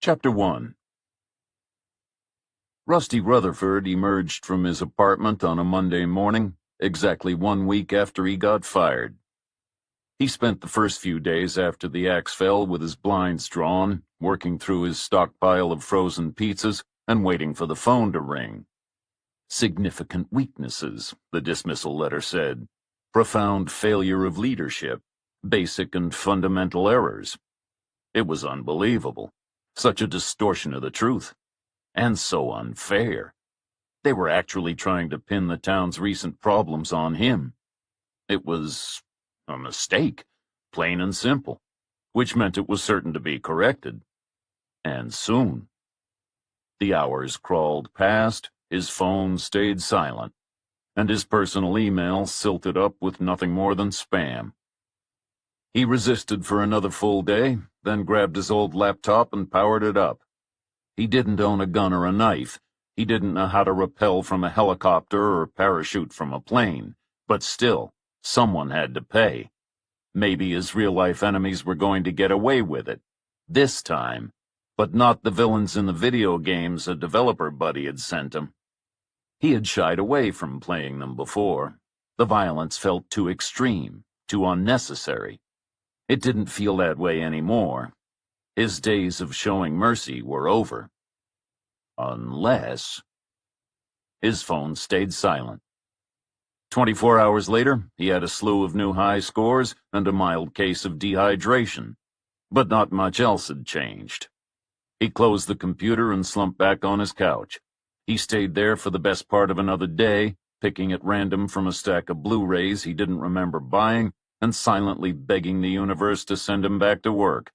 Chapter 1. Rusty Rutherford emerged from his apartment on a Monday morning, exactly 1 week after he got fired. He spent the first few days after the axe fell with his blinds drawn, working through his stockpile of frozen pizzas and waiting for the phone to ring. Significant weaknesses, the dismissal letter said. Profound failure of leadership. Basic and fundamental errors. It was unbelievable. Such a distortion of the truth. And so unfair. They were actually trying to pin the town's recent problems on him. It was a mistake, plain and simple, which meant it was certain to be corrected. And soon. The hours crawled past, his phone stayed silent, and his personal email silted up with nothing more than spam. He resisted for another full day, then grabbed his old laptop and powered it up. He didn't own a gun or a knife. He didn't know how to rappel from a helicopter or parachute from a plane. But still, someone had to pay. Maybe his real-life enemies were going to get away with it. This time. But not the villains in the video games a developer buddy had sent him. He had shied away from playing them before. The violence felt too extreme, too unnecessary. It didn't feel that way anymore. His days of showing mercy were over. Unless... His phone stayed silent. 24 hours later, he had a slew of new high scores and a mild case of dehydration. But not much else had changed. He closed the computer and slumped back on his couch. He stayed there for the best part of another day, picking at random from a stack of Blu-rays he didn't remember buying, and silently begging the universe to send him back to work.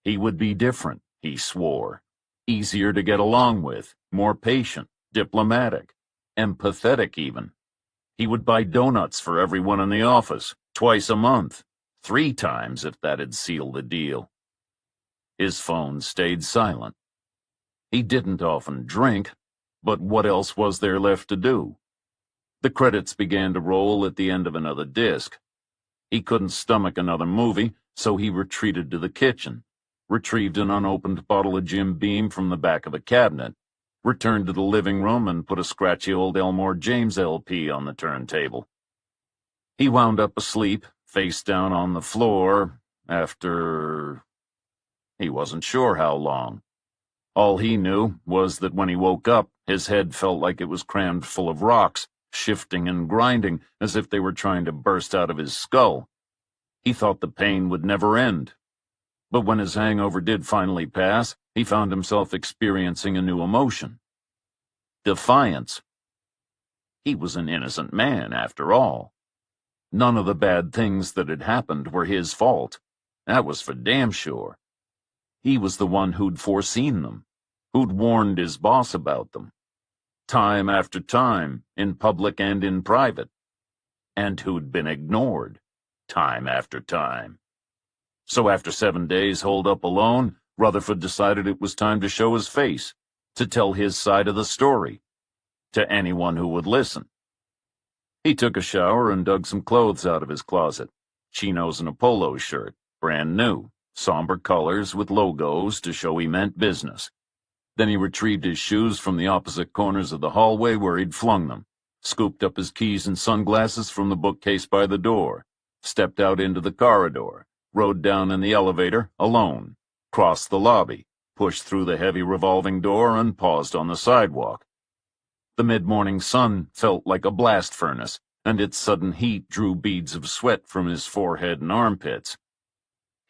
He would be different, he swore. Easier to get along with, more patient, diplomatic, empathetic even. He would buy donuts for everyone in the office, twice a month, 3 times if that had sealed the deal. His phone stayed silent. He didn't often drink, but what else was there left to do? The credits began to roll at the end of another disc. He couldn't stomach another movie, so he retreated to the kitchen, retrieved an unopened bottle of Jim Beam from the back of a cabinet, returned to the living room and put a scratchy old Elmore James LP on the turntable. He wound up asleep, face down on the floor, after... He wasn't sure how long. All he knew was that when he woke up, his head felt like it was crammed full of rocks, shifting and grinding as if they were trying to burst out of his skull. He thought the pain would never end. But when his hangover did finally pass, he found himself experiencing a new emotion. Defiance. He was an innocent man, after all. None of the bad things that had happened were his fault. That was for damn sure. He was the one who'd foreseen them, who'd warned his boss about them. Time after time, in public and in private, and who'd been ignored, time after time. So after 7 days holed up alone, Rutherford decided it was time to show his face, to tell his side of the story, to anyone who would listen. He took a shower and dug some clothes out of his closet, chinos and a polo shirt, brand new, somber colors with logos to show he meant business. Then he retrieved his shoes from the opposite corners of the hallway where he'd flung them, scooped up his keys and sunglasses from the bookcase by the door, stepped out into the corridor, rode down in the elevator, alone, crossed the lobby, pushed through the heavy revolving door, and paused on the sidewalk. The mid-morning sun felt like a blast furnace, and its sudden heat drew beads of sweat from his forehead and armpits.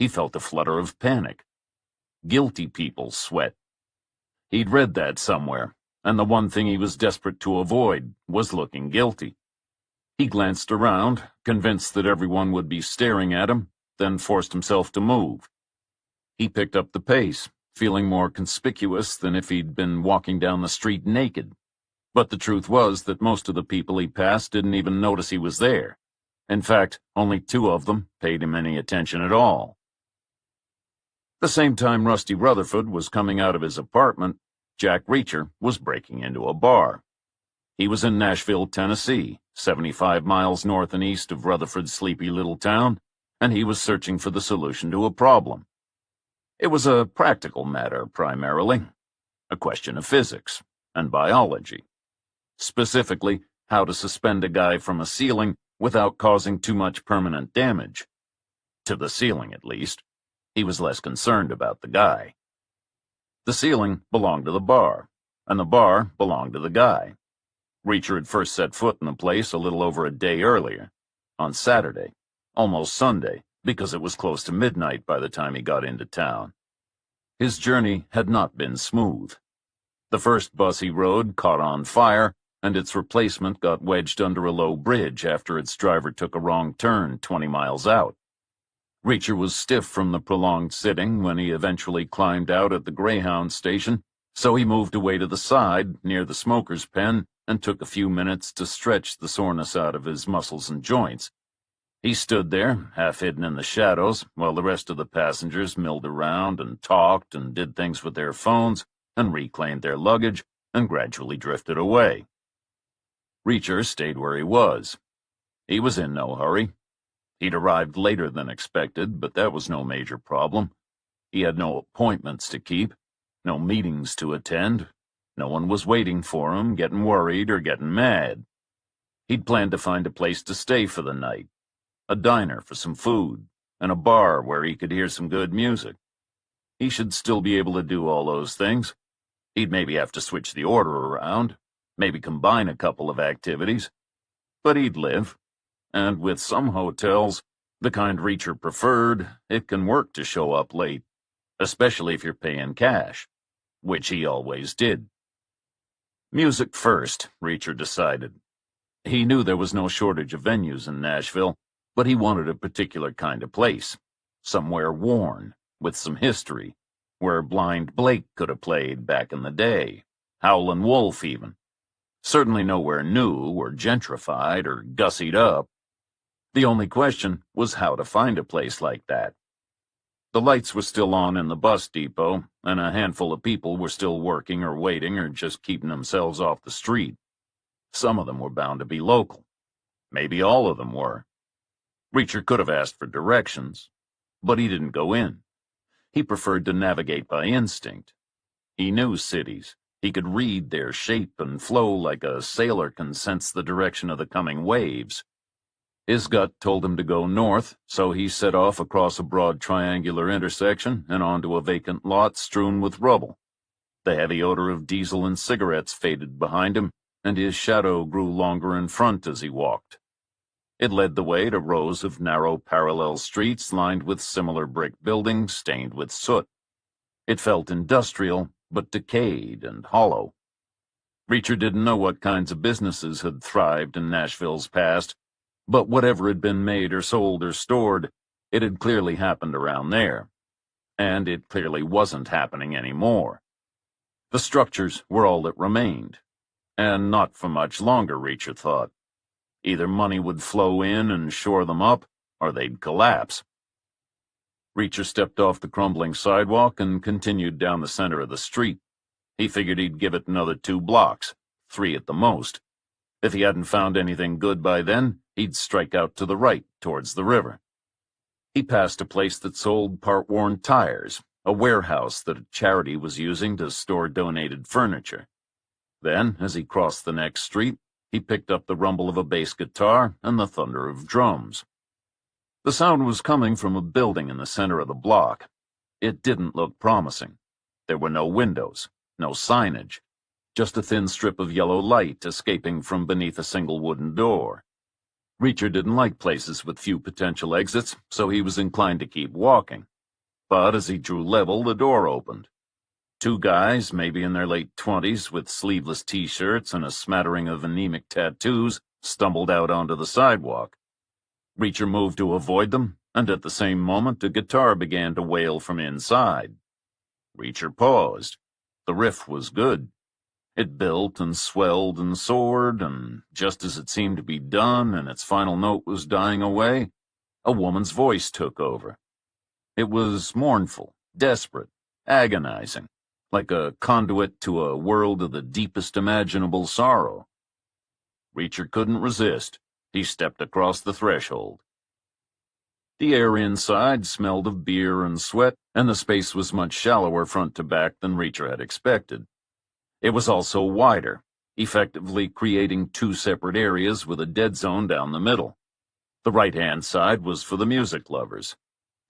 He felt a flutter of panic. Guilty people's sweat. He'd read that somewhere, and the one thing he was desperate to avoid was looking guilty. He glanced around, convinced that everyone would be staring at him, then forced himself to move. He picked up the pace, feeling more conspicuous than if he'd been walking down the street naked. But the truth was that most of the people he passed didn't even notice he was there. In fact, only 2 of them paid him any attention at all. The same time Rusty Rutherford was coming out of his apartment, Jack Reacher was breaking into a bar. He was in Nashville, Tennessee, 75 miles north and east of Rutherford's sleepy little town, and he was searching for the solution to a problem. It was a practical matter, primarily, a question of physics and biology. Specifically, how to suspend a guy from a ceiling without causing too much permanent damage. To the ceiling, at least. He was less concerned about the guy. The ceiling belonged to the bar, and the bar belonged to the guy. Reacher had first set foot in the place a little over a day earlier, on Saturday, almost Sunday, because it was close to midnight by the time he got into town. His journey had not been smooth. The first bus he rode caught on fire, and its replacement got wedged under a low bridge after its driver took a wrong turn 20 miles out. Reacher was stiff from the prolonged sitting when he eventually climbed out at the Greyhound station, so he moved away to the side, near the smoker's pen, and took a few minutes to stretch the soreness out of his muscles and joints. He stood there, half hidden in the shadows, while the rest of the passengers milled around and talked and did things with their phones and reclaimed their luggage and gradually drifted away. Reacher stayed where he was. He was in no hurry. He'd arrived later than expected, but that was no major problem. He had no appointments to keep, no meetings to attend. No one was waiting for him, getting worried or getting mad. He'd planned to find a place to stay for the night, a diner for some food, and a bar where he could hear some good music. He should still be able to do all those things. He'd maybe have to switch the order around, maybe combine a couple of activities. But he'd live. And with some hotels, the kind Reacher preferred, it can work to show up late, especially if you're paying cash, which he always did. Music first, Reacher decided. He knew there was no shortage of venues in Nashville, but he wanted a particular kind of place, somewhere worn, with some history, where Blind Blake could have played back in the day, Howlin' Wolf even. Certainly nowhere new or gentrified or gussied up. The only question was how to find a place like that. The lights were still on in the bus depot, and a handful of people were still working or waiting or just keeping themselves off the street. Some of them were bound to be local. Maybe all of them were. Reacher could have asked for directions, but he didn't go in. He preferred to navigate by instinct. He knew cities. He could read their shape and flow like a sailor can sense the direction of the coming waves. His gut told him to go north, so he set off across a broad triangular intersection and onto a vacant lot strewn with rubble. The heavy odor of diesel and cigarettes faded behind him, and his shadow grew longer in front as he walked. It led the way to rows of narrow parallel streets lined with similar brick buildings stained with soot. It felt industrial, but decayed and hollow. Reacher didn't know what kinds of businesses had thrived in Nashville's past, but whatever had been made or sold or stored, it had clearly happened around there. And it clearly wasn't happening anymore. The structures were all that remained. And not for much longer, Reacher thought. Either money would flow in and shore them up, or they'd collapse. Reacher stepped off the crumbling sidewalk and continued down the center of the street. He figured he'd give it another 2 blocks, 3 at the most. If he hadn't found anything good by then, he'd strike out to the right, towards the river. He passed a place that sold part-worn tires, a warehouse that a charity was using to store donated furniture. Then, as he crossed the next street, he picked up the rumble of a bass guitar and the thunder of drums. The sound was coming from a building in the center of the block. It didn't look promising. There were no windows, no signage, just a thin strip of yellow light escaping from beneath a single wooden door. Reacher didn't like places with few potential exits, so he was inclined to keep walking. But as he drew level, the door opened. 2 guys, maybe in their late 20s, with sleeveless t-shirts and a smattering of anemic tattoos, stumbled out onto the sidewalk. Reacher moved to avoid them, and at the same moment a guitar began to wail from inside. Reacher paused. The riff was good. It built and swelled and soared, and just as it seemed to be done and its final note was dying away, a woman's voice took over. It was mournful, desperate, agonizing, like a conduit to a world of the deepest imaginable sorrow. Reacher couldn't resist. He stepped across the threshold. The air inside smelled of beer and sweat, and the space was much shallower front to back than Reacher had expected. It was also wider, effectively creating two separate areas with a dead zone down the middle. The right-hand side was for the music lovers.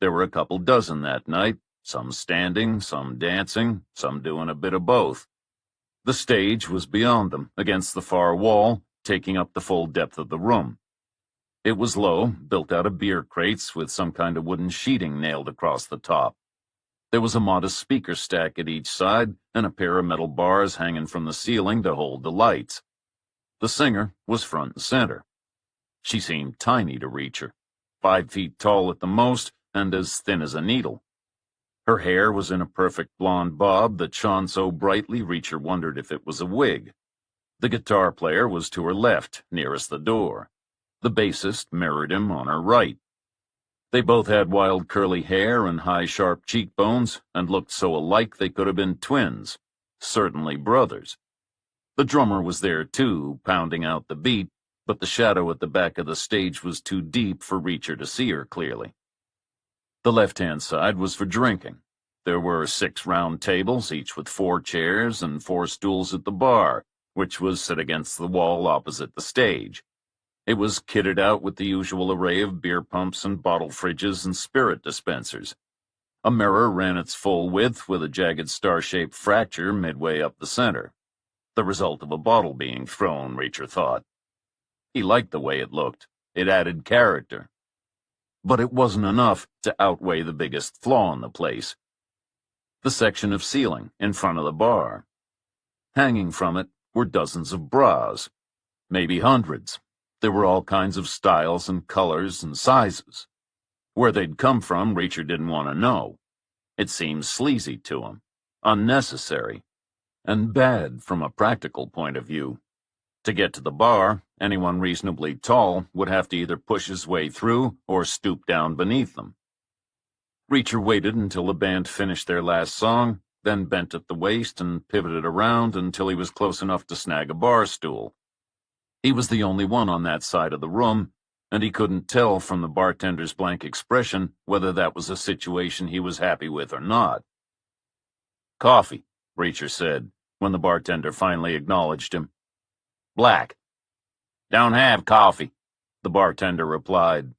There were a couple dozen that night, some standing, some dancing, some doing a bit of both. The stage was beyond them, against the far wall, taking up the full depth of the room. It was low, built out of beer crates with some kind of wooden sheeting nailed across the top. There was a modest speaker stack at each side and a pair of metal bars hanging from the ceiling to hold the lights. The singer was front and center. She seemed tiny to Reacher, 5 feet tall at the most and as thin as a needle. Her hair was in a perfect blonde bob that shone so brightly Reacher wondered if it was a wig. The guitar player was to her left, nearest the door. The bassist mirrored him on her right. They both had wild curly hair and high sharp cheekbones and looked so alike they could have been twins, certainly brothers. The drummer was there too, pounding out the beat, but the shadow at the back of the stage was too deep for Reacher to see her clearly. The left-hand side was for drinking. There were 6 round tables, each with 4 chairs and 4 stools at the bar, which was set against the wall opposite the stage. It was kitted out with the usual array of beer pumps and bottle fridges and spirit dispensers. A mirror ran its full width with a jagged star-shaped fracture midway up the center. The result of a bottle being thrown, Reacher thought. He liked the way it looked. It added character. But it wasn't enough to outweigh the biggest flaw in the place. The section of ceiling in front of the bar. Hanging from it were dozens of bras, maybe hundreds. There were all kinds of styles and colors and sizes. Where they'd come from, Reacher didn't want to know. It seemed sleazy to him, unnecessary, and bad from a practical point of view. To get to the bar, anyone reasonably tall would have to either push his way through or stoop down beneath them. Reacher waited until the band finished their last song, then bent at the waist and pivoted around until he was close enough to snag a bar stool. He was the only one on that side of the room, and he couldn't tell from the bartender's blank expression whether that was a situation he was happy with or not. "Coffee," Reacher said, when the bartender finally acknowledged him. "Black." "Don't have coffee," the bartender replied.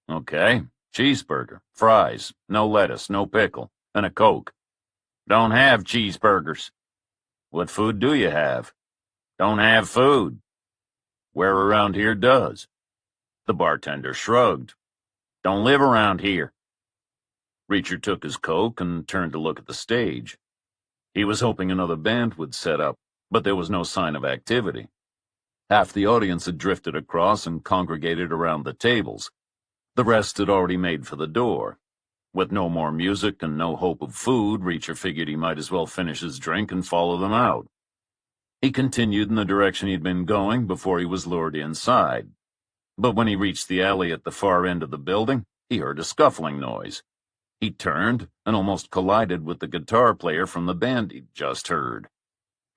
"Okay, cheeseburger, fries, no lettuce, no pickle, and a Coke." "Don't have cheeseburgers." "What food do you have?" "Don't have food." "Where around here does?" The bartender shrugged. "Don't live around here." Reacher took his Coke and turned to look at the stage. He was hoping another band would set up, but there was no sign of activity. Half the audience had drifted across and congregated around the tables. The rest had already made for the door. With no more music and no hope of food, Reacher figured he might as well finish his drink and follow them out. He continued in the direction he'd been going before he was lured inside. But when he reached the alley at the far end of the building, he heard a scuffling noise. He turned and almost collided with the guitar player from the band he'd just heard.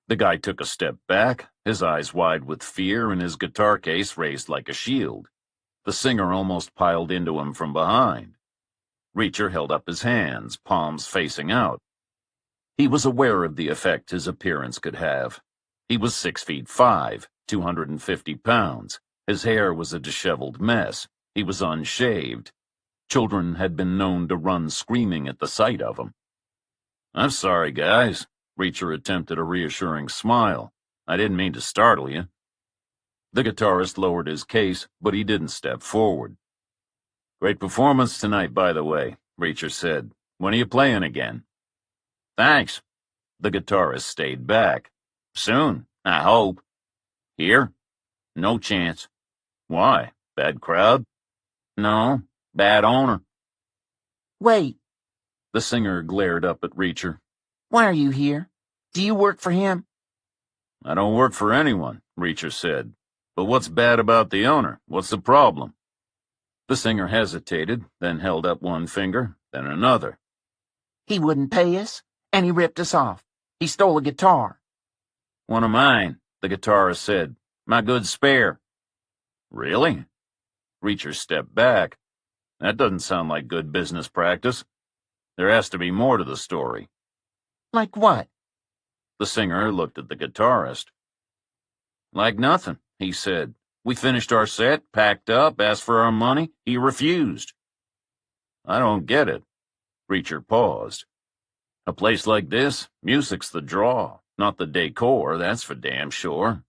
The guy took a step back, his eyes wide with fear and his guitar case raised like a shield. The singer almost piled into him from behind. Reacher held up his hands, palms facing out. He was aware of the effect his appearance could have. He was 6'5", 250 pounds. His hair was a disheveled mess. He was unshaved. Children had been known to run screaming at the sight of him. "I'm sorry, guys." Reacher attempted a reassuring smile. "I didn't mean to startle you." The guitarist lowered his case, but he didn't step forward. "Great performance tonight, by the way," Reacher said. "When are you playing again?" "Thanks." The guitarist stayed back. "Soon, I hope." "Here?" "No chance." "Why? Bad crowd?" "No, bad owner." "Wait." The singer glared up at Reacher. "Why are you here? Do you work for him?" "I don't work for anyone," Reacher said. "But what's bad about the owner? What's the problem?" The singer hesitated, then held up one finger, then another. "He wouldn't pay us, and he ripped us off. He stole a guitar." "One of mine," the guitarist said. "My good spare." "Really?" Reacher stepped back. That doesn't sound like good business practice. There has to be more to the story. Like what? The singer looked at the guitarist. Like nothing, he said. We finished our set, packed up, asked for our money. He refused. I don't get it. Reacher paused. A place like this, music's the draw, not the decor, that's for damn sure.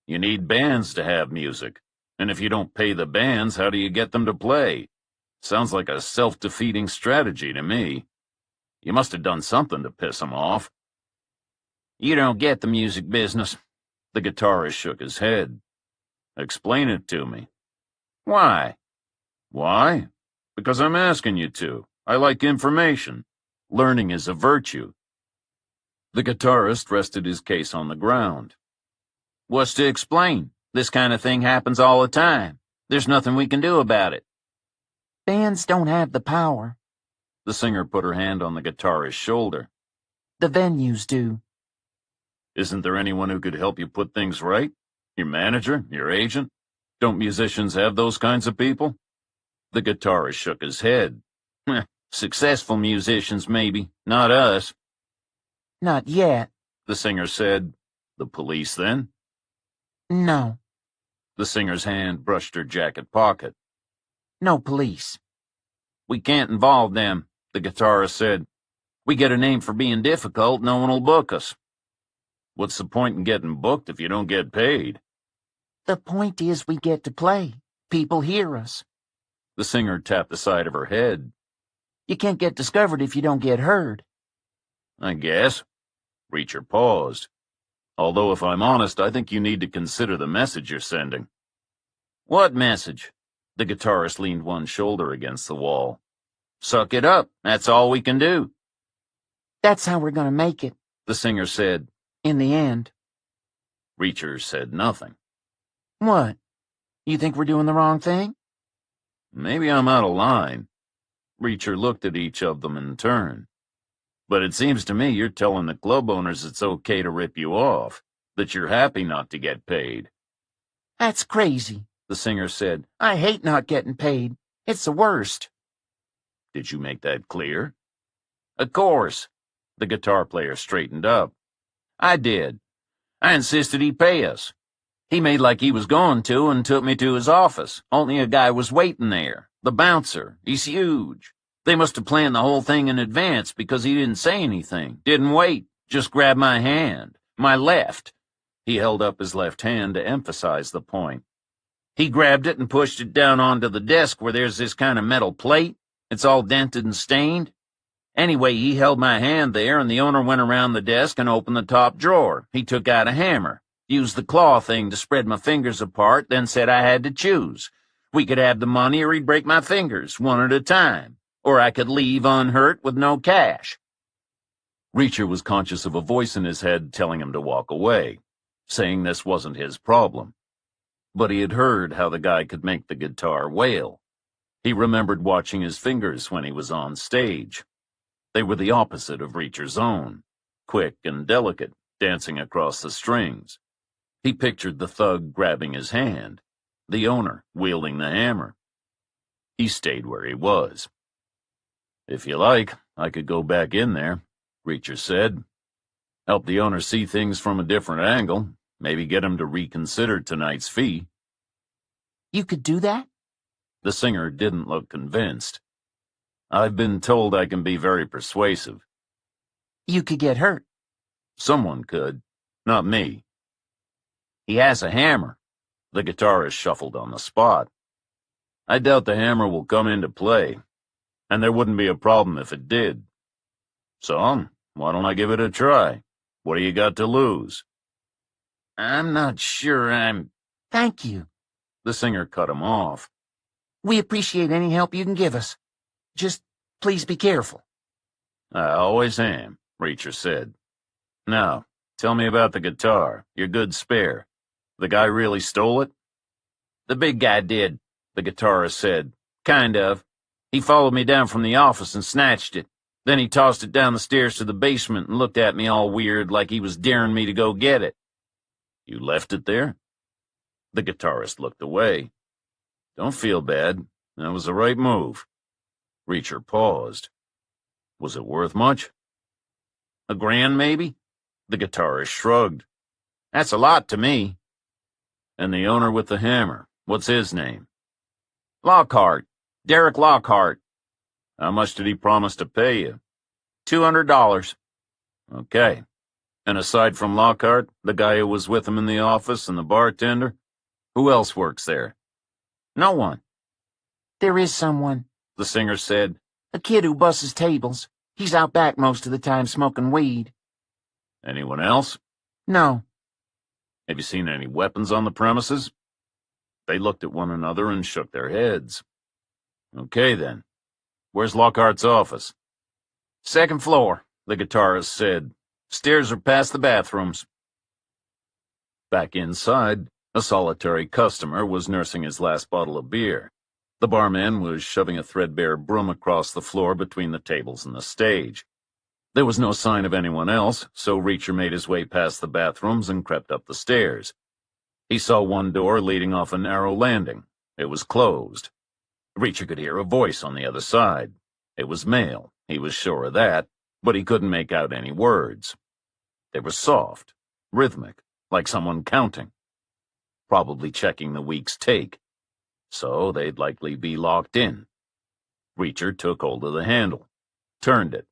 You need bands to have music, and if you don't pay the bands, how do you get them to play? Sounds like a self-defeating strategy to me. You must have done something to piss them off. You don't get the music business. The guitarist shook his head. Explain it to me. Why? Why? Because I'm asking you to. I like information. Learning is a virtue. The guitarist rested his case on the ground. What's to explain? This kind of thing happens all the time. There's nothing we can do about it. Bands don't have the power. The singer put her hand on the guitarist's shoulder. The venues do. Isn't there anyone who could help you put things right? Your manager? Your agent? Don't musicians have those kinds of people? The guitarist shook his head. Successful musicians, maybe. Not us. Not yet. The singer said. The police, then? No. The singer's hand brushed her jacket pocket. No police. We can't involve them, the guitarist said. We get a name for being difficult, no one will book us. What's the point in getting booked if you don't get paid? The point is we get to play. People hear us. The singer tapped the side of her head. You can't get discovered if you don't get heard. I guess. Reacher paused. Although, if I'm honest, I think you need to consider the message you're sending. What message? The guitarist leaned one shoulder against the wall. Suck it up. That's all we can do. That's how we're going to make it, the singer said. In the end. Reacher said nothing. What? You think we're doing the wrong thing? Maybe I'm out of line. Reacher looked at each of them in turn. But it seems to me you're telling the club owners it's okay to rip you off, that you're happy not to get paid. That's crazy, the singer said. I hate not getting paid. It's the worst. Did you make that clear? Of course. The guitar player straightened up. I did. I insisted he pay us. He made like he was going to and took me to his office. Only a guy was waiting there. The bouncer. He's huge. They must have planned the whole thing in advance because he didn't say anything. Didn't wait. Just grabbed my hand. My left. He held up his left hand to emphasize the point. He grabbed it and pushed it down onto the desk where there's this kind of metal plate. It's all dented and stained. Anyway, he held my hand there, and the owner went around the desk and opened the top drawer. He took out a hammer, used the claw thing to spread my fingers apart, then said I had to choose. We could have the money or he'd break my fingers, one at a time, or I could leave unhurt with no cash. Reacher was conscious of a voice in his head telling him to walk away, saying this wasn't his problem. But he had heard how the guy could make the guitar wail. He remembered watching his fingers when he was on stage. They were the opposite of Reacher's own, quick and delicate, dancing across the strings. He pictured the thug grabbing his hand, the owner wielding the hammer. He stayed where he was. If you like, I could go back in there, Reacher said. Help the owner see things from a different angle, maybe get him to reconsider tonight's fee. You could do that? The singer didn't look convinced. I've been told I can be very persuasive. You could get hurt. Someone could, not me. He has a hammer. The guitarist shuffled on the spot. I doubt the hammer will come into play, and there wouldn't be a problem if it did. So, why don't I give it a try? What do you got to lose? I'm not sure I'm... Thank you. The singer cut him off. We appreciate any help you can give us. Just please be careful. I always am, Reacher said. Now, tell me about the guitar, your good spare. The guy really stole it? The big guy did, the guitarist said. Kind of. He followed me down from the office and snatched it. Then he tossed it down the stairs to the basement and looked at me all weird like he was daring me to go get it. You left it there? The guitarist looked away. Don't feel bad. That was the right move. Reacher paused. Was it worth much? $1,000, maybe? The guitarist shrugged. That's a lot to me. And the owner with the hammer, what's his name? Lockhart. Derek Lockhart. How much did he promise to pay you? $200. Okay. And aside from Lockhart, the guy who was with him in the office and the bartender, who else works there? No one. There is someone, The singer said. a kid who busses tables. He's out back most of the time smoking weed. Anyone else? No. Have you seen any weapons on the premises? They looked at one another and shook their heads. Okay, then. Where's Lockhart's office? Second floor, The guitarist said. Stairs are past the bathrooms. Back inside, a solitary customer was nursing his last bottle of beer. The barman was shoving a threadbare broom across the floor between the tables and the stage. There was no sign of anyone else, so Reacher made his way past the bathrooms and crept up the stairs. He saw one door leading off a narrow landing. It was closed. Reacher could hear a voice on the other side. It was male, he was sure of that, but he couldn't make out any words. They were soft, rhythmic, like someone counting. Probably checking the week's take. So they'd likely be locked in. Reacher took hold of the handle, turned it,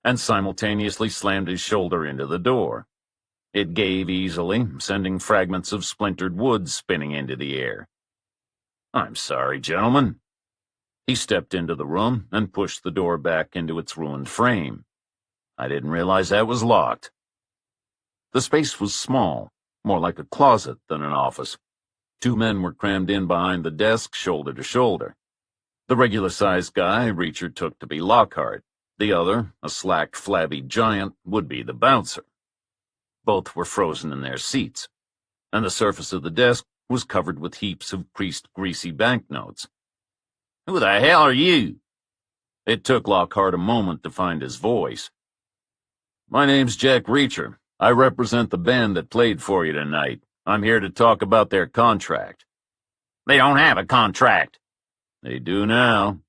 and simultaneously slammed his shoulder into the door. It gave easily, sending fragments of splintered wood spinning into the air. I'm sorry, gentlemen. He stepped into the room and pushed the door back into its ruined frame. I didn't realize that was locked. The space was small, more like a closet than an office. 2 men were crammed in behind the desk, shoulder to shoulder. The regular-sized guy Reacher took to be Lockhart. The other, a slack, flabby giant, would be the bouncer. Both were frozen in their seats, and the surface of the desk was covered with heaps of creased, greasy banknotes. Who the hell are you? It took Lockhart a moment to find his voice. My name's Jack Reacher. I represent the band that played for you tonight. I'm here to talk about their contract. They don't have a contract. They do now.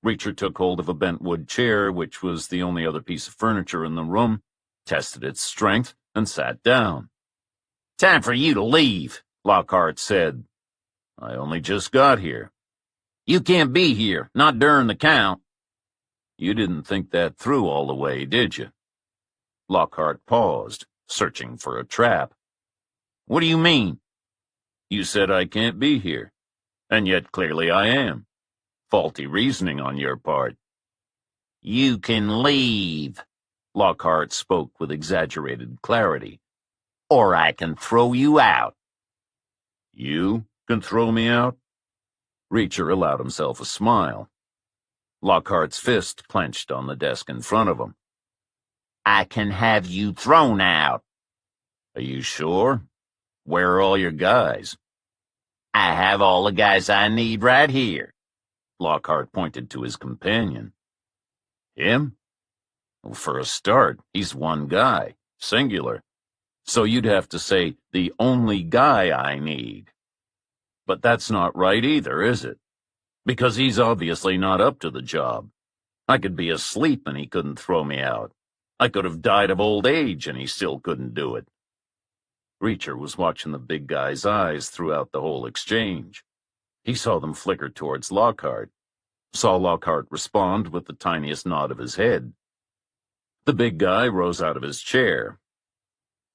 Reacher took hold of a bent wood chair, which was the only other piece of furniture in the room, tested its strength, and sat down. Time for you to leave, Lockhart said. I only just got here. You can't be here, not during the count. You didn't think that through all the way, did you? Lockhart paused, searching for a trap. What do you mean? You said I can't be here, and yet clearly I am. Faulty reasoning on your part. You can leave, Lockhart spoke with exaggerated clarity. Or I can throw you out. You can throw me out? Reacher allowed himself a smile. Lockhart's fist clenched on the desk in front of him. I can have you thrown out. Are you sure? Where are all your guys? I have all the guys I need right here. Lockhart pointed to his companion. Him? Well, for a start, he's one guy, singular. So you'd have to say, the only guy I need. But that's not right either, is it? Because he's obviously not up to the job. I could be asleep and he couldn't throw me out. I could have died of old age and he still couldn't do it. Reacher was watching the big guy's eyes throughout the whole exchange. He saw them flicker towards Lockhart, saw Lockhart respond with the tiniest nod of his head. The big guy rose out of his chair.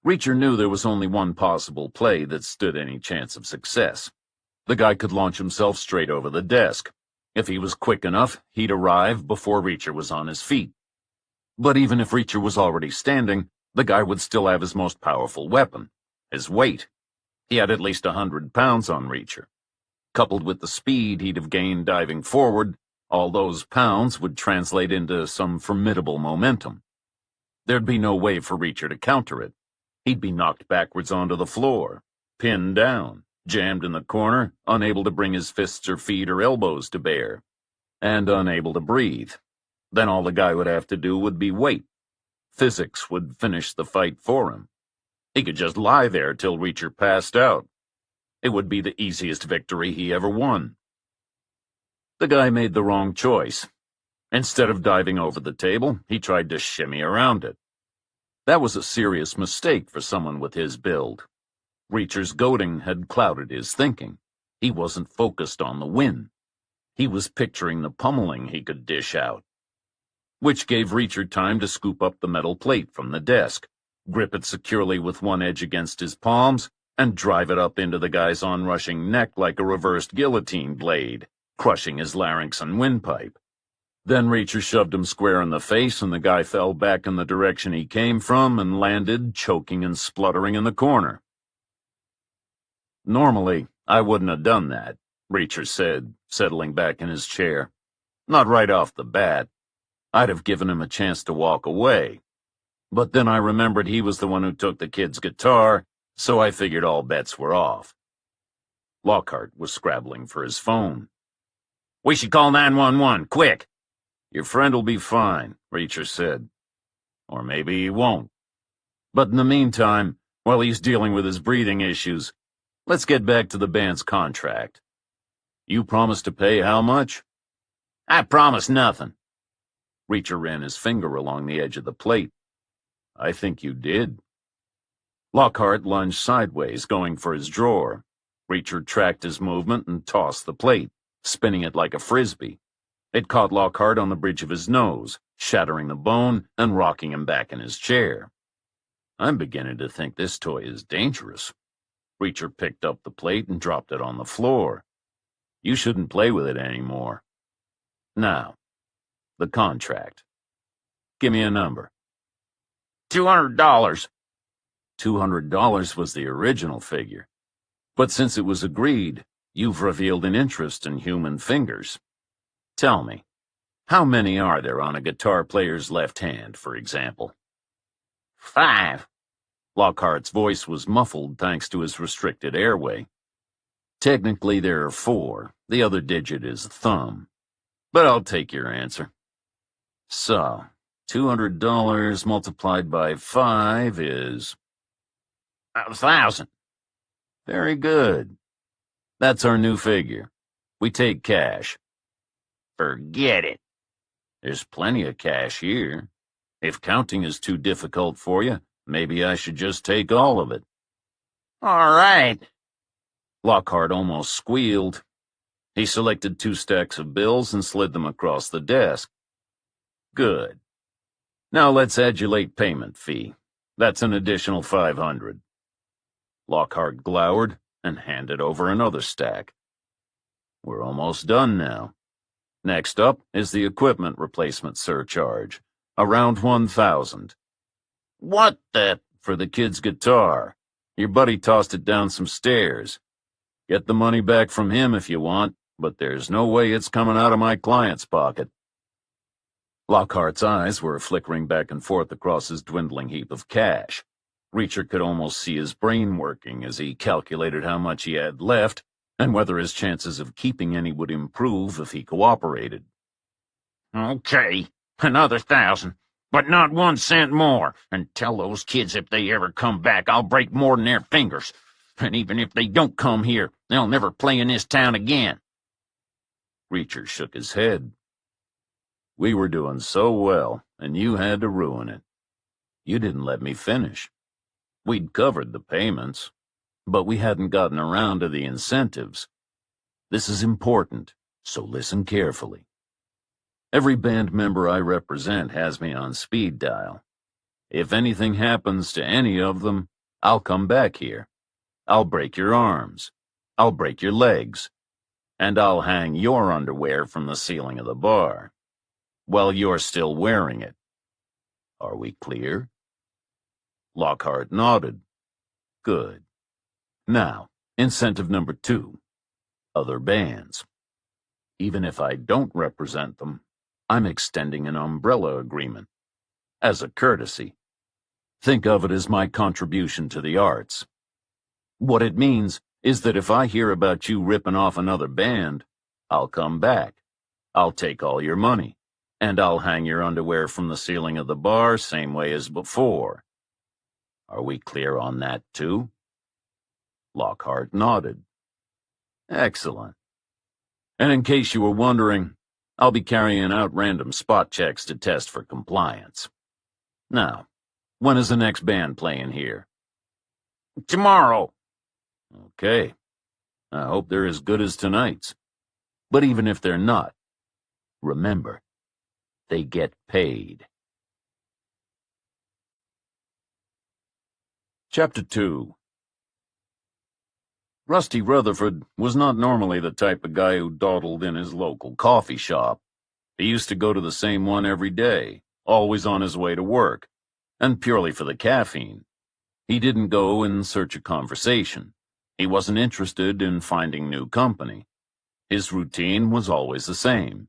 Reacher knew there was only one possible play that stood any chance of success. The guy could launch himself straight over the desk. If he was quick enough, he'd arrive before Reacher was on his feet. But even if Reacher was already standing, the guy would still have his most powerful weapon, his weight. He had at least 100 pounds on Reacher. Coupled with the speed he'd have gained diving forward, all those pounds would translate into some formidable momentum. There'd be no way for Reacher to counter it. He'd be knocked backwards onto the floor, pinned down, jammed in the corner, unable to bring his fists or feet or elbows to bear, and unable to breathe. Then all the guy would have to do would be wait. Physics would finish the fight for him. He could just lie there till Reacher passed out. It would be the easiest victory he ever won. The guy made the wrong choice. Instead of diving over the table, he tried to shimmy around it. That was a serious mistake for someone with his build. Reacher's goading had clouded his thinking. He wasn't focused on the win. He was picturing the pummeling he could dish out, which gave Reacher time to scoop up the metal plate from the desk, grip it securely with one edge against his palms, and drive it up into the guy's onrushing neck like a reversed guillotine blade, crushing his larynx and windpipe. Then Reacher shoved him square in the face, and the guy fell back in the direction he came from and landed, choking and spluttering, in the corner. Normally, I wouldn't have done that, Reacher said, settling back in his chair. Not right off the bat. I'd have given him a chance to walk away. But then I remembered he was the one who took the kid's guitar, so I figured all bets were off. Lockhart was scrabbling for his phone. "We should call 911, quick!" "Your friend'll be fine," Reacher said. "Or maybe he won't. But in the meantime, while he's dealing with his breathing issues, let's get back to the band's contract. You promised to pay how much?" "I promised nothing." Reacher ran his finger along the edge of the plate. "I think you did." Lockhart lunged sideways, going for his drawer. Reacher tracked his movement and tossed the plate, spinning it like a frisbee. It caught Lockhart on the bridge of his nose, shattering the bone and rocking him back in his chair. "I'm beginning to think this toy is dangerous." Reacher picked up the plate and dropped it on the floor. "You shouldn't play with it anymore. Now, the contract. Give me a number." $200. $200 was the original figure. But since it was agreed, you've revealed an interest in human fingers. Tell me, how many are there on a guitar player's left hand, for example? 5. Lockhart's voice was muffled thanks to his restricted airway. Technically, there are 4. The other digit is a thumb. But I'll take your answer. So, $200 multiplied by 5 is 1,000. Very good. That's our new figure. We take cash. Forget it. There's plenty of cash here. If counting is too difficult for you, maybe I should just take all of it. All right. Lockhart almost squealed. He selected 2 stacks of bills and slid them across the desk. Good. Now let's add your late payment fee. That's an additional $500. Lockhart glowered and handed over another stack. We're almost done now. Next up is the equipment replacement surcharge, around $1,000. What the? For the kid's guitar. Your buddy tossed it down some stairs. Get the money back from him if you want, but there's no way it's coming out of my client's pocket. Lockhart's eyes were flickering back and forth across his dwindling heap of cash. Reacher could almost see his brain working as he calculated how much he had left and whether his chances of keeping any would improve if he cooperated. Okay, another 1,000, but not 1 cent more. And tell those kids if they ever come back, I'll break more than their fingers. And even if they don't come here, they'll never play in this town again. Reacher shook his head. We were doing so well, and you had to ruin it. You didn't let me finish. We'd covered the payments, but we hadn't gotten around to the incentives. This is important, so listen carefully. Every band member I represent has me on speed dial. If anything happens to any of them, I'll come back here. I'll break your arms. I'll break your legs. And I'll hang your underwear from the ceiling of the bar, while you're still wearing it. Are we clear? Lockhart nodded. Good. Now, incentive number 2. Other bands. Even if I don't represent them, I'm extending an umbrella agreement. As a courtesy. Think of it as my contribution to the arts. What it means is that if I hear about you ripping off another band, I'll come back. I'll take all your money. And I'll hang your underwear from the ceiling of the bar same way as before. Are we clear on that, too? Lockhart nodded. Excellent. And in case you were wondering, I'll be carrying out random spot checks to test for compliance. Now, when is the next band playing here? Tomorrow. Okay. I hope they're as good as tonight's. But even if they're not, remember, they get paid. Chapter 2. Rusty Rutherford was not normally the type of guy who dawdled in his local coffee shop. He used to go to the same one every day, always on his way to work, and purely for the caffeine. He didn't go in search of conversation. He wasn't interested in finding new company. His routine was always the same.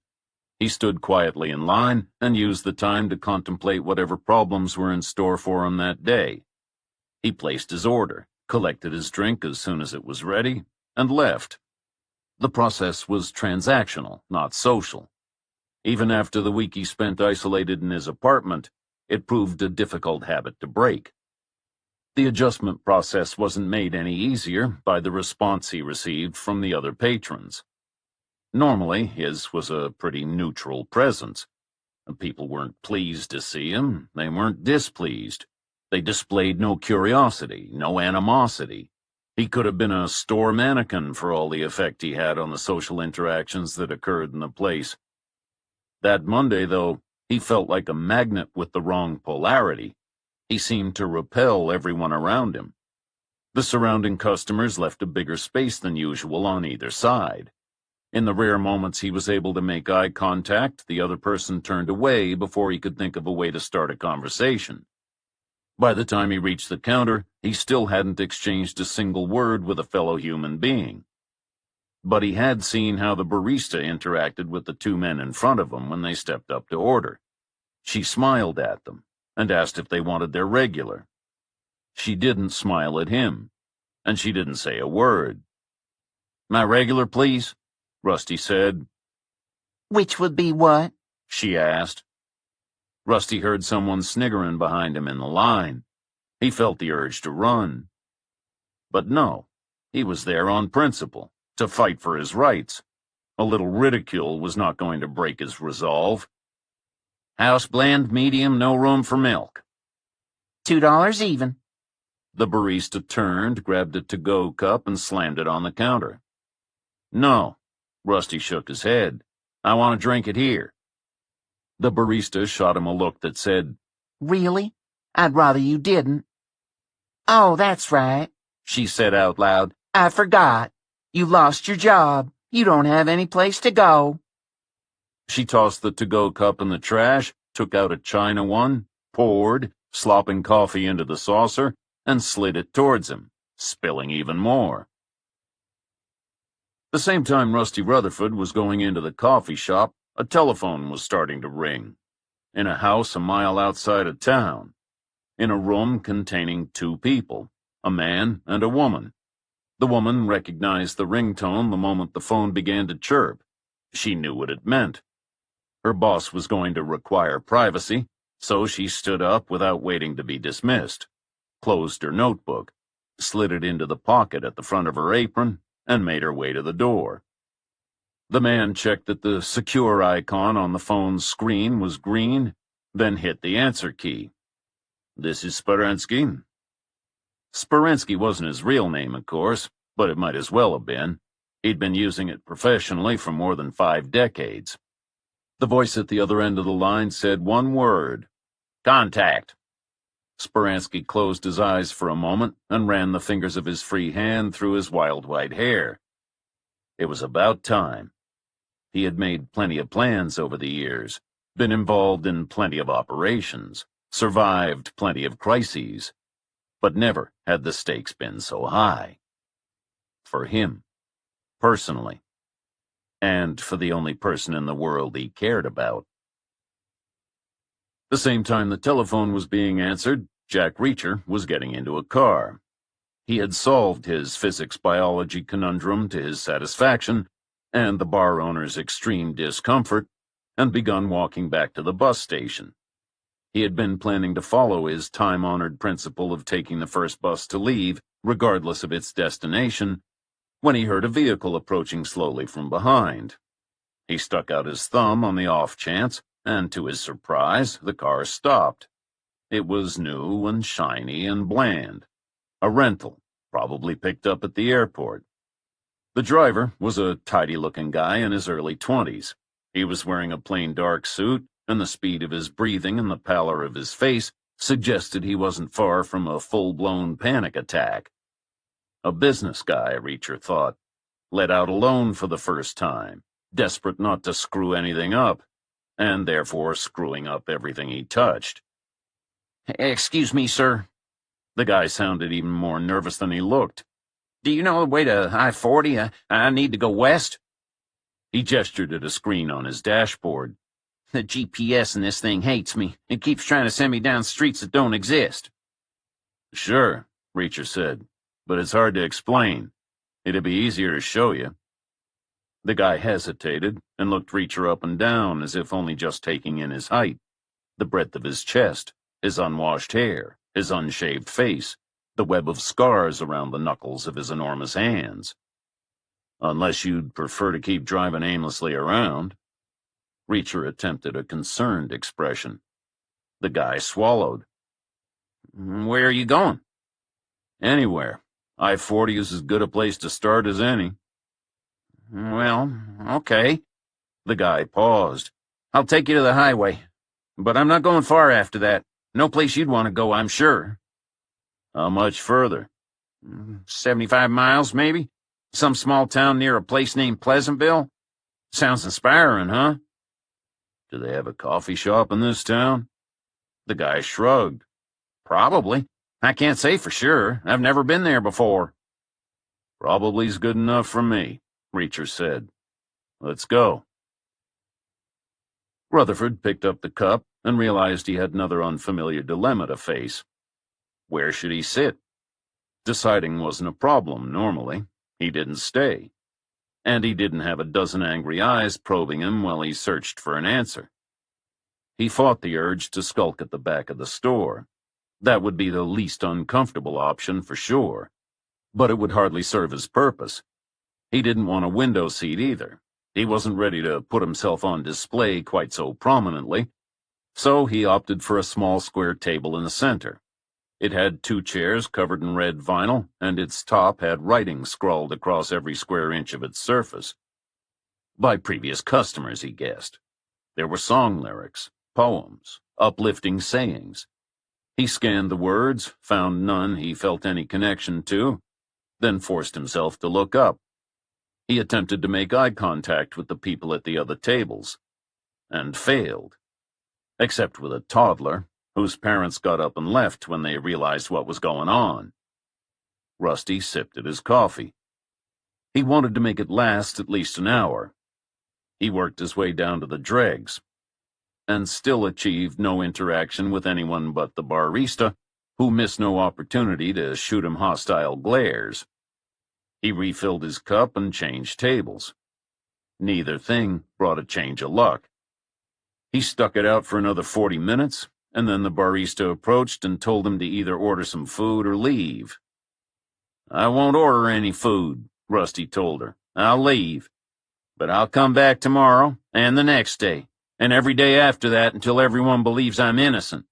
He stood quietly in line and used the time to contemplate whatever problems were in store for him that day. He placed his order, collected his drink as soon as it was ready, and left. The process was transactional, not social. Even after the week he spent isolated in his apartment, it proved a difficult habit to break. The adjustment process wasn't made any easier by the response he received from the other patrons. Normally, his was a pretty neutral presence. People weren't pleased to see him, they weren't displeased. They displayed no curiosity, no animosity. He could have been a store mannequin for all the effect he had on the social interactions that occurred in the place. That Monday, though, he felt like a magnet with the wrong polarity. He seemed to repel everyone around him. The surrounding customers left a bigger space than usual on either side. In the rare moments he was able to make eye contact, the other person turned away before he could think of a way to start a conversation. By the time he reached the counter, he still hadn't exchanged a single word with a fellow human being. But he had seen how the barista interacted with the two men in front of him when they stepped up to order. She smiled at them and asked if they wanted their regular. She didn't smile at him, and she didn't say a word. "My regular, please," Rusty said. "Which would be what?" she asked. Rusty heard someone sniggering behind him in the line. He felt the urge to run. But no, he was there on principle, to fight for his rights. A little ridicule was not going to break his resolve. House blend, medium, no room for milk. $2 even. The barista turned, grabbed a to-go cup, and slammed it on the counter. "No," Rusty shook his head. "I want to drink it here." The barista shot him a look that said, "Really? I'd rather you didn't." "Oh, that's right," she said out loud. "I forgot. You lost your job. You don't have any place to go." She tossed the to-go cup in the trash, took out a china one, poured, slopping coffee into the saucer, and slid it towards him, spilling even more. The same time Rusty Rutherford was going into the coffee shop, a telephone was starting to ring. In a house a mile outside of town. In a room containing two people, a man and a woman. The woman recognized the ringtone the moment the phone began to chirp. She knew what it meant. Her boss was going to require privacy, so she stood up without waiting to be dismissed, closed her notebook, slid it into the pocket at the front of her apron, and made her way to the door. The man checked that the secure icon on the phone's screen was green, then hit the answer key. "This is Speransky." Speransky wasn't his real name, of course, but it might as well have been. He'd been using it professionally for more than 5 decades. The voice at the other end of the line said one word: "Contact." Speransky closed his eyes for a moment and ran the fingers of his free hand through his wild white hair. It was about time. He had made plenty of plans over the years, been involved in plenty of operations, survived plenty of crises, but never had the stakes been so high. For him, personally, and for the only person in the world he cared about. The same time the telephone was being answered, Jack Reacher was getting into a car. He had solved his physics-biology conundrum to his satisfaction and the bar owner's extreme discomfort, and begun walking back to the bus station. He had been planning to follow his time-honored principle of taking the first bus to leave, regardless of its destination, when he heard a vehicle approaching slowly from behind. He stuck out his thumb on the off chance, and to his surprise, the car stopped. It was new and shiny and bland. A rental, probably picked up at the airport. The driver was a tidy-looking guy in his early 20s. He was wearing a plain dark suit, and the speed of his breathing and the pallor of his face suggested he wasn't far from a full-blown panic attack. A business guy, Reacher thought, let out alone for the first time, desperate not to screw anything up, and therefore screwing up everything he touched. Excuse me, sir. The guy sounded even more nervous than he looked. Do you know the way to I-40? I need to go west. He gestured at a screen on his dashboard. The GPS in this thing hates me. It keeps trying to send me down streets that don't exist. Sure, Reacher said, but it's hard to explain. It'd be easier to show you. The guy hesitated and looked Reacher up and down as if only just taking in his height, the breadth of his chest, his unwashed hair, his unshaved face, the web of scars around the knuckles of his enormous hands. Unless you'd prefer to keep driving aimlessly around. Reacher attempted a concerned expression. The guy swallowed. Where are you going? Anywhere. I-40 is as good a place to start as any. Well, okay. The guy paused. I'll take you to the highway, but I'm not going far after that. No place you'd want to go, I'm sure. How much further? 75 miles, maybe? Some small town near a place named Pleasantville? Sounds inspiring, huh? Do they have a coffee shop in this town? The guy shrugged. Probably. I can't say for sure. I've never been there before. Probably's good enough for me, Reacher said. Let's go. Rutherford picked up the cup and realized he had another unfamiliar dilemma to face. Where should he sit? Deciding wasn't a problem, normally. He didn't stay. And he didn't have a dozen angry eyes probing him while he searched for an answer. He fought the urge to skulk at the back of the store. That would be the least uncomfortable option for sure, but it would hardly serve his purpose. He didn't want a window seat either. He wasn't ready to put himself on display quite so prominently, so he opted for a small square table in the center. It had 2 chairs covered in red vinyl, and its top had writing scrawled across every square inch of its surface. By previous customers, he guessed. There were song lyrics, poems, uplifting sayings. He scanned the words, found none he felt any connection to, then forced himself to look up. He attempted to make eye contact with the people at the other tables, and failed. Except with a toddler, whose parents got up and left when they realized what was going on. Rusty sipped at his coffee. He wanted to make it last at least an hour. He worked his way down to the dregs, and still achieved no interaction with anyone but the barista, who missed no opportunity to shoot him hostile glares. He refilled his cup and changed tables. Neither thing brought a change of luck. He stuck it out for another 40 minutes, and then the barista approached and told him to either order some food or leave. I won't order any food, Rusty told her. I'll leave. But I'll come back tomorrow, and the next day, and every day after that until everyone believes I'm innocent.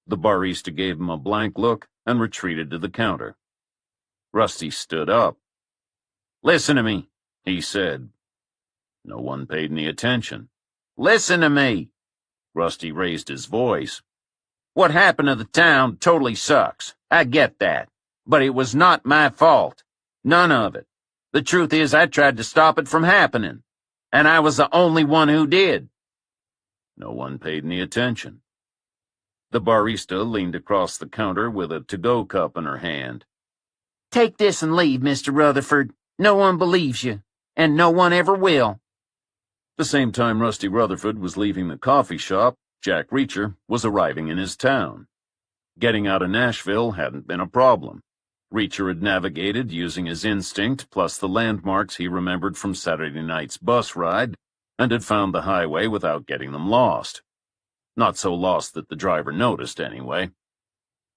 The barista gave him a blank look and retreated to the counter. Rusty stood up. Listen to me, he said. No one paid any attention. Listen to me. Rusty raised his voice. What happened to the town totally sucks. I get that. But it was not my fault. None of it. The truth is I tried to stop it from happening. And I was the only one who did. No one paid any attention. The barista leaned across the counter with a to-go cup in her hand. Take this and leave, Mr. Rutherford. No one believes you, and no one ever will. The same time Rusty Rutherford was leaving the coffee shop, Jack Reacher was arriving in his town. Getting out of Nashville hadn't been a problem. Reacher had navigated using his instinct plus the landmarks he remembered from Saturday night's bus ride, and had found the highway without getting them lost. Not so lost that the driver noticed, anyway.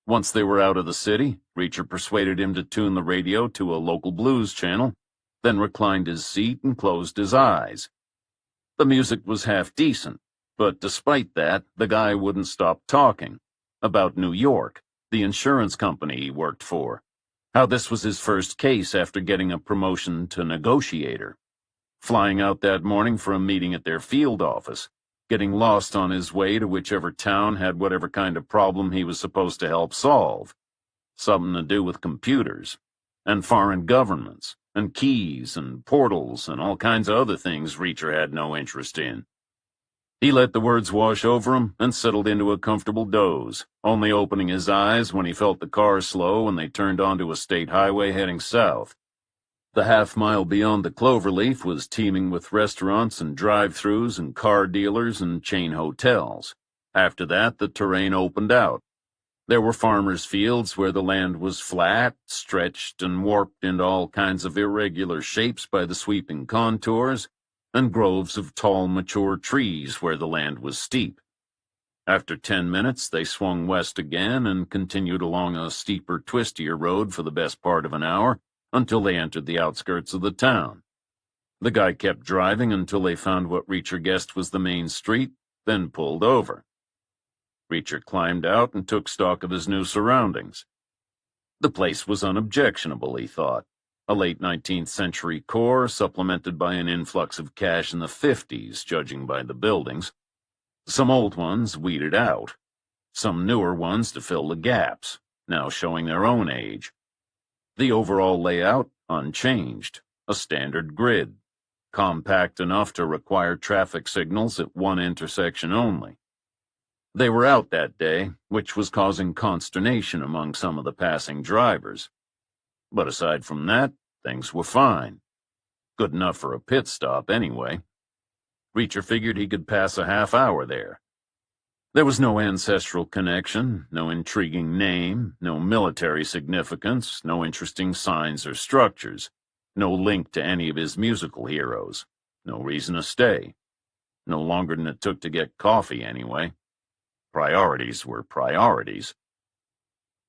Once they were out of the city, Reacher persuaded him to tune the radio to a local blues channel, then reclined his seat and closed his eyes. The music was half decent, but despite that, the guy wouldn't stop talking. About New York, the insurance company he worked for. How this was his first case after getting a promotion to negotiator. Flying out that morning for a meeting at their field office. Getting lost on his way to whichever town had whatever kind of problem he was supposed to help solve. Something to do with computers, and foreign governments, and keys, and portals, and all kinds of other things Reacher had no interest in. He let the words wash over him and settled into a comfortable doze, only opening his eyes when he felt the car slow and they turned onto a state highway heading south. The half-mile beyond the cloverleaf was teeming with restaurants and drive-thrus and car dealers and chain hotels. After that, the terrain opened out. There were farmers' fields where the land was flat, stretched, and warped into all kinds of irregular shapes by the sweeping contours, and groves of tall, mature trees where the land was steep. After 10 minutes, they swung west again and continued along a steeper, twistier road for the best part of an hour until they entered the outskirts of the town. The guy kept driving until they found what Reacher guessed was the main street, then pulled over. Reacher climbed out and took stock of his new surroundings. The place was unobjectionable, he thought. A late 19th century core supplemented by an influx of cash in the 50s, judging by the buildings. Some old ones weeded out. Some newer ones to fill the gaps, now showing their own age. The overall layout unchanged, a standard grid, compact enough to require traffic signals at one intersection only. They were out that day, which was causing consternation among some of the passing drivers. But aside from that, things were fine. Good enough for a pit stop, anyway. Reacher figured he could pass a half hour there. There was no ancestral connection, no intriguing name, no military significance, no interesting signs or structures, no link to any of his musical heroes, no reason to stay. No longer than it took to get coffee, anyway. Priorities were priorities.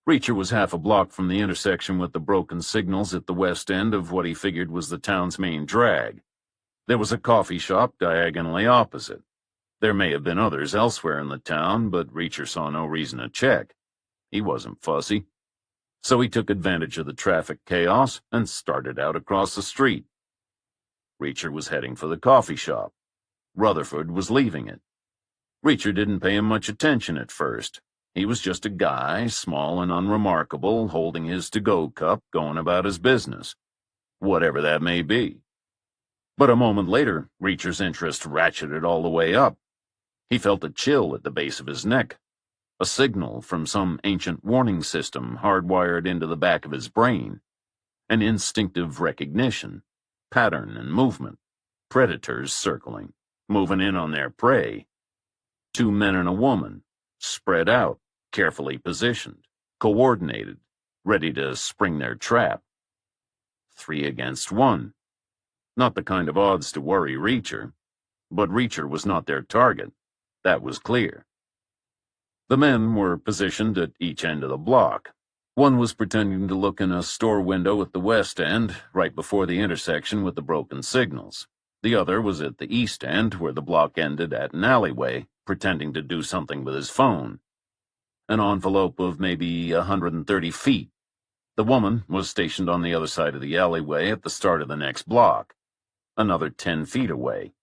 Reacher was half a block from the intersection with the broken signals at the west end of what he figured was the town's main drag. There was a coffee shop diagonally opposite. There may have been others elsewhere in the town, but Reacher saw no reason to check. He wasn't fussy. So he took advantage of the traffic chaos and started out across the street. Reacher was heading for the coffee shop. Rutherford was leaving it. Reacher didn't pay him much attention at first. He was just a guy, small and unremarkable, holding his to-go cup, going about his business. Whatever that may be. But a moment later, Reacher's interest ratcheted all the way up. He felt a chill at the base of his neck. A signal from some ancient warning system hardwired into the back of his brain. An instinctive recognition. Pattern and movement. Predators circling. Moving in on their prey. 2 men and a woman. Spread out. Carefully positioned, coordinated, ready to spring their trap. 3 against 1. Not the kind of odds to worry Reacher, but Reacher was not their target. That was clear. The men were positioned at each end of the block. One was pretending to look in a store window at the west end, right before the intersection with the broken signals. The other was at the east end, where the block ended at an alleyway, pretending to do something with his phone. An envelope of maybe 130 feet. The woman was stationed on the other side of the alleyway at the start of the next block, another 10 feet away.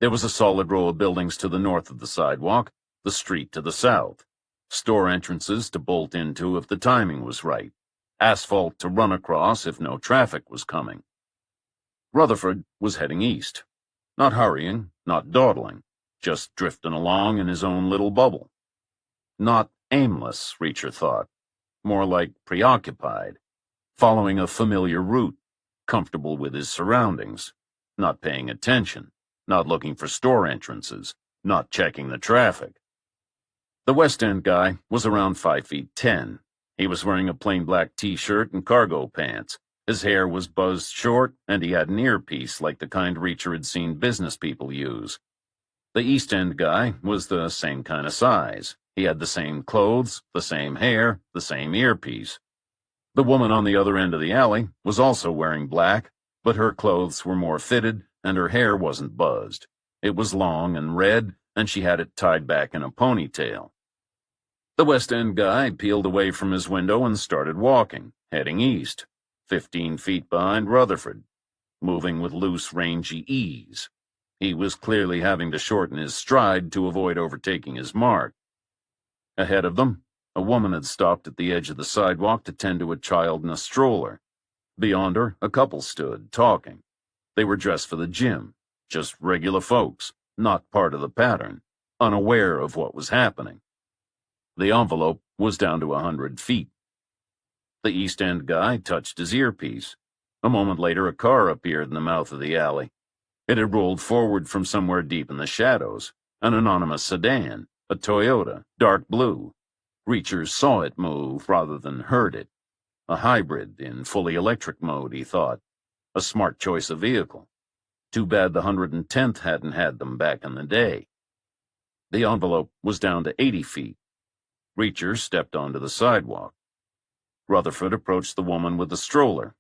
There was a solid row of buildings to the north of the sidewalk, the street to the south, store entrances to bolt into if the timing was right, asphalt to run across if no traffic was coming. Rutherford was heading east, not hurrying, not dawdling, just drifting along in his own little bubble. Not aimless, Reacher thought, more like preoccupied, following a familiar route, comfortable with his surroundings, not paying attention, not looking for store entrances, not checking the traffic. The West End guy was around 5'10". He was wearing a plain black t-shirt and cargo pants. His hair was buzzed short, and he had an earpiece like the kind Reacher had seen business people use. The East End guy was the same kind of size. He had the same clothes, the same hair, the same earpiece. The woman on the other end of the alley was also wearing black, but her clothes were more fitted and her hair wasn't buzzed. It was long and red, and she had it tied back in a ponytail. The West End guy peeled away from his window and started walking, heading east, 15 feet behind Rutherford, moving with loose, rangy ease. He was clearly having to shorten his stride to avoid overtaking his mark. Ahead of them, a woman had stopped at the edge of the sidewalk to tend to a child in a stroller. Beyond her, a couple stood, talking. They were dressed for the gym, just regular folks, not part of the pattern, unaware of what was happening. The envelope was down to 100 feet. The East End guy touched his earpiece. A moment later, a car appeared in the mouth of the alley. It had rolled forward from somewhere deep in the shadows, an anonymous sedan, a Toyota, dark blue. Reacher saw it move rather than heard it. A hybrid in fully electric mode, he thought. A smart choice of vehicle. Too bad the 110th hadn't had them back in the day. The envelope was down to 80 feet. Reacher stepped onto the sidewalk. Rutherford approached the woman with the stroller.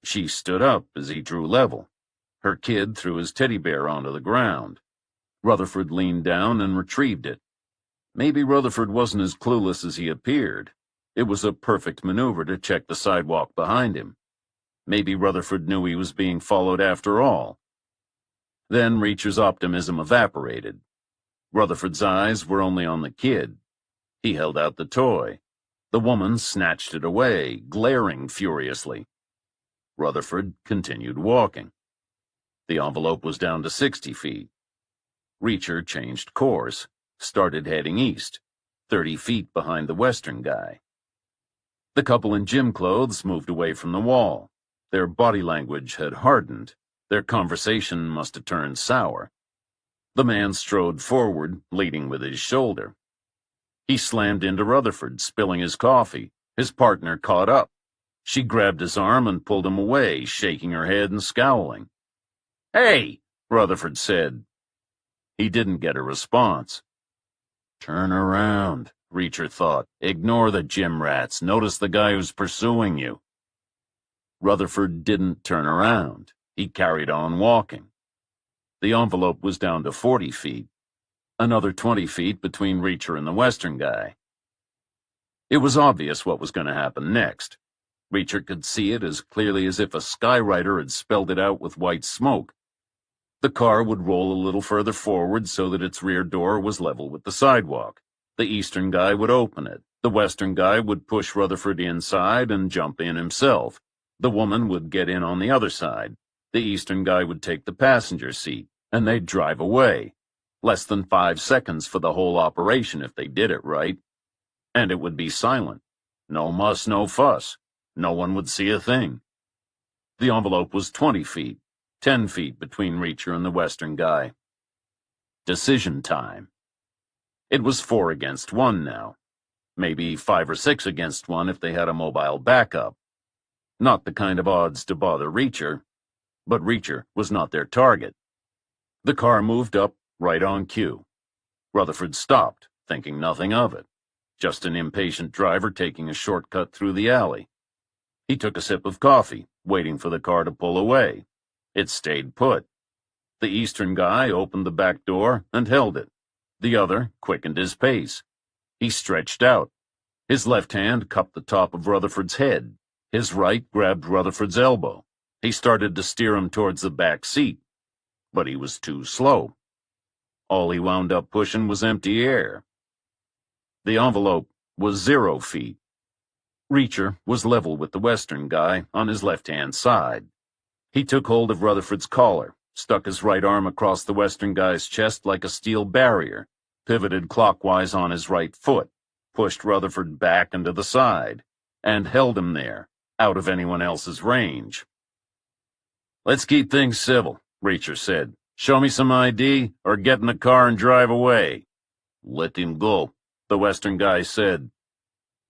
She stood up as he drew level. Her kid threw his teddy bear onto the ground. Rutherford leaned down and retrieved it. Maybe Rutherford wasn't as clueless as he appeared. It was a perfect maneuver to check the sidewalk behind him. Maybe Rutherford knew he was being followed after all. Then Reacher's optimism evaporated. Rutherford's eyes were only on the kid. He held out the toy. The woman snatched it away, glaring furiously. Rutherford continued walking. The envelope was down to 60 feet. Reacher changed course, started heading east, 30 feet behind the Western guy. The couple in gym clothes moved away from the wall. Their body language had hardened. Their conversation must have turned sour. The man strode forward, leading with his shoulder. He slammed into Rutherford, spilling his coffee. His partner caught up. She grabbed his arm and pulled him away, shaking her head and scowling. "Hey!" Rutherford said. He didn't get a response. "Turn around," Reacher thought. "Ignore the gym rats. Notice the guy who's pursuing you." Rutherford didn't turn around. He carried on walking. The envelope was down to 40 feet. Another 20 feet between Reacher and the Western guy. It was obvious what was going to happen next. Reacher could see it as clearly as if a skywriter had spelled it out with white smoke. The car would roll a little further forward so that its rear door was level with the sidewalk. The Eastern guy would open it. The Western guy would push Rutherford inside and jump in himself. The woman would get in on the other side. The Eastern guy would take the passenger seat, and they'd drive away. Less than 5 seconds for the whole operation if they did it right. And it would be silent. No muss, no fuss. No one would see a thing. The envelope was 20 feet, 10 feet between Reacher and the Western guy. Decision time. It was 4 against 1 now. Maybe 5 or 6 against 1 if they had a mobile backup. Not the kind of odds to bother Reacher, but Reacher was not their target. The car moved up right on cue. Rutherford stopped, thinking nothing of it. Just an impatient driver taking a shortcut through the alley. He took a sip of coffee, waiting for the car to pull away. It stayed put. The Eastern guy opened the back door and held it. The other quickened his pace. He stretched out. His left hand cupped the top of Rutherford's head. His right grabbed Rutherford's elbow. He started to steer him towards the back seat, but he was too slow. All he wound up pushing was empty air. The envelope was 0 feet. Reacher was level with the Western guy on his left-hand side. He took hold of Rutherford's collar, stuck his right arm across the Western guy's chest like a steel barrier, pivoted clockwise on his right foot, pushed Rutherford back and to the side, and held him there, out of anyone else's range. "Let's keep things civil," Reacher said. "Show me some ID, or get in the car and drive away." "Let him go," the Western guy said.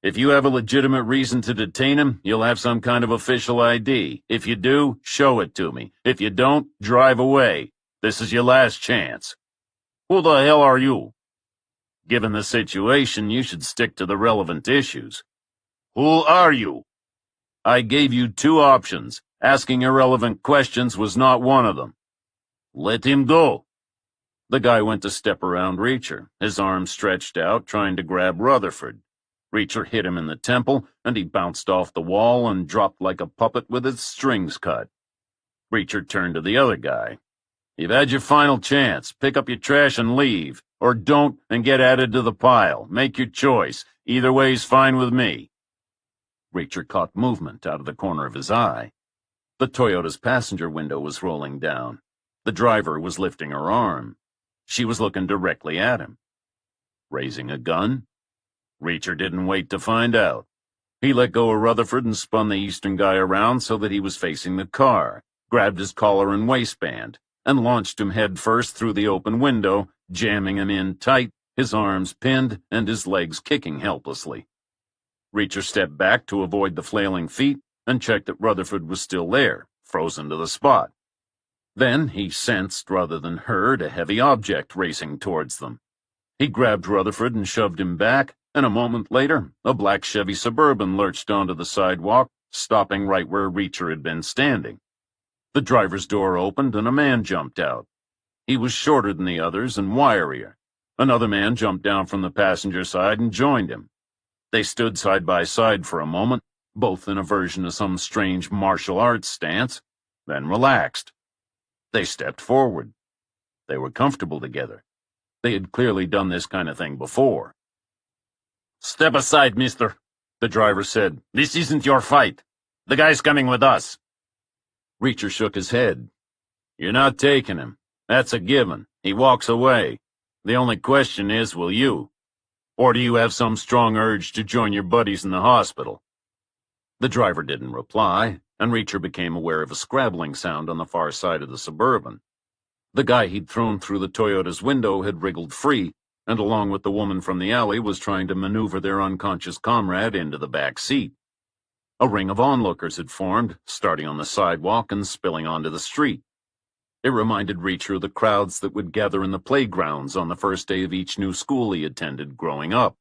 "If you have a legitimate reason to detain him, you'll have some kind of official ID. If you do, show it to me. If you don't, drive away. This is your last chance." "Who the hell are you?" "Given the situation, you should stick to the relevant issues." "Who are you?" "I gave you 2 options. Asking irrelevant questions was not one of them." "Let him go." The guy went to step around Reacher, his arms stretched out, trying to grab Rutherford. Reacher hit him in the temple, and he bounced off the wall and dropped like a puppet with its strings cut. Reacher turned to the other guy. "You've had your final chance. Pick up your trash and leave. Or don't and get added to the pile. Make your choice. Either way's fine with me." Reacher caught movement out of the corner of his eye. The Toyota's passenger window was rolling down. The driver was lifting her arm. She was looking directly at him. Raising a gun? Reacher didn't wait to find out. He let go of Rutherford and spun the Eastern guy around so that he was facing the car, grabbed his collar and waistband, and launched him head first through the open window, jamming him in tight, his arms pinned and his legs kicking helplessly. Reacher stepped back to avoid the flailing feet and checked that Rutherford was still there, frozen to the spot. Then he sensed, rather than heard, a heavy object racing towards them. He grabbed Rutherford and shoved him back, and a moment later, a black Chevy Suburban lurched onto the sidewalk, stopping right where Reacher had been standing. The driver's door opened and a man jumped out. He was shorter than the others and wirier. Another man jumped down from the passenger side and joined him. They stood side by side for a moment, both in a version of some strange martial arts stance, then relaxed. They stepped forward. They were comfortable together. They had clearly done this kind of thing before. "Step aside, mister," the driver said. "This isn't your fight. The guy's coming with us." Reacher shook his head. "You're not taking him. That's a given. He walks away. The only question is, will you? Or do you have some strong urge to join your buddies in the hospital?" The driver didn't reply, and Reacher became aware of a scrabbling sound on the far side of the Suburban. The guy he'd thrown through the Toyota's window had wriggled free, and along with the woman from the alley was trying to maneuver their unconscious comrade into the back seat. A ring of onlookers had formed, starting on the sidewalk and spilling onto the street. It reminded Reacher of the crowds that would gather in the playgrounds on the first day of each new school he attended growing up.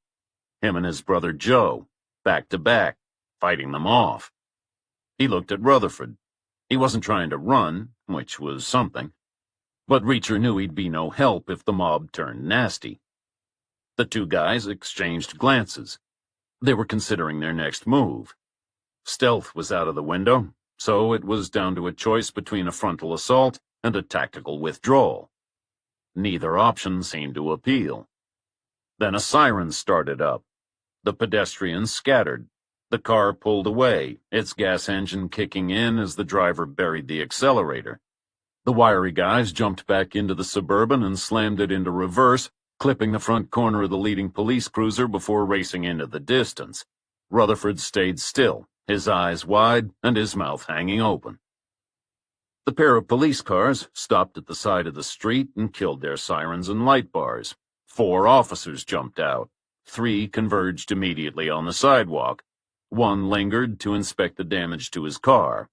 Him and his brother Joe, back to back, fighting them off. He looked at Rutherford. He wasn't trying to run, which was something, but Reacher knew he'd be no help if the mob turned nasty. The two guys exchanged glances. They were considering their next move. Stealth was out of the window, so it was down to a choice between a frontal assault and a tactical withdrawal. Neither option seemed to appeal. Then a siren started up. The pedestrians scattered. The car pulled away, its gas engine kicking in as the driver buried the accelerator. The wiry guys jumped back into the Suburban and slammed it into reverse, clipping the front corner of the leading police cruiser before racing into the distance. Rutherford stayed still, his eyes wide and his mouth hanging open. The pair of police cars stopped at the side of the street and killed their sirens and light bars. 4 officers jumped out. 3 converged immediately on the sidewalk. 1 lingered to inspect the damage to his car.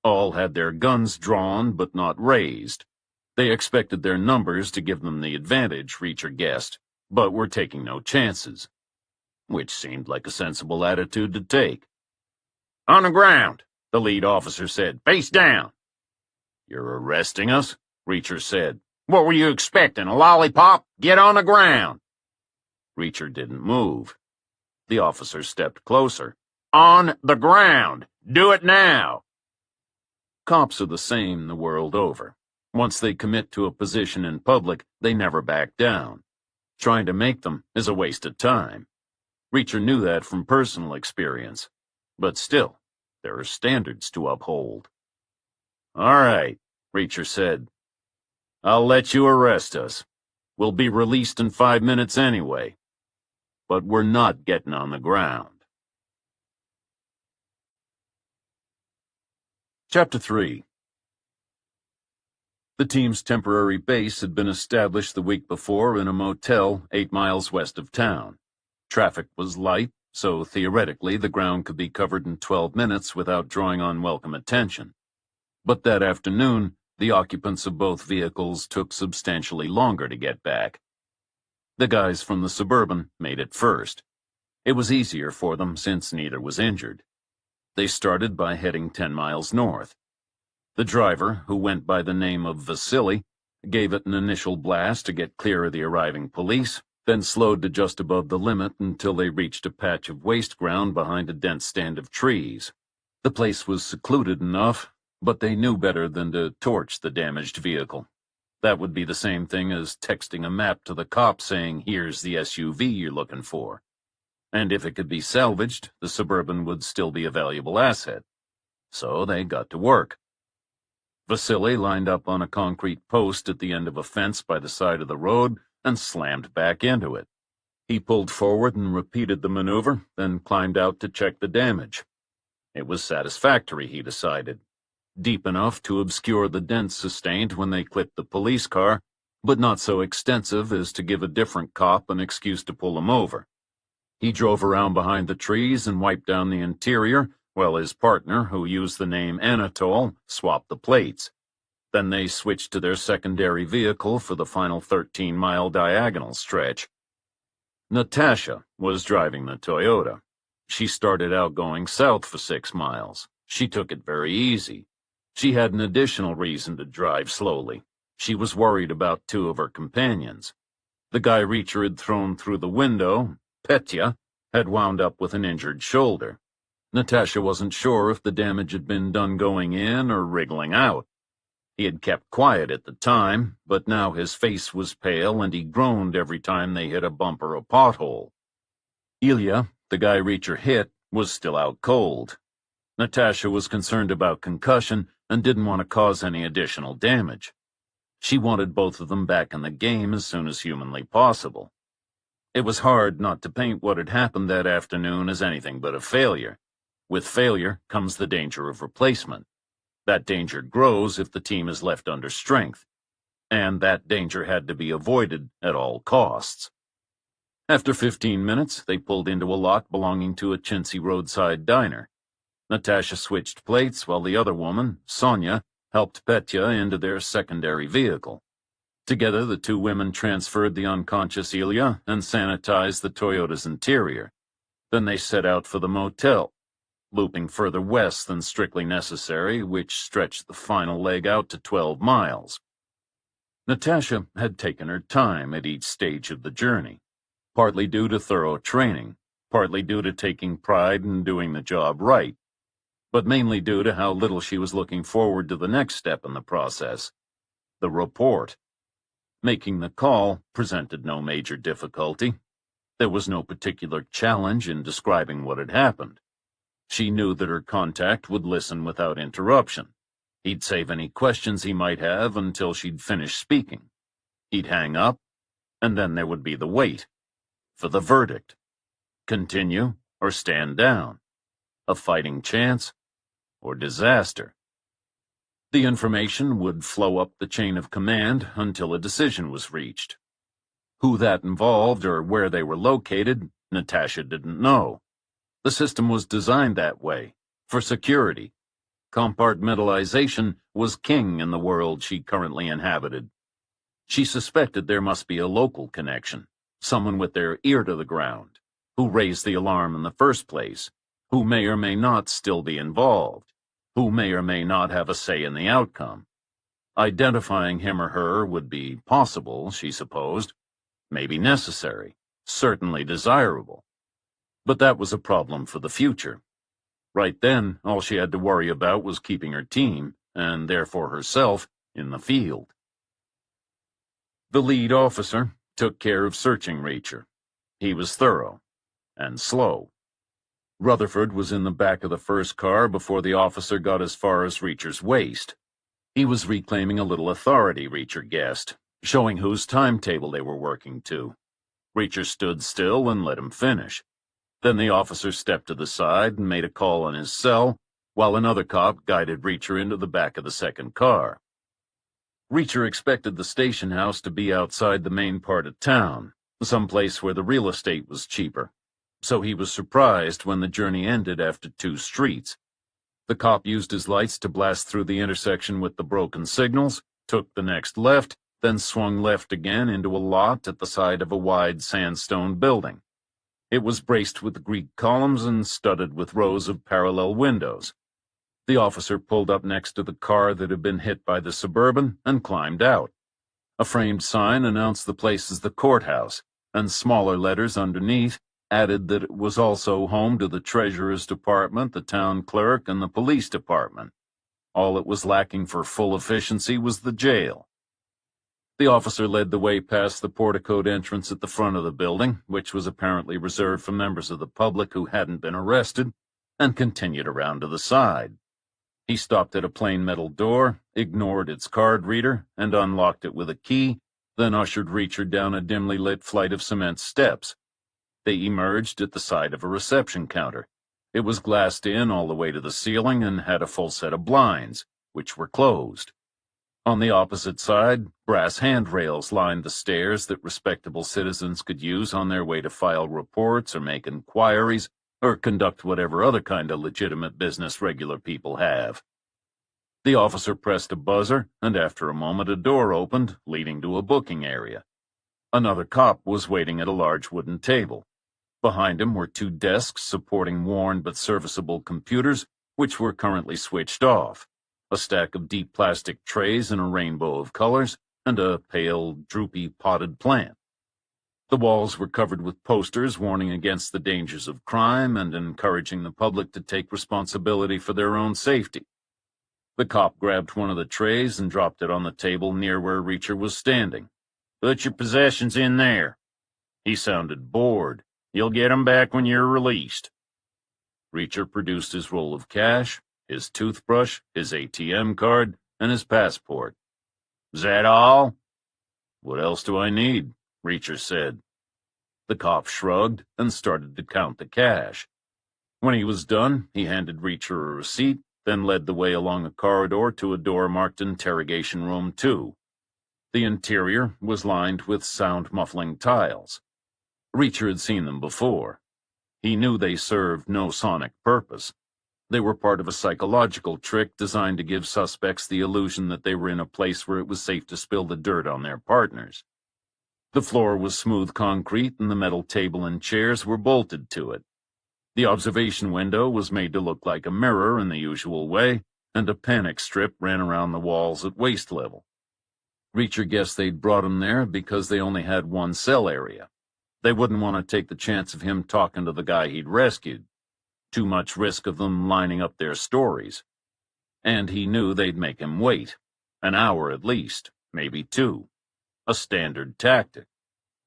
All had their guns drawn but not raised. They expected their numbers to give them the advantage, Reacher guessed, but were taking no chances, which seemed like a sensible attitude to take. "On the ground," the lead officer said. "Face down." "You're arresting us?" Reacher said. "What were you expecting, a lollipop? Get on the ground." Reacher didn't move. The officer stepped closer. "On the ground. Do it now." Cops are the same the world over. Once they commit to a position in public, they never back down. Trying to make them is a waste of time. Reacher knew that from personal experience. But still, there are standards to uphold. "All right," Reacher said. "I'll let you arrest us. We'll be released in 5 minutes anyway. But we're not getting on the ground." Chapter 3. The team's temporary base had been established the week before in a motel 8 miles west of town. Traffic was light, so theoretically the ground could be covered in 12 minutes without drawing unwelcome attention. But that afternoon, the occupants of both vehicles took substantially longer to get back. The guys from the Suburban made it first. It was easier for them since neither was injured. They started by heading 10 miles north. The driver, who went by the name of Vasily, gave it an initial blast to get clear of the arriving police, then slowed to just above the limit until they reached a patch of waste ground behind a dense stand of trees. The place was secluded enough, but they knew better than to torch the damaged vehicle. That would be the same thing as texting a map to the cop saying, "Here's the SUV you're looking for." And if it could be salvaged, the Suburban would still be a valuable asset. So they got to work. Vasily lined up on a concrete post at the end of a fence by the side of the road and slammed back into it. He pulled forward and repeated the maneuver, then climbed out to check the damage. It was satisfactory, he decided. Deep enough to obscure the dents sustained when they clipped the police car, but not so extensive as to give a different cop an excuse to pull him over. He drove around behind the trees and wiped down the interior, while his partner, who used the name Anatole, swapped the plates. Then they switched to their secondary vehicle for the final 13-mile diagonal stretch. Natasha was driving the Toyota. She started out going south for 6 miles. She took it very easy. She had an additional reason to drive slowly. She was worried about 2 of her companions. The guy Reacher had thrown through the window, Petya, had wound up with an injured shoulder. Natasha wasn't sure if the damage had been done going in or wriggling out. He had kept quiet at the time, but now his face was pale and he groaned every time they hit a bump or a pothole. Ilya, the guy Reacher hit, was still out cold. Natasha was concerned about concussion and didn't want to cause any additional damage. She wanted both of them back in the game as soon as humanly possible. It was hard not to paint what had happened that afternoon as anything but a failure. With failure comes the danger of replacement. That danger grows if the team is left under strength, and that danger had to be avoided at all costs. After 15 minutes, they pulled into a lot belonging to a chintzy roadside diner. Natasha switched plates while the other woman, Sonia, helped Petya into their secondary vehicle. Together, the 2 women transferred the unconscious Ilya and sanitized the Toyota's interior. Then they set out for the motel, looping further west than strictly necessary, which stretched the final leg out to 12 miles. Natasha had taken her time at each stage of the journey, partly due to thorough training, partly due to taking pride in doing the job right, but mainly due to how little she was looking forward to the next step in the process, the report. Making the call presented no major difficulty. There was no particular challenge in describing what had happened. She knew that her contact would listen without interruption. He'd save any questions he might have until she'd finished speaking. He'd hang up, and then there would be the wait for the verdict. Continue or stand down. A fighting chance or disaster. The information would flow up the chain of command until a decision was reached. Who that involved or where they were located, Natasha didn't know. The system was designed that way, for security. Compartmentalization was king in the world she currently inhabited. She suspected there must be a local connection, someone with their ear to the ground, who raised the alarm in the first place, who may or may not still be involved, who may or may not have a say in the outcome. Identifying him or her would be possible, she supposed, maybe necessary, certainly desirable. But that was a problem for the future. Right then, all she had to worry about was keeping her team, and therefore herself, in the field. The lead officer took care of searching Reacher. He was thorough and slow. Rutherford was in the back of the first car before the officer got as far as Reacher's waist. He was reclaiming a little authority, Reacher guessed, showing whose timetable they were working to. Reacher stood still and let him finish. Then the officer stepped to the side and made a call on his cell, while another cop guided Reacher into the back of the second car. Reacher expected the station house to be outside the main part of town, someplace where the real estate was cheaper, so he was surprised when the journey ended after 2 streets. The cop used his lights to blast through the intersection with the broken signals, took the next left, then swung left again into a lot at the side of a wide sandstone building. It was braced with Greek columns and studded with rows of parallel windows. The officer pulled up next to the car that had been hit by the Suburban and climbed out. A framed sign announced the place as the courthouse, and smaller letters underneath added that it was also home to the treasurer's department, the town clerk, and the police department. All it was lacking for full efficiency was the jail. The officer led the way past the porticoed entrance at the front of the building, which was apparently reserved for members of the public who hadn't been arrested, and continued around to the side. He stopped at a plain metal door, ignored its card reader, and unlocked it with a key, then ushered Reacher down a dimly lit flight of cement steps. They emerged at the side of a reception counter. It was glassed in all the way to the ceiling and had a full set of blinds, which were closed. On the opposite side, brass handrails lined the stairs that respectable citizens could use on their way to file reports or make inquiries or conduct whatever other kind of legitimate business regular people have. The officer pressed a buzzer, and after a moment a door opened, leading to a booking area. Another cop was waiting at a large wooden table. Behind him were two desks supporting worn but serviceable computers, which were currently switched off, a stack of deep plastic trays in a rainbow of colors, and a pale, droopy potted plant. The walls were covered with posters warning against the dangers of crime and encouraging the public to take responsibility for their own safety. The cop grabbed one of the trays and dropped it on the table near where Reacher was standing. "Put your possessions in there." He sounded bored. "You'll get 'em back when you're released." Reacher produced his roll of cash, his toothbrush, his ATM card, and his passport. "Is that all?" "What else do I need?" Reacher said. The cop shrugged and started to count the cash. When he was done, he handed Reacher a receipt, then led the way along a corridor to a door marked Interrogation Room 2. The interior was lined with sound-muffling tiles. Reacher had seen them before. He knew they served no sonic purpose. They were part of a psychological trick designed to give suspects the illusion that they were in a place where it was safe to spill the dirt on their partners. The floor was smooth concrete, and the metal table and chairs were bolted to it. The observation window was made to look like a mirror in the usual way, and a panic strip ran around the walls at waist level. Reacher guessed they'd brought him there because they only had one cell area. They wouldn't want to take the chance of him talking to the guy he'd rescued. Too much risk of them lining up their stories. And he knew they'd make him wait. An hour at least, maybe 2. A standard tactic.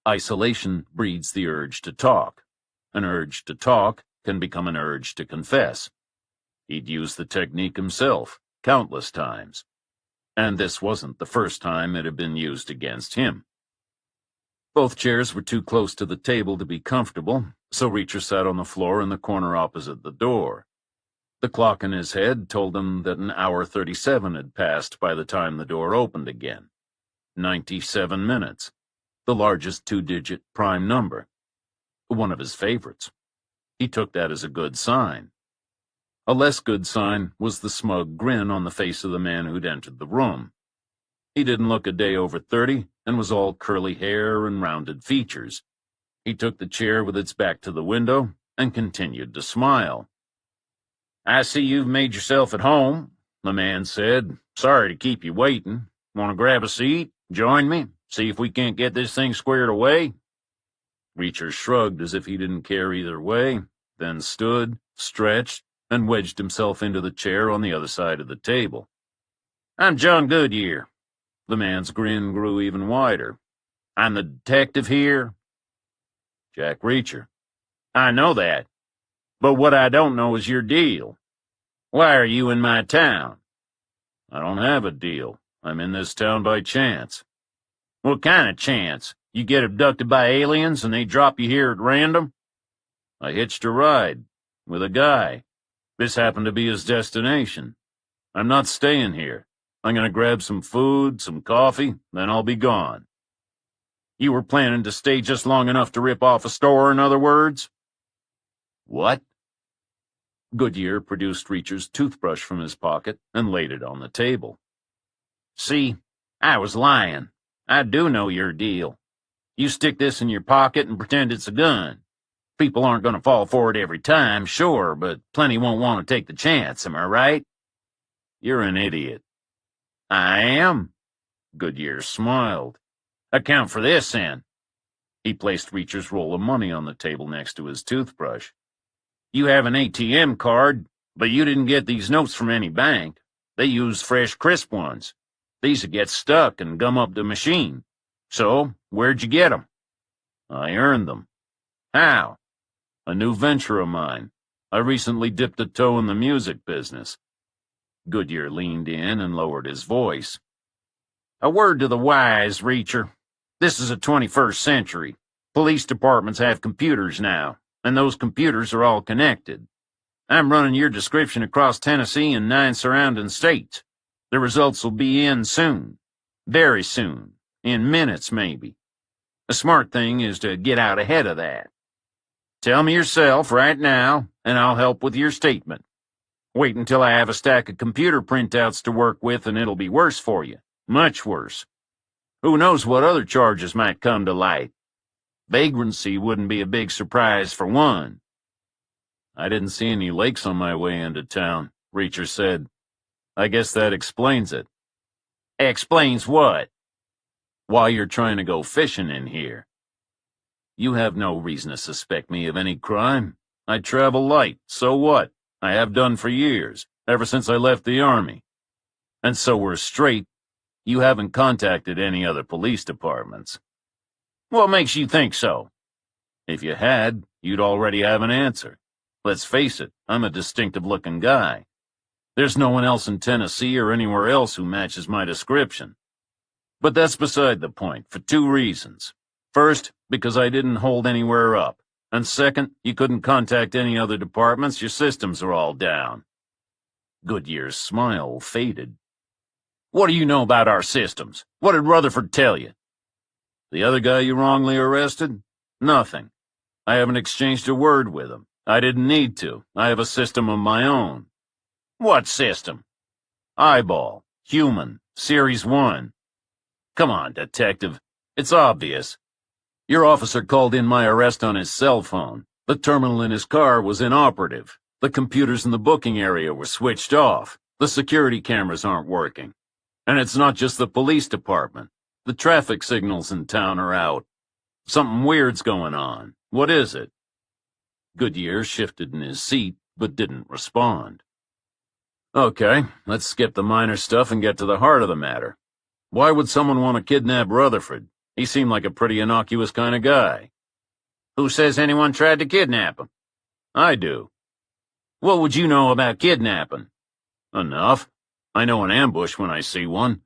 Isolation breeds the urge to talk. An urge to talk can become an urge to confess. He'd used the technique himself, countless times. And this wasn't the first time it had been used against him. Both chairs were too close to the table to be comfortable, so Reacher sat on the floor in the corner opposite the door. The clock in his head told him that an hour 37 had passed by the time the door opened again. 97 minutes. The largest 2-digit prime number. One of his favorites. He took that as a good sign. A less good sign was the smug grin on the face of the man who'd entered the room. He didn't look a day over 30 and was all curly hair and rounded features. He took the chair with its back to the window and continued to smile. "I see you've made yourself at home," the man said. "Sorry to keep you waiting. Want to grab a seat? Join me? See if we can't get this thing squared away?" Reacher shrugged as if he didn't care either way, then stood, stretched, and wedged himself into the chair on the other side of the table. "I'm John Goodyear." The man's grin grew even wider. "I'm the detective here." "Jack Reacher." "I know that. But what I don't know is your deal. Why are you in my town?" "I don't have a deal. I'm in this town by chance." "What kind of chance? You get abducted by aliens and they drop you here at random?" "I hitched a ride with a guy. This happened to be his destination. I'm not staying here. I'm going to grab some food, some coffee, then I'll be gone." "You were planning to stay just long enough to rip off a store, in other words?" "What?" Goodyear produced Reacher's toothbrush from his pocket and laid it on the table. "See, I was lying. I do know your deal. You stick this in your pocket and pretend it's a gun. People aren't going to fall for it every time, sure, but plenty won't want to take the chance, am I right?" "You're an idiot." "I am." Goodyear smiled. Account for this, then. He placed Reacher's roll of money on the table next to his toothbrush. You have an ATM card, but you didn't get these notes from any bank. They use fresh, crisp ones. These would get stuck and gum up the machine. So, where'd you get 'em? I earned them. How? A new venture of mine. I recently dipped a toe in the music business. Goodyear leaned in and lowered his voice. A word to the wise, Reacher. This is the 21st century. Police departments have computers now, and those computers are all connected. I'm running your description across Tennessee and 9 surrounding states. The results will be in soon. Very soon. In minutes, maybe. The smart thing is to get out ahead of that. Tell me yourself right now, and I'll help with your statement. Wait until I have a stack of computer printouts to work with, and it'll be worse for you. Much worse. Who knows what other charges might come to light? Vagrancy wouldn't be a big surprise for one. I didn't see any lakes on my way into town, Reacher said. I guess that explains it. Explains what? Why you're trying to go fishing in here. You have no reason to suspect me of any crime. I travel light, so what? I have done for years, ever since I left the Army. And so we're straight. You haven't contacted any other police departments. What makes you think so? If you had, you'd already have an answer. Let's face it, I'm a distinctive-looking guy. There's no one else in Tennessee or anywhere else who matches my description. But that's beside the point, for 2 reasons. First, because I didn't hold anywhere up. And second, you couldn't contact any other departments, your systems are all down. Goodyear's smile faded. What do you know about our systems? What did Rutherford tell you? The other guy you wrongly arrested? Nothing. I haven't exchanged a word with him. I didn't need to. I have a system of my own. What system? Eyeball. Human. Series 1. Come on, detective. It's obvious. Your officer called in my arrest on his cell phone. The terminal in his car was inoperative. The computers in the booking area were switched off. The security cameras aren't working. And it's not just the police department. The traffic signals in town are out. Something weird's going on. What is it? Goodyear shifted in his seat, but didn't respond. Okay, let's skip the minor stuff and get to the heart of the matter. Why would someone want to kidnap Rutherford? He seemed like a pretty innocuous kind of guy. Who says anyone tried to kidnap him? I do. What would you know about kidnapping? Enough. I know an ambush when I see one.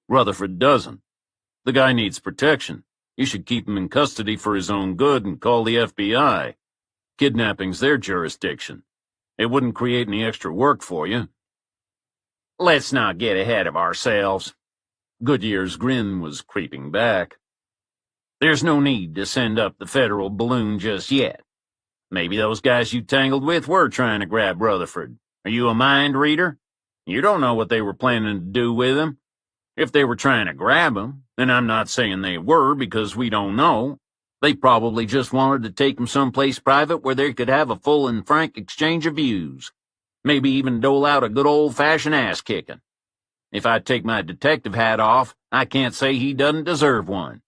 Rutherford doesn't. The guy needs protection. You should keep him in custody for his own good and call the FBI. Kidnapping's their jurisdiction. It wouldn't create any extra work for you. Let's not get ahead of ourselves. Goodyear's grin was creeping back. There's no need to send up the federal balloon just yet. Maybe those guys you tangled with were trying to grab Rutherford. Are you a mind reader? You don't know what they were planning to do with him. If they were trying to grab him, and I'm not saying they were because we don't know, they probably just wanted to take him someplace private where they could have a full and frank exchange of views. Maybe even dole out a good old-fashioned ass-kicking. If I take my detective hat off, I can't say he doesn't deserve one.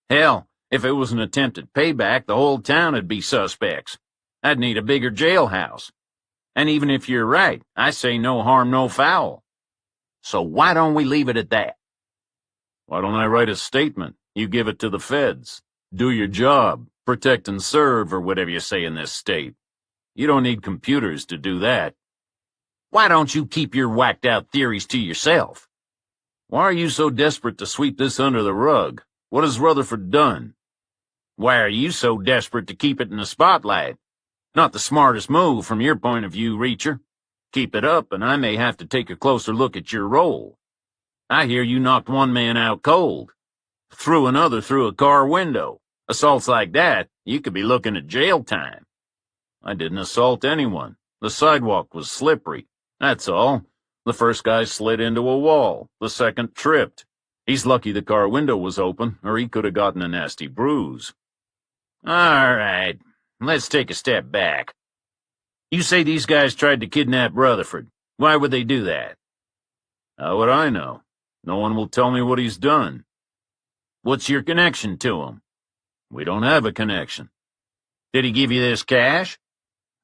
Hell, if it was an attempted payback, the whole town would be suspects. I'd need a bigger jailhouse. And even if you're right, I say no harm, no foul. So why don't we leave it at that? Why don't I write a statement? You give it to the feds. Do your job. Protect and serve, or whatever you say in this state. You don't need computers to do that. Why don't you keep your whacked-out theories to yourself? Why are you so desperate to sweep this under the rug? What has Rutherford done? Why are you so desperate to keep it in the spotlight? Not the smartest move from your point of view, Reacher. Keep it up, and I may have to take a closer look at your role. I hear you knocked one man out cold. Threw another through a car window. Assaults like that, you could be looking at jail time. I didn't assault anyone. The sidewalk was slippery. That's all. The first guy slid into a wall. The second tripped. He's lucky the car window was open, or he could have gotten a nasty bruise. All right, let's take a step back. You say these guys tried to kidnap Rutherford. Why would they do that? How would I know? No one will tell me what he's done. What's your connection to him? We don't have a connection. Did he give you this cash?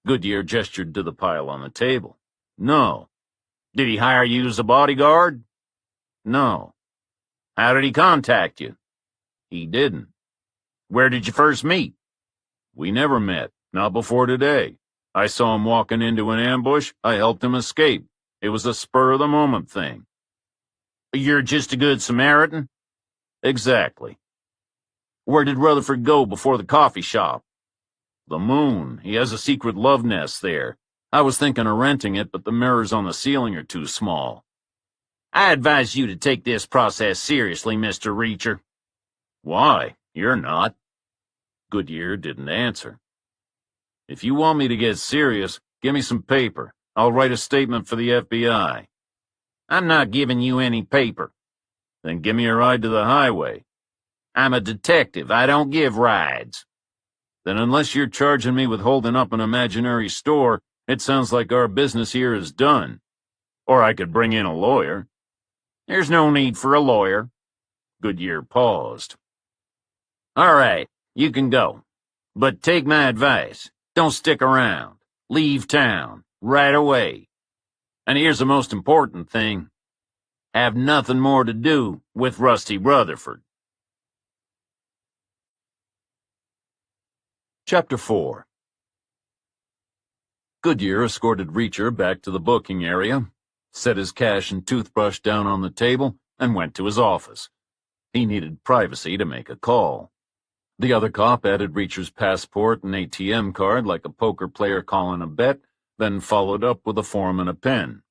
Goodyear gestured to the pile on the table. No. Did he hire you as a bodyguard? No. How did he contact you? He didn't. Where did you first meet? We never met, not before today. I saw him walking into an ambush. I helped him escape. It was a spur-of-the-moment thing. You're just a good Samaritan? Exactly. Where did Rutherford go before the coffee shop? The moon. He has a secret love nest there. I was thinking of renting it, but the mirrors on the ceiling are too small. I advise you to take this process seriously, Mr. Reacher. Why? You're not. Goodyear didn't answer. If you want me to get serious, give me some paper. I'll write a statement for the FBI. I'm not giving you any paper. Then give me a ride to the highway. I'm a detective. I don't give rides. Then unless you're charging me with holding up an imaginary store, it sounds like our business here is done. Or I could bring in a lawyer. There's no need for a lawyer. Goodyear paused. All right, you can go. But take my advice. Don't stick around. Leave town. Right away. And here's the most important thing. Have nothing more to do with Rusty Rutherford. Chapter 4. Goodyear escorted Reacher back to the booking area, set his cash and toothbrush down on the table, and went to his office. He needed privacy to make a call. The other cop added Reacher's passport and ATM card like a poker player calling a bet, then followed up with a form and a pen.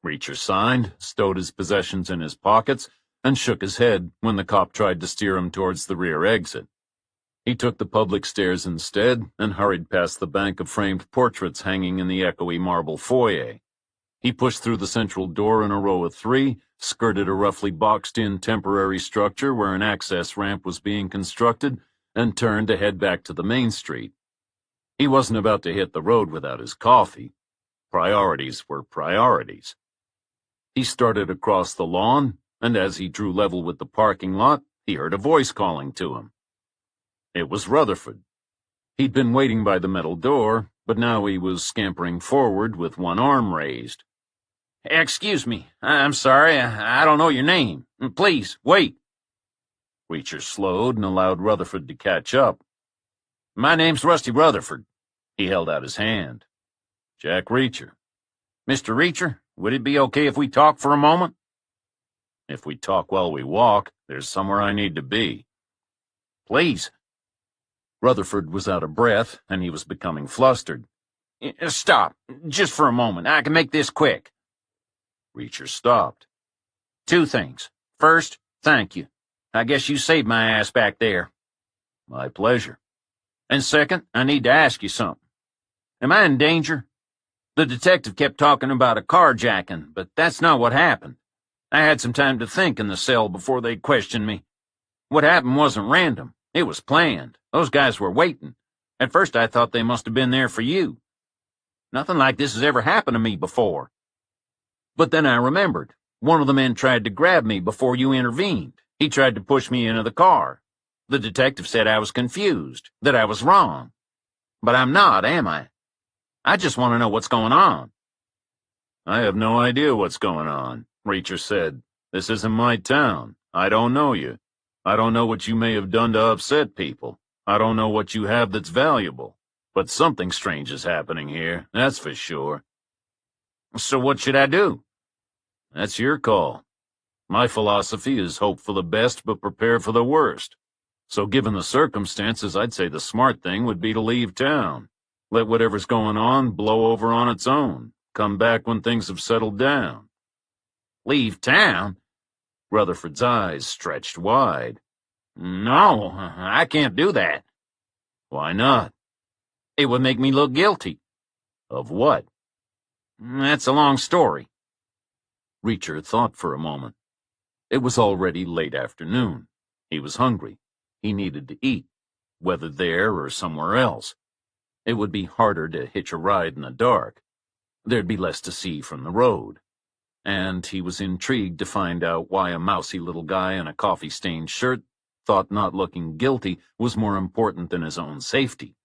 Reacher signed, stowed his possessions in his pockets, and shook his head when the cop tried to steer him towards the rear exit. He took the public stairs instead and hurried past the bank of framed portraits hanging in the echoey marble foyer. He pushed through the central door in a row of 3, skirted a roughly boxed-in temporary structure where an access ramp was being constructed, and turned to head back to the main street. He wasn't about to hit the road without his coffee. Priorities were priorities. He started across the lawn, and as he drew level with the parking lot, he heard a voice calling to him. It was Rutherford. He'd been waiting by the metal door, but now he was scampering forward with one arm raised. Excuse me. I'm sorry. I don't know your name. Please, wait. Reacher slowed and allowed Rutherford to catch up. My name's Rusty Rutherford. He held out his hand. Jack Reacher. Mr. Reacher, would it be okay if we talk for a moment? If we talk while we walk, there's somewhere I need to be. Please. Rutherford was out of breath, and he was becoming flustered. Stop. Just for a moment. I can make this quick. Reacher stopped. 2 things. First, thank you. I guess you saved my ass back there. My pleasure. And second, I need to ask you something. Am I in danger? The detective kept talking about a carjacking, but that's not what happened. I had some time to think in the cell before they questioned me. What happened wasn't random. It was planned. Those guys were waiting. At first I thought they must have been there for you. Nothing like this has ever happened to me before. But then I remembered. One of the men tried to grab me before you intervened. He tried to push me into the car. The detective said I was confused, that I was wrong. But I'm not, am I? I just want to know what's going on. I have no idea what's going on, Reacher said. This isn't my town. I don't know you. I don't know what you may have done to upset people. I don't know what you have that's valuable. But something strange is happening here, that's for sure. So what should I do? That's your call. My philosophy is hope for the best but prepare for the worst. So given the circumstances, I'd say the smart thing would be to leave town. Let whatever's going on blow over on its own. Come back when things have settled down. Leave town? Rutherford's eyes stretched wide. No, I can't do that. Why not? It would make me look guilty. Of what? That's a long story. Reacher thought for a moment. It was already late afternoon. He was hungry. He needed to eat, whether there or somewhere else. It would be harder to hitch a ride in the dark. There'd be less to see from the road. and he was intrigued to find out why a mousy little guy in a coffee-stained shirt thought not looking guilty was more important than his own safety.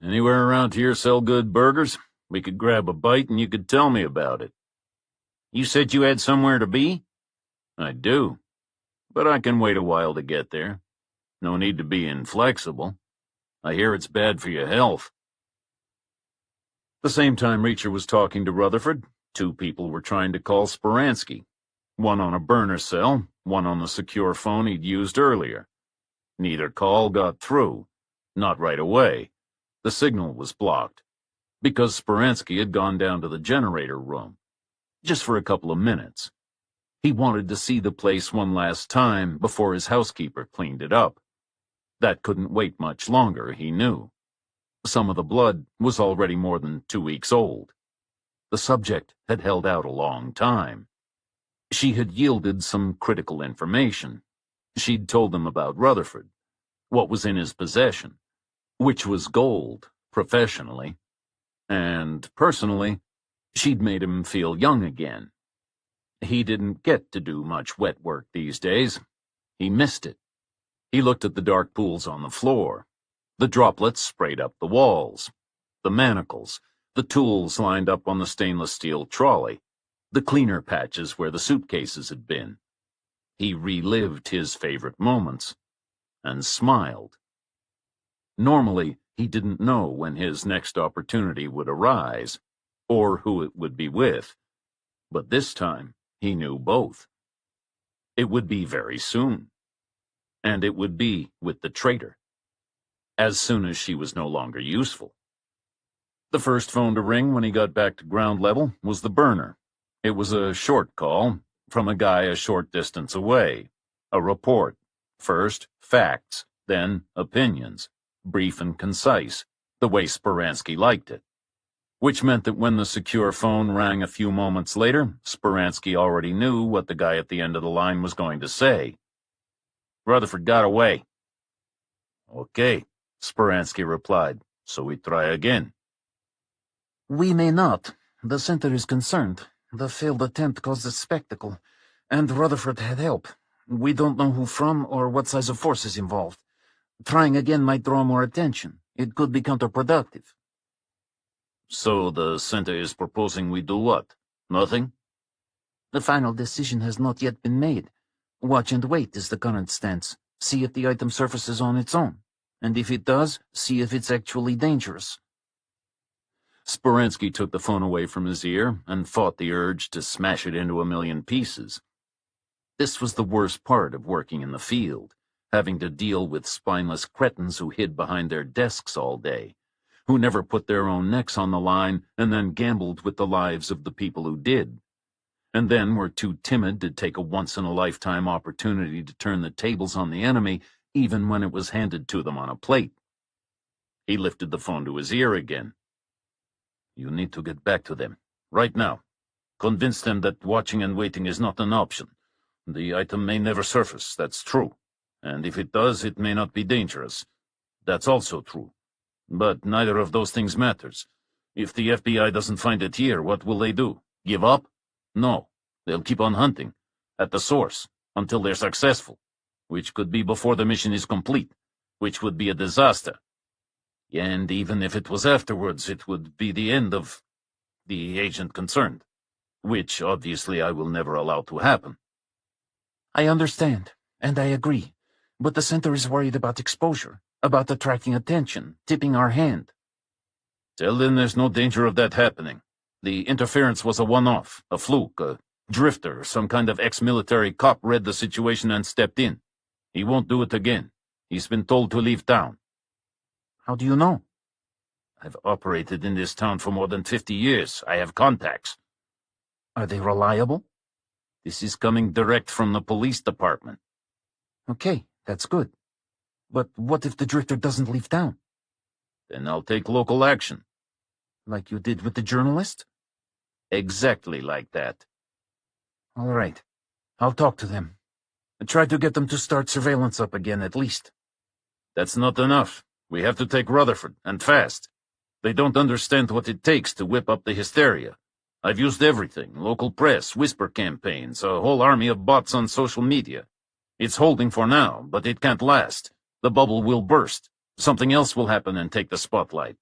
"Anywhere around here sell good burgers? We could grab a bite and you could tell me about it." You said you had somewhere to be? "I do, but I can wait a while to get there. No need to be inflexible. I hear it's bad for your health." The same time Reacher was talking to Rutherford, two people were trying to call Speransky. One on a burner cell, one on the secure phone he'd used earlier. Neither call got through. Not right away. The signal was blocked, because Speransky had gone down to the generator room. Just for a couple of minutes. He wanted to see the place one last time before his housekeeper cleaned it up. That couldn't wait much longer, he knew. Some of the blood was already more than 2 weeks old. The subject had held out a long time. She had yielded some critical information. She'd told them about Rutherford, what was in his possession, which was gold, professionally, and personally, she'd made him feel young again. He didn't get to do much wet work these days. He missed it. He looked at the dark pools on the floor. The droplets sprayed up the walls. The manacles. The tools lined up on the stainless steel trolley. The cleaner patches where the suitcases had been. He relived his favorite moments. And smiled. Normally, he didn't know when his next opportunity would arise, or who it would be with. But this time, he knew both. It would be very soon. And it would be with the traitor. As soon as she was no longer useful. The first phone to ring when he got back to ground level was the burner. It was a short call from a guy a short distance away. A report. First, facts, then opinions. Brief and concise, the way Speransky liked it. Which meant that when the secure phone rang a few moments later, Speransky already knew what the guy at the end of the line was going to say. Rutherford got away. "Okay," Speransky replied, "so we try again." We may not. The center is concerned. The failed attempt caused a spectacle, and Rutherford had help. We don't know who from or what size of force is involved. Trying again might draw more attention. It could be counterproductive. "So the center is proposing we do what? Nothing?" The final decision has not yet been made. Watch and wait is the current stance. See if the item surfaces on its own. And if it does, see if it's actually dangerous. Speransky took the phone away from his ear and fought the urge to smash it into a million pieces. This was the worst part of working in the field, having to deal with spineless cretins who hid behind their desks all day, who never put their own necks on the line and then gambled with the lives of the people who did, and then were too timid to take a once-in-a-lifetime opportunity to turn the tables on the enemy, even when it was handed to them on a plate. He lifted the phone to his ear again. "You need to get back to them, right now. Convince them that watching and waiting is not an option. The item may never surface, that's true. And if it does, it may not be dangerous. That's also true. But neither of those things matters. If the FBI doesn't find it here, what will they do? Give up? No. They'll keep on hunting, at the source, until they're successful, which could be before the mission is complete, which would be a disaster. And even if it was afterwards, it would be the end of the agent concerned, which obviously I will never allow to happen." I understand, and I agree. But the center is worried about exposure, about attracting attention, tipping our hand. "Tell them there's no danger of that happening. The interference was a one-off, a fluke, a drifter, some kind of ex-military cop read the situation and stepped in. He won't do it again. He's been told to leave town." How do you know? "I've operated in this town for more than 50 years. I have contacts." Are they reliable? "This is coming direct from the police department." Okay, that's good. But what if the drifter doesn't leave town? "Then I'll take local action." Like you did with the journalist? "Exactly like that." All right. I'll talk to them. Try to get them to start surveillance up again, at least. "That's not enough. We have to take Rutherford, and fast. They don't understand what it takes to whip up the hysteria. I've used everything, local press, whisper campaigns, a whole army of bots on social media. It's holding for now, but it can't last. The bubble will burst. Something else will happen and take the spotlight.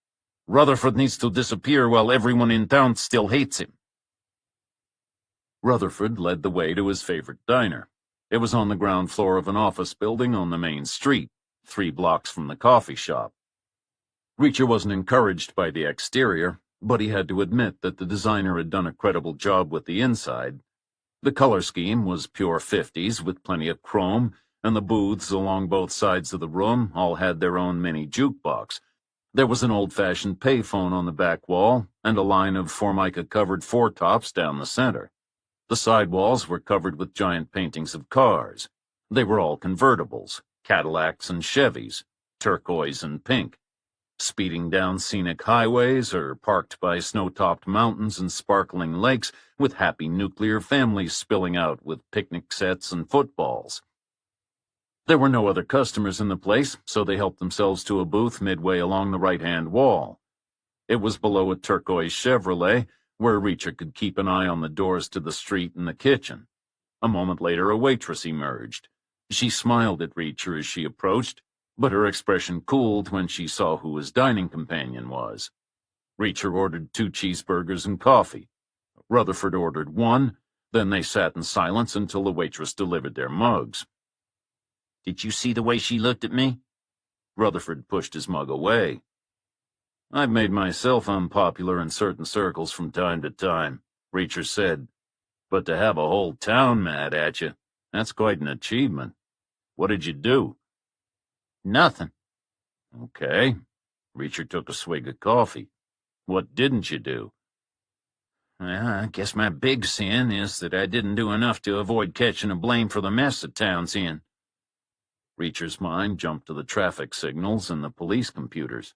Rutherford needs to disappear while everyone in town still hates him. Rutherford led the way to his favorite diner. It was on the ground floor of an office building on the main street, 3 blocks from the coffee shop. Reacher wasn't encouraged by the exterior, but he had to admit that the designer had done a credible job with the inside. The color scheme was pure 50s with plenty of chrome, and the booths along both sides of the room all had their own mini jukebox. There was an old-fashioned payphone on the back wall, and a line of Formica-covered four-tops down the center. The side walls were covered with giant paintings of cars. They were all convertibles, Cadillacs and Chevys, turquoise and pink, speeding down scenic highways or parked by snow-topped mountains and sparkling lakes with happy nuclear families spilling out with picnic sets and footballs. There were no other customers in the place, so they helped themselves to a booth midway along the right-hand wall. It was below a turquoise Chevrolet, where Reacher could keep an eye on the doors to the street and the kitchen. A moment later, a waitress emerged. She smiled at Reacher as she approached, but her expression cooled when she saw who his dining companion was. Reacher ordered 2 cheeseburgers and coffee. Rutherford ordered 1, then they sat in silence until the waitress delivered their mugs. Did you see the way she looked at me? Rutherford pushed his mug away. I've made myself unpopular in certain circles from time to time, Reacher said. But to have a whole town mad at you, that's quite an achievement. What did you do? Nothing. Okay. Reacher took a swig of coffee. What didn't you do? Well, I guess my big sin is that I didn't do enough to avoid catching a blame for the mess the town's in. Reacher's mind jumped to the traffic signals and the police computers.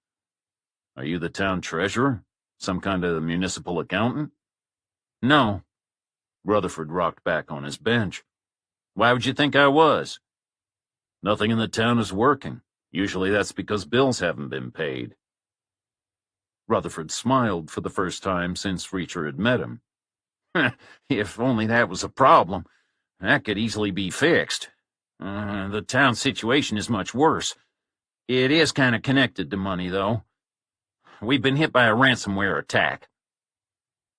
Are you the town treasurer? Some kind of municipal accountant? No. Rutherford rocked back on his bench. Why would you think I was? Nothing in the town is working. Usually that's because bills haven't been paid. Rutherford smiled for the first time since Reacher had met him. If only that was a problem. That could easily be fixed. The town situation is much worse. It is kind of connected to money, though. We've been hit by a ransomware attack.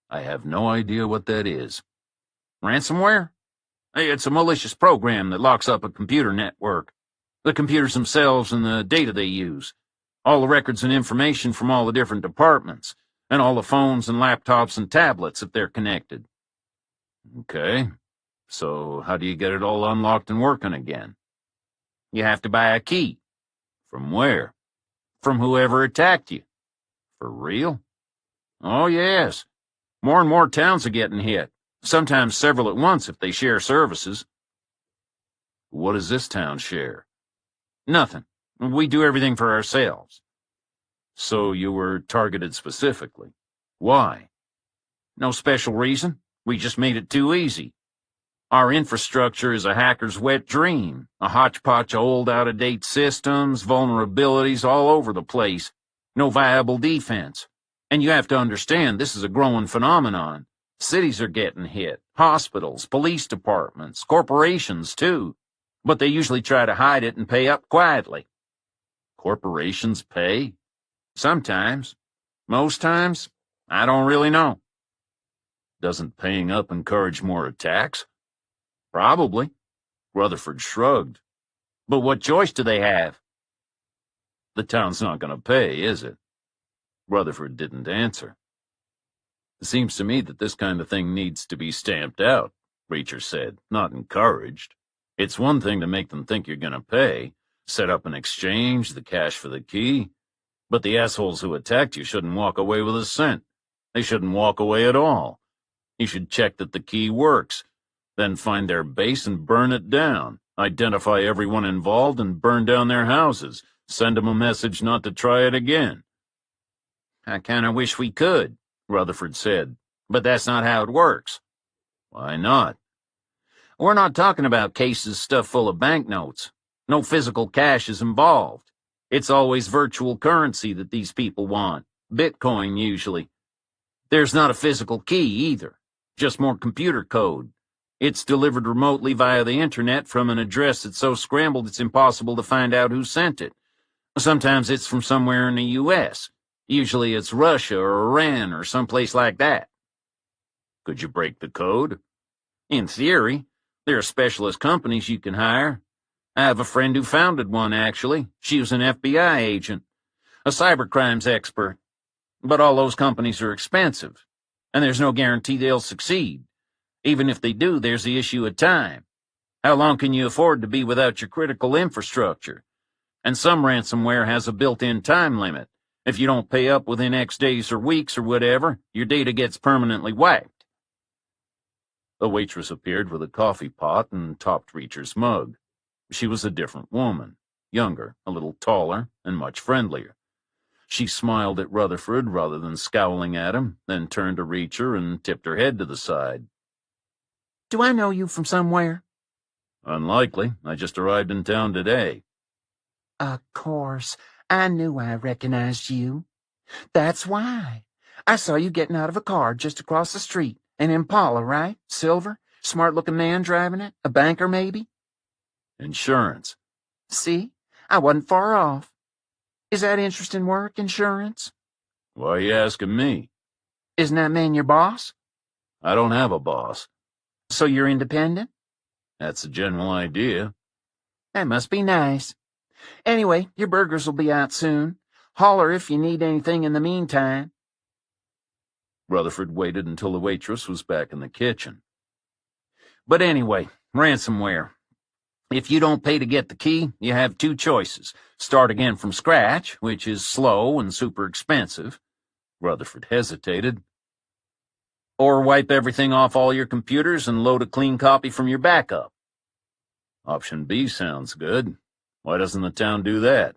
I have no idea what that is. Ransomware? It's a malicious program that locks up a computer network. The computers themselves and the data they use. All the records and information from all the different departments. And all the phones and laptops and tablets if they're connected. Okay. So how do you get it all unlocked and working again? You have to buy a key. From where? From whoever attacked you. For real? Oh, yes. More and more towns are getting hit. Sometimes several at once if they share services. What does this town share? Nothing. We do everything for ourselves. So you were targeted specifically. Why? No special reason. We just made it too easy. Our infrastructure is a hacker's wet dream, a hodgepodge of old, out-of-date systems, vulnerabilities all over the place, no viable defense. And you have to understand this is a growing phenomenon. Cities are getting hit, hospitals, police departments, corporations too. But they usually try to hide it and pay up quietly. Corporations pay? Sometimes. Most times, I don't really know. Doesn't paying up encourage more attacks? Probably. Rutherford shrugged. But what choice do they have? The town's not going to pay, is it? Rutherford didn't answer. It seems to me that this kind of thing needs to be stamped out, Reacher said, not encouraged. It's one thing to make them think you're going to pay, set up an exchange, the cash for the key, but the assholes who attacked you shouldn't walk away with a cent. They shouldn't walk away at all. You should check that the key works, then find their base and burn it down, identify everyone involved and burn down their houses, send them a message not to try it again. I kind of wish we could, Rutherford said, but that's not how it works. Why not? We're not talking about cases stuffed full of banknotes. No physical cash is involved. It's always virtual currency that these people want. Bitcoin, usually. There's not a physical key either, just more computer code. It's delivered remotely via the internet from an address that's so scrambled it's impossible to find out who sent it. Sometimes it's from somewhere in the U.S. Usually it's Russia or Iran or someplace like that. Could you break the code? In theory, there are specialist companies you can hire. I have a friend who founded one, actually. She was an FBI agent, a cybercrimes expert. But all those companies are expensive, and there's no guarantee they'll succeed. Even if they do, there's the issue of time. How long can you afford to be without your critical infrastructure? And some ransomware has a built-in time limit. If you don't pay up within X days or weeks or whatever, your data gets permanently wiped. A waitress appeared with a coffee pot and topped Reacher's mug. She was a different woman, younger, a little taller, and much friendlier. She smiled at Rutherford rather than scowling at him, then turned to Reacher and tipped her head to the side. Do I know you from somewhere? Unlikely. I just arrived in town today. Of course. I knew I recognized you. That's why. I saw you getting out of a car just across the street. An Impala, right? Silver? Smart-looking man driving it? A banker, maybe? Insurance. See? I wasn't far off. Is that interesting work, insurance? Why are you asking me? Isn't that man your boss? I don't have a boss. So you're independent? That's the general idea. That must be nice. Anyway, your burgers will be out soon. Holler if you need anything in the meantime. Rutherford waited until the waitress was back in the kitchen. But anyway, ransomware. If you don't pay to get the key, you have two choices. Start again from scratch, which is slow and super expensive. Rutherford hesitated. Or wipe everything off all your computers and load a clean copy from your backup. Option B sounds good. Why doesn't the town do that?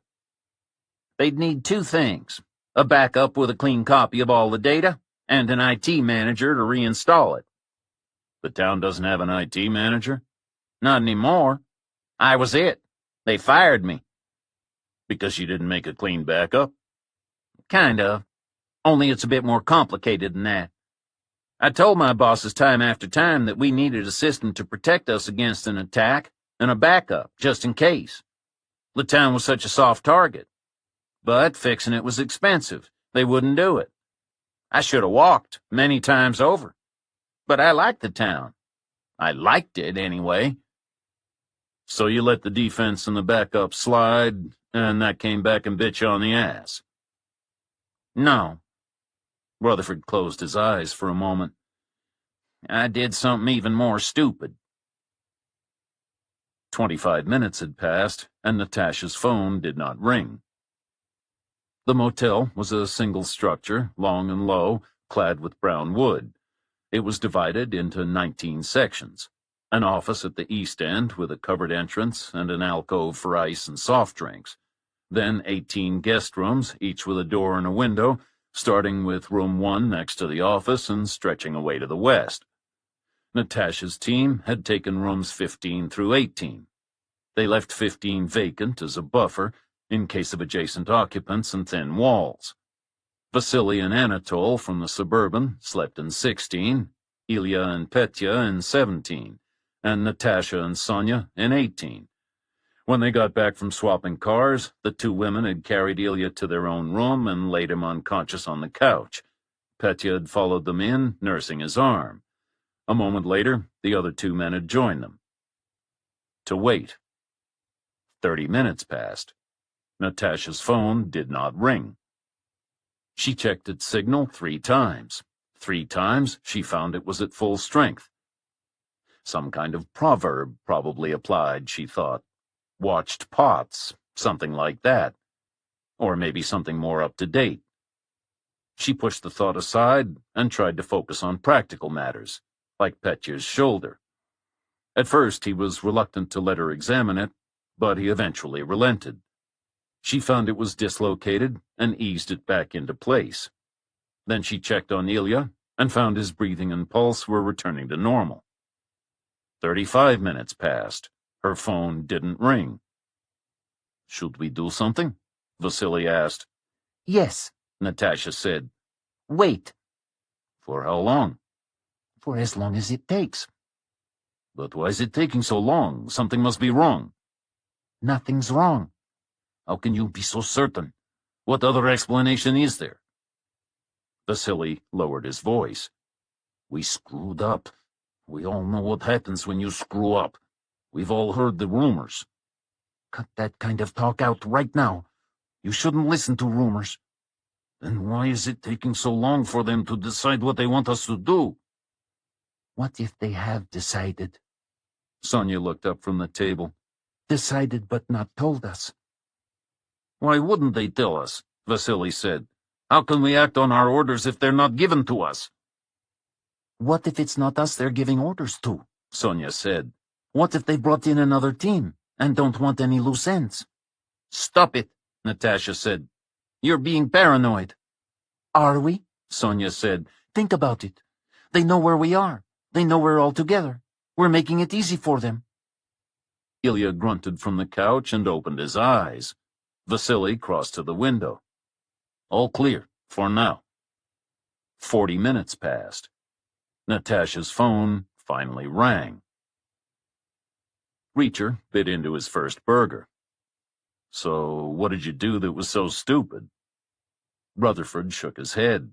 They'd need two things: a backup with a clean copy of all the data, and an IT manager to reinstall it. The town doesn't have an IT manager? Not anymore. I was it. They fired me. Because you didn't make a clean backup? Kind of. Only it's a bit more complicated than that. I told my bosses time after time that we needed a system to protect us against an attack and a backup, just in case. The town was such a soft target. But fixing it was expensive. They wouldn't do it. I should have walked many times over. But I liked the town. I liked it anyway. So you let the defense and the backup slide, and that came back and bit you on the ass? No. Rutherford closed his eyes for a moment. I did something even more stupid. 25 minutes had passed, and Natasha's phone did not ring. The motel was a single structure, long and low, clad with brown wood. It was divided into 19 sections. An office at the east end with a covered entrance and an alcove for ice and soft drinks. Then 18 guest rooms, each with a door and a window, starting with room 1 next to the office and stretching away to the west. Natasha's team had taken rooms 15 through 18. They left 15 vacant as a buffer in case of adjacent occupants and thin walls. Vasily and Anatole from the Suburban slept in 16, Ilya and Petya in 17, and Natasha and Sonia in 18. When they got back from swapping cars, the two women had carried Ilya to their own room and laid him unconscious on the couch. Petya had followed them in, nursing his arm. A moment later, the other two men had joined them. To wait. 30 minutes passed. Natasha's phone did not ring. She checked its signal 3 times. 3 times she found it was at full strength. Some kind of proverb probably applied, she thought. Watched pots, something like that. Or maybe something more up to date. She pushed the thought aside and tried to focus on practical matters, like Petya's shoulder. At first he was reluctant to let her examine it, but he eventually relented. She found it was dislocated and eased it back into place. Then she checked on Ilya and found his breathing and pulse were returning to normal. 35 minutes passed. Her phone didn't ring. Should we do something? Vasily asked. Yes, Natasha said. wait. For how long? For as long as it takes. But why is it taking so long? Something must be wrong. Nothing's wrong. How can you be so certain? What other explanation is there? Vasily lowered his voice. We screwed up. We all know what happens when you screw up. We've all heard the rumors. Cut that kind of talk out right now. You shouldn't listen to rumors. Then why is it taking so long for them to decide what they want us to do? What if they have decided? Sonia looked up from the table. Decided but not told us. Why wouldn't they tell us? Vasily said. How can we act on our orders if they're not given to us? What if it's not us they're giving orders to? Sonia said. What if they brought in another team and don't want any loose ends? Stop it, Natasha said. You're being paranoid. Are we? Sonia said. Think about it. They know where we are. They know we're all together. We're making it easy for them. Ilya grunted from the couch and opened his eyes. Vasily crossed to the window. All clear, for now. 40 minutes passed. Natasha's phone finally rang. Reacher bit into his first burger. So, what did you do that was so stupid? Rutherford shook his head.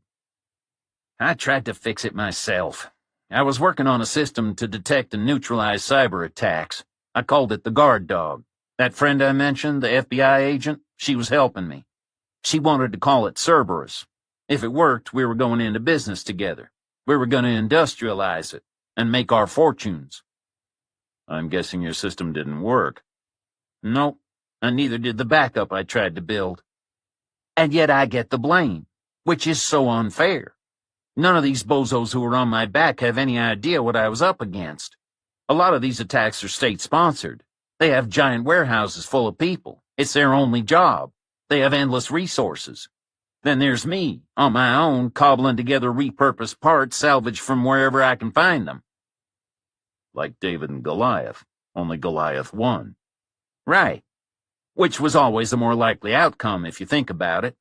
I tried to fix it myself. I was working on a system to detect and neutralize cyber attacks. I called it the guard dog. That friend I mentioned, the FBI agent, she was helping me. She wanted to call it Cerberus. If it worked, we were going into business together. We were going to industrialize it and make our fortunes. I'm guessing your system didn't work. Nope, and neither did the backup I tried to build. And yet I get the blame, which is so unfair. None of these bozos who were on my back have any idea what I was up against. A lot of these attacks are state-sponsored. They have giant warehouses full of people. It's their only job. They have endless resources. Then there's me, on my own, cobbling together repurposed parts salvaged from wherever I can find them. Like David and Goliath, only Goliath won. Right. Which was always the more likely outcome, if you think about it.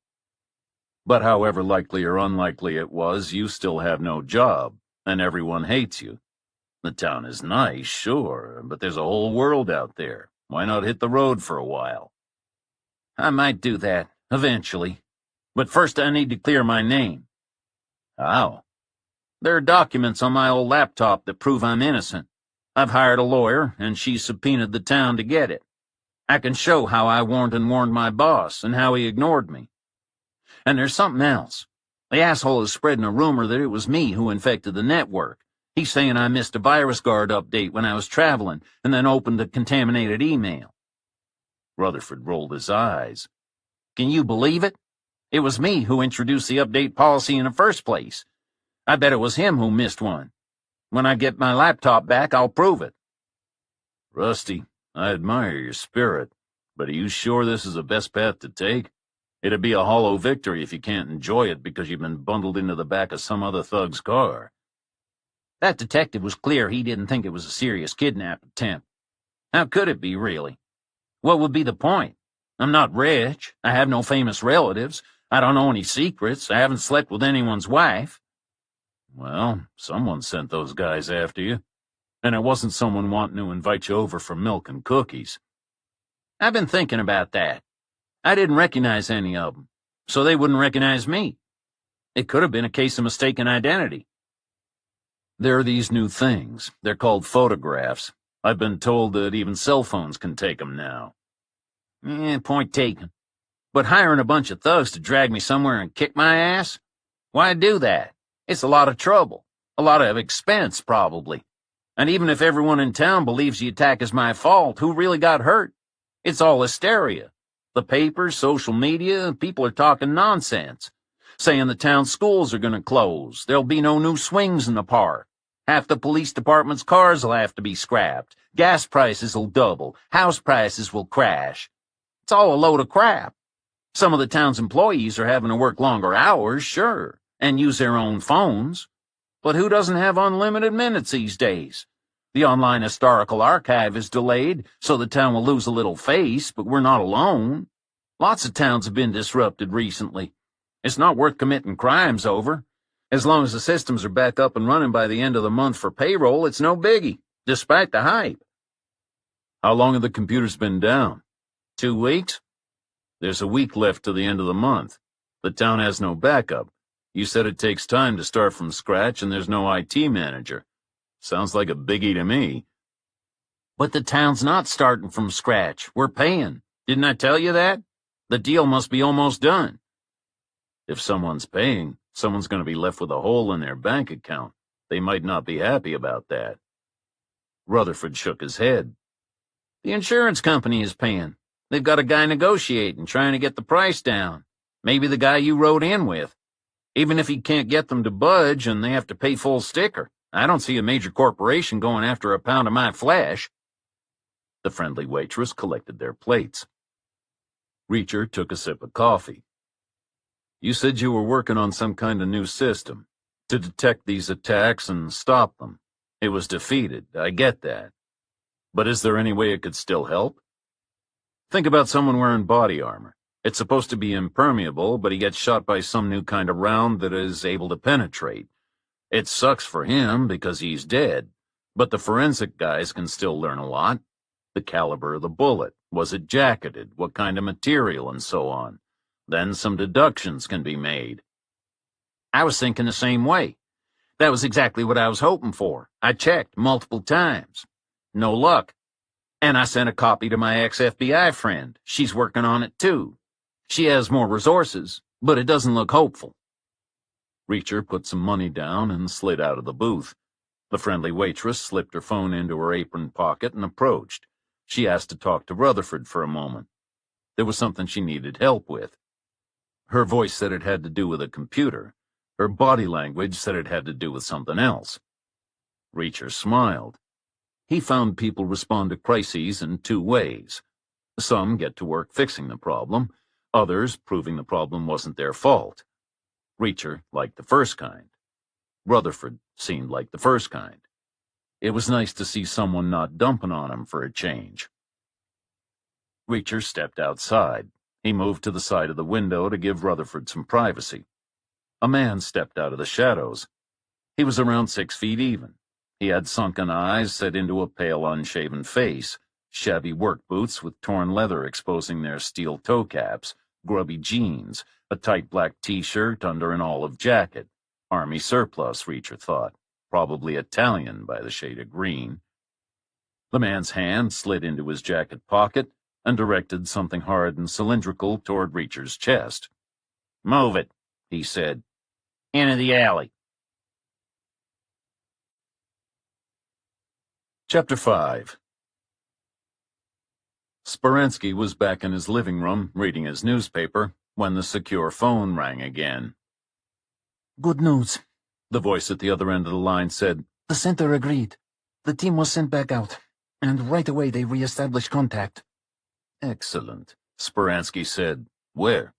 But however likely or unlikely it was, you still have no job, and everyone hates you. The town is nice, sure, but there's a whole world out there. Why not hit the road for a while? I might do that, eventually. But first I need to clear my name. How? There are documents on my old laptop that prove I'm innocent. I've hired a lawyer, and she subpoenaed the town to get it. I can show how I warned my boss, and how he ignored me. And there's something else. The asshole is spreading a rumor that it was me who infected the network. He's saying I missed a virus guard update when I was traveling, and then opened a contaminated email. Rutherford rolled his eyes. Can you believe it? It was me who introduced the update policy in the first place. I bet it was him who missed one. When I get my laptop back, I'll prove it. Rusty, I admire your spirit, but are you sure this is the best path to take? It'd be a hollow victory if you can't enjoy it because you've been bundled into the back of some other thug's car. That detective was clear he didn't think it was a serious kidnap attempt. How could it be, really? What would be the point? I'm not rich. I have no famous relatives. I don't know any secrets. I haven't slept with anyone's wife. Well, someone sent those guys after you. And it wasn't someone wanting to invite you over for milk and cookies. I've been thinking about that. I didn't recognize any of them, so they wouldn't recognize me. It could have been a case of mistaken identity. There are these new things. They're called photographs. I've been told that even cell phones can take them now. Point taken. But hiring a bunch of thugs to drag me somewhere and kick my ass? Why do that? It's a lot of trouble. A lot of expense, probably. And even if everyone in town believes the attack is my fault, who really got hurt? It's all hysteria. The papers, social media, people are talking nonsense. Saying the town schools are going to close. There'll be no new swings in the park. Half the police department's cars will have to be scrapped. Gas prices will double. House prices will crash. It's all a load of crap. Some of the town's employees are having to work longer hours, sure, and use their own phones. But who doesn't have unlimited minutes these days? The online historical archive is delayed, so the town will lose a little face, but we're not alone. Lots of towns have been disrupted recently. It's not worth committing crimes over. As long as the systems are back up and running by the end of the month for payroll, it's no biggie, despite the hype. How long have the computers been down? 2 weeks? There's a week left to the end of the month. The town has no backup. You said it takes time to start from scratch and there's no IT manager. Sounds like a biggie to me. But the town's not starting from scratch. We're paying. Didn't I tell you that? The deal must be almost done. If someone's paying, someone's going to be left with a hole in their bank account. They might not be happy about that. Rutherford shook his head. The insurance company is paying. They've got a guy negotiating, trying to get the price down. Maybe the guy you rode in with. Even if he can't get them to budge and they have to pay full sticker, I don't see a major corporation going after a pound of my flesh. The friendly waitress collected their plates. Reacher took a sip of coffee. You said you were working on some kind of new system to detect these attacks and stop them. It was defeated, I get that. But is there any way it could still help? Think about someone wearing body armor. It's supposed to be impermeable, but he gets shot by some new kind of round that is able to penetrate. It sucks for him because he's dead, but the forensic guys can still learn a lot. The caliber of the bullet, was it jacketed, what kind of material, and so on. Then some deductions can be made. I was thinking the same way. That was exactly what I was hoping for. I checked multiple times. No luck. And I sent a copy to my ex-FBI friend. She's working on it too. She has more resources, but it doesn't look hopeful. Reacher put some money down and slid out of the booth. The friendly waitress slipped her phone into her apron pocket and approached. She asked to talk to Rutherford for a moment. There was something she needed help with. Her voice said it had to do with a computer. Her body language said it had to do with something else. Reacher smiled. He found people respond to crises in 2 ways. Some get to work fixing the problem, others proving the problem wasn't their fault. Reacher liked the first kind. Rutherford seemed like the first kind. It was nice to see someone not dumping on him for a change. Reacher stepped outside. He moved to the side of the window to give Rutherford some privacy. A man stepped out of the shadows. He was around 6 feet even. He had sunken eyes set into a pale, unshaven face, shabby work boots with torn leather exposing their steel toe caps, grubby jeans, a tight black t-shirt under an olive jacket. Army surplus, Reacher thought. Probably Italian by the shade of green. The man's hand slid into his jacket pocket and directed something hard and cylindrical toward Reacher's chest. "Move it," he said. "Into the alley." Chapter 5. Speransky was back in his living room, reading his newspaper, when the secure phone rang again. "Good news," the voice at the other end of the line said. "The center agreed. The team was sent back out, and right away they re-established contact." "Excellent," Speransky said. "Where?"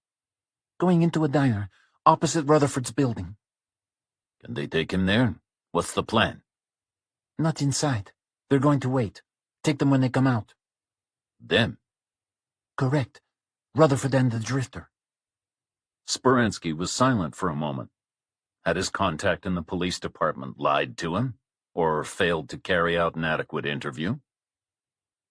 "Going into a diner, opposite Rutherford's building." "Can they take him there? What's the plan?" "Not inside. They're going to wait. Take them when they come out." "Them?" "Correct. Rutherford and the drifter." Speransky was silent for a moment. Had his contact in the police department lied to him, or failed to carry out an adequate interview?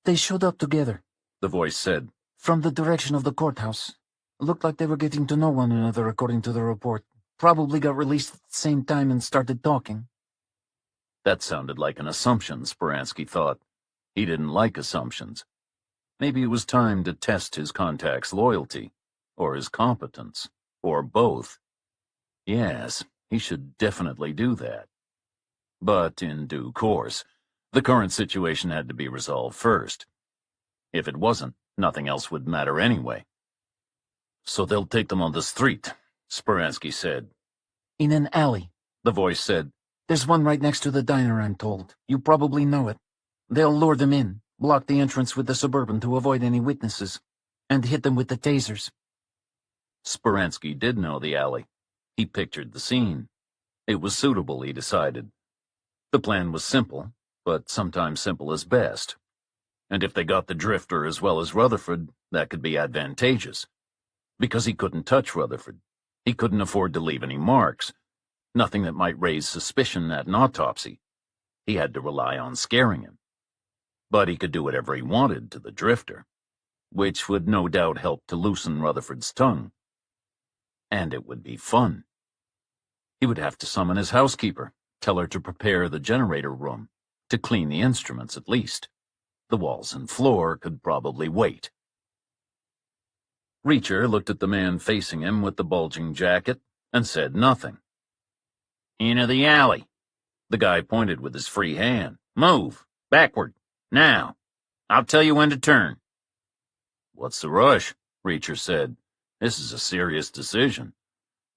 "They showed up together," the voice said. "from the direction of the courthouse. Looked like they were getting to know one another according to the report. Probably got released at the same time and started talking." That sounded like an assumption, Speransky thought. He didn't like assumptions. Maybe it was time to test his contact's loyalty, or his competence, or both. Yes, he should definitely do that. But in due course, the current situation had to be resolved first. If it wasn't, nothing else would matter anyway. "So they'll take them on the street," Speransky said. "In an alley," the voice said. "There's one right next to the diner, I'm told. You probably know it. They'll lure them in, block the entrance with the Suburban to avoid any witnesses, and hit them with the tasers." Speransky did know the alley. He pictured the scene. It was suitable, he decided. The plan was simple, but sometimes simple is best. And if they got the drifter as well as Rutherford, that could be advantageous. Because he couldn't touch Rutherford. He couldn't afford to leave any marks. Nothing that might raise suspicion at an autopsy. He had to rely on scaring him. But he could do whatever he wanted to the drifter, which would no doubt help to loosen Rutherford's tongue. And it would be fun. He would have to summon his housekeeper, tell her to prepare the generator room, to clean the instruments at least. The walls and floor could probably wait. Reacher looked at the man facing him with the bulging jacket and said nothing. Into the alley. The guy pointed with his free hand. Move. Backward. Now. I'll tell you when to turn. What's the rush? Reacher said. This is a serious decision.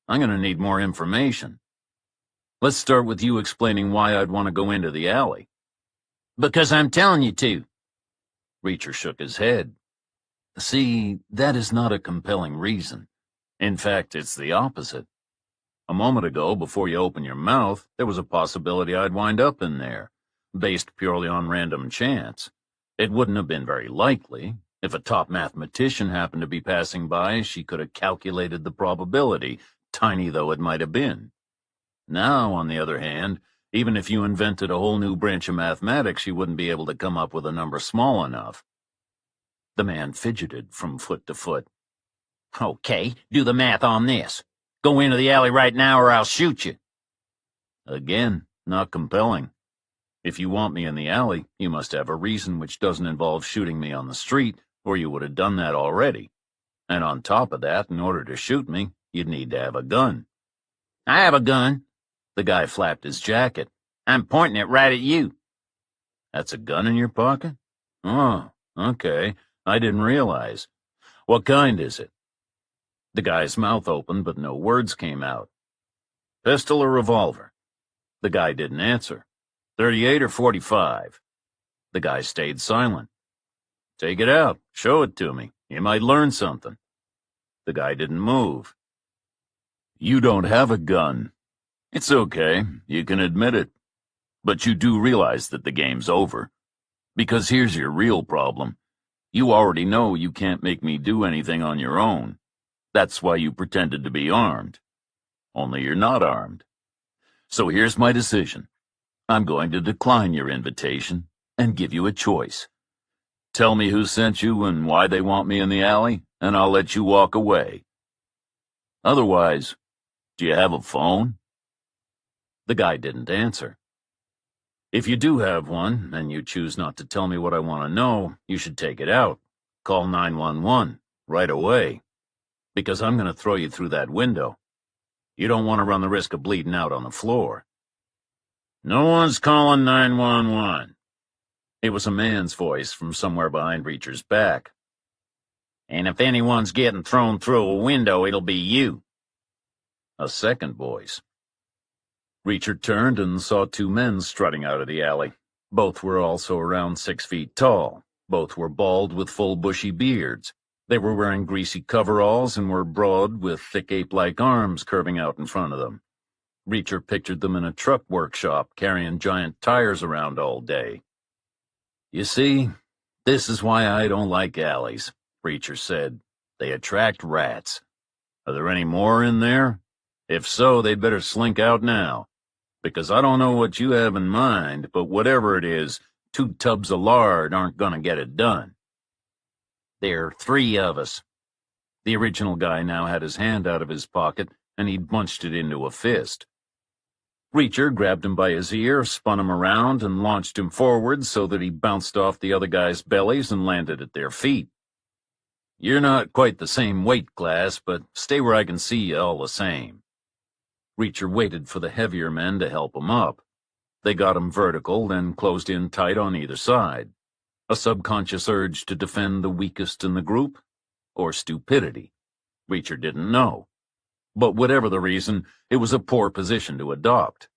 I'm going to need more information. Let's start with you explaining why I'd want to go into the alley. Because I'm telling you to. Reacher shook his head. See, that is not a compelling reason. In fact, it's the opposite. A moment ago, before you open your mouth, there was a possibility I'd wind up in there, based purely on random chance. It wouldn't have been very likely. If a top mathematician happened to be passing by, she could have calculated the probability, tiny though it might have been. Now, on the other hand, even if you invented a whole new branch of mathematics, you wouldn't be able to come up with a number small enough. The man fidgeted from foot to foot. Okay, do the math on this. Go into the alley right now or I'll shoot you. Again, not compelling. If you want me in the alley, you must have a reason which doesn't involve shooting me on the street, or you would have done that already. And on top of that, in order to shoot me, you'd need to have a gun. I have a gun. The guy flapped his jacket. I'm pointing it right at you. That's a gun in your pocket? Oh, okay. I didn't realize. What kind is it? The guy's mouth opened, but no words came out. Pistol or revolver? The guy didn't answer. 38 or 45? The guy stayed silent. Take it out. Show it to me. You might learn something. The guy didn't move. You don't have a gun. It's okay. You can admit it. But you do realize that the game's over. Because here's your real problem. You already know you can't make me do anything on your own. That's why you pretended to be armed. Only you're not armed. So here's my decision. I'm going to decline your invitation and give you a choice. Tell me who sent you and why they want me in the alley, and I'll let you walk away. Otherwise, do you have a phone? The guy didn't answer. If you do have one, and you choose not to tell me what I want to know, you should take it out. Call 911 right away. Because I'm going to throw you through that window. You don't want to run the risk of bleeding out on the floor. No one's calling 911. It was a man's voice from somewhere behind Reacher's back. And if anyone's getting thrown through a window, it'll be you. A second voice. Reacher turned and saw two men strutting out of the alley. Both were also around 6 feet tall. Both were bald with full bushy beards. They were wearing greasy coveralls and were broad with thick ape-like arms curving out in front of them. Reacher pictured them in a truck workshop carrying giant tires around all day. You see, this is why I don't like alleys, Reacher said. They attract rats. Are there any more in there? If so, they'd better slink out now. Because I don't know what you have in mind, but whatever it is, 2 tubs of lard aren't going to get it done. There are 3 of us. The original guy now had his hand out of his pocket, and he'd bunched it into a fist. Reacher grabbed him by his ear, spun him around, and launched him forward so that he bounced off the other guys' bellies and landed at their feet. You're not quite the same weight class, but stay where I can see you all the same. Reacher waited for the heavier men to help him up. They got him vertical, then closed in tight on either side. A subconscious urge to defend the weakest in the group? Or stupidity? Reacher didn't know. But whatever the reason, it was a poor position to adopt.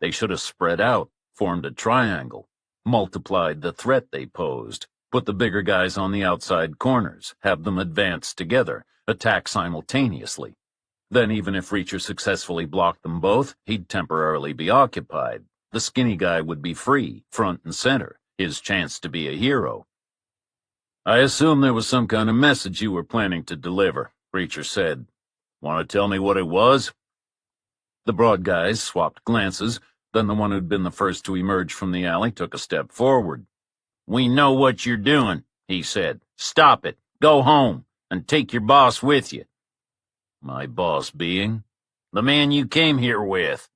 They should have spread out, formed a triangle, multiplied the threat they posed, put the bigger guys on the outside corners, have them advance together, attack simultaneously. Then even if Reacher successfully blocked them both, he'd temporarily be occupied. The skinny guy would be free, front and center, his chance to be a hero. I assume there was some kind of message you were planning to deliver, Reacher said. Want to tell me what it was? The broad guys swapped glances, then the one who'd been the first to emerge from the alley took a step forward. "We know what you're doing," he said. "Stop it. Go home, and take your boss with you." My boss being? "The man you came here with."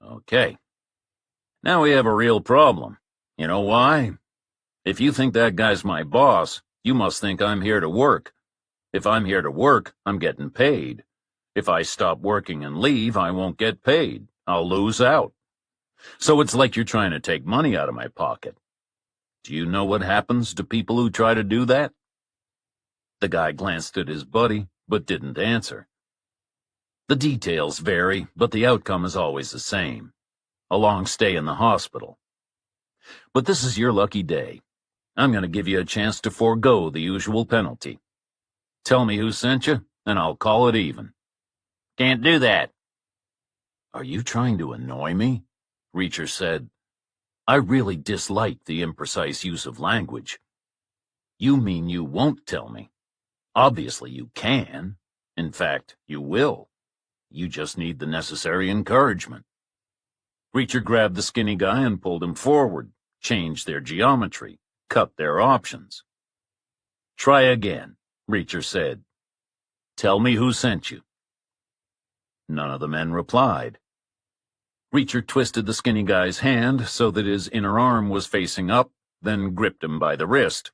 Okay. Now we have a real problem. You know why? If you think that guy's my boss, you must think I'm here to work. If I'm here to work, I'm getting paid. If I stop working and leave, I won't get paid. I'll lose out. So it's like you're trying to take money out of my pocket. Do you know what happens to people who try to do that? The guy glanced at his buddy, but didn't answer. The details vary, but the outcome is always the same. A long stay in the hospital. But this is your lucky day. I'm going to give you a chance to forego the usual penalty. Tell me who sent you, and I'll call it even. "Can't do that." Are you trying to annoy me? Reacher said. I really dislike the imprecise use of language. You mean you won't tell me? Obviously you can. In fact, you will. You just need the necessary encouragement. Reacher grabbed the skinny guy and pulled him forward, changed their geometry, cut their options. Try again, Reacher said. Tell me who sent you. None of the men replied. Reacher twisted the skinny guy's hand so that his inner arm was facing up, then gripped him by the wrist.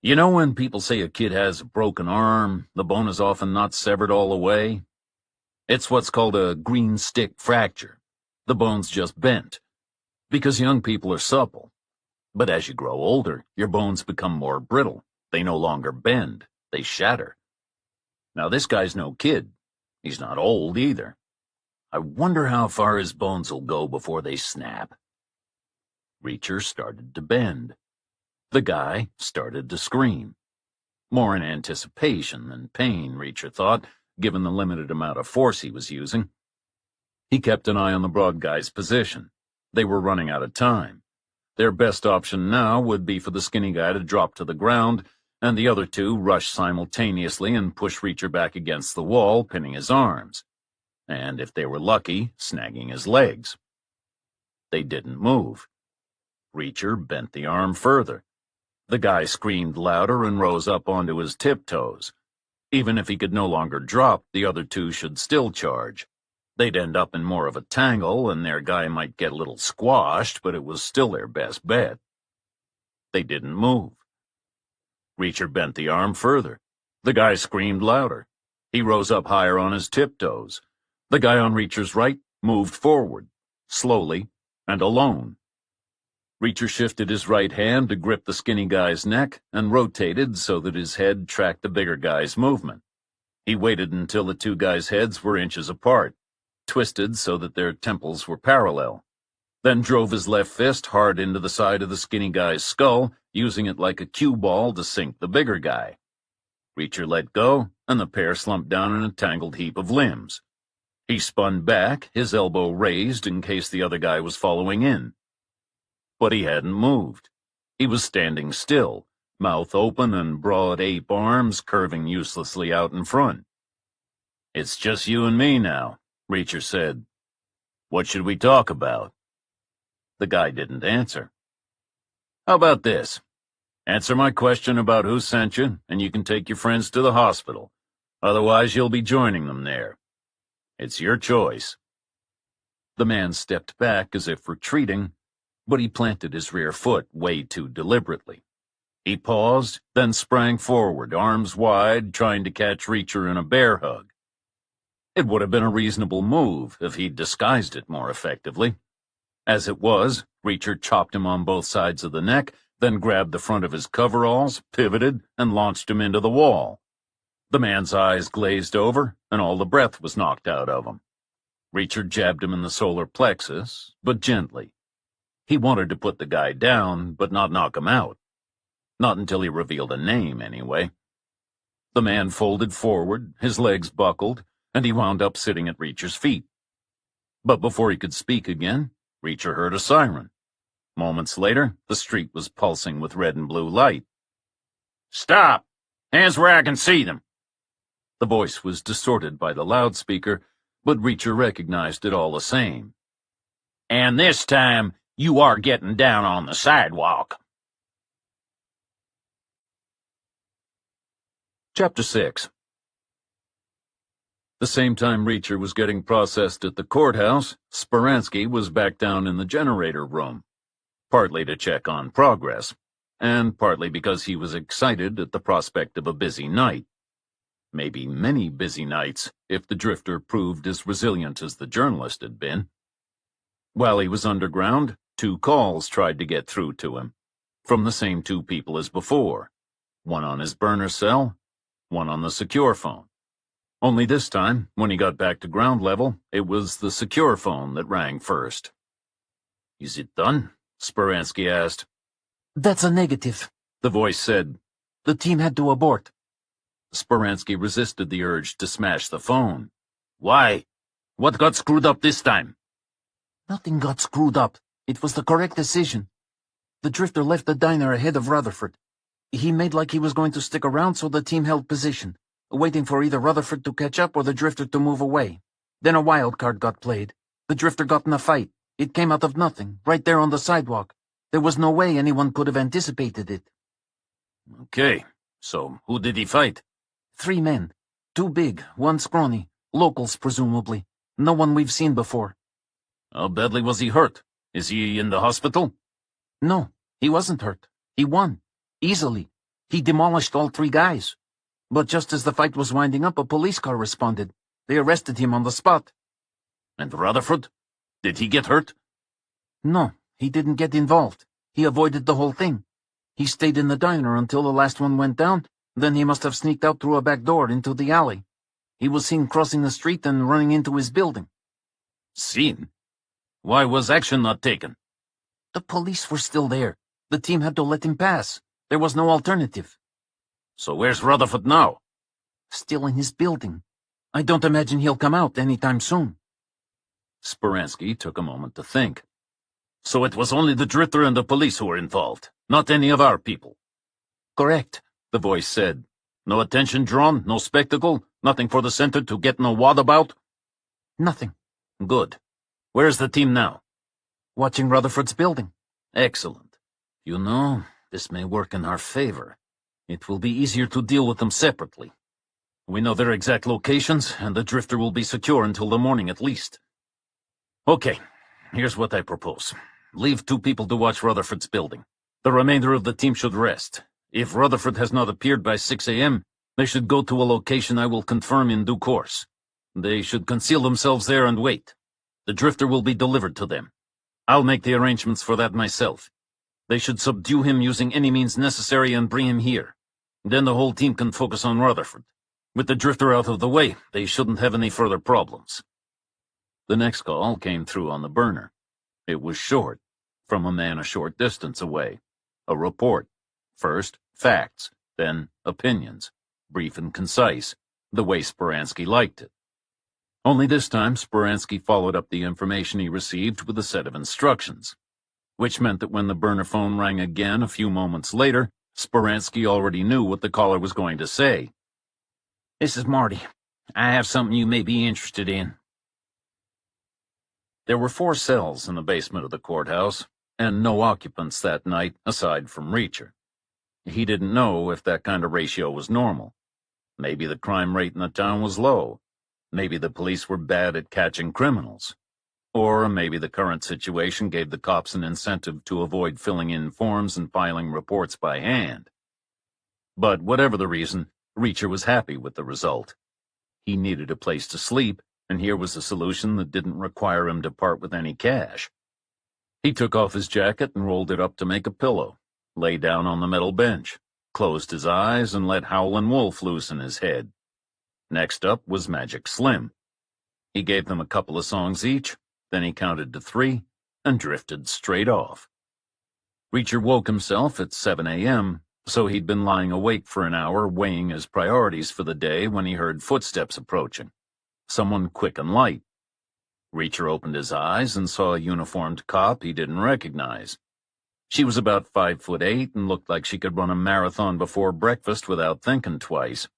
You know when people say a kid has a broken arm, the bone is often not severed all the way? It's what's called a green stick fracture. The bone's just bent. Because young people are supple. But as you grow older, your bones become more brittle. They no longer bend. They shatter. Now this guy's no kid. He's not old either. I wonder how far his bones will go before they snap. Reacher started to bend. The guy started to scream. More in anticipation than pain, Reacher thought, given the limited amount of force he was using. He kept an eye on the broad guy's position. They were running out of time. Their best option now would be for the skinny guy to drop to the ground, and the other two rush simultaneously and push Reacher back against the wall, pinning his arms. And if they were lucky, snagging his legs. They didn't move. Reacher bent the arm further. The guy screamed louder and rose up onto his tiptoes. Even if he could no longer drop, the other two should still charge. They'd end up in more of a tangle, and their guy might get a little squashed, but it was still their best bet. They didn't move. Reacher bent the arm further. The guy screamed louder. He rose up higher on his tiptoes. The guy on Reacher's right moved forward, slowly and alone. Reacher shifted his right hand to grip the skinny guy's neck and rotated so that his head tracked the bigger guy's movement. He waited until the two guys' heads were inches apart, twisted so that their temples were parallel, then drove his left fist hard into the side of the skinny guy's skull, using it like a cue ball to sink the bigger guy. Reacher let go, and the pair slumped down in a tangled heap of limbs. He spun back, his elbow raised in case the other guy was following in. But he hadn't moved. He was standing still, mouth open and broad ape arms curving uselessly out in front. It's just you and me now, Reacher said. What should we talk about? The guy didn't answer. How about this? Answer my question about who sent you, and you can take your friends to the hospital. Otherwise, you'll be joining them there. It's your choice. The man stepped back as if retreating, but he planted his rear foot way too deliberately. He paused, then sprang forward, arms wide, trying to catch Reacher in a bear hug. It would have been a reasonable move if he'd disguised it more effectively. As it was, Reacher chopped him on both sides of the neck, then grabbed the front of his coveralls, pivoted, and launched him into the wall. The man's eyes glazed over, and all the breath was knocked out of him. Reacher jabbed him in the solar plexus, but gently. He wanted to put the guy down, but not knock him out. Not until he revealed a name, anyway. The man folded forward, his legs buckled, and he wound up sitting at Reacher's feet. But before he could speak again, Reacher heard a siren. Moments later, the street was pulsing with red and blue light. "Stop! Hands where I can see them!" The voice was distorted by the loudspeaker, but Reacher recognized it all the same. And this time, you are getting down on the sidewalk. Chapter 6. The same time Reacher was getting processed at the courthouse, Speransky was back down in the generator room, partly to check on progress, and partly because he was excited at the prospect of a busy night. Maybe many busy nights, if the drifter proved as resilient as the journalist had been. While he was underground, 2 calls tried to get through to him, from the same 2 people as before, one on his burner cell, one on the secure phone. Only this time, when he got back to ground level, it was the secure phone that rang first. Is it done? Speransky asked. That's a negative, the voice said. The team had to abort. Speransky resisted the urge to smash the phone. Why? What got screwed up this time? Nothing got screwed up. It was the correct decision. The drifter left the diner ahead of Rutherford. He made like he was going to stick around, so the team held position, waiting for either Rutherford to catch up or the drifter to move away. Then a wild card got played. The drifter got in a fight. It came out of nothing, right there on the sidewalk. There was no way anyone could have anticipated it. Okay, so who did he fight? 3 men. 2 big, 1 scrawny. Locals, presumably. No one we've seen before. How badly was he hurt? Is he in the hospital? No, he wasn't hurt. He won. Easily. He demolished all 3 guys. But just as the fight was winding up, a police car responded. They arrested him on the spot. And Rutherford? Did he get hurt? No, he didn't get involved. He avoided the whole thing. He stayed in the diner until the last one went down. Then he must have sneaked out through a back door into the alley. He was seen crossing the street and running into his building. Seen? Why was action not taken? The police were still there. The team had to let him pass. There was no alternative. So where's Rutherford now? Still in his building. I don't imagine he'll come out anytime soon. Speransky took a moment to think. So it was only the drifter and the police who were involved, not any of our people? Correct, the voice said. No attention drawn, no spectacle, nothing for the center to get no wad about? Nothing. Good. Where's the team now? Watching Rutherford's building. Excellent. You know, this may work in our favor. It will be easier to deal with them separately. We know their exact locations, and the drifter will be secure until the morning at least. Okay, here's what I propose. Leave 2 people to watch Rutherford's building. The remainder of the team should rest. If Rutherford has not appeared by 6 a.m., they should go to a location I will confirm in due course. They should conceal themselves there and wait. The drifter will be delivered to them. I'll make the arrangements for that myself. They should subdue him using any means necessary and bring him here. Then the whole team can focus on Rutherford. With the drifter out of the way, they shouldn't have any further problems. The next call came through on the burner. It was short, from a man a short distance away. A report. First, facts, then opinions, brief and concise, the way Speransky liked it. Only this time, Speransky followed up the information he received with a set of instructions, which meant that when the burner phone rang again a few moments later, Speransky already knew what the caller was going to say. This is Marty. I have something you may be interested in. There were 4 cells in the basement of the courthouse, and no occupants that night aside from Reacher. He didn't know if that kind of ratio was normal. Maybe the crime rate in the town was low. Maybe the police were bad at catching criminals. Or maybe the current situation gave the cops an incentive to avoid filling in forms and filing reports by hand. But whatever the reason, Reacher was happy with the result. He needed a place to sleep, and here was a solution that didn't require him to part with any cash. He took off his jacket and rolled it up to make a pillow, lay down on the metal bench, closed his eyes, and let Howlin' Wolf loose in his head. Next up was Magic Slim. He gave them a couple of songs each, then he counted to 3 and drifted straight off. Reacher woke himself at 7 a.m., so he'd been lying awake for an hour weighing his priorities for the day when he heard footsteps approaching. Someone quick and light. Reacher opened his eyes and saw a uniformed cop he didn't recognize. She was about 5'8" and looked like she could run a marathon before breakfast without thinking twice.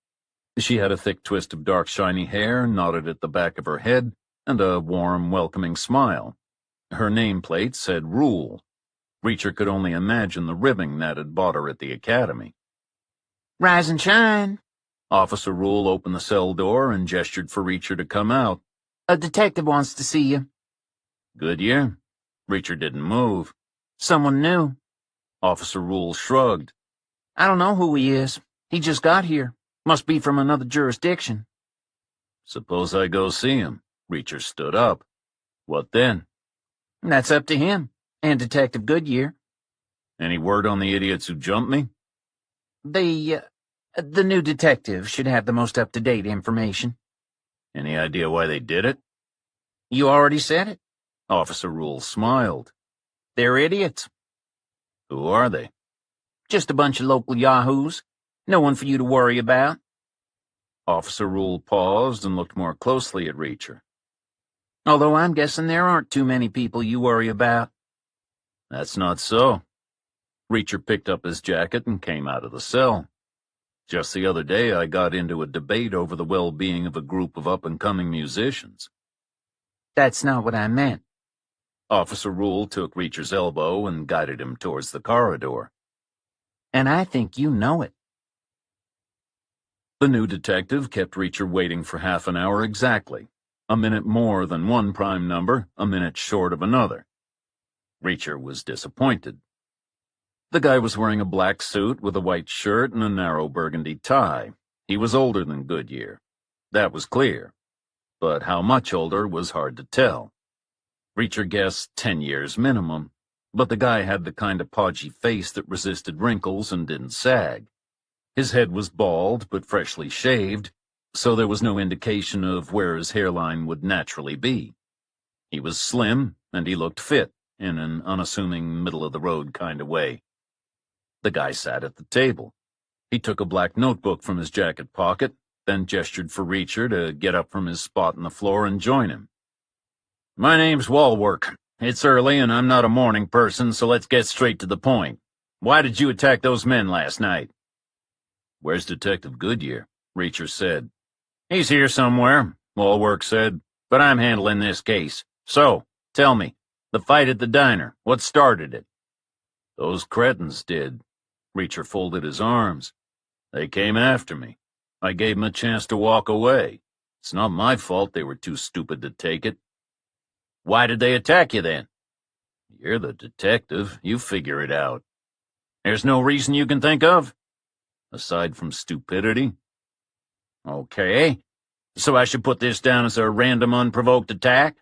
She had a thick twist of dark, shiny hair, knotted at the back of her head, and a warm, welcoming smile. Her nameplate said Rule. Reacher could only imagine the ribbing Nat had bought her at the academy. Rise and shine. Officer Rule opened the cell door and gestured for Reacher to come out. A detective wants to see you. Goodyear? Reacher didn't move. Someone new. Officer Rule shrugged. I don't know who he is. He just got here. Must be from another jurisdiction. Suppose I go see him. Reacher stood up. What then? That's up to him. And Detective Goodyear. Any word on the idiots who jumped me? The new detective should have the most up-to-date information. Any idea why they did it? You already said it. Officer Rule smiled. They're idiots. Who are they? Just a bunch of local yahoos. No one for you to worry about. Officer Rule paused and looked more closely at Reacher. Although I'm guessing there aren't too many people you worry about. That's not so. Reacher picked up his jacket and came out of the cell. Just the other day, I got into a debate over the well-being of a group of up-and-coming musicians. That's not what I meant. Officer Rule took Reacher's elbow and guided him towards the corridor. And I think you know it. The new detective kept Reacher waiting for half an hour exactly. A minute more than one prime number, a minute short of another. Reacher was disappointed. The guy was wearing a black suit with a white shirt and a narrow burgundy tie. He was older than Goodyear. That was clear. But how much older was hard to tell. Reacher guessed 10 years minimum, but the guy had the kind of podgy face that resisted wrinkles and didn't sag. His head was bald but freshly shaved, so there was no indication of where his hairline would naturally be. He was slim, and he looked fit, in an unassuming, middle-of-the-road kind of way. The guy sat at the table. He took a black notebook from his jacket pocket, then gestured for Reacher to get up from his spot on the floor and join him. My name's Walwork. It's early, and I'm not a morning person, so let's get straight to the point. Why did you attack those men last night? Where's Detective Goodyear? Reacher said. He's here somewhere, Walwork said, but I'm handling this case. So, tell me, the fight at the diner, what started it? Those cretins did. Reacher folded his arms. They came after me. I gave them a chance to walk away. It's not my fault they were too stupid to take it. Why did they attack you then? You're the detective. You figure it out. There's no reason you can think of? Aside from stupidity? Okay. So I should put this down as a random, unprovoked attack?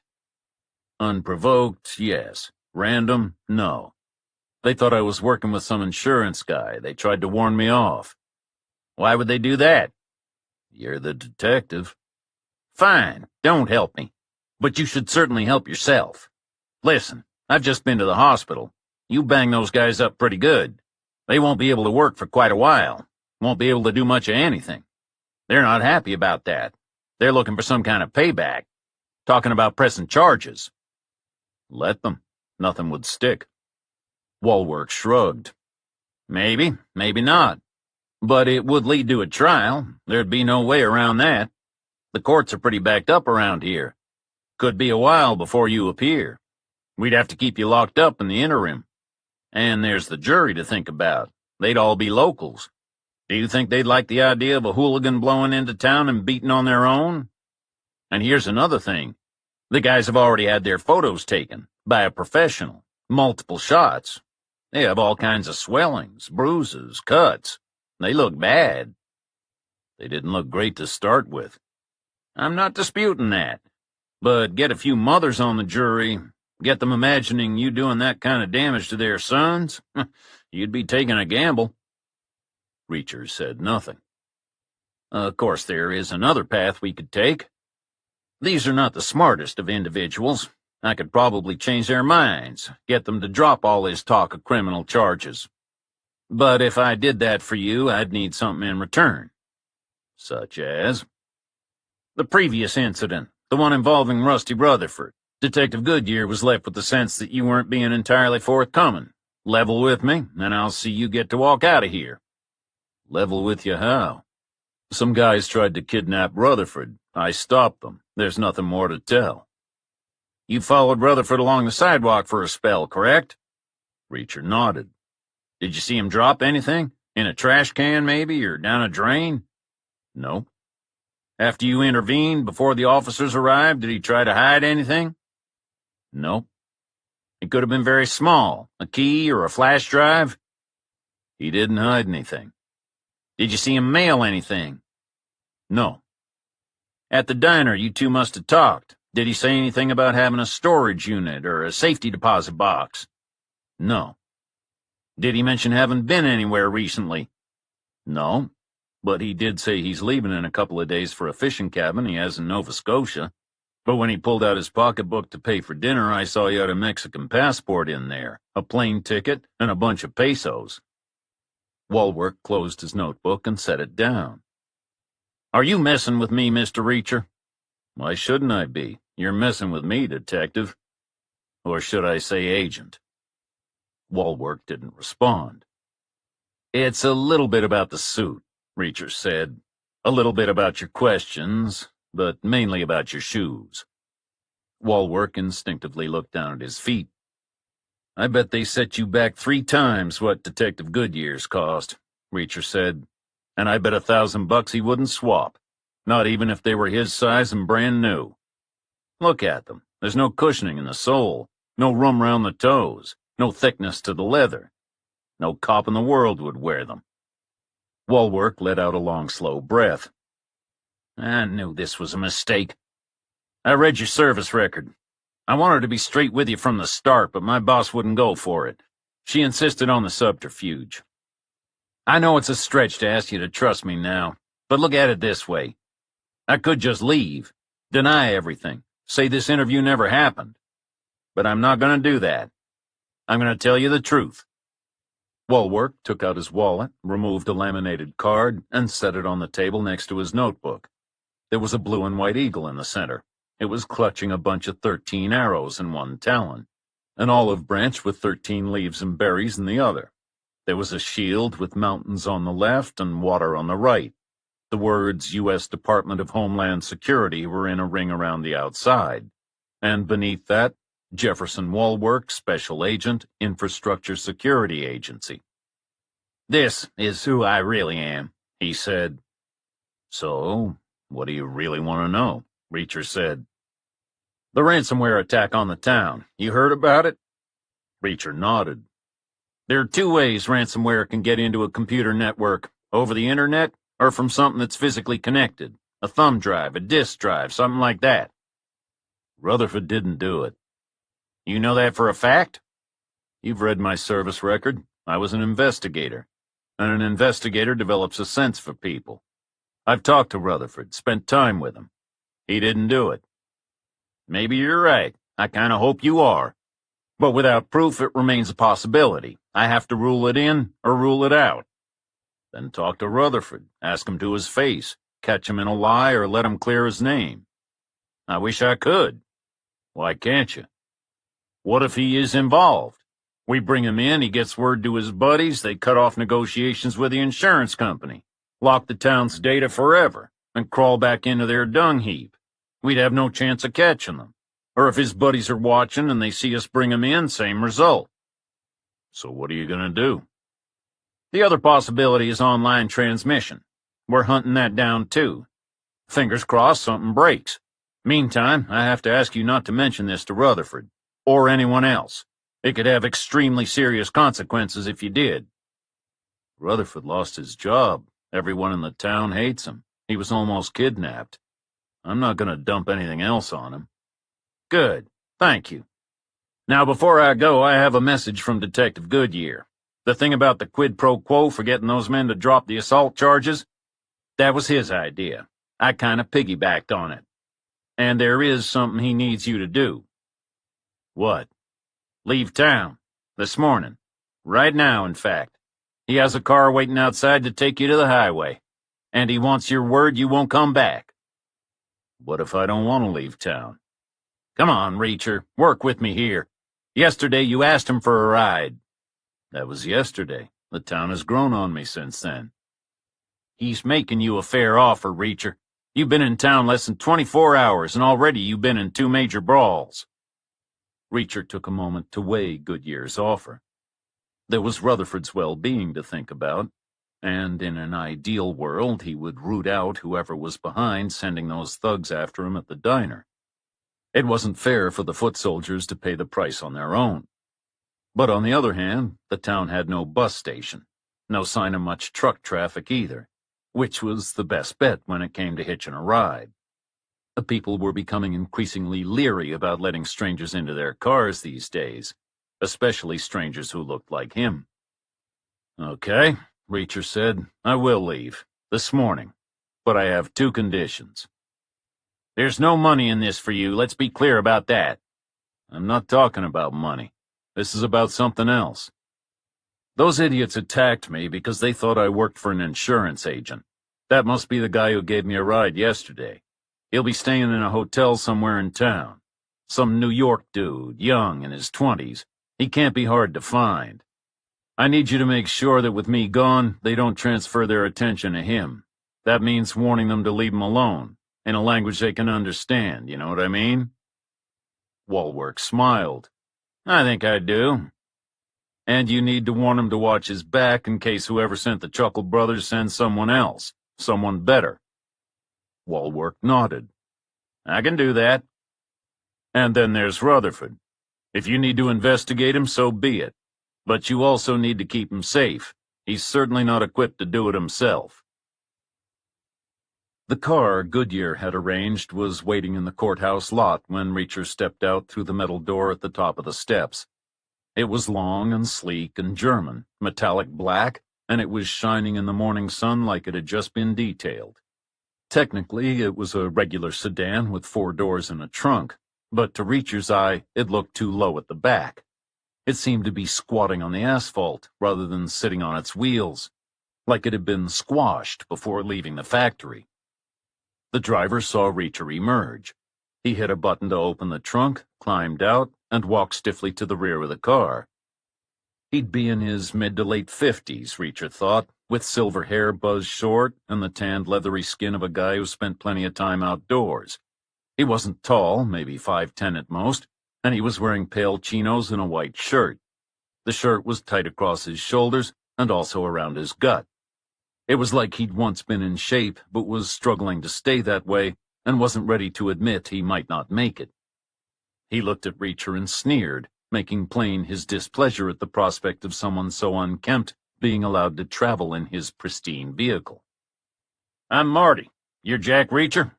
Unprovoked, yes. Random, no. They thought I was working with some insurance guy. They tried to warn me off. Why would they do that? You're the detective. Fine, don't help me. But you should certainly help yourself. Listen, I've just been to the hospital. You bang those guys up pretty good. They won't be able to work for quite a while. Won't be able to do much of anything. They're not happy about that. They're looking for some kind of payback. Talking about pressing charges. Let them. Nothing would stick. Walwork shrugged. Maybe, maybe not. But it would lead to a trial. There'd be no way around that. The courts are pretty backed up around here. Could be a while before you appear. We'd have to keep you locked up in the interim. And there's the jury to think about. They'd all be locals. Do you think they'd like the idea of a hooligan blowing into town and beating on their own? And here's another thing. The guys have already had their photos taken by a professional. Multiple shots. They have all kinds of swellings, bruises, cuts. They look bad. They didn't look great to start with. I'm not disputing that. But get a few mothers on the jury, get them imagining you doing that kind of damage to their sons, you'd be taking a gamble. Reacher said nothing. Of course, there is another path we could take. These are not the smartest of individuals. I could probably change their minds, get them to drop all this talk of criminal charges. But if I did that for you, I'd need something in return. Such as? The previous incident, the one involving Rusty Rutherford. Detective Goodyear was left with the sense that you weren't being entirely forthcoming. Level with me, and I'll see you get to walk out of here. Level with you how? Some guys tried to kidnap Rutherford. I stopped them. There's nothing more to tell. You followed Rutherford along the sidewalk for a spell, correct? Reacher nodded. Did you see him drop anything? In a trash can, maybe, or down a drain? No. After you intervened, before the officers arrived, did he try to hide anything? No. It could have been very small, a key or a flash drive. He didn't hide anything. Did you see him mail anything? No. At the diner, you two must have talked. Did he say anything about having a storage unit or a safety deposit box? No. Did he mention having been anywhere recently? No. But he did say he's leaving in a couple of days for a fishing cabin he has in Nova Scotia. But when he pulled out his pocketbook to pay for dinner, I saw he had a Mexican passport in there, a plane ticket, and a bunch of pesos. Walwork closed his notebook and set it down. Are you messing with me, Mr. Reacher? Why shouldn't I be? You're messing with me, detective. Or should I say agent? Walwork didn't respond. It's a little bit about the suit, Reacher said. A little bit about your questions, but mainly about your shoes. Walwork instinctively looked down at his feet. I bet they set you back 3 times what Detective Goodyear's cost, Reacher said. And I bet $1,000 he wouldn't swap, not even if they were his size and brand new. Look at them. There's no cushioning in the sole, no room round the toes, no thickness to the leather. No cop in the world would wear them. Walwork let out a long, slow breath. I knew this was a mistake. I read your service record. I wanted to be straight with you from the start, but my boss wouldn't go for it. She insisted on the subterfuge. I know it's a stretch to ask you to trust me now, but look at it this way. I could just leave, deny everything, say this interview never happened. But I'm not going to do that. I'm going to tell you the truth. Walwork took out his wallet, removed a laminated card, and set it on the table next to his notebook. There was a blue and white eagle in the center. It was clutching a bunch of 13 arrows in one talon, an olive branch with 13 leaves and berries in the other. There was a shield with mountains on the left and water on the right. The words U.S. Department of Homeland Security were in a ring around the outside. And beneath that, Jefferson Walwork, Special Agent, Infrastructure Security Agency. This is who I really am, he said. So, what do you really want to know? Reacher said. The ransomware attack on the town. You heard about it? Reacher nodded. There are 2 ways ransomware can get into a computer network, over the internet or from something that's physically connected. A thumb drive, a disk drive, something like that. Rutherford didn't do it. You know that for a fact? You've read my service record. I was an investigator, and an investigator develops a sense for people. I've talked to Rutherford, spent time with him. He didn't do it. Maybe you're right. I kind of hope you are. But without proof, it remains a possibility. I have to rule it in or rule it out. Then talk to Rutherford, ask him to his face, catch him in a lie or let him clear his name. I wish I could. Why can't you? What if he is involved? We bring him in, he gets word to his buddies, they cut off negotiations with the insurance company, lock the town's data forever, and crawl back into their dung heap. We'd have no chance of catching them. Or if his buddies are watching and they see us bring him in, same result. So what are you going to do? The other possibility is online transmission. We're hunting that down too. Fingers crossed something breaks. Meantime, I have to ask you not to mention this to Rutherford, or anyone else. It could have extremely serious consequences if you did. Rutherford lost his job. Everyone in the town hates him. He was almost kidnapped. I'm not going to dump anything else on him. Good. Thank you. Now, before I go, I have a message from Detective Goodyear. The thing about the quid pro quo for getting those men to drop the assault charges, that was his idea. I kind of piggybacked on it. And there is something he needs you to do. What? Leave town. This morning. Right now, in fact. He has a car waiting outside to take you to the highway. And he wants your word you won't come back. What if I don't want to leave town? Come on, Reacher. Work with me here. Yesterday you asked him for a ride. That was yesterday. The town has grown on me since then. He's making you a fair offer, Reacher. You've been in town less than 24 hours, and already you've been in 2 major brawls. Reacher took a moment to weigh Goodyear's offer. There was Rutherford's well-being to think about, and in an ideal world he would root out whoever was behind sending those thugs after him at the diner. It wasn't fair for the foot soldiers to pay the price on their own. But on the other hand, the town had no bus station, no sign of much truck traffic either, which was the best bet when it came to hitching a ride. The people were becoming increasingly leery about letting strangers into their cars these days, especially strangers who looked like him. "Okay," Reacher said, "I will leave, this morning, but I have 2 conditions." "There's no money in this for you, let's be clear about that." "I'm not talking about money. This is about something else. Those idiots attacked me because they thought I worked for an insurance agent. That must be the guy who gave me a ride yesterday. He'll be staying in a hotel somewhere in town. Some New York dude, young, in his 20s. He can't be hard to find. I need you to make sure that with me gone, they don't transfer their attention to him. That means warning them to leave him alone, in a language they can understand, you know what I mean?" Walwork smiled. "I think I do." "And you need to warn him to watch his back in case whoever sent the Chuckle Brothers sends someone else, someone better." Walwork nodded. "I can do that." "And then there's Rutherford. If you need to investigate him, so be it. But you also need to keep him safe. He's certainly not equipped to do it himself." The car Goodyear had arranged was waiting in the courthouse lot when Reacher stepped out through the metal door at the top of the steps. It was long and sleek and German, metallic black, and it was shining in the morning sun like it had just been detailed. Technically, it was a regular sedan with 4 doors and a trunk, but to Reacher's eye, it looked too low at the back. It seemed to be squatting on the asphalt rather than sitting on its wheels, like it had been squashed before leaving the factory. The driver saw Reacher emerge. He hit a button to open the trunk, climbed out, and walked stiffly to the rear of the car. He'd be in his mid to late 50s, Reacher thought, with silver hair buzzed short and the tanned leathery skin of a guy who spent plenty of time outdoors. He wasn't tall, maybe 5'10" at most, and he was wearing pale chinos and a white shirt. The shirt was tight across his shoulders and also around his gut. It was like he'd once been in shape, but was struggling to stay that way and wasn't ready to admit he might not make it. He looked at Reacher and sneered, making plain his displeasure at the prospect of someone so unkempt being allowed to travel in his pristine vehicle. "I'm Marty. You're Jack Reacher?"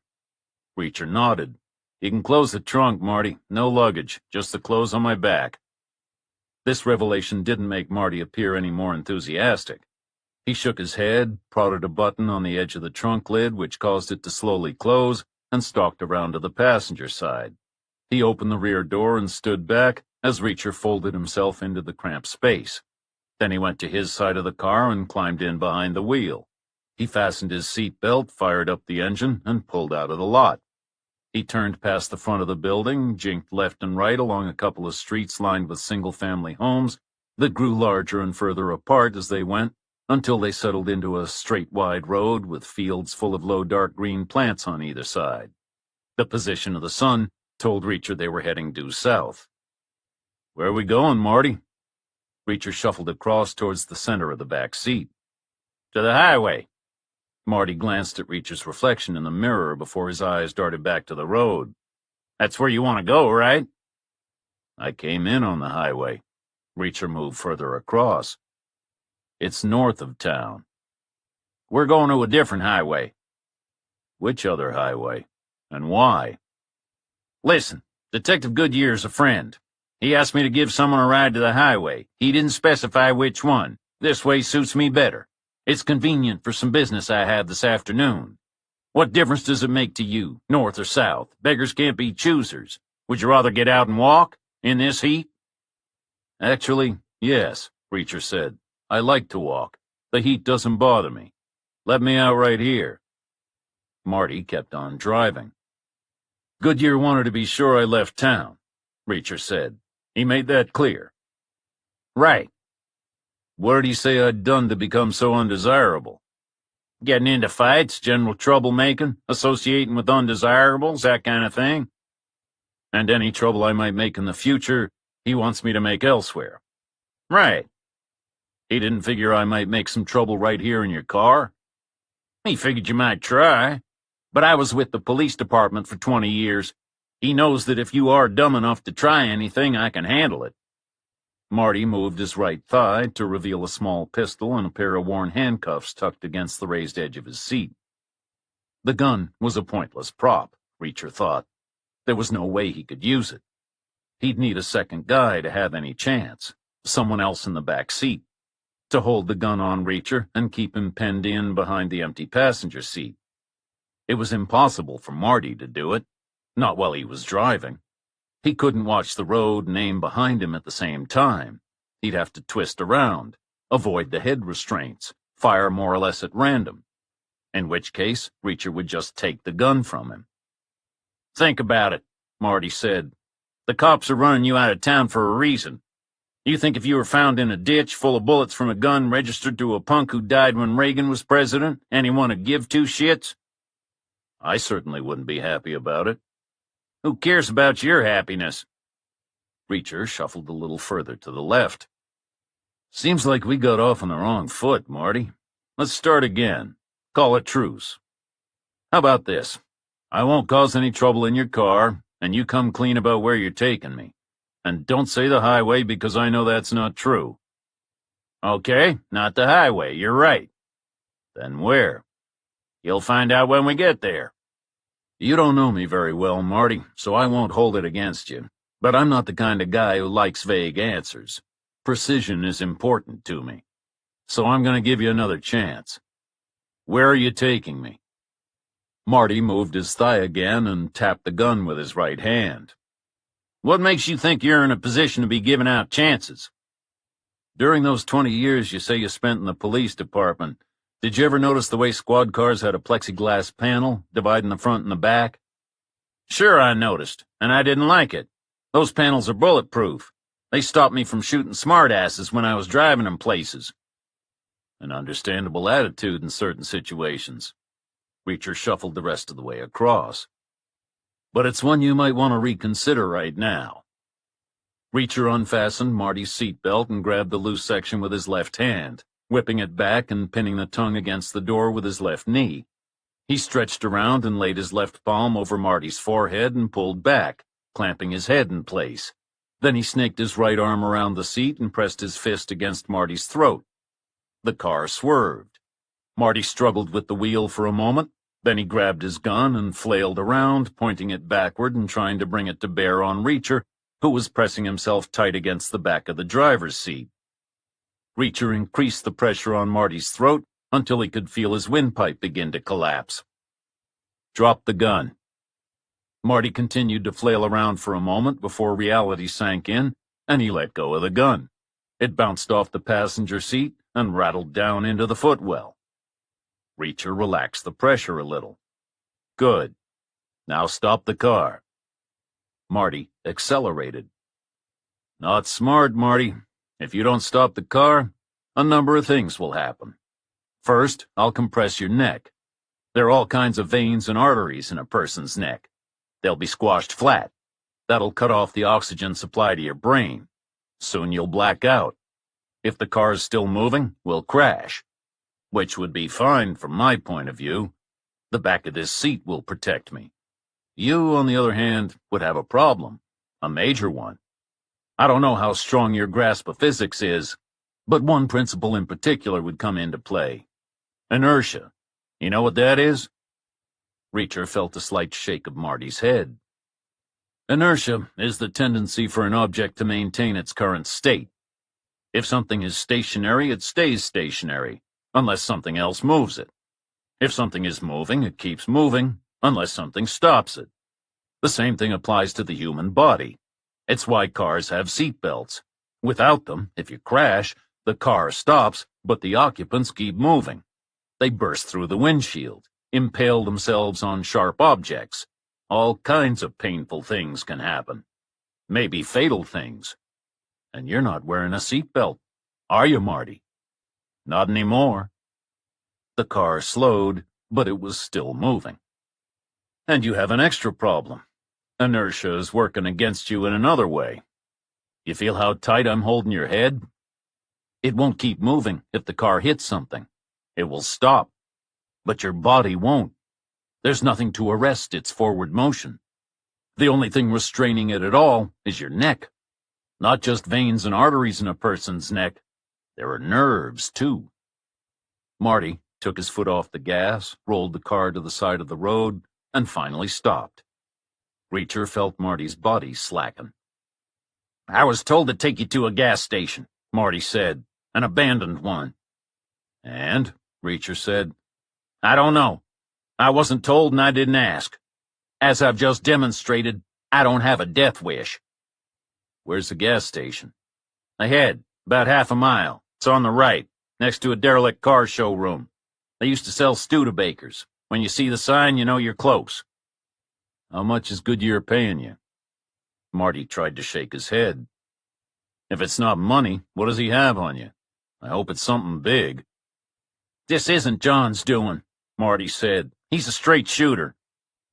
Reacher nodded. "You can close the trunk, Marty. No luggage, just the clothes on my back." This revelation didn't make Marty appear any more enthusiastic. He shook his head, prodded a button on the edge of the trunk lid, which caused it to slowly close, and stalked around to the passenger side. He opened the rear door and stood back as Reacher folded himself into the cramped space. Then he went to his side of the car and climbed in behind the wheel. He fastened his seat belt, fired up the engine, and pulled out of the lot. He turned past the front of the building, jinked left and right along a couple of streets lined with single-family homes that grew larger and further apart as they went, until they settled into a straight wide road with fields full of low dark green plants on either side. The position of the sun told Reacher they were heading due south. "Where are we going, Marty?" Reacher shuffled across towards the center of the back seat. "To the highway." Marty glanced at Reacher's reflection in the mirror before his eyes darted back to the road. "That's where you want to go, right?" "I came in on the highway." Reacher moved further across. "It's north of town." "We're going to a different highway." "Which other highway? And why?" "Listen, Detective Goodyear's a friend. He asked me to give someone a ride to the highway. He didn't specify which one. This way suits me better. It's convenient for some business I have this afternoon. What difference does it make to you, north or south? Beggars can't be choosers. Would you rather get out and walk, in this heat?" "Actually, yes," Reacher said. "I like to walk. The heat doesn't bother me. Let me out right here." Marty kept on driving. "Goodyear wanted to be sure I left town," Reacher said. "He made that clear." "Right." "What did he say I'd done to become so undesirable?" Getting into fights, general troublemaking, associating with undesirables, that kind of thing. And any trouble I might make in the future, he wants me to make elsewhere. Right. He didn't figure I might make some trouble right here in your car? He figured you might try. But I was with the police department for 20 years. He knows that if you are dumb enough to try anything, I can handle it. Marty moved his right thigh to reveal a small pistol and a pair of worn handcuffs tucked against the raised edge of his seat. The gun was a pointless prop, Reacher thought. There was no way he could use it. He'd need a second guy to have any chance, someone else in the back seat, to hold the gun on Reacher and keep him penned in behind the empty passenger seat. It was impossible for Marty to do it, not while he was driving. He couldn't watch the road and aim behind him at the same time. He'd have to twist around, avoid the head restraints, fire more or less at random, in which case Reacher would just take the gun from him. Think about it, Marty said. The cops are running you out of town for a reason. You think if you were found in a ditch full of bullets from a gun registered to a punk who died when Reagan was president, anyone would give two shits? I certainly wouldn't be happy about it. Who cares about your happiness? Reacher shuffled a little further to the left. Seems like we got off on the wrong foot, Marty. Let's start again. Call a truce. How about this? I won't cause any trouble in your car, and you come clean about where you're taking me. And don't say the highway, because I know that's not true. Okay, not the highway, you're right. Then where? You'll find out when we get there. You don't know me very well, Marty, so I won't hold it against you. But I'm not the kind of guy who likes vague answers. Precision is important to me. So I'm going to give you another chance. Where are you taking me? Marty moved his thigh again and tapped the gun with his right hand. What makes you think you're in a position to be giving out chances? During those 20 years you say you spent in the police department, did you ever notice the way squad cars had a plexiglass panel dividing the front and the back? Sure, I noticed, and I didn't like it. Those panels are bulletproof. They stopped me from shooting smartasses when I was driving them places. An understandable attitude in certain situations. Reacher shuffled the rest of the way across. But it's one you might want to reconsider right now. Reacher unfastened Marty's seatbelt and grabbed the loose section with his left hand, whipping it back and pinning the tongue against the door with his left knee. He stretched around and laid his left palm over Marty's forehead and pulled back, clamping his head in place. Then he snaked his right arm around the seat and pressed his fist against Marty's throat. The car swerved. Marty struggled with the wheel for a moment, then he grabbed his gun and flailed around, pointing it backward and trying to bring it to bear on Reacher, who was pressing himself tight against the back of the driver's seat. Reacher increased the pressure on Marty's throat until he could feel his windpipe begin to collapse. Drop the gun. Marty continued to flail around for a moment before reality sank in, and he let go of the gun. It bounced off the passenger seat and rattled down into the footwell. Reacher relaxed the pressure a little. Good. Now stop the car. Marty accelerated. Not smart, Marty. If you don't stop the car, a number of things will happen. First, I'll compress your neck. There are all kinds of veins and arteries in a person's neck. They'll be squashed flat. That'll cut off the oxygen supply to your brain. Soon you'll black out. If the car's still moving, we'll crash. Which would be fine from my point of view. The back of this seat will protect me. You, on the other hand, would have a problem. A major one. I don't know how strong your grasp of physics is, but one principle in particular would come into play. Inertia. You know what that is? Reacher felt a slight shake of Marty's head. Inertia is the tendency for an object to maintain its current state. If something is stationary, it stays stationary, unless something else moves it. If something is moving, it keeps moving, unless something stops it. The same thing applies to the human body. It's why cars have seatbelts. Without them, if you crash, the car stops, but the occupants keep moving. They burst through the windshield, impale themselves on sharp objects. All kinds of painful things can happen. Maybe fatal things. And you're not wearing a seatbelt, are you, Marty? Not anymore. The car slowed, but it was still moving. And you have an extra problem. Inertia is working against you in another way. You feel how tight I'm holding your head? It won't keep moving if the car hits something. It will stop. But your body won't. There's nothing to arrest its forward motion. The only thing restraining it at all is your neck. Not just veins and arteries in a person's neck. There are nerves, too. Marty took his foot off the gas, rolled the car to the side of the road, and finally stopped. Reacher felt Marty's body slacken. "I was told to take you to a gas station," Marty said, "an abandoned one." "And?" Reacher said. "I don't know. I wasn't told and I didn't ask. As I've just demonstrated, I don't have a death wish." "Where's the gas station?" "Ahead, about half a mile. It's on the right, next to a derelict car showroom. They used to sell Studebakers. When you see the sign, you know you're close." "How much is Goodyear paying you?" Marty tried to shake his head. "If it's not money, what does he have on you? I hope it's something big." "This isn't John's doing," Marty said. "He's a straight shooter.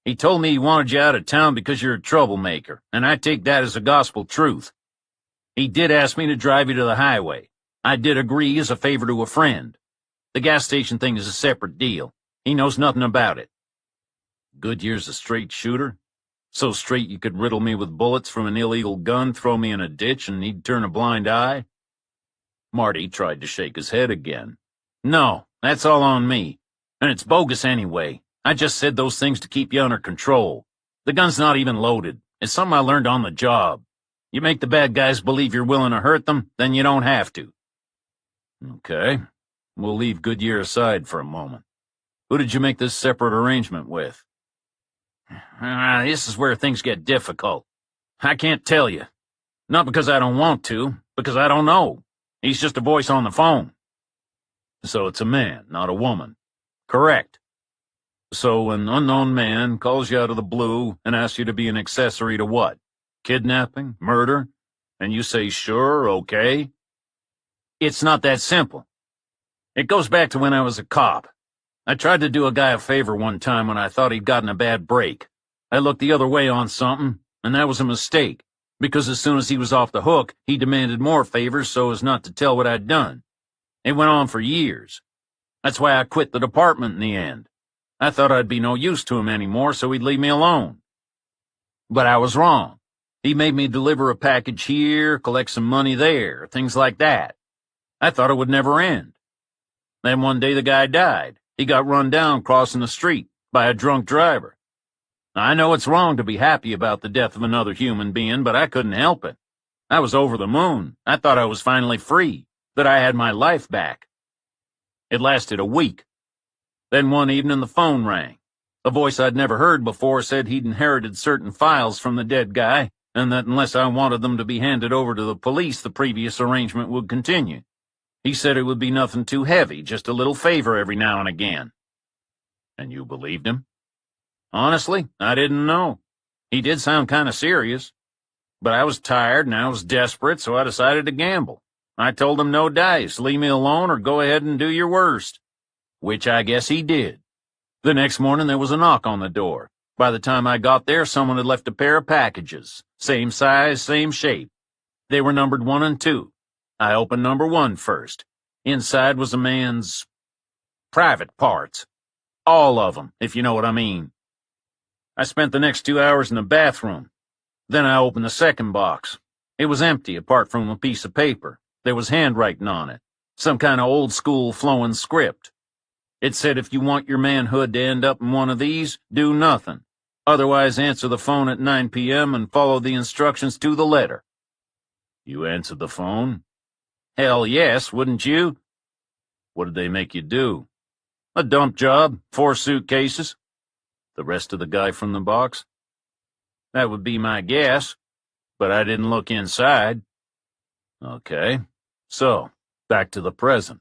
He told me he wanted you out of town because you're a troublemaker, and I take that as a gospel truth. He did ask me to drive you to the highway. I did agree as a favor to a friend. The gas station thing is a separate deal. He knows nothing about it." "Goodyear's a straight shooter? So straight you could riddle me with bullets from an illegal gun, throw me in a ditch, and he'd turn a blind eye?" Marty tried to shake his head again. "No, that's all on me. And it's bogus anyway. I just said those things to keep you under control. The gun's not even loaded. It's something I learned on the job. You make the bad guys believe you're willing to hurt them, then you don't have to." "Okay. We'll leave Goodyear aside for a moment. Who did you make this separate arrangement with?" This is where things get difficult. I can't tell you. Not because I don't want to, because I don't know. He's just a voice on the phone." "So it's a man, not a woman." "Correct." "So an unknown man calls you out of the blue and asks you to be an accessory to what? Kidnapping? Murder? And you say sure, okay?" "It's not that simple. It goes back to when I was a cop. I tried to do a guy a favor one time when I thought he'd gotten a bad break. I looked the other way on something, and that was a mistake, because as soon as he was off the hook, he demanded more favors so as not to tell what I'd done. It went on for years. That's why I quit the department in the end. I thought I'd be no use to him anymore, so he'd leave me alone. But I was wrong. He made me deliver a package here, collect some money there, things like that. I thought it would never end. Then one day the guy died. He got run down crossing the street by a drunk driver. I know it's wrong to be happy about the death of another human being, but I couldn't help it. I was over the moon. I thought I was finally free, that I had my life back. It lasted a week. Then one evening the phone rang. A voice I'd never heard before said he'd inherited certain files from the dead guy, and that unless I wanted them to be handed over to the police, the previous arrangement would continue. He said it would be nothing too heavy, just a little favor every now and again." "And you believed him?" "Honestly, I didn't know. He did sound kind of serious. But I was tired and I was desperate, so I decided to gamble. I told him no dice, leave me alone or go ahead and do your worst. Which I guess he did. The next morning there was a knock on the door. By the time I got there, someone had left a pair of packages. Same size, same shape. They were numbered 1 and 2. I opened number 1 first. Inside was a man's private parts. All of them, if you know what I mean. I spent the next 2 hours in the bathroom. Then I opened the second box. It was empty apart from a piece of paper. There was handwriting on it. Some kind of old-school flowing script. It said if you want your manhood to end up in one of these, do nothing. Otherwise answer the phone at 9 p.m. and follow the instructions to the letter. "You answered the phone?" "Hell yes, wouldn't you?" "What did they make you do?" "A dump job, 4 suitcases. "The rest of the guy from the box?" "That would be my guess, but I didn't look inside." "Okay. So, back to the present.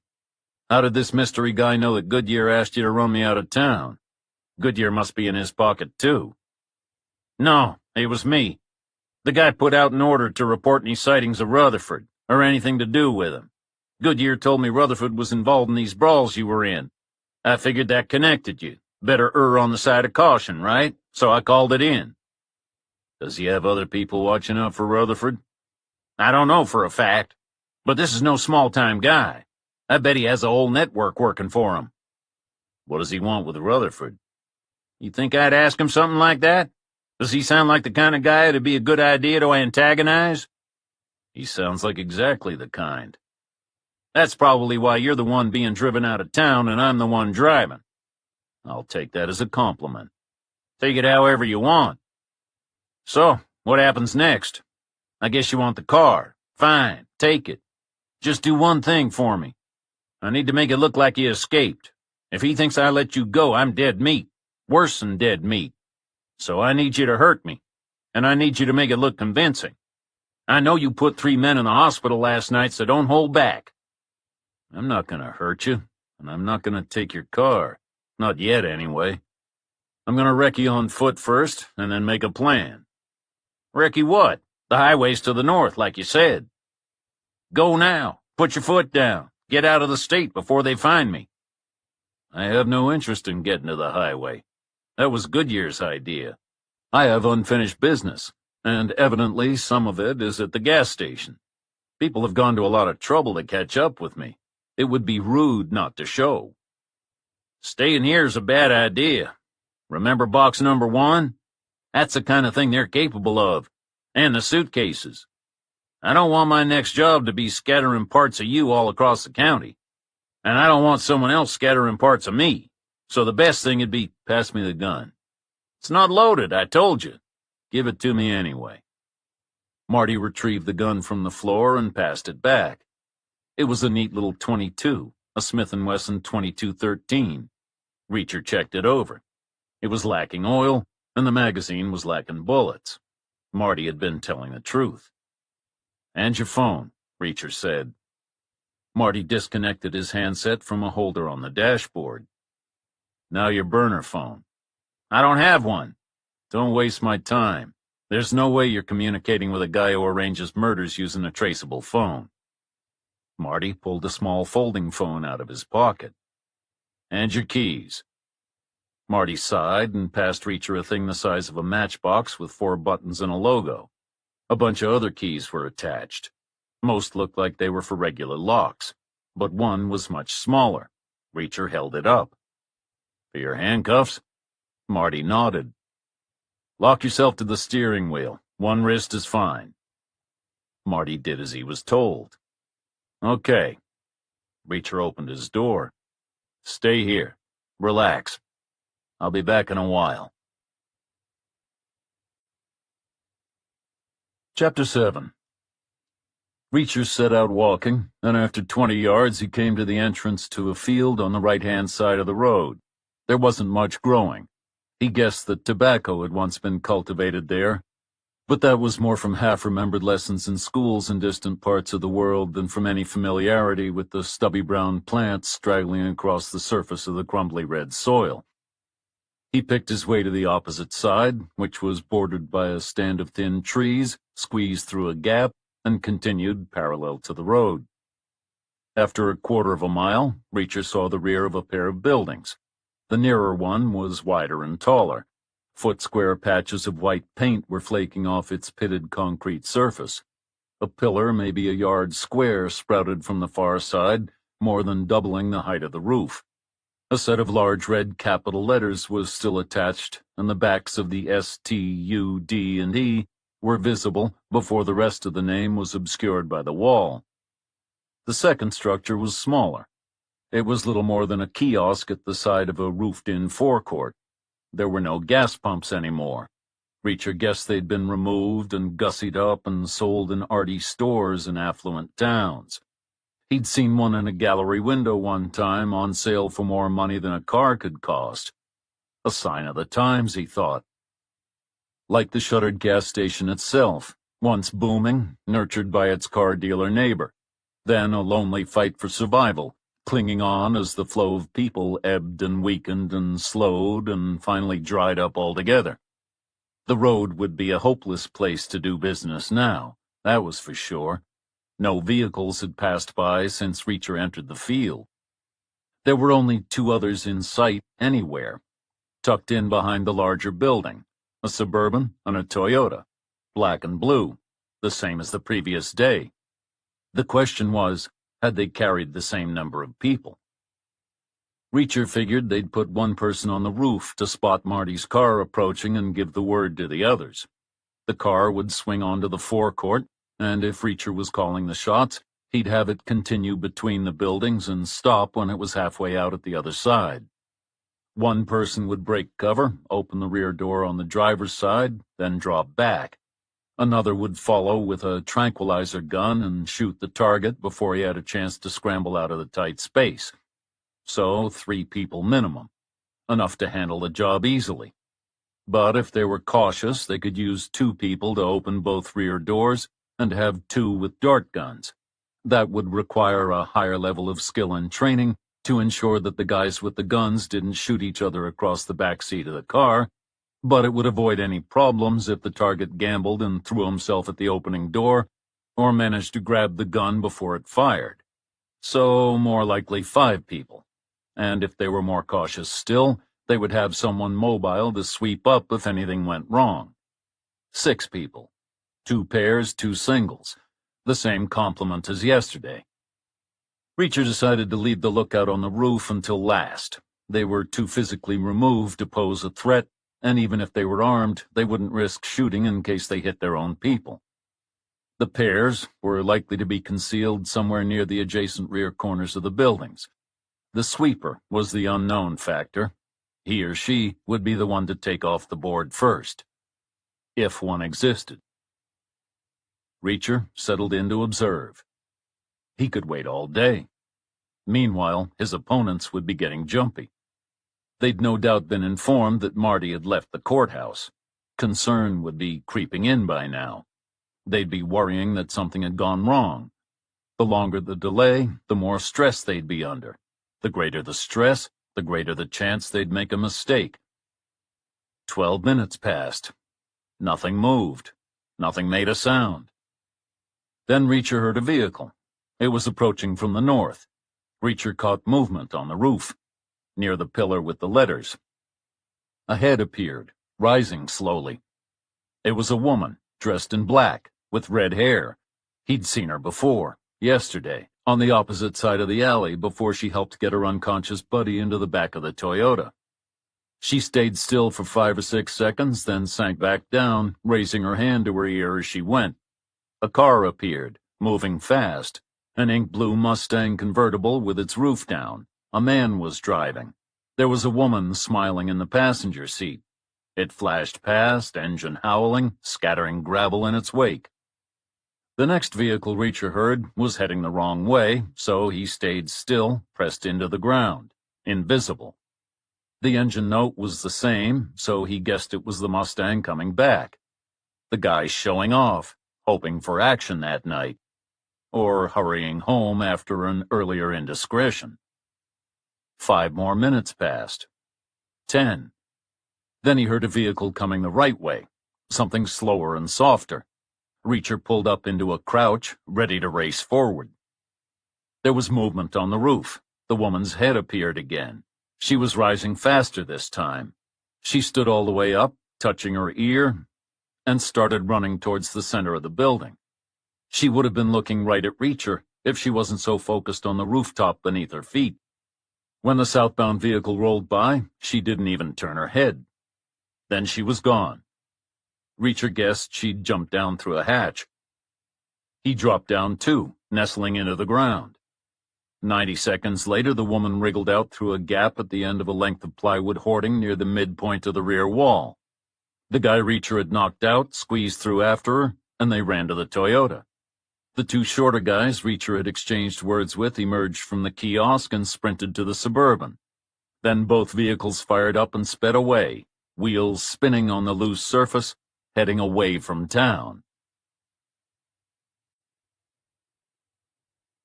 How did this mystery guy know that Goodyear asked you to run me out of town? Goodyear must be in his pocket, too." "No, it was me. The guy put out an order to report any sightings of Rutherford, or anything to do with him. Goodyear told me Rutherford was involved in these brawls you were in. I figured that connected you. Better err on the side of caution, right? So I called it in. Does he have other people watching out for Rutherford? I don't know for a fact, but this is no small-time guy. I bet he has a whole network working for him. What does he want with Rutherford? You think I'd ask him something like that? Does he sound like the kind of guy it'd be a good idea to antagonize? He sounds like exactly the kind. That's probably why you're the one being driven out of town and I'm the one driving. I'll take that as a compliment. Take it however you want. So, what happens next? I guess you want the car. Fine, take it. Just do one thing for me. I need to make it look like you escaped. If he thinks I let you go, I'm dead meat. Worse than dead meat. So I need you to hurt me. And I need you to make it look convincing. I know you put 3 men in the hospital last night, so don't hold back. I'm not gonna hurt you, and I'm not gonna take your car. Not yet, anyway. I'm gonna wreck you on foot first, and then make a plan. Wreck you what? The highway's to the north, like you said. Go now. Put your foot down. Get out of the state before they find me. I have no interest in getting to the highway. That was Goodyear's idea. I have unfinished business, and evidently some of it is at the gas station. People have gone to a lot of trouble to catch up with me. It would be rude not to show. Staying here's a bad idea. Remember box number 1? That's the kind of thing they're capable of. And the suitcases. I don't want my next job to be scattering parts of you all across the county. And I don't want someone else scattering parts of me. So the best thing would be, pass me the gun. It's not loaded, I told you. Give it to me anyway. Marty retrieved the gun from the floor and passed it back. It was a neat little .22, a Smith & Wesson .22-13. Reacher checked it over. It was lacking oil, and the magazine was lacking bullets. Marty had been telling the truth. And your phone, Reacher said. Marty disconnected his handset from a holder on the dashboard. Now your burner phone. I don't have one. Don't waste my time. There's no way you're communicating with a guy who arranges murders using a traceable phone. Marty pulled a small folding phone out of his pocket. And your keys. Marty sighed and passed Reacher a thing the size of a matchbox with 4 buttons and a logo. A bunch of other keys were attached. Most looked like they were for regular locks, but one was much smaller. Reacher held it up. For your handcuffs? Marty nodded. Lock yourself to the steering wheel. One wrist is fine. Marty did as he was told. Okay. Reacher opened his door. Stay here. Relax. I'll be back in a while. Chapter 7. Reacher set out walking, and after 20 yards he came to the entrance to a field on the right-hand side of the road. There wasn't much growing. He guessed that tobacco had once been cultivated there, but that was more from half-remembered lessons in schools in distant parts of the world than from any familiarity with the stubby brown plants straggling across the surface of the crumbly red soil. He picked his way to the opposite side, which was bordered by a stand of thin trees, squeezed through a gap, and continued parallel to the road. After a quarter of a mile, Reacher saw the rear of a pair of buildings. The nearer one was wider and taller. Foot-square patches of white paint were flaking off its pitted concrete surface. A pillar, maybe a yard square, sprouted from the far side, more than doubling the height of the roof. A set of large red capital letters was still attached, and the backs of the S, T, U, D, and E were visible before the rest of the name was obscured by the wall. The second structure was smaller. It was little more than a kiosk at the side of a roofed-in forecourt. There were no gas pumps anymore. Reacher guessed they'd been removed and gussied up and sold in arty stores in affluent towns. He'd seen one in a gallery window one time, on sale for more money than a car could cost. A sign of the times, he thought. Like the shuttered gas station itself, once booming, nurtured by its car dealer neighbor, then a lonely fight for survival, clinging on as the flow of people ebbed and weakened and slowed and finally dried up altogether. The road would be a hopeless place to do business now, that was for sure. No vehicles had passed by since Reacher entered the field. There were only two others in sight anywhere, tucked in behind the larger building, a Suburban and a Toyota, black and blue, the same as the previous day. The question was, had they carried the same number of people? Reacher figured they'd put one person on the roof to spot Marty's car approaching and give the word to the others. The car would swing onto the forecourt, and if Reacher was calling the shots, he'd have it continue between the buildings and stop when it was halfway out at the other side. One person would break cover, open the rear door on the driver's side, then drop back. Another would follow with a tranquilizer gun and shoot the target before he had a chance to scramble out of the tight space. So 3 people minimum, enough to handle the job easily. But if they were cautious, they could use 2 people to open both rear doors and have 2 with dart guns. That would require a higher level of skill and training to ensure that the guys with the guns didn't shoot each other across the back seat of the car, but it would avoid any problems if the target gambled and threw himself at the opening door or managed to grab the gun before it fired. So more likely 5 people. And if they were more cautious still, they would have someone mobile to sweep up if anything went wrong. 6 people. 2 pairs, 2 singles. The same complement as yesterday. Reacher decided to leave the lookout on the roof until last. They were too physically removed to pose a threat, and even if they were armed, they wouldn't risk shooting in case they hit their own people. The pairs were likely to be concealed somewhere near the adjacent rear corners of the buildings. The sweeper was the unknown factor. He or she would be the one to take off the board first, if one existed. Reacher settled in to observe. He could wait all day. Meanwhile, his opponents would be getting jumpy. They'd no doubt been informed that Marty had left the courthouse. Concern would be creeping in by now. They'd be worrying that something had gone wrong. The longer the delay, the more stress they'd be under. The greater the stress, the greater the chance they'd make a mistake. 12 minutes passed. Nothing moved. Nothing made a sound. Then Reacher heard a vehicle. It was approaching from the north. Reacher caught movement on the roof, near the pillar with the letters. A head appeared, rising slowly. It was a woman, dressed in black, with red hair. He'd seen her before, yesterday, on the opposite side of the alley before she helped get her unconscious buddy into the back of the Toyota. She stayed still for 5 or 6 seconds, then sank back down, raising her hand to her ear as she went. A car appeared, moving fast, an ink-blue Mustang convertible with its roof down. A man was driving. There was a woman smiling in the passenger seat. It flashed past, engine howling, scattering gravel in its wake. The next vehicle Reacher heard was heading the wrong way, so he stayed still, pressed into the ground, invisible. The engine note was the same, so he guessed it was the Mustang coming back. The guy showing off, hoping for action that night, or hurrying home after an earlier indiscretion. 5 more minutes passed. 10. Then he heard a vehicle coming the right way, something slower and softer. Reacher pulled up into a crouch, ready to race forward. There was movement on the roof. The woman's head appeared again. She was rising faster this time. She stood all the way up, touching her ear, and started running towards the center of the building. She would have been looking right at Reacher if she wasn't so focused on the rooftop beneath her feet. When the southbound vehicle rolled by, she didn't even turn her head. Then she was gone. Reacher guessed she'd jumped down through a hatch. He dropped down too, nestling into the ground. 90 seconds later, the woman wriggled out through a gap at the end of a length of plywood hoarding near the midpoint of the rear wall. The guy Reacher had knocked out squeezed through after her, and they ran to the Toyota. The 2 shorter guys Reacher had exchanged words with emerged from the kiosk and sprinted to the Suburban. Then both vehicles fired up and sped away, wheels spinning on the loose surface, heading away from town.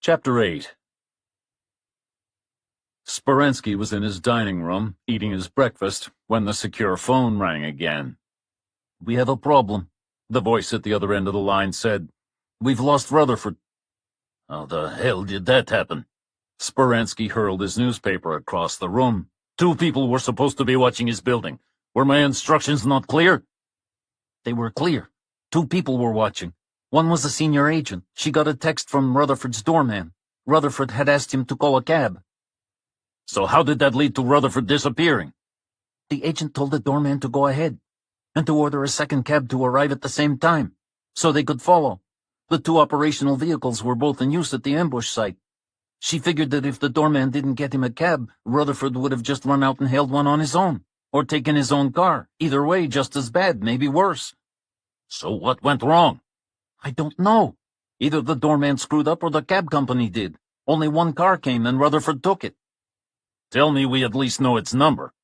Chapter 8. Speransky was in his dining room, eating his breakfast, when the secure phone rang again. "We have a problem," the voice at the other end of the line said. "We've lost Rutherford." "How the hell did that happen?" Speransky hurled his newspaper across the room. 2 people were supposed to be watching his building. Were my instructions not clear? They were clear. 2 people were watching. One was a senior agent. She got a text from Rutherford's doorman. Rutherford had asked him to call a cab. So how did that lead to Rutherford disappearing? The agent told the doorman to go ahead, and to order a second cab to arrive at the same time, so they could follow. The 2 operational vehicles were both in use at the ambush site. She figured that if the doorman didn't get him a cab, Rutherford would have just run out and hailed one on his own, or taken his own car. Either way, just as bad, maybe worse. So what went wrong? I don't know. Either the doorman screwed up or the cab company did. Only 1 car came and Rutherford took it. Tell me we at least know its number.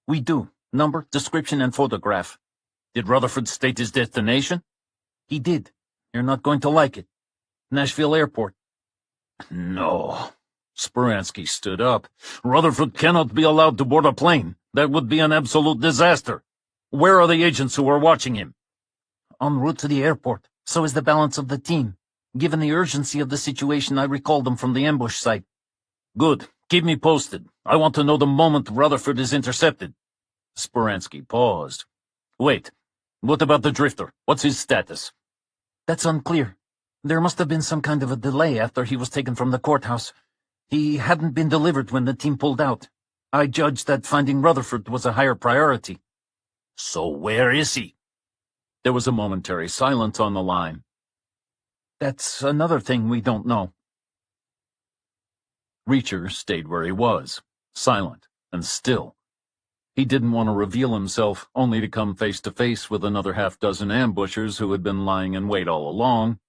We do. Number, description, and photograph. Did Rutherford state his destination? He did. You're not going to like it. Nashville Airport. No. Speransky stood up. Rutherford cannot be allowed to board a plane. That would be an absolute disaster. Where are the agents who are watching him? En route to the airport. So is the balance of the team. Given the urgency of the situation, I recalled them from the ambush site. Good. Keep me posted. I want to know the moment Rutherford is intercepted. Speransky paused. Wait. What about the drifter? What's his status? That's unclear. There must have been some kind of a delay after he was taken from the courthouse. He hadn't been delivered when the team pulled out. I judged that finding Rutherford was a higher priority. So where is he? There was a momentary silence on the line. That's another thing we don't know. Reacher stayed where he was, silent and still. He didn't want to reveal himself, only to come face to face with another 6 ambushers who had been lying in wait all along,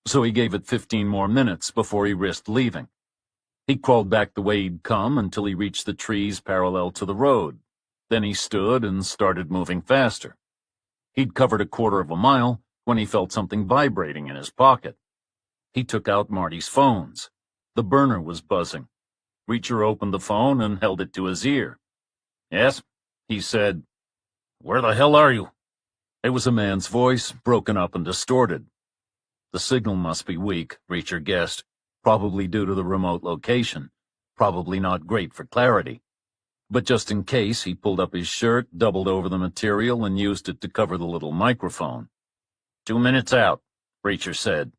so he gave it 15 more minutes before he risked leaving. He crawled back the way he'd come until he reached the trees parallel to the road. Then he stood and started moving faster. He'd covered a 1/4 of a mile when he felt something vibrating in his pocket. He took out Marty's phones. The burner was buzzing. Reacher opened the phone and held it to his ear. Yes, he said. Where the hell are you? It was a man's voice, broken up and distorted. The signal must be weak, Reacher guessed, probably due to the remote location, probably not great for clarity. But just in case, he pulled up his shirt, doubled over the material, and used it to cover the little microphone. 2 minutes out, Reacher said.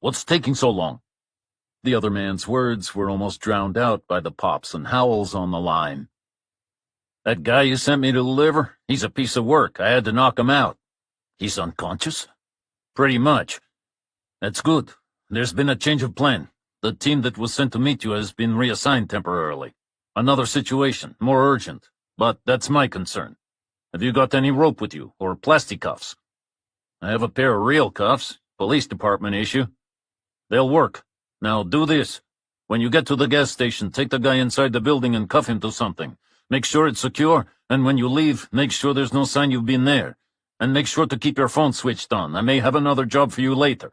What's taking so long? The other man's words were almost drowned out by the pops and howls on the line. That guy you sent me to deliver, he's a piece of work. I had to knock him out. He's unconscious? Pretty much. That's good. There's been a change of plan. The team that was sent to meet you has been reassigned temporarily. Another situation, more urgent. But that's my concern. Have you got any rope with you, or plastic cuffs? I have a pair of real cuffs, police department issue. They'll work. Now do this. When you get to the gas station, take the guy inside the building and cuff him to something. Make sure it's secure, and when you leave, make sure there's no sign you've been there. And make sure to keep your phone switched on. I may have another job for you later.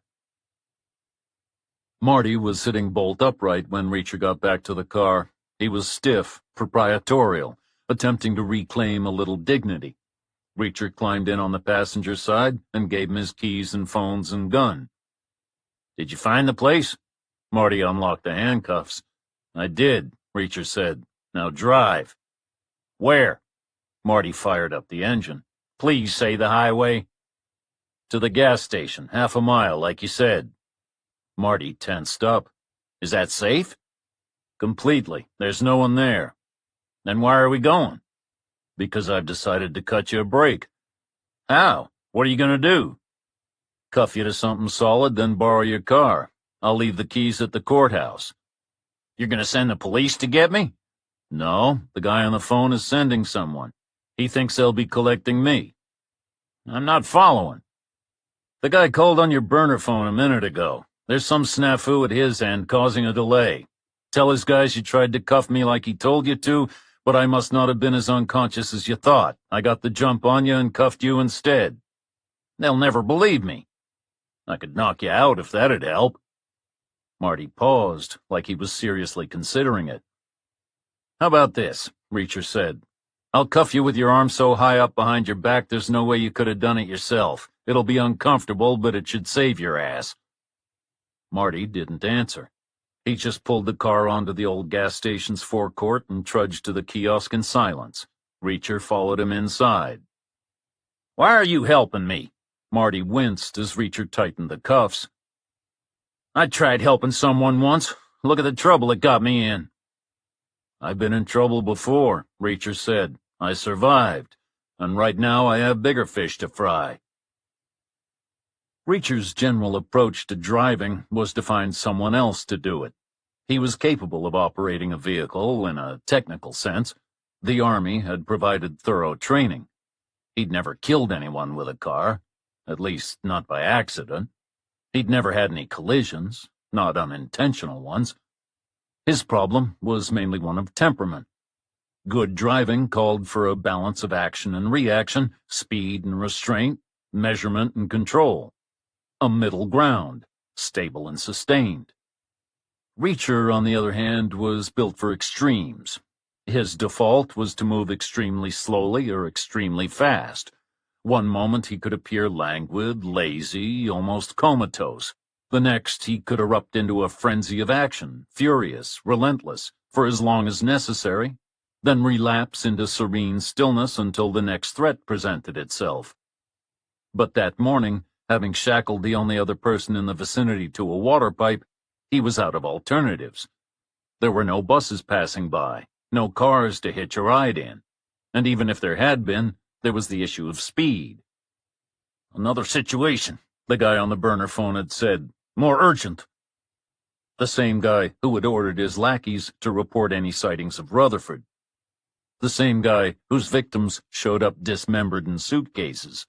Marty was sitting bolt upright when Reacher got back to the car. He was stiff, proprietorial, attempting to reclaim a little dignity. Reacher climbed in on the passenger side and gave him his keys and phones and gun. Did you find the place? Marty unlocked the handcuffs. I did, Reacher said. Now drive. Where? Marty fired up the engine. Please say the highway. To the gas station, 1/2 mile, like you said. Marty tensed up. Is that safe? Completely. There's no one there. Then why are we going? Because I've decided to cut you a break. How? What are you going to do? Cuff you to something solid, then borrow your car. I'll leave the keys at the courthouse. You're going to send the police to get me? No, the guy on the phone is sending someone. He thinks they'll be collecting me. I'm not following. The guy called on your burner phone a minute ago. There's some snafu at his end causing a delay. Tell his guys you tried to cuff me like he told you to, but I must not have been as unconscious as you thought. I got the jump on you and cuffed you instead. They'll never believe me. I could knock you out if that'd help. Marty paused, like he was seriously considering it. How about this? Reacher said. I'll cuff you with your arm so high up behind your back there's no way you could have done it yourself. It'll be uncomfortable, but it should save your ass. Marty didn't answer. He just pulled the car onto the old gas station's forecourt and trudged to the kiosk in silence. Reacher followed him inside. Why are you helping me? Marty winced as Reacher tightened the cuffs. I tried helping someone once. Look at the trouble it got me in. I've been in trouble before, Reacher said. I survived, and right now I have bigger fish to fry. Reacher's general approach to driving was to find someone else to do it. He was capable of operating a vehicle in a technical sense. The Army had provided thorough training. He'd never killed anyone with a car, at least not by accident. He'd never had any collisions, not unintentional ones. His problem was mainly one of temperament. Good driving called for a balance of action and reaction, speed and restraint, measurement and control. A middle ground, stable and sustained. Reacher, on the other hand, was built for extremes. His default was to move extremely slowly or extremely fast. One moment he could appear languid, lazy, almost comatose. The next he could erupt into a frenzy of action, furious, relentless, for as long as necessary, then relapse into serene stillness until the next threat presented itself. But that morning, having shackled the only other person in the vicinity to a water pipe, he was out of alternatives. There were no buses passing by, no cars to hitch a ride in, and even if there had been, there was the issue of speed. Another situation, the guy on the burner phone had said. More urgent. The same guy who had ordered his lackeys to report any sightings of Rutherford. The same guy whose victims showed up dismembered in suitcases.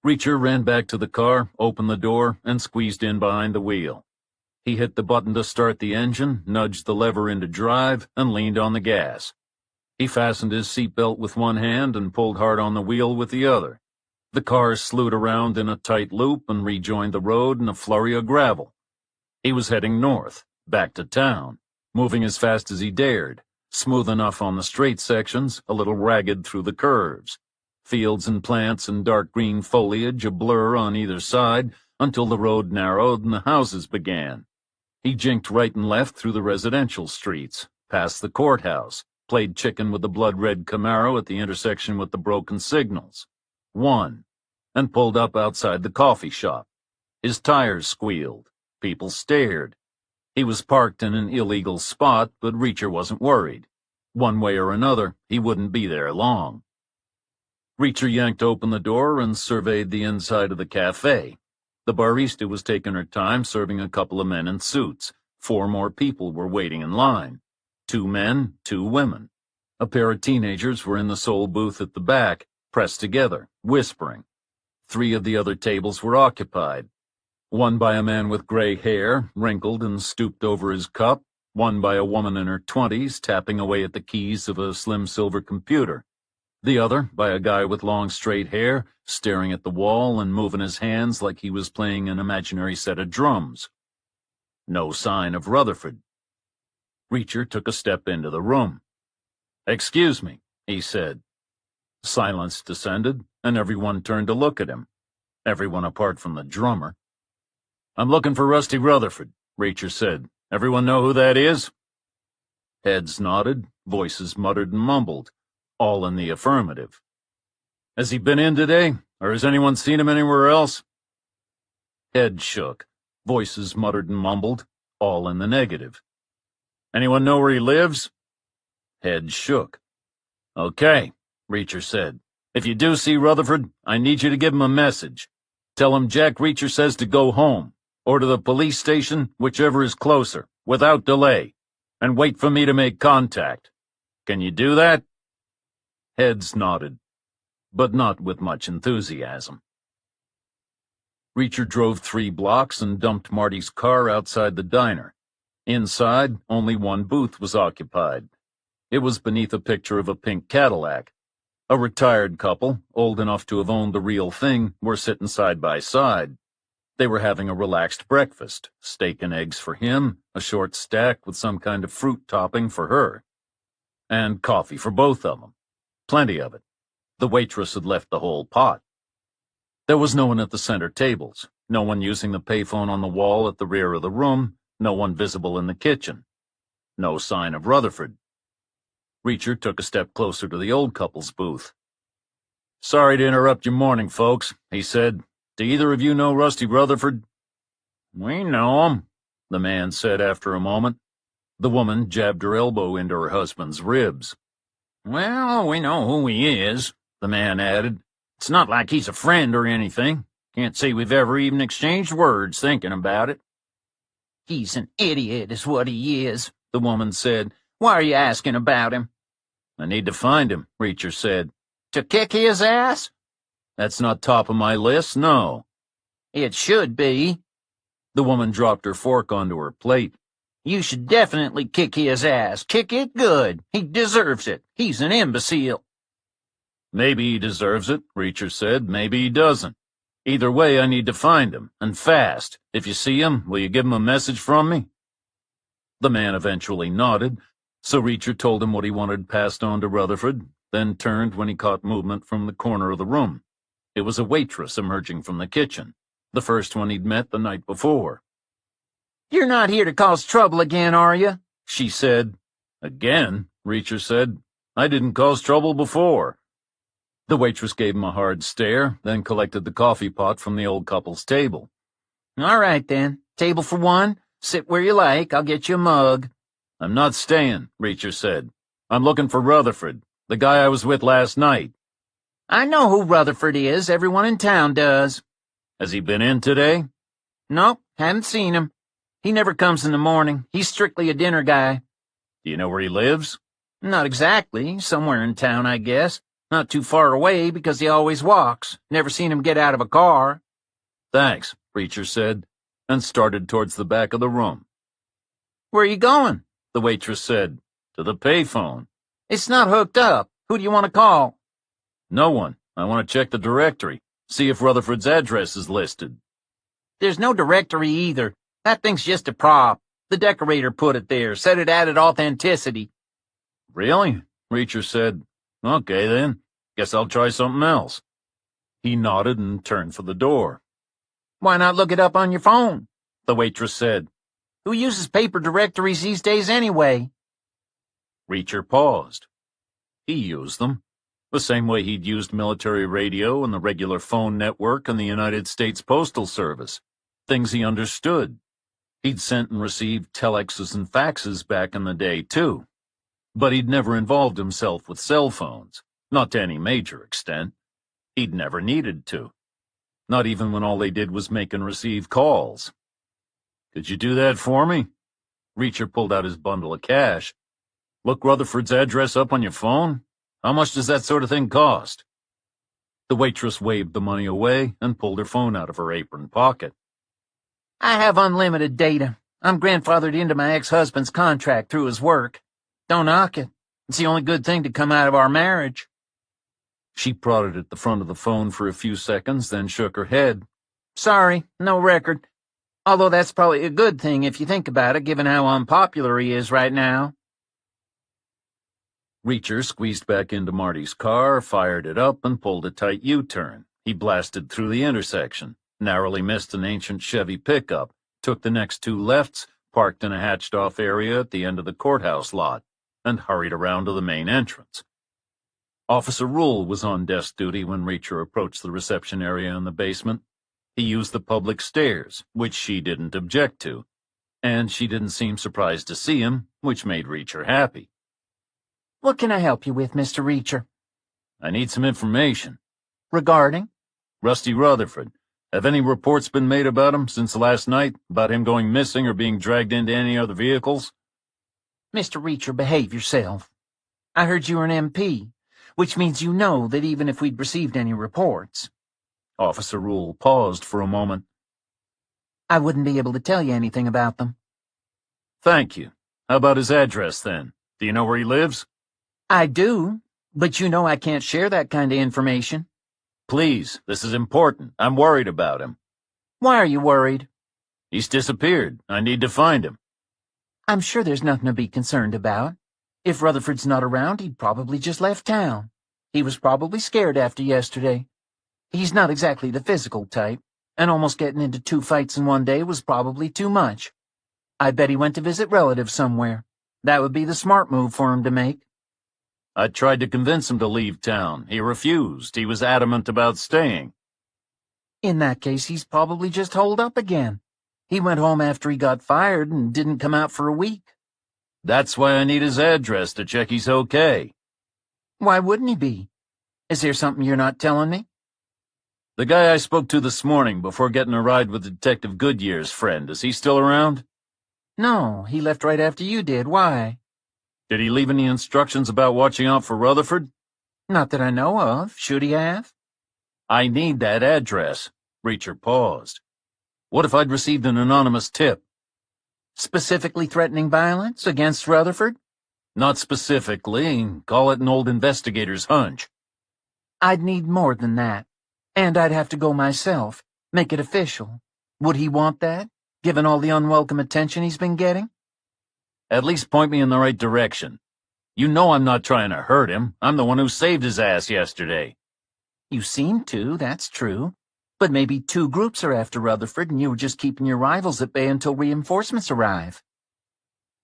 Reacher ran back to the car, opened the door, and squeezed in behind the wheel. He hit the button to start the engine, nudged the lever into drive, and leaned on the gas. He fastened his seatbelt with one hand and pulled hard on the wheel with the other. The car slewed around in a tight loop and rejoined the road in a flurry of gravel. He was heading north, back to town, moving as fast as he dared, smooth enough on the straight sections, a little ragged through the curves. Fields and plants and dark green foliage a blur on either side until the road narrowed and the houses began. He jinked right and left through the residential streets, past the courthouse, played chicken with the blood-red Camaro at the intersection with the broken signals. Won, and pulled up outside the coffee shop. His tires squealed. People stared. He was parked in an illegal spot, but Reacher wasn't worried. One way or another, he wouldn't be there long. Reacher yanked open the door and surveyed the inside of the cafe. The barista was taking her time serving a couple of men in suits. 4 more people were waiting in line. 2 men, 2 women. A pair of teenagers were in the sole booth at the back, pressed together, whispering. 3 of the other tables were occupied. One by a man with gray hair, wrinkled and stooped over his cup. One by a woman in her 20s, tapping away at the keys of a slim silver computer. The other by a guy with long straight hair, staring at the wall and moving his hands like he was playing an imaginary set of drums. No sign of Rutherford. Reacher took a step into the room. "Excuse me," he said. Silence descended, and everyone turned to look at him. Everyone apart from the drummer. "I'm looking for Rusty Rutherford," Reacher said. "Everyone know who that is?" Heads nodded, voices muttered and mumbled, all in the affirmative. "Has he been in today, or has anyone seen him anywhere else?" Heads shook, voices muttered and mumbled, all in the negative. "Anyone know where he lives?" Heads shook. "Okay," Reacher said. "If you do see Rutherford, I need you to give him a message. Tell him Jack Reacher says to go home, or to the police station, whichever is closer, without delay, and wait for me to make contact. Can you do that?" Heads nodded, but not with much enthusiasm. Reacher drove 3 blocks and dumped Marty's car outside the diner. Inside, only one booth was occupied. It was beneath a picture of a pink Cadillac. A retired couple, old enough to have owned the real thing, were sitting side by side. They were having a relaxed breakfast, steak and eggs for him, a short stack with some kind of fruit topping for her. And coffee for both of them. Plenty of it. The waitress had left the whole pot. There was no one at the center tables, no one using the payphone on the wall at the rear of the room, No one visible in the kitchen. No sign of Rutherford. Reacher took a step closer to the old couple's booth. "Sorry to interrupt your morning, folks," he said. "Do either of you know Rusty Rutherford?" "We know him," the man said after a moment. The woman jabbed her elbow into her husband's ribs. "Well, we know who he is," the man added. "It's not like he's a friend or anything. Can't say we've ever even exchanged words thinking about it." "He's an idiot, is what he is," the woman said. "Why are you asking about him?" "I need to find him," Reacher said. "To kick his ass?" "That's not top of my list, no." "It should be." The woman dropped her fork onto her plate. "You should definitely kick his ass. Kick it good. He deserves it. He's an imbecile." "Maybe he deserves it," Reacher said. "Maybe he doesn't. Either way, I need to find him, and fast. If you see him, will you give him a message from me?" The man eventually nodded, so Reacher told him what he wanted passed on to Rutherford, then turned when he caught movement from the corner of the room. It was a waitress emerging from the kitchen, the first one he'd met the night before. "You're not here to cause trouble again, are you?" she said. "Again?" Reacher said. "I didn't cause trouble before." The waitress gave him a hard stare, then collected the coffee pot from the old couple's table. "All right, then. Table for one. Sit where you like. I'll get you a mug." "I'm not staying," Reacher said. "I'm looking for Rutherford, the guy I was with last night." "I know who Rutherford is. Everyone in town does." "Has he been in today?" "Nope, haven't seen him. He never comes in the morning. He's strictly a dinner guy." "Do you know where he lives?" "Not exactly. Somewhere in town, I guess. Not too far away because he always walks. Never seen him get out of a car." "Thanks," Reacher said, and started towards the back of the room. "Where are you going?" The waitress said. "To the payphone." "It's not hooked up. Who do you want to call?" "No one. I want to check the directory, see if Rutherford's address is listed." "There's no directory either. That thing's just a prop. The decorator put it there, said it added authenticity." "Really?" Reacher said. "Okay, then. Guess I'll try something else." He nodded and turned for the door. "Why not look it up on your phone?" The waitress said. "Who uses paper directories these days anyway?" Reacher paused. He used them, the same way he'd used military radio and the regular phone network and the United States Postal Service. Things he understood. He'd sent and received telexes and faxes back in the day, too. But he'd never involved himself with cell phones, not to any major extent. He'd never needed to. Not even when all they did was make and receive calls. "Could you do that for me?" Reacher pulled out his bundle of cash. "Look Rutherford's address up on your phone? How much does that sort of thing cost?" The waitress waved the money away and pulled her phone out of her apron pocket. "I have unlimited data. I'm grandfathered into my ex-husband's contract through his work. Don't knock it. It's the only good thing to come out of our marriage." She prodded at the front of the phone for a few seconds, then shook her head. "Sorry, no record. Although that's probably a good thing if you think about it, given how unpopular he is right now." Reacher squeezed back into Marty's car, fired it up, and pulled a tight U-turn. He blasted through the intersection, narrowly missed an ancient Chevy pickup, took the next two lefts, parked in a hatched-off area at the end of the courthouse lot, and hurried around to the main entrance. Officer Rule was on desk duty when Reacher approached the reception area in the basement. He used the public stairs, which she didn't object to, and she didn't seem surprised to see him, which made Reacher happy. "What can I help you with, Mr. Reacher?" "I need some information." "Regarding?" "Rusty Rutherford. Have any reports been made about him since last night, about him going missing or being dragged into any other vehicles?" "Mr. Reacher, behave yourself. I heard you were an MP, which means you know that even if we'd received any reports—" Officer Rule paused for a moment. "I wouldn't be able to tell you anything about them." "Thank you. How about his address, then? Do you know where he lives?" "I do, but you know I can't share that kind of information." "Please, this is important. I'm worried about him." "Why are you worried?" "He's disappeared. I need to find him." "I'm sure there's nothing to be concerned about. If Rutherford's not around, he'd probably just left town. He was probably scared after yesterday. He's not exactly the physical type, and almost getting into 2 fights in one day was probably too much." I bet he went to visit relatives somewhere. That would be the smart move for him to make. I tried to convince him to leave town. He refused. He was adamant about staying. In that case, he's probably just holed up again. He went home after he got fired and didn't come out for a week. That's why I need his address to check he's okay. Why wouldn't he be? Is there something you're not telling me? The guy I spoke to this morning before getting a ride with Detective Goodyear's friend, is he still around? No, he left right after you did. Why? Did he leave any instructions about watching out for Rutherford? Not that I know of. Should he have? I need that address. Reacher paused. What if I'd received an anonymous tip? Specifically threatening violence against Rutherford? Not specifically. Call it an old investigator's hunch. I'd need more than that. And I'd have to go myself. Make it official. Would he want that, given all the unwelcome attention he's been getting? At least point me in the right direction. You know I'm not trying to hurt him. I'm the one who saved his ass yesterday. You seem to, that's true. But maybe two groups are after Rutherford and you were just keeping your rivals at bay until reinforcements arrive.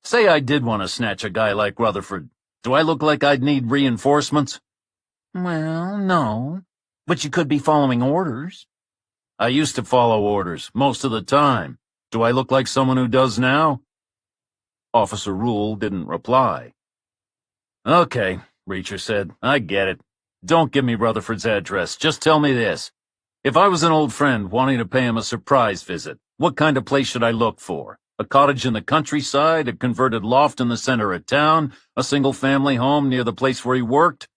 Say I did want to snatch a guy like Rutherford. Do I look like I'd need reinforcements? Well, no. But you could be following orders. I used to follow orders, most of the time. Do I look like someone who does now? Officer Rule didn't reply. Okay, Reacher said. I get it. Don't give me Rutherford's address. Just tell me this. If I was an old friend wanting to pay him a surprise visit, what kind of place should I look for? A cottage in the countryside, a converted loft in the center of town, a single-family home near the place where he worked?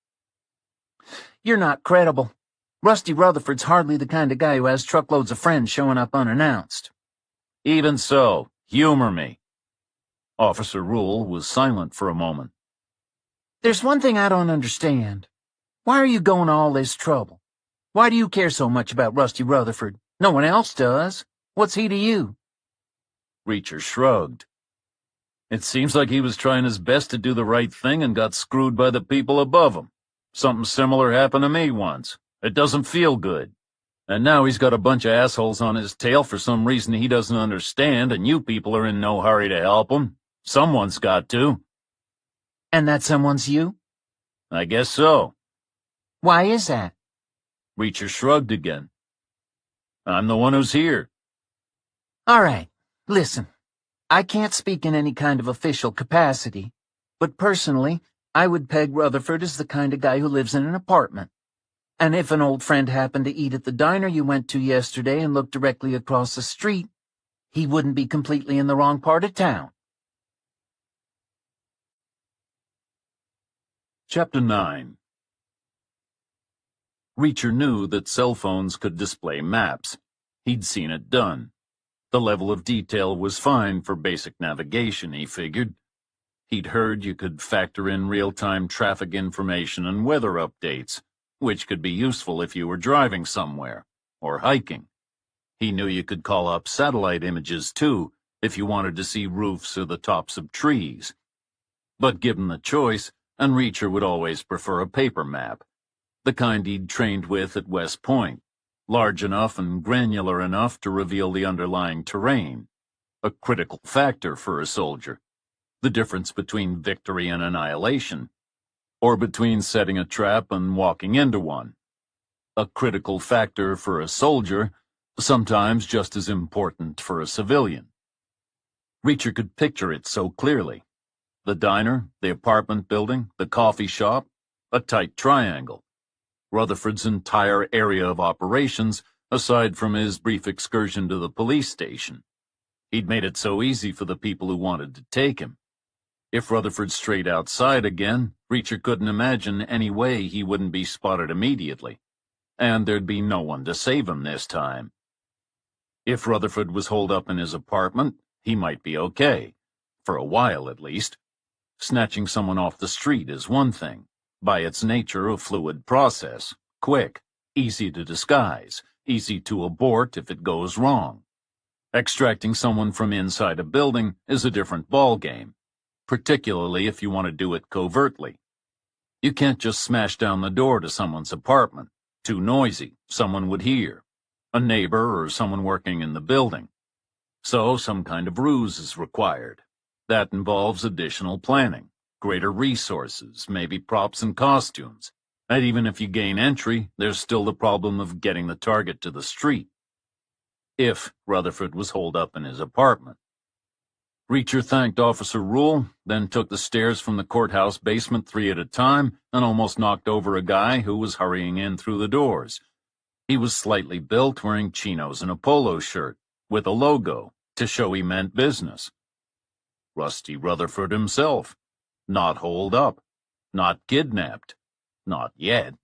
You're not credible. Rusty Rutherford's hardly the kind of guy who has truckloads of friends showing up unannounced. Even so, humor me. Officer Rule was silent for a moment. There's one thing I don't understand. Why are you going to all this trouble? Why do you care so much about Rusty Rutherford? No one else does. What's he to you? Reacher shrugged. It seems like he was trying his best to do the right thing and got screwed by the people above him. Something similar happened to me once. It doesn't feel good. And now he's got a bunch of assholes on his tail for some reason he doesn't understand, and you people are in no hurry to help him. Someone's got to. And that someone's you? I guess so. Why is that? Reacher shrugged again. I'm the one who's here. All right, listen. I can't speak in any kind of official capacity, but personally, I would peg Rutherford as the kind of guy who lives in an apartment. And if an old friend happened to eat at the diner you went to yesterday and looked directly across the street, he wouldn't be completely in the wrong part of town. Chapter 9. Reacher knew that cell phones could display maps. He'd seen it done. The level of detail was fine for basic navigation, he figured. He'd heard you could factor in real-time traffic information and weather updates, which could be useful if you were driving somewhere, or hiking. He knew you could call up satellite images, too, if you wanted to see roofs or the tops of trees. But given the choice, and Reacher would always prefer a paper map, the kind he'd trained with at West Point, large enough and granular enough to reveal the underlying terrain, a critical factor for a soldier, the difference between victory and annihilation, or between setting a trap and walking into one. A critical factor for a soldier, sometimes just as important for a civilian. Reacher could picture it so clearly. The diner, the apartment building, the coffee shop, a tight triangle. Rutherford's entire area of operations, aside from his brief excursion to the police station. He'd made it so easy for the people who wanted to take him. If Rutherford strayed outside again, Reacher couldn't imagine any way he wouldn't be spotted immediately. And there'd be no one to save him this time. If Rutherford was holed up in his apartment, he might be okay. For a while, at least. Snatching someone off the street is one thing. By its nature, a fluid process. Quick, easy to disguise, easy to abort if it goes wrong. Extracting someone from inside a building is a different ballgame, particularly if you want to do it covertly. You can't just smash down the door to someone's apartment. Too noisy, someone would hear. A neighbor or someone working in the building. So some kind of ruse is required. That involves additional planning, greater resources, maybe props and costumes. And even if you gain entry, there's still the problem of getting the target to the street. If Rutherford was holed up in his apartment. Reacher thanked Officer Rule, then took the stairs from the courthouse basement 3 at a time and almost knocked over a guy who was hurrying in through the doors. He was slightly built, wearing chinos and a polo shirt, with a logo, to show he meant business. Rusty Rutherford himself. Not holed up. Not kidnapped. Not yet.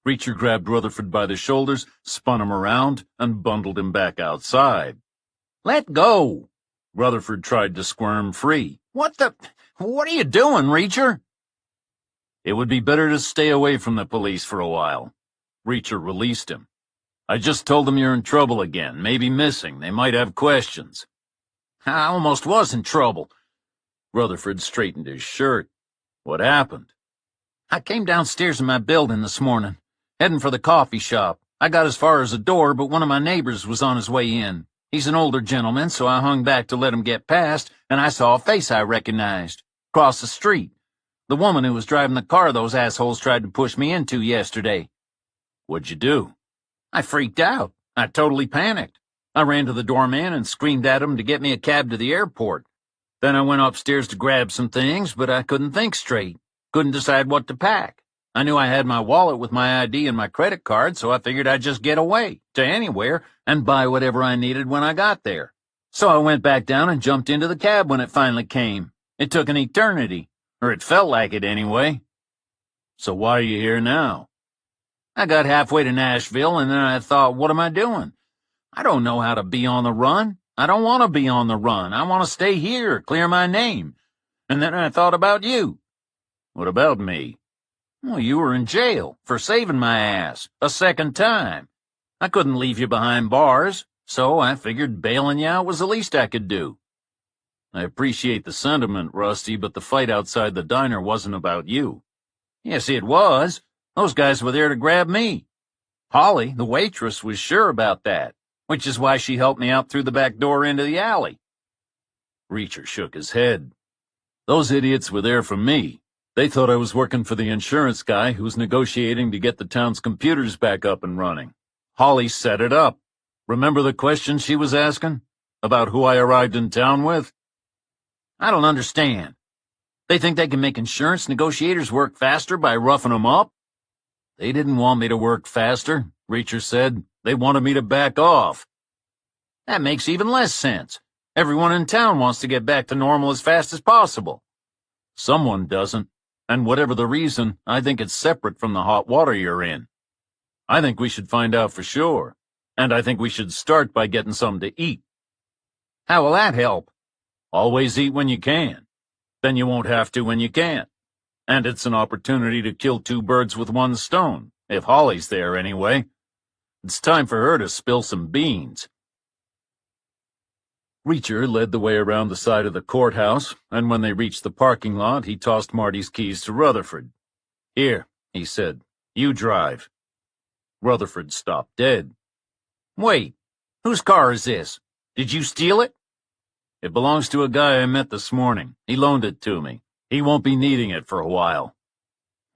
Reacher grabbed Rutherford by the shoulders, spun him around, and bundled him back outside. Let go! Rutherford tried to squirm free. What are you doing, Reacher? It would be better to stay away from the police for a while. Reacher released him. I just told them you're in trouble again, maybe missing. They might have questions. I almost was in trouble. Rutherford straightened his shirt. What happened? I came downstairs in my building this morning, heading for the coffee shop. I got as far as the door, but one of my neighbors was on his way in. He's an older gentleman, so I hung back to let him get past, and I saw a face I recognized. Across the street. The woman who was driving the car those assholes tried to push me into yesterday. What'd you do? I freaked out. I totally panicked. I ran to the doorman and screamed at him to get me a cab to the airport. Then I went upstairs to grab some things, but I couldn't think straight. Couldn't decide what to pack. I knew I had my wallet with my ID and my credit card, so I figured I'd just get away, to anywhere, and buy whatever I needed when I got there. So I went back down and jumped into the cab when it finally came. It took an eternity, or it felt like it anyway. So why are you here now? I got halfway to Nashville, and then I thought, what am I doing? I don't know how to be on the run. I don't want to be on the run. I want to stay here, clear my name. And then I thought about you. What about me? Well, you were in jail for saving my ass a second time. I couldn't leave you behind bars, so I figured bailing you out was the least I could do. I appreciate the sentiment, Rusty, but the fight outside the diner wasn't about you. Yes, it was. Those guys were there to grab me. Holly, the waitress, was sure about that, which is why she helped me out through the back door into the alley. Reacher shook his head. Those idiots were there for me. They thought I was working for the insurance guy who's negotiating to get the town's computers back up and running. Holly set it up. Remember the question she was asking? About who I arrived in town with? I don't understand. They think they can make insurance negotiators work faster by roughing them up? They didn't want me to work faster, Reacher said. They wanted me to back off. That makes even less sense. Everyone in town wants to get back to normal as fast as possible. Someone doesn't. And whatever the reason, I think it's separate from the hot water you're in. I think we should find out for sure. And I think we should start by getting something to eat. How will that help? Always eat when you can. Then you won't have to when you can't. And it's an opportunity to kill 2 birds with 1 stone, if Holly's there anyway. It's time for her to spill some beans. Reacher led the way around the side of the courthouse, and when they reached the parking lot, he tossed Marty's keys to Rutherford. Here, he said, you drive. Rutherford stopped dead. Wait, whose car is this? Did you steal it? It belongs to a guy I met this morning. He loaned it to me. He won't be needing it for a while.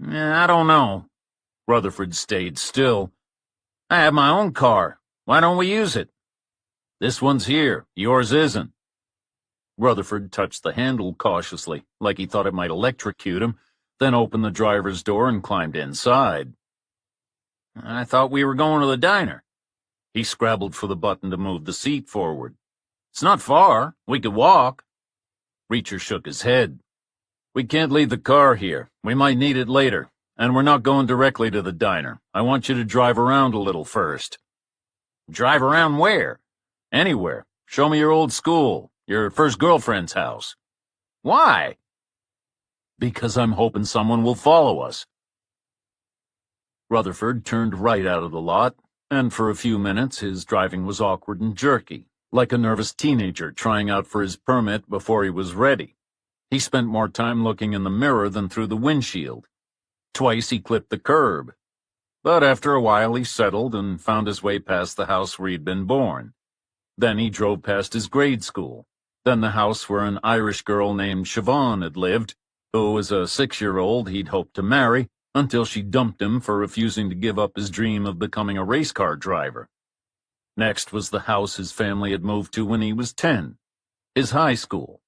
I don't know. Rutherford stayed still. I have my own car. Why don't we use it? This one's here. Yours isn't. Rutherford touched the handle cautiously, like he thought it might electrocute him, then opened the driver's door and climbed inside. I thought we were going to the diner. He scrabbled for the button to move the seat forward. It's not far. We could walk. Reacher shook his head. We can't leave the car here. We might need it later. And we're not going directly to the diner. I want you to drive around a little first. Drive around where? Anywhere. Show me your old school, your first girlfriend's house. Why? Because I'm hoping someone will follow us. Rutherford turned right out of the lot, and for a few minutes his driving was awkward and jerky, like a nervous teenager trying out for his permit before he was ready. He spent more time looking in the mirror than through the windshield. Twice he clipped the curb. But after a while he settled and found his way past the house where he'd been born. Then he drove past his grade school, then the house where an Irish girl named Siobhan had lived, who as a 6-year-old he'd hoped to marry until she dumped him for refusing to give up his dream of becoming a race car driver. Next was the house his family had moved to when he was 10, his high school.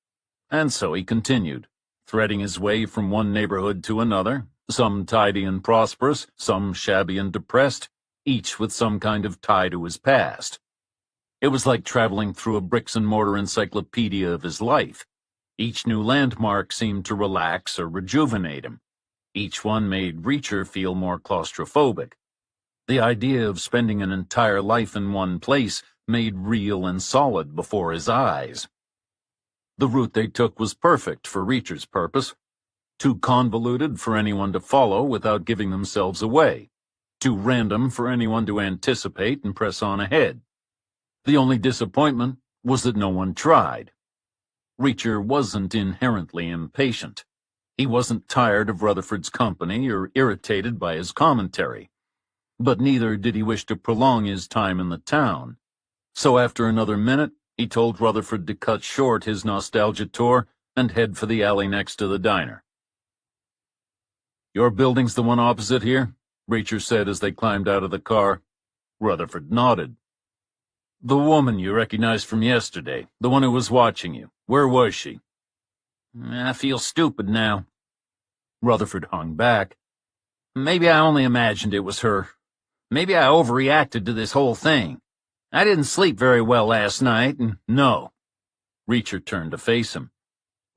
And so he continued, threading his way from one neighborhood to another, some tidy and prosperous, some shabby and depressed, each with some kind of tie to his past. It was like traveling through a bricks-and-mortar encyclopedia of his life. Each new landmark seemed to relax or rejuvenate him. Each one made Reacher feel more claustrophobic. The idea of spending an entire life in one place made real and solid before his eyes. The route they took was perfect for Reacher's purpose. Too convoluted for anyone to follow without giving themselves away. Too random for anyone to anticipate and press on ahead. The only disappointment was that no one tried. Reacher wasn't inherently impatient. He wasn't tired of Rutherford's company or irritated by his commentary. But neither did he wish to prolong his time in the town. So after another minute, he told Rutherford to cut short his nostalgia tour and head for the alley next to the diner. "Your building's the one opposite here?" Reacher said as they climbed out of the car. Rutherford nodded. "The woman you recognized from yesterday, the one who was watching you, where was she?" "I feel stupid now." Rutherford hung back. "Maybe I only imagined it was her. Maybe I overreacted to this whole thing. I didn't sleep very well last night, and no." Reacher turned to face him.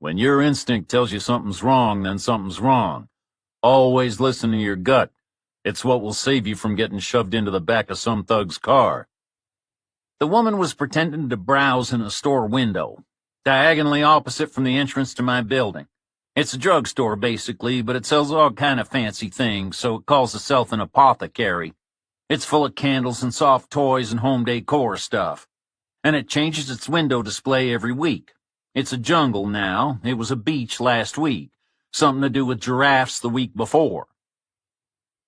"When your instinct tells you something's wrong, then something's wrong. Always listen to your gut. It's what will save you from getting shoved into the back of some thug's car." "The woman was pretending to browse in a store window, diagonally opposite from the entrance to my building. It's a drugstore, basically, but it sells all kind of fancy things, so it calls itself an apothecary. It's full of candles and soft toys and home decor stuff. And it changes its window display every week. It's a jungle now. It was a beach last week. Something to do with giraffes the week before."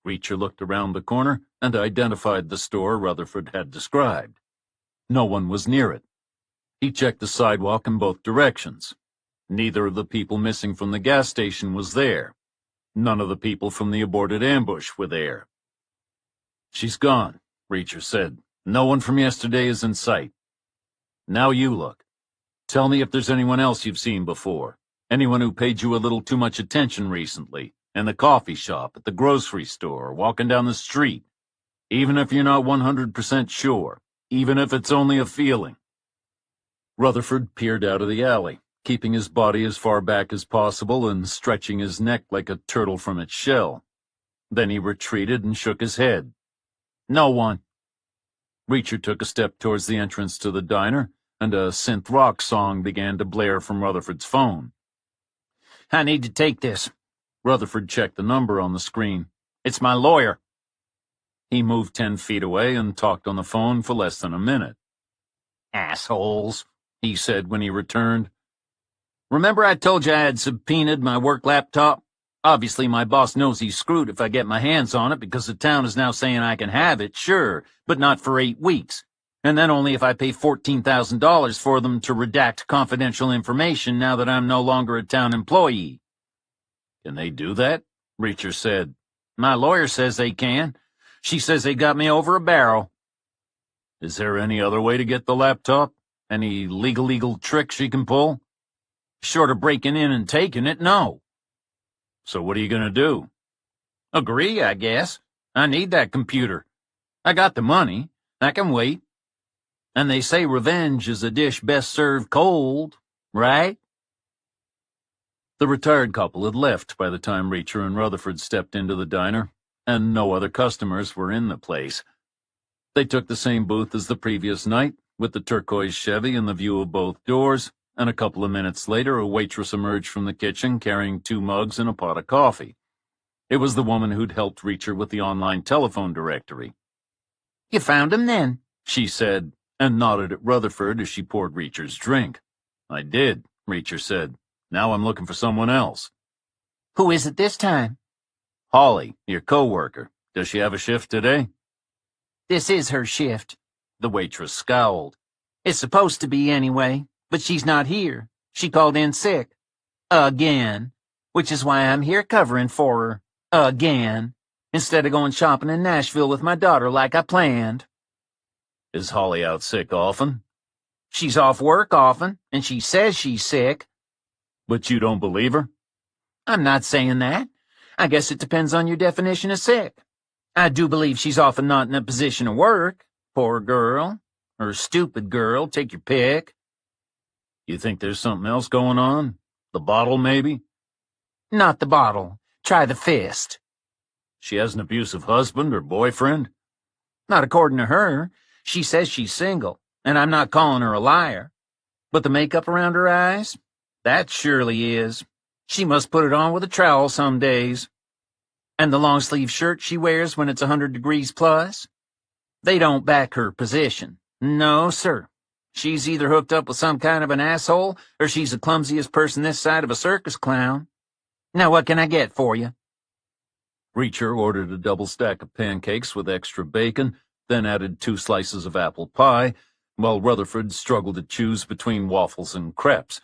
Reacher looked around the corner and identified the store Rutherford had described. No one was near it. He checked the sidewalk in both directions. Neither of the people missing from the gas station was there. None of the people from the aborted ambush were there. "She's gone," Reacher said. "No one from yesterday is in sight. Now you look. Tell me if there's anyone else you've seen before. Anyone who paid you a little too much attention recently, in the coffee shop, at the grocery store, or walking down the street. Even if you're not 100% sure. Even if it's only a feeling." Rutherford peered out of the alley, keeping his body as far back as possible and stretching his neck like a turtle from its shell. Then he retreated and shook his head. "No one." Reacher took a step towards the entrance to the diner, and a synth rock song began to blare from Rutherford's phone. "I need to take this." Rutherford checked the number on the screen. "It's my lawyer." He moved 10 feet away and talked on the phone for less than a minute. "Assholes," he said when he returned. "Remember I told you I had subpoenaed my work laptop? Obviously my boss knows he's screwed if I get my hands on it because the town is now saying I can have it, sure, but not for 8 weeks. And then only if I pay $14,000 for them to redact confidential information now that I'm no longer a town employee." "Can they do that?" Reacher said. "My lawyer says they can. She says they got me over a barrel." "Is there any other way to get the laptop? Any legal tricks she can pull?" "Short of breaking in and taking it, no." "So what are you going to do?" "Agree, I guess. I need that computer. I got the money. I can wait. And they say revenge is a dish best served cold, right?" The retired couple had left by the time Reacher and Rutherford stepped into the diner, and no other customers were in the place. They took the same booth as the previous night, with the turquoise Chevy in the view of both doors, and a couple of minutes later a waitress emerged from the kitchen carrying 2 mugs and a pot of coffee. It was the woman who'd helped Reacher with the online telephone directory. "You found him then?" she said, and nodded at Rutherford as she poured Reacher's drink. "I did," Reacher said. "Now I'm looking for someone else." "Who is it this time?" "Holly, your co-worker. Does she have a shift today?" "This is her shift." The waitress scowled. It's supposed to be anyway, but she's not here. She called in sick. Again. Which is why I'm here covering for her. Again. Instead of going shopping in Nashville with my daughter like I planned. Is Holly out sick often? She's off work often, and she says she's sick. But you don't believe her? I'm not saying that. I guess it depends on your definition of sick. I do believe she's often not in a position to work. Poor girl. Or stupid girl, take your pick. You think there's something else going on? The bottle, maybe? Not the bottle. Try the fist. She has an abusive husband or boyfriend? Not according to her. She says she's single, and I'm not calling her a liar. But the makeup around her eyes? That surely is. She must put it on with a trowel some days. And the long-sleeve shirt she wears when it's 100 degrees plus? They don't back her position. No, sir. She's either hooked up with some kind of an asshole, or she's the clumsiest person this side of a circus clown. Now what can I get for you? Reacher ordered a double stack of pancakes with extra bacon, then added 2 slices of apple pie, while Rutherford struggled to choose between waffles and crepes.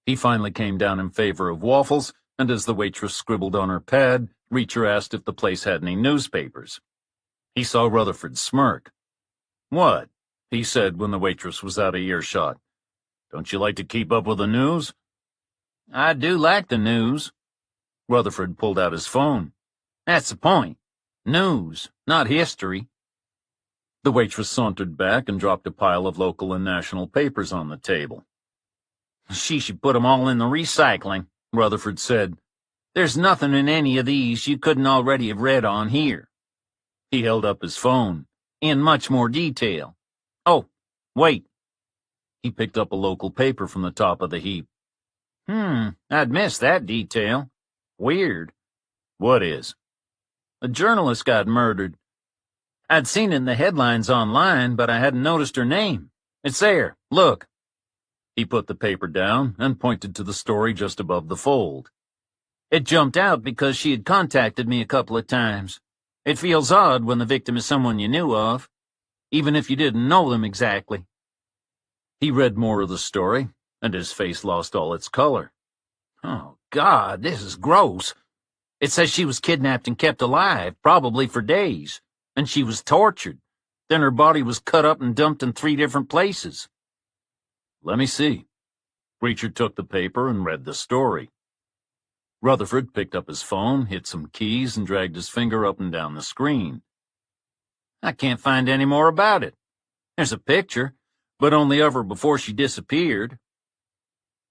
He finally came down in favor of waffles, and as the waitress scribbled on her pad, Reacher asked if the place had any newspapers. He saw Rutherford smirk. "What?" he said when the waitress was out of earshot. "Don't you like to keep up with the news?" I do like the news. Rutherford pulled out his phone. That's the point. News, not history. The waitress sauntered back and dropped a pile of local and national papers on the table. She should put 'em all in the recycling, Rutherford said. There's nothing in any of these you couldn't already have read on here. He held up his phone. In much more detail. Oh, wait. He picked up a local paper from the top of the heap. I'd missed that detail. Weird. What is? A journalist got murdered. I'd seen it in the headlines online, but I hadn't noticed her name. It's there. Look. He put the paper down and pointed to the story just above the fold. It jumped out because she had contacted me a couple of times. It feels odd when the victim is someone you knew of, even if you didn't know them exactly. He read more of the story, and his face lost all its color. Oh, God, this is gross. It says she was kidnapped and kept alive, probably for days, and she was tortured. Then her body was cut up and dumped in 3 different places. Let me see. Reacher took the paper and read the story. Rutherford picked up his phone, hit some keys, and dragged his finger up and down the screen. I can't find any more about it. There's a picture, but only of her before she disappeared.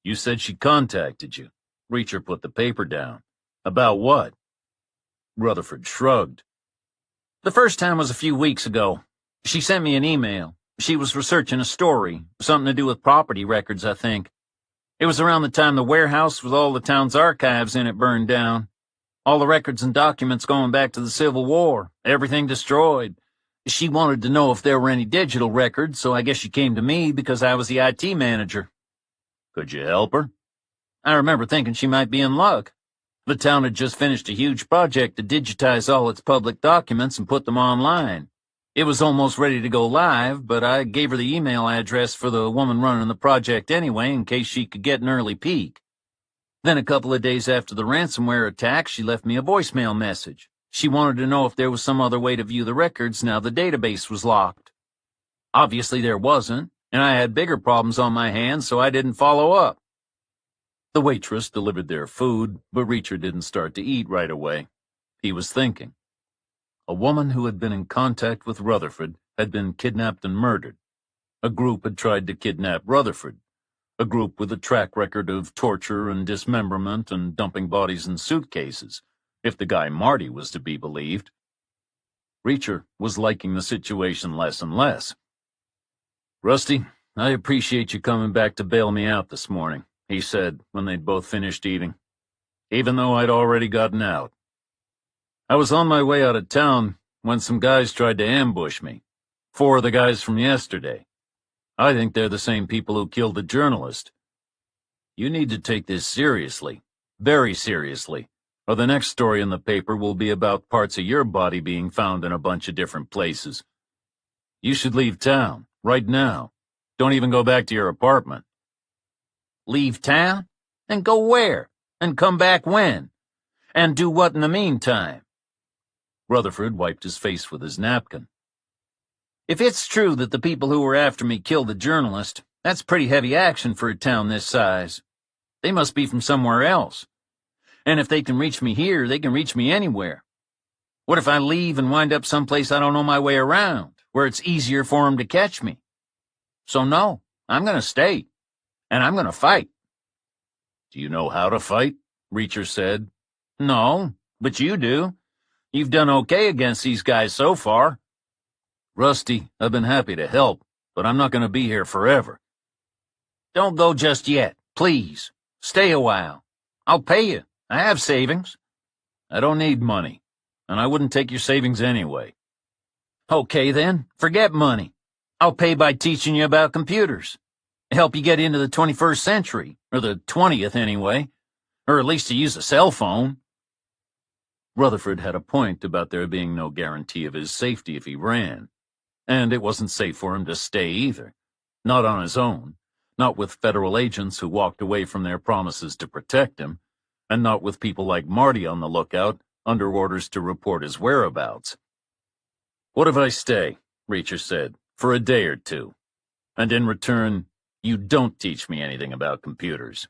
You said she contacted you. Reacher put the paper down. About what? Rutherford shrugged. The first time was a few weeks ago. She sent me an email. She was researching a story, something to do with property records, I think. It was around the time the warehouse with all the town's archives in it burned down. All the records and documents going back to the Civil War, everything destroyed. She wanted to know if there were any digital records, so I guess she came to me because I was the IT manager. Could you help her? I remember thinking she might be in luck. The town had just finished a huge project to digitize all its public documents and put them online. It was almost ready to go live, but I gave her the email address for the woman running the project anyway in case she could get an early peek. Then a couple of days after the ransomware attack, she left me a voicemail message. She wanted to know if there was some other way to view the records now the database was locked. Obviously there wasn't, and I had bigger problems on my hands, so I didn't follow up. The waitress delivered their food, but Reacher didn't start to eat right away. He was thinking. A woman who had been in contact with Rutherford had been kidnapped and murdered. A group had tried to kidnap Rutherford. A group with a track record of torture and dismemberment and dumping bodies in suitcases, if the guy Marty was to be believed. Reacher was liking the situation less and less. "Rusty, I appreciate you coming back to bail me out this morning," he said when they'd both finished eating, "even though I'd already gotten out. I was on my way out of town when some guys tried to ambush me. 4 of the guys from yesterday. I think they're the same people who killed the journalist. You need to take this seriously, very seriously, or the next story in the paper will be about parts of your body being found in a bunch of different places. You should leave town, right now. Don't even go back to your apartment. Leave town? And go where? And come back when? And do what in the meantime? Rutherford wiped his face with his napkin. If it's true that the people who were after me killed the journalist, that's pretty heavy action for a town this size. They must be from somewhere else. And if they can reach me here, they can reach me anywhere. What if I leave and wind up someplace I don't know my way around, where it's easier for them to catch me? So no, I'm going to stay. And I'm going to fight. Do you know how to fight? Reacher said. No, but you do. You've done okay against these guys so far. Rusty, I've been happy to help, but I'm not going to be here forever. Don't go just yet, please. Stay a while. I'll pay you. I have savings. I don't need money, and I wouldn't take your savings anyway. Okay then, forget money. I'll pay by teaching you about computers. Help you get into the 21st century, or the 20th anyway, or at least to use a cell phone. Rutherford had a point about there being no guarantee of his safety if he ran, and it wasn't safe for him to stay either. Not on his own, not with federal agents who walked away from their promises to protect him, and not with people like Marty on the lookout, under orders to report his whereabouts. What if I stay, Reacher said, for a day or two, and in return, you don't teach me anything about computers?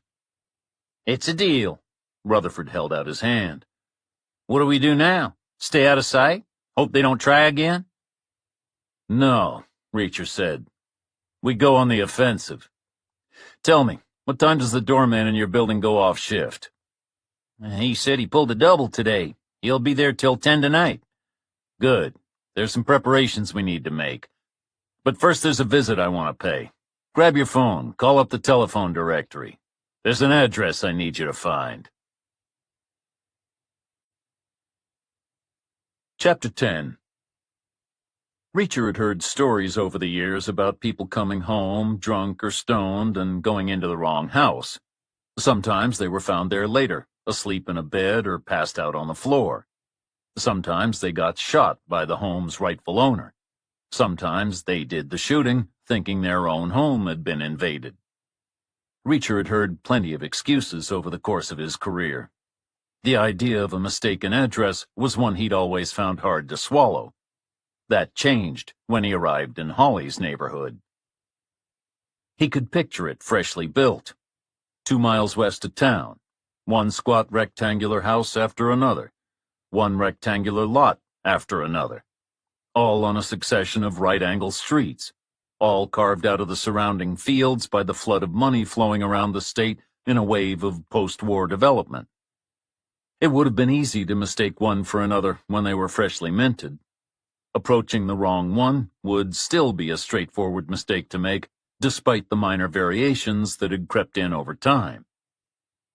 It's a deal. Rutherford held out his hand. What do we do now? Stay out of sight? Hope they don't try again? No, Reacher said. We go on the offensive. Tell me, what time does the doorman in your building go off shift? He said he pulled a double today. He'll be there till 10 tonight. Good. There's some preparations we need to make. But first there's a visit I want to pay. Grab your phone, call up the telephone directory. There's an address I need you to find. Chapter 10. Reacher had heard stories over the years about people coming home, drunk or stoned, and going into the wrong house. Sometimes they were found there later, asleep in a bed or passed out on the floor. Sometimes they got shot by the home's rightful owner. Sometimes they did the shooting, thinking their own home had been invaded. Reacher had heard plenty of excuses over the course of his career. The idea of a mistaken address was one he'd always found hard to swallow. That changed when he arrived in Holly's neighborhood. He could picture it freshly built. 2 miles west of town, one squat rectangular house after another, one rectangular lot after another, all on a succession of right-angle streets, all carved out of the surrounding fields by the flood of money flowing around the state in a wave of post-war development. It would have been easy to mistake one for another when they were freshly minted. Approaching the wrong one would still be a straightforward mistake to make, despite the minor variations that had crept in over time.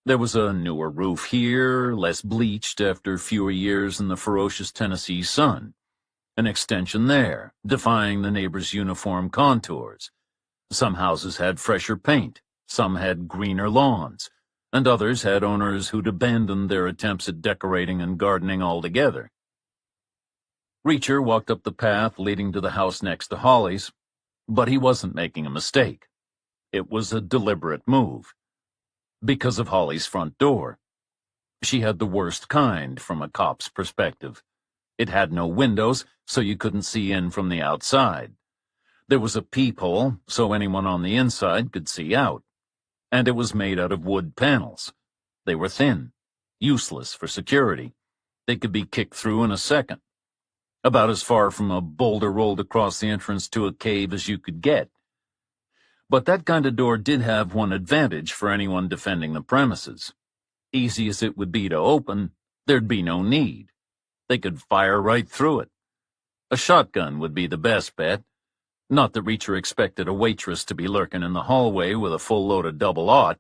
There was a newer roof here, less bleached after fewer years in the ferocious Tennessee sun. An extension there, defying the neighbor's uniform contours. Some houses had fresher paint, some had greener lawns, and others had owners who'd abandoned their attempts at decorating and gardening altogether. Reacher walked up the path leading to the house next to Holly's, but he wasn't making a mistake. It was a deliberate move. Because of Holly's front door. She had the worst kind from a cop's perspective. It had no windows, so you couldn't see in from the outside. There was a peephole, so anyone on the inside could see out. And it was made out of wood panels. They were thin, useless for security. They could be kicked through in a second. About as far from a boulder rolled across the entrance to a cave as you could get. But that kind of door did have one advantage for anyone defending the premises. Easy as it would be to open, there'd be no need. They could fire right through it. A shotgun would be the best bet. Not that Reacher expected a waitress to be lurking in the hallway with a full load of double-aught,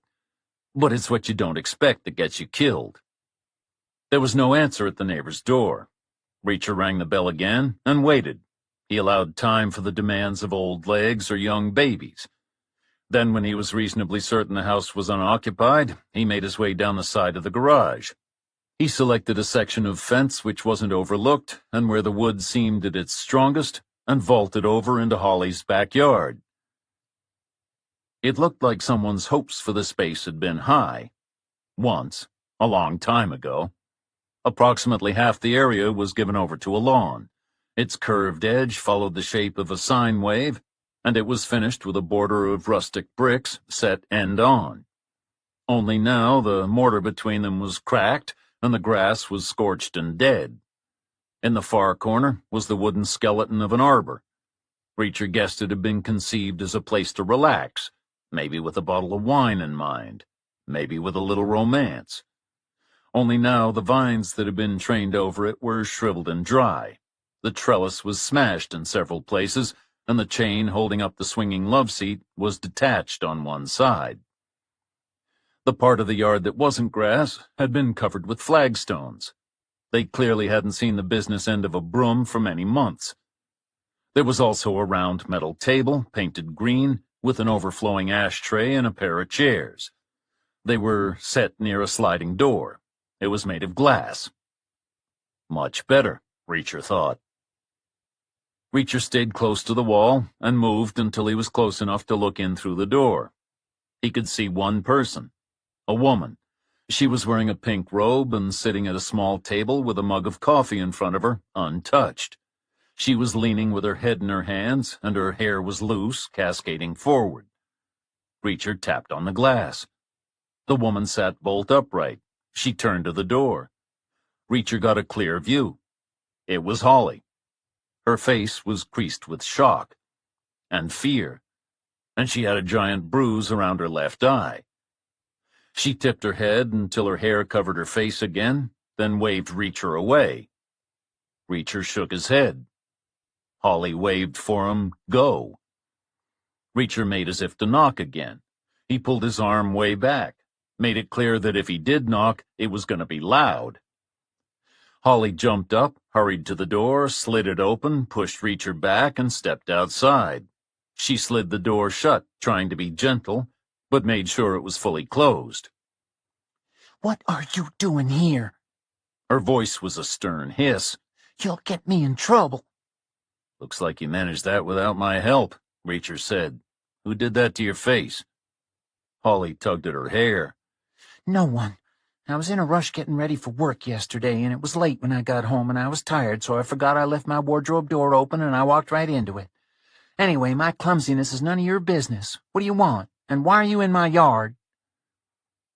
but it's what you don't expect that gets you killed. There was no answer at the neighbor's door. Reacher rang the bell again and waited. He allowed time for the demands of old legs or young babies. Then, when he was reasonably certain the house was unoccupied, he made his way down the side of the garage. He selected a section of fence which wasn't overlooked and where the wood seemed at its strongest, and vaulted over into Holly's backyard. It looked like someone's hopes for the space had been high. Once, a long time ago. Approximately half the area was given over to a lawn. Its curved edge followed the shape of a sine wave, and it was finished with a border of rustic bricks set end on. Only now the mortar between them was cracked, and the grass was scorched and dead. In the far corner was the wooden skeleton of an arbor. Reacher guessed it had been conceived as a place to relax, maybe with a bottle of wine in mind, maybe with a little romance. Only now the vines that had been trained over it were shriveled and dry. The trellis was smashed in several places, and the chain holding up the swinging love seat was detached on one side. The part of the yard that wasn't grass had been covered with flagstones. They clearly hadn't seen the business end of a broom for many months. There was also a round metal table, painted green, with an overflowing ashtray and a pair of chairs. They were set near a sliding door. It was made of glass. Much better, Reacher thought. Reacher stayed close to the wall and moved until he was close enough to look in through the door. He could see one person, a woman. She was wearing a pink robe and sitting at a small table with a mug of coffee in front of her, untouched. She was leaning with her head in her hands, and her hair was loose, cascading forward. Reacher tapped on the glass. The woman sat bolt upright. She turned to the door. Reacher got a clear view. It was Holly. Her face was creased with shock and fear, and she had a giant bruise around her left eye. She tipped her head until her hair covered her face again, then waved Reacher away. Reacher shook his head. Holly waved for him, go. Reacher made as if to knock again. He pulled his arm way back, made it clear that if he did knock, it was going to be loud. Holly jumped up, hurried to the door, slid it open, pushed Reacher back, and stepped outside. She slid the door shut, trying to be gentle, but made sure it was fully closed. "What are you doing here?" Her voice was a stern hiss. "You'll get me in trouble." Looks like you managed that without my help, Reacher said. Who did that to your face? Holly tugged at her hair. "No one. I was in a rush getting ready for work yesterday, and it was late when I got home, and I was tired, so I forgot I left my wardrobe door open, and I walked right into it. Anyway, my clumsiness is none of your business. What do you want? And why are you in my yard?"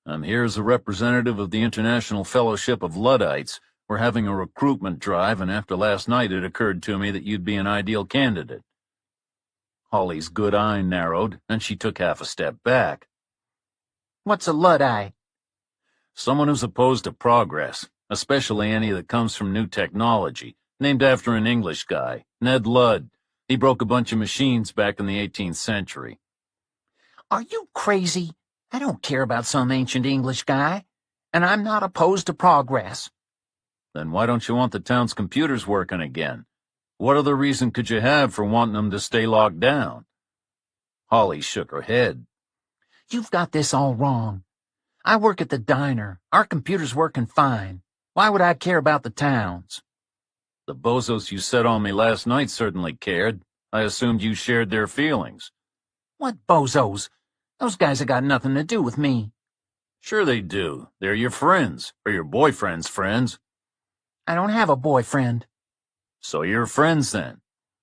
I'm here as a representative of the International Fellowship of Luddites. We're having a recruitment drive, and after last night it occurred to me that you'd be an ideal candidate. Holly's good eye narrowed, and she took half a step back. "What's a Luddite?" Someone who's opposed to progress, especially any that comes from new technology, named after an English guy, Ned Ludd. He broke a bunch of machines back in the 18th century. "Are you crazy? I don't care about some ancient English guy, and I'm not opposed to progress." Then why don't you want the town's computers working again? What other reason could you have for wanting them to stay locked down? Holly shook her head. "You've got this all wrong. I work at the diner. Our computer's working fine. Why would I care about the town's?" The bozos you set on me last night certainly cared. I assumed you shared their feelings. "What bozos? Those guys have got nothing to do with me." Sure they do. They're your friends, or your boyfriend's friends. "I don't have a boyfriend." So you're friends then?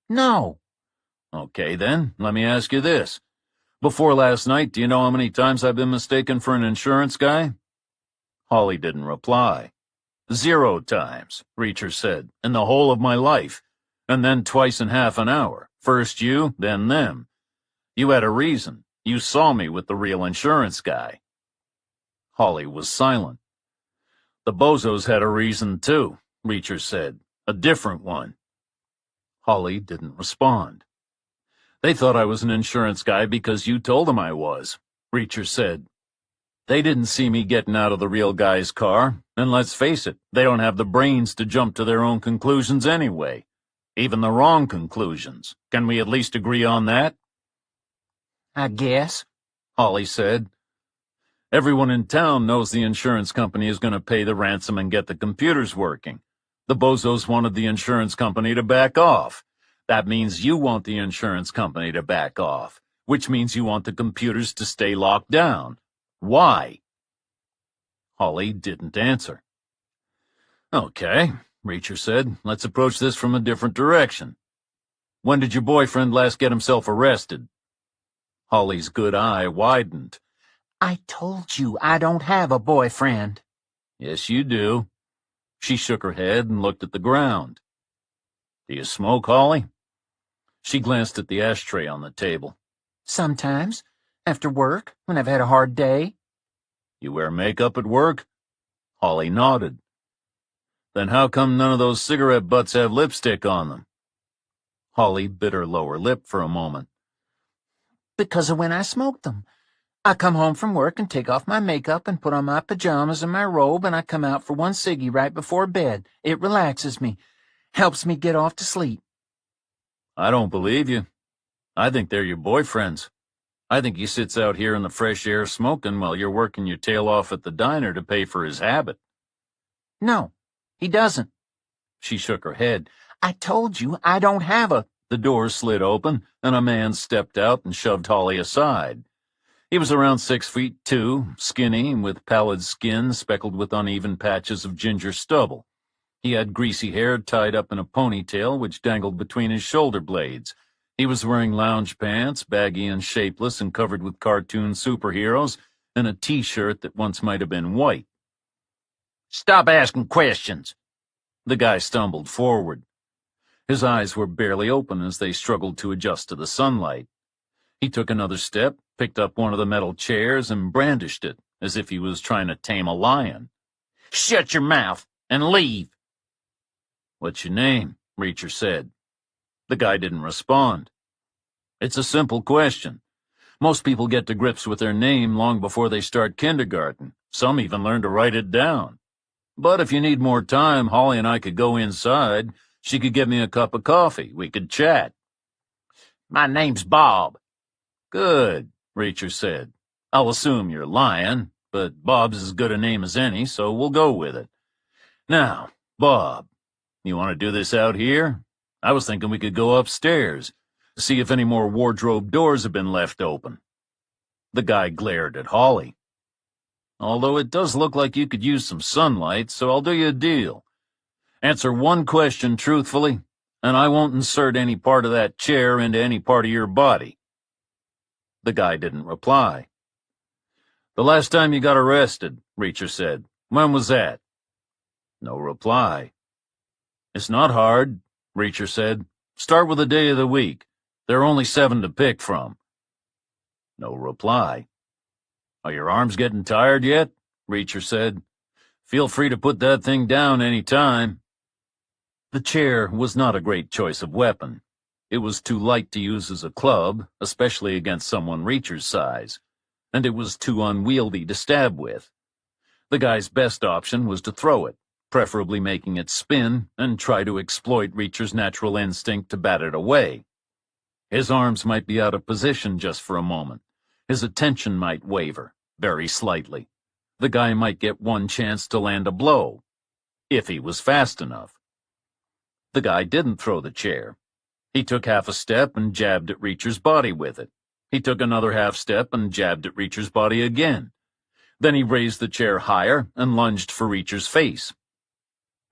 "No." Okay then, let me ask you this. Before last night, do you know how many times I've been mistaken for an insurance guy? Holly didn't reply. 0 times, Reacher said, in the whole of my life. And then twice in half an hour. First you, then them. You had a reason. You saw me with the real insurance guy. Holly was silent. The bozos had a reason too, Reacher said. A different one. Holly didn't respond. They thought I was an insurance guy because you told them I was, Reacher said. They didn't see me getting out of the real guy's car, and let's face it, they don't have the brains to jump to their own conclusions anyway. Even the wrong conclusions. Can we at least agree on that? "I guess," Holly said. Everyone in town knows the insurance company is going to pay the ransom and get the computers working. The bozos wanted the insurance company to back off. That means you want the insurance company to back off, which means you want the computers to stay locked down. Why? Holly didn't answer. Okay, Reacher said. Let's approach this from a different direction. When did your boyfriend last get himself arrested? Holly's good eye widened. I told you I don't have a boyfriend. Yes, you do. She shook her head and looked at the ground. Do you smoke, Holly? She glanced at the ashtray on the table. Sometimes. After work, when I've had a hard day. You wear makeup at work? Holly nodded. Then how come none of those cigarette butts have lipstick on them? Holly bit her lower lip for a moment. Because of when I smoked them. I come home from work and take off my makeup and put on my pajamas and my robe, and I come out for one ciggy right before bed. It relaxes me. Helps me get off to sleep. I don't believe you. I think they're your boyfriends. I think he sits out here in the fresh air smoking while you're working your tail off at the diner to pay for his habit. No, he doesn't. She shook her head. I told you I don't have a... The door slid open, and a man stepped out and shoved Holly aside. He was around 6'2", skinny, with pallid skin speckled with uneven patches of ginger stubble. He had greasy hair tied up in a ponytail which dangled between his shoulder blades. He was wearing lounge pants, baggy and shapeless and covered with cartoon superheroes, and a T-shirt that once might have been white. Stop asking questions. The guy stumbled forward. His eyes were barely open as they struggled to adjust to the sunlight. He took another step, picked up one of the metal chairs, and brandished it, as if he was trying to tame a lion. Shut your mouth and leave. What's your name? Reacher said. The guy didn't respond. It's a simple question. Most people get to grips with their name long before they start kindergarten. Some even learn to write it down. But if you need more time, Holly and I could go inside. She could get me a cup of coffee. We could chat. My name's Bob. Good, Reacher said. I'll assume you're lying, but Bob's as good a name as any, so we'll go with it. Now, Bob, you want to do this out here? I was thinking we could go upstairs, see if any more wardrobe doors have been left open. The guy glared at Holly. Although it does look like you could use some sunlight, so I'll do you a deal. Answer one question truthfully, and I won't insert any part of that chair into any part of your body. The guy didn't reply. The last time you got arrested, Reacher said. When was that? No reply. It's not hard, Reacher said. Start with the day of the week. There are only 7 to pick from. No reply. Are your arms getting tired yet? Reacher said. Feel free to put that thing down any time. The chair was not a great choice of weapon. It was too light to use as a club, especially against someone Reacher's size, and it was too unwieldy to stab with. The guy's best option was to throw it, preferably making it spin and try to exploit Reacher's natural instinct to bat it away. His arms might be out of position just for a moment. His attention might waver, very slightly. The guy might get one chance to land a blow, if he was fast enough. The guy didn't throw the chair. He took half a step and jabbed at Reacher's body with it. He took another half step and jabbed at Reacher's body again. Then he raised the chair higher and lunged for Reacher's face.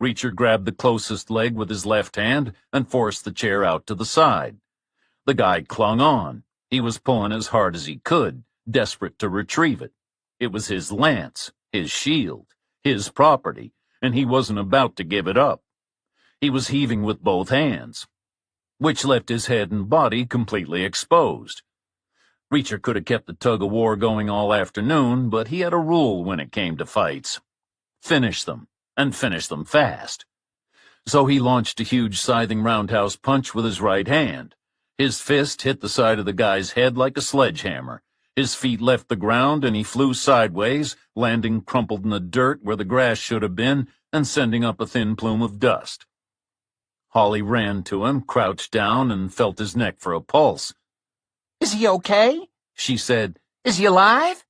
Reacher grabbed the closest leg with his left hand and forced the chair out to the side. The guy clung on. He was pulling as hard as he could, desperate to retrieve it. It was his lance, his shield, his property, and he wasn't about to give it up. He was heaving with both hands, which left his head and body completely exposed. Reacher could have kept the tug-of-war going all afternoon, but he had a rule when it came to fights. Finish them, and finish them fast. So he launched a huge scything roundhouse punch with his right hand. His fist hit the side of the guy's head like a sledgehammer. His feet left the ground, and he flew sideways, landing crumpled in the dirt where the grass should have been, and sending up a thin plume of dust. Holly ran to him, crouched down, and felt his neck for a pulse. Is he okay? She said. Is he alive?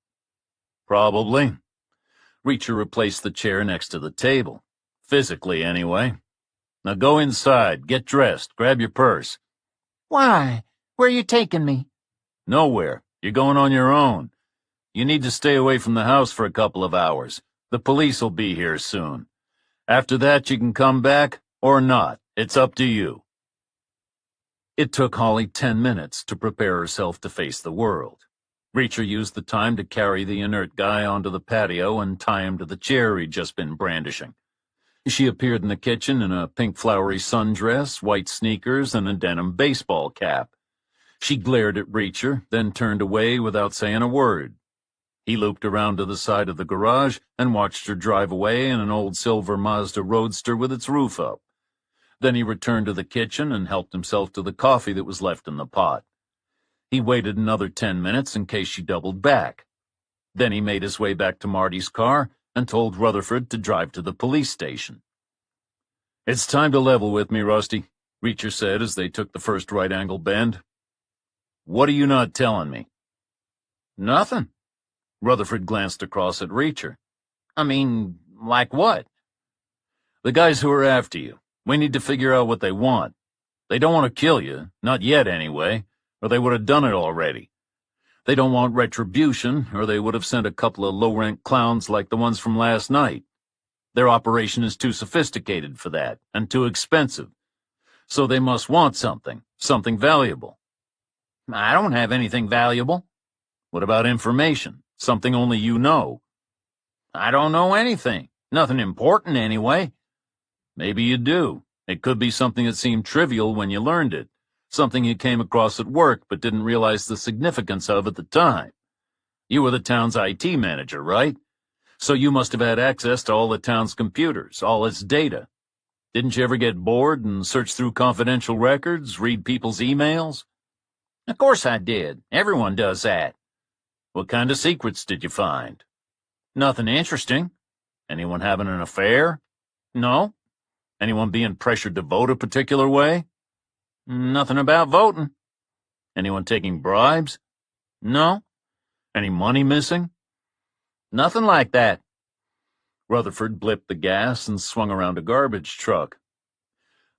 Probably. Reacher replaced the chair next to the table. Physically, anyway. Now go inside, get dressed, grab your purse. Why? Where are you taking me? Nowhere. You're going on your own. You need to stay away from the house for a couple of hours. The police will be here soon. After that, you can come back or not. It's up to you. It took Holly 10 minutes to prepare herself to face the world. Reacher used the time to carry the inert guy onto the patio and tie him to the chair he'd just been brandishing. She appeared in the kitchen in a pink flowery sundress, white sneakers, and a denim baseball cap. She glared at Reacher, then turned away without saying a word. He looped around to the side of the garage and watched her drive away in an old silver Mazda Roadster with its roof up. Then he returned to the kitchen and helped himself to the coffee that was left in the pot. He waited another 10 minutes in case she doubled back. Then he made his way back to Marty's car and told Rutherford to drive to the police station. "It's time to level with me, Rusty," Reacher said as they took the first right-angle bend. "What are you not telling me?" Nothing. Rutherford glanced across at Reacher. I mean, like what? "The guys who are after you. We need to figure out what they want. They don't want to kill you, not yet anyway, or they would have done it already. They don't want retribution, or they would have sent a couple of low-rank clowns like the ones from last night. Their operation is too sophisticated for that, and too expensive. So they must want something valuable." I don't have anything valuable. "What about information? Something only you know?" I don't know anything. Nothing important, anyway. "Maybe you do. It could be something that seemed trivial when you learned it. Something you came across at work but didn't realize the significance of at the time. You were the town's IT manager, right? So you must have had access to all the town's computers, all its data. Didn't you ever get bored and search through confidential records, read people's emails?" Of course I did. Everyone does that. "What kind of secrets did you find?" Nothing interesting. "Anyone having an affair? No. Anyone being pressured to vote a particular way? Nothing about voting. Anyone taking bribes? No. Any money missing?" Nothing like that. Rutherford blipped the gas and swung around a garbage truck.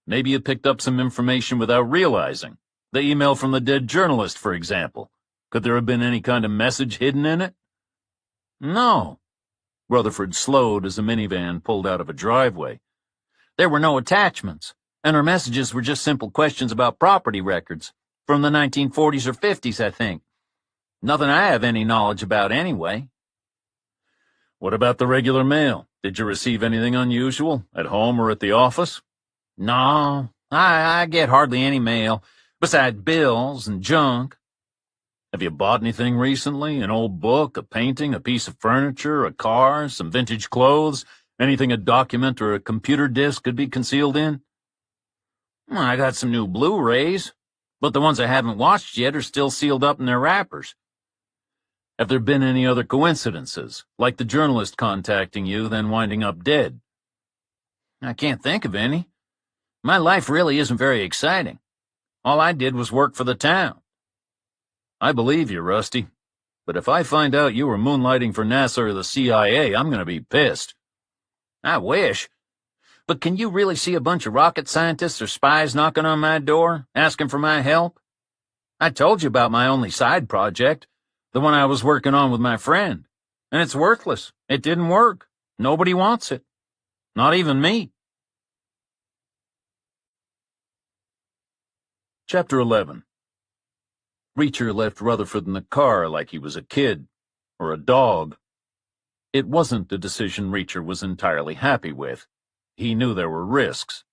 "Maybe you picked up some information without realizing. The email from the dead journalist, for example. Could there have been any kind of message hidden in it?" No. Rutherford slowed as a minivan pulled out of a driveway. There were no attachments, and her messages were just simple questions about property records, from the 1940s or 50s, I think. Nothing I have any knowledge about, anyway. "What about the regular mail? Did you receive anything unusual, at home or at the office?" No, I get hardly any mail, besides bills and junk. "Have you bought anything recently? An old book, a painting, a piece of furniture, a car, some vintage clothes? Anything a document or a computer disk could be concealed in?" I got some new Blu-rays, but the ones I haven't watched yet are still sealed up in their wrappers. "Have there been any other coincidences, like the journalist contacting you, then winding up dead?" I can't think of any. My life really isn't very exciting. All I did was work for the town. "I believe you, Rusty. But if I find out you were moonlighting for NASA or the CIA, I'm going to be pissed." I wish. But can you really see a bunch of rocket scientists or spies knocking on my door, asking for my help? I told you about my only side project, the one I was working on with my friend. And it's worthless. It didn't work. Nobody wants it. Not even me. Chapter 11. Reacher left Rutherford in the car like he was a kid, or a dog. It wasn't a decision Reacher was entirely happy with. He knew there were risks.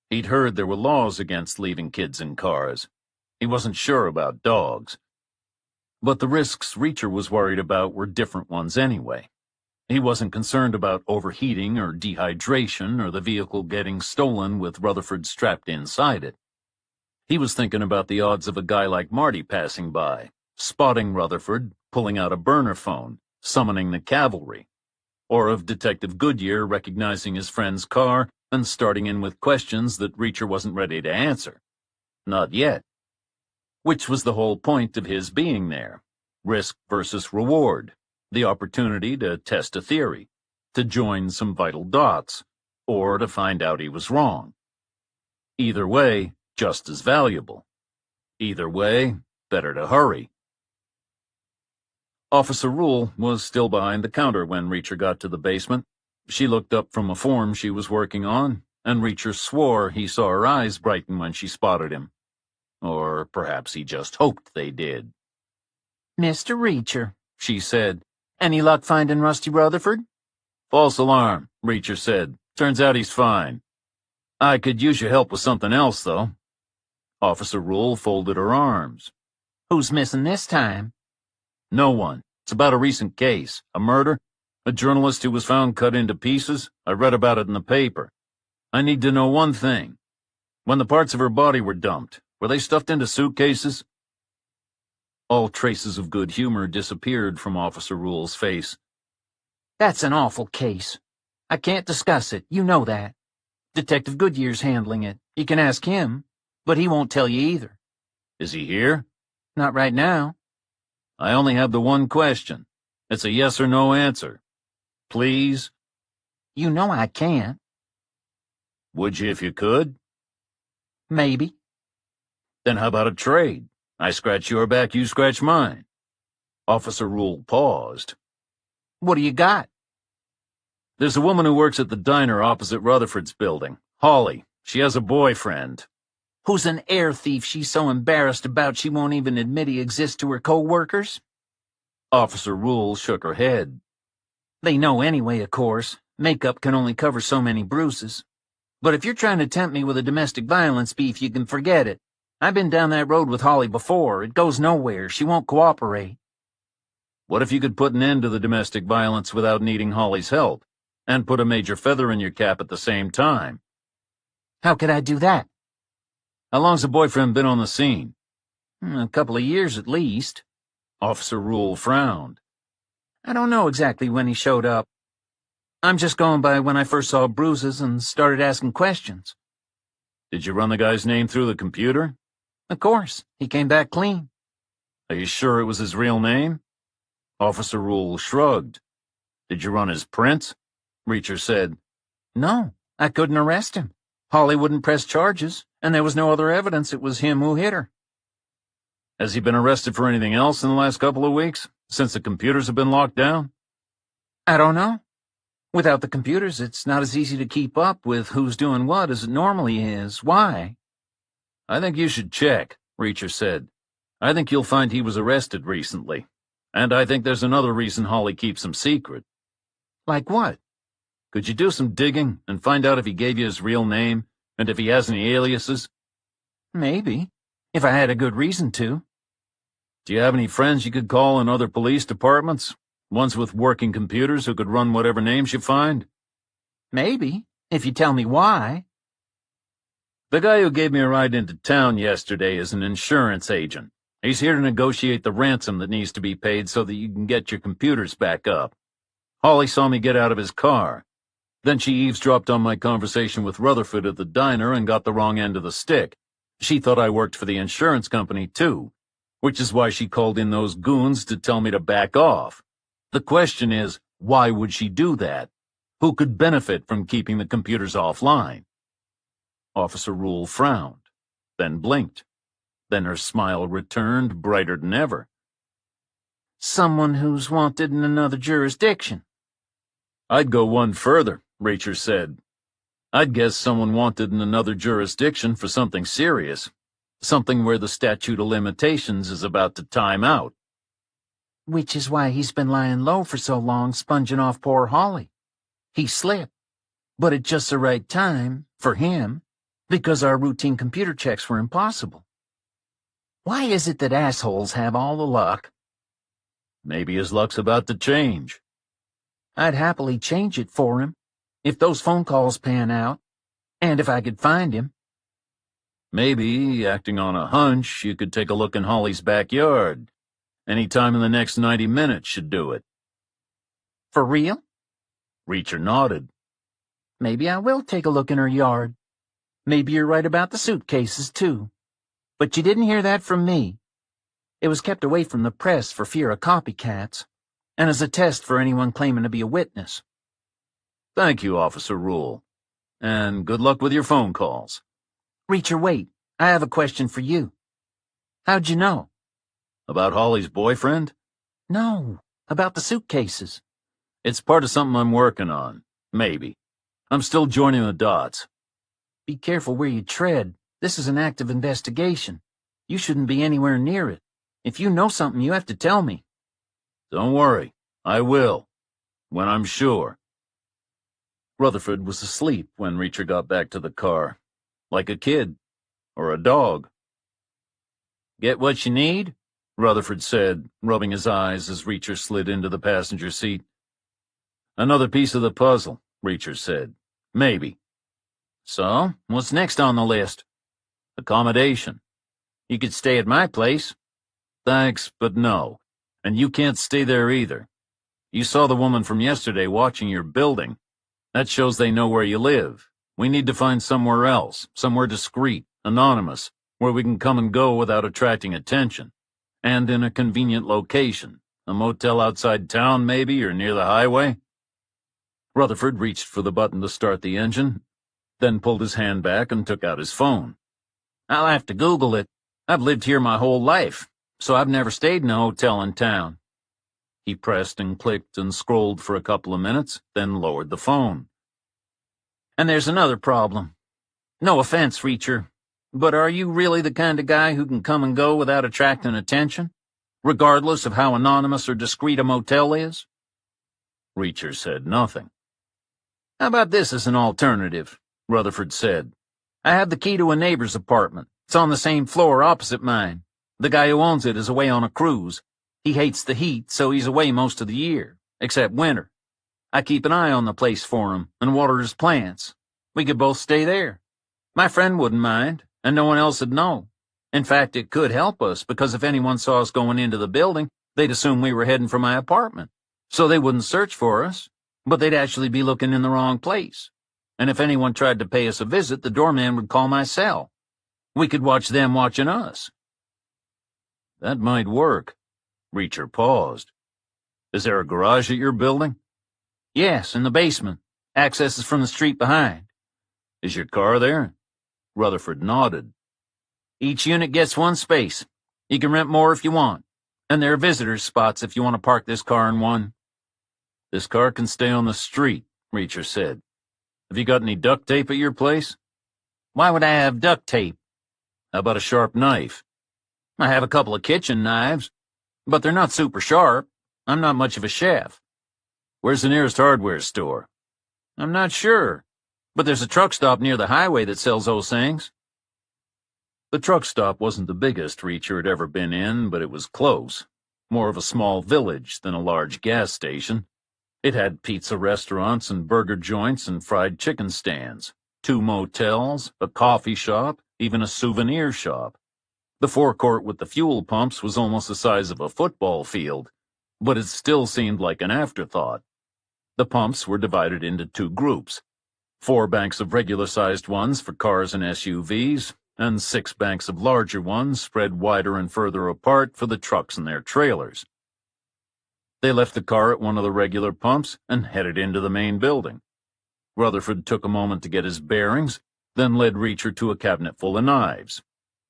He'd heard there were laws against leaving kids in cars. He wasn't sure about dogs. But the risks Reacher was worried about were different ones anyway. He wasn't concerned about overheating or dehydration or the vehicle getting stolen with Rutherford strapped inside it. He was thinking about the odds of a guy like Marty passing by, spotting Rutherford, pulling out a burner phone, summoning the cavalry, or of Detective Goodyear recognizing his friend's car and starting in with questions that Reacher wasn't ready to answer. Not yet. Which was the whole point of his being there. Risk versus reward. The opportunity to test a theory, to join some vital dots, or to find out he was wrong. Either way, just as valuable. Either way, better to hurry. Officer Rule was still behind the counter when Reacher got to the basement. She looked up from a form she was working on, and Reacher swore he saw her eyes brighten when she spotted him. Or perhaps he just hoped they did. "Mr. Reacher," she said. "any luck finding Rusty Rutherford?" False alarm, Reacher said. Turns out he's fine. I could use your help with something else, though. Officer Rule folded her arms. "Who's missing this time?" No one. It's about a recent case. A murder. A journalist who was found cut into pieces. I read about it in the paper. I need to know one thing. When the parts of her body were dumped, were they stuffed into suitcases? All traces of good humor disappeared from Officer Rule's face. "That's an awful case. I can't discuss it, you know that. Detective Goodyear's handling it. You can ask him, but he won't tell you either." Is he here? "Not right now." I only have the one question. It's a yes or no answer. Please? "You know I can't." Would you if you could? "Maybe." Then how about a trade? I scratch your back, you scratch mine. Officer Rule paused. "What do you got?" There's a woman who works at the diner opposite Rutherford's building. Holly. She has a boyfriend. "Who's an air thief she's so embarrassed about she won't even admit he exists to her co-workers?" Officer Rule shook her head. "They know anyway, of course. Makeup can only cover so many bruises. But if you're trying to tempt me with a domestic violence beef, you can forget it. I've been down that road with Holly before. It goes nowhere. She won't cooperate." What if you could put an end to the domestic violence without needing Holly's help, and put a major feather in your cap at the same time? "How could I do that?" How long's the boyfriend been on the scene? "A couple of years at least." Officer Rule frowned. "I don't know exactly when he showed up. I'm just going by when I first saw bruises and started asking questions." Did you run the guy's name through the computer? "Of course. He came back clean." Are you sure it was his real name? Officer Rule shrugged. Did you run his prints? Reacher said. "No, I couldn't arrest him. Holly wouldn't press charges, and there was no other evidence it was him who hit her." Has he been arrested for anything else in the last couple of weeks, since the computers have been locked down? "I don't know. Without the computers, it's not as easy to keep up with who's doing what as it normally is. Why?" I think you should check, Reacher said. I think you'll find he was arrested recently. And I think there's another reason Holly keeps him secret. "Like what?" Could you do some digging and find out if he gave you his real name, and if he has any aliases? "Maybe, if I had a good reason to." Do you have any friends you could call in other police departments? Ones with working computers who could run whatever names you find? "Maybe, if you tell me why." The guy who gave me a ride into town yesterday is an insurance agent. He's here to negotiate the ransom that needs to be paid so that you can get your computers back up. Holly saw me get out of his car. Then she eavesdropped on my conversation with Rutherford at the diner and got the wrong end of the stick. She thought I worked for the insurance company, too, which is why she called in those goons to tell me to back off. The question is, why would she do that? Who could benefit from keeping the computers offline? Officer Rule frowned, then blinked. Then her smile returned, brighter than ever. "Someone who's wanted in another jurisdiction." I'd go one further, Reacher said. I'd guess someone wanted in another jurisdiction for something serious. Something where the statute of limitations is about to time out. "Which is why he's been lying low for so long, sponging off poor Holly. He slipped, but at just the right time, for him, because our routine computer checks were impossible. Why is it that assholes have all the luck?" Maybe his luck's about to change. "I'd happily change it for him, if those phone calls pan out, and if I could find him." Maybe, acting on a hunch, you could take a look in Holly's backyard. Any time in the next 90 minutes should do it. "For real?" Reacher nodded. "Maybe I will take a look in her yard. Maybe you're right about the suitcases, too. But you didn't hear that from me. It was kept away from the press for fear of copycats, and as a test for anyone claiming to be a witness." Thank you, Officer Rule. And good luck with your phone calls. "Reacher, wait. I have a question for you. How'd you know?" About Holly's boyfriend? "No. About the suitcases. It's part of something I'm working on. Maybe. I'm still joining the dots. Be careful where you tread. This is an active investigation. You shouldn't be anywhere near it. If you know something, you have to tell me. Don't worry. I will. When I'm sure. Rutherford was asleep when Reacher got back to the car. Like a kid. Or a dog. Get what you need? Rutherford said, rubbing his eyes as Reacher slid into the passenger seat. Another piece of the puzzle, Reacher said. Maybe. So, what's next on the list? Accommodation. You could stay at my place. Thanks, but no. And you can't stay there either. You saw the woman from yesterday watching your building. That shows they know where you live. We need to find somewhere else, somewhere discreet, anonymous, where we can come and go without attracting attention. And in a convenient location. A motel outside town, maybe, or near the highway? Rutherford reached for the button to start the engine, then pulled his hand back and took out his phone. I'll have to Google it. I've lived here my whole life, so I've never stayed in a hotel in town. He pressed and clicked and scrolled for a couple of minutes, then lowered the phone. And there's another problem. No offense, Reacher, but are you really the kind of guy who can come and go without attracting attention, regardless of how anonymous or discreet a motel is? Reacher said nothing. How about this as an alternative? Rutherford said. I have the key to a neighbor's apartment. It's on the same floor opposite mine. The guy who owns it is away on a cruise. He hates the heat, so he's away most of the year, except winter. I keep an eye on the place for him and water his plants. We could both stay there. My friend wouldn't mind, and no one else would know. In fact, it could help us, because if anyone saw us going into the building, they'd assume we were heading for my apartment. So they wouldn't search for us, but they'd actually be looking in the wrong place. And if anyone tried to pay us a visit, the doorman would call my cell. We could watch them watching us. That might work. Reacher paused. Is there a garage at your building? Yes, in the basement. Access is from the street behind. Is your car there? Rutherford nodded. Each unit gets one space. You can rent more if you want. And there are visitors' spots if you want to park this car in one. This car can stay on the street, Reacher said. Have you got any duct tape at your place? Why would I have duct tape? How about a sharp knife? I have a couple of kitchen knives, but they're not super sharp. I'm not much of a chef. Where's the nearest hardware store? I'm not sure, but there's a truck stop near the highway that sells those things. The truck stop wasn't the biggest Reacher had ever been in, but it was close. More of a small village than a large gas station. It had pizza restaurants and burger joints and fried chicken stands, 2 motels, a coffee shop, even a souvenir shop. The forecourt with the fuel pumps was almost the size of a football field, but it still seemed like an afterthought. The pumps were divided into 2 groups, 4 banks of regular-sized ones for cars and SUVs, and 6 banks of larger ones spread wider and further apart for the trucks and their trailers. They left the car at one of the regular pumps and headed into the main building. Rutherford took a moment to get his bearings, then led Reacher to a cabinet full of knives.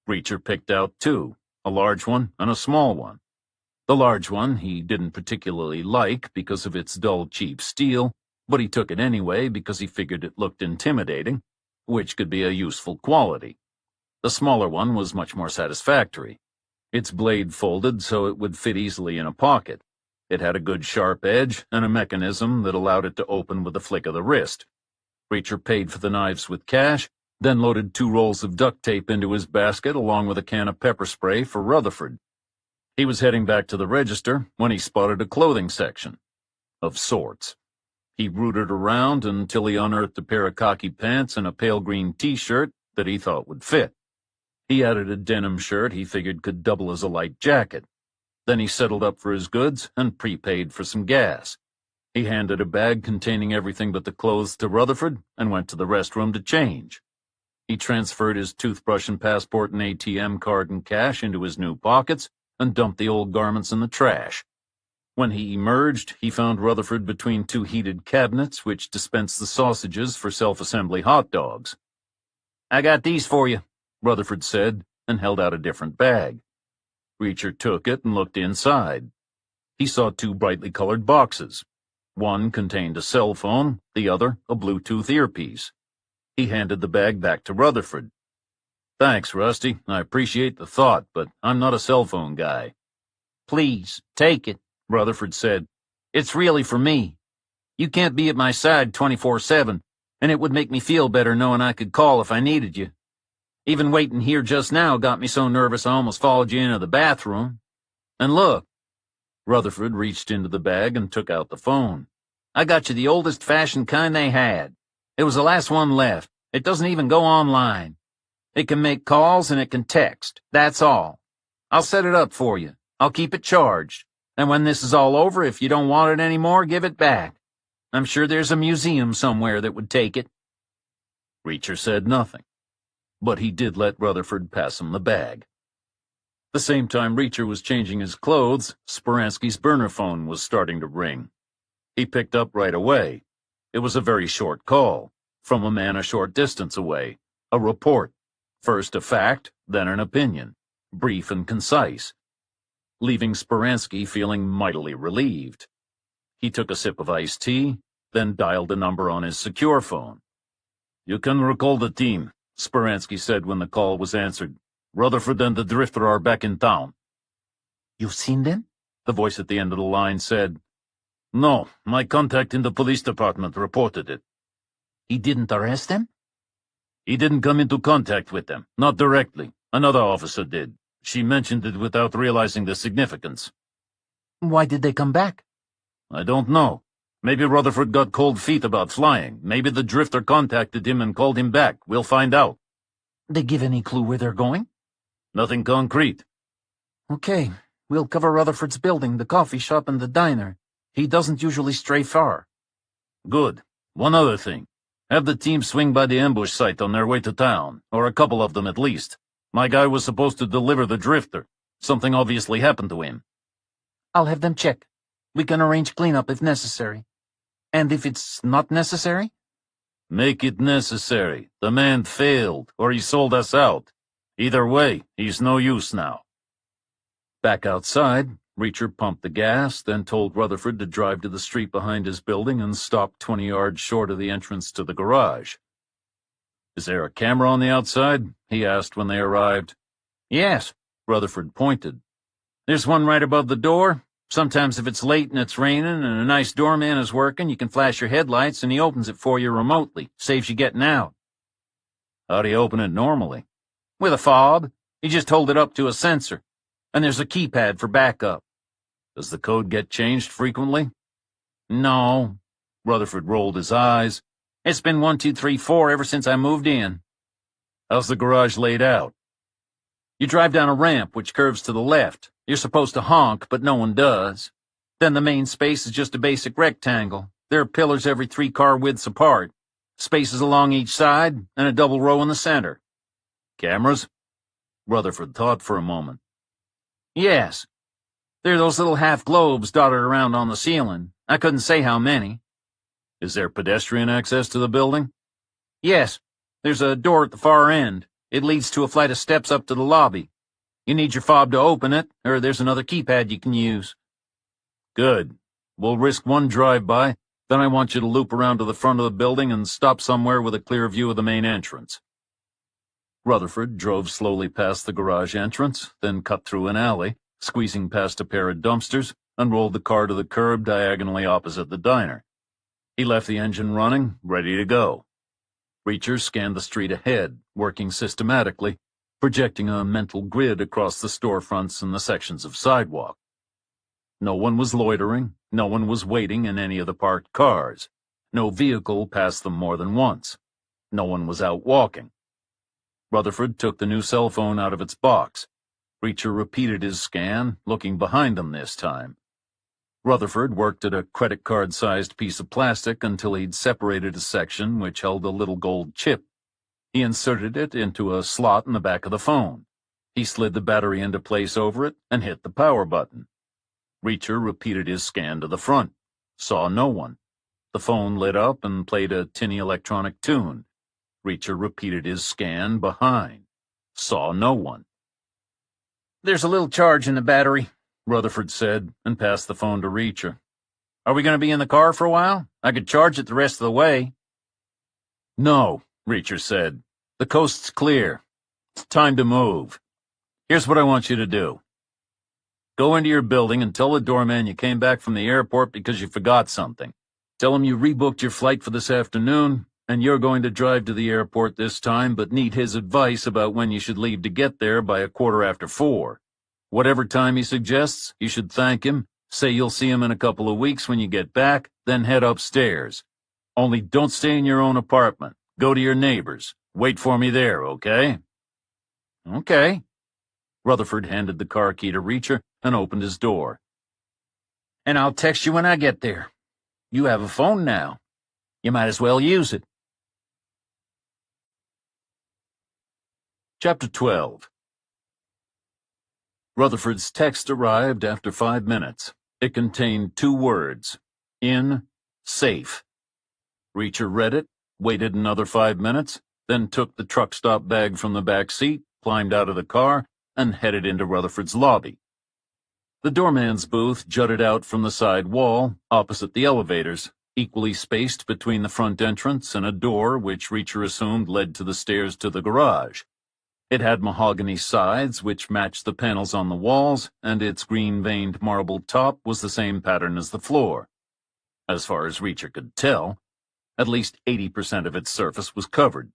Reacher picked out 2, a large one and a small one. The large one he didn't particularly like because of its dull, cheap steel, but he took it anyway because he figured it looked intimidating, which could be a useful quality. The smaller one was much more satisfactory. Its blade folded so it would fit easily in a pocket. It had a good sharp edge and a mechanism that allowed it to open with a flick of the wrist. Reacher paid for the knives with cash, then loaded 2 rolls of duct tape into his basket along with a can of pepper spray for Rutherford. He was heading back to the register when he spotted a clothing section. Of sorts. He rooted around until he unearthed a pair of khaki pants and a pale green t-shirt that he thought would fit. He added a denim shirt he figured could double as a light jacket. Then he settled up for his goods and prepaid for some gas. He handed a bag containing everything but the clothes to Rutherford and went to the restroom to change. He transferred his toothbrush and passport and ATM card and cash into his new pockets and dumped the old garments in the trash. When he emerged, he found Rutherford between 2 heated cabinets which dispensed the sausages for self-assembly hot dogs. I got these for you, Rutherford said, and held out a different bag. Reacher took it and looked inside. he saw two brightly colored boxes. One contained a cell phone, the other a Bluetooth earpiece. He handed the bag back to Rutherford. "Thanks, Rusty. I appreciate the thought, but I'm not a cell phone guy." Please, take it, Rutherford said. It's really for me. You can't be at my side 24/7, and it would make me feel better knowing I could call if I needed you. Even waiting here just now got me so nervous I almost followed you into the bathroom. And look. Rutherford reached into the bag and took out the phone. I got you the oldest-fashioned kind they had. It was the last one left. It doesn't even go online. It can make calls and it can text. That's all. I'll set it up for you. I'll keep it charged. And when this is all over, if you don't want it anymore, give it back. I'm sure there's a museum somewhere that would take it. Reacher said nothing, but he did let Rutherford pass him the bag. The same time Reacher was changing his clothes, Speransky's burner phone was starting to ring. He picked up right away. It was a very short call, from a man a short distance away. A report. First a fact, then an opinion. Brief and concise. Leaving Speransky feeling mightily relieved. He took a sip of iced tea, then dialed a number on his secure phone. "You can recall the team," Speransky said when the call was answered. "Rutherford and the Drifter are back in town." You've seen them? The voice at the end of the line said. "No, my contact in the police department reported it." He didn't arrest them? "He didn't come into contact with them, not directly. Another officer did. She mentioned it without realizing the significance." Why did they come back? "I don't know. Maybe Rutherford got cold feet about flying. Maybe the Drifter contacted him and called him back. We'll find out." They give any clue where they're going? "Nothing concrete." Okay, we'll cover Rutherford's building, the coffee shop, and the diner. He doesn't usually stray far. "Good. One other thing. Have the team swing by the ambush site on their way to town, or a couple of them at least. My guy was supposed to deliver the Drifter. Something obviously happened to him." I'll have them check. We can arrange cleanup if necessary. And if it's not necessary? "Make it necessary. The man failed, or he sold us out. Either way, he's no use now." Back outside, Reacher pumped the gas, then told Rutherford to drive to the street behind his building and stop 20 yards short of the entrance to the garage. "Is there a camera on the outside?" he asked when they arrived. Yes, Rutherford pointed. there's one right above the door. Sometimes if it's late and it's raining and a nice doorman is working, you can flash your headlights and he opens it for you remotely. Saves you getting out. "How do you open it normally?" With a fob. You just hold it up to a sensor. And there's a keypad for backup. "Does the code get changed frequently?" No. Rutherford rolled his eyes. It's been 1, 2, 3, 4 ever since I moved in. "How's the garage laid out?" You drive down a ramp which curves to the left. You're supposed to honk, but no one does. Then the main space is just a basic rectangle. There are pillars every 3 car widths apart. Spaces along each side, and a double row in the center. "Cameras?" Rutherford thought for a moment. Yes. There are those little half globes dotted around on the ceiling. I couldn't say how many. "Is there pedestrian access to the building?" Yes. There's a door at the far end. It leads to a flight of steps up to the lobby. You need your fob to open it, or there's another keypad you can use. "Good. We'll risk one drive-by, then I want you to loop around to the front of the building and stop somewhere with a clear view of the main entrance." Rutherford drove slowly past the garage entrance, then cut through an alley, squeezing past a pair of dumpsters, and rolled the car to the curb diagonally opposite the diner. He left the engine running, ready to go. Reacher scanned the street ahead, working systematically, projecting a mental grid across the storefronts and the sections of sidewalk. No one was loitering, no one was waiting in any of the parked cars. No vehicle passed them more than once. No one was out walking. Rutherford took the new cell phone out of its box. Reacher repeated his scan, looking behind him this time. Rutherford worked at a credit card-sized piece of plastic until he'd separated a section which held a little gold chip. He inserted it into a slot in the back of the phone. He slid the battery into place over it and hit the power button. Reacher repeated his scan to the front. Saw no one. The phone lit up and played a tinny electronic tune. Reacher repeated his scan behind. Saw no one. There's a little charge in the battery. Rutherford said, and passed the phone to Reacher. "Are we going to be in the car for a while? I could charge it the rest of the way." "No," Reacher said. "The coast's clear. It's time to move. Here's what I want you to do. Go into your building and tell the doorman you came back from the airport because you forgot something. Tell him you rebooked your flight for this afternoon, and you're going to drive to the airport this time, but need his advice about when you should leave to get there by 4:15. Whatever time he suggests, you should thank him, say you'll see him in a couple of weeks when you get back, then head upstairs. Only don't stay in your own apartment. Go to your neighbor's. Wait for me there, okay?" "Okay." Rutherford handed the car key to Reacher and opened his door. "And I'll text you when I get there. You have a phone now. You might as well use it." Chapter 12. Rutherford's text arrived after 5 minutes. It contained 2 words. In, safe. Reacher read it, waited another 5 minutes, then took the truck stop bag from the back seat, climbed out of the car, and headed into Rutherford's lobby. The doorman's booth jutted out from the side wall, opposite the elevators, equally spaced between the front entrance and a door which Reacher assumed led to the stairs to the garage. It had mahogany sides which matched the panels on the walls, and its green-veined marble top was the same pattern as the floor. As far as Reacher could tell, at least 80% of its surface was covered.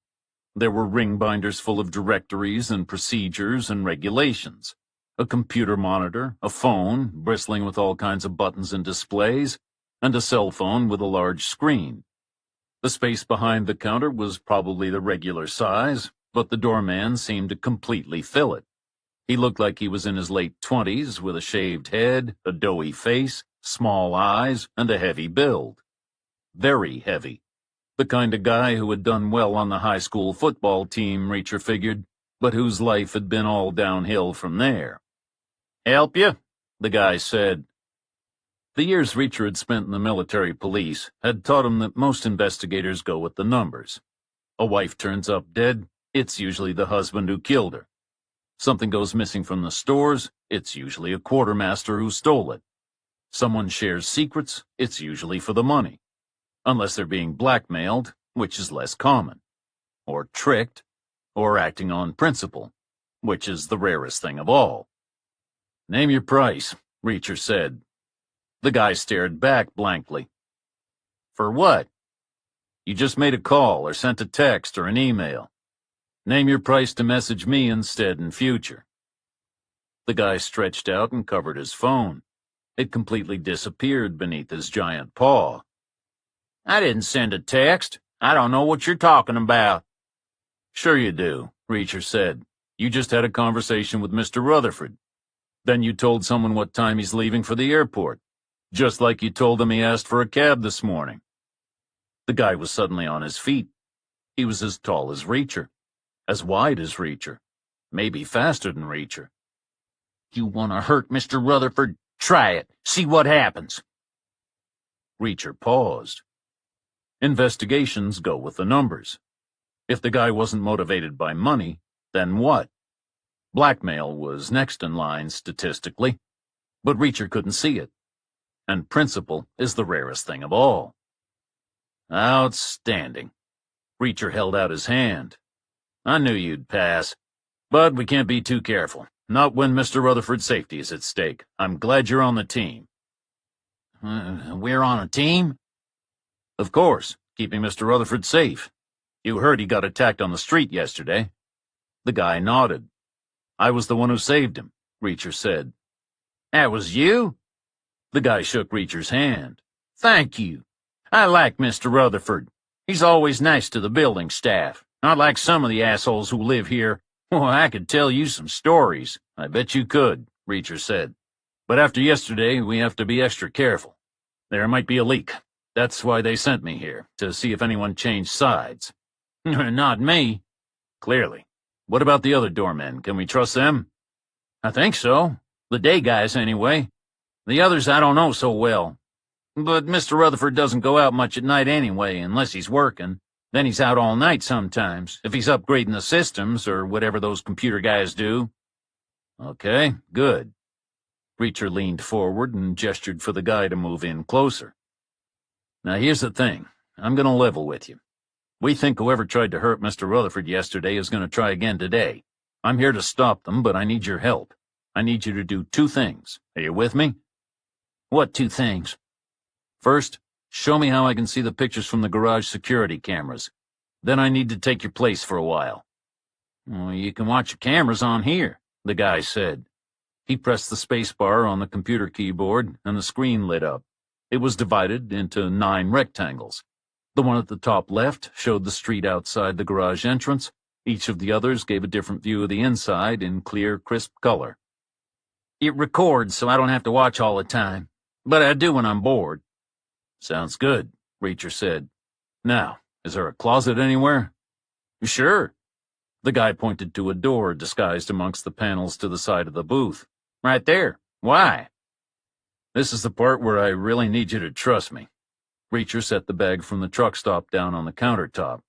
There were ring binders full of directories and procedures and regulations, a computer monitor, a phone, bristling with all kinds of buttons and displays, and a cell phone with a large screen. The space behind the counter was probably the regular size, but the doorman seemed to completely fill it. He looked like he was in his late 20s, with a shaved head, a doughy face, small eyes, and a heavy build. Very heavy. The kind of guy who had done well on the high school football team, Reacher figured, but whose life had been all downhill from there. "Help you?" the guy said. The years Reacher had spent in the military police had taught him that most investigators go with the numbers. A wife turns up dead, it's usually the husband who killed her. Something goes missing from the stores, it's usually a quartermaster who stole it. Someone shares secrets, it's usually for the money. Unless they're being blackmailed, which is less common. Or tricked, or acting on principle, which is the rarest thing of all. "Name your price," Reacher said. The guy stared back blankly. "For what?" "You just made a call or sent a text or an email. Name your price to message me instead in future." The guy stretched out and covered his phone. It completely disappeared beneath his giant paw. "I didn't send a text. I don't know what you're talking about." "Sure you do," Reacher said. "You just had a conversation with Mr. Rutherford. Then you told someone what time he's leaving for the airport, just like you told him he asked for a cab this morning." The guy was suddenly on his feet. He was as tall as Reacher, as wide as Reacher, maybe faster than Reacher. "You want to hurt Mr. Rutherford? Try it. See what happens." Reacher paused. Investigations go with the numbers. If the guy wasn't motivated by money, then what? Blackmail was next in line statistically, but Reacher couldn't see it. And principle is the rarest thing of all. "Outstanding." Reacher held out his hand. "I knew you'd pass. But we can't be too careful. Not when Mr. Rutherford's safety is at stake. I'm glad you're on the team." We're on a team?" "Of course, keeping Mr. Rutherford safe. You heard he got attacked on the street yesterday." The guy nodded. "I was the one who saved him," Reacher said. "That was you?" The guy shook Reacher's hand. "Thank you. I like Mr. Rutherford. He's always nice to the building staff. Not like some of the assholes who live here. Well, I could tell you some stories." "I bet you could," Reacher said. "But after yesterday, we have to be extra careful. There might be a leak. That's why they sent me here, to see if anyone changed sides." "Not me." "Clearly. What about the other doormen? Can we trust them?" "I think so. The day guys, anyway. The others I don't know so well. But Mr. Rutherford doesn't go out much at night anyway, unless he's working. Then he's out all night sometimes, if he's upgrading the systems or whatever those computer guys do." "Okay, good." Reacher leaned forward and gestured for the guy to move in closer. Now here's the thing. I'm gonna level with you. We think whoever tried to hurt Mr. Rutherford yesterday is gonna try again today. I'm here to stop them, but I need your help. I need you to do 2 things. Are you with me? What 2 things? First, show me how I can see the pictures from the garage security cameras. Then I need to take your place for a while. Well, you can watch your cameras on here, the guy said. He pressed the space bar on the computer keyboard, and the screen lit up. It was divided into 9 rectangles. The one at the top left showed the street outside the garage entrance. Each of the others gave a different view of the inside in clear, crisp color. It records, so I don't have to watch all the time. But I do when I'm bored. Sounds good, Reacher said. Now, is there a closet anywhere? Sure. The guy pointed to a door disguised amongst the panels to the side of the booth. Right there. Why? This is the part where I really need you to trust me. Reacher set the bag from the truck stop down on the countertop.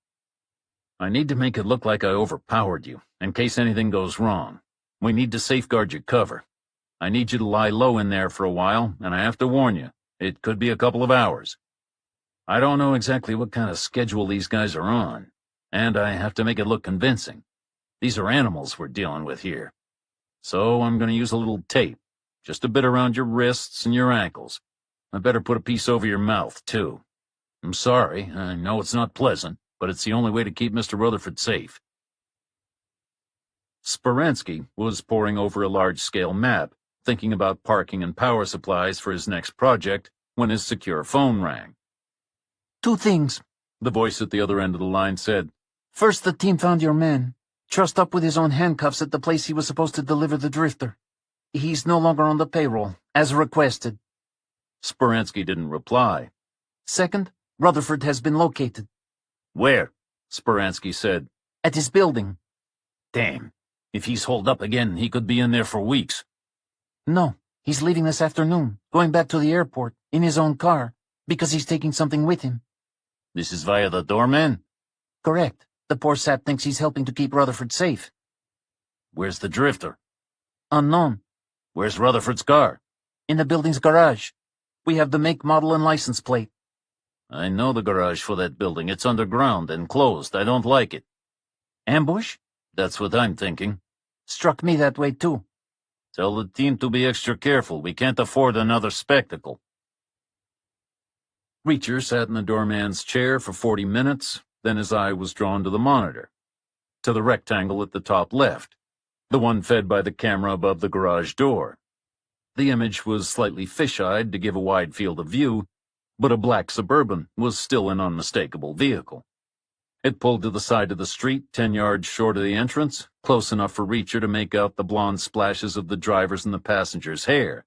I need to make it look like I overpowered you, in case anything goes wrong. We need to safeguard your cover. I need you to lie low in there for a while, and I have to warn you, it could be a couple of hours. I don't know exactly what kind of schedule these guys are on, and I have to make it look convincing. These are animals we're dealing with here. So I'm going to use a little tape, just a bit around your wrists and your ankles. I better put a piece over your mouth, too. I'm sorry, I know it's not pleasant, but it's the only way to keep Mr. Rutherford safe. Speransky was poring over a large-scale map, thinking about parking and power supplies for his next project, when his secure phone rang. 2 things, The voice at the other end of the line said. First, the team found your man, trussed up with his own handcuffs at the place he was supposed to deliver the drifter. He's no longer on the payroll, as requested. Speransky didn't reply. Second, Rutherford has been located. Where? Speransky said. At his building. Damn. If he's holed up again, he could be in there for weeks. No, he's leaving this afternoon, going back to the airport, in his own car, because he's taking something with him. This is via the doorman? Correct. The poor sap thinks he's helping to keep Rutherford safe. Where's the drifter? Unknown. Where's Rutherford's car? In the building's garage. We have the make, model, and license plate. I know the garage for that building. It's underground and closed. I don't like it. Ambush? That's what I'm thinking. Struck me that way, too. Tell the team to be extra careful. We can't afford another spectacle. Reacher sat in the doorman's chair for 40 minutes, then his eye was drawn to the monitor, to the rectangle at the top left, the one fed by the camera above the garage door. The image was slightly fish-eyed to give a wide field of view, but a black Suburban was still an unmistakable vehicle. It pulled to the side of the street, 10 yards short of the entrance, close enough for Reacher to make out the blonde splashes of the driver's and the passenger's hair.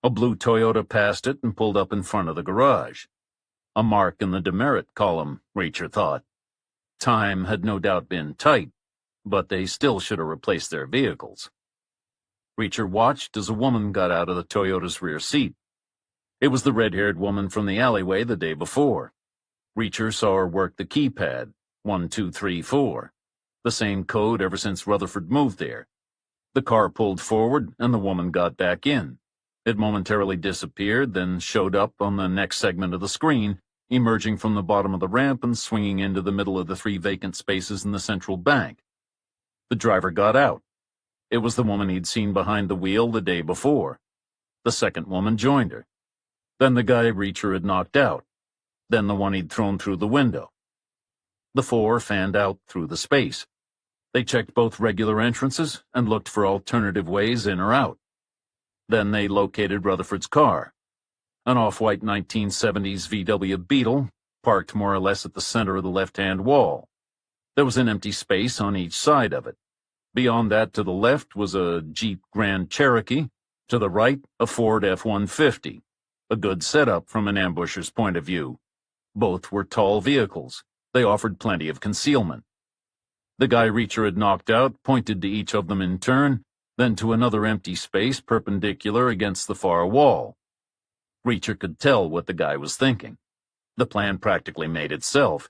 A blue Toyota passed it and pulled up in front of the garage. A mark in the demerit column, Reacher thought. Time had no doubt been tight, but they still should have replaced their vehicles. Reacher watched as a woman got out of the Toyota's rear seat. It was the red-haired woman from the alleyway the day before. Reacher saw her work the keypad, 1, 2, 3, 4, the same code ever since Rutherford moved there. The car pulled forward, and the woman got back in. It momentarily disappeared, then showed up on the next segment of the screen, emerging from the bottom of the ramp and swinging into the middle of the 3 vacant spaces in the central bank. The driver got out. It was the woman he'd seen behind the wheel the day before. The second woman joined her. Then the guy Reacher had knocked out. Then the one he'd thrown through the window. The 4 fanned out through the space. They checked both regular entrances and looked for alternative ways in or out. Then they located Rutherford's car, an off-white 1970s VW Beetle, parked more or less at the center of the left-hand wall. There was an empty space on each side of it. Beyond that, to the left, was a Jeep Grand Cherokee. To the right, a Ford F-150. A good setup from an ambusher's point of view. Both were tall vehicles. They offered plenty of concealment. The guy Reacher had knocked out pointed to each of them in turn, then to another empty space perpendicular against the far wall. Reacher could tell what the guy was thinking. The plan practically made itself.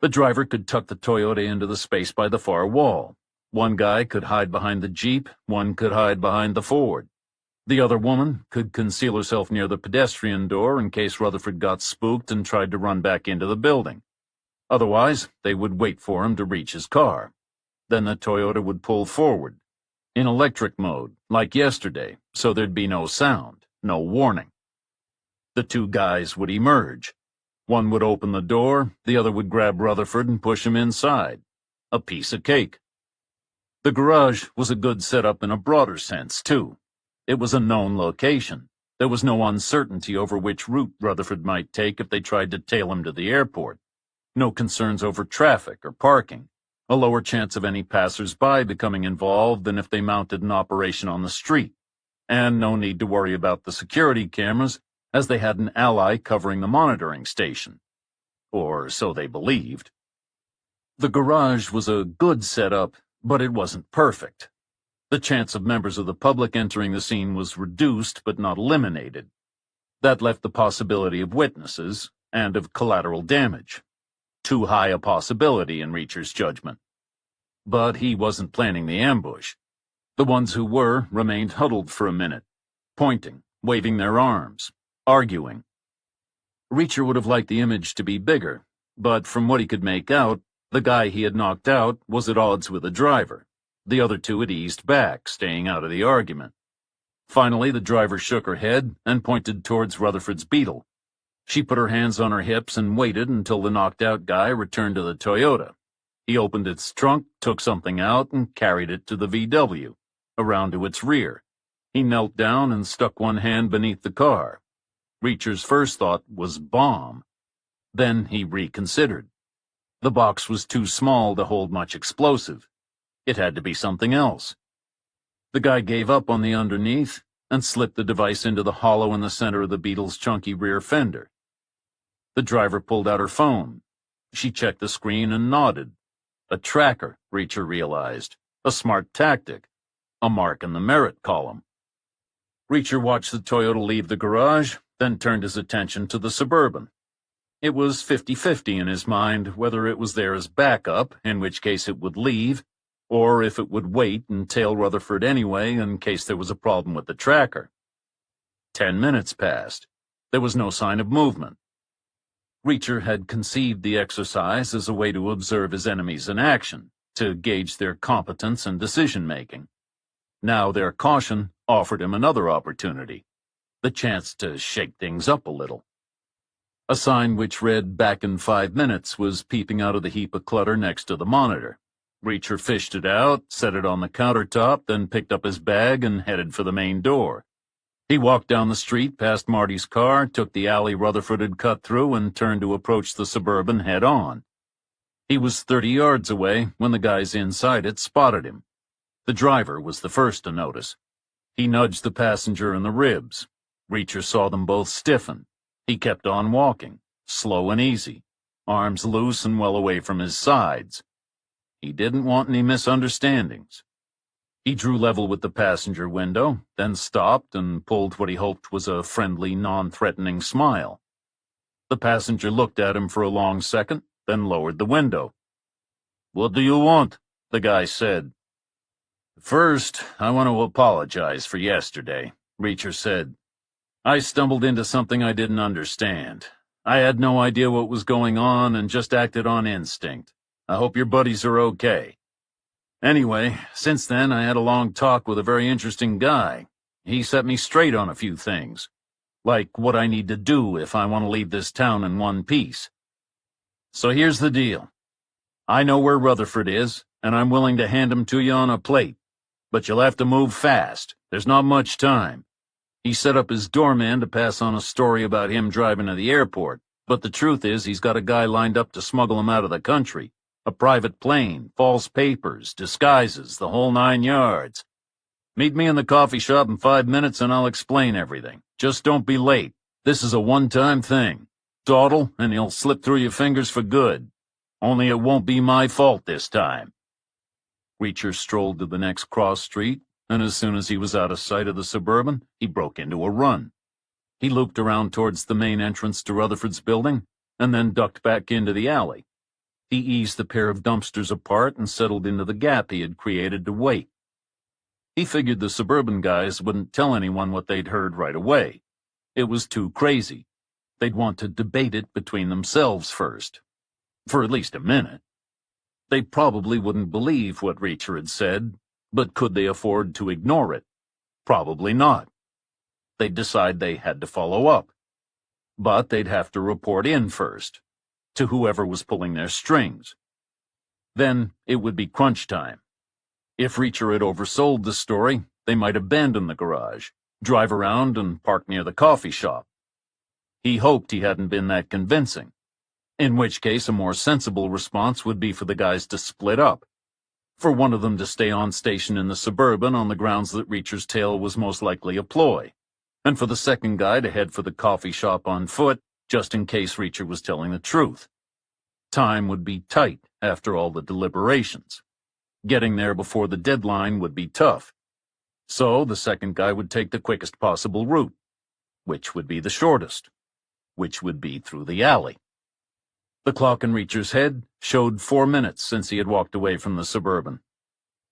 The driver could tuck the Toyota into the space by the far wall. One guy could hide behind the Jeep, one could hide behind the Ford. The other woman could conceal herself near the pedestrian door in case Rutherford got spooked and tried to run back into the building. Otherwise, they would wait for him to reach his car. Then the Toyota would pull forward, in electric mode, like yesterday, so there'd be no sound, no warning. The two guys would emerge. One would open the door, the other would grab Rutherford and push him inside. A piece of cake. The garage was a good setup in a broader sense, too. It was a known location. There was no uncertainty over which route Rutherford might take if they tried to tail him to the airport. No concerns over traffic or parking. A lower chance of any passers-by becoming involved than if they mounted an operation on the street. And no need to worry about the security cameras, as they had an ally covering the monitoring station. Or so they believed. The garage was a good setup, but it wasn't perfect. The chance of members of the public entering the scene was reduced but not eliminated. That left the possibility of witnesses and of collateral damage. Too high a possibility in Reacher's judgment. But he wasn't planning the ambush. The ones who were remained huddled for a minute, pointing, waving their arms, arguing. Reacher would have liked the image to be bigger, but from what he could make out, the guy he had knocked out was at odds with the driver. The other two had eased back, staying out of the argument. Finally, the driver shook her head and pointed towards Rutherford's Beetle. She put her hands on her hips and waited until the knocked-out guy returned to the Toyota. He opened its trunk, took something out, and carried it to the VW, around to its rear. He knelt down and stuck one hand beneath the car. Reacher's first thought was bomb. Then he reconsidered. The box was too small to hold much explosive. It had to be something else. The guy gave up on the underneath and slipped the device into the hollow in the center of the Beetle's chunky rear fender. The driver pulled out her phone. She checked the screen and nodded. A tracker, Reacher realized. A smart tactic. A mark in the merit column. Reacher watched the Toyota leave the garage, then turned his attention to the Suburban. It was 50-50 in his mind whether it was there as backup, in which case it would leave, or if it would wait and tail Rutherford anyway in case there was a problem with the tracker. 10 minutes passed. There was no sign of movement. Reacher had conceived the exercise as a way to observe his enemies in action, to gauge their competence and decision-making. Now their caution offered him another opportunity, the chance to shake things up a little. A sign which read "back in 5 minutes" was peeping out of the heap of clutter next to the monitor. Reacher fished it out, set it on the countertop, then picked up his bag and headed for the main door. He walked down the street past Marty's car, took the alley Rutherford had cut through, and turned to approach the Suburban head-on. He was 30 yards away when the guys inside it spotted him. The driver was the first to notice. He nudged the passenger in the ribs. Reacher saw them both stiffen. He kept on walking, slow and easy, arms loose and well away from his sides. He didn't want any misunderstandings. He drew level with the passenger window, then stopped and pulled what he hoped was a friendly, non-threatening smile. The passenger looked at him for a long second, then lowered the window. "What do you want?" the guy said. "First, I want to apologize for yesterday," Reacher said. "I stumbled into something I didn't understand. I had no idea what was going on and just acted on instinct. I hope your buddies are okay. Anyway, since then I had a long talk with a very interesting guy. He set me straight on a few things, like what I need to do if I want to leave this town in one piece. So here's the deal. I know where Rutherford is, and I'm willing to hand him to you on a plate. But you'll have to move fast. There's not much time. He set up his doorman to pass on a story about him driving to the airport, but the truth is he's got a guy lined up to smuggle him out of the country. A private plane, false papers, disguises, the whole 9 yards. Meet me in the coffee shop in 5 minutes and I'll explain everything. Just don't be late. This is a one-time thing. Dawdle and he'll slip through your fingers for good. Only it won't be my fault this time." Reacher strolled to the next cross street, and as soon as he was out of sight of the Suburban, he broke into a run. He looped around towards the main entrance to Rutherford's building, and then ducked back into the alley. He eased the pair of dumpsters apart and settled into the gap he had created to wait. He figured the suburban guys wouldn't tell anyone what they'd heard right away. It was too crazy. They'd want to debate it between themselves first. For at least a minute. They probably wouldn't believe what Reacher had said, but could they afford to ignore it? Probably not. They'd decide they had to follow up. But they'd have to report in first, to whoever was pulling their strings. Then it would be crunch time. If Reacher had oversold the story, they might abandon the garage, drive around and park near the coffee shop. He hoped he hadn't been that convincing, in which case a more sensible response would be for the guys to split up, for one of them to stay on station in the Suburban on the grounds that Reacher's tale was most likely a ploy, and for the second guy to head for the coffee shop on foot, just in case Reacher was telling the truth. Time would be tight after all the deliberations. Getting there before the deadline would be tough. So the second guy would take the quickest possible route, which would be the shortest, which would be through the alley. The clock in Reacher's head showed 4 minutes since he had walked away from the Suburban.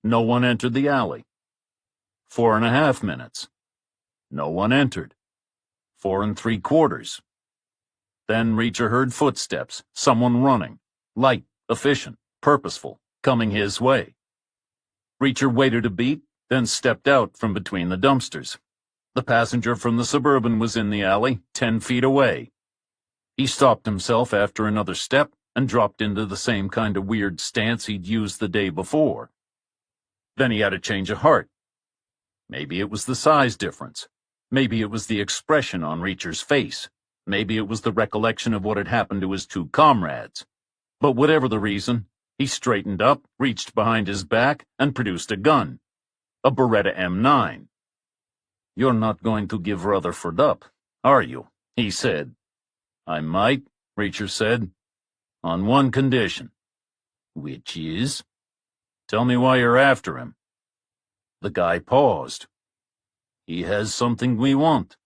No one entered the alley. 4.5 minutes. No one entered. 4 3/4. Then Reacher heard footsteps, someone running, light, efficient, purposeful, coming his way. Reacher waited a beat, then stepped out from between the dumpsters. The passenger from the Suburban was in the alley, 10 feet away. He stopped himself after another step and dropped into the same kind of weird stance he'd used the day before. Then he had a change of heart. Maybe it was the size difference. Maybe it was the expression on Reacher's face. Maybe it was the recollection of what had happened to his two comrades. But whatever the reason, he straightened up, reached behind his back, and produced a gun. A Beretta M9. "You're not going to give Rutherford up, are you?" he said. "I might," Reacher said, "on one condition." "Which is?" "Tell me why you're after him." The guy paused. "He has something we want."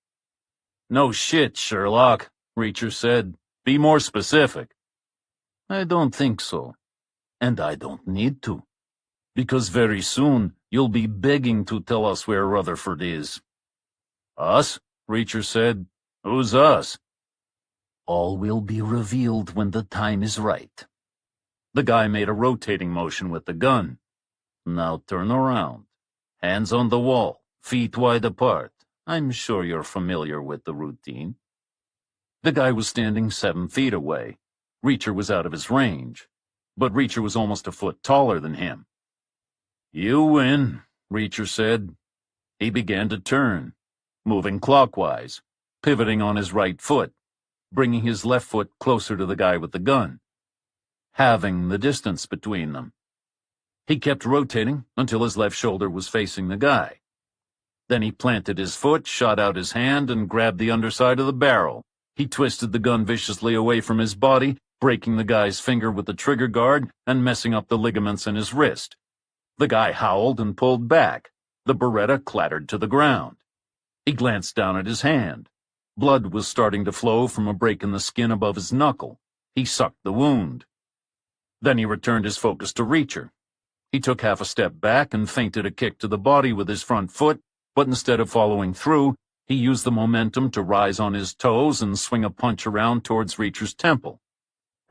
"No shit, Sherlock," Reacher said. "Be more specific." "I don't think so. And I don't need to. Because very soon you'll be begging to tell us where Rutherford is." "Us?" Reacher said. "Who's us?" "All will be revealed when the time is right." The guy made a rotating motion with the gun. "Now turn around. Hands on the wall, feet wide apart. I'm sure you're familiar with the routine." The guy was standing 7 feet away. Reacher was out of his range, but Reacher was almost a foot taller than him. "You win," Reacher said. He began to turn, moving clockwise, pivoting on his right foot, bringing his left foot closer to the guy with the gun, halving the distance between them. He kept rotating until his left shoulder was facing the guy. Then he planted his foot, shot out his hand, and grabbed the underside of the barrel. He twisted the gun viciously away from his body, breaking the guy's finger with the trigger guard and messing up the ligaments in his wrist. The guy howled and pulled back. The Beretta clattered to the ground. He glanced down at his hand. Blood was starting to flow from a break in the skin above his knuckle. He sucked the wound. Then he returned his focus to Reacher. He took half a step back and feinted a kick to the body with his front foot, but instead of following through, he used the momentum to rise on his toes and swing a punch around towards Reacher's temple.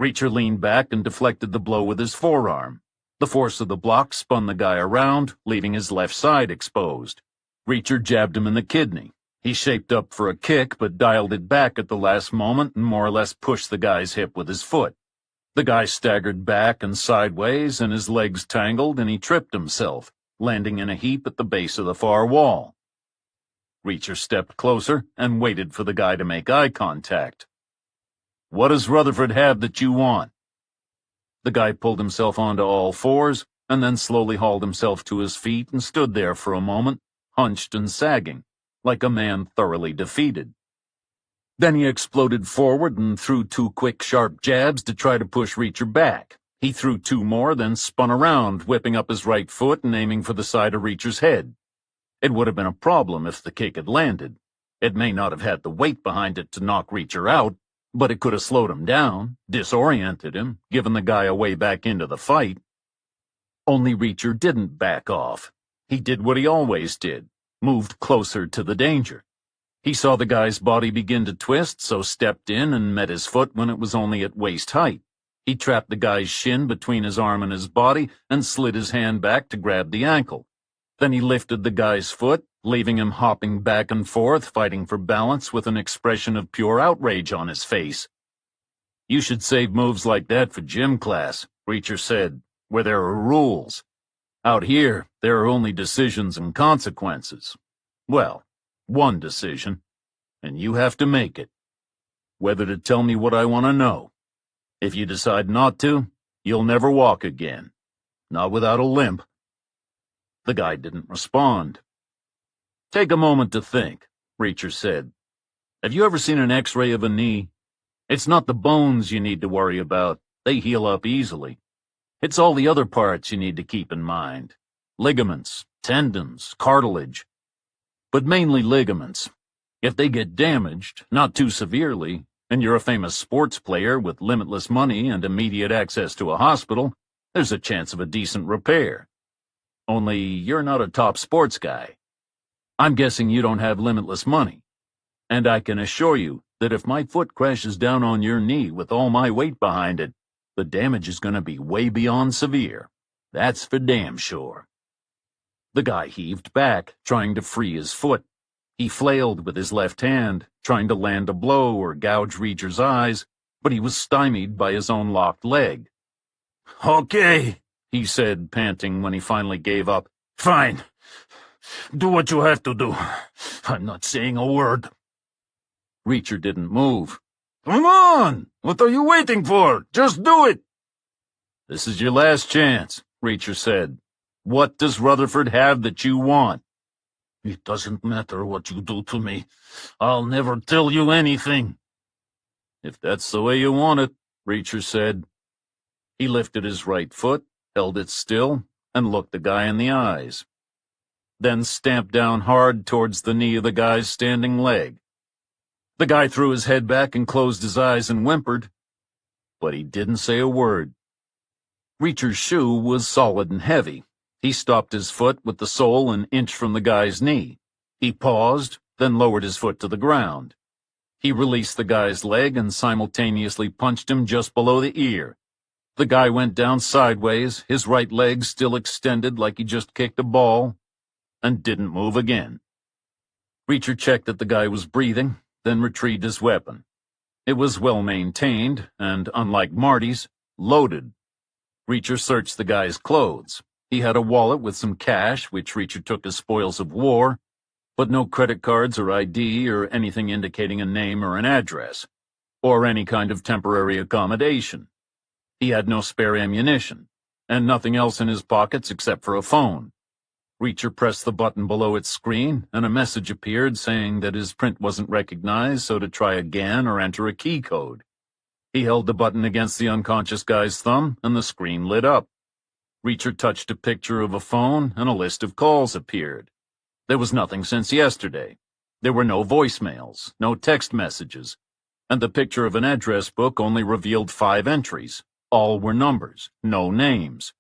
Reacher leaned back and deflected the blow with his forearm. The force of the block spun the guy around, leaving his left side exposed. Reacher jabbed him in the kidney. He shaped up for a kick, but dialed it back at the last moment and more or less pushed the guy's hip with his foot. The guy staggered back and sideways, and his legs tangled, and he tripped himself, landing in a heap at the base of the far wall. Reacher stepped closer and waited for the guy to make eye contact. "What does Rutherford have that you want?" The guy pulled himself onto all fours, and then slowly hauled himself to his feet and stood there for a moment, hunched and sagging, like a man thoroughly defeated. Then he exploded forward and threw 2 quick, sharp jabs to try to push Reacher back. He threw 2 more, then spun around, whipping up his right foot and aiming for the side of Reacher's head. It would have been a problem if the kick had landed. It may not have had the weight behind it to knock Reacher out, but it could have slowed him down, disoriented him, given the guy a way back into the fight. Only Reacher didn't back off. He did what he always did, moved closer to the danger. He saw the guy's body begin to twist, so stepped in and met his foot when it was only at waist height. He trapped the guy's shin between his arm and his body and slid his hand back to grab the ankle. Then he lifted the guy's foot, leaving him hopping back and forth, fighting for balance with an expression of pure outrage on his face. "You should save moves like that for gym class," Reacher said, "where there are rules. Out here, there are only decisions and consequences. Well, one decision, and you have to make it. Whether to tell me what I want to know. If you decide not to, you'll never walk again. Not without a limp." The guy didn't respond. "Take a moment to think," Reacher said. "Have you ever seen an X-ray of a knee? It's not the bones you need to worry about. They heal up easily. It's all the other parts you need to keep in mind. Ligaments, tendons, cartilage. But mainly ligaments. If they get damaged, not too severely, and you're a famous sports player with limitless money and immediate access to a hospital, there's a chance of a decent repair. Only you're not a top sports guy. I'm guessing you don't have limitless money. And I can assure you that if my foot crashes down on your knee with all my weight behind it, the damage is going to be way beyond severe. That's for damn sure." The guy heaved back, trying to free his foot. He flailed with his left hand, trying to land a blow or gouge Reacher's eyes, but he was stymied by his own locked leg. "Okay," he said, panting when he finally gave up. "Fine. Do what you have to do. I'm not saying a word." Reacher didn't move. "Come on! What are you waiting for? Just do it!" "This is your last chance," Reacher said. "What does Rutherford have that you want?" "It doesn't matter what you do to me. I'll never tell you anything." "If that's the way you want it," Reacher said. He lifted his right foot, held it still, and looked the guy in the eyes. Then stamped down hard towards the knee of the guy's standing leg. The guy threw his head back and closed his eyes and whimpered, but he didn't say a word. Reacher's shoe was solid and heavy. He stopped his foot with the sole an inch from the guy's knee. He paused, then lowered his foot to the ground. He released the guy's leg and simultaneously punched him just below the ear. The guy went down sideways, his right leg still extended like he just kicked a ball, and didn't move again. Reacher checked that the guy was breathing, then retrieved his weapon. It was well maintained, and, unlike Marty's, loaded. Reacher searched the guy's clothes. He had a wallet with some cash, which Reacher took as spoils of war, but no credit cards or ID or anything indicating a name or an address, or any kind of temporary accommodation. He had no spare ammunition, and nothing else in his pockets except for a phone. Reacher pressed the button below its screen, and a message appeared saying that his print wasn't recognized, so to try again or enter a key code. He held the button against the unconscious guy's thumb, and the screen lit up. Reacher touched a picture of a phone, and a list of calls appeared. There was nothing since yesterday. There were no voicemails, no text messages, and the picture of an address book only revealed 5 entries. All were numbers, no names.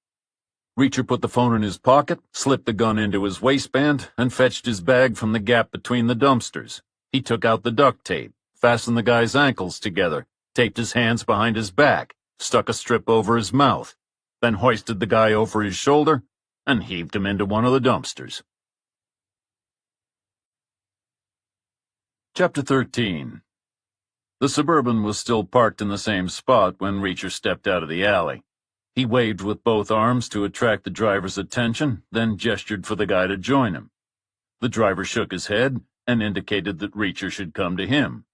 Reacher put the phone in his pocket, slipped the gun into his waistband, and fetched his bag from the gap between the dumpsters. He took out the duct tape, fastened the guy's ankles together, taped his hands behind his back, stuck a strip over his mouth, then hoisted the guy over his shoulder and heaved him into one of the dumpsters. Chapter 13. The Suburban was still parked in the same spot when Reacher stepped out of the alley. He waved with both arms to attract the driver's attention, then gestured for the guy to join him. The driver shook his head and indicated that Reacher should come to him.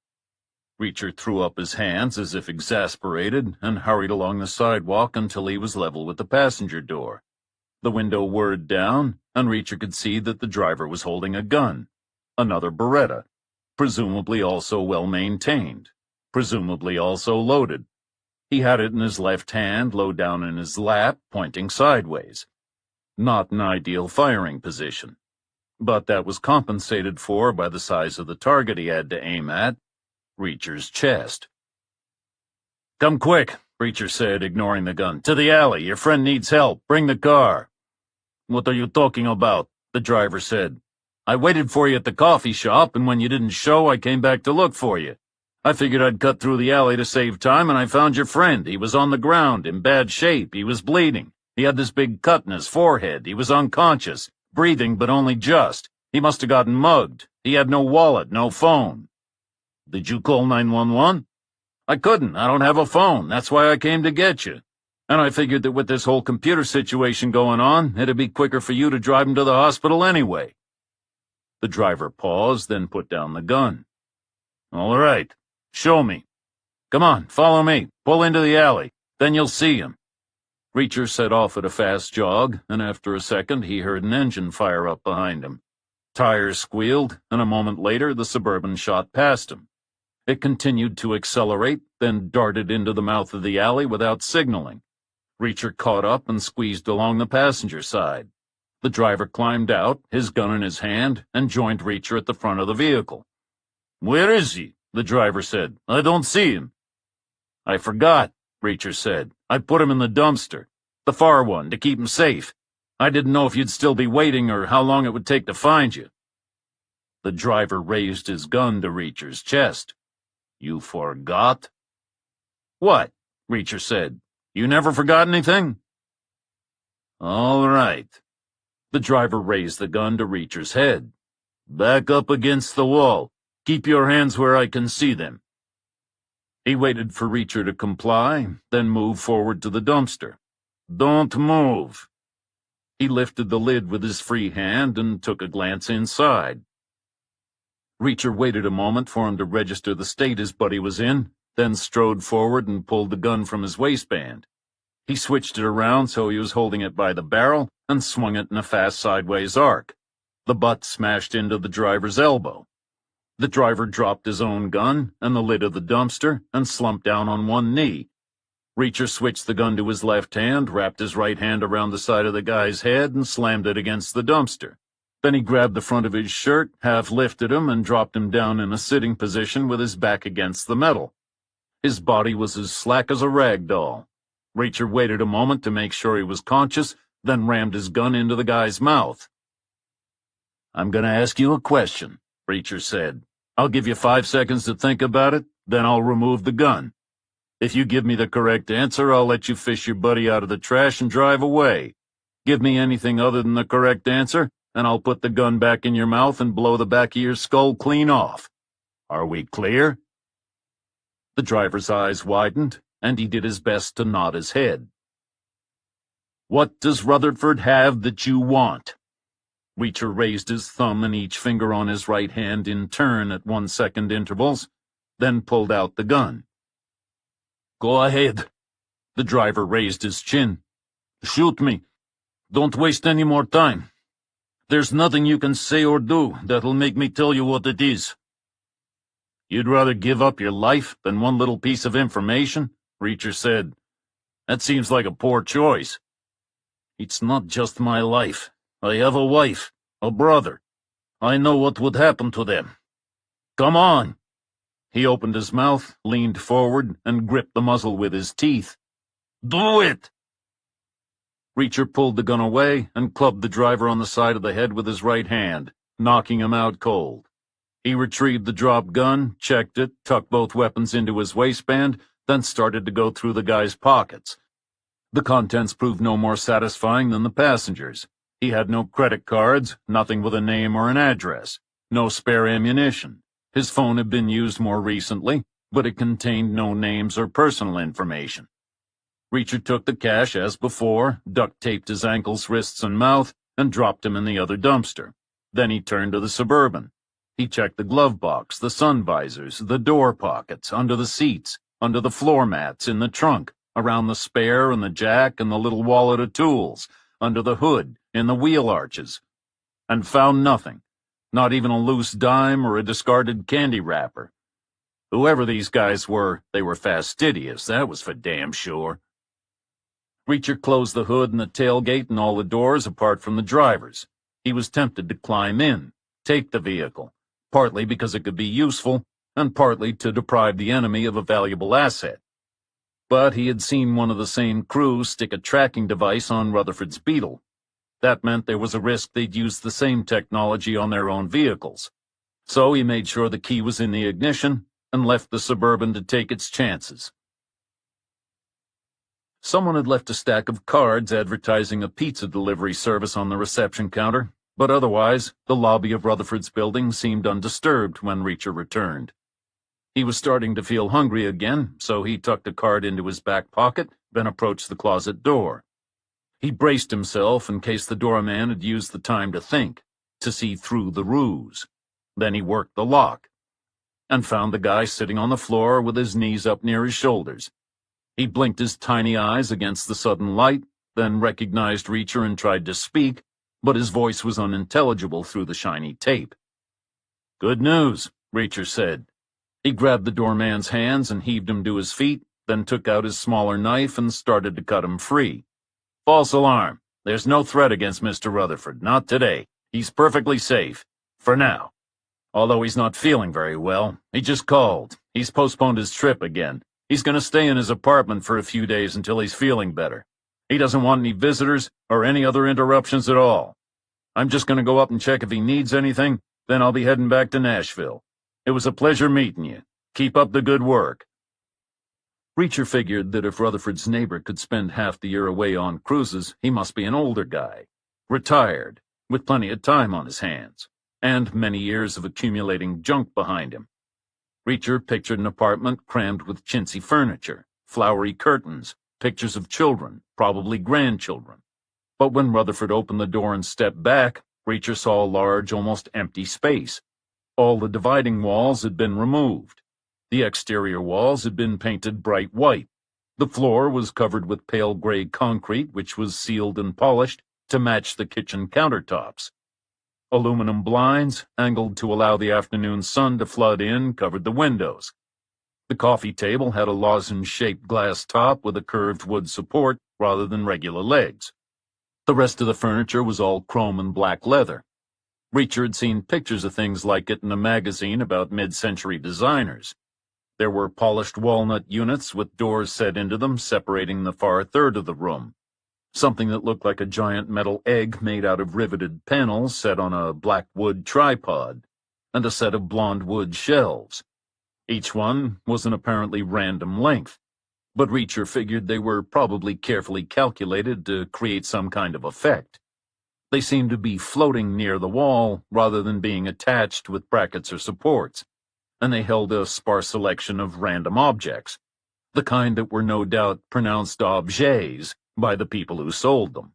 Reacher threw up his hands as if exasperated and hurried along the sidewalk until he was level with the passenger door. The window whirred down, and Reacher could see that the driver was holding a gun, another Beretta, presumably also well maintained, presumably also loaded. He had it in his left hand, low down in his lap, pointing sideways. Not an ideal firing position, but that was compensated for by the size of the target he had to aim at, Reacher's chest. "Come quick," Reacher said, ignoring the gun. "To the alley. Your friend needs help. Bring the car." "What are you talking about?" the driver said. "I waited for you at the coffee shop, and when you didn't show, I came back to look for you. I figured I'd cut through the alley to save time, and I found your friend. He was on the ground, in bad shape. He was bleeding. He had this big cut in his forehead. He was unconscious, breathing but only just. He must have gotten mugged. He had no wallet, no phone." "Did you call 911? "I couldn't. I don't have a phone. That's why I came to get you. And I figured that with this whole computer situation going on, it'd be quicker for you to drive him to the hospital anyway." The driver paused, then put down the gun. "All right. Show me. Come on, follow me. Pull into the alley. Then you'll see him." Reacher set off at a fast jog, and after a second he heard an engine fire up behind him. Tires squealed, and a moment later the Suburban shot past him. It continued to accelerate, then darted into the mouth of the alley without signaling. Reacher caught up and squeezed along the passenger side. The driver climbed out, his gun in his hand, and joined Reacher at the front of the vehicle. "Where is he?" the driver said. "I don't see him." "I forgot," Reacher said. "I put him in the dumpster. The far one, to keep him safe. I didn't know if you'd still be waiting or how long it would take to find you." The driver raised his gun to Reacher's chest. "You forgot?" "What?" Reacher said. "You never forgot anything?" "All right." The driver raised the gun to Reacher's head. "Back up against the wall. Keep your hands where I can see them." He waited for Reacher to comply, then moved forward to the dumpster. "Don't move." He lifted the lid with his free hand and took a glance inside. Reacher waited a moment for him to register the state his buddy was in, then strode forward and pulled the gun from his waistband. He switched it around so he was holding it by the barrel and swung it in a fast sideways arc. The butt smashed into the driver's elbow. The driver dropped his own gun and the lid of the dumpster and slumped down on one knee. Reacher switched the gun to his left hand, wrapped his right hand around the side of the guy's head, and slammed it against the dumpster. Then he grabbed the front of his shirt, half lifted him, and dropped him down in a sitting position with his back against the metal. His body was as slack as a rag doll. Reacher waited a moment to make sure he was conscious, then rammed his gun into the guy's mouth. "I'm going to ask you a question," Reacher said. "I'll give you 5 seconds to think about it, then I'll remove the gun. If you give me the correct answer, I'll let you fish your buddy out of the trash and drive away. Give me anything other than the correct answer, and I'll put the gun back in your mouth and blow the back of your skull clean off. Are we clear?" The driver's eyes widened, and he did his best to nod his head. "What does Rutherford have that you want?" Reacher raised his thumb and each finger on his right hand in turn at 1-second intervals, then pulled out the gun. "Go ahead." The driver raised his chin. "Shoot me. Don't waste any more time. There's nothing you can say or do that'll make me tell you what it is." "You'd rather give up your life than one little piece of information?" Reacher said. "That seems like a poor choice." "It's not just my life. I have a wife, a brother. I know what would happen to them. Come on." He opened his mouth, leaned forward, and gripped the muzzle with his teeth. "Do it!" Reacher pulled the gun away and clubbed the driver on the side of the head with his right hand, knocking him out cold. He retrieved the dropped gun, checked it, tucked both weapons into his waistband, then started to go through the guy's pockets. The contents proved no more satisfying than the passengers. He had no credit cards, nothing with a name or an address, no spare ammunition. His phone had been used more recently, but it contained no names or personal information. Reacher took the cash as before, duct-taped his ankles, wrists, and mouth, and dropped him in the other dumpster. Then he turned to the Suburban. He checked the glove box, the sun visors, the door pockets, under the seats, under the floor mats, in the trunk, around the spare and the jack and the little wallet of tools, under the hood, in the wheel arches, and found nothing, not even a loose dime or a discarded candy wrapper. Whoever these guys were, they were fastidious, that was for damn sure. Reacher closed the hood and the tailgate and all the doors apart from the driver's. He was tempted to climb in, take the vehicle, partly because it could be useful, and partly to deprive the enemy of a valuable asset. But he had seen one of the same crew stick a tracking device on Rutherford's Beetle. That meant there was a risk they'd use the same technology on their own vehicles. So he made sure the key was in the ignition and left the Suburban to take its chances. Someone had left a stack of cards advertising a pizza delivery service on the reception counter, but otherwise, the lobby of Rutherford's building seemed undisturbed when Reacher returned. He was starting to feel hungry again, so he tucked a card into his back pocket, then approached the closet door. He braced himself in case the doorman had used the time to think, to see through the ruse. Then he worked the lock, and found the guy sitting on the floor with his knees up near his shoulders. He blinked his tiny eyes against the sudden light, then recognized Reacher and tried to speak, but his voice was unintelligible through the shiny tape. "Good news," Reacher said. He grabbed the doorman's hands and heaved him to his feet, then took out his smaller knife and started to cut him free. "False alarm. There's no threat against Mr. Rutherford, not today. He's perfectly safe. For now. Although he's not feeling very well. He just called. He's postponed his trip again. He's going to stay in his apartment for a few days until he's feeling better. He doesn't want any visitors or any other interruptions at all. I'm just going to go up and check if he needs anything, then I'll be heading back to Nashville. It was a pleasure meeting you. Keep up the good work." Reacher figured that if Rutherford's neighbor could spend half the year away on cruises, he must be an older guy, retired, with plenty of time on his hands, and many years of accumulating junk behind him. Reacher pictured an apartment crammed with chintzy furniture, flowery curtains, pictures of children, probably grandchildren. But when Rutherford opened the door and stepped back, Reacher saw a large, almost empty space. All the dividing walls had been removed. The exterior walls had been painted bright white. The floor was covered with pale gray concrete, which was sealed and polished to match the kitchen countertops. Aluminum blinds, angled to allow the afternoon sun to flood in, covered the windows. The coffee table had a lozenge-shaped glass top with a curved wood support rather than regular legs. The rest of the furniture was all chrome and black leather. Reacher had seen pictures of things like it in a magazine about mid-century designers. There were polished walnut units with doors set into them separating the far third of the room. Something that looked like a giant metal egg made out of riveted panels set on a black wood tripod, and a set of blonde wood shelves. Each one was an apparently random length, but Reacher figured they were probably carefully calculated to create some kind of effect. They seemed to be floating near the wall rather than being attached with brackets or supports, and they held a sparse selection of random objects, the kind that were no doubt pronounced objets by the people who sold them.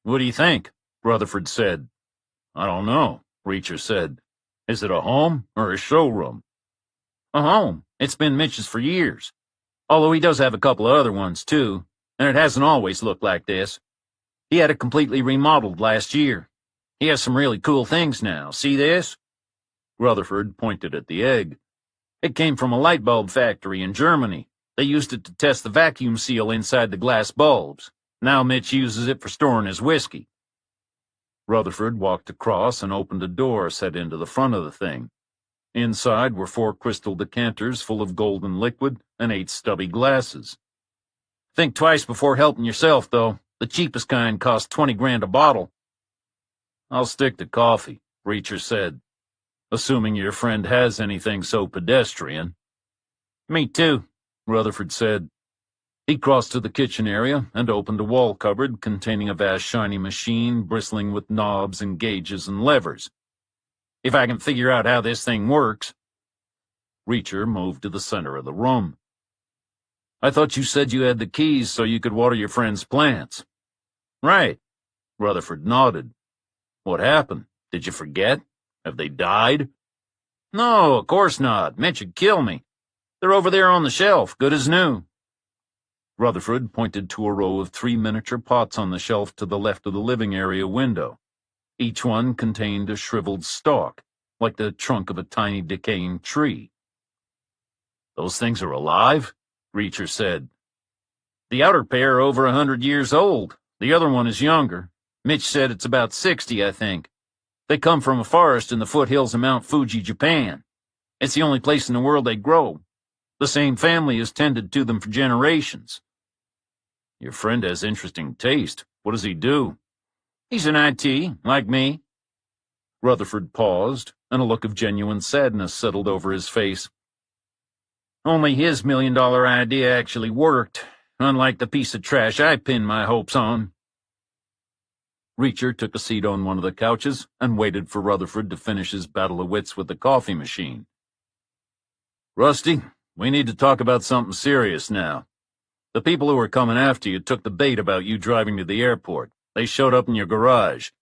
"What do you think?" Rutherford said. "I don't know," Reacher said. "Is it a home or a showroom?" "A home. It's been Mitch's for years. Although he does have a couple of other ones, too, and it hasn't always looked like this. He had it completely remodeled last year. He has some really cool things now. See this?" Rutherford pointed at the egg. "It came from a light bulb factory in Germany. They used it to test the vacuum seal inside the glass bulbs. Now Mitch uses it for storing his whiskey." Rutherford walked across and opened a door set into the front of the thing. Inside were 4 crystal decanters full of golden liquid and 8 stubby glasses. "Think twice before helping yourself, though. The cheapest kind costs 20 grand a bottle." "I'll stick to coffee," Reacher said, "assuming your friend has anything so pedestrian." "Me too," Rutherford said. He crossed to the kitchen area and opened a wall cupboard containing a vast shiny machine bristling with knobs and gauges and levers. "If I can figure out how this thing works." Reacher moved to the center of the room. "I thought you said you had the keys so you could water your friend's plants." "Right." Rutherford nodded. "What happened? Did you forget? Have they died?" "No, of course not. Mitch would kill me. They're over there on the shelf, good as new." Rutherford pointed to a row of 3 miniature pots on the shelf to the left of the living area window. Each one contained a shriveled stalk, like the trunk of a tiny decaying tree. "Those things are alive?" Reacher said. "The outer pair are over 100 years old. The other one is younger. Mitch said it's about 60, I think. They come from a forest in the foothills of Mount Fuji, Japan. It's the only place in the world they grow. The same family has tended to them for generations." "Your friend has interesting taste. What does he do?" He's in IT, like me. Rutherford paused, and a look of genuine sadness settled over his face. Only his $1 million idea actually worked, unlike the piece of trash I pinned my hopes on. Reacher took a seat on one of the couches and waited for Rutherford to finish his battle of wits with the coffee machine. Rusty, we need to talk about something serious now. The people who were coming after you took the bait about you driving to the airport. They showed up in your garage,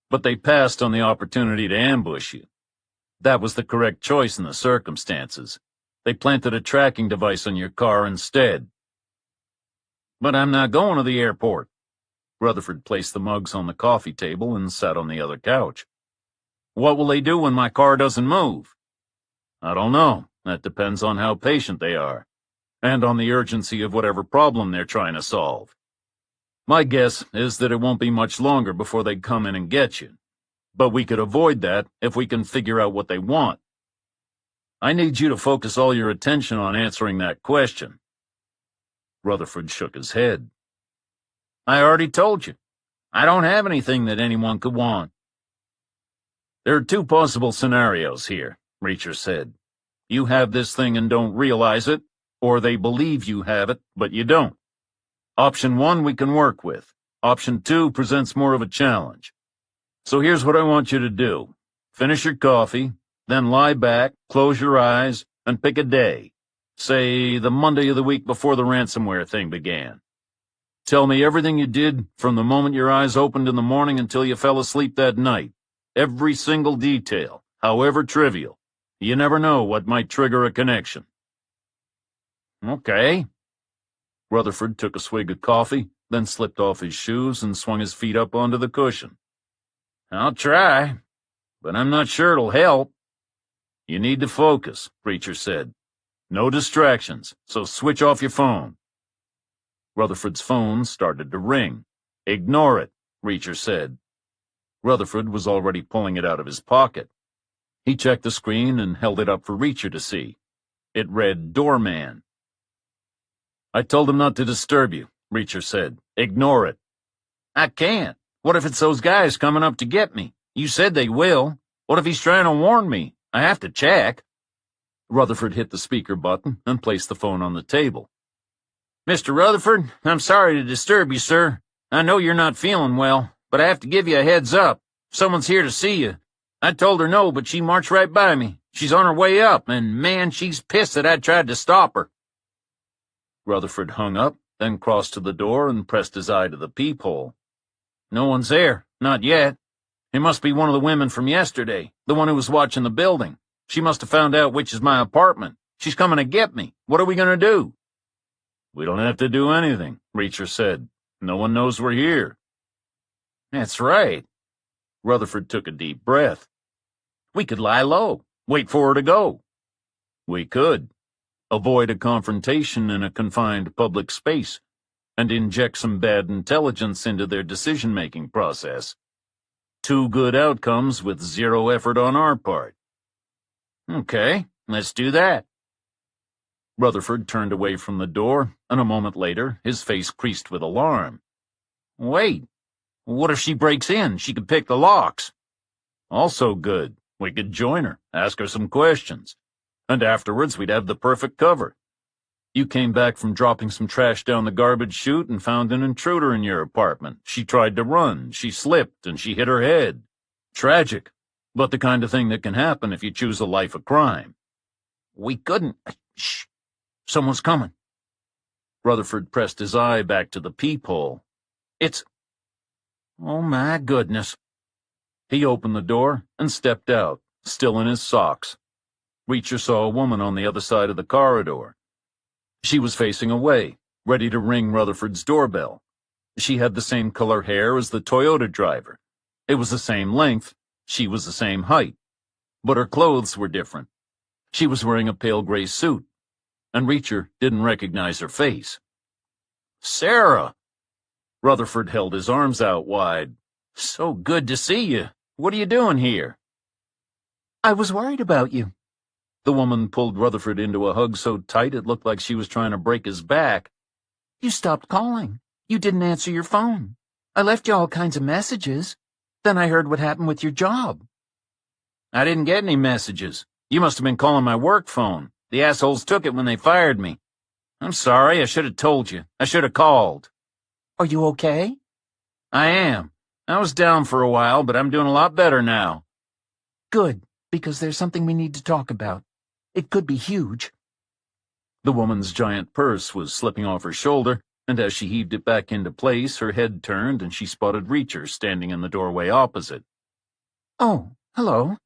but they passed on the opportunity to ambush you. That was the correct choice in the circumstances. They planted a tracking device on your car instead. But I'm not going to the airport. Rutherford placed the mugs on the coffee table and sat on the other couch. What will they do when my car doesn't move? I don't know. That depends on how patient they are, and on the urgency of whatever problem they're trying to solve. My guess is that it won't be much longer before they come in and get you. But we could avoid that if we can figure out what they want. I need you to focus all your attention on answering that question. Rutherford shook his head. I already told you. I don't have anything that anyone could want. There are two possible scenarios here, Reacher said. You have this thing and don't realize it, or they believe you have it, but you don't. Option 1 we can work with. Option 2 presents more of a challenge. So here's what I want you to do. Finish your coffee, then lie back, close your eyes, and pick a day. Say, the Monday of the week before the ransomware thing began. Tell me everything you did from the moment your eyes opened in the morning until you fell asleep that night. Every single detail, however trivial. You never know what might trigger a connection. Okay. Rutherford took a swig of coffee, then slipped off his shoes and swung his feet up onto the cushion. I'll try, but I'm not sure it'll help. You need to focus, Reacher said. No distractions, so switch off your phone. Rutherford's phone started to ring. Ignore it, Reacher said. Rutherford was already pulling it out of his pocket. He checked the screen and held it up for Reacher to see. It read Doorman. I told him not to disturb you, Reacher said. Ignore it. I can't. What if it's those guys coming up to get me? You said they will. What if he's trying to warn me? I have to check. Rutherford hit the speaker button and placed the phone on the table. Mr. Rutherford, I'm sorry to disturb you, sir. I know you're not feeling well, but I have to give you a heads up. Someone's here to see you. I told her no, but she marched right by me. She's on her way up, and man, she's pissed that I tried to stop her. Rutherford hung up, then crossed to the door and pressed his eye to the peephole. No one's there, not yet. It must be one of the women from yesterday, the one who was watching the building. She must have found out which is my apartment. She's coming to get me. What are we going to do? We don't have to do anything, Reacher said. No one knows we're here. That's right. Rutherford took a deep breath. We could lie low, wait for her to go. We could. Avoid a confrontation in a confined public space, and inject some bad intelligence into their decision-making process. 2 good outcomes with 0 effort on our part. Okay, let's do that. Rutherford turned away from the door, and a moment later, his face creased with alarm. Wait, what if she breaks in? She could pick the locks. Also good. We could join her, ask her some questions, and afterwards we'd have the perfect cover. You came back from dropping some trash down the garbage chute and found an intruder in your apartment. She tried to run, she slipped, and she hit her head. Tragic, but the kind of thing that can happen if you choose a life of crime. We couldn't. Shh. Someone's coming. Rutherford pressed his eye back to the peephole. It's... Oh, my goodness. He opened the door and stepped out, still in his socks. Reacher saw a woman on the other side of the corridor. She was facing away, ready to ring Rutherford's doorbell. She had the same color hair as the Toyota driver. It was the same length. She was the same height. But her clothes were different. She was wearing a pale gray suit, and Reacher didn't recognize her face. Sarah! Rutherford held his arms out wide. So good to see you. What are you doing here? I was worried about you. The woman pulled Rutherford into a hug so tight it looked like she was trying to break his back. You stopped calling. You didn't answer your phone. I left you all kinds of messages. Then I heard what happened with your job. I didn't get any messages. You must have been calling my work phone. The assholes took it when they fired me. I'm sorry, I should have told you. I should have called. Are you okay? I am. I was down for a while, but I'm doing a lot better now. Good, because there's something we need to talk about. It could be huge. The woman's giant purse was slipping off her shoulder, and as she heaved it back into place, her head turned and she spotted Reacher standing in the doorway opposite. Oh, hello.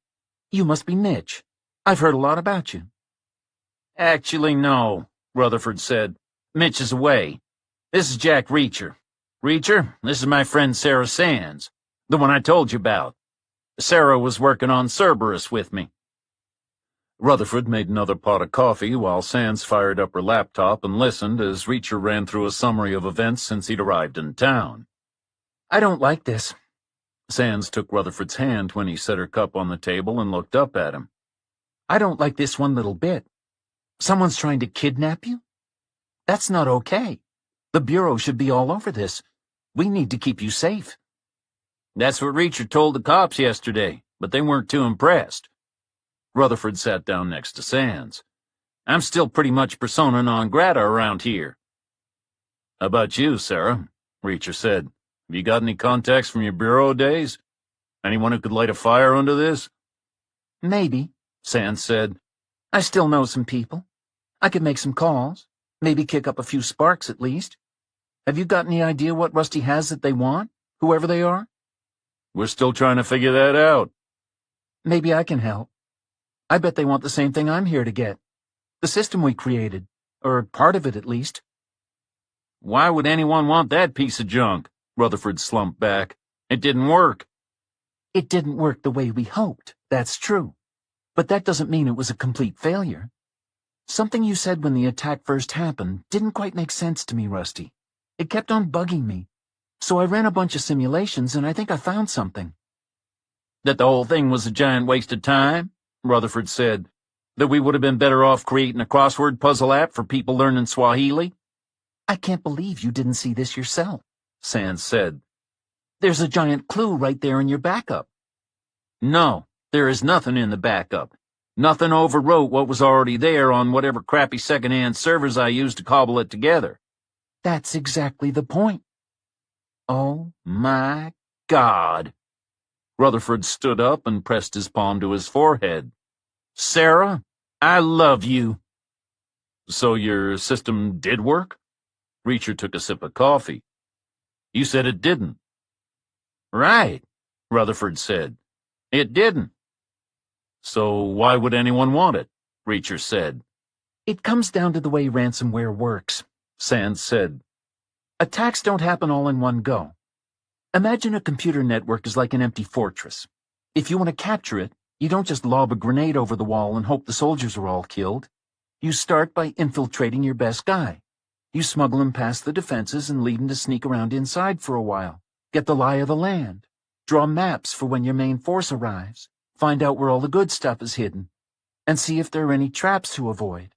You must be Mitch. I've heard a lot about you. Actually, no, Rutherford said. Mitch is away. This is Jack Reacher. Reacher, this is my friend Sarah Sands, the one I told you about. Sarah was working on Cerberus with me. Rutherford made another pot of coffee while Sands fired up her laptop and listened as Reacher ran through a summary of events since he'd arrived in town. I don't like this. Sands took Rutherford's hand when he set her cup on the table and looked up at him. I don't like this one little bit. Someone's trying to kidnap you? That's not okay. The Bureau should be all over this. We need to keep you safe. That's what Reacher told the cops yesterday, but they weren't too impressed. Rutherford sat down next to Sands. I'm still pretty much persona non grata around here. How about you, Sarah? Reacher said. Have you got any contacts from your bureau days? Anyone who could light a fire under this? Maybe, Sands said. I still know some people. I could make some calls. Maybe kick up a few sparks at least. Have you got any idea what Rusty has that they want, whoever they are? We're still trying to figure that out. Maybe I can help. I bet they want the same thing I'm here to get. The system we created, or part of it at least. Why would anyone want that piece of junk? Rutherford slumped back. It didn't work. It didn't work the way we hoped, that's true. But that doesn't mean it was a complete failure. Something you said when the attack first happened didn't quite make sense to me, Rusty. It kept on bugging me. So I ran a bunch of simulations and I think I found something. That the whole thing was a giant waste of time? Rutherford said. That we would have been better off creating a crossword puzzle app for people learning Swahili? I can't believe you didn't see this yourself, Sands said. There's a giant clue right there in your backup. No, there is nothing in the backup. Nothing overwrote what was already there on whatever crappy second-hand servers I used to cobble it together. That's exactly the point. Oh, my God. Rutherford stood up and pressed his palm to his forehead. Sarah, I love you. So your system did work? Reacher took a sip of coffee. You said it didn't. Right, Rutherford said. It didn't. So why would anyone want it? Reacher said. It comes down to the way ransomware works, Sands said. Attacks don't happen all in one go. Imagine a computer network is like an empty fortress. If you want to capture it, you don't just lob a grenade over the wall and hope the soldiers are all killed. You start by infiltrating your best guy. You smuggle him past the defenses and lead him to sneak around inside for a while. Get the lie of the land. Draw maps for when your main force arrives. Find out where all the good stuff is hidden. And see if there are any traps to avoid.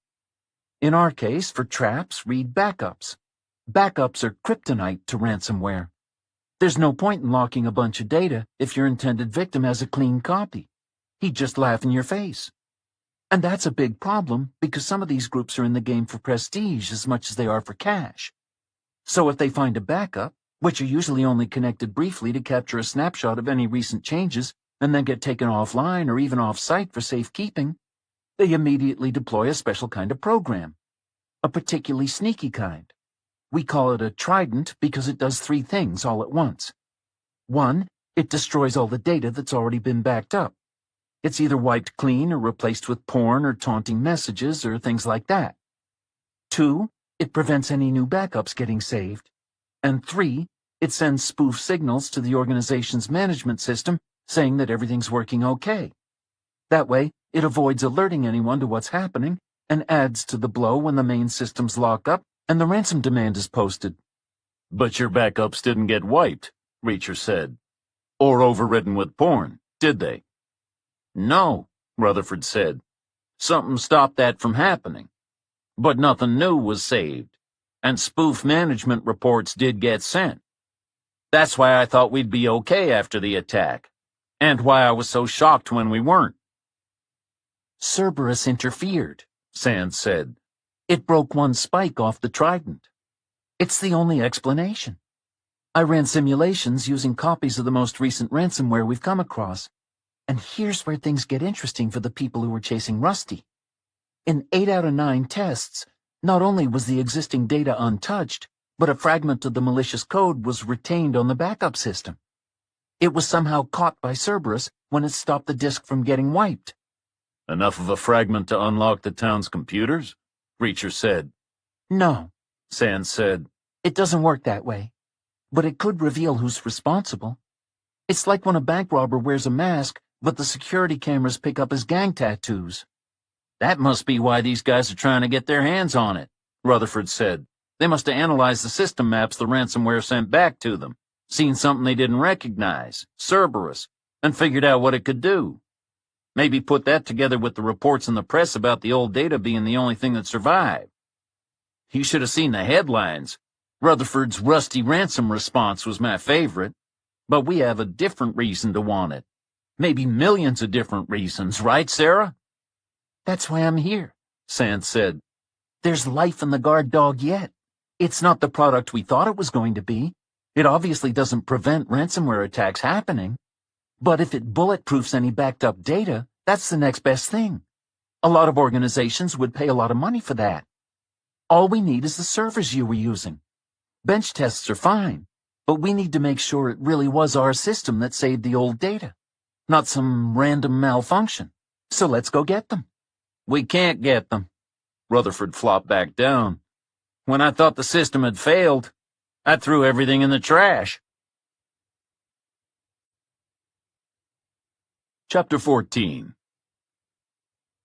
In our case, for traps, read backups. Backups are kryptonite to ransomware. There's no point in locking a bunch of data if your intended victim has a clean copy. He'd just laugh in your face. And that's a big problem because some of these groups are in the game for prestige as much as they are for cash. So if they find a backup, which are usually only connected briefly to capture a snapshot of any recent changes and then get taken offline or even off-site for safekeeping, they immediately deploy a special kind of program, a particularly sneaky kind. We call it a trident because it does 3 things all at once. 1, it destroys all the data that's already been backed up. It's either wiped clean or replaced with porn or taunting messages or things like that. 2, it prevents any new backups getting saved. And 3, it sends spoof signals to the organization's management system saying that everything's working okay. That way, it avoids alerting anyone to what's happening and adds to the blow when the main systems lock up and the ransom demand is posted. But your backups didn't get wiped, Reacher said. Or overridden with porn, did they? No, Rutherford said. Something stopped that from happening. But nothing new was saved, and spoof management reports did get sent. That's why I thought we'd be okay after the attack, and why I was so shocked when we weren't. Cerberus interfered, Sands said. It broke one spike off the trident. It's the only explanation. I ran simulations using copies of the most recent ransomware we've come across. And here's where things get interesting for the people who were chasing Rusty. In 8 out of 9 tests, not only was the existing data untouched, but a fragment of the malicious code was retained on the backup system. It was somehow caught by Cerberus when it stopped the disk from getting wiped. Enough of a fragment to unlock the town's computers? Reacher said. No, Sands said. It doesn't work that way. But it could reveal who's responsible. It's like when a bank robber wears a mask, but the security cameras pick up his gang tattoos. That must be why these guys are trying to get their hands on it, Rutherford said. They must have analyzed the system maps the ransomware sent back to them, seen something they didn't recognize, Cerberus, and figured out what it could do. Maybe put that together with the reports in the press about the old data being the only thing that survived. You should have seen the headlines. Rutherford's Rusty ransom response was my favorite, but we have a different reason to want it. Maybe millions of different reasons, right, Sarah? That's why I'm here, Sands said. There's life in the guard dog yet. It's not the product we thought it was going to be. It obviously doesn't prevent ransomware attacks happening. But if it bulletproofs any backed up data, that's the next best thing. A lot of organizations would pay a lot of money for that. All we need is the servers you were using. Bench tests are fine, but we need to make sure it really was our system that saved the old data, not some random malfunction. So let's go get them. We can't get them. Rutherford flopped back down. When I thought the system had failed, I threw everything in the trash. Chapter 14.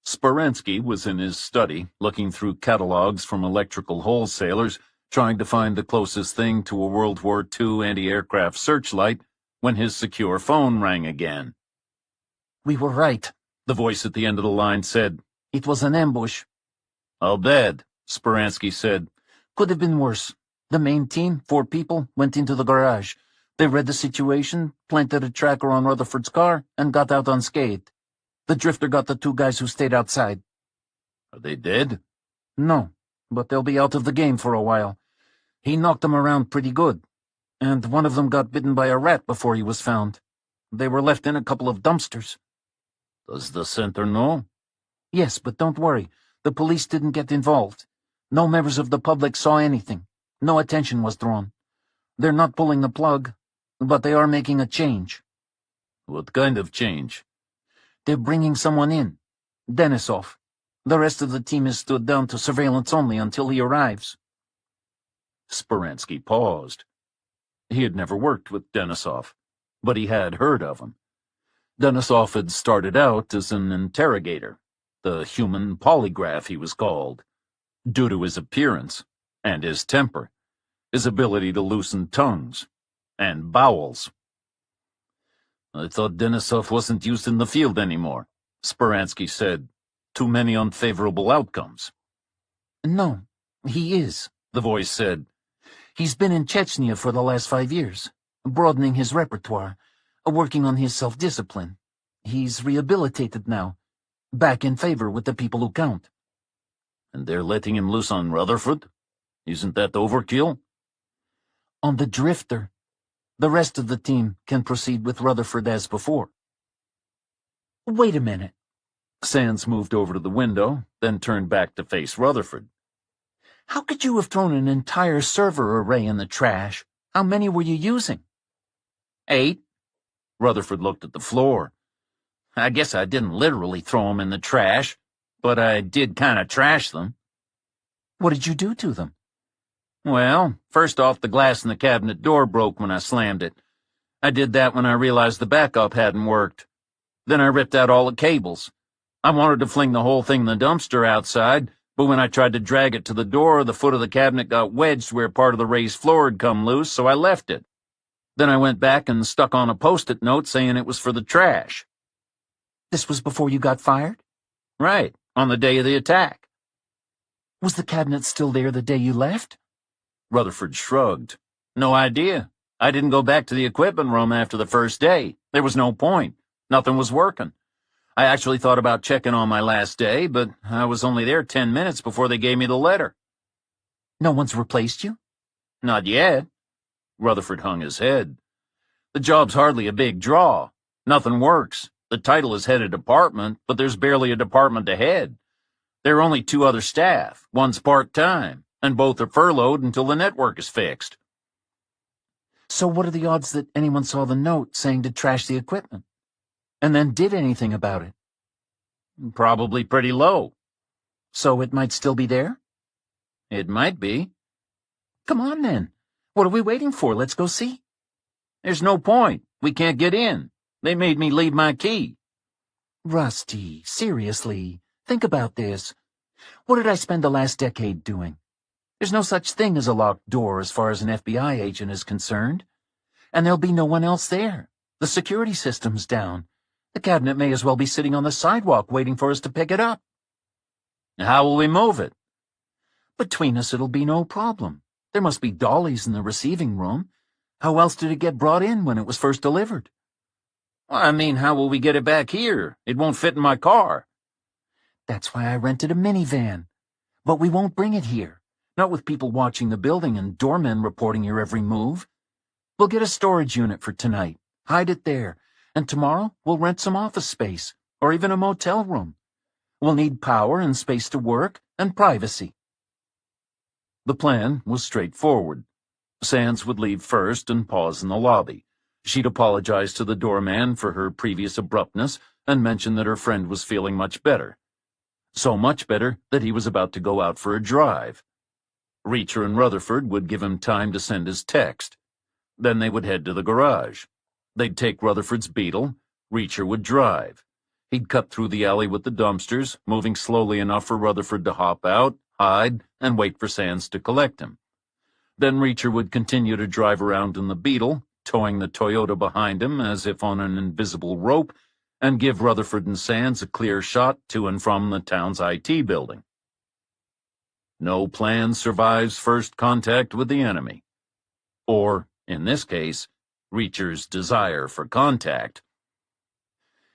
Speransky was in his study, looking through catalogs from electrical wholesalers, trying to find the closest thing to a World War II anti-aircraft searchlight, when his secure phone rang again. We were right, the voice at the end of the line said. It was an ambush. I'll bet, Speransky said. Could have been worse. The main team, 4 people, went into the garage. They read the situation, planted a tracker on Rutherford's car, and got out unscathed. The drifter got the 2 guys who stayed outside. Are they dead? No, but they'll be out of the game for a while. He knocked them around pretty good, and one of them got bitten by a rat before he was found. They were left in a couple of dumpsters. Does the center know? Yes, but don't worry. The police didn't get involved. No members of the public saw anything. No attention was drawn. They're not pulling the plug, but they are making a change. What kind of change? They're bringing someone in. Denisov. The rest of the team is stood down to surveillance only until he arrives. Speransky paused. He had never worked with Denisov, but he had heard of him. Denisov had started out as an interrogator, the human polygraph he was called, due to his appearance and his temper, his ability to loosen tongues and bowels. I thought Denisov wasn't used in the field anymore, Speransky said. Too many unfavorable outcomes. No, he is, the voice said. He's been in Chechnya for the last 5 years, broadening his repertoire, working on his self-discipline. He's rehabilitated now, back in favor with the people who count. And they're letting him loose on Rutherford? Isn't that overkill? On the drifter. The rest of the team can proceed with Rutherford as before. Wait a minute. Sands moved over to the window, then turned back to face Rutherford. How could you have thrown an entire server array in the trash? How many were you using? 8. Rutherford looked at the floor. I guess I didn't literally throw them in the trash, but I did kind of trash them. What did you do to them? Well, first off, the glass in the cabinet door broke when I slammed it. I did that when I realized the backup hadn't worked. Then I ripped out all the cables. I wanted to fling the whole thing in the dumpster outside, but when I tried to drag it to the door, the foot of the cabinet got wedged where part of the raised floor had come loose, so I left it. Then I went back and stuck on a post-it note saying it was for the trash. This was before you got fired? Right, on the day of the attack. Was the cabinet still there the day you left? Rutherford shrugged. No idea. I didn't go back to the equipment room after the first day. There was no point. Nothing was working. I actually thought about checking on my last day, but I was only there 10 minutes before they gave me the letter. No one's replaced you? Not yet. Rutherford hung his head. The job's hardly a big draw. Nothing works. The title is head of department, but there's barely a department to head. There are only 2 other staff. One's part-time, and both are furloughed until the network is fixed. So what are the odds that anyone saw the note saying to trash the equipment, and then did anything about it? Probably pretty low. So it might still be there? It might be. Come on, then. What are we waiting for? Let's go see. There's no point. We can't get in. They made me leave my key. Rusty, seriously, think about this. What did I spend the last decade doing? There's no such thing as a locked door as far as an FBI agent is concerned. And there'll be no one else there. The security system's down. The cabinet may as well be sitting on the sidewalk waiting for us to pick it up. How will we move it? Between us, it'll be no problem. There must be dollies in the receiving room. How else did it get brought in when it was first delivered? I mean, how will we get it back here? It won't fit in my car. That's why I rented a minivan. But we won't bring it here. Not with people watching the building and doormen reporting your every move. We'll get a storage unit for tonight, hide it there, and tomorrow we'll rent some office space, or even a motel room. We'll need power and space to work, and privacy. The plan was straightforward. Sands would leave first and pause in the lobby. She'd apologize to the doorman for her previous abruptness and mention that her friend was feeling much better. So much better that he was about to go out for a drive. Reacher and Rutherford would give him time to send his text. Then they would head to the garage. They'd take Rutherford's Beetle. Reacher would drive. He'd cut through the alley with the dumpsters, moving slowly enough for Rutherford to hop out, hide, and wait for Sands to collect him. Then Reacher would continue to drive around in the Beetle, towing the Toyota behind him as if on an invisible rope, and give Rutherford and Sands a clear shot to and from the town's IT building. No plan survives first contact with the enemy. Or, in this case, Reacher's desire for contact.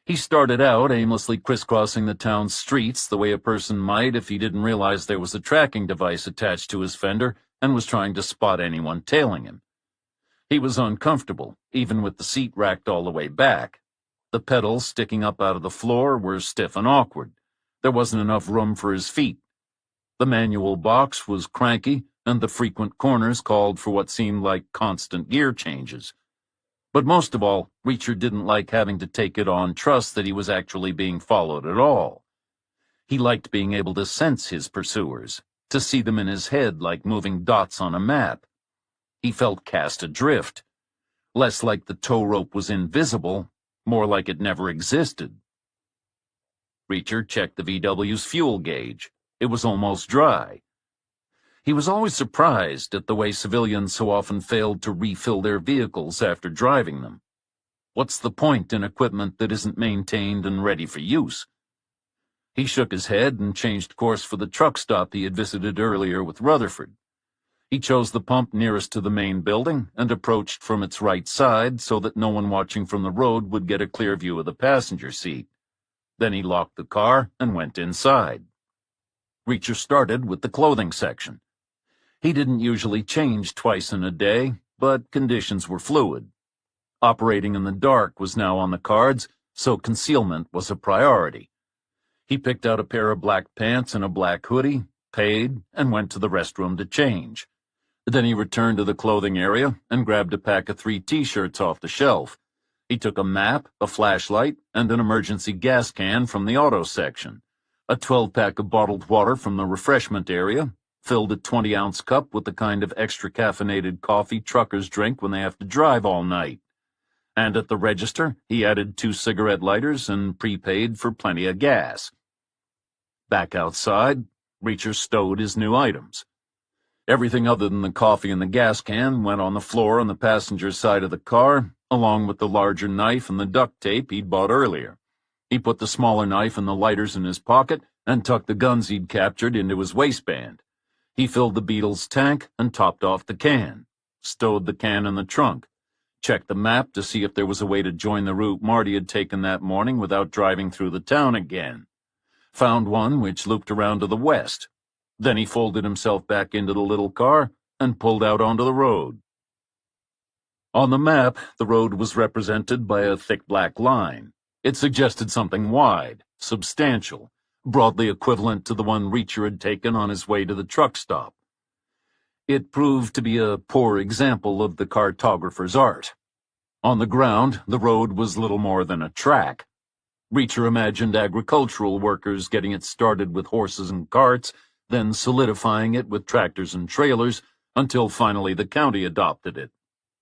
He started out aimlessly crisscrossing the town's streets the way a person might if he didn't realize there was a tracking device attached to his fender and was trying to spot anyone tailing him. He was uncomfortable, even with the seat racked all the way back. The pedals sticking up out of the floor were stiff and awkward. There wasn't enough room for his feet. The manual box was cranky, and the frequent corners called for what seemed like constant gear changes. But most of all, Reacher didn't like having to take it on trust that he was actually being followed at all. He liked being able to sense his pursuers, to see them in his head like moving dots on a map. He felt cast adrift. Less like the tow rope was invisible, more like it never existed. Reacher checked the VW's fuel gauge. It was almost dry. He was always surprised at the way civilians so often failed to refill their vehicles after driving them. What's the point in equipment that isn't maintained and ready for use? He shook his head and changed course for the truck stop he had visited earlier with Rutherford. He chose the pump nearest to the main building and approached from its right side so that no one watching from the road would get a clear view of the passenger seat. Then he locked the car and went inside. Reacher started with the clothing section. He didn't usually change twice in a day, but conditions were fluid. Operating in the dark was now on the cards, so concealment was a priority. He picked out a pair of black pants and a black hoodie, paid, and went to the restroom to change. Then he returned to the clothing area and grabbed a pack of 3 T-shirts off the shelf. He took a map, a flashlight, and an emergency gas can from the auto section, a 12-pack of bottled water from the refreshment area, filled a 20-ounce cup with the kind of extra caffeinated coffee truckers drink when they have to drive all night. And at the register, he added 2 cigarette lighters and prepaid for plenty of gas. Back outside, Reacher stowed his new items. Everything other than the coffee and the gas can went on the floor on the passenger side of the car, along with the larger knife and the duct tape he'd bought earlier. He put the smaller knife and the lighters in his pocket and tucked the guns he'd captured into his waistband. He filled the Beetle's tank and topped off the can, stowed the can in the trunk, checked the map to see if there was a way to join the route Marty had taken that morning without driving through the town again. Found one which looped around to the west. Then he folded himself back into the little car and pulled out onto the road. On the map, the road was represented by a thick black line. It suggested something wide, substantial, broadly equivalent to the one Reacher had taken on his way to the truck stop. It proved to be a poor example of the cartographer's art. On the ground, the road was little more than a track. Reacher imagined agricultural workers getting it started with horses and carts, then solidifying it with tractors and trailers, until finally the county adopted it,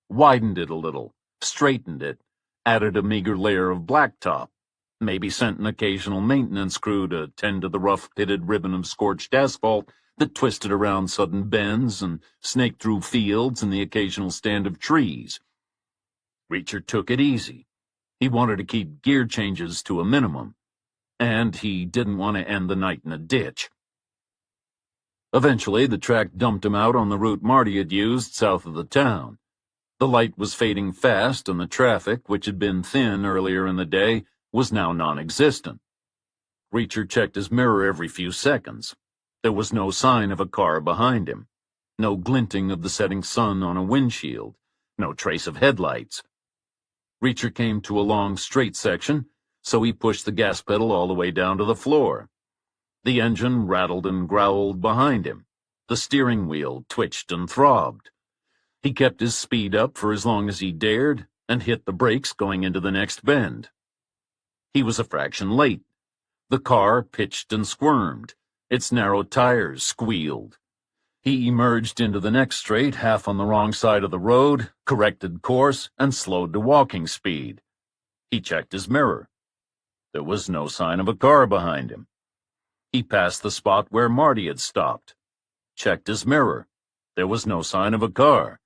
widened it a little, straightened it, added a meager layer of blacktop, maybe sent an occasional maintenance crew to tend to the rough pitted ribbon of scorched asphalt that twisted around sudden bends and snaked through fields and the occasional stand of trees. Reacher took it easy. He wanted to keep gear changes to a minimum, and he didn't want to end the night in a ditch. Eventually, the track dumped him out on the route Marty had used south of the town. The light was fading fast, and the traffic, which had been thin earlier in the day, was now non-existent. Reacher checked his mirror every few seconds. There was no sign of a car behind him, no glinting of the setting sun on a windshield, no trace of headlights. Reacher came to a long straight section, so he pushed the gas pedal all the way down to the floor. The engine rattled and growled behind him. The steering wheel twitched and throbbed. He kept his speed up for as long as he dared and hit the brakes going into the next bend. He was a fraction late. The car pitched and squirmed. Its narrow tires squealed. He emerged into the next straight, half on the wrong side of the road, corrected course, and slowed to walking speed. He checked his mirror. There was no sign of a car behind him. He passed the spot where Marty had stopped. Checked his mirror. There was no sign of a car.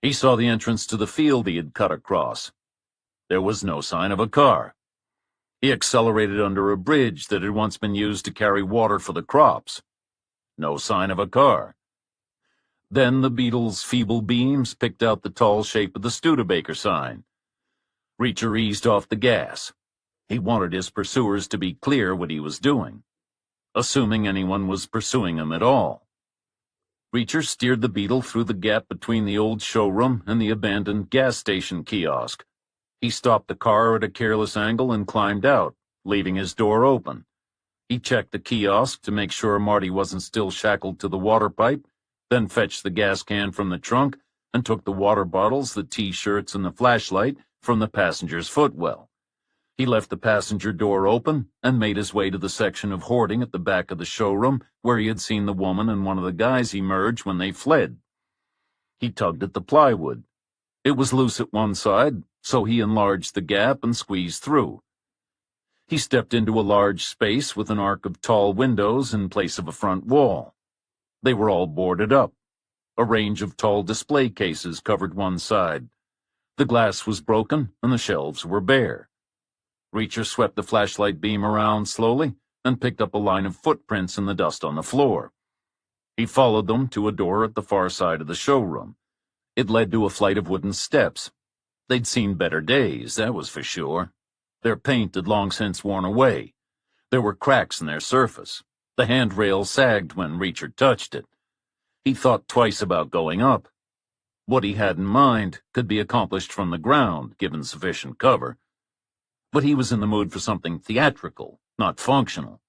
He saw the entrance to the field he had cut across. There was no sign of a car. He accelerated under a bridge that had once been used to carry water for the crops. No sign of a car. Then the beetle's feeble beams picked out the tall shape of the Studebaker sign. Reacher eased off the gas. He wanted his pursuers to be clear what he was doing, assuming anyone was pursuing him at all. Reacher steered the Beetle through the gap between the old showroom and the abandoned gas station kiosk. He stopped the car at a careless angle and climbed out, leaving his door open. He checked the kiosk to make sure Marty wasn't still shackled to the water pipe, then fetched the gas can from the trunk and took the water bottles, the T-shirts, and the flashlight from the passenger's footwell. He left the passenger door open and made his way to the section of hoarding at the back of the showroom where he had seen the woman and one of the guys emerge when they fled. He tugged at the plywood. It was loose at one side, so he enlarged the gap and squeezed through. He stepped into a large space with an arc of tall windows in place of a front wall. They were all boarded up. A range of tall display cases covered one side. The glass was broken and the shelves were bare. Reacher swept the flashlight beam around slowly and picked up a line of footprints in the dust on the floor. He followed them to a door at the far side of the showroom. It led to a flight of wooden steps. They'd seen better days, that was for sure. Their paint had long since worn away. There were cracks in their surface. The handrail sagged when Reacher touched it. He thought twice about going up. What he had in mind could be accomplished from the ground, given sufficient cover. But he was in the mood for something theatrical, not functional.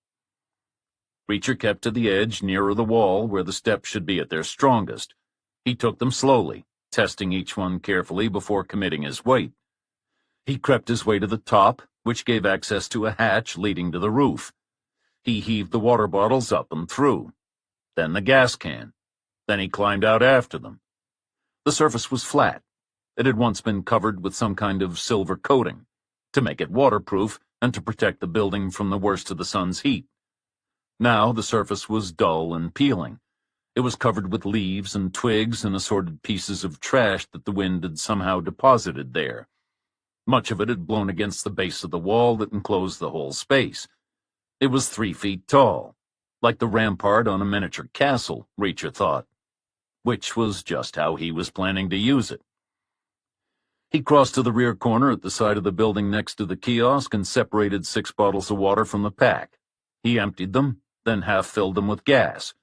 Reacher kept to the edge nearer the wall where the steps should be at their strongest. He took them slowly, testing each one carefully before committing his weight. He crept his way to the top, which gave access to a hatch leading to the roof. He heaved the water bottles up and through. Then the gas can. Then he climbed out after them. The surface was flat. It had once been covered with some kind of silver coating, to make it waterproof and to protect the building from the worst of the sun's heat. Now the surface was dull and peeling. It was covered with leaves and twigs and assorted pieces of trash that the wind had somehow deposited there. Much of it had blown against the base of the wall that enclosed the whole space. It was 3 feet tall, like the rampart on a miniature castle, Reacher thought, which was just how he was planning to use it. He crossed to the rear corner at the side of the building next to the kiosk and separated 6 bottles of water from the pack. He emptied them, then half-filled them with gas.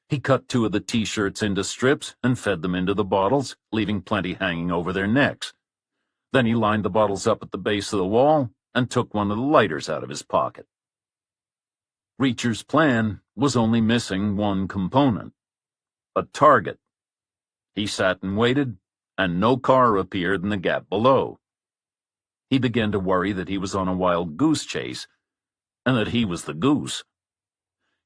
He cut 2 of the T-shirts into strips and fed them into the bottles, leaving plenty hanging over their necks. Then he lined the bottles up at the base of the wall and took one of the lighters out of his pocket. Reacher's plan was only missing one component: a target. He sat and waited, and no car appeared in the gap below. He began to worry that he was on a wild goose chase, and that he was the goose.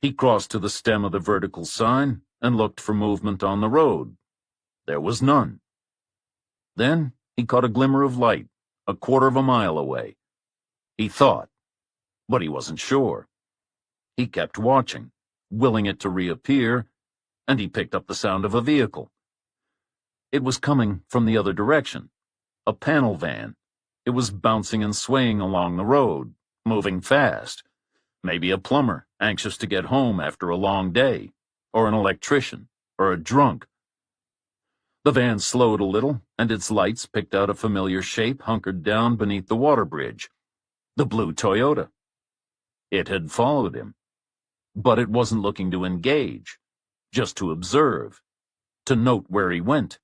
He crossed to the stem of the vertical sign and looked for movement on the road. There was none. Then he caught a glimmer of light, a quarter of a mile away. He thought, but he wasn't sure. He kept watching, willing it to reappear, and he picked up the sound of a vehicle. It was coming from the other direction, a panel van. It was bouncing and swaying along the road, moving fast. Maybe a plumber, anxious to get home after a long day, or an electrician, or a drunk. The van slowed a little, and its lights picked out a familiar shape hunkered down beneath the water bridge. The blue Toyota. It had followed him. But it wasn't looking to engage, just to observe, to note where he went,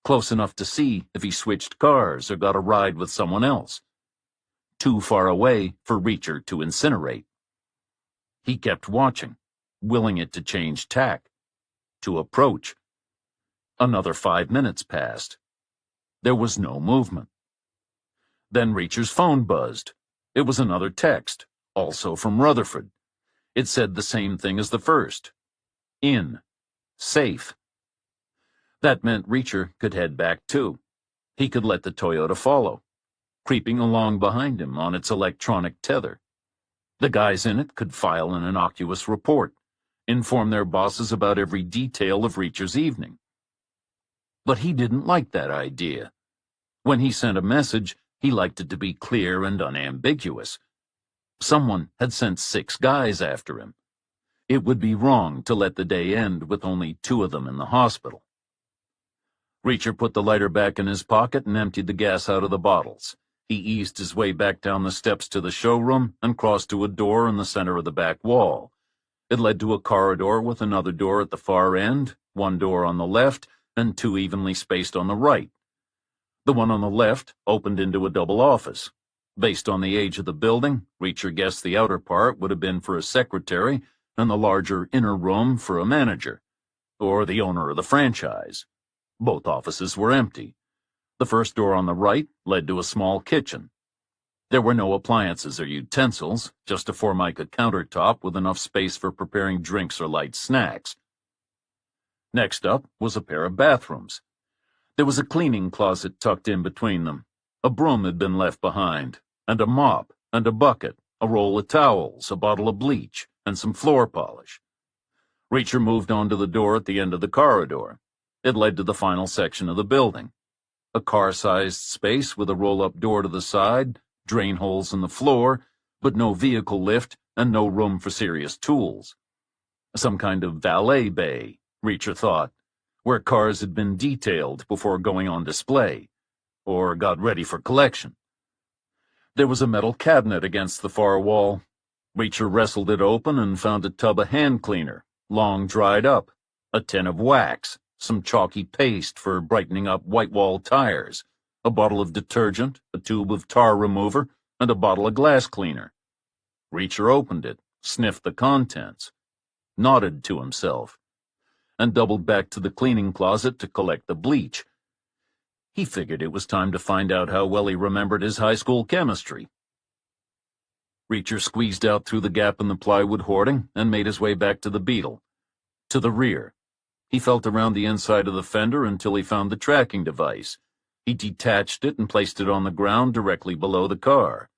close enough to see if he switched cars or got a ride with someone else. Too far away for Reacher to incinerate. He kept watching, willing it to change tack, to approach. Another 5 minutes passed. There was no movement. Then Reacher's phone buzzed. It was another text, also from Rutherford. It said the same thing as the first. In. Safe. That meant Reacher could head back too. He could let the Toyota follow, creeping along behind him on its electronic tether. The guys in it could file an innocuous report, inform their bosses about every detail of Reacher's evening. But he didn't like that idea. When he sent a message, he liked it to be clear and unambiguous. Someone had sent 6 guys after him. It would be wrong to let the day end with only 2 of them in the hospital. Reacher put the lighter back in his pocket and emptied the gas out of the bottles. He eased his way back down the steps to the showroom and crossed to a door in the center of the back wall. It led to a corridor with another door at the far end, 1 door on the left, and 2 evenly spaced on the right. The one on the left opened into a double office. Based on the age of the building, Reacher guessed the outer part would have been for a secretary and the larger inner room for a manager, or the owner of the franchise. Both offices were empty. The first door on the right led to a small kitchen. There were no appliances or utensils, just a Formica countertop with enough space for preparing drinks or light snacks. Next up was a pair of bathrooms. There was a cleaning closet tucked in between them. A broom had been left behind, and a mop, and a bucket, a roll of towels, a bottle of bleach, and some floor polish. Reacher moved on to the door at the end of the corridor. It led to the final section of the building. A car-sized space with a roll-up door to the side, drain holes in the floor, but no vehicle lift and no room for serious tools. Some kind of valet bay, Reacher thought, where cars had been detailed before going on display, or got ready for collection. There was a metal cabinet against the far wall. Reacher wrestled it open and found a tub of hand cleaner, long dried up, a tin of wax, some chalky paste for brightening up white-wall tires, a bottle of detergent, a tube of tar remover, and a bottle of glass cleaner. Reacher opened it, sniffed the contents, nodded to himself, and doubled back to the cleaning closet to collect the bleach. He figured it was time to find out how well he remembered his high school chemistry. Reacher squeezed out through the gap in the plywood hoarding and made his way back to the Beetle. To the rear. He felt around the inside of the fender until he found the tracking device. He detached it and placed it on the ground directly below the car.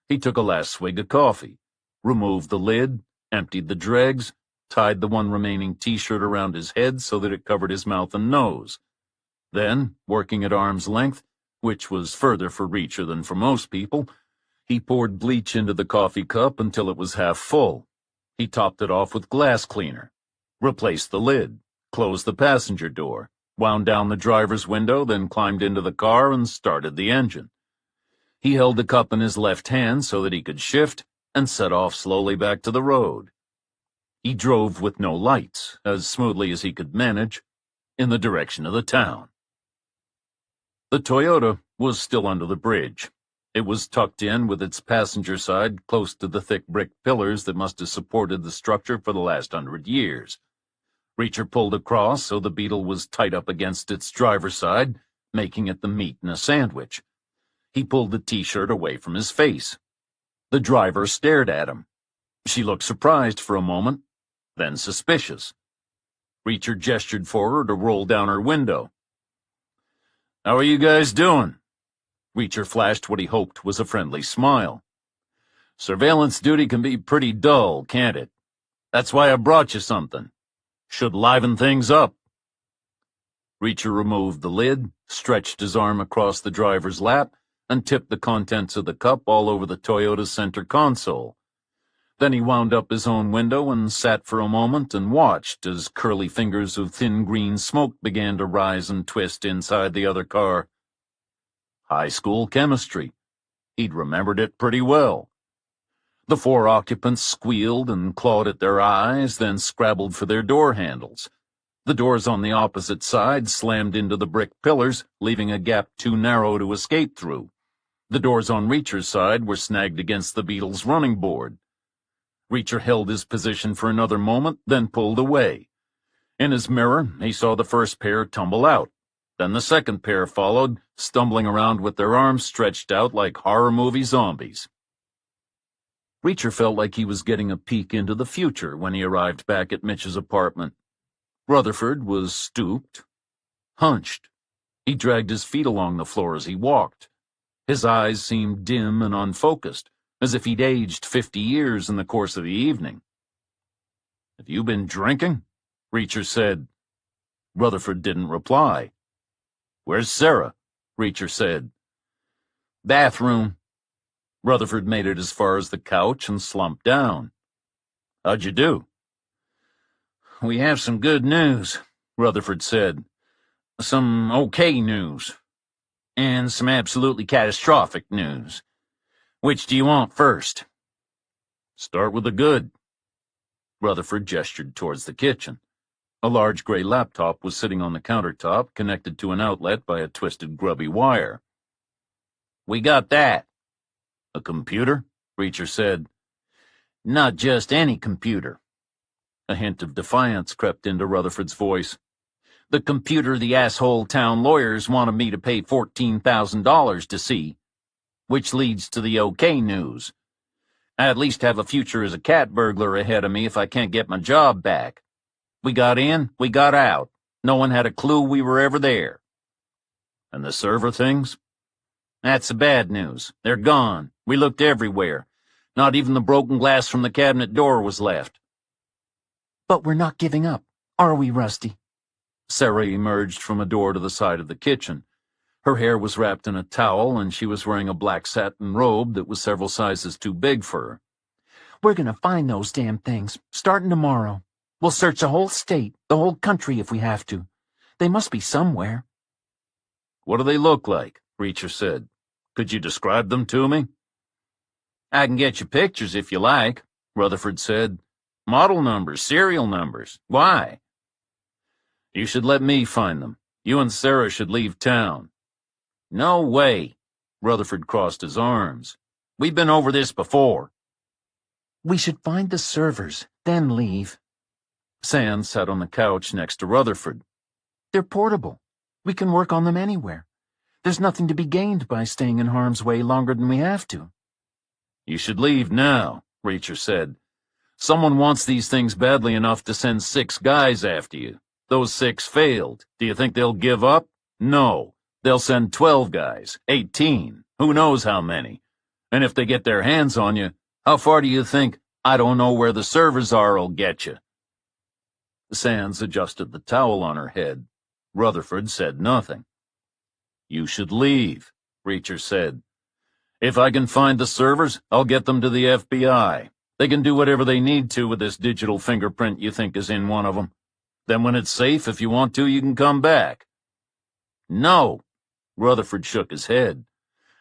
He took a last swig of coffee, removed the lid, emptied the dregs, tied the one remaining T-shirt around his head so that it covered his mouth and nose. Then, working at arm's length, which was further for Reacher than for most people, he poured bleach into the coffee cup until it was half full. He topped it off with glass cleaner, replaced the lid, closed the passenger door, wound down the driver's window, then climbed into the car and started the engine. He held the cup in his left hand so that he could shift and set off slowly back to the road. He drove with no lights, as smoothly as he could manage, in the direction of the town. The Toyota was still under the bridge. It was tucked in with its passenger side close to the thick brick pillars that must have supported the structure for the last 100 years. Reacher pulled across so the Beetle was tight up against its driver's side, making it the meat in a sandwich. He pulled the T-shirt away from his face. The driver stared at him. She looked surprised for a moment, then suspicious. Reacher gestured for her to roll down her window. "How are you guys doing?" Reacher flashed what he hoped was a friendly smile. "Surveillance duty can be pretty dull, can't it? That's why I brought you something. Should liven things up." Reacher removed the lid, stretched his arm across the driver's lap, and tipped the contents of the cup all over the Toyota's center console. Then he wound up his own window and sat for a moment and watched as curly fingers of thin green smoke began to rise and twist inside the other car. High school chemistry. He'd remembered it pretty well. The 4 occupants squealed and clawed at their eyes, then scrabbled for their door handles. The doors on the opposite side slammed into the brick pillars, leaving a gap too narrow to escape through. The doors on Reacher's side were snagged against the Beetle's running board. Reacher held his position for another moment, then pulled away. In his mirror, he saw the first pair tumble out. Then the second pair followed, stumbling around with their arms stretched out like horror movie zombies. Reacher felt like he was getting a peek into the future when he arrived back at Mitch's apartment. Rutherford was stooped, hunched. He dragged his feet along the floor as he walked. His eyes seemed dim and unfocused, as if he'd aged 50 years in the course of the evening. "Have you been drinking?" Reacher said. Rutherford didn't reply. "Where's Sarah?" Reacher said. "Bathroom." Rutherford made it as far as the couch and slumped down. "How'd you do?" "We have some good news," Rutherford said. "Some okay news. And some absolutely catastrophic news. Which do you want first?" "Start with the good." Rutherford gestured towards the kitchen. A large gray laptop was sitting on the countertop, connected to an outlet by a twisted grubby wire. "We got that." "A computer?" Reacher said. "Not just any computer." A hint of defiance crept into Rutherford's voice. "The computer the asshole town lawyers wanted me to pay $14,000 to see. Which leads to the okay news. I at least have a future as a cat burglar ahead of me if I can't get my job back. We got in, we got out. No one had a clue we were ever there." "And the server things?" "That's the bad news. They're gone. We looked everywhere. Not even the broken glass from the cabinet door was left." "But we're not giving up, are we, Rusty?" Sarah emerged from a door to the side of the kitchen. Her hair was wrapped in a towel, and she was wearing a black satin robe that was several sizes too big for her. "We're going to find those damn things, starting tomorrow. We'll search the whole state, the whole country if we have to. They must be somewhere." "What do they look like?" Reacher said. "Could you describe them to me?" "I can get you pictures if you like," Rutherford said. "Model numbers, serial numbers. Why?" "You should let me find them. You and Sarah should leave town." "No way." Rutherford crossed his arms. "We've been over this before." "We should find the servers, then leave." Sands sat on the couch next to Rutherford. "They're portable. We can work on them anywhere. There's nothing to be gained by staying in harm's way longer than we have to." "You should leave now," Reacher said. "Someone wants these things badly enough to send 6 guys after you. Those 6 failed. Do you think they'll give up? No. They'll send 12 guys, 18, who knows how many. And if they get their hands on you, how far do you think "I don't know where the servers are'll get you"? Sands adjusted the towel on her head. Rutherford said nothing. "You should leave," Reacher said. "If I can find the servers, I'll get them to the FBI. They can do whatever they need to with this digital fingerprint you think is in one of them. Then when it's safe, if you want to, you can come back. No. Rutherford shook his head.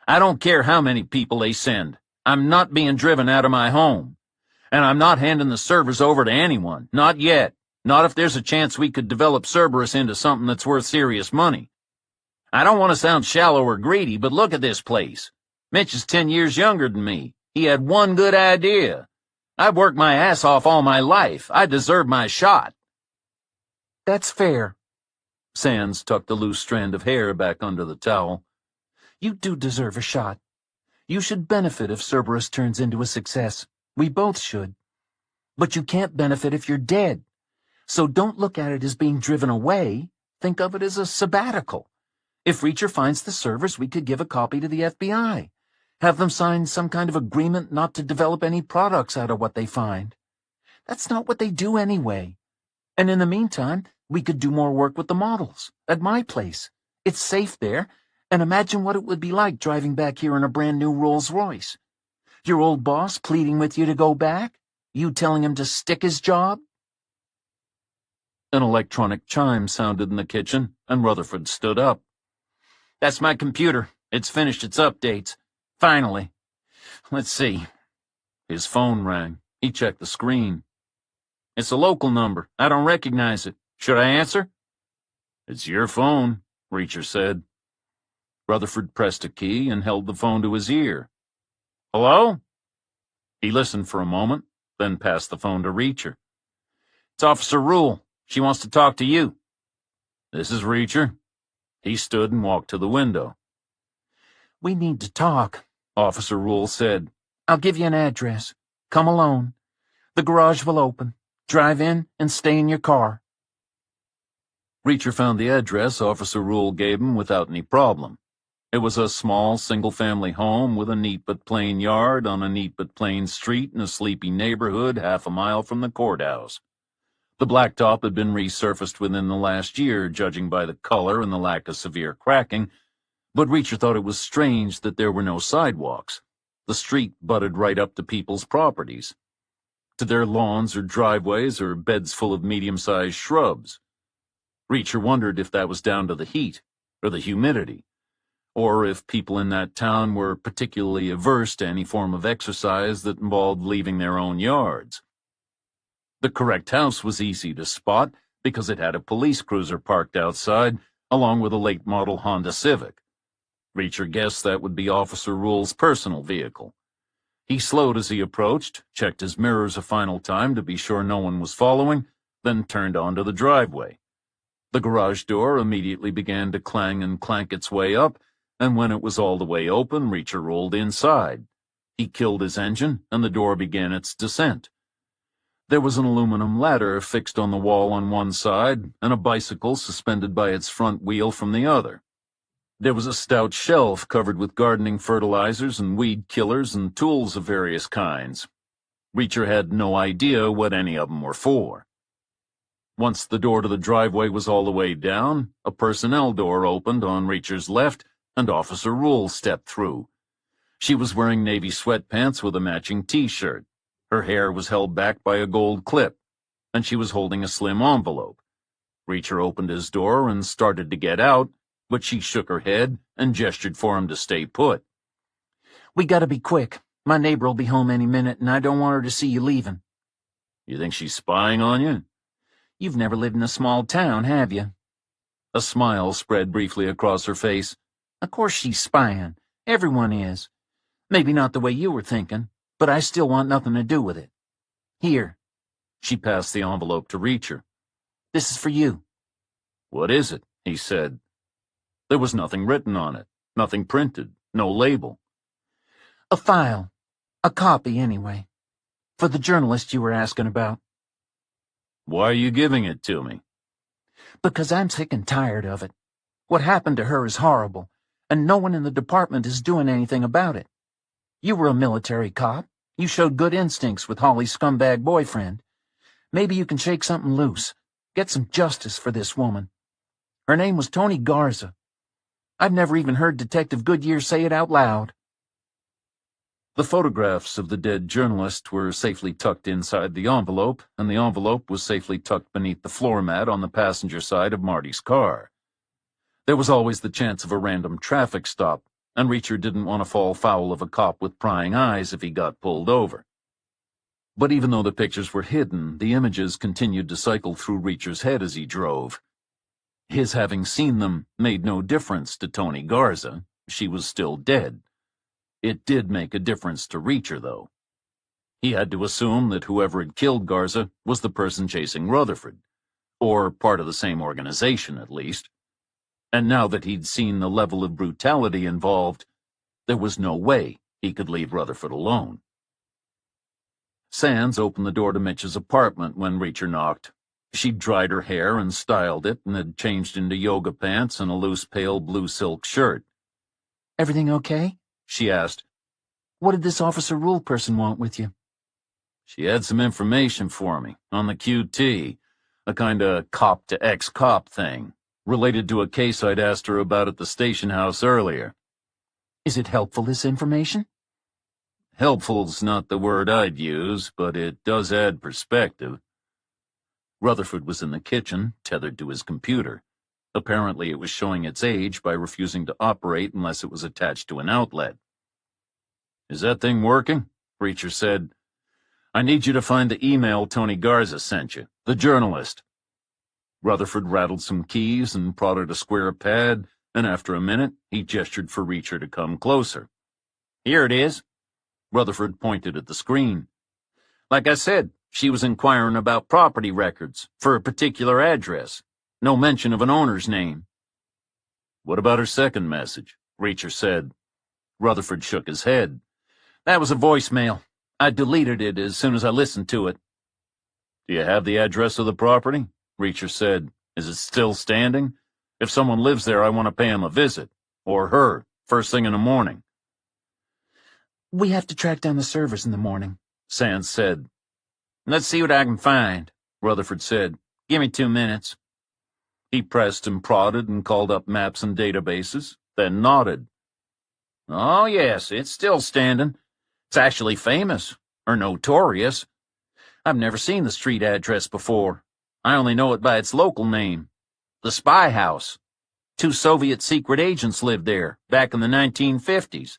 I don't care how many people they send. I'm not being driven out of my home. And I'm not handing the servers over to anyone. Not yet. Not if there's a chance we could develop Cerberus into something that's worth serious money. I don't want to sound shallow or greedy, but look at this place. Mitch is 10 years younger than me. He had one good idea. I've worked my ass off all my life. I deserve my shot. That's fair. Sands tucked a loose strand of hair back under the towel. You do deserve a shot. You should benefit if Cerberus turns into a success. We both should. But you can't benefit if you're dead. So don't look at it as being driven away. Think of it as a sabbatical. If Reacher finds the servers, we could give a copy to the FBI. Have them sign some kind of agreement not to develop any products out of what they find. That's not what they do anyway. And in the meantime, we could do more work with the models, at my place. It's safe there, and imagine what it would be like driving back here in a brand new Rolls-Royce. Your old boss pleading with you to go back? You telling him to stick his job? An electronic chime sounded in the kitchen, and Rutherford stood up. That's my computer. It's finished its updates. Finally. Let's see. His phone rang. He checked the screen. It's a local number. I don't recognize it. Should I answer? It's your phone, Reacher said. Rutherford pressed a key and held the phone to his ear. Hello? He listened for a moment, then passed the phone to Reacher. It's Officer Rule. She wants to talk to you. This is Reacher. He stood and walked to the window. We need to talk, Officer Rule said. I'll give you an address. Come alone. The garage will open. Drive in and stay in your car. Reacher found the address Officer Rule gave him without any problem. It was a small, single-family home with a neat but plain yard on a neat but plain street in a sleepy neighborhood half a mile from the courthouse. The blacktop had been resurfaced within the last year, judging by the color and the lack of severe cracking, but Reacher thought it was strange that there were no sidewalks. The street butted right up to people's properties, to their lawns or driveways or beds full of medium-sized shrubs. Reacher wondered if that was down to the heat or the humidity, or if people in that town were particularly averse to any form of exercise that involved leaving their own yards. The correct house was easy to spot because it had a police cruiser parked outside, along with a late-model Honda Civic. Reacher guessed that would be Officer Rule's personal vehicle. He slowed as he approached, checked his mirrors a final time to be sure no one was following, then turned onto the driveway. The garage door immediately began to clang and clank its way up, and when it was all the way open, Reacher rolled inside. He killed his engine, and the door began its descent. There was an aluminum ladder fixed on the wall on one side, and a bicycle suspended by its front wheel from the other. There was a stout shelf covered with gardening fertilizers and weed killers and tools of various kinds. Reacher had no idea what any of them were for. Once the door to the driveway was all the way down, a personnel door opened on Reacher's left, and Officer Rule stepped through. She was wearing navy sweatpants with a matching t-shirt. Her hair was held back by a gold clip, and she was holding a slim envelope. Reacher opened his door and started to get out, but she shook her head and gestured for him to stay put. We gotta be quick. My neighbor'll be home any minute, and I don't want her to see you leaving. You think she's spying on you? You've never lived in a small town, have you? A smile spread briefly across her face. Of course she's spying. Everyone is. Maybe not the way you were thinking, but I still want nothing to do with it. Here. She passed the envelope to Reacher. This is for you. What is it? He said. There was nothing written on it, nothing printed, no label. A file. A copy, anyway. For the journalist you were asking about. Why are you giving it to me? Because I'm sick and tired of it. What happened to her is horrible, and no one in the department is doing anything about it. You were a military cop. You showed good instincts with Holly's scumbag boyfriend. Maybe you can shake something loose. Get some justice for this woman. Her name was Tony Garza. I've never even heard Detective Goodyear say it out loud. The photographs of the dead journalist were safely tucked inside the envelope, and the envelope was safely tucked beneath the floor mat on the passenger side of Marty's car. There was always the chance of a random traffic stop, and Reacher didn't want to fall foul of a cop with prying eyes if he got pulled over. But even though the pictures were hidden, the images continued to cycle through Reacher's head as he drove. His having seen them made no difference to Tony Garza. She was still dead. It did make a difference to Reacher, though. He had to assume that whoever had killed Garza was the person chasing Rutherford, or part of the same organization, at least. And now that he'd seen the level of brutality involved, there was no way he could leave Rutherford alone. Sands opened the door to Mitch's apartment when Reacher knocked. She'd dried her hair and styled it and had changed into yoga pants and a loose pale blue silk shirt. "Everything okay?" she asked. "What did this Officer Rule person want with you?" She had some information for me on the QT, a kind of cop to ex-cop thing, related to a case I'd asked her about at the station house earlier. "Is it helpful, this information?" Helpful's not the word I'd use, but it does add perspective. Rutherford was in the kitchen, tethered to his computer. Apparently it was showing its age by refusing to operate unless it was attached to an outlet. "Is that thing working?" Reacher said. "I need you to find the email Tony Garza sent you, the journalist." Rutherford rattled some keys and prodded a square pad, and after a minute, he gestured for Reacher to come closer. "Here it is." Rutherford pointed at the screen. "Like I said, she was inquiring about property records for a particular address. No mention of an owner's name." "What about her second message?" Reacher said. Rutherford shook his head. "That was a voicemail. I deleted it as soon as I listened to it." "Do you have the address of the property?" Reacher said. "Is it still standing? If someone lives there, I want to pay him a visit. Or her, first thing in the morning." "We have to track down the servers in the morning," Sands said. "Let's see what I can find," Rutherford said. "Give me 2 minutes." He pressed and prodded and called up maps and databases, then nodded. "Oh, yes, it's still standing. It's actually famous, or notorious. I've never seen the street address before. I only know it by its local name. The Spy House. 2 Soviet secret agents lived there back in the 1950s.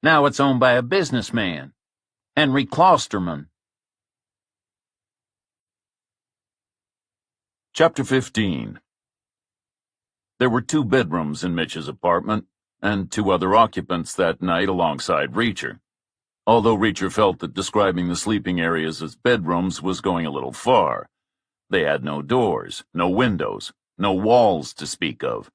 Now it's owned by a businessman, Henry Klosterman." Chapter 15. There were 2 bedrooms in Mitch's apartment, and 2 other occupants that night alongside Reacher. Although Reacher felt that describing the sleeping areas as bedrooms was going a little far. They had no doors, no windows, no walls to speak of.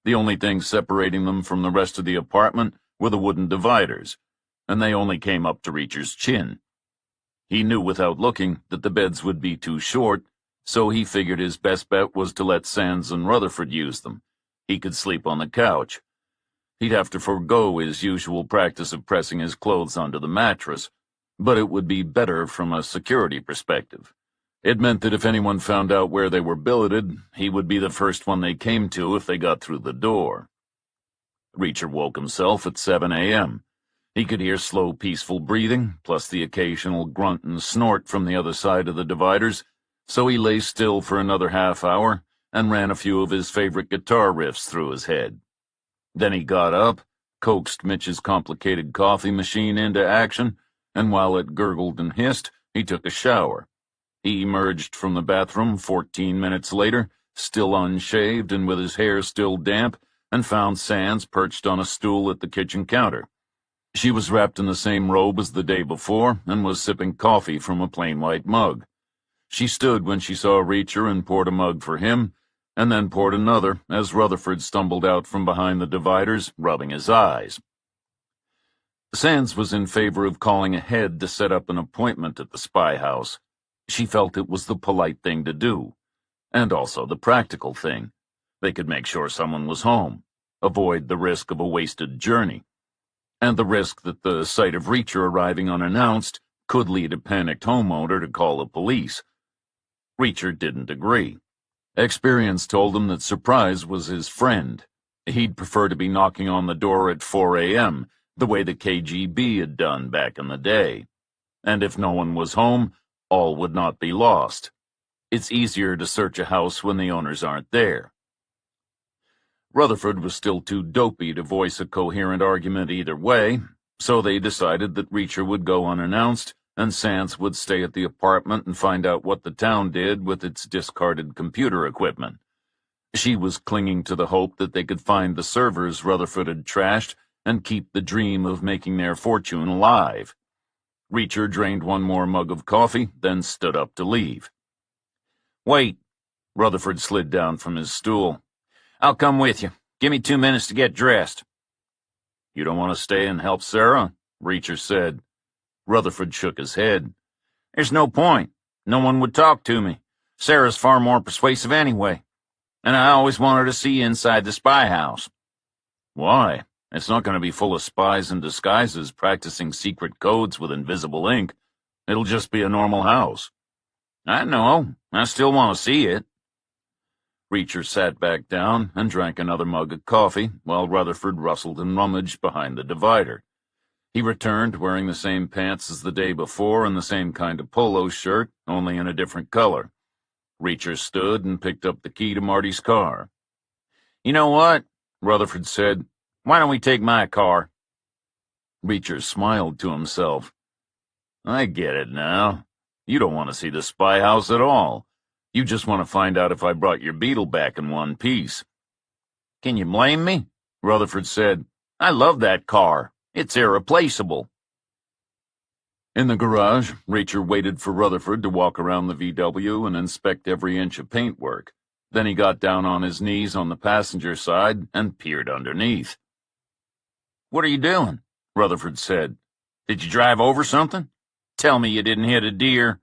The only things separating them from the rest of the apartment were the wooden dividers, and they only came up to Reacher's chin. He knew without looking that the beds would be too short, so he figured his best bet was to let Sands and Rutherford use them. He could sleep on the couch. He'd have to forego his usual practice of pressing his clothes onto the mattress, but it would be better from a security perspective. It meant that if anyone found out where they were billeted, he would be the first one they came to if they got through the door. Reacher woke himself at 7 a.m. He could hear slow, peaceful breathing, plus the occasional grunt and snort from the other side of the dividers, so he lay still for another half hour and ran a few of his favorite guitar riffs through his head. Then he got up, coaxed Mitch's complicated coffee machine into action, and while it gurgled and hissed, he took a shower. He emerged from the bathroom 14 minutes later, still unshaved and with his hair still damp, and found Sands perched on a stool at the kitchen counter. She was wrapped in the same robe as the day before and was sipping coffee from a plain white mug. She stood when she saw Reacher and poured a mug for him, and then poured another as Rutherford stumbled out from behind the dividers, rubbing his eyes. Sands was in favor of calling ahead to set up an appointment at the Spy House. She felt it was the polite thing to do, and also the practical thing. They could make sure someone was home, avoid the risk of a wasted journey, and the risk that the sight of Reacher arriving unannounced could lead a panicked homeowner to call the police. Reacher didn't agree. Experience told him that surprise was his friend. He'd prefer to be knocking on the door at 4 a.m., the way the KGB had done back in the day. And if no one was home, all would not be lost. It's easier to search a house when the owners aren't there. Rutherford was still too dopey to voice a coherent argument either way, so they decided that Reacher would go unannounced and Sands would stay at the apartment and find out what the town did with its discarded computer equipment. She was clinging to the hope that they could find the servers Rutherford had trashed and keep the dream of making their fortune alive. Reacher drained one more mug of coffee, then stood up to leave. Wait. Rutherford slid down from his stool. I'll come with you. Give me 2 minutes to get dressed. You don't want to stay and help Sarah? Reacher said. Rutherford shook his head. There's no point. No one would talk to me. Sarah's far more persuasive anyway. And I always wanted to see inside the spy house. Why? It's not going to be full of spies in disguises practicing secret codes with invisible ink. It'll just be a normal house. I know. I still want to see it. Reacher sat back down and drank another mug of coffee while Rutherford rustled and rummaged behind the divider. He returned wearing the same pants as the day before and the same kind of polo shirt, only in a different color. Reacher stood and picked up the key to Marty's car. You know what? Rutherford said. Why don't we take my car? Reacher smiled to himself. I get it now. You don't want to see the spy house at all. You just want to find out if I brought your Beetle back in one piece. Can you blame me? Rutherford said. I love that car. It's irreplaceable. In the garage, Reacher waited for Rutherford to walk around the VW and inspect every inch of paintwork. Then he got down on his knees on the passenger side and peered underneath. What are you doing? Rutherford said. Did you drive over something? Tell me you didn't hit a deer.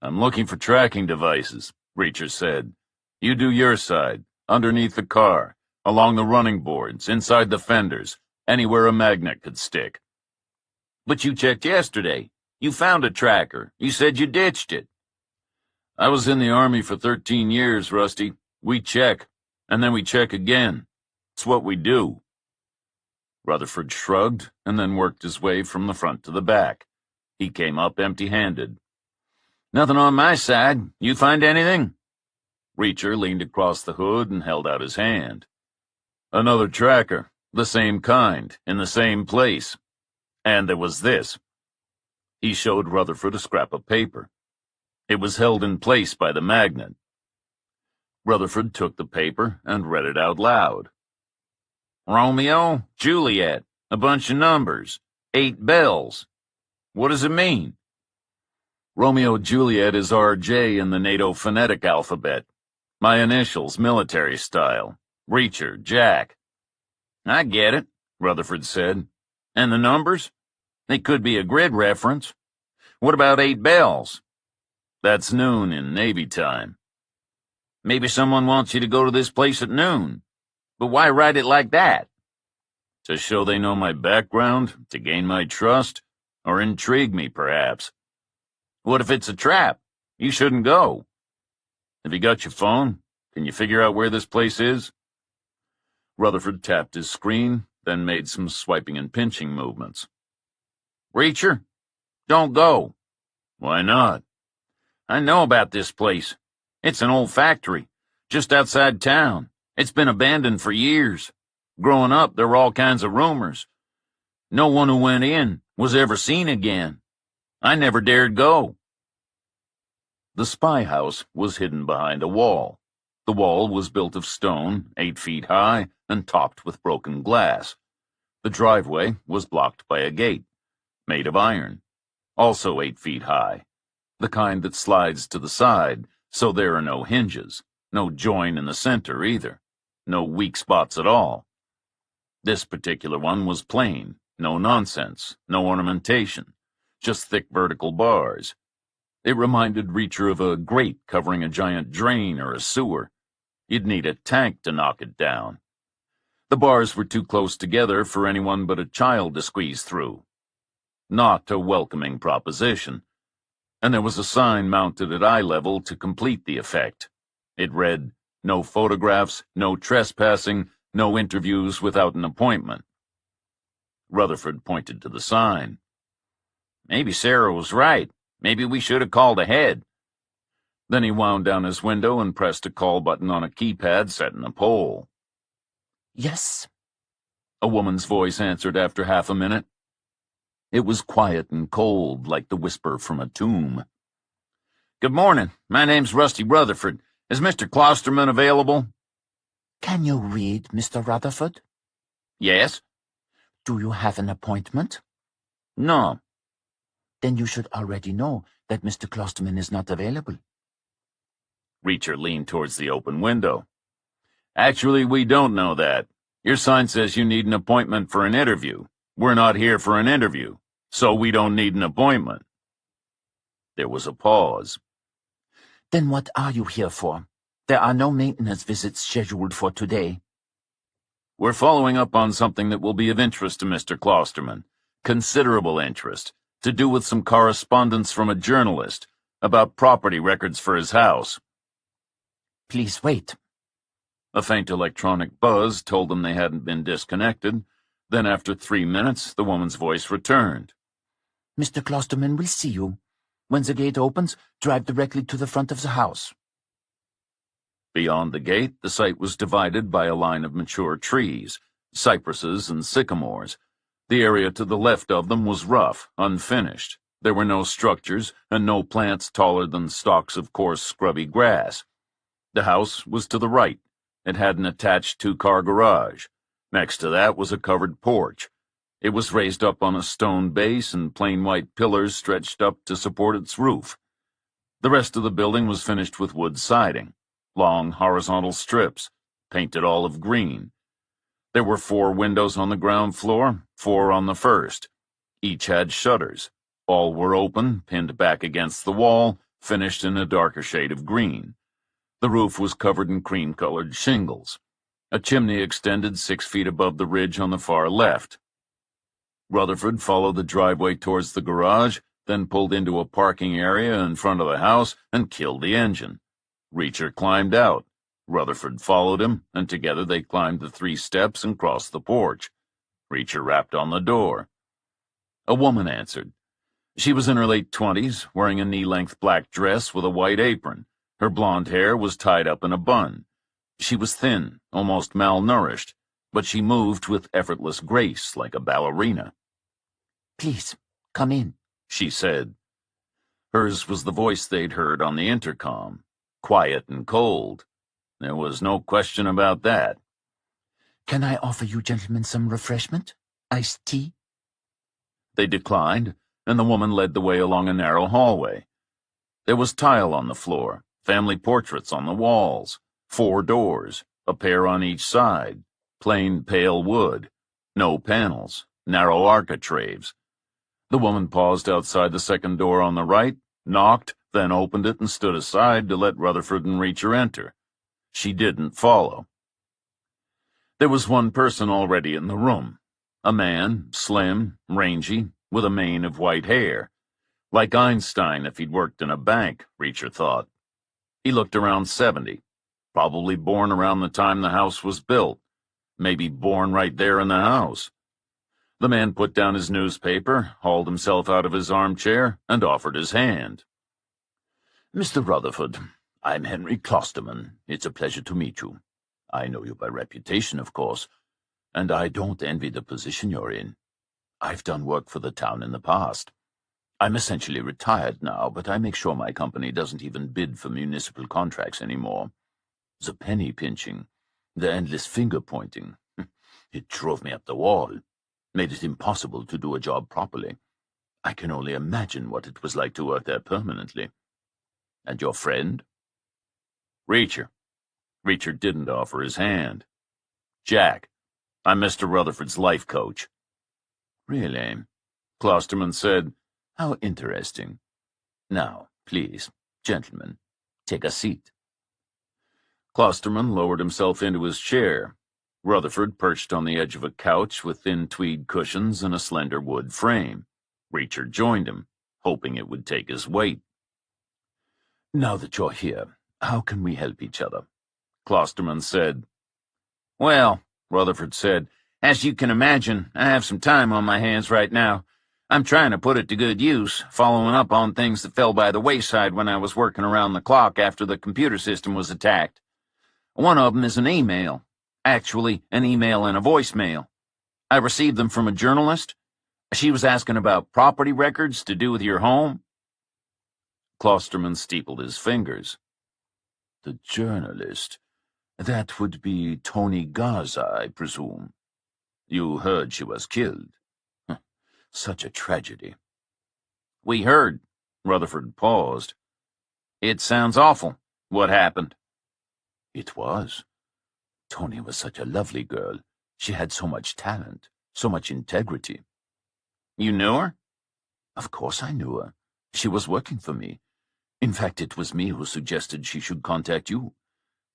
I'm looking for tracking devices, Reacher said. You do your side, underneath the car, along the running boards, inside the fenders, anywhere a magnet could stick. But you checked yesterday. You found a tracker. You said you ditched it. I was in the Army for 13 years, Rusty. We check, and then we check again. It's what we do. Rutherford shrugged and then worked his way from the front to the back. He came up empty-handed. Nothing on my side. You find anything? Reacher leaned across the hood and held out his hand. Another tracker, the same kind, in the same place. And there was this. He showed Rutherford a scrap of paper. It was held in place by the magnet. Rutherford took the paper and read it out loud. Romeo, Juliet, a bunch of numbers, 8 bells. What does it mean? Romeo Juliet is RJ in the NATO phonetic alphabet. My initials, military style. Reacher, Jack. I get it, Rutherford said. And the numbers? They could be a grid reference. What about 8 bells? That's noon in Navy time. Maybe someone wants you to go to this place at noon. But why write it like that? To show they know my background, to gain my trust, or intrigue me, perhaps. What if it's a trap? You shouldn't go. Have you got your phone? Can you figure out where this place is? Rutherford tapped his screen, then made some swiping and pinching movements. Reacher, don't go. Why not? I know about this place. It's an old factory, just outside town. It's been abandoned for years. Growing up, there were all kinds of rumors. No one who went in was ever seen again. I never dared go. The spy house was hidden behind a wall. The wall was built of stone, 8 feet high, and topped with broken glass. The driveway was blocked by a gate, made of iron, also 8 feet high, the kind that slides to the side, so there are no hinges, no join in the center either, no weak spots at all. This particular one was plain, no nonsense, no ornamentation, just thick vertical bars. It reminded Reacher of a grate covering a giant drain or a sewer. You'd need a tank to knock it down. The bars were too close together for anyone but a child to squeeze through. Not a welcoming proposition. And there was a sign mounted at eye level to complete the effect. It read, "No photographs, no trespassing, no interviews without an appointment." Rutherford pointed to the sign. Maybe Sarah was right. Maybe we should have called ahead. Then he wound down his window and pressed a call button on a keypad set in a pole. Yes? A woman's voice answered after half a minute. It was quiet and cold, like the whisper from a tomb. Good morning. My name's Rusty Rutherford. Is Mr. Klosterman available? Can you read, Mr. Rutherford? Yes. Do you have an appointment? No. Then you should already know that Mr. Klosterman is not available. Reacher leaned towards the open window. Actually, we don't know that. Your sign says you need an appointment for an interview. We're not here for an interview, so we don't need an appointment. There was a pause. Then what are you here for? There are no maintenance visits scheduled for today. We're following up on something that will be of interest to Mr. Klosterman. Considerable interest. To do with some correspondence from a journalist about property records for his house. Please wait. A faint electronic buzz told them they hadn't been disconnected. Then after 3 minutes, the woman's voice returned. Mr. Klosterman will see you. When the gate opens, drive directly to the front of the house. Beyond the gate, the site was divided by a line of mature trees, cypresses and sycamores. The area to the left of them was rough, unfinished. There were no structures and no plants taller than stalks of coarse, scrubby grass. The house was to the right. It had an attached two-car garage. Next to that was a covered porch. It was raised up on a stone base, and plain white pillars stretched up to support its roof. The rest of the building was finished with wood siding, long horizontal strips, painted olive green. There were 4 windows on the ground floor, 4 on the first. Each had shutters. All were open, pinned back against the wall, finished in a darker shade of green. The roof was covered in cream-colored shingles. A chimney extended 6 feet above the ridge on the far left. Rutherford followed the driveway towards the garage, then pulled into a parking area in front of the house and killed the engine. Reacher climbed out. Rutherford followed him, and together they climbed the 3 steps and crossed the porch. Reacher rapped on the door. A woman answered. She was in her late 20s, wearing a knee-length black dress with a white apron. Her blonde hair was tied up in a bun. She was thin, almost malnourished, but she moved with effortless grace like a ballerina. Please, come in, she said. Hers was the voice they'd heard on the intercom, quiet and cold. There was no question about that. Can I offer you gentlemen some refreshment? Iced tea? They declined, and the woman led the way along a narrow hallway. There was tile on the floor, family portraits on the walls, 4 doors, a pair on each side, plain pale wood, no panels, narrow architraves. The woman paused outside the second door on the right, knocked, then opened it and stood aside to let Rutherford and Reacher enter. She didn't follow. There was one person already in the room. A man, slim, rangy, with a mane of white hair. Like Einstein if he'd worked in a bank, Reacher thought. He looked around 70, probably born around the time the house was built, maybe born right there in the house. The man put down his newspaper, hauled himself out of his armchair, and offered his hand. Mr. Rutherford, I'm Henry Klosterman. It's a pleasure to meet you. I know you by reputation, of course, and I don't envy the position you're in. I've done work for the town in the past. I'm essentially retired now, but I make sure my company doesn't even bid for municipal contracts anymore. The penny pinching, the endless finger-pointing, it drove me up the wall, made it impossible to do a job properly. I can only imagine what it was like to work there permanently. And your friend? Reacher. Reacher didn't offer his hand. Jack. I'm Mr. Rutherford's life coach. Really? Klosterman said. How interesting. Now, please, gentlemen, take a seat. Klosterman lowered himself into his chair. Rutherford perched on the edge of a couch with thin tweed cushions and a slender wood frame. Reacher joined him, hoping it would take his weight. Now that you're here, how can we help each other? Klosterman said. Well, Rutherford said, as you can imagine, I have some time on my hands right now. I'm trying to put it to good use, following up on things that fell by the wayside when I was working around the clock after the computer system was attacked. One of them is an email. Actually, an email and a voicemail. I received them from a journalist. She was asking about property records to do with your home. Klosterman steepled his fingers. The journalist. That would be Tony Garza, I presume. You heard she was killed. Such a tragedy. We heard. Rutherford paused. It sounds awful. What happened? It was. Tony was such a lovely girl. She had so much talent, so much integrity. You knew her? Of course I knew her. She was working for me. In fact, it was me who suggested she should contact you.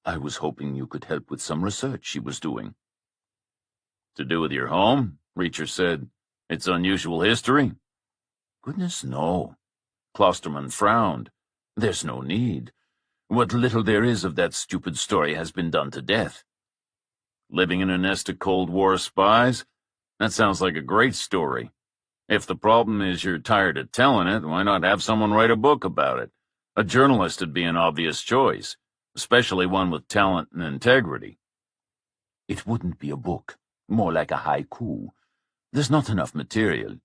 I was hoping you could help with some research she was doing. To do with your home? Reacher said. Its unusual history? Goodness, no. Klosterman frowned. There's no need. What little there is of that stupid story has been done to death. Living in a nest of Cold War spies? That sounds like a great story. If the problem is you're tired of telling it, why not have someone write a book about it? A journalist would be an obvious choice, especially one with talent and integrity. It wouldn't be a book, more like a haiku. There's not enough material,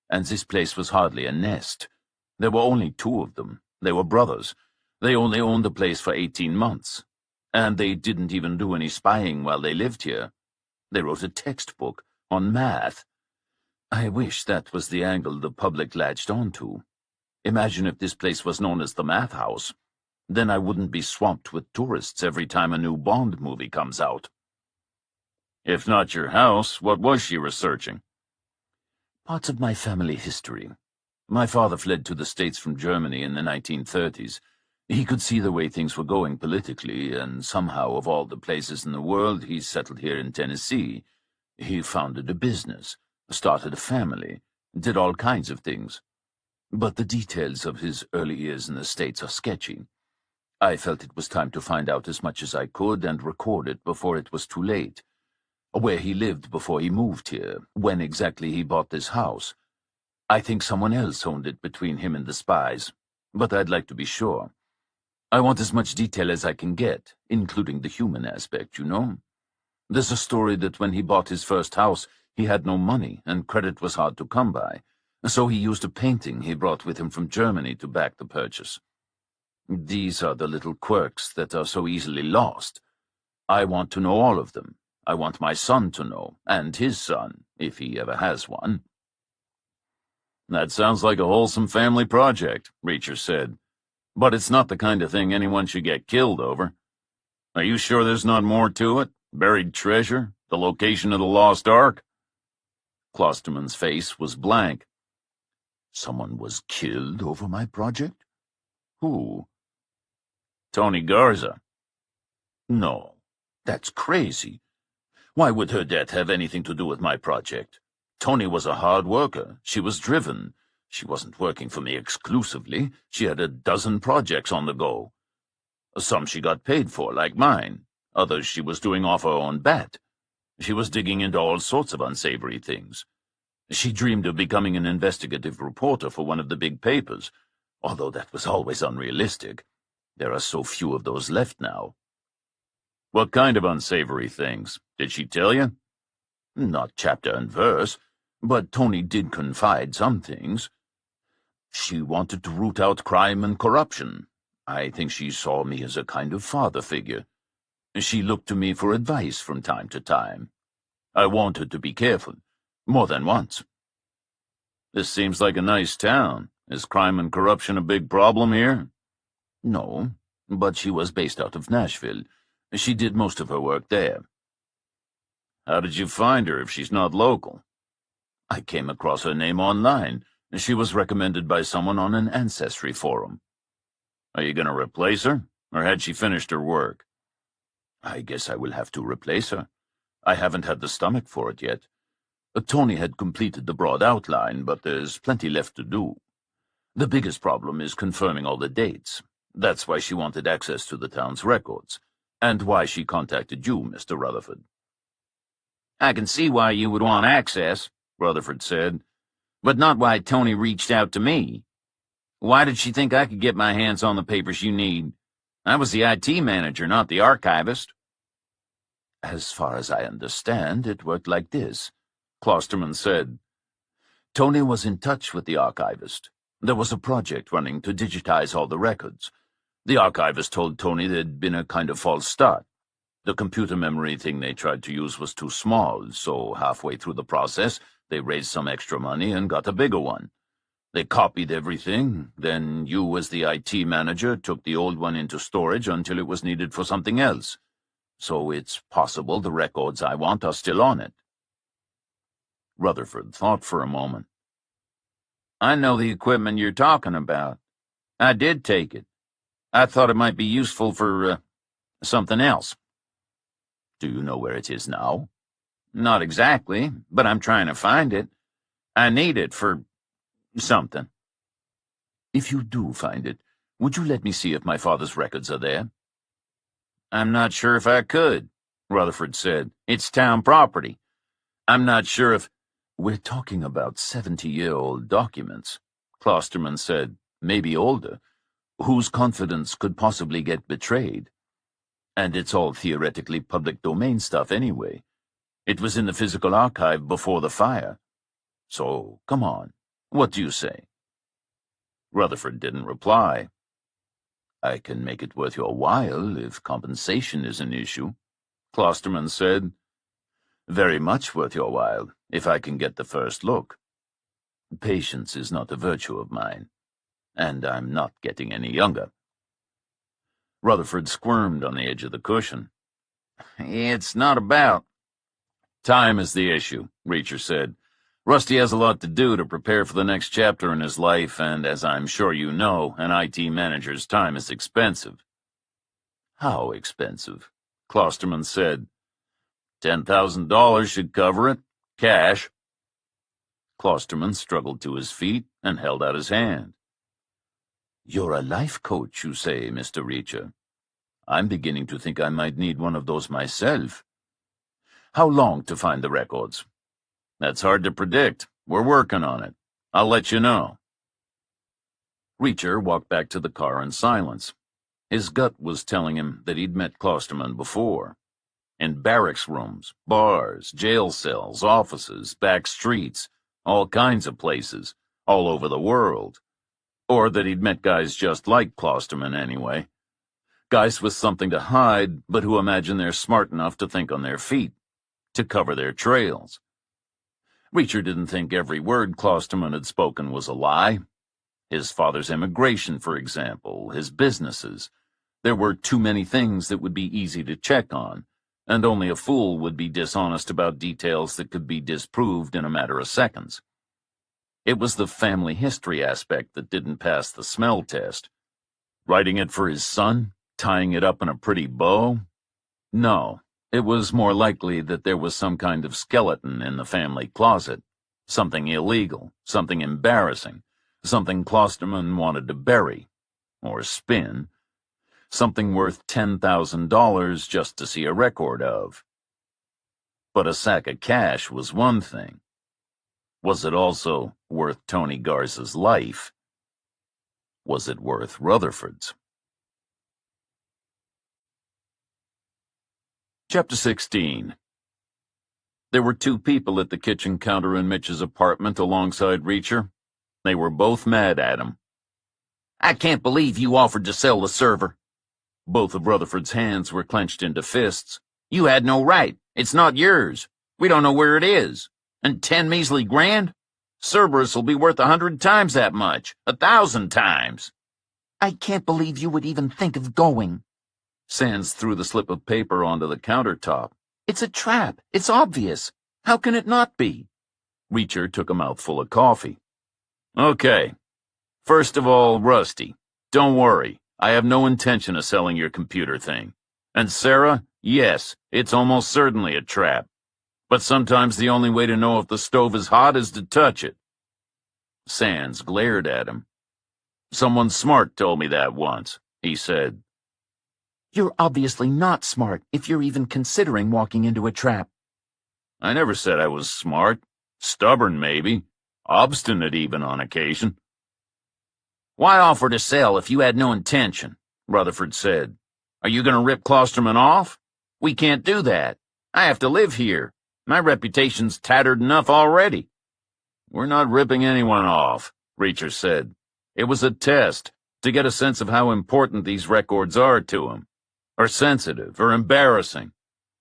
and this place was hardly a nest. There were only 2 of them. They were brothers. They only owned the place for 18 months. And they didn't even do any spying while they lived here. They wrote a textbook on math. I wish that was the angle the public latched onto. Imagine if this place was known as the Math House. Then I wouldn't be swamped with tourists every time a new Bond movie comes out. If not your house, what was she researching? Parts of my family history. My father fled to the States from Germany in the 1930s. He could see the way things were going politically, and somehow, of all the places in the world, he settled here in Tennessee. He founded a business, started a family, did all kinds of things. But the details of his early years in the States are sketchy. I felt it was time to find out as much as I could and record it before it was too late. Where he lived before he moved here, when exactly he bought this house. I think someone else owned it between him and the spies, but I'd like to be sure. I want as much detail as I can get, including the human aspect, you know? There's a story that when he bought his first house, he had no money and credit was hard to come by, so he used a painting he brought with him from Germany to back the purchase. These are the little quirks that are so easily lost. I want to know all of them. I want my son to know, and his son, if he ever has one. That sounds like a wholesome family project, Reacher said. But it's not the kind of thing anyone should get killed over. Are you sure there's not more to it? Buried treasure? The location of the lost Ark? Klosterman's face was blank. Someone was killed over my project? Who? Tony Garza. No, that's crazy. Why would her death have anything to do with my project? Tony was a hard worker. She was driven. She wasn't working for me exclusively. She had a dozen projects on the go. Some she got paid for, like mine. Others she was doing off her own bat. She was digging into all sorts of unsavory things. She dreamed of becoming an investigative reporter for one of the big papers, although that was always unrealistic. There are so few of those left now. What kind of unsavory things? Did she tell you? Not chapter and verse, but Tony did confide some things. She wanted to root out crime and corruption. I think she saw me as a kind of father figure. She looked to me for advice from time to time. I warned her to be careful, more than once. This seems like a nice town. Is crime and corruption a big problem here? No, but she was based out of Nashville. She did most of her work there. How did you find her if she's not local? I came across her name online. She was recommended by someone on an ancestry forum. Are you going to replace her, or had she finished her work? I guess I will have to replace her. I haven't had the stomach for it yet. Tony had completed the broad outline, but there's plenty left to do. The biggest problem is confirming all the dates. That's why she wanted access to the town's records, and why she contacted you, Mr. Rutherford. I can see why you would want access, Rutherford said, but not why Tony reached out to me. Why did she think I could get my hands on the papers you need? I was the IT manager, not the archivist. As far as I understand, it worked like this, Klosterman said. Tony was in touch with the archivist. There was a project running to digitize all the records. The archivist told Tony there'd been a kind of false start. The computer memory thing they tried to use was too small, so halfway through the process, they raised some extra money and got a bigger one. They copied everything, then you, as the IT manager, took the old one into storage until it was needed for something else. So it's possible the records I want are still on it. Rutherford thought for a moment. I know the equipment you're talking about. I did take it. I thought it might be useful for, something else. Do you know where it is now? Not exactly, but I'm trying to find it. I need it for something. If you do find it, would you let me see if my father's records are there? I'm not sure if I could, Rutherford said. It's town property. I'm not sure if... We're talking about 70-year-old documents, Klosterman said, maybe older, whose confidence could possibly get betrayed. And it's all theoretically public domain stuff anyway. It was in the physical archive before the fire. So, come on, what do you say? Rutherford didn't reply. I can make it worth your while if compensation is an issue, Klosterman said. Very much worth your while, if I can get the first look. Patience is not a virtue of mine, and I'm not getting any younger. Rutherford squirmed on the edge of the cushion. It's not about... Time is the issue, Reacher said. Rusty has a lot to do to prepare for the next chapter in his life, and as I'm sure you know, an IT manager's time is expensive. How expensive? Klosterman said. $10,000 should cover it. Cash. Klosterman struggled to his feet and held out his hand. You're a life coach, you say, Mr. Reacher. I'm beginning to think I might need one of those myself. How long to find the records? That's hard to predict. We're working on it. I'll let you know. Reacher walked back to the car in silence. His gut was telling him that he'd met Klosterman before. In barracks rooms, bars, jail cells, offices, back streets, all kinds of places, all over the world. Or that he'd met guys just like Klosterman anyway. Guys with something to hide, but who imagine they're smart enough to think on their feet, to cover their trails. Reacher didn't think every word Klosterman had spoken was a lie. His father's immigration, for example, his businesses. There were too many things that would be easy to check on, and only a fool would be dishonest about details that could be disproved in a matter of seconds. It was the family history aspect that didn't pass the smell test. Writing it for his son? Tying it up in a pretty bow? No, it was more likely that there was some kind of skeleton in the family closet. Something illegal, something embarrassing, something Klosterman wanted to bury, or spin. Something worth $10,000 just to see a record of. But a sack of cash was one thing. Was it also worth Tony Garza's life? Was it worth Rutherford's? Chapter 16. There were two people at the kitchen counter in Mitch's apartment alongside Reacher. They were both mad at him. I can't believe you offered to sell the server. Both of Rutherford's hands were clenched into fists. You had no right. It's not yours. We don't know where it is. And 10 measly grand? Cerberus will be worth 100 times that much. 1,000 times. I can't believe you would even think of going. Sands threw the slip of paper onto the countertop. It's a trap. It's obvious. How can it not be? Reacher took a mouthful of coffee. Okay. First of all, Rusty, don't worry. I have no intention of selling your computer thing. And Sarah, yes, it's almost certainly a trap. But sometimes the only way to know if the stove is hot is to touch it. Sands glared at him. Someone smart told me that once, he said. You're obviously not smart if you're even considering walking into a trap. I never said I was smart. Stubborn, maybe. Obstinate even on occasion. Why offer to sell if you had no intention? Rutherford said. Are you going to rip Klosterman off? We can't do that. I have to live here. My reputation's tattered enough already. We're not ripping anyone off, Reacher said. It was a test to get a sense of how important these records are to him, or sensitive, or embarrassing.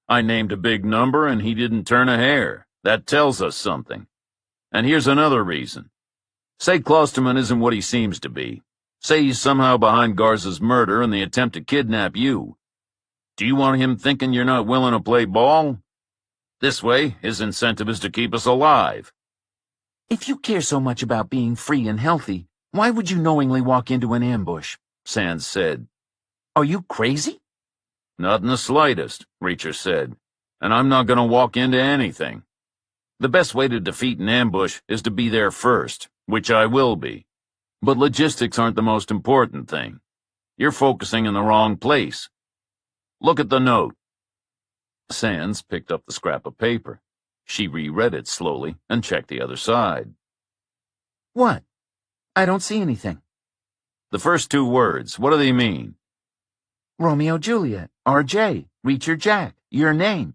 I named a big number and he didn't turn a hair. That tells us something. And here's another reason. Say Klosterman isn't what he seems to be. Say he's somehow behind Garza's murder and the attempt to kidnap you. Do you want him thinking you're not willing to play ball? This way, his incentive is to keep us alive. If you care so much about being free and healthy, why would you knowingly walk into an ambush? Sands said. Are you crazy? Not in the slightest, Reacher said. And I'm not going to walk into anything. The best way to defeat an ambush is to be there first, which I will be. But logistics aren't the most important thing. You're focusing in the wrong place. Look at the note. Sands picked up the scrap of paper. She reread it slowly and checked the other side. What? I don't see anything. The first two words, what do they mean? Romeo Juliet, R.J., Reacher Jack, your name.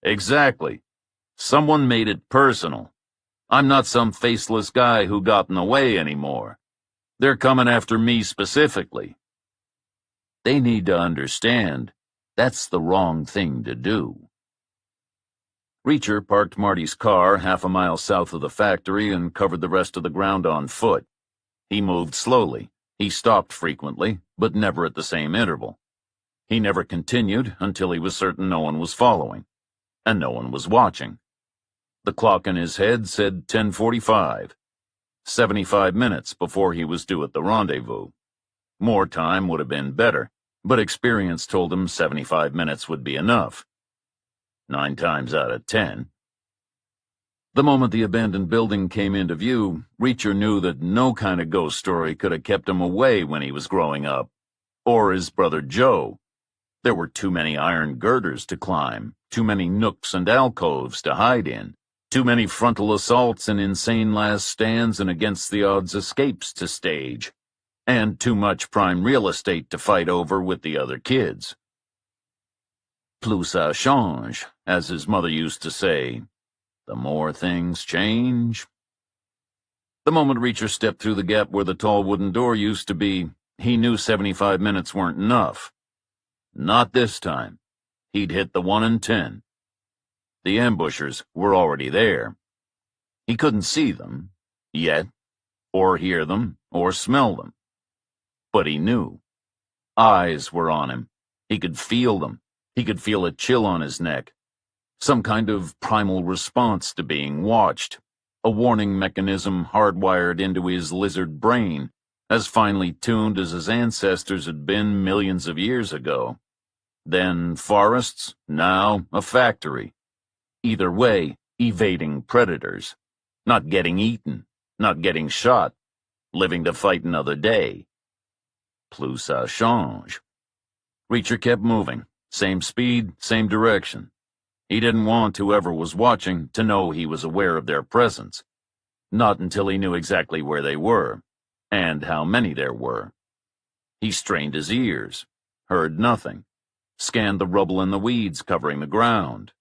Exactly. Someone made it personal. I'm not some faceless guy who got in the way anymore. They're coming after me specifically. They need to understand that's the wrong thing to do. Reacher parked Marty's car half a mile south of the factory and covered the rest of the ground on foot. He moved slowly. He stopped frequently, but never at the same interval. He never continued until he was certain no one was following, and no one was watching. The clock in his head said 10:45, 75 minutes before he was due at the rendezvous. More time would have been better, but experience told him 75 minutes would be enough. 9 times out of 10. The moment the abandoned building came into view, Reacher knew that no kind of ghost story could have kept him away when he was growing up. Or his brother Joe. There were too many iron girders to climb, too many nooks and alcoves to hide in, too many frontal assaults and insane last stands and against-the-odds escapes to stage, and too much prime real estate to fight over with the other kids. Plus ça change, as his mother used to say. The more things change. The moment Reacher stepped through the gap where the tall wooden door used to be, he knew 75 minutes weren't enough. Not this time. He'd hit the 1 in 10. The ambushers were already there. He couldn't see them, yet, or hear them, or smell them. But he knew. Eyes were on him. He could feel them. He could feel a chill on his neck. Some kind of primal response to being watched. A warning mechanism hardwired into his lizard brain, as finely tuned as his ancestors had been millions of years ago. Then forests, now a factory. Either way, evading predators. Not getting eaten, not getting shot, living to fight another day. Plus ça change. Reacher kept moving, same speed, same direction. He didn't want whoever was watching to know he was aware of their presence. Not until he knew exactly where they were, and how many there were. He strained his ears, heard nothing, scanned the rubble and the weeds covering the ground,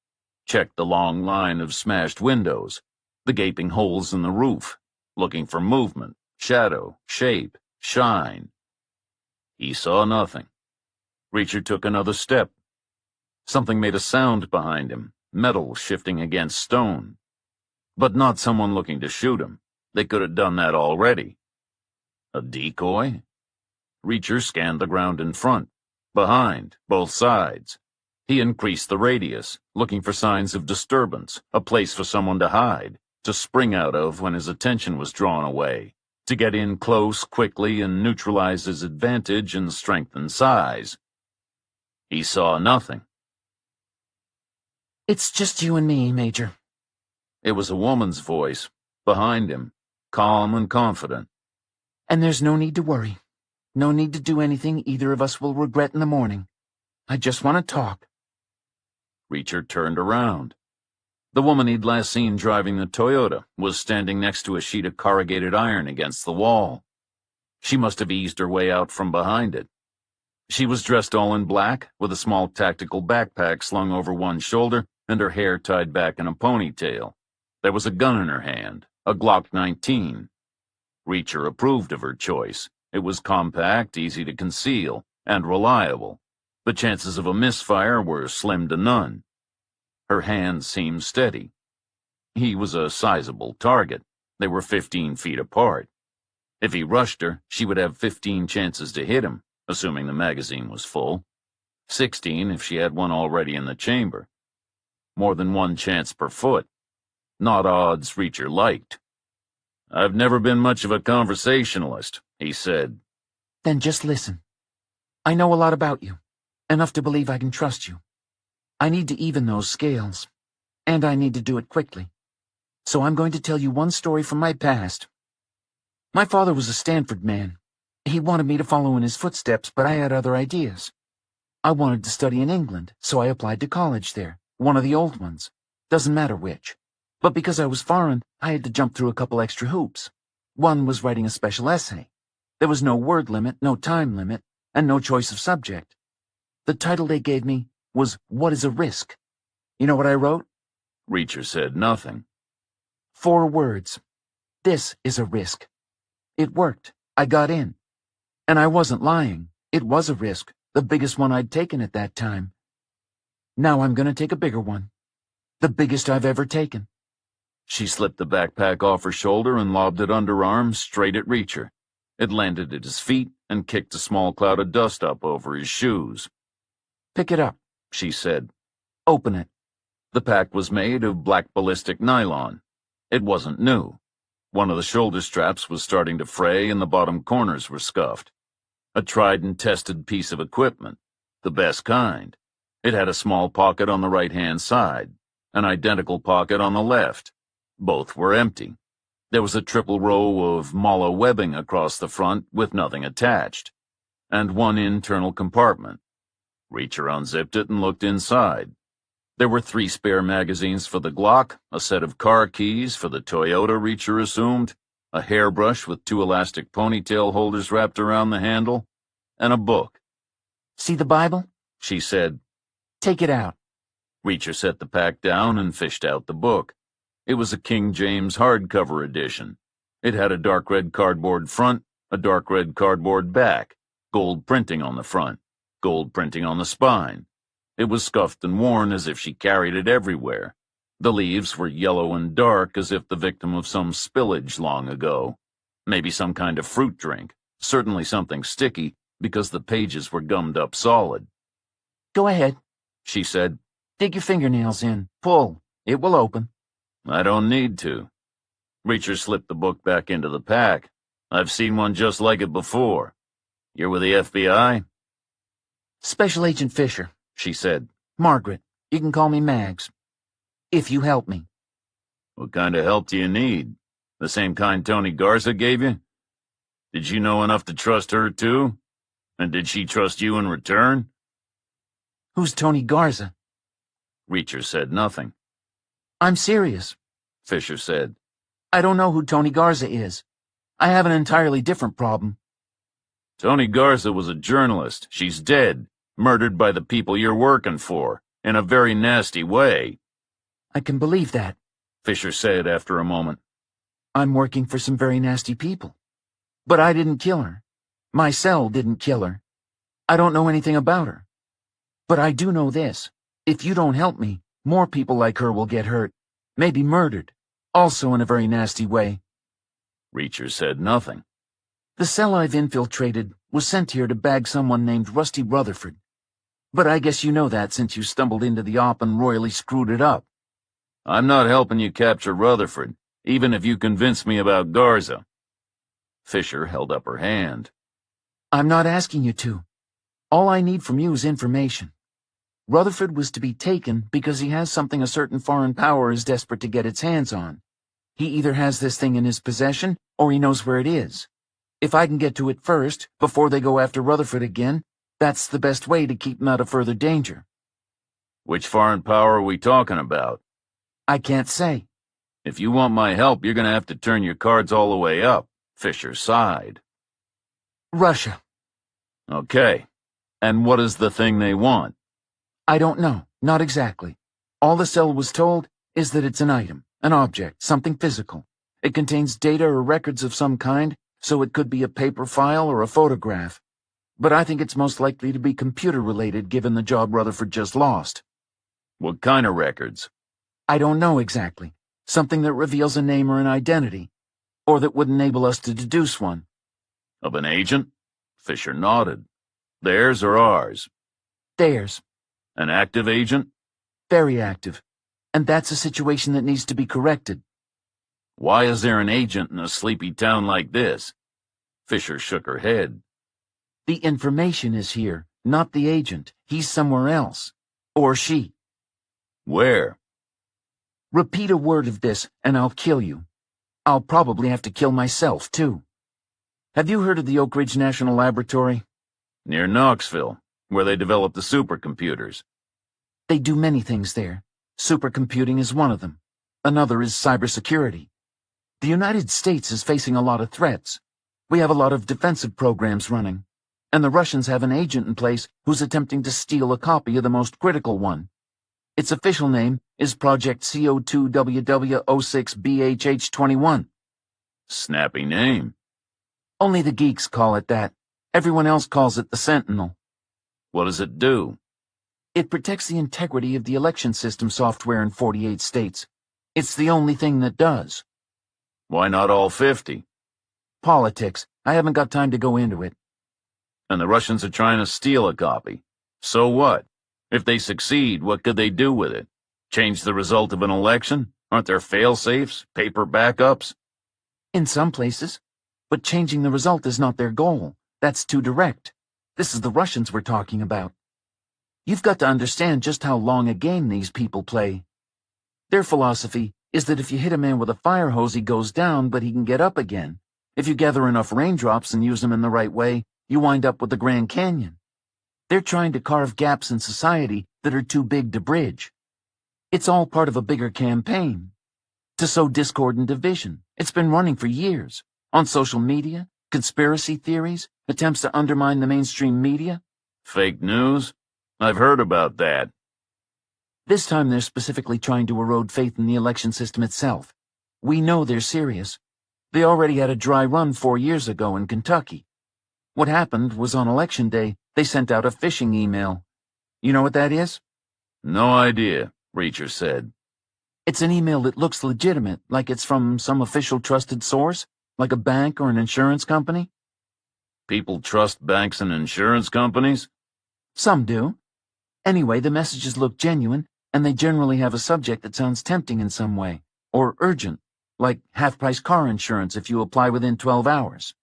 checked the long line of smashed windows, the gaping holes in the roof, looking for movement, shadow, shape, shine. He saw nothing. Reacher took another step. Something made a sound behind him, metal shifting against stone. But not someone looking to shoot him. They could have done that already. A decoy? Reacher scanned the ground in front, behind, both sides. He increased the radius, looking for signs of disturbance, a place for someone to hide, to spring out of when his attention was drawn away, to get in close quickly and neutralize his advantage and strengthen size. He saw nothing. It's just you and me, Major. It was a woman's voice, behind him, calm and confident. And there's no need to worry. No need to do anything either of us will regret in the morning. I just want to talk. Reacher turned around. The woman he'd last seen driving the Toyota was standing next to a sheet of corrugated iron against the wall. She must have eased her way out from behind it. She was dressed all in black, with a small tactical backpack slung over one shoulder and her hair tied back in a ponytail. There was a gun in her hand, a Glock 19. Reacher approved of her choice. It was compact, easy to conceal, and reliable. The chances of a misfire were slim to none. Her hand seemed steady. He was a sizable target. They were 15 feet apart. If he rushed her, she would have 15 chances to hit him, assuming the magazine was full. 16 if she had one already in the chamber. More than one chance per foot. Not odds Reacher liked. "I've never been much of a conversationalist," he said. Then just listen. I know a lot about you, enough to believe I can trust you. I need to even those scales, and I need to do it quickly. So I'm going to tell you one story from my past. My father was a Stanford man. He wanted me to follow in his footsteps, but I had other ideas. I wanted to study in England, so I applied to college there, one of the old ones. Doesn't matter which. But because I was foreign, I had to jump through a couple extra hoops. One was writing a special essay. There was no word limit, no time limit, and no choice of subject. The title they gave me was What is a Risk? You know what I wrote? Reacher said nothing. 4 words. This is a risk. It worked. I got in. And I wasn't lying. It was a risk, the biggest one I'd taken at that time. Now I'm going to take a bigger one. The biggest I've ever taken. She slipped the backpack off her shoulder and lobbed it underarm straight at Reacher. It landed at his feet and kicked a small cloud of dust up over his shoes. Pick it up, she said. Open it. The pack was made of black ballistic nylon. It wasn't new. One of the shoulder straps was starting to fray and the bottom corners were scuffed. A tried and tested piece of equipment, the best kind. It had a small pocket on the right-hand side, an identical pocket on the left. Both were empty. There was a triple row of mala webbing across the front with nothing attached, and one internal compartment. Reacher unzipped it and looked inside. There were 3 spare magazines for the Glock, a set of car keys for the Toyota, Reacher assumed, a hairbrush with 2 elastic ponytail holders wrapped around the handle, and a book. See the Bible? She said. Take it out. Reacher set the pack down and fished out the book. It was a King James hardcover edition. It had a dark red cardboard front, a dark red cardboard back, gold printing on the front, gold printing on the spine. It was scuffed and worn as if she carried it everywhere. The leaves were yellow and dark as if the victim of some spillage long ago. Maybe some kind of fruit drink, certainly something sticky, because the pages were gummed up solid. Go ahead, she said. Dig your fingernails in. Pull. It will open. I don't need to. Reacher slipped the book back into the pack. I've seen one just like it before. You're with the FBI? Special Agent Fisher, she said. Margaret, you can call me Mags. If you help me. What kind of help do you need? The same kind Tony Garza gave you? Did you know enough to trust her, too? And did she trust you in return? Who's Tony Garza? Reacher said nothing. I'm serious, Fisher said. I don't know who Tony Garza is. I have an entirely different problem. Tony Garza was a journalist. She's dead, murdered by the people you're working for, in a very nasty way. I can believe that, Fisher said after a moment. I'm working for some very nasty people. But I didn't kill her. My cell didn't kill her. I don't know anything about her. But I do know this. If you don't help me, more people like her will get hurt, maybe murdered, also in a very nasty way. Reacher said nothing. The cell I've infiltrated was sent here to bag someone named Rusty Rutherford. But I guess you know that since you stumbled into the op and royally screwed it up. I'm not helping you capture Rutherford, even if you convince me about Garza. Fisher held up her hand. I'm not asking you to. All I need from you is information. Rutherford was to be taken because he has something a certain foreign power is desperate to get its hands on. He either has this thing in his possession, or he knows where it is. If I can get to it first, before they go after Rutherford again, that's the best way to keep him out of further danger. Which foreign power are we talking about? I can't say. If you want my help, you're going to have to turn your cards all the way up, Fisher sighed. Russia. Okay. And what is the thing they want? I don't know. Not exactly. All the cell was told is that it's an item, an object, something physical. It contains data or records of some kind, so it could be a paper file or a photograph. But I think it's most likely to be computer-related given the job Rutherford just lost. What kind of records? I don't know exactly. Something that reveals a name or an identity, or that would enable us to deduce one. Of an agent? Fisher nodded. Theirs or ours? Theirs. An active agent? Very active. And that's a situation that needs to be corrected. Why is there an agent in a sleepy town like this? Fisher shook her head. The information is here, not the agent. He's somewhere else. Or she. Where? Repeat a word of this, and I'll kill you. I'll probably have to kill myself, too. Have you heard of the Oak Ridge National Laboratory? Near Knoxville, where they develop the supercomputers. They do many things there. Supercomputing is one of them. Another is cybersecurity. The United States is facing a lot of threats. We have a lot of defensive programs running. And the Russians have an agent in place who's attempting to steal a copy of the most critical one. Its official name is Project CO2WW06BHH21. Snappy name. Only the geeks call it that. Everyone else calls it the Sentinel. What does it do? It protects the integrity of the election system software in 48 states. It's the only thing that does. Why not all 50? Politics. I haven't got time to go into it. And the Russians are trying to steal a copy. So what? If they succeed, what could they do with it? Change the result of an election? Aren't there fail-safes, paper backups? In some places. But changing the result is not their goal. That's too direct. This is the Russians we're talking about. You've got to understand just how long a game these people play. Their philosophy is that if you hit a man with a fire hose, he goes down, but he can get up again. If you gather enough raindrops and use them in the right way, you wind up with the Grand Canyon. They're trying to carve gaps in society that are too big to bridge. It's all part of a bigger campaign. To sow discord and division. It's been running for years. On social media, conspiracy theories, attempts to undermine the mainstream media. Fake news? I've heard about that. This time they're specifically trying to erode faith in the election system itself. We know they're serious. They already had a dry run 4 years ago in Kentucky. What happened was on Election Day, they sent out a phishing email. You know what that is? No idea, Reacher said. It's an email that looks legitimate, like it's from some official trusted source, like a bank or an insurance company. People trust banks and insurance companies? Some do. Anyway, the messages look genuine, and they generally have a subject that sounds tempting in some way, or urgent, like half-price car insurance if you apply within 12 hours.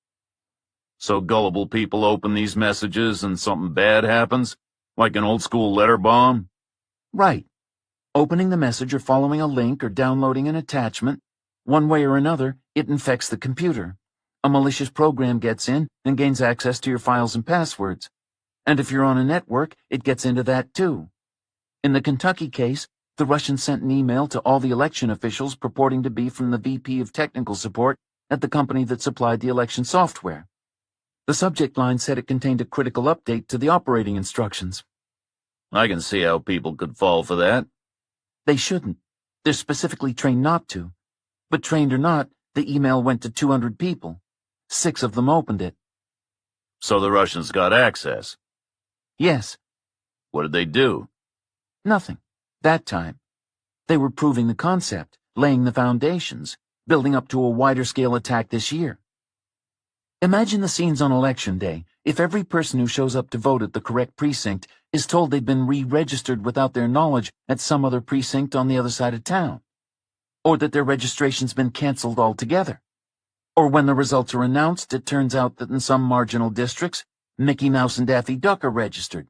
So gullible people open these messages and something bad happens? Like an old-school letter bomb? Right. Opening the message or following a link or downloading an attachment, one way or another, it infects the computer. A malicious program gets in and gains access to your files and passwords. And if you're on a network, it gets into that too. In the Kentucky case, the Russians sent an email to all the election officials purporting to be from the VP of Technical Support at the company that supplied the election software. The subject line said it contained a critical update to the operating instructions. I can see how people could fall for that. They shouldn't. They're specifically trained not to. But trained or not, the email went to 200 people. 6 of them opened it. So the Russians got access? Yes. What did they do? Nothing. That time. They were proving the concept, laying the foundations, building up to a wider-scale attack this year. Imagine the scenes on Election Day if every person who shows up to vote at the correct precinct is told they've been re-registered without their knowledge at some other precinct on the other side of town. Or that their registration's been canceled altogether. Or when the results are announced, it turns out that in some marginal districts, Mickey Mouse and Daffy Duck are registered.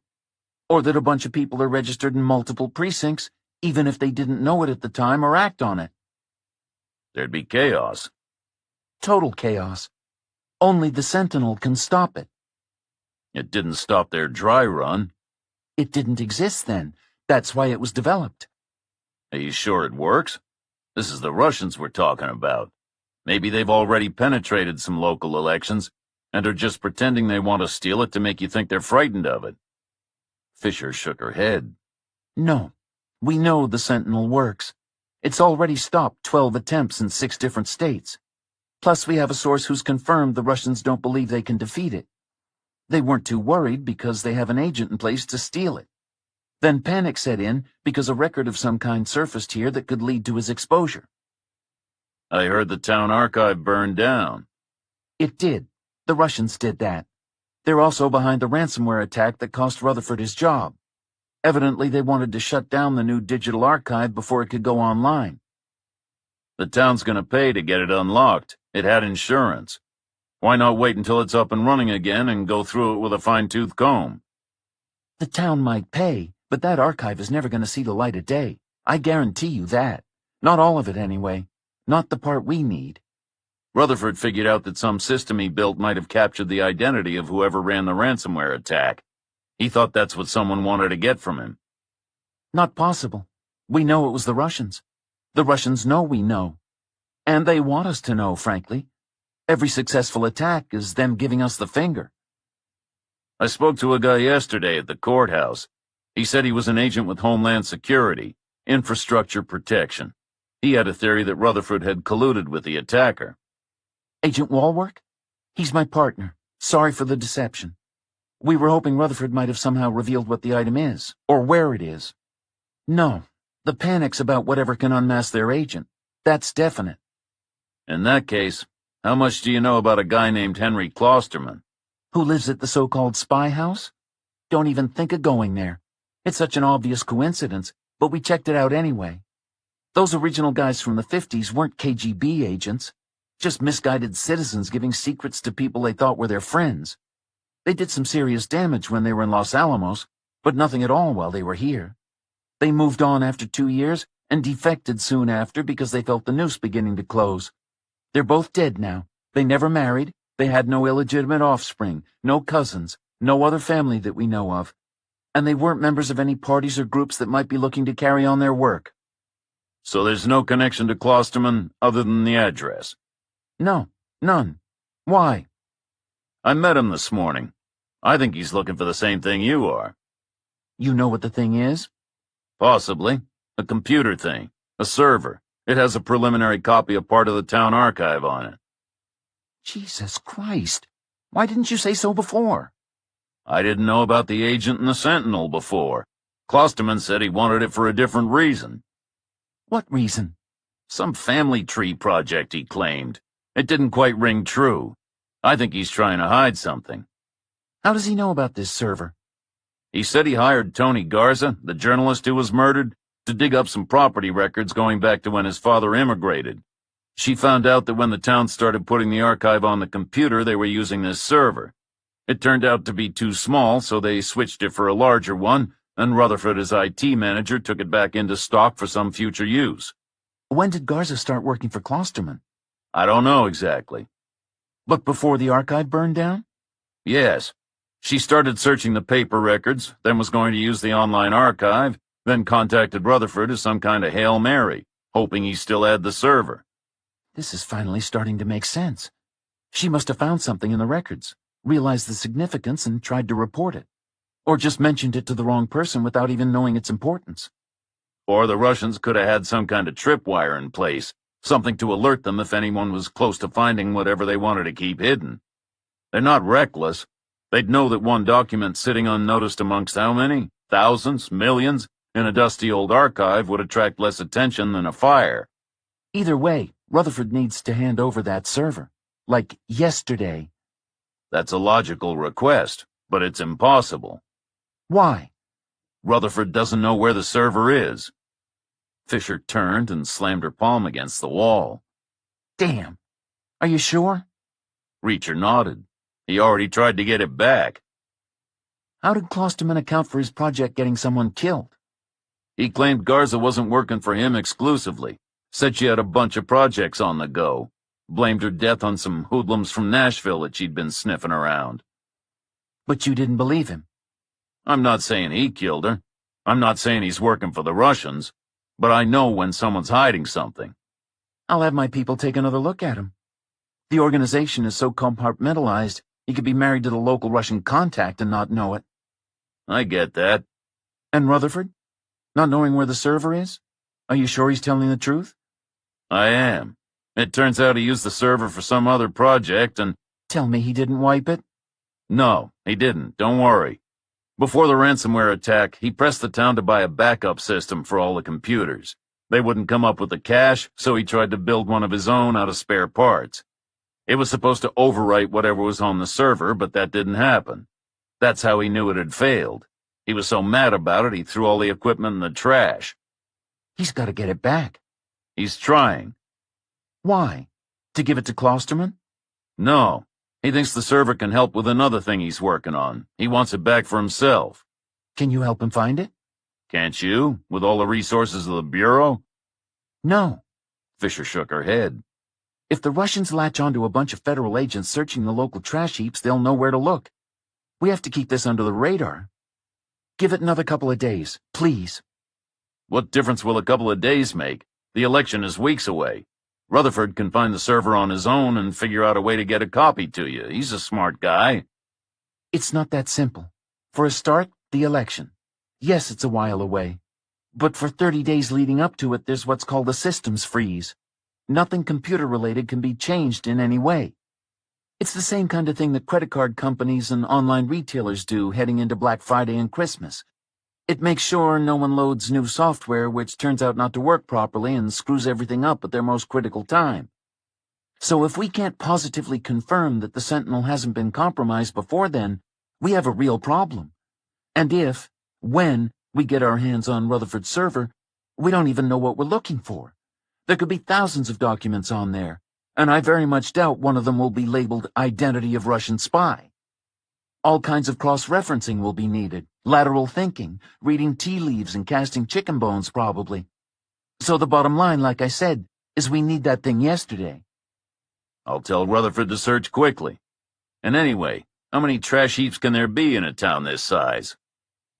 Or that a bunch of people are registered in multiple precincts, even if they didn't know it at the time or act on it. There'd be chaos. Total chaos. Only the Sentinel can stop it. It didn't stop their dry run. It didn't exist then. That's why it was developed. Are you sure it works? This is the Russians we're talking about. Maybe they've already penetrated some local elections and are just pretending they want to steal it to make you think they're frightened of it. Fisher shook her head. No, We know the Sentinel works. It's already stopped 12 attempts in 6 different states. Plus, we have a source who's confirmed the Russians don't believe they can defeat it. They weren't too worried because they have an agent in place to steal it. Then panic set in because a record of some kind surfaced here that could lead to his exposure. I heard the town archive burned down. It did. The Russians did that. They're also behind the ransomware attack that cost Rutherford his job. Evidently, they wanted to shut down the new digital archive before it could go online. The town's gonna pay to get it unlocked. It had insurance. Why not wait until it's up and running again and go through it with a fine-tooth comb? The town might pay, but that archive is never going to see the light of day. I guarantee you that. Not all of it, anyway. Not the part we need. Rutherford figured out that some system he built might have captured the identity of whoever ran the ransomware attack. He thought that's what someone wanted to get from him. Not possible. We know it was the Russians. The Russians know we know. And they want us to know, frankly. Every successful attack is them giving us the finger. I spoke to a guy yesterday at the courthouse. He said he was an agent with Homeland Security, infrastructure protection. He had a theory that Rutherford had colluded with the attacker. Agent Walwork? He's my partner. Sorry for the deception. We were hoping Rutherford might have somehow revealed what the item is, or where it is. No, the panic's about whatever can unmask their agent. That's definite. In that case, how much do you know about a guy named Henry Klosterman? Who lives at the so-called spy house? Don't even think of going there. It's such an obvious coincidence, but we checked it out anyway. Those original guys from the 50s weren't KGB agents, just misguided citizens giving secrets to people they thought were their friends. They did some serious damage when they were in Los Alamos, but nothing at all while they were here. They moved on after 2 years and defected soon after because they felt the noose beginning to close. They're both dead now. They never married. They had no illegitimate offspring, no cousins, no other family that we know of. And they weren't members of any parties or groups that might be looking to carry on their work. So there's no connection to Klosterman other than the address? No, none. Why? I met him this morning. I think he's looking for the same thing you are. You know what the thing is? Possibly. A computer thing. A server. It has a preliminary copy of part of the town archive on it. Jesus Christ. Why didn't you say so before? I didn't know about the agent and the Sentinel before. Klosterman said he wanted it for a different reason. What reason? Some family tree project, he claimed. It didn't quite ring true. I think he's trying to hide something. How does he know about this server? He said he hired Tony Garza, the journalist who was murdered, to dig up some property records going back to when his father immigrated. She found out that when the town started putting the archive on the computer, they were using this server. It turned out to be too small, so they switched it for a larger one, and Rutherford, as IT manager, took it back into stock for some future use. When did Garza start working for Klosterman? I don't know exactly. But before the archive burned down? Yes. She started searching the paper records, then was going to use the online archive, then contacted Rutherford as some kind of Hail Mary, hoping he still had the server. This is finally starting to make sense. She must have found something in the records, realized the significance, and tried to report it. Or just mentioned it to the wrong person without even knowing its importance. Or the Russians could have had some kind of tripwire in place, something to alert them if anyone was close to finding whatever they wanted to keep hidden. They're not reckless. They'd know that one document sitting unnoticed amongst how many? Thousands? Millions? In a dusty old archive would attract less attention than a fire. Either way, Rutherford needs to hand over that server. Like yesterday. That's a logical request, but it's impossible. Why? Rutherford doesn't know where the server is. Fisher turned and slammed her palm against the wall. Damn. Are you sure? Reacher nodded. He already tried to get it back. How did Klosterman account for his project getting someone killed? He claimed Garza wasn't working for him exclusively. Said she had a bunch of projects on the go. Blamed her death on some hoodlums from Nashville that she'd been sniffing around. But you didn't believe him. I'm not saying he killed her. I'm not saying he's working for the Russians. But I know when someone's hiding something. I'll have my people take another look at him. The organization is so compartmentalized, he could be married to the local Russian contact and not know it. I get that. And Rutherford? Not knowing where the server is? Are you sure he's telling the truth? I am. It turns out he used the server for some other project and— Tell me he didn't wipe it? No, he didn't. Don't worry. Before the ransomware attack, he pressed the town to buy a backup system for all the computers. They wouldn't come up with the cash, so he tried to build one of his own out of spare parts. It was supposed to overwrite whatever was on the server, but that didn't happen. That's how he knew it had failed. He was so mad about it, he threw all the equipment in the trash. He's got to get it back. He's trying. Why? To give it to Klosterman? No. He thinks the server can help with another thing he's working on. He wants it back for himself. Can you help him find it? Can't you, with all the resources of the Bureau? No. Fisher shook her head. If the Russians latch onto a bunch of federal agents searching the local trash heaps, they'll know where to look. We have to keep this under the radar. Give it another couple of days, please. What difference will a couple of days make? The election is weeks away. Rutherford can find the server on his own and figure out a way to get a copy to you. He's a smart guy. It's not that simple. For a start, the election. Yes, it's a while away. But for 30 days leading up to it, there's what's called a systems freeze. Nothing computer-related can be changed in any way. It's the same kind of thing that credit card companies and online retailers do heading into Black Friday and Christmas. It makes sure no one loads new software which turns out not to work properly and screws everything up at their most critical time. So if we can't positively confirm that the Sentinel hasn't been compromised before then, we have a real problem. And when we get our hands on Rutherford's server, we don't even know what we're looking for. There could be thousands of documents on there, and I very much doubt one of them will be labeled Identity of Russian Spy. All kinds of cross-referencing will be needed, lateral thinking, reading tea leaves and casting chicken bones probably. So the bottom line, like I said, is we need that thing yesterday. I'll tell Rutherford to search quickly. And anyway, how many trash heaps can there be in a town this size?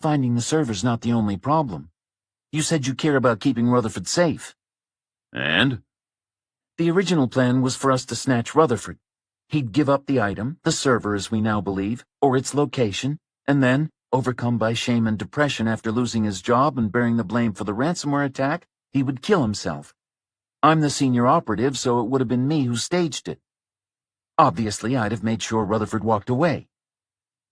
Finding the server's not the only problem. You said you care about keeping Rutherford safe. And? The original plan was for us to snatch Rutherford. He'd give up the item, the server as we now believe, or its location, and then, overcome by shame and depression after losing his job and bearing the blame for the ransomware attack, he would kill himself. I'm the senior operative, so it would have been me who staged it. Obviously, I'd have made sure Rutherford walked away.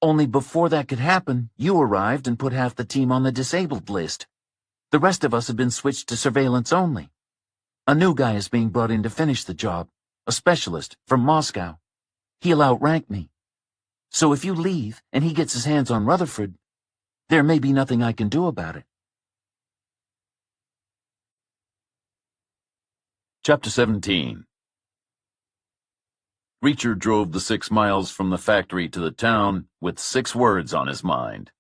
Only before that could happen, you arrived and put half the team on the disabled list. The rest of us have been switched to surveillance only. A new guy is being brought in to finish the job, a specialist from Moscow. He'll outrank me. So if you leave and he gets his hands on Rutherford, there may be nothing I can do about it. Chapter 17. Reacher drove the 6 miles from the factory to the town with 6 words on his mind.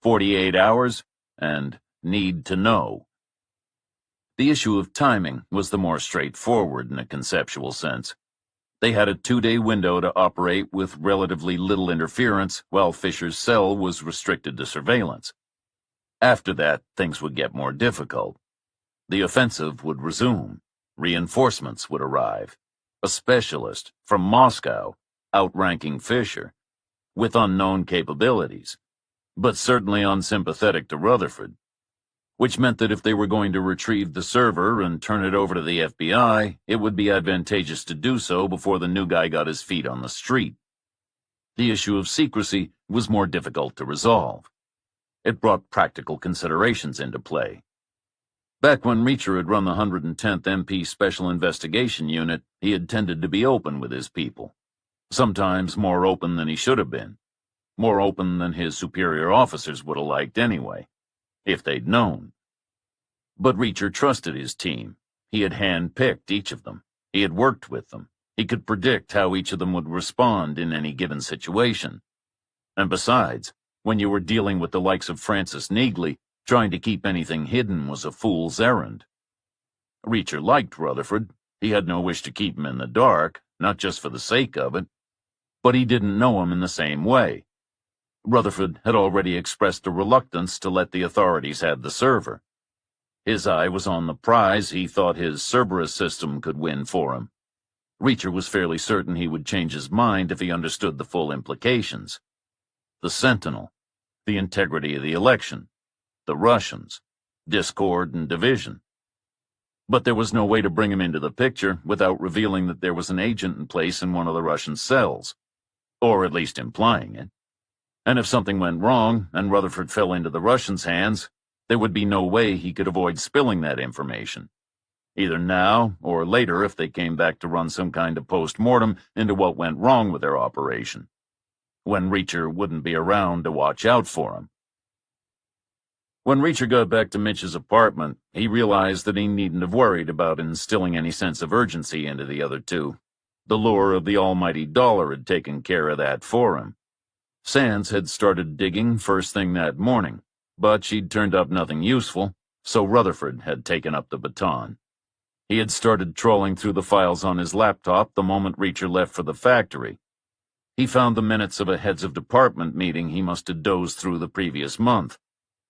48 hours and need to know. The issue of timing was the more straightforward in a conceptual sense. They had a 2-day window to operate with relatively little interference while Fisher's cell was restricted to surveillance. After that, things would get more difficult. The offensive would resume. Reinforcements would arrive. A specialist from Moscow, outranking Fisher, with unknown capabilities, but certainly unsympathetic to Rutherford, which meant that if they were going to retrieve the server and turn it over to the FBI, it would be advantageous to do so before the new guy got his feet on the street. The issue of secrecy was more difficult to resolve. It brought practical considerations into play. Back when Reacher had run the 110th MP Special Investigation Unit, he had tended to be open with his people. Sometimes more open than he should have been. More open than his superior officers would have liked anyway, if they'd known. But Reacher trusted his team. He had hand-picked each of them. He had worked with them. He could predict how each of them would respond in any given situation. And besides, when you were dealing with the likes of Francis Neagley, trying to keep anything hidden was a fool's errand. Reacher liked Rutherford. He had no wish to keep him in the dark, not just for the sake of it. But he didn't know him in the same way. Rutherford had already expressed a reluctance to let the authorities have the server. His eye was on the prize he thought his Cerberus system could win for him. Reacher was fairly certain he would change his mind if he understood the full implications. The Sentinel, the integrity of the election, the Russians, discord and division. But there was no way to bring him into the picture without revealing that there was an agent in place in one of the Russian cells, or at least implying it. And if something went wrong and Rutherford fell into the Russians' hands, there would be no way he could avoid spilling that information, either now or later if they came back to run some kind of post-mortem into what went wrong with their operation, when Reacher wouldn't be around to watch out for him. When Reacher got back to Mitch's apartment, he realized that he needn't have worried about instilling any sense of urgency into the other two. The lure of the almighty dollar had taken care of that for him. Sands had started digging first thing that morning, but she'd turned up nothing useful, so Rutherford had taken up the baton. He had started trawling through the files on his laptop the moment Reacher left for the factory. He found the minutes of a heads of department meeting he must have dozed through the previous month.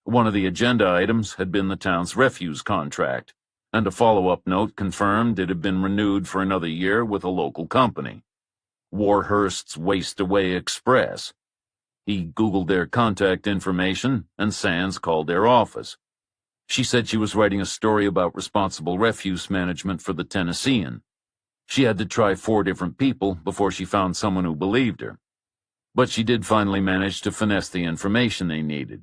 One of the agenda items had been the town's refuse contract, and a follow-up note confirmed it had been renewed for another year with a local company, Warhurst's Waste Away Express. He Googled their contact information, and Sands called their office. She said she was writing a story about responsible refuse management for the Tennessean. She had to try 4 different people before she found someone who believed her. But she did finally manage to finesse the information they needed.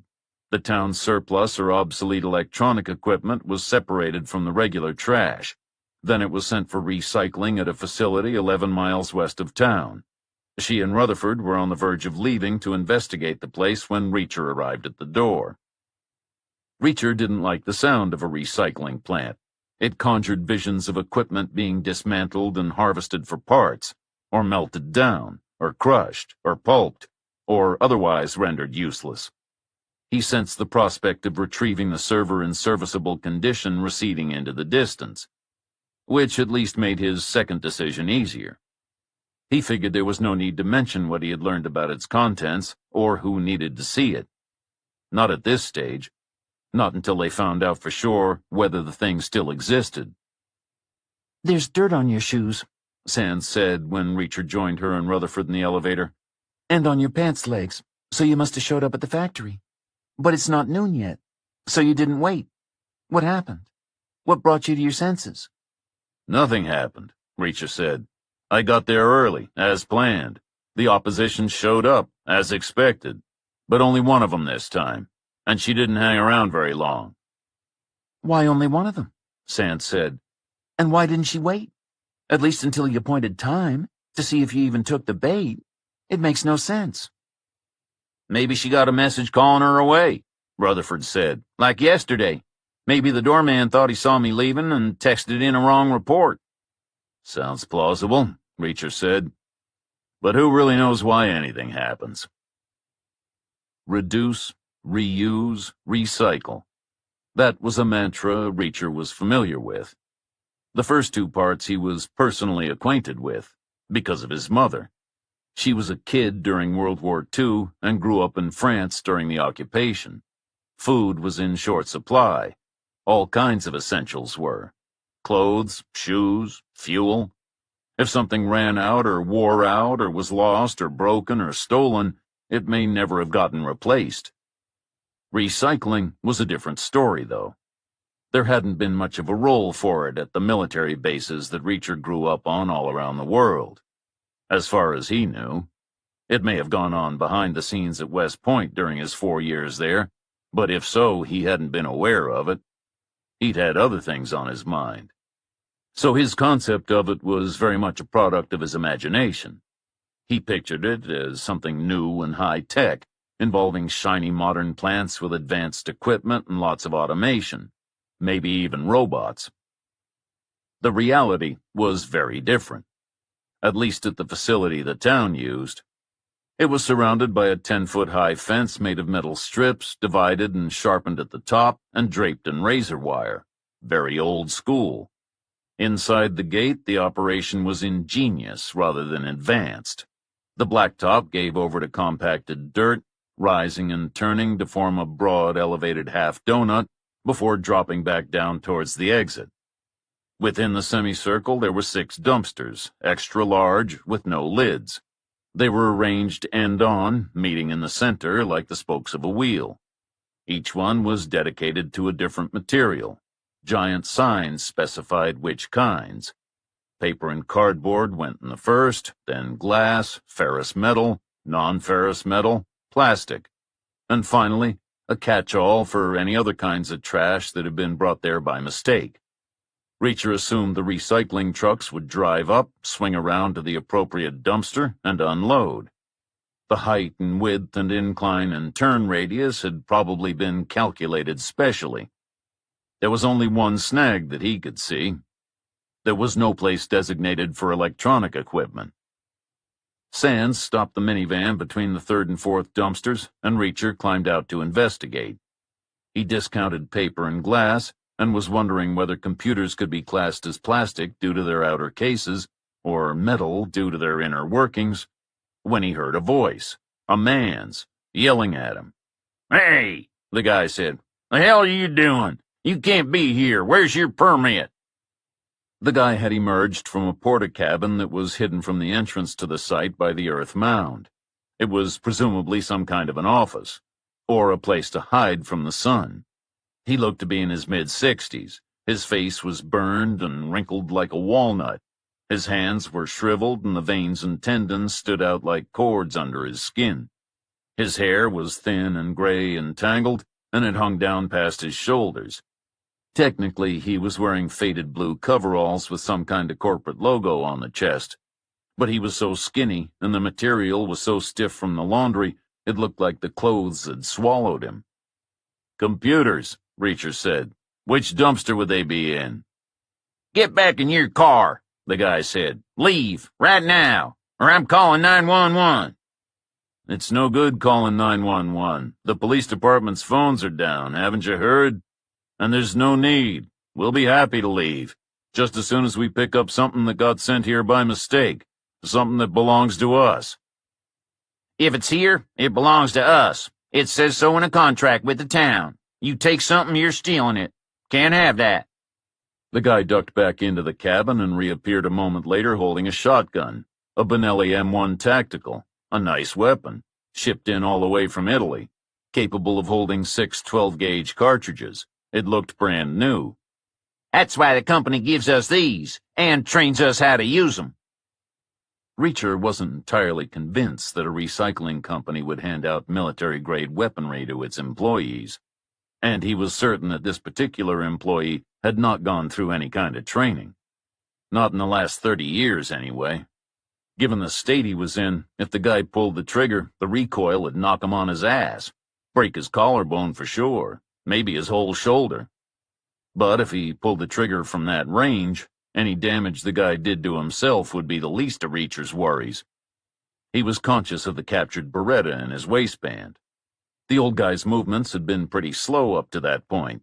The town's surplus or obsolete electronic equipment was separated from the regular trash. Then it was sent for recycling at a facility 11 miles west of town. She and Rutherford were on the verge of leaving to investigate the place when Reacher arrived at the door. Reacher didn't like the sound of a recycling plant. It conjured visions of equipment being dismantled and harvested for parts, or melted down, or crushed, or pulped, or otherwise rendered useless. He sensed the prospect of retrieving the server in serviceable condition receding into the distance, which at least made his second decision easier. He figured there was no need to mention what he had learned about its contents or who needed to see it. Not at this stage. Not until they found out for sure whether the thing still existed. "There's dirt on your shoes," Sands said when Reacher joined her and Rutherford in the elevator. "and on your pants legs, so you must have showed up at the factory. But it's not noon yet, so you didn't wait. What happened? What brought you to your senses?" Nothing happened, Reacher said. I got there early, as planned. The opposition showed up, as expected, but only one of them this time, and she didn't hang around very long. "Why only one of them?" Sands said. "And why didn't she wait? At least until the appointed time, to see if you even took the bait. It makes no sense." "Maybe she got a message calling her away," Rutherford said. "Like yesterday. Maybe the doorman thought he saw me leaving and texted in a wrong report." Sounds plausible, Reacher said. But who really knows why anything happens? Reduce, reuse, recycle. That was a mantra Reacher was familiar with. The first 2 parts he was personally acquainted with, because of his mother. She was a kid during World War II and grew up in France during the occupation. Food was in short supply. All kinds of essentials were. Clothes, shoes, fuel. If something ran out or wore out or was lost or broken or stolen, it may never have gotten replaced. Recycling was a different story, though. There hadn't been much of a role for it at the military bases that Reacher grew up on all around the world. As far as he knew. It may have gone on behind the scenes at West Point during his 4 years there, but if so, he hadn't been aware of it. He'd had other things on his mind. So his concept of it was very much a product of his imagination. He pictured it as something new and high-tech, involving shiny modern plants with advanced equipment and lots of automation, maybe even robots. The reality was very different, at least at the facility the town used. It was surrounded by a 10-foot-high fence made of metal strips, divided and sharpened at the top and draped in razor wire. Very old school. Inside the gate, the operation was ingenious rather than advanced. The blacktop gave over to compacted dirt, rising and turning to form a broad, elevated half-donut before dropping back down towards the exit. Within the semicircle, there were 6 dumpsters, extra large, with no lids. They were arranged end-on, meeting in the center like the spokes of a wheel. Each one was dedicated to a different material. Giant signs specified which kinds. Paper and cardboard went in the first, then glass, ferrous metal, non-ferrous metal, plastic, and finally, a catch-all for any other kinds of trash that had been brought there by mistake. Reacher assumed the recycling trucks would drive up, swing around to the appropriate dumpster, and unload. The height and width and incline and turn radius had probably been calculated specially. There was only one snag that he could see. There was no place designated for electronic equipment. Sands stopped the minivan between the third and fourth dumpsters, and Reacher climbed out to investigate. He discounted paper and glass, and was wondering whether computers could be classed as plastic due to their outer cases, or metal due to their inner workings, when he heard a voice, a man's, yelling at him. "Hey," the guy said, "the hell are you doing? You can't be here. Where's your permit?" The guy had emerged from a porta-cabin that was hidden from the entrance to the site by the earth mound. It was presumably some kind of an office, or a place to hide from the sun. He looked to be in his mid-60s. His face was burned and wrinkled like a walnut. His hands were shriveled, and the veins and tendons stood out like cords under his skin. His hair was thin and gray and tangled, and it hung down past his shoulders. Technically, he was wearing faded blue coveralls with some kind of corporate logo on the chest. But he was so skinny, and the material was so stiff from the laundry, it looked like the clothes had swallowed him. "Computers," Reacher said. "Which dumpster would they be in?" "Get back in your car," the guy said. "Leave, right now, or I'm calling 911. "It's no good calling 911. The police department's phones are down, haven't you heard? And there's no need. We'll be happy to leave, just as soon as we pick up something that got sent here by mistake, something that belongs to us." "If it's here, it belongs to us. It says so in a contract with the town. You take something, you're stealing it. Can't have that." The guy ducked back into the cabin and reappeared a moment later holding a shotgun, a Benelli M1 Tactical, a nice weapon, shipped in all the way from Italy, capable of holding 6 12-gauge cartridges. It looked brand new. "That's why the company gives us these, and trains us how to use them." Reacher wasn't entirely convinced that a recycling company would hand out military-grade weaponry to its employees, and he was certain that this particular employee had not gone through any kind of training. Not in the last 30 years, anyway. Given the state he was in, if the guy pulled the trigger, the recoil would knock him on his ass, break his collarbone for sure, maybe his whole shoulder. But if he pulled the trigger from that range, any damage the guy did to himself would be the least of Reacher's worries. He was conscious of the captured Beretta in his waistband. The old guy's movements had been pretty slow up to that point.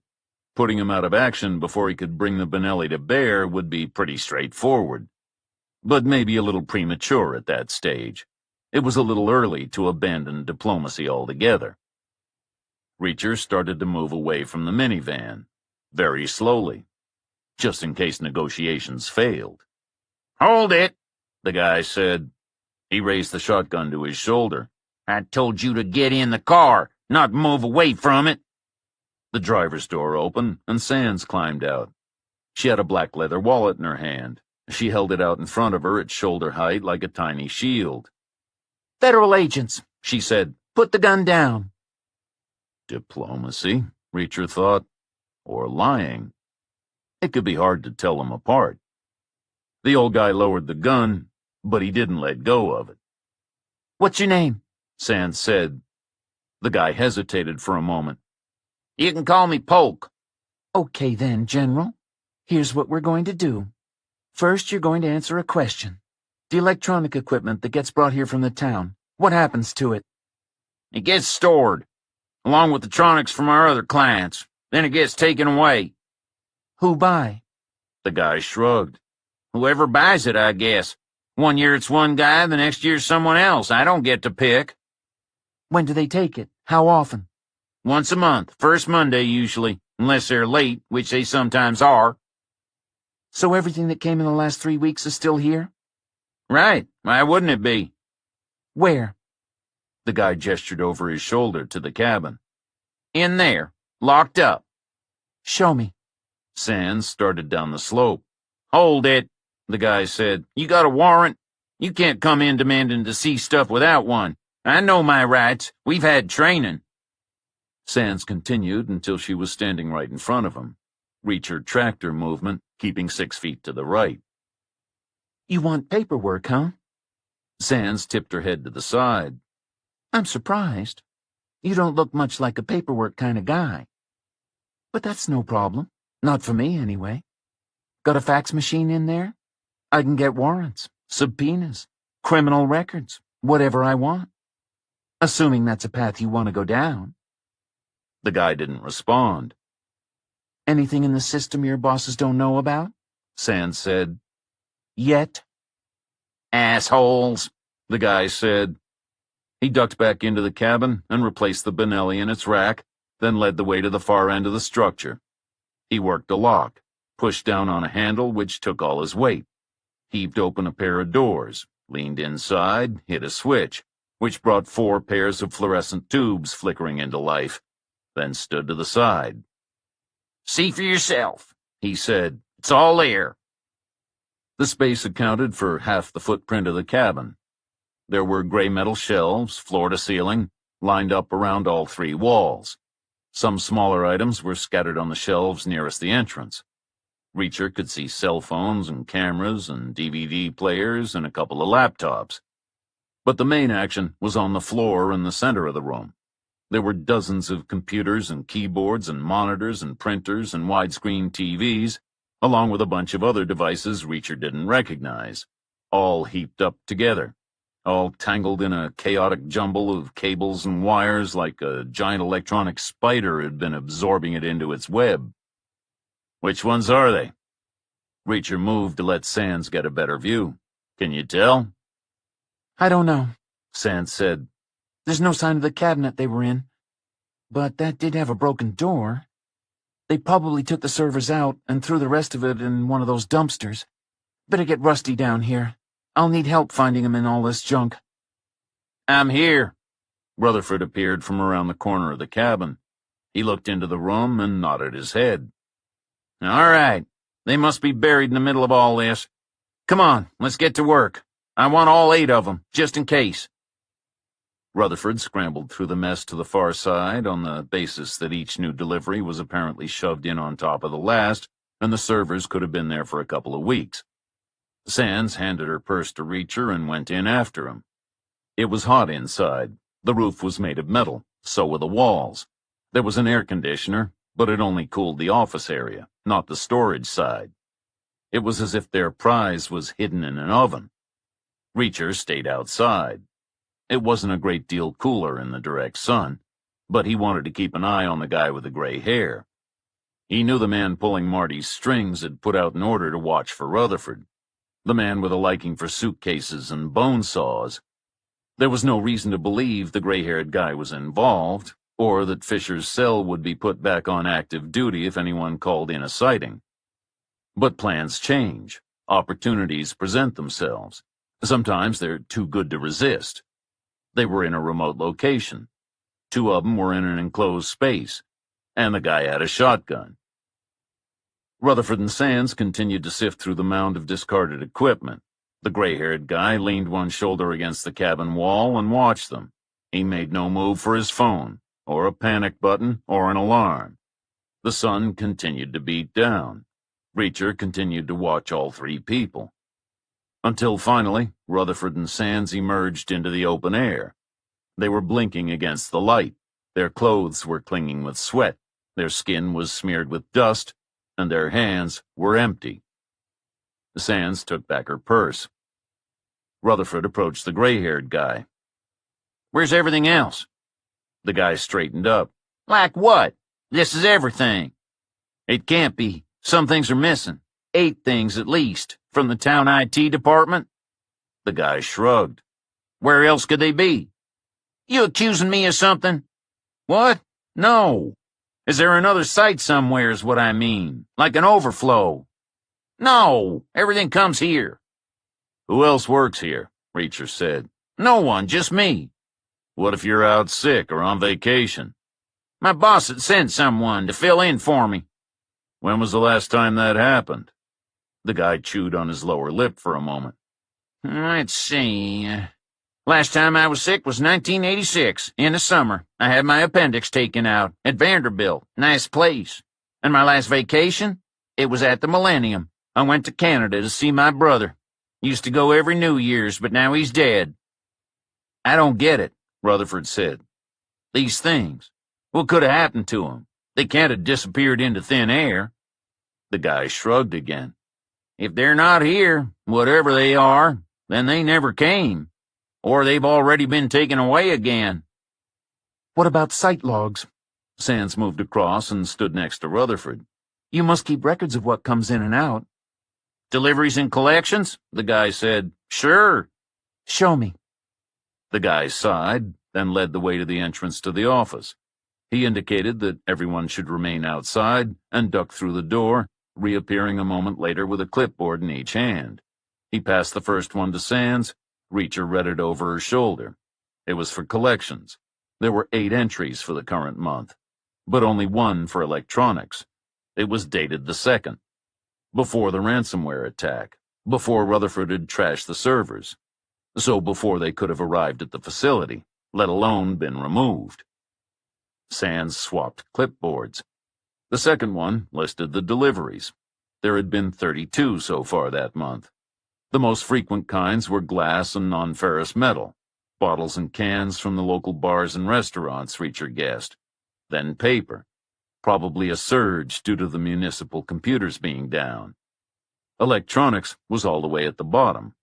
Putting him out of action before he could bring the Benelli to bear would be pretty straightforward. But maybe a little premature at that stage. It was a little early to abandon diplomacy altogether. Reacher started to move away from the minivan, very slowly, just in case negotiations failed. "Hold it," the guy said. He raised the shotgun to his shoulder. "I told you to get in the car, not move away from it." The driver's door opened, and Sands climbed out. She had a black leather wallet in her hand. She held it out in front of her at shoulder height like a tiny shield. "Federal agents," she said. "Put the gun down." Diplomacy, Reacher thought, or lying. It could be hard to tell them apart. The old guy lowered the gun, but he didn't let go of it. "What's your name?" Sands said. The guy hesitated for a moment. "You can call me Polk." "Okay then, General. Here's what we're going to do. First, you're going to answer a question. The electronic equipment that gets brought here from the town, what happens to it?" "It gets stored, along with the electronics from our other clients. Then it gets taken away." "Who by?" The guy shrugged. "Whoever buys it, I guess. One year it's one guy, the next year someone else. I don't get to pick." "When do they take it? How often?" "Once a month, first Monday usually, unless they're late, which they sometimes are." "So everything that came in the last 3 weeks is still here?" "Right. Why wouldn't it be?" "Where?" The guy gestured over his shoulder to the cabin. In there, locked up. Show me. Sands started down the slope. Hold it, the guy said. You got a warrant? You can't come in demanding to see stuff without one. I know my rights. We've had training. Sands continued until she was standing right in front of him. Reacher tracked her movement, keeping 6 feet to the right. You want paperwork, huh? Sands tipped her head to the side. I'm surprised. You don't look much like a paperwork kind of guy. But that's no problem. Not for me, anyway. Got a fax machine in there? I can get warrants, subpoenas, criminal records, whatever I want. Assuming that's a path you want to go down. The guy didn't respond. Anything in the system your bosses don't know about? Sands said. Yet? Assholes, the guy said. He ducked back into the cabin and replaced the Benelli in its rack, then led the way to the far end of the structure. He worked a lock, pushed down on a handle which took all his weight, heaved open a pair of doors, leaned inside, hit a switch, which brought 4 pairs of fluorescent tubes flickering into life, then stood to the side. See for yourself, he said. It's all there. The space accounted for half the footprint of the cabin. There were gray metal shelves, floor to ceiling, lined up around all 3 walls. Some smaller items were scattered on the shelves nearest the entrance. Reacher could see cell phones and cameras and DVD players and a couple of laptops. But the main action was on the floor in the center of the room. There were dozens of computers and keyboards and monitors and printers and widescreen TVs, along with a bunch of other devices Reacher didn't recognize, all heaped up together, all tangled in a chaotic jumble of cables and wires like a giant electronic spider had been absorbing it into its web. Which ones are they? Reacher moved to let Sands get a better view. Can you tell? I don't know, Sands said. There's no sign of the cabinet they were in. But that did have a broken door. They probably took the servers out and threw the rest of it in one of those dumpsters. Better get Rusty down here. I'll need help finding him in all this junk. I'm here. Rutherford appeared from around the corner of the cabin. He looked into the room and nodded his head. All right. They must be buried in the middle of all this. Come on, let's get to work. I want all 8 of them, just in case. Rutherford scrambled through the mess to the far side on the basis that each new delivery was apparently shoved in on top of the last, and the servers could have been there for a couple of weeks. Sands handed her purse to Reacher and went in after him. It was hot inside. The roof was made of metal, so were the walls. There was an air conditioner, but it only cooled the office area, not the storage side. It was as if their prize was hidden in an oven. Reacher stayed outside. It wasn't a great deal cooler in the direct sun, but he wanted to keep an eye on the guy with the gray hair. He knew the man pulling Marty's strings had put out an order to watch for Rutherford, the man with a liking for suitcases and bone saws. There was no reason to believe the gray-haired guy was involved, or that Fisher's cell would be put back on active duty if anyone called in a sighting. But plans change. Opportunities present themselves. Sometimes they're too good to resist. They were in a remote location. 2 of them were in an enclosed space, and the guy had a shotgun. Rutherford and Sands continued to sift through the mound of discarded equipment. The gray-haired guy leaned one shoulder against the cabin wall and watched them. He made no move for his phone, or a panic button, or an alarm. The sun continued to beat down. Reacher continued to watch all 3 people. Until finally, Rutherford and Sands emerged into the open air. They were blinking against the light. Their clothes were clinging with sweat. Their skin was smeared with dust, and their hands were empty. Sands took back her purse. Rutherford approached the gray-haired guy. Where's everything else? The guy straightened up. Like what? This is everything. It can't be. Some things are missing. 8 things at least. From the town IT department? The guy shrugged. Where else could they be? You accusing me of something? What? No. Is there another site somewhere is what I mean. Like an overflow. No. Everything comes here. Who else works here? Reacher said. No one, just me. What if you're out sick or on vacation? My boss had sent someone to fill in for me. When was the last time that happened? The guy chewed on his lower lip for a moment. Let's see. Last time I was sick was 1986, in the summer. I had my appendix taken out at Vanderbilt. Nice place. And my last vacation? It was at the Millennium. I went to Canada to see my brother. Used to go every New Year's, but now he's dead. I don't get it, Rutherford said. These things. What could have happened to them? They can't have disappeared into thin air. The guy shrugged again. If they're not here, whatever they are, then they never came. Or they've already been taken away again. What about sight logs? Sands moved across and stood next to Rutherford. You must keep records of what comes in and out. Deliveries and collections? The guy said, Sure. Show me. The guy sighed, then led the way to the entrance to the office. He indicated that everyone should remain outside and ducked through the door, reappearing a moment later with a clipboard in each hand. He passed the first one to Sands. Reacher read it over her shoulder. It was for collections. There were 8 entries for the current month, but only 1 for electronics. It was dated the 2nd, before the ransomware attack, before Rutherford had trashed the servers, so before they could have arrived at the facility, let alone been removed. Sands swapped clipboards. The second one listed the deliveries. There had been 32 so far that month. The most frequent kinds were glass and non-ferrous metal, bottles and cans from the local bars and restaurants, Reacher guessed. Then paper, probably a surge due to the municipal computers being down. Electronics was all the way at the bottom.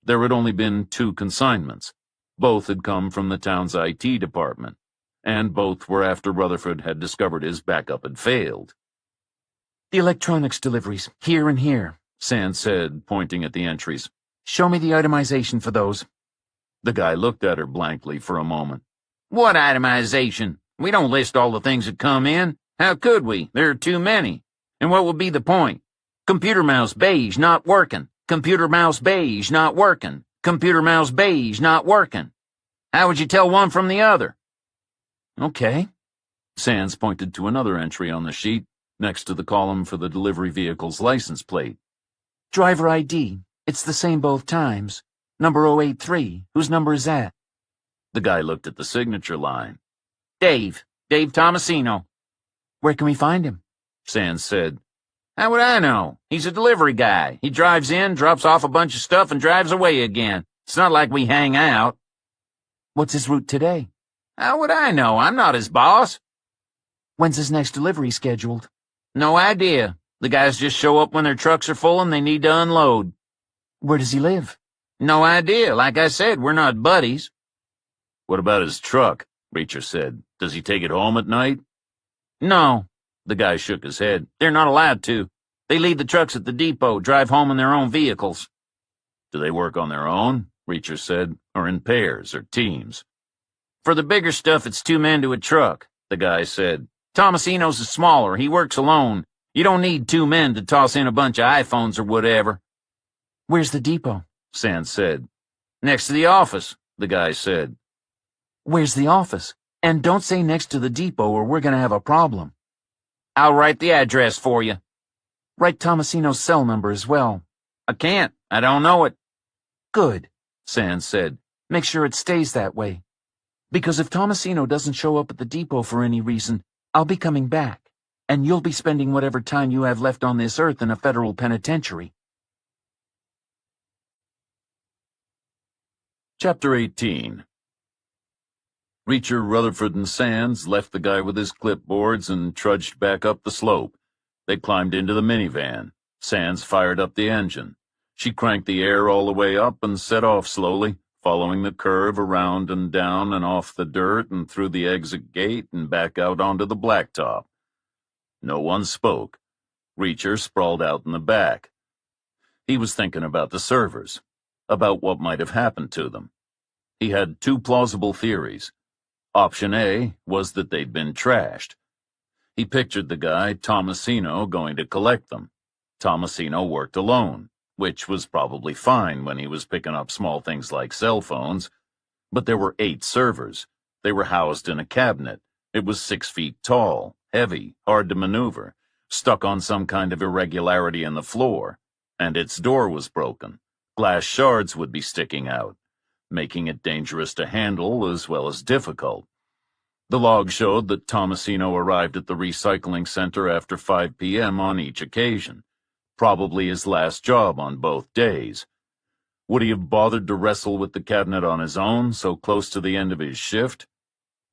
There had only been 2 consignments. Both had come from the town's IT department, and both were after Rutherford had discovered his backup had failed. The electronics deliveries, here and here, Sands said, pointing at the entries. Show me the itemization for those. The guy looked at her blankly for a moment. What itemization? We don't list all the things that come in. How could we? There are too many. And what would be the point? Computer mouse beige not working. Computer mouse beige not working. Computer mouse beige not working. How would you tell one from the other? Okay. Sands pointed to another entry on the sheet, next to the column for the delivery vehicle's license plate. Driver ID. It's the same both times. Number 083. Whose number is that? The guy looked at the signature line. Dave Tomasino. Where can we find him? Sands said. How would I know? He's a delivery guy. He drives in, drops off a bunch of stuff, and drives away again. It's not like we hang out. What's his route today? How would I know? I'm not his boss. When's his next delivery scheduled? No idea. The guys just show up when their trucks are full and they need to unload. Where does he live? No idea. Like I said, we're not buddies. What about his truck? Reacher said. Does he take it home at night? No. The guy shook his head. They're not allowed to. They leave the trucks at the depot, drive home in their own vehicles. Do they work on their own? Reacher said. Or in pairs or teams? For the bigger stuff, it's 2 men to a truck, the guy said. Tomasino's is smaller. He works alone. You don't need 2 men to toss in a bunch of iPhones or whatever. Where's the depot? Sands said. Next to the office, the guy said. Where's the office? And don't say next to the depot or we're going to have a problem. I'll write the address for you. Write Tomasino's cell number as well. I can't. I don't know it. Good, Sands said. Make sure it stays that way. Because if Tomasino doesn't show up at the depot for any reason, I'll be coming back, and you'll be spending whatever time you have left on this earth in a federal penitentiary. Chapter 18. Reacher, Rutherford, and Sands left the guy with his clipboards and trudged back up the slope. They climbed into the minivan. Sands fired up the engine. She cranked the air all the way up and set off slowly, following the curve around and down and off the dirt and through the exit gate and back out onto the blacktop. No one spoke. Reacher sprawled out in the back. He was thinking about the servers, about what might have happened to them. He had 2 plausible theories. Option A was that they'd been trashed. He pictured the guy, Tomasino, going to collect them. Tomasino worked alone, which was probably fine when he was picking up small things like cell phones. But there were 8 servers. They were housed in a cabinet. It was 6 feet tall, heavy, hard to maneuver, stuck on some kind of irregularity in the floor, and its door was broken. Glass shards would be sticking out, making it dangerous to handle as well as difficult. The log showed that Tomasino arrived at the recycling center after 5 p.m. on each occasion, probably his last job on both days. Would he have bothered to wrestle with the cabinet on his own, so close to the end of his shift?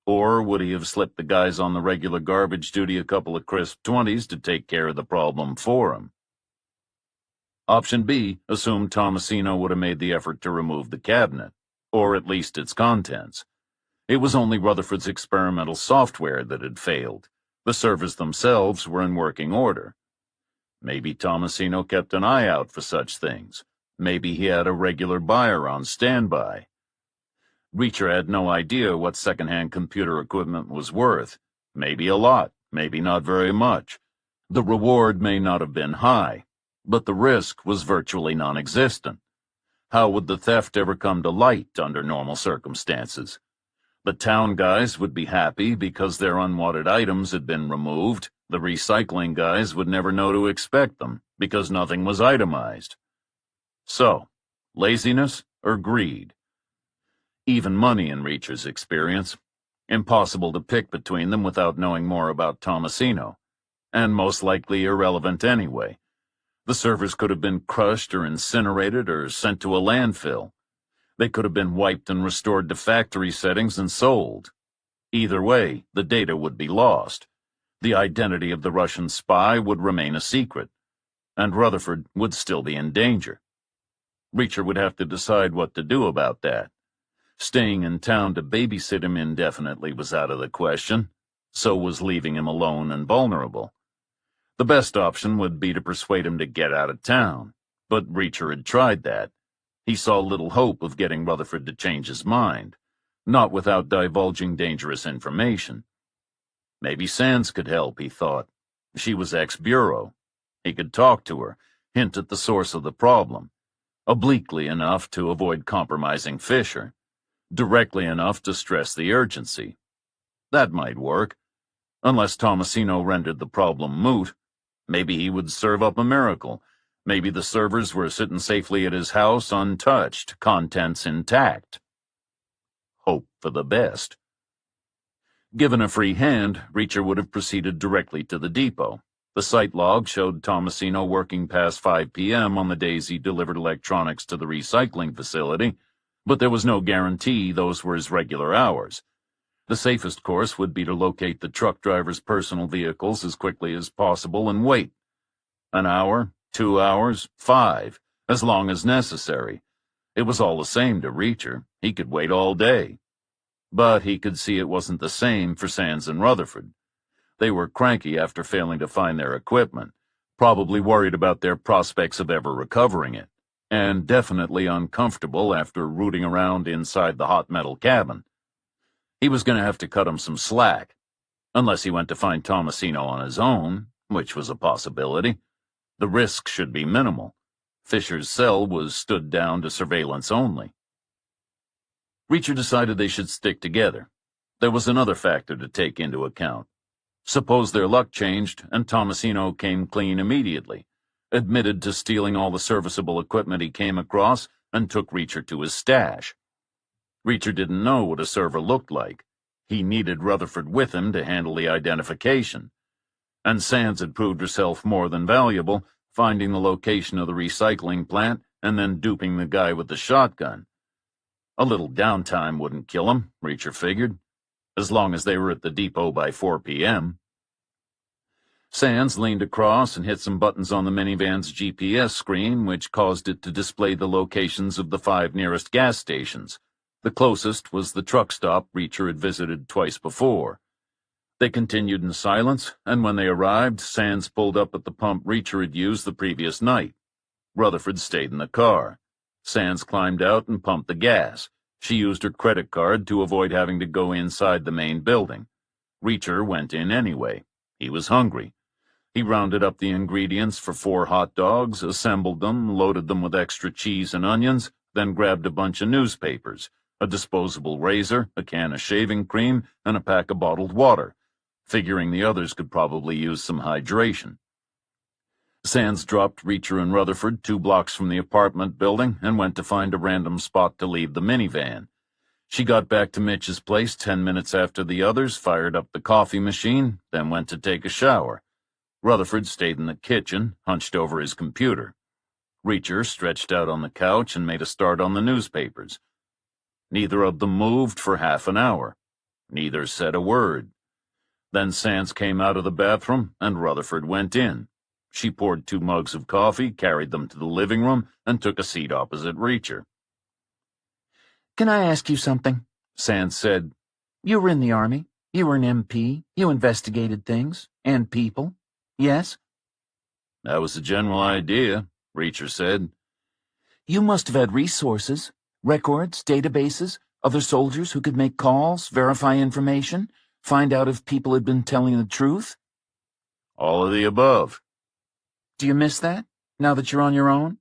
Or would he have slipped the guys on the regular garbage duty a couple of crisp 20s to take care of the problem for him? Option B assumed Tomasino would have made the effort to remove the cabinet, or at least its contents. It was only Rutherford's experimental software that had failed. The servers themselves were in working order. Maybe Tomasino kept an eye out for such things. Maybe he had a regular buyer on standby. Reacher had no idea what second-hand computer equipment was worth. Maybe a lot, maybe not very much. The reward may not have been high, but the risk was virtually non-existent. How would the theft ever come to light under normal circumstances? The town guys would be happy because their unwanted items had been removed. The recycling guys would never know to expect them because nothing was itemized. So, laziness or greed? Even money in Reacher's experience. Impossible to pick between them without knowing more about Tomasino, and most likely irrelevant anyway. The servers could have been crushed or incinerated or sent to a landfill. They could have been wiped and restored to factory settings and sold. Either way, the data would be lost. The identity of the Russian spy would remain a secret, and Rutherford would still be in danger. Reacher would have to decide what to do about that. Staying in town to babysit him indefinitely was out of the question. So was leaving him alone and vulnerable. The best option would be to persuade him to get out of town, but Reacher had tried that. He saw little hope of getting Rutherford to change his mind, not without divulging dangerous information. Maybe Sands could help, he thought. She was ex-bureau. He could talk to her, hint at the source of the problem, obliquely enough to avoid compromising Fisher, directly enough to stress the urgency. That might work, unless Tomasino rendered the problem moot. Maybe he would serve up a miracle. Maybe the servers were sitting safely at his house untouched, contents intact. Hope for the best. Given a free hand, Reacher would have proceeded directly to the depot. The site log showed Tomasino working past 5 p.m. on the days he delivered electronics to the recycling facility, but there was no guarantee those were his regular hours. The safest course would be to locate the truck driver's personal vehicles as quickly as possible and wait. An hour, 2 hours, 5, as long as necessary. It was all the same to Reacher. He could wait all day. But he could see it wasn't the same for Sands and Rutherford. They were cranky after failing to find their equipment, probably worried about their prospects of ever recovering it, and definitely uncomfortable after rooting around inside the hot metal cabin. He was going to have to cut him some slack, unless he went to find Tomasino on his own, which was a possibility. The risk should be minimal. Fisher's cell was stood down to surveillance only. Reacher decided they should stick together. There was another factor to take into account. Suppose their luck changed and Tomasino came clean immediately, admitted to stealing all the serviceable equipment he came across, and took Reacher to his stash. Reacher didn't know what a server looked like. He needed Rutherford with him to handle the identification. And Sands had proved herself more than valuable, finding the location of the recycling plant and then duping the guy with the shotgun. A little downtime wouldn't kill him, Reacher figured, as long as they were at the depot by 4 p.m. Sands leaned across and hit some buttons on the minivan's GPS screen, which caused it to display the locations of the 5 nearest gas stations. The closest was the truck stop Reacher had visited twice before. They continued in silence, and when they arrived, Sands pulled up at the pump Reacher had used the previous night. Rutherford stayed in the car. Sands climbed out and pumped the gas. She used her credit card to avoid having to go inside the main building. Reacher went in anyway. He was hungry. He rounded up the ingredients for 4 hot dogs, assembled them, loaded them with extra cheese and onions, then grabbed a bunch of newspapers, a disposable razor, a can of shaving cream, and a pack of bottled water, figuring the others could probably use some hydration. Sands dropped Reacher and Rutherford 2 blocks from the apartment building and went to find a random spot to leave the minivan. She got back to Mitch's place 10 minutes after the others, fired up the coffee machine, then went to take a shower. Rutherford stayed in the kitchen, hunched over his computer. Reacher stretched out on the couch and made a start on the newspapers. Neither of them moved for half an hour. Neither said a word. Then Sands came out of the bathroom, and Rutherford went in. She poured 2 mugs of coffee, carried them to the living room, and took a seat opposite Reacher. "Can I ask you something?" Sands said. "You were in the Army. You were an MP. You investigated things. And people. Yes?" That was the general idea, Reacher said. "You must have had resources, records, databases, other soldiers who could make calls, verify information, find out if people had been telling the truth?" All of the above. "Do you miss that, now that you're on your own?"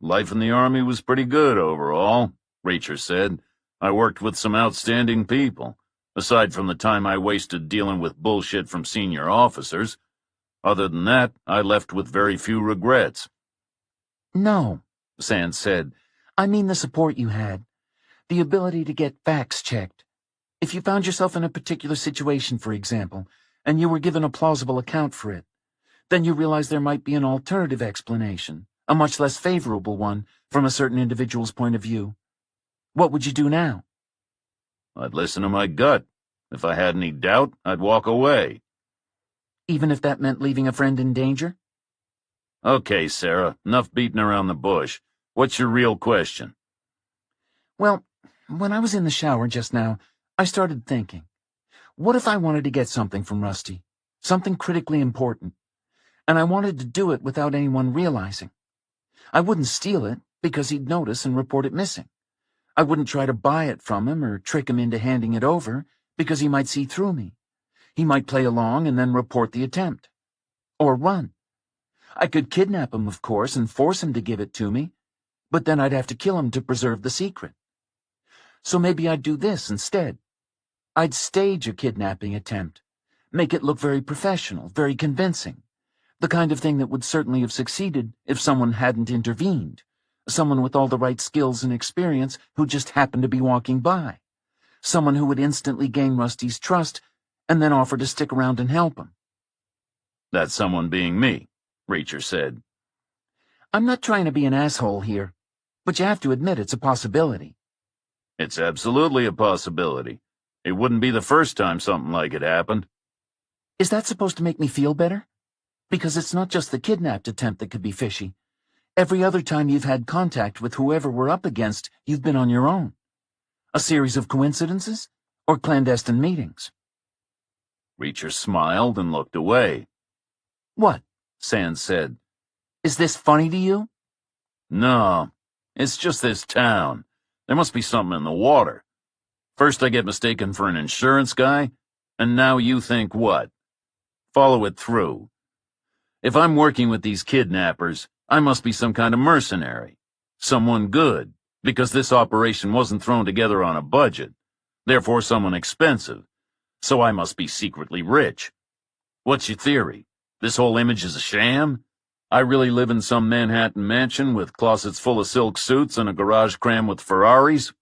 Life in the Army was pretty good overall, Reacher said. I worked with some outstanding people, aside from the time I wasted dealing with bullshit from senior officers. Other than that, I left with very few regrets. "No," Sands said. "I mean the support you had. The ability to get facts checked. If you found yourself in a particular situation, for example, and you were given a plausible account for it, then you realized there might be an alternative explanation, a much less favorable one, from a certain individual's point of view. What would you do now?" I'd listen to my gut. If I had any doubt, I'd walk away. "Even if that meant leaving a friend in danger?" Okay, Sarah, enough beating around the bush. What's your real question? "Well, when I was in the shower just now, I started thinking, what if I wanted to get something from Rusty? Something critically important. And I wanted to do it without anyone realizing. I wouldn't steal it, because he'd notice and report it missing. I wouldn't try to buy it from him or trick him into handing it over, because he might see through me. He might play along and then report the attempt. Or run. I could kidnap him, of course, and force him to give it to me, but then I'd have to kill him to preserve the secret. So maybe I'd do this instead. I'd stage a kidnapping attempt, make it look very professional, very convincing, the kind of thing that would certainly have succeeded if someone hadn't intervened, someone with all the right skills and experience who just happened to be walking by, someone who would instantly gain Rusty's trust and then offer to stick around and help him." That someone being me, Reacher said. "I'm not trying to be an asshole here, but you have to admit it's a possibility." It's absolutely a possibility. It wouldn't be the first time something like it happened. "Is that supposed to make me feel better? Because it's not just the kidnapped attempt that could be fishy. Every other time you've had contact with whoever we're up against, you've been on your own. A series of coincidences or clandestine meetings?" Reacher smiled and looked away. "What?" Sands said. "Is this funny to you?" No, it's just this town. There must be something in the water. First I get mistaken for an insurance guy, and now you think what? Follow it through. If I'm working with these kidnappers, I must be some kind of mercenary. Someone good, because this operation wasn't thrown together on a budget. Therefore someone expensive. So I must be secretly rich. What's your theory? This whole image is a sham? I really live in some Manhattan mansion with closets full of silk suits and a garage crammed with Ferraris?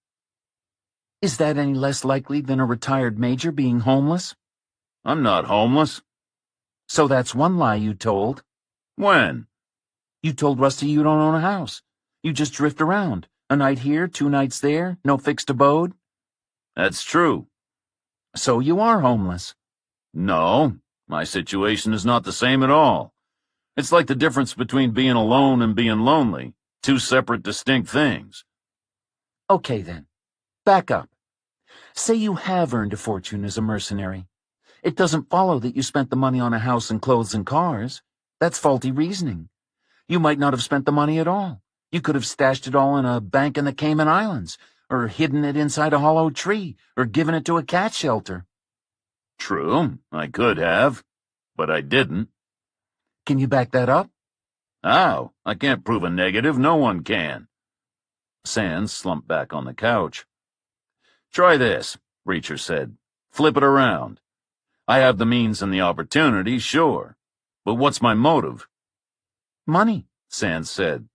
Is that any less likely than a retired major being homeless? I'm not homeless. So that's one lie you told. When? You told Rusty you don't own a house. You just drift around. A night here, 2 nights there, no fixed abode. That's true. So you are homeless. No, my situation is not the same at all. It's like the difference between being alone and being lonely. 2 separate, distinct things. Okay, then. Back up. Say you have earned a fortune as a mercenary. It doesn't follow that you spent the money on a house and clothes and cars. That's faulty reasoning. You might not have spent the money at all. You could have stashed it all in a bank in the Cayman Islands, or hidden it inside a hollow tree, or given it to a cat shelter. True, I could have, but I didn't. Can you back that up? How? I can't prove a negative. No one can. Sands slumped back on the couch. Try this, Reacher said. Flip it around. I have the means and the opportunity, sure. But what's my motive? Money. Sands said.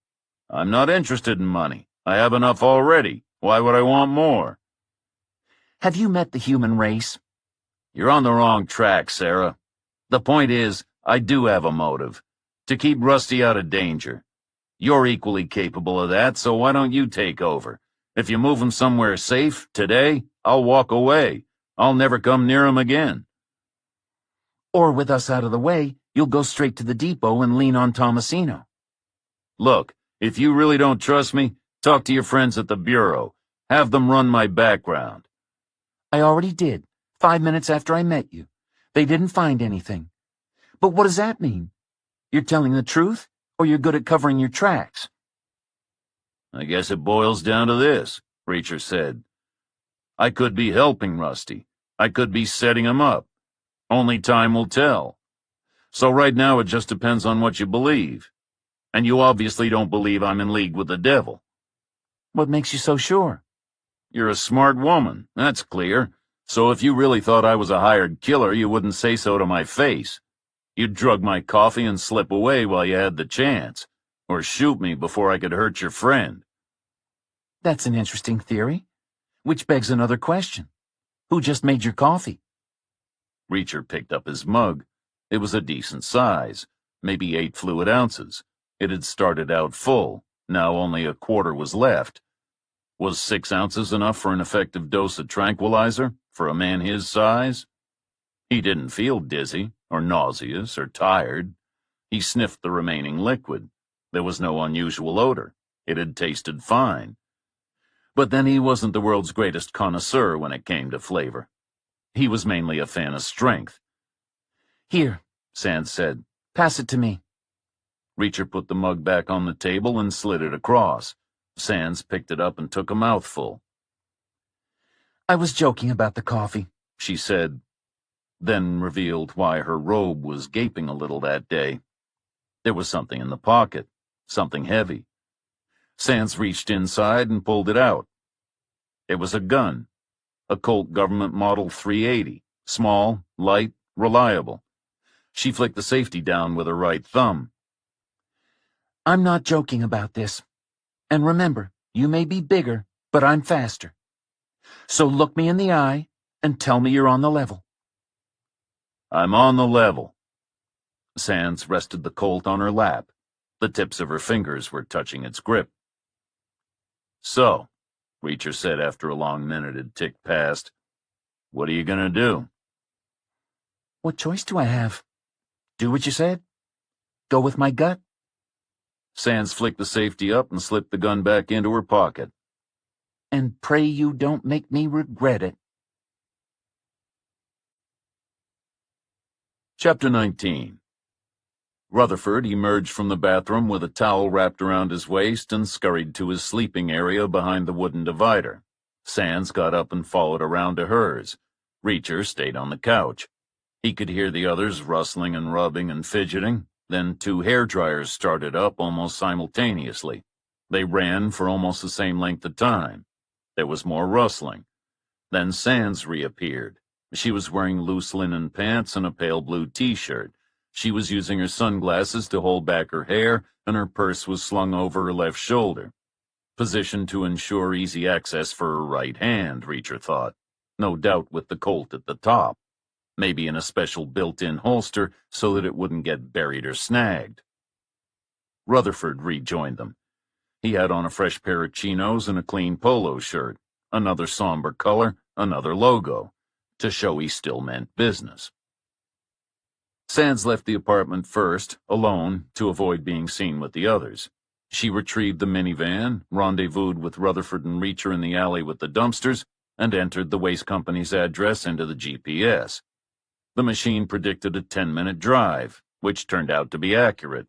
I'm not interested in money. I have enough already. Why would I want more? Have you met the human race? You're on the wrong track, Sarah. The point is, I do have a motive. To keep Rusty out of danger. You're equally capable of that, so why don't you take over? If you move him somewhere safe, today, I'll walk away. I'll never come near him again. Or with us out of the way, you'll go straight to the depot and lean on Tomasino. Look, if you really don't trust me, talk to your friends at the Bureau. Have them run my background. I already did, 5 minutes after I met you. They didn't find anything. But what does that mean? You're telling the truth, or you're good at covering your tracks? I guess it boils down to this, Reacher said. I could be helping Rusty. I could be setting him up. Only time will tell. So right now it just depends on what you believe. And you obviously don't believe I'm in league with the devil. What makes you so sure? You're a smart woman, that's clear. So if you really thought I was a hired killer, you wouldn't say so to my face. You'd drug my coffee and slip away while you had the chance. Or shoot me before I could hurt your friend. That's an interesting theory. Which begs another question. Who just made your coffee? Reacher picked up his mug. It was a decent size, maybe 8 fluid ounces. It had started out full. Now only a quarter was left. Was 6 ounces enough for an effective dose of tranquilizer for a man his size? He didn't feel dizzy, or nauseous, or tired. He sniffed the remaining liquid. There was no unusual odor. It had tasted fine. But then he wasn't the world's greatest connoisseur when it came to flavor. He was mainly a fan of strength. Here, Sands said. Pass it to me. Reacher put the mug back on the table and slid it across. Sands picked it up and took a mouthful. I was joking about the coffee, she said, then revealed why her robe was gaping a little that day. There was something in the pocket, something heavy. Sands reached inside and pulled it out. It was a gun, a Colt Government Model 380, small, light, reliable. She flicked the safety down with her right thumb. I'm not joking about this. And remember, you may be bigger, but I'm faster. So look me in the eye and tell me you're on the level. I'm on the level. Sands rested the Colt on her lap. The tips of her fingers were touching its grip. So, Reacher said after a long minute had ticked past, what are you gonna do? What choice do I have? Do what you said? Go with my gut? Sands flicked the safety up and slipped the gun back into her pocket. And pray you don't make me regret it. Chapter 19. Rutherford emerged from the bathroom with a towel wrapped around his waist and scurried to his sleeping area behind the wooden divider. Sands got up and followed around to hers. Reacher stayed on the couch. He could hear the others rustling and rubbing and fidgeting. Then 2 hairdryers started up almost simultaneously. They ran for almost the same length of time. There was more rustling. Then Sands reappeared. She was wearing loose linen pants and a pale blue t-shirt. She was using her sunglasses to hold back her hair, and her purse was slung over her left shoulder. Positioned to ensure easy access for her right hand, Reacher thought. No doubt with the Colt at the top. Maybe in a special built-in holster so that it wouldn't get buried or snagged. Rutherford rejoined them. He had on a fresh pair of chinos and a clean polo shirt, another somber color, another logo, to show he still meant business. Sands left the apartment first, alone, to avoid being seen with the others. She retrieved the minivan, rendezvoused with Rutherford and Reacher in the alley with the dumpsters, and entered the waste company's address into the GPS. The machine predicted a 10-minute drive, which turned out to be accurate.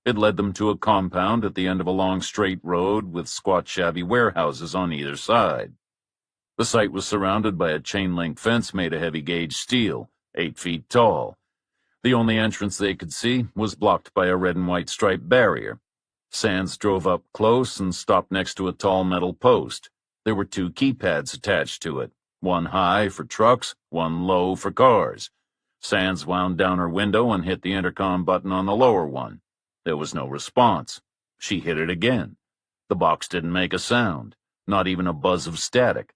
It led them to a compound at the end of a long straight road with squat shabby warehouses on either side. The site was surrounded by a chain-link fence made of heavy-gauge steel, 8 feet tall. The only entrance they could see was blocked by a red and white striped barrier. Sands drove up close and stopped next to a tall metal post. There were 2 keypads attached to it, one high for trucks, one low for cars. Sands wound down her window and hit the intercom button on the lower one. There was no response. She hit it again. The box didn't make a sound, not even a buzz of static.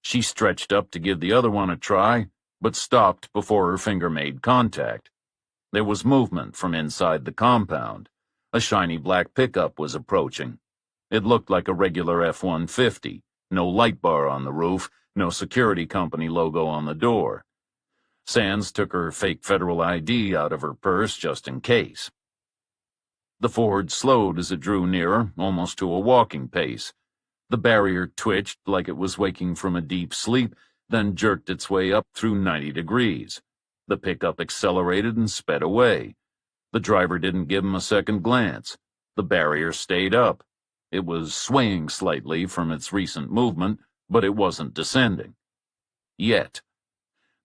She stretched up to give the other one a try, but stopped before her finger made contact. There was movement from inside the compound. A shiny black pickup was approaching. It looked like a regular F-150, no light bar on the roof, no security company logo on the door. Sands took her fake federal ID out of her purse just in case. The Ford slowed as it drew nearer, almost to a walking pace. The barrier twitched like it was waking from a deep sleep, then jerked its way up through 90 degrees. The pickup accelerated and sped away. The driver didn't give him a second glance. The barrier stayed up. It was swaying slightly from its recent movement, but it wasn't descending. Yet.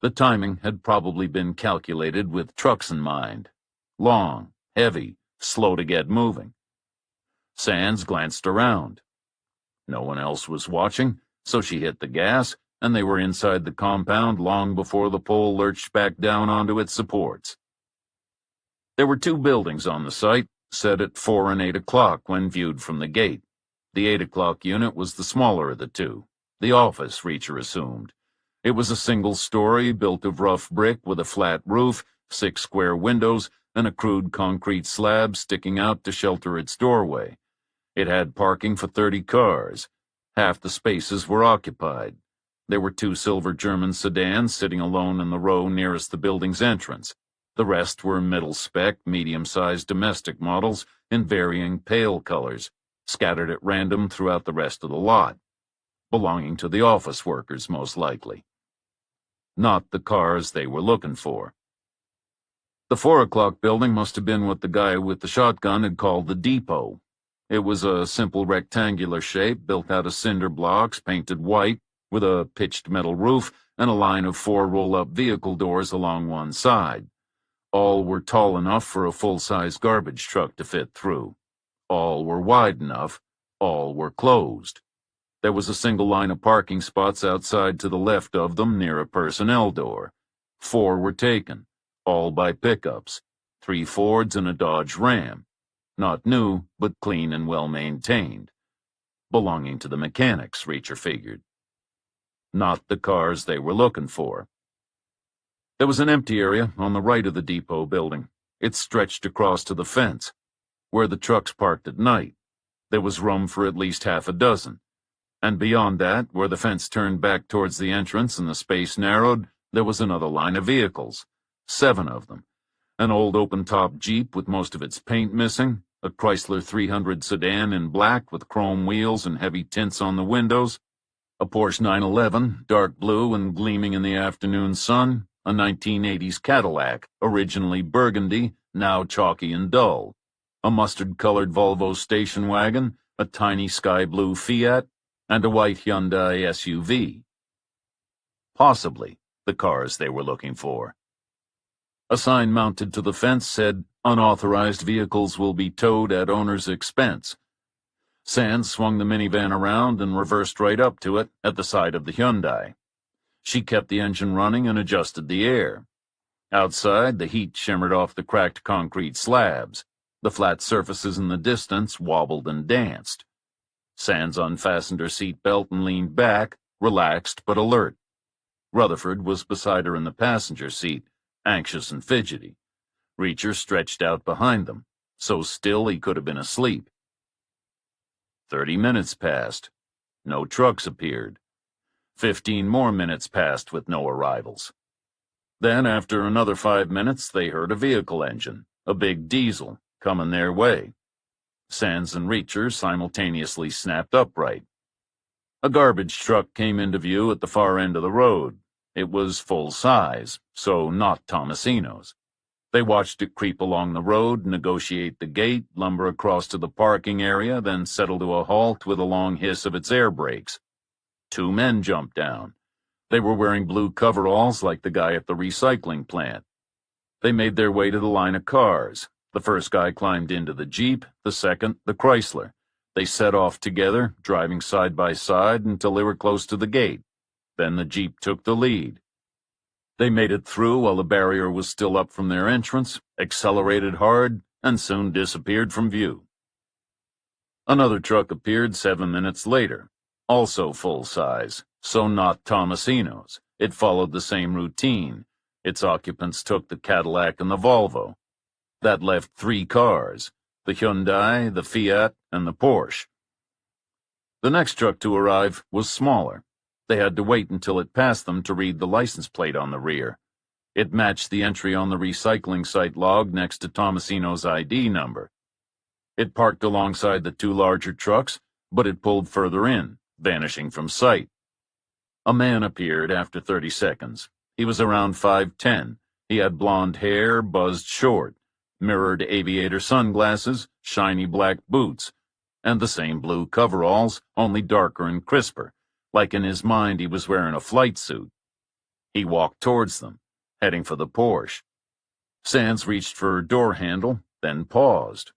The timing had probably been calculated with trucks in mind. Long, heavy, slow to get moving. Sands glanced around. No one else was watching, so she hit the gas, and they were inside the compound long before the pole lurched back down onto its supports. There were 2 buildings on the site, set at 4 and 8 o'clock when viewed from the gate. The 8 o'clock unit was the smaller of the 2, the office, Reacher assumed. It was a single story built of rough brick with a flat roof, 6 square windows, and a crude concrete slab sticking out to shelter its doorway. It had parking for 30 cars. Half the spaces were occupied. There were 2 silver German sedans sitting alone in the row nearest the building's entrance. The rest were middle-spec, medium-sized domestic models in varying pale colors, scattered at random throughout the rest of the lot, belonging to the office workers most likely. Not the cars they were looking for. The 4 o'clock building must have been what the guy with the shotgun had called the depot. It was a simple rectangular shape built out of cinder blocks painted white with a pitched metal roof and a line of 4 roll-up vehicle doors along one side. All were tall enough for a full-size garbage truck to fit through. All were wide enough. All were closed. There was a single line of parking spots outside to the left of them near a personnel door. 4 were taken, all by pickups, 3 Fords and a Dodge Ram. Not new, but clean and well-maintained. Belonging to the mechanics, Reacher figured. Not the cars they were looking for. There was an empty area on the right of the depot building. It stretched across to the fence, where the trucks parked at night. There was room for at least half a dozen. And beyond that, where the fence turned back towards the entrance and the space narrowed, there was another line of vehicles. 7 of them. An old open-top Jeep with most of its paint missing, a Chrysler 300 sedan in black with chrome wheels and heavy tints on the windows, a Porsche 911, dark blue and gleaming in the afternoon sun, a 1980s Cadillac, originally burgundy, now chalky and dull, a mustard-colored Volvo station wagon, a tiny sky-blue Fiat, and a white Hyundai SUV. Possibly the cars they were looking for. A sign mounted to the fence said, "Unauthorized vehicles will be towed at owner's expense." Sands swung the minivan around and reversed right up to it at the side of the Hyundai. She kept the engine running and adjusted the air. Outside, the heat shimmered off the cracked concrete slabs. The flat surfaces in the distance wobbled and danced. Sands unfastened her seatbelt and leaned back, relaxed but alert. Rutherford was beside her in the passenger seat, anxious and fidgety. Reacher stretched out behind them, so still he could have been asleep. 30 minutes passed. No trucks appeared. 15 more minutes passed with no arrivals. Then, after another 5 minutes, they heard a vehicle engine, a big diesel, coming their way. Sands and Reacher simultaneously snapped upright. A garbage truck came into view at the far end of the road. It was full size, so not Tomasino's. They watched it creep along the road, negotiate the gate, lumber across to the parking area, then settle to a halt with a long hiss of its air brakes. 2 men jumped down. They were wearing blue coveralls like the guy at the recycling plant. They made their way to the line of cars. The first guy climbed into the Jeep, the second, the Chrysler. They set off together, driving side by side until they were close to the gate. Then the Jeep took the lead. They made it through while the barrier was still up from their entrance, accelerated hard, and soon disappeared from view. Another truck appeared 7 minutes later, also full size, so not Tomasino's. It followed the same routine. Its occupants took the Cadillac and the Volvo. That left 3 cars, the Hyundai, the Fiat, and the Porsche. The next truck to arrive was smaller. They had to wait until it passed them to read the license plate on the rear. It matched the entry on the recycling site log next to Tomasino's ID number. It parked alongside the 2 larger trucks, but it pulled further in, vanishing from sight. A man appeared after 30 seconds. He was around 5'10". He had blonde hair, buzzed short, mirrored aviator sunglasses, shiny black boots, and the same blue coveralls, only darker and crisper, like in his mind he was wearing a flight suit. He walked towards them, heading for the Porsche. Sands reached for her door handle, then paused.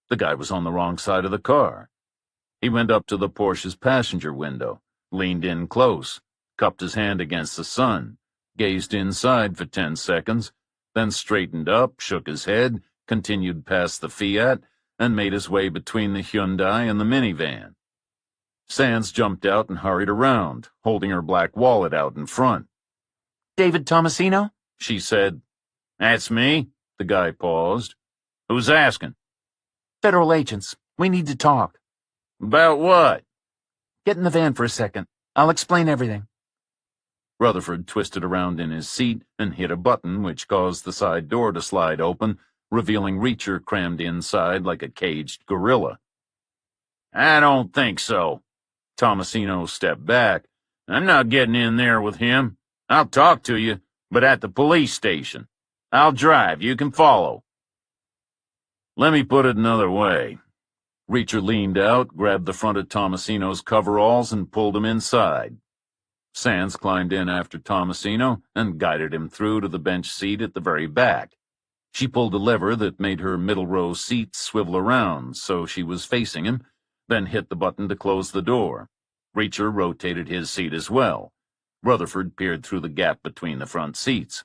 The guy was on the wrong side of the car. He went up to the Porsche's passenger window, leaned in close, cupped his hand against the sun, gazed inside for 10 seconds, then straightened up, shook his head, continued past the Fiat, and made his way between the Hyundai and the minivan. Sands jumped out and hurried around, holding her black wallet out in front. David Tomasino? She said. That's me. The guy paused. Who's asking? Federal agents. We need to talk. About what? Get in the van for a second. I'll explain everything. Rutherford twisted around in his seat and hit a button which caused the side door to slide open, revealing Reacher crammed inside like a caged gorilla. I don't think so. Tomasino stepped back. I'm not getting in there with him. I'll talk to you, but at the police station. I'll drive. You can follow. Let me put it another way. Reacher leaned out, grabbed the front of Tomasino's coveralls, and pulled him inside. Sands climbed in after Tomasino and guided him through to the bench seat at the very back. She pulled a lever that made her middle row seat swivel around so she was facing him, then hit the button to close the door. Reacher rotated his seat as well. Rutherford peered through the gap between the front seats.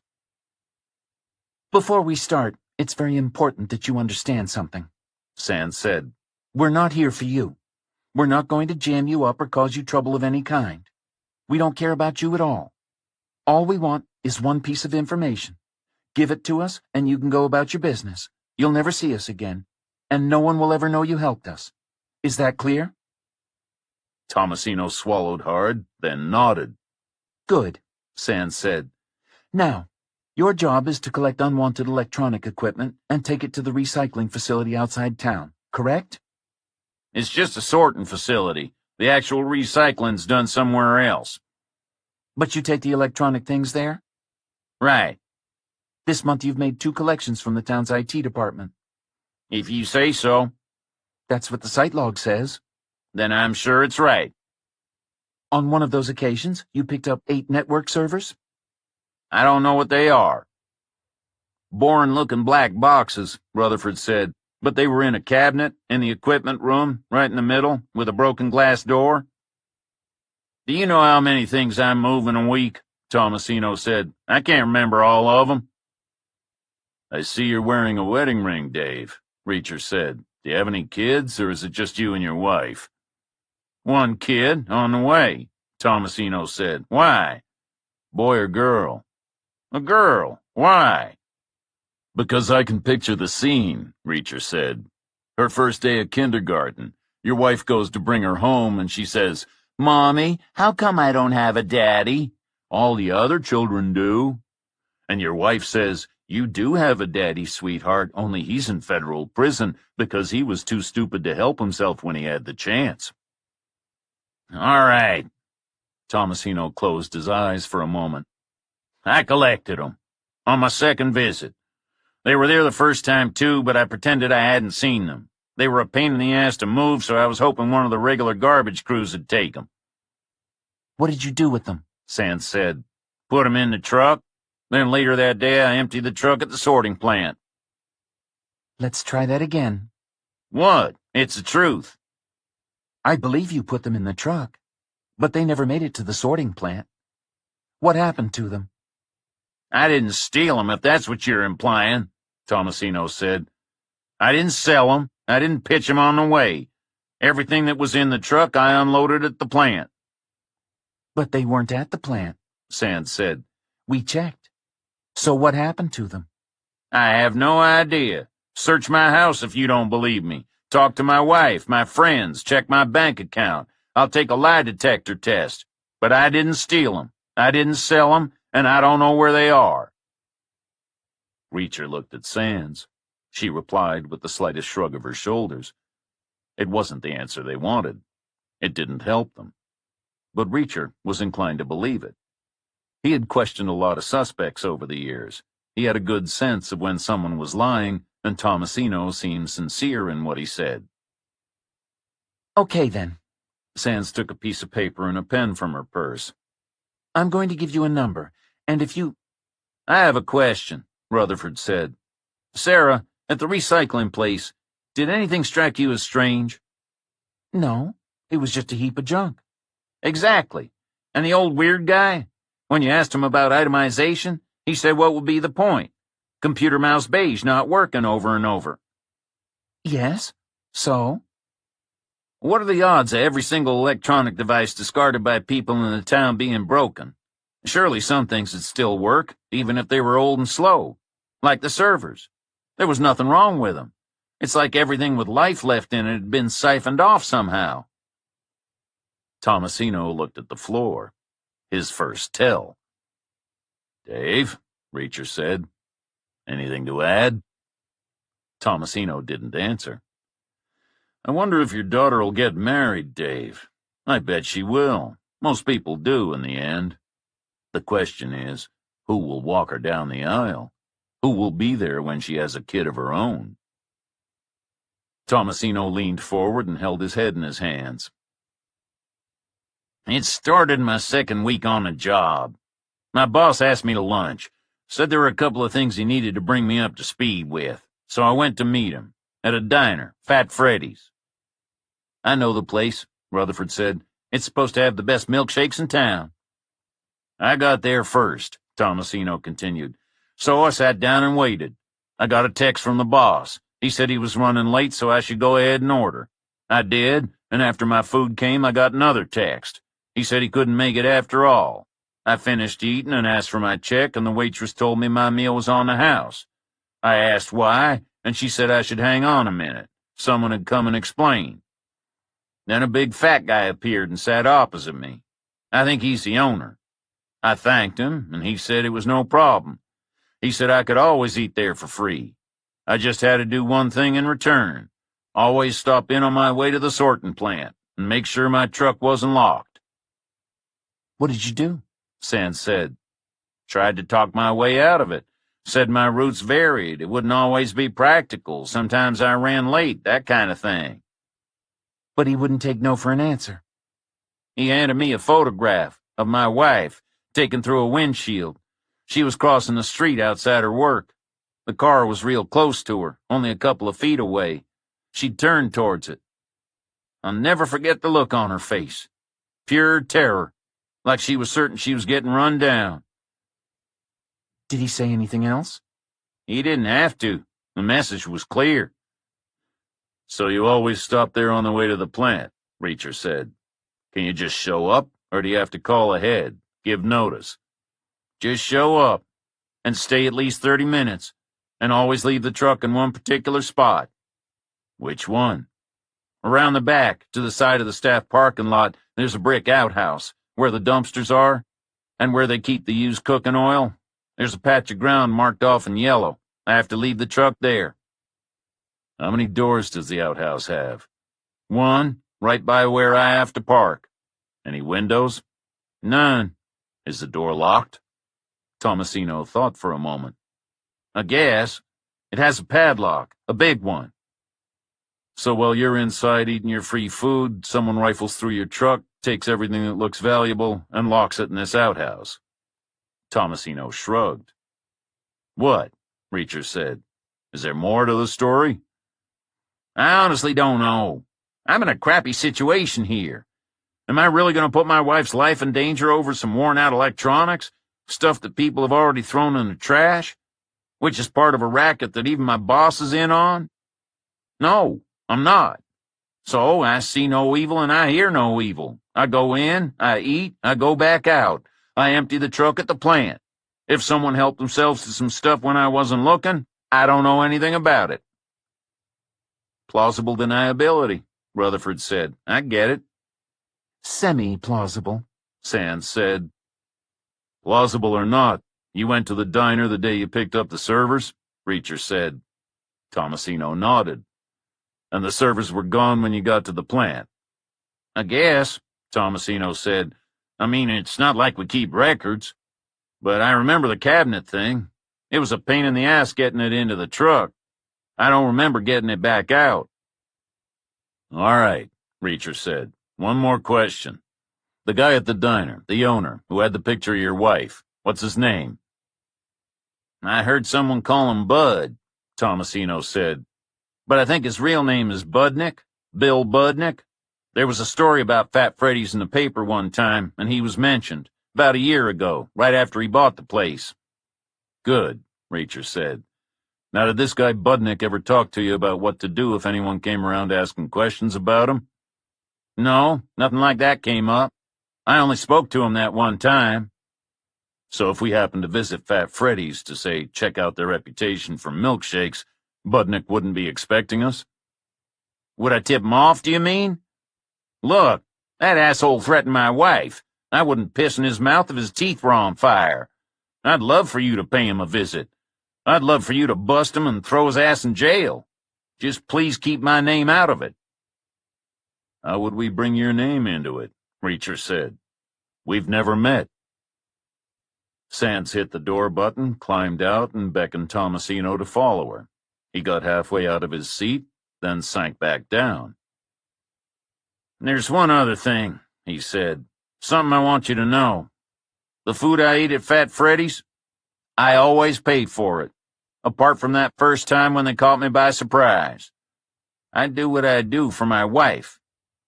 Before we start, it's very important that you understand something, Sands said. We're not here for you. We're not going to jam you up or cause you trouble of any kind. We don't care about you at all. All we want is one piece of information. Give it to us, and you can go about your business. You'll never see us again, and no one will ever know you helped us. Is that clear? Tomasino swallowed hard, then nodded. Good, Sands said. Now, your job is to collect unwanted electronic equipment and take it to the recycling facility outside town, correct? It's just a sorting facility. The actual recycling's done somewhere else. But you take the electronic things there? Right. This month you've made 2 collections from the town's IT department. If you say so. That's what the site log says. Then I'm sure it's right. On one of those occasions, you picked up 8 network servers? I don't know what they are. Boring-looking black boxes, Rutherford said, but they were in a cabinet in the equipment room, right in the middle, with a broken glass door. Do you know how many things I'm moving a week? Tomasino said. I can't remember all of them. I see you're wearing a wedding ring, Dave, Reacher said. Do you have any kids, or is it just you and your wife? 1 kid on the way, Tomasino said. Why? Boy or girl? A girl. Why? Because I can picture the scene, Reacher said. Her first day of kindergarten. Your wife goes to bring her home, and she says, "Mommy, how come I don't have a daddy? All the other children do." And your wife says, "You do have a daddy, sweetheart, only he's in federal prison because he was too stupid to help himself when he had the chance." All right. Tomasino closed his eyes for a moment. I collected them. On my second visit. They were there the first time, too, but I pretended I hadn't seen them. They were a pain in the ass to move, so I was hoping one of the regular garbage crews would take them. What did you do with them? Sands said. Put them in the truck. Then later that day, I emptied the truck at the sorting plant. Let's try that again. What? It's the truth. I believe you put them in the truck, but they never made it to the sorting plant. What happened to them? I didn't steal them, if that's what you're implying, Tomasino said. I didn't sell them. I didn't pitch them on the way. Everything that was in the truck I unloaded at the plant. But they weren't at the plant, Sands said. We checked. So what happened to them? I have no idea. Search my house if you don't believe me. Talk to my wife, my friends, check my bank account. I'll take a lie detector test. But I didn't steal them. I didn't sell them, and I don't know where they are. Reacher looked at Sands. She replied with the slightest shrug of her shoulders. It wasn't the answer they wanted. It didn't help them. But Reacher was inclined to believe it. He had questioned a lot of suspects over the years. He had a good sense of when someone was lying, and Tomasino seemed sincere in what he said. Okay, then. Sands took a piece of paper and a pen from her purse. I'm going to give you a number, and if you... I have a question, Rutherford said. Sarah, at the recycling place, did anything strike you as strange? No, it was just a heap of junk. Exactly. And the old weird guy? When you asked him about itemization, he said what would be the point? Computer mouse beige not working over and over. Yes, so? What are the odds of every single electronic device discarded by people in the town being broken? Surely some things would still work, even if they were old and slow. Like the servers. There was nothing wrong with them. It's like everything with life left in it had been siphoned off somehow. Tomasino looked at the floor. His first tell. Dave, Reacher said. Anything to add? Tomasino didn't answer. I wonder if your daughter will get married, Dave. I bet she will. Most people do in the end. The question is, who will walk her down the aisle? Who will be there when she has a kid of her own? Tomasino leaned forward and held his head in his hands. It started my second week on the job. My boss asked me to lunch. Said there were a couple of things he needed to bring me up to speed with. So I went to meet him. At a diner, Fat Freddy's. I know the place, Rutherford said. It's supposed to have the best milkshakes in town. I got there first, Tomasino continued. So I sat down and waited. I got a text from the boss. He said he was running late, so I should go ahead and order. I did, and after my food came, I got another text. He said he couldn't make it after all. I finished eating and asked for my check, and the waitress told me my meal was on the house. I asked why, and she said I should hang on a minute. Someone had come and explained. Then a big fat guy appeared and sat opposite me. I think he's the owner. I thanked him, and he said it was no problem. He said I could always eat there for free. I just had to do one thing in return. Always stop in on my way to the sorting plant and make sure my truck wasn't locked. What did you do? Sands said. Tried to talk my way out of it. Said my routes varied. It wouldn't always be practical. Sometimes I ran late, that kind of thing. But he wouldn't take no for an answer. He handed me a photograph of my wife, taken through a windshield. She was crossing the street outside her work. The car was real close to her, only a couple of feet away. She'd turned towards it. I'll never forget the look on her face. Pure terror, like she was certain she was getting run down. Did he say anything else? He didn't have to. The message was clear. So you always stop there on the way to the plant, Reacher said. Can you just show up, or do you have to call ahead, give notice? Just show up, and stay at least 30 minutes, and always leave the truck in one particular spot. Which one? Around the back, to the side of the staff parking lot, there's a brick outhouse, where the dumpsters are, and where they keep the used cooking oil. There's a patch of ground marked off in yellow. I have to leave the truck there. How many doors does the outhouse have? One, right by where I have to park. Any windows? None. Is the door locked? Tomasino thought for a moment. I guess. It has a padlock, a big one. So while you're inside eating your free food, someone rifles through your truck, takes everything that looks valuable, and locks it in this outhouse. Tomasino shrugged. What? Reacher said. Is there more to the story? I honestly don't know. I'm in a crappy situation here. Am I really going to put my wife's life in danger over some worn-out electronics? Stuff that people have already thrown in the trash? Which is part of a racket that even my boss is in on? No, I'm not. So I see no evil and I hear no evil. I go in, I eat, I go back out. I empty the truck at the plant. If someone helped themselves to some stuff when I wasn't looking, I don't know anything about it. Plausible deniability, Rutherford said. I get it. Semi-plausible, Sands said. Plausible or not, you went to the diner the day you picked up the servers? Reacher said. Tomasino nodded. And the servers were gone when you got to the plant? I guess, Tomasino said. I mean, it's not like we keep records. But I remember the cabinet thing. It was a pain in the ass getting it into the truck. I don't remember getting it back out. All right, Reacher said. One more question. The guy at the diner, the owner, who had the picture of your wife, what's his name? I heard someone call him Bud, Tomasino said. But I think his real name is Budnick, Bill Budnick. There was a story about Fat Freddy's in the paper one time, and he was mentioned, about a year ago, right after he bought the place. Good, Reacher said. Now, did this guy Budnick ever talk to you about what to do if anyone came around asking questions about him? No, nothing like that came up. I only spoke to him that one time. So if we happen to visit Fat Freddy's to, say, check out their reputation for milkshakes, Budnick wouldn't be expecting us? Would I tip him off, do you mean? Look, that asshole threatened my wife. I wouldn't piss in his mouth if his teeth were on fire. I'd love for you to pay him a visit. I'd love for you to bust him and throw his ass in jail. Just please keep my name out of it. How would we bring your name into it? Reacher said. We've never met. Sands hit the door button, climbed out, and beckoned Tomasino to follow her. He got halfway out of his seat, then sank back down. There's one other thing, he said. Something I want you to know. The food I eat at Fat Freddy's, I always paid for it, apart from that first time when they caught me by surprise. I do what I do for my wife,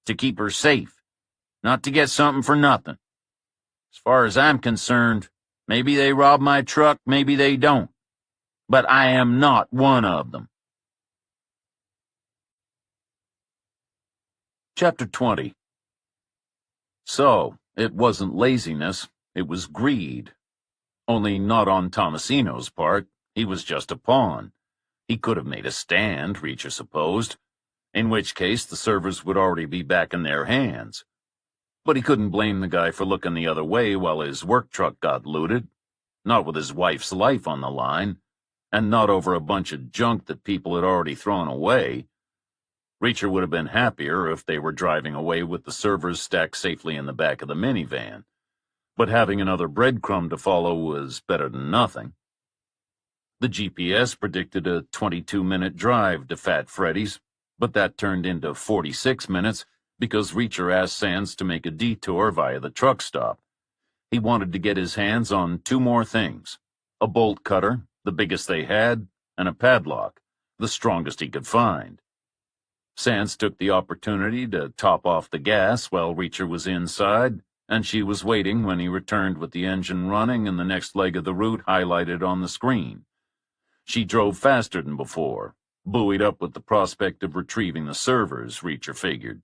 to keep her safe, not to get something for nothing. As far as I'm concerned, maybe they rob my truck, maybe they don't. But I am not one of them. Chapter 20. So, it wasn't laziness, it was greed. Only not on Tomasino's part. He was just a pawn. He could have made a stand, Reacher supposed, in which case the servers would already be back in their hands. But he couldn't blame the guy for looking the other way while his work truck got looted, not with his wife's life on the line, and not over a bunch of junk that people had already thrown away. Reacher would have been happier if they were driving away with the servers stacked safely in the back of the minivan. But having another breadcrumb to follow was better than nothing. The GPS predicted a 22-minute drive to Fat Freddy's, but that turned into 46 minutes because Reacher asked Sands to make a detour via the truck stop. He wanted to get his hands on two more things: a bolt cutter, the biggest they had, and a padlock, the strongest he could find. Sands took the opportunity to top off the gas while Reacher was inside, and she was waiting when he returned with the engine running and the next leg of the route highlighted on the screen. She drove faster than before, buoyed up with the prospect of retrieving the servers, Reacher figured.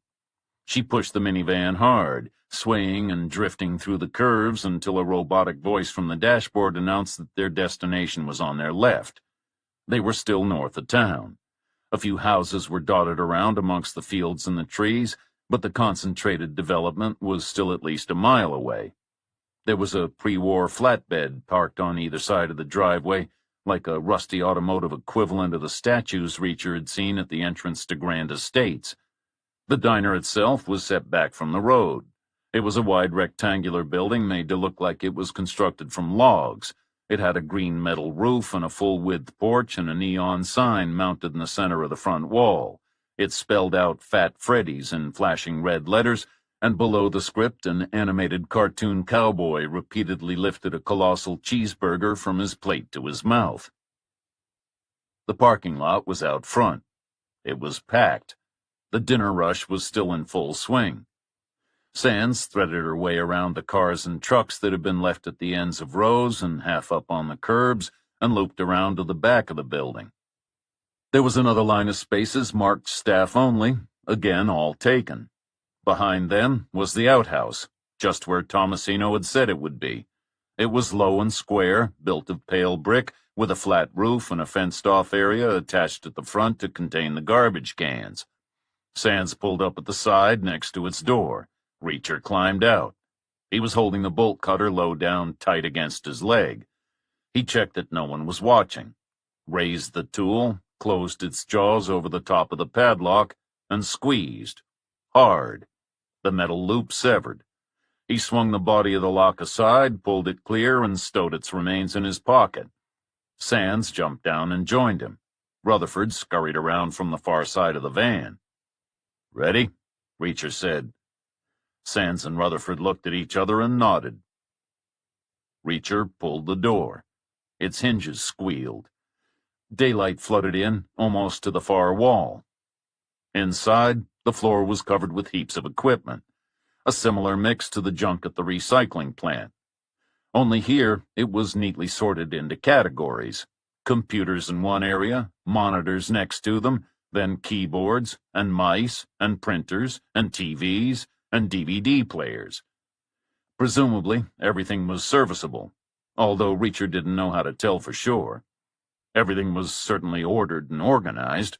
She pushed the minivan hard, swaying and drifting through the curves until a robotic voice from the dashboard announced that their destination was on their left. They were still north of town. A few houses were dotted around amongst the fields and the trees, but the concentrated development was still at least a mile away. There was a pre-war flatbed parked on either side of the driveway, like a rusty automotive equivalent of the statues Reacher had seen at the entrance to Grand Estates. The diner itself was set back from the road. It was a wide rectangular building made to look like it was constructed from logs. It had a green metal roof and a full-width porch and a neon sign mounted in the center of the front wall. It spelled out Fat Freddy's in flashing red letters, and below the script an animated cartoon cowboy repeatedly lifted a colossal cheeseburger from his plate to his mouth. The parking lot was out front. It was packed. The dinner rush was still in full swing. Sands threaded her way around the cars and trucks that had been left at the ends of rows and half up on the curbs and looped around to the back of the building. There was another line of spaces marked staff only, again all taken. Behind them was the outhouse, just where Tomasino had said it would be. It was low and square, built of pale brick, with a flat roof and a fenced-off area attached at the front to contain the garbage cans. Sands pulled up at the side next to its door. Reacher climbed out. He was holding the bolt cutter low down tight against his leg. He checked that no one was watching, raised the tool, closed its jaws over the top of the padlock, and squeezed. Hard. The metal loop severed. He swung the body of the lock aside, pulled it clear, and stowed its remains in his pocket. Sands jumped down and joined him. Rutherford scurried around from the far side of the van. "Ready?" Reacher said. Sands and Rutherford looked at each other and nodded. Reacher pulled the door. Its hinges squealed. Daylight flooded in, almost to the far wall. Inside, the floor was covered with heaps of equipment, a similar mix to the junk at the recycling plant. Only here, it was neatly sorted into categories. Computers in one area, monitors next to them, then keyboards, and mice, and printers, and TVs, and DVD players. Presumably, everything was serviceable, although Reacher didn't know how to tell for sure. Everything was certainly ordered and organized,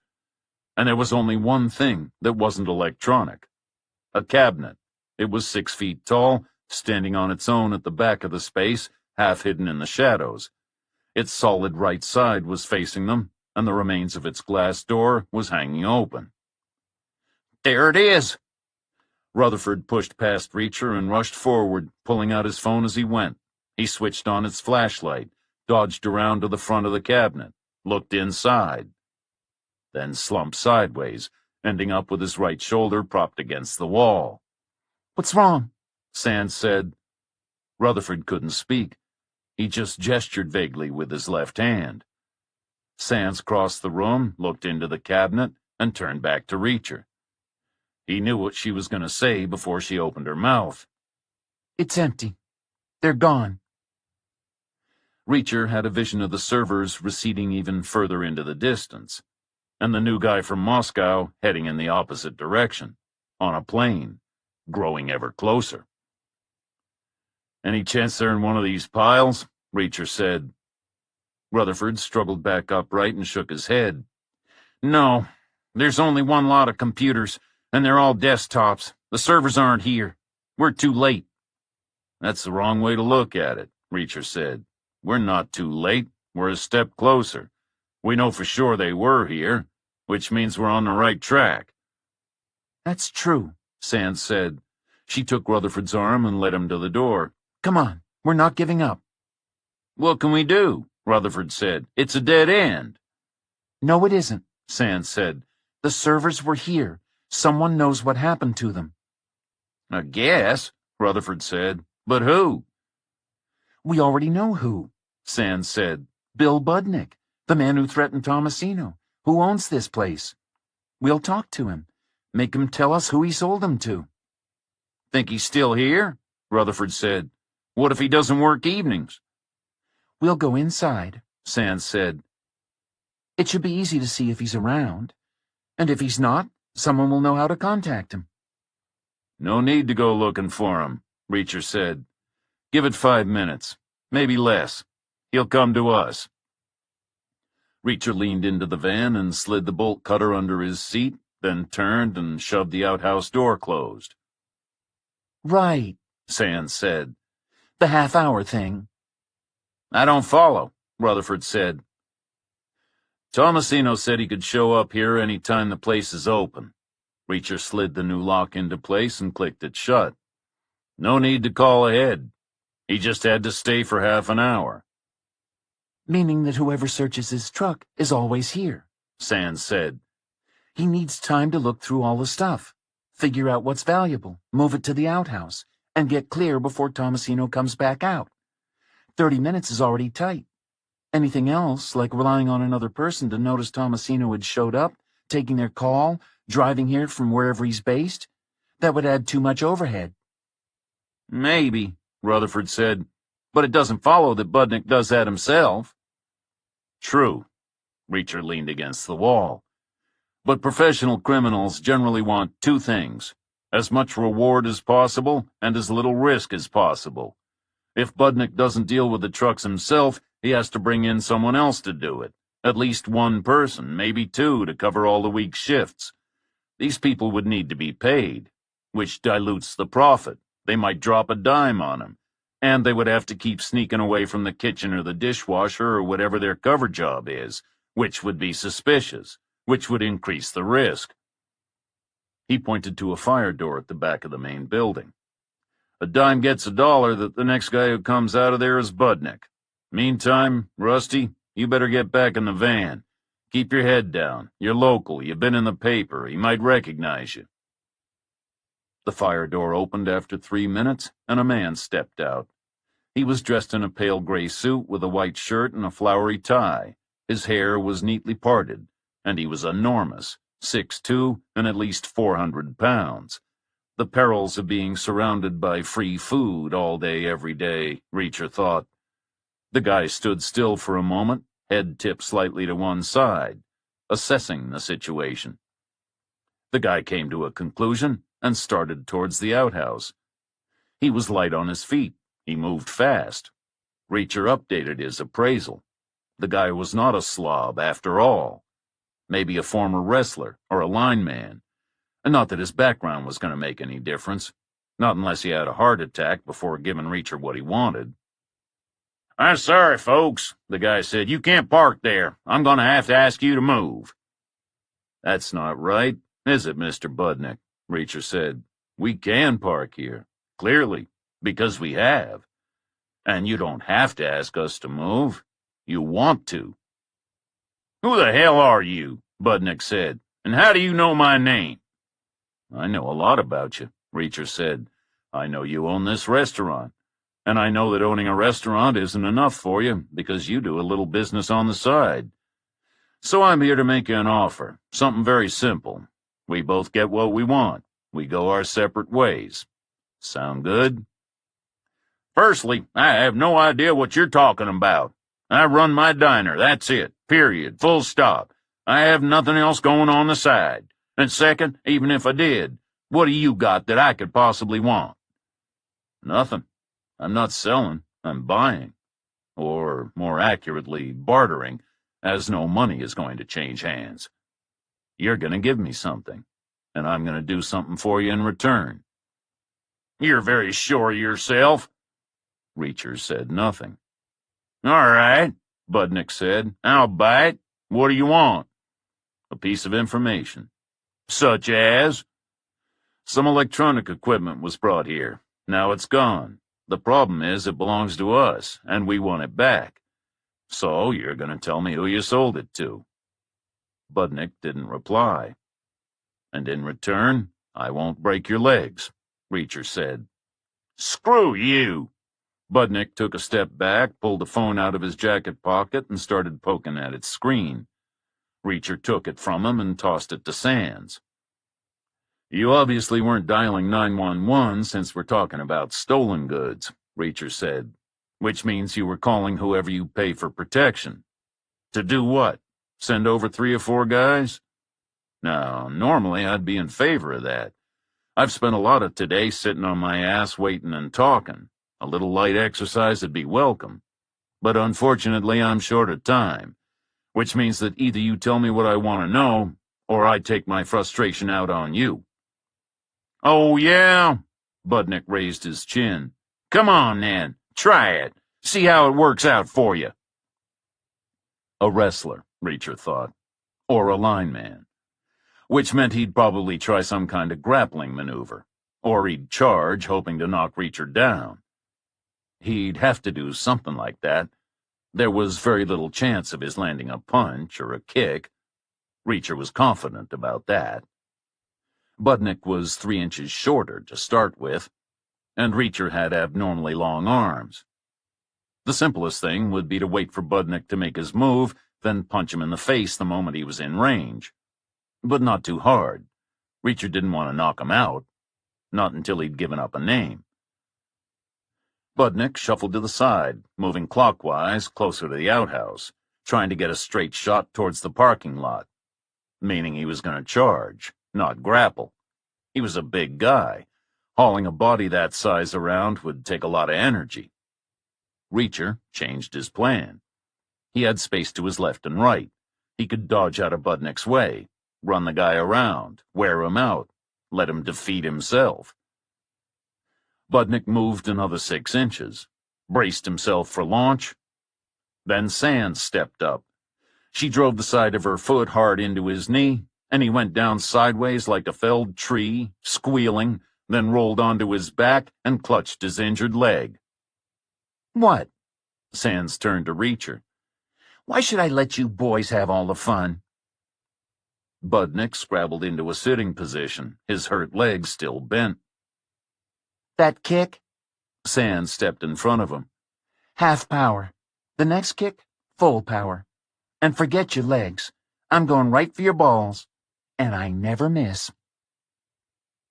and there was only one thing that wasn't electronic. A cabinet. It was 6 feet tall, standing on its own at the back of the space, half hidden in the shadows. Its solid right side was facing them, and the remains of its glass door was hanging open. "There it is!" Rutherford pushed past Reacher and rushed forward, pulling out his phone as he went. He switched on its flashlight, dodged around to the front of the cabinet, looked inside, then slumped sideways, ending up with his right shoulder propped against the wall. "What's wrong?" Sands said. Rutherford couldn't speak. He just gestured vaguely with his left hand. Sands crossed the room, looked into the cabinet, and turned back to Reacher. He knew what she was going to say before she opened her mouth. "It's empty. They're gone." Reacher had a vision of the servers receding even further into the distance, and the new guy from Moscow heading in the opposite direction, on a plane, growing ever closer. "Any chance they're in one of these piles?" Reacher said. Rutherford struggled back upright and shook his head. "No, there's only one lot of computers, and they're all desktops. The servers aren't here. We're too late." "That's the wrong way to look at it," Reacher said. "We're not too late. We're a step closer. We know for sure they were here, which means we're on the right track." "That's true," Sands said. She took Rutherford's arm and led him to the door. "Come on, we're not giving up." "What can we do?" Rutherford said. "It's a dead end." "No, it isn't," Sands said. "The servers were here. Someone knows what happened to them." "I guess," Rutherford said. "But who?" "We already know who," Sands said. "Bill Budnick, the man who threatened Tomasino, who owns this place. We'll talk to him, make him tell us who he sold them to." "Think he's still here?" Rutherford said. "What if he doesn't work evenings?" "We'll go inside," Sands said. "It should be easy to see if he's around. And if he's not, someone will know how to contact him." "No need to go looking for him," Reacher said. "Give it 5 minutes, maybe less. He'll come to us." Reacher leaned into the van and slid the bolt cutter under his seat, then turned and shoved the outhouse door closed. "Right," Sands said. "the half-hour thing." "I don't follow," Rutherford said. "Tomasino said he could show up here any time the place is open." Reacher slid the new lock into place and clicked it shut. "No need to call ahead. He just had to stay for half an hour." "Meaning that whoever searches his truck is always here," Sands said. "He needs time to look through all the stuff, figure out what's valuable, move it to the outhouse, and get clear before Tomasino comes back out. 30 minutes is already tight. Anything else, like relying on another person to notice Tomasino had showed up, taking their call, driving here from wherever he's based? That would add too much overhead. Maybe, Rutherford said, but it doesn't follow that Budnick does that himself. True. Reacher leaned against the wall. But professional criminals generally want two things: as much reward as possible and as little risk as possible. If Budnick doesn't deal with the trucks himself, he has to bring in someone else to do it. At least one person, maybe two, to cover all the week's shifts. These people would need to be paid, which dilutes the profit. They might drop a dime on him, and they would have to keep sneaking away from the kitchen or the dishwasher or whatever their cover job is, which would be suspicious, which would increase the risk. He pointed to a fire door at the back of the main building. A dime gets a dollar that the next guy who comes out of there is Budnick. Meantime, Rusty, you better get back in the van. Keep your head down. You're local. You've been in the paper. He might recognize you. The fire door opened after 3 minutes, and a man stepped out. He was dressed in a pale gray suit with a white shirt and a flowery tie. His hair was neatly parted, and he was enormous, 6'2", and at least 400 pounds. The perils of being surrounded by free food all day, every day, Reacher thought. The guy stood still for a moment, head tipped slightly to one side, assessing the situation. The guy came to a conclusion and started towards the outhouse. He was light on his feet. He moved fast. Reacher updated his appraisal. The guy was not a slob, after all. Maybe a former wrestler or a lineman. And not that his background was going to make any difference. Not unless he had a heart attack before giving Reacher what he wanted. I'm sorry, folks, the guy said. You can't park there. I'm going to have to ask you to move. That's not right, is it, Mr. Budnick? Reacher said. We can park here, clearly, because we have. And you don't have to ask us to move. You want to. Who the hell are you? Budnick said. And how do you know my name? I know a lot about you, Reacher said. I know you own this restaurant. And I know that owning a restaurant isn't enough for you because you do a little business on the side. So I'm here to make you an offer, something very simple. We both get what we want. We go our separate ways. Sound good? Firstly, I have no idea what you're talking about. I run my diner, that's it, period, full stop. I have nothing else going on the side. And second, even if I did, what do you got that I could possibly want? Nothing. I'm not selling, I'm buying. Or, more accurately, bartering, as no money is going to change hands. You're going to give me something, and I'm going to do something for you in return. You're very sure of yourself. Reacher said nothing. All right, Budnick said. I'll buy it. What do you want? A piece of information. Such as? Some electronic equipment was brought here. Now it's gone. The problem is it belongs to us, and we want it back. So you're going to tell me who you sold it to. Budnick didn't reply. And in return, I won't break your legs, Reacher said. Screw you! Budnick took a step back, pulled the phone out of his jacket pocket, and started poking at its screen. Reacher took it from him and tossed it to Sands. You obviously weren't dialing 911 since we're talking about stolen goods, Reacher said, which means you were calling whoever you pay for protection. To do what? Send over 3 or 4 guys? Now, normally I'd be in favor of that. I've spent a lot of today sitting on my ass waiting and talking. A little light exercise would be welcome. But unfortunately, I'm short of time, which means that either you tell me what I want to know, or I take my frustration out on you. Oh, yeah? Budnick raised his chin. Come on, then. Try it. See how it works out for you. A wrestler, Reacher thought. Or a lineman. Which meant he'd probably try some kind of grappling maneuver. Or he'd charge, hoping to knock Reacher down. He'd have to do something like that. There was very little chance of his landing a punch or a kick. Reacher was confident about that. Budnick was 3 inches shorter to start with, and Reacher had abnormally long arms. The simplest thing would be to wait for Budnick to make his move, then punch him in the face the moment he was in range. But not too hard. Reacher didn't want to knock him out, not until he'd given up a name. Budnick shuffled to the side, moving clockwise closer to the outhouse, trying to get a straight shot towards the parking lot, meaning he was going to charge, not grapple. He was a big guy. Hauling a body that size around would take a lot of energy. Reacher changed his plan. He had space to his left and right. He could dodge out of Budnick's way, run the guy around, wear him out, let him defeat himself. Budnick moved another 6 inches, braced himself for launch. Then Sands stepped up. She drove the side of her foot hard into his knee, and he went down sideways like a felled tree, squealing, then rolled onto his back and clutched his injured leg. What? Sands turned to Reacher. Why should I let you boys have all the fun? Budnick scrabbled into a sitting position, his hurt leg still bent. That kick? Sands stepped in front of him. Half power. The next kick, full power. And forget your legs. I'm going right for your balls. And I never miss.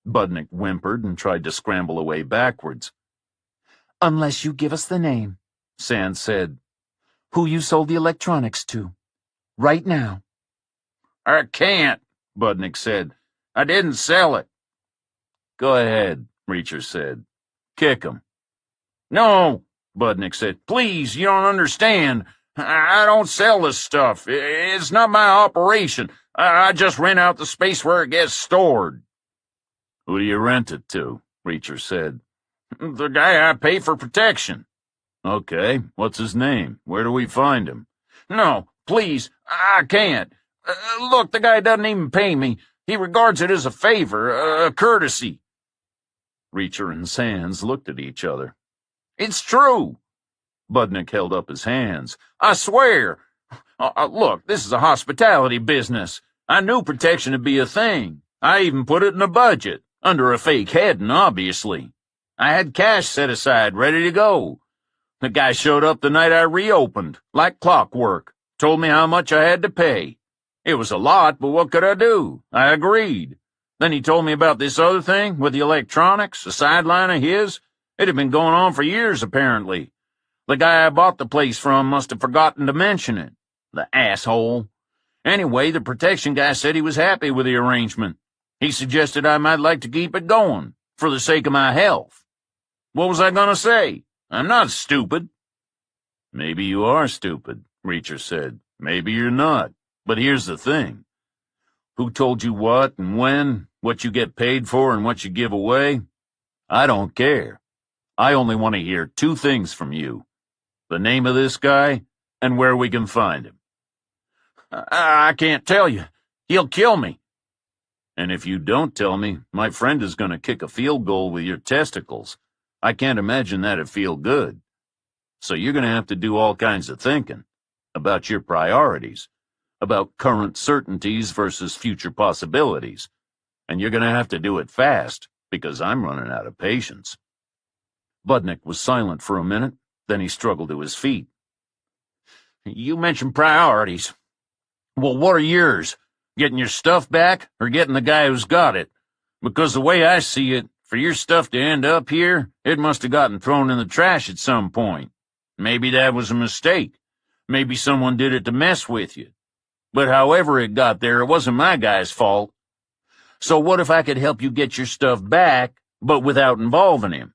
Budnick whimpered and tried to scramble away backwards. Unless you give us the name, Sands said. Who you sold the electronics to. Right now. I can't, Budnick said. I didn't sell it. Go ahead, Reacher said. Kick him. No, Budnick said. Please, you don't understand. I don't sell this stuff. It's not my operation. I just rent out the space where it gets stored. Who do you rent it to? Reacher said. The guy I pay for protection. Okay, what's his name? Where do we find him? No, please, I can't. Look, the guy doesn't even pay me. He regards it as a favor, a courtesy. Reacher and Sands looked at each other. It's true. Budnick held up his hands. I swear. Look, this is a hospitality business. I knew protection would be a thing. I even put it in a budget, under a fake heading, obviously. I had cash set aside, ready to go. The guy showed up the night I reopened, like clockwork, told me how much I had to pay. It was a lot, but what could I do? I agreed. Then he told me about this other thing with the electronics, a sideline of his. It had been going on for years, apparently. The guy I bought the place from must have forgotten to mention it. The asshole. Anyway, the protection guy said he was happy with the arrangement. He suggested I might like to keep it going, for the sake of my health. What was I going to say? I'm not stupid. Maybe you are stupid, Reacher said. Maybe you're not. But here's the thing. Who told you what and when, what you get paid for and what you give away? I don't care. I only want to hear 2 things from you. The name of this guy and where we can find him. I can't tell you. He'll kill me. And if you don't tell me, my friend is going to kick a field goal with your testicles. I can't imagine that'd feel good. So you're going to have to do all kinds of thinking about your priorities, about current certainties versus future possibilities. And you're going to have to do it fast, because I'm running out of patience. Budnick was silent for a minute, then he struggled to his feet. You mentioned priorities. Well, what are yours? Getting your stuff back, or getting the guy who's got it? Because the way I see it, for your stuff to end up here, it must have gotten thrown in the trash at some point. Maybe that was a mistake. Maybe someone did it to mess with you. But however it got there, it wasn't my guy's fault. So what if I could help you get your stuff back, but without involving him?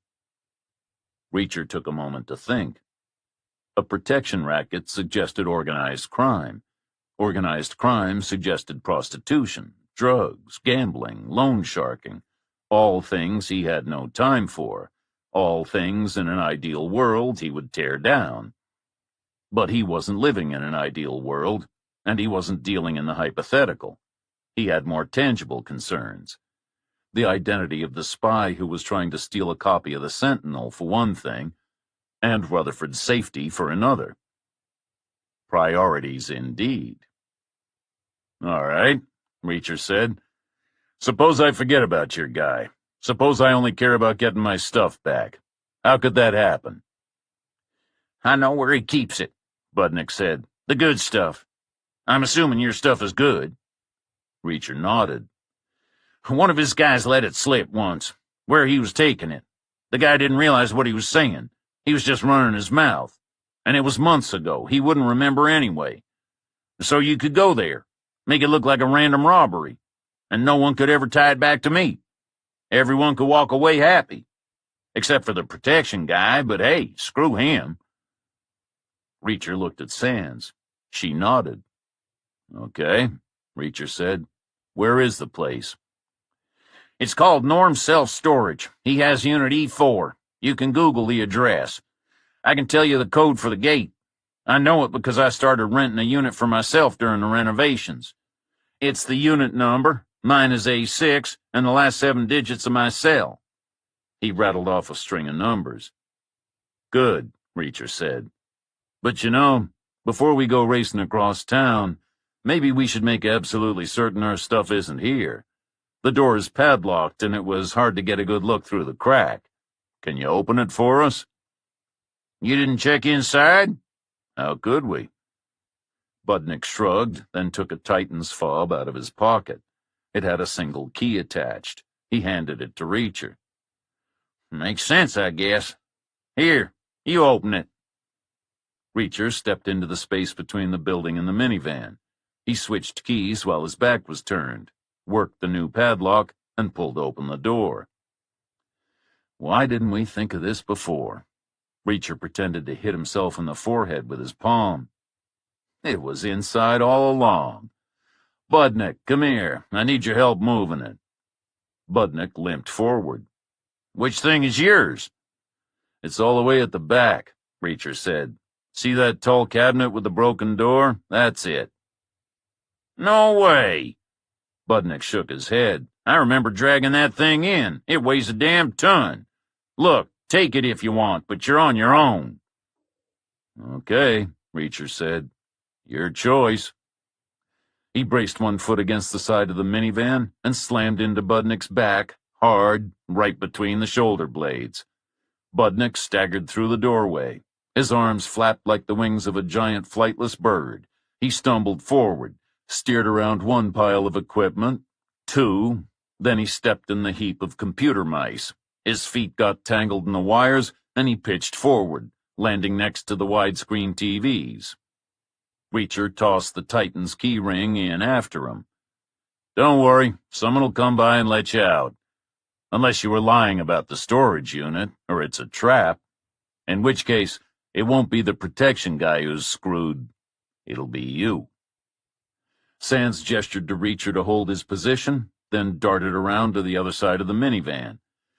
Reacher took a moment to think. A protection racket suggested organized crime. Organized crime suggested prostitution, drugs, gambling, loan sharking. All things he had no time for. All things in an ideal world he would tear down. But he wasn't living in an ideal world, and he wasn't dealing in the hypothetical. He had more tangible concerns. The identity of the spy who was trying to steal a copy of the Sentinel, for one thing, and Rutherford's safety for another. Priorities indeed. All right, Reacher said. Suppose I forget about your guy. Suppose I only care about getting my stuff back. How could that happen? I know where he keeps it, Budnick said. The good stuff. I'm assuming your stuff is good. Reacher nodded. One of his guys let it slip once, where he was taking it. The guy didn't realize what he was saying. He was just running his mouth. And it was months ago. He wouldn't remember anyway. So you could go there, make it look like a random robbery, and no one could ever tie it back to me. Everyone could walk away happy. Except for the protection guy, but hey, screw him. Reacher looked at Sands. She nodded. Okay, Reacher said. Where is the place? It's called Norm's Self-Storage. He has Unit E4. You can Google the address. I can tell you the code for the gate. I know it because I started renting a unit for myself during the renovations. It's the unit number, mine is A6, and the last 7 digits of my cell. He rattled off a string of numbers. Good, Reacher said. But you know, before we go racing across town, maybe we should make absolutely certain our stuff isn't here. The door is padlocked, and it was hard to get a good look through the crack. Can you open it for us? You didn't check inside? How could we? Budnick shrugged, then took a Titan's fob out of his pocket. It had a single key attached. He handed it to Reacher. Makes sense, I guess. Here, you open it. Reacher stepped into the space between the building and the minivan. He switched keys while his back was turned, worked the new padlock, and pulled open the door. Why didn't we think of this before? Reacher pretended to hit himself in the forehead with his palm. It was inside all along. Budnick, come here. I need your help moving it. Budnick limped forward. Which thing is yours? It's all the way at the back, Reacher said. See that tall cabinet with the broken door? That's it. No way. Budnick shook his head. I remember dragging that thing in. It weighs a damn ton. Look, take it if you want, but you're on your own. Okay, Reacher said. Your choice. He braced one foot against the side of the minivan and slammed into Budnick's back, hard, right between the shoulder blades. Budnick staggered through the doorway. His arms flapped like the wings of a giant flightless bird. He stumbled forward, steered around one pile of equipment, 2, then he stepped in the heap of computer mice. His feet got tangled in the wires, and he pitched forward, landing next to the widescreen TVs. Reacher tossed the Titan's key ring in after him. Don't worry, someone will come by and let you out. Unless you were lying about the storage unit, or it's a trap. In which case, it won't be the protection guy who's screwed. It'll be you. Sands gestured to Reacher to hold his position, then darted around to the other side of the minivan.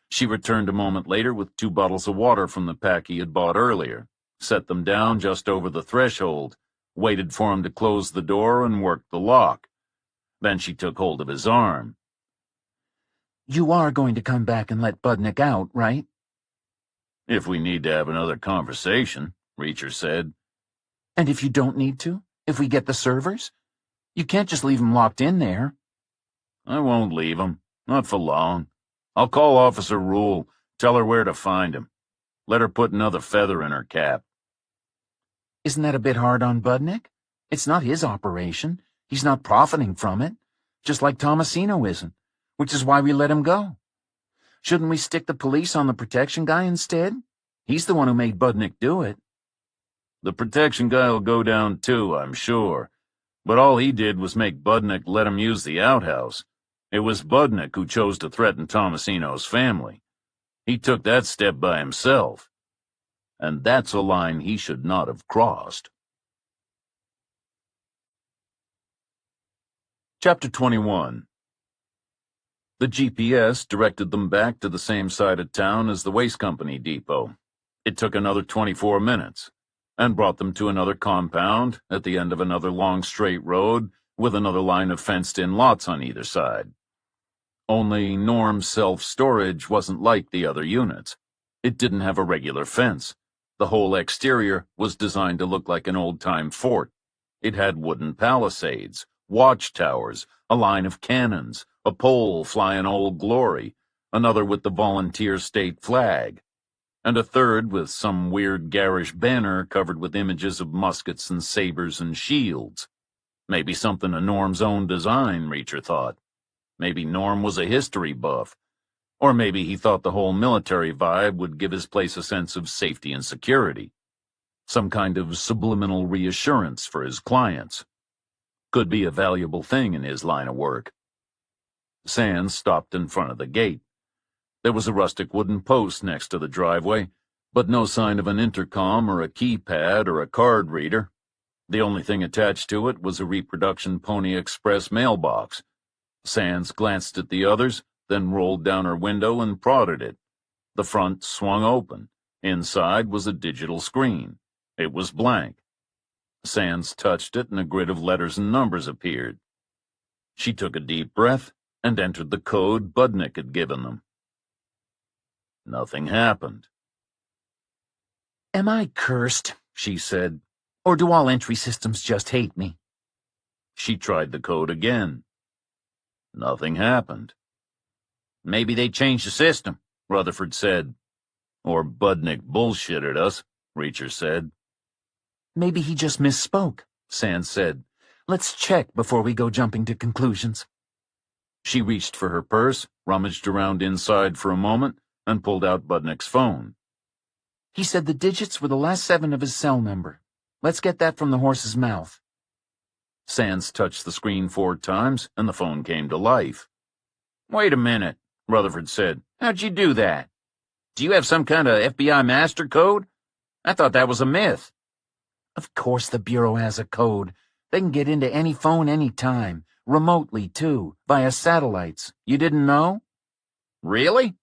She returned a moment later with 2 bottles of water from the pack he had bought earlier, set them down just over the threshold, waited for him to close the door and worked the lock. Then she took hold of his arm. You are going to come back and let Budnick out, right? If we need to have another conversation, Reacher said. And if you don't need to? If we get the servers? You can't just leave him locked in there. I won't leave him. Not for long. I'll call Officer Rule, tell her where to find him. Let her put another feather in her cap. Isn't that a bit hard on Budnick? It's not his operation. He's not profiting from it. Just like Tomasino isn't, which is why we let him go. Shouldn't we stick the police on the protection guy instead? He's the one who made Budnick do it. The protection guy will go down too, I'm sure. But all he did was make Budnick let him use the outhouse. It was Budnick who chose to threaten Tomasino's family. He took that step by himself. And that's a line he should not have crossed. Chapter 21. The GPS directed them back to the same side of town as the waste company depot. It took another 24 minutes, and brought them to another compound at the end of another long straight road with another line of fenced-in lots on either side. Only Norm's self-storage wasn't like the other units. It didn't have a regular fence. The whole exterior was designed to look like an old-time fort. It had wooden palisades, watchtowers, a line of cannons, a pole flying Old Glory, another with the volunteer state flag, and a third with some weird garish banner covered with images of muskets and sabers and shields. Maybe something of Norm's own design, Reacher thought. Maybe Norm was a history buff. Or maybe he thought the whole military vibe would give his place a sense of safety and security. Some kind of subliminal reassurance for his clients. Could be a valuable thing in his line of work. Sands stopped in front of the gate. There was a rustic wooden post next to the driveway, but no sign of an intercom or a keypad or a card reader. The only thing attached to it was a reproduction Pony Express mailbox. Sands glanced at the others, then rolled down her window and prodded it. The front swung open. Inside was a digital screen. It was blank. Sands touched it and a grid of letters and numbers appeared. She took a deep breath and entered the code Budnick had given them. Nothing happened. "Am I cursed?" she said. "Or do all entry systems just hate me?" She tried the code again. Nothing happened. "Maybe they changed the system," Rutherford said. Or Budnick bullshitted us, Reacher said. "Maybe he just misspoke," Sands said. "Let's check before we go jumping to conclusions." She reached for her purse, rummaged around inside for a moment, and pulled out Budnick's phone. "He said the digits were the last 7 of his cell number. Let's get that from the horse's mouth." Sands touched the screen 4 times, and the phone came to life. "Wait a minute," Rutherford said. "How'd you do that? Do you have some kind of FBI master code? I thought that was a myth." "Of course the Bureau has a code. They can get into any phone any time, remotely, too, via satellites. You didn't know?" "Really?"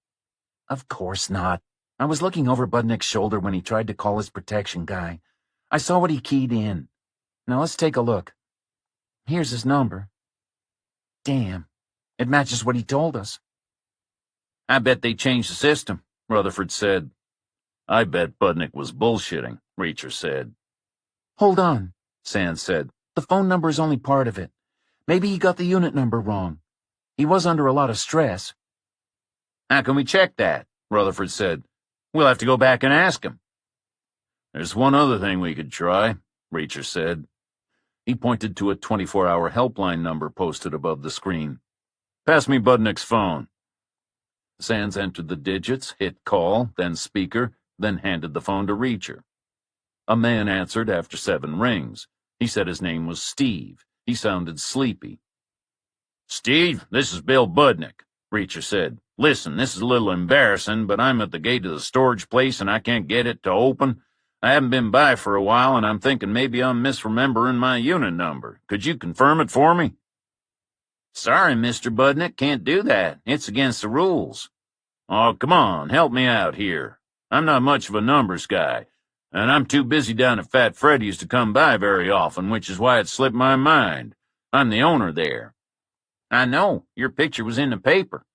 "Of course not. I was looking over Budnick's shoulder when he tried to call his protection guy. I saw what he keyed in. Now let's take a look. Here's his number. Damn, it matches what he told us." "I bet they changed the system," Rutherford said. "I bet Budnick was bullshitting," Reacher said. "Hold on," Sands said. "The phone number is only part of it. Maybe he got the unit number wrong. He was under a lot of stress." "How can we check that?" Rutherford said. "We'll have to go back and ask him." "There's one other thing we could try," Reacher said. He pointed to a 24-hour helpline number posted above the screen. "Pass me Budnick's phone." Sands entered the digits, hit call, then speaker, then handed the phone to Reacher. A man answered after 7 rings. He said his name was Steve. He sounded sleepy. "Steve, this is Bill Budnick," Reacher said. "Listen, this is a little embarrassing, but I'm at the gate of the storage place and I can't get it to open. I haven't been by for a while and I'm thinking maybe I'm misremembering my unit number. Could you confirm it for me?" "Sorry, Mr. Budnick, can't do that. It's against the rules." "Oh, come on, help me out here. I'm not much of a numbers guy, and I'm too busy down at Fat Freddy's to come by very often, which is why it slipped my mind. I'm the owner there." "I know. Your picture was in the paper."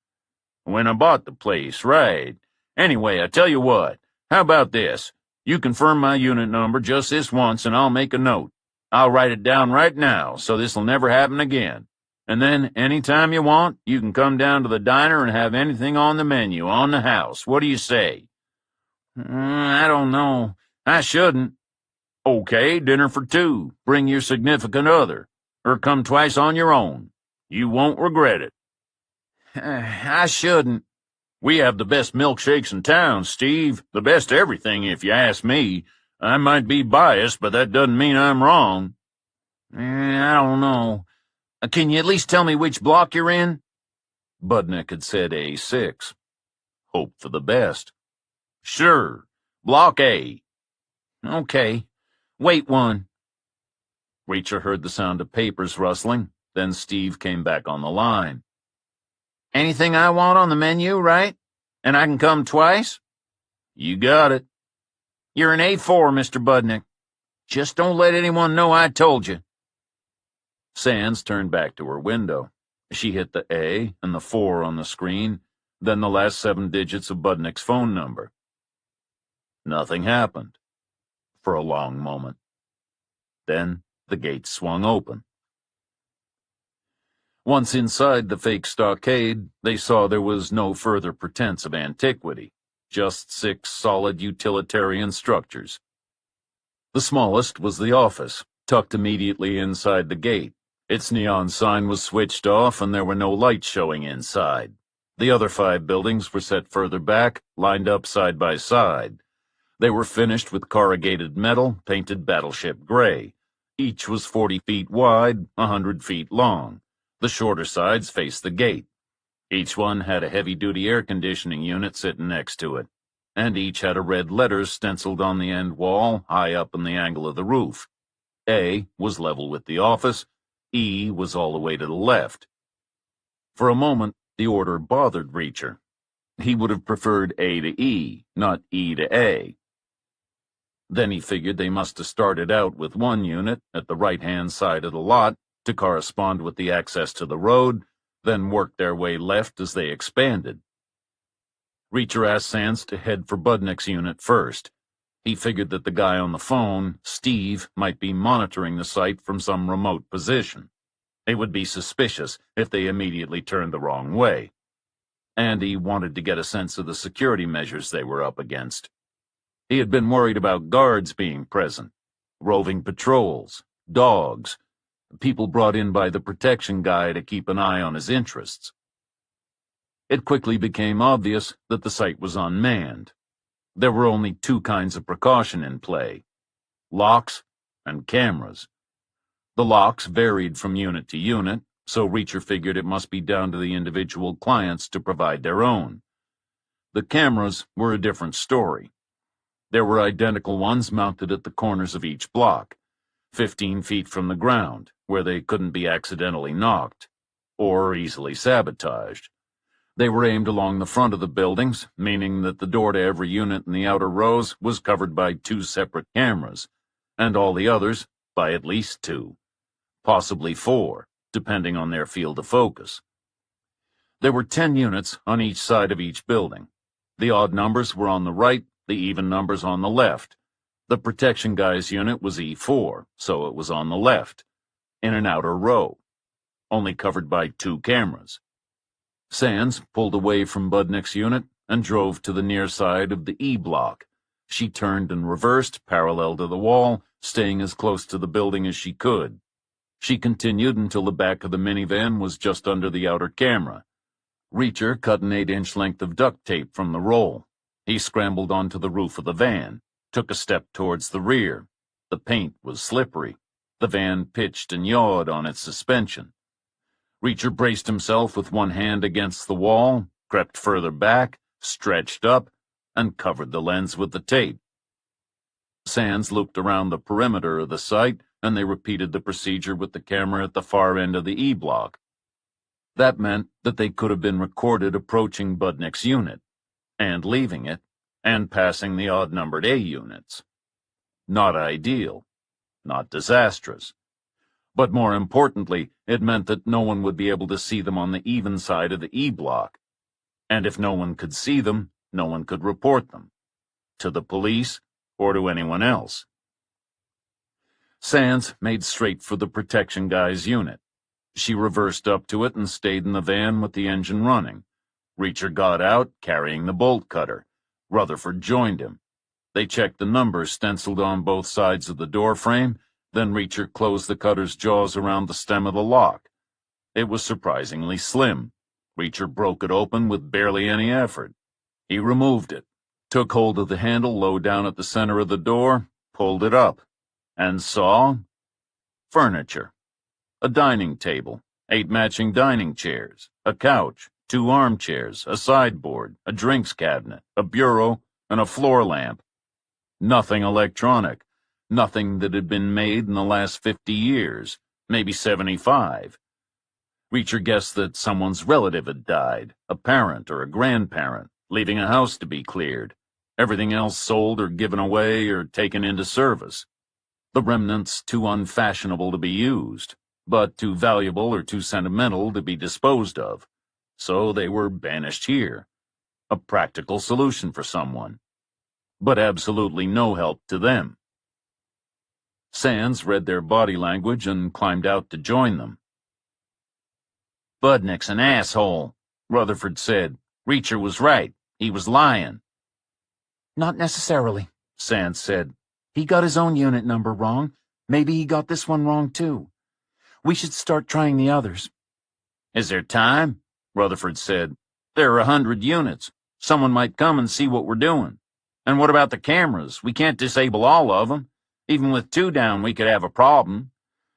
"When I bought the place, right. Anyway, I tell you what, how about this? You confirm my unit number just this once and I'll make a note. I'll write it down right now so this'll never happen again. And then, any time you want, you can come down to the diner and have anything on the menu, on the house. What do you say?" "I don't know. I shouldn't." "Okay, dinner for 2. Bring your significant other. Or come twice on your own. You won't regret it." "I shouldn't." "We have the best milkshakes in town, Steve. The best everything, if you ask me. I might be biased, but that doesn't mean I'm wrong." "I don't know. Can you at least tell me which block you're in?" Budnick had said A6. Hope for the best. "Sure. Block A." "Okay. Wait one." Reacher heard the sound of papers rustling. Then Steve came back on the line. "Anything I want on the menu, right? And I can come twice?" "You got it." "You're an A4, Mr. Budnick. Just don't let anyone know I told you." Sands turned back to her window. She hit the A and the 4 on the screen, then the last 7 digits of Budnick's phone number. Nothing happened. For a long moment. Then the gate swung open. Once inside the fake stockade, they saw there was no further pretense of antiquity, just 6 solid utilitarian structures. The smallest was the office, tucked immediately inside the gate. Its neon sign was switched off and there were no lights showing inside. The other 5 buildings were set further back, lined up side by side. They were finished with corrugated metal, painted battleship gray. Each was 40 feet wide, 100 feet long. The shorter sides faced the gate. Each one had a heavy-duty air conditioning unit sitting next to it, and each had a red letters stenciled on the end wall high up in the angle of the roof. A was level with the office, E was all the way to the left. For a moment, the order bothered Reacher. He would have preferred A to E, not E to A. Then he figured they must have started out with one unit at the right-hand side of the lot to correspond with the access to the road, then worked their way left as they expanded. Reacher asked Sands to head for Budnick's unit first. He figured that the guy on the phone, Steve, might be monitoring the site from some remote position. It would be suspicious if they immediately turned the wrong way. And he wanted to get a sense of the security measures they were up against. He had been worried about guards being present, roving patrols, dogs, people brought in by the protection guy to keep an eye on his interests. It quickly became obvious that the site was unmanned. There were only 2 kinds of precaution in play: locks and cameras. The locks varied from unit to unit, so Reacher figured it must be down to the individual clients to provide their own. The cameras were a different story. There were identical ones mounted at the corners of each block, 15 feet from the ground, where they couldn't be accidentally knocked or easily sabotaged. They were aimed along the front of the buildings, meaning that the door to every unit in the outer rows was covered by 2 separate cameras, and all the others by at least 2, possibly 4, depending on their field of focus. There were 10 units on each side of each building. The odd numbers were on the right, the even numbers on the left. The protection guy's unit was E4, so it was on the left, in an outer row, only covered by 2 cameras. Sands pulled away from Budnick's unit and drove to the near side of the E block. She turned and reversed, parallel to the wall, staying as close to the building as she could. She continued until the back of the minivan was just under the outer camera. Reacher cut an 8-inch length of duct tape from the roll. He scrambled onto the roof of the van, took a step towards the rear. The paint was slippery. The van pitched and yawed on its suspension. Reacher braced himself with one hand against the wall, crept further back, stretched up, and covered the lens with the tape. Sands looped around the perimeter of the site, and they repeated the procedure with the camera at the far end of the E block. That meant that they could have been recorded approaching Budnick's unit, and leaving it, and passing the odd-numbered A units. Not ideal, not disastrous. But more importantly, it meant that no one would be able to see them on the even side of the E block. And if no one could see them, no one could report them. To the police, or to anyone else. Sands made straight for the protection guy's unit. She reversed up to it and stayed in the van with the engine running. Reacher got out, carrying the bolt cutter. Rutherford joined him. They checked the numbers stenciled on both sides of the door frame. Then Reacher closed the cutter's jaws around the stem of the lock. It was surprisingly slim. Reacher broke it open with barely any effort. He removed it, took hold of the handle low down at the center of the door, pulled it up, and saw furniture. A dining table, 8 matching dining chairs, a couch, 2 armchairs, a sideboard, a drinks cabinet, a bureau, and a floor lamp. Nothing electronic. Nothing that had been made in the last 50 years, maybe 75. Reacher guessed that someone's relative had died, a parent or a grandparent, leaving a house to be cleared. Everything else sold or given away or taken into service. The remnants too unfashionable to be used, but too valuable or too sentimental to be disposed of. So they were banished here. A practical solution for someone. But absolutely no help to them. Sands read their body language and climbed out to join them. Budnick's an asshole, Rutherford said. Reacher was right. He was lying. Not necessarily, Sands said. He got his own unit number wrong. Maybe he got this one wrong, too. We should start trying the others. Is there time? Rutherford said. There are 100 units. Someone might come and see what we're doing. And what about the cameras? We can't disable all of them. Even with 2 down, we could have a problem.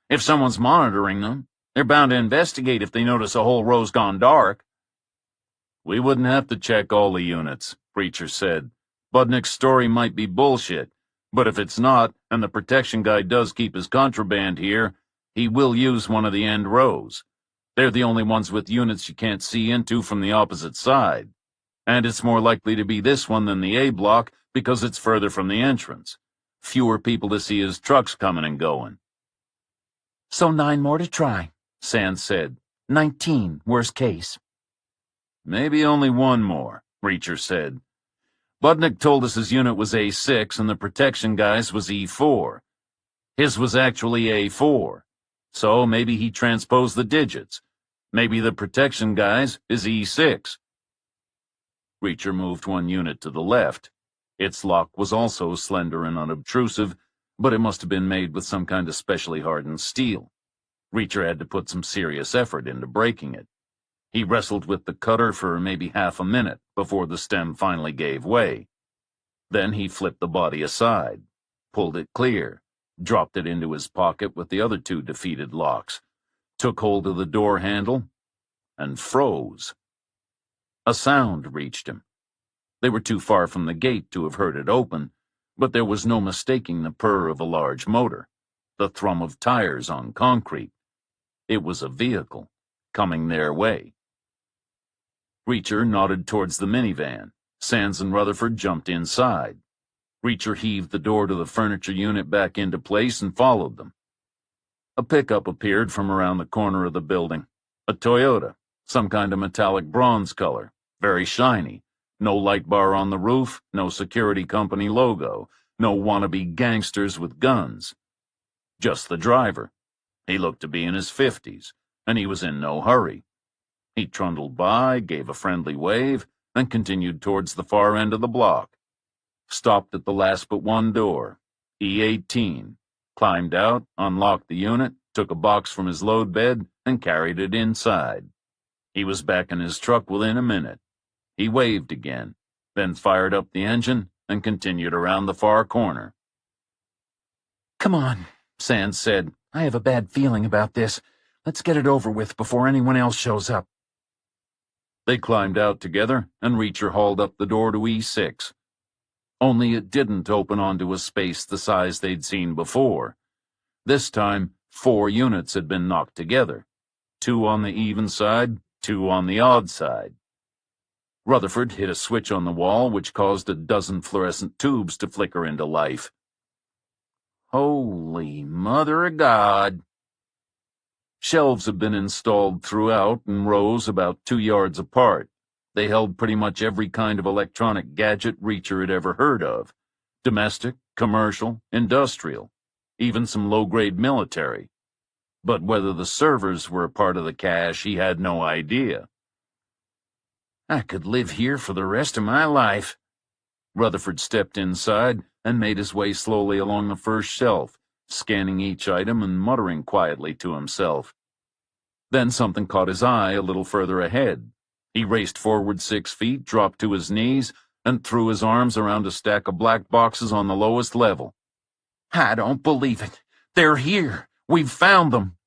If someone's monitoring them, they're bound to investigate if they notice a whole row's gone dark. We wouldn't have to check all the units, Preacher said. Budnick's story might be bullshit, but if it's not, and the protection guy does keep his contraband here, he will use one of the end rows. They're the only ones with units you can't see into from the opposite side. And it's more likely to be this one than the A block because it's further from the entrance. Fewer people to see his trucks coming and going. So 9 more to try, Sands said. 19, worst case. Maybe only 1 more, Reacher said. Budnick told us his unit was A6 and the protection guy's was E4. His was actually A4. So maybe he transposed the digits. Maybe the protection guy's is E6. Reacher moved 1 unit to the left. Its lock was also slender and unobtrusive, but it must have been made with some kind of specially hardened steel. Reacher had to put some serious effort into breaking it. He wrestled with the cutter for maybe half a minute before the stem finally gave way. Then he flipped the body aside, pulled it clear, dropped it into his pocket with the other 2 defeated locks, took hold of the door handle, and froze. A sound reached him. They were too far from the gate to have heard it open, but there was no mistaking the purr of a large motor, the thrum of tires on concrete. It was a vehicle, coming their way. Reacher nodded towards the minivan. Sands and Rutherford jumped inside. Reacher heaved the door to the furniture unit back into place and followed them. A pickup appeared from around the corner of the building. A Toyota, some kind of metallic bronze color, very shiny. No light bar on the roof, no security company logo, no wannabe gangsters with guns. Just the driver. He looked to be in his 50s, and he was in no hurry. He trundled by, gave a friendly wave, and continued towards the far end of the block. Stopped at the last but 1 door, E18, climbed out, unlocked the unit, took a box from his load bed, and carried it inside. He was back in his truck within a minute. He waved again, then fired up the engine and continued around the far corner. Come on, Sands said. I have a bad feeling about this. Let's get it over with before anyone else shows up. They climbed out together, and Reacher hauled up the door to E6. Only it didn't open onto a space the size they'd seen before. This time, 4 units had been knocked together. 2 on the even side, 2 on the odd side. Rutherford hit a switch on the wall, which caused a dozen fluorescent tubes to flicker into life. Holy Mother of God! Shelves had been installed throughout in rows about 2 yards apart. They held pretty much every kind of electronic gadget Reacher had ever heard of. Domestic, commercial, industrial, even some low-grade military. But whether the servers were a part of the cache, he had no idea. I could live here for the rest of my life. Rutherford stepped inside and made his way slowly along the first shelf, scanning each item and muttering quietly to himself. Then something caught his eye a little further ahead. He raced forward 6 feet, dropped to his knees, and threw his arms around a stack of black boxes on the lowest level. I don't believe it. They're here. We've found them.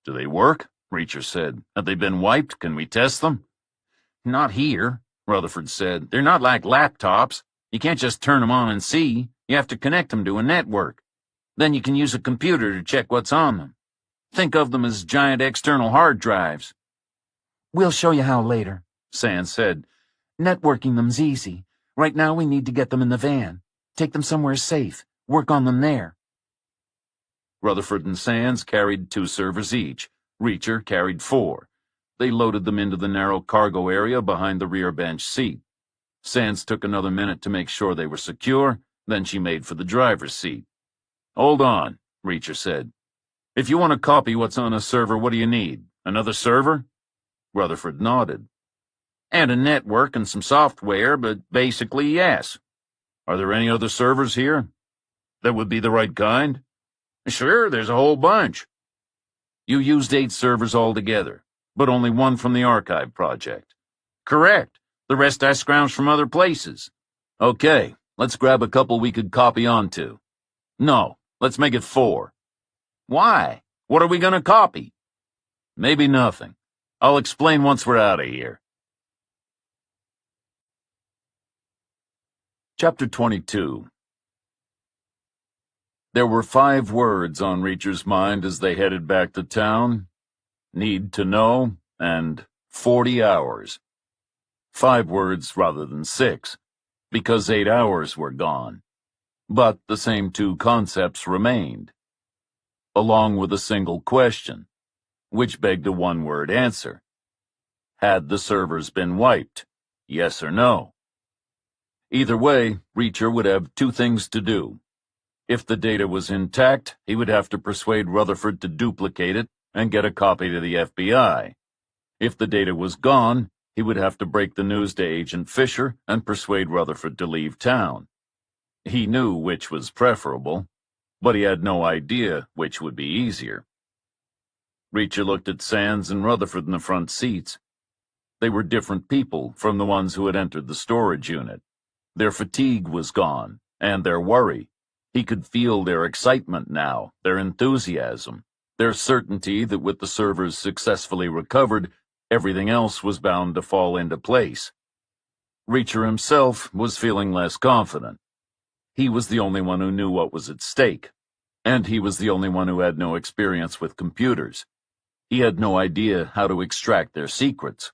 Do they work? Reacher said. Have they been wiped? Can we test them? Not here, Rutherford said. They're not like laptops. You can't just turn them on and see. You have to connect them to a network. Then you can use a computer to check what's on them. Think of them as giant external hard drives. We'll show you how later, Sands said. Networking them's easy. Right now we need to get them in the van. Take them somewhere safe. Work on them there. Rutherford and Sands carried 2 servers each. Reacher carried 4. They loaded them into the narrow cargo area behind the rear bench seat. Sands took another minute to make sure they were secure, then she made for the driver's seat. Hold on, Reacher said. If you want to copy what's on a server, what do you need? Another server? Rutherford nodded. And a network and some software, but basically yes. Are there any other servers here? That would be the right kind? Sure, there's a whole bunch. You used 8 servers altogether, but only 1 from the archive project. Correct. The rest I scrounged from other places. Okay, let's grab a couple we could copy onto. No, let's make it 4. Why? What are we gonna copy? Maybe nothing. I'll explain once we're out of here. Chapter 22. There were 5 words on Reacher's mind as they headed back to town: need to know and 40 hours. 5 words rather than 6, because 8 hours were gone. But the same 2 concepts remained, along with a single question, which begged a one-word answer. Had the servers been wiped? Yes or no? Either way, Reacher would have 2 things to do. If the data was intact, he would have to persuade Rutherford to duplicate it and get a copy to the FBI. If the data was gone, he would have to break the news to Agent Fisher and persuade Rutherford to leave town. He knew which was preferable, but he had no idea which would be easier. Reacher looked at Sands and Rutherford in the front seats. They were different people from the ones who had entered the storage unit. Their fatigue was gone, and their worry. He could feel their excitement now, their enthusiasm, their certainty that with the servers successfully recovered, everything else was bound to fall into place. Reacher himself was feeling less confident. He was the only one who knew what was at stake, and he was the only one who had no experience with computers. He had no idea how to extract their secrets,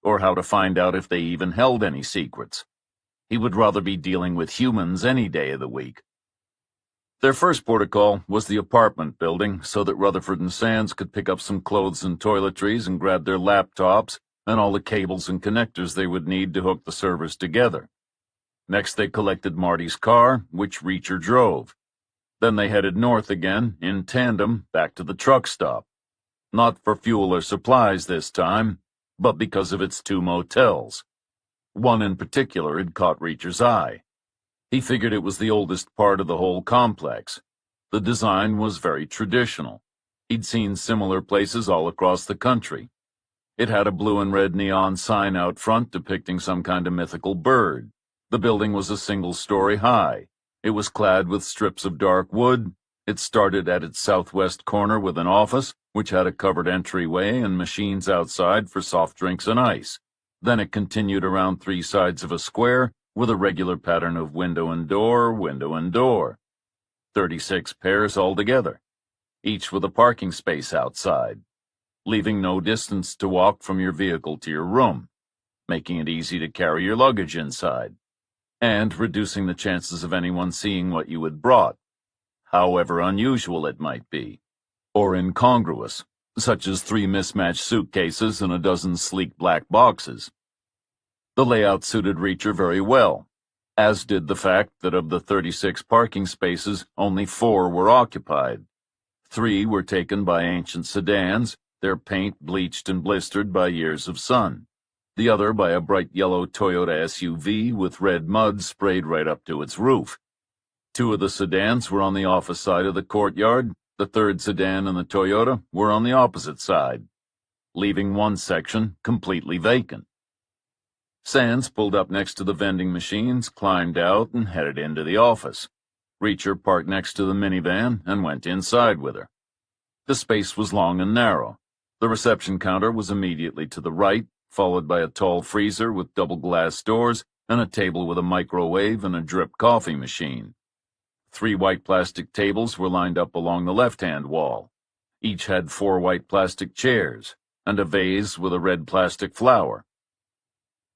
or how to find out if they even held any secrets. He would rather be dealing with humans any day of the week. Their first protocol was the apartment building so that Rutherford and Sands could pick up some clothes and toiletries and grab their laptops and all the cables and connectors they would need to hook the servers together. Next, they collected Marty's car, which Reacher drove. Then they headed north again, in tandem, back to the truck stop. Not for fuel or supplies this time, but because of its 2 motels. One in particular had caught Reacher's eye. He figured it was the oldest part of the whole complex. The design was very traditional. He'd seen similar places all across the country. It had a blue and red neon sign out front depicting some kind of mythical bird. The building was a single story high. It was clad with strips of dark wood. It started at its southwest corner with an office, which had a covered entryway and machines outside for soft drinks and ice. Then it continued around 3 sides of a square, with a regular pattern of window and door. 36 pairs altogether, each with a parking space outside, leaving no distance to walk from your vehicle to your room, making it easy to carry your luggage inside, and reducing the chances of anyone seeing what you had brought, however unusual it might be, or incongruous, such as 3 mismatched suitcases and a dozen sleek black boxes. The layout suited Reacher very well, as did the fact that of the 36 parking spaces, only 4 were occupied. 3 were taken by ancient sedans, their paint bleached and blistered by years of sun. The other by a bright yellow Toyota SUV with red mud sprayed right up to its roof. 2 of the sedans were on the office side of the courtyard. The 3rd sedan and the Toyota were on the opposite side, leaving one section completely vacant. Sands pulled up next to the vending machines, climbed out, and headed into the office. Reacher parked next to the minivan and went inside with her. The space was long and narrow. The reception counter was immediately to the right, followed by a tall freezer with double glass doors and a table with a microwave and a drip coffee machine. 3 white plastic tables were lined up along the left-hand wall. Each had 4 white plastic chairs and a vase with a red plastic flower.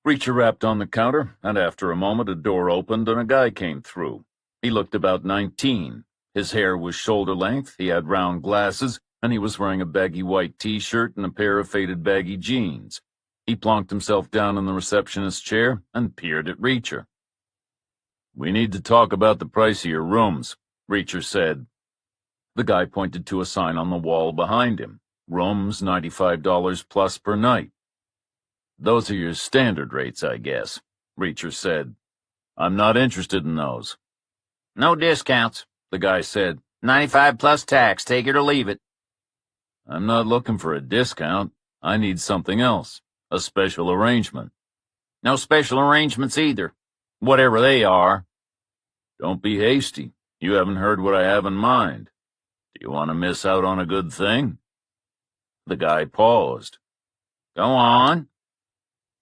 Reacher rapped on the counter, and after a moment a door opened and a guy came through. He looked about 19. His hair was shoulder-length, he had round glasses, and he was wearing a baggy white t-shirt and a pair of faded baggy jeans. He plonked himself down in the receptionist's chair and peered at Reacher. "We need to talk about the price of your rooms," Reacher said. The guy pointed to a sign on the wall behind him. Rooms $95 plus per night. "Those are your standard rates, I guess," Reacher said. "I'm not interested in those." "No discounts," the guy said. 95 plus tax, take it or leave it. I'm not looking for a discount. I need something else. A special arrangement. No special arrangements either. Whatever they are. Don't be hasty. You haven't heard what I have in mind. Do you want to miss out on a good thing? The guy paused. Go on.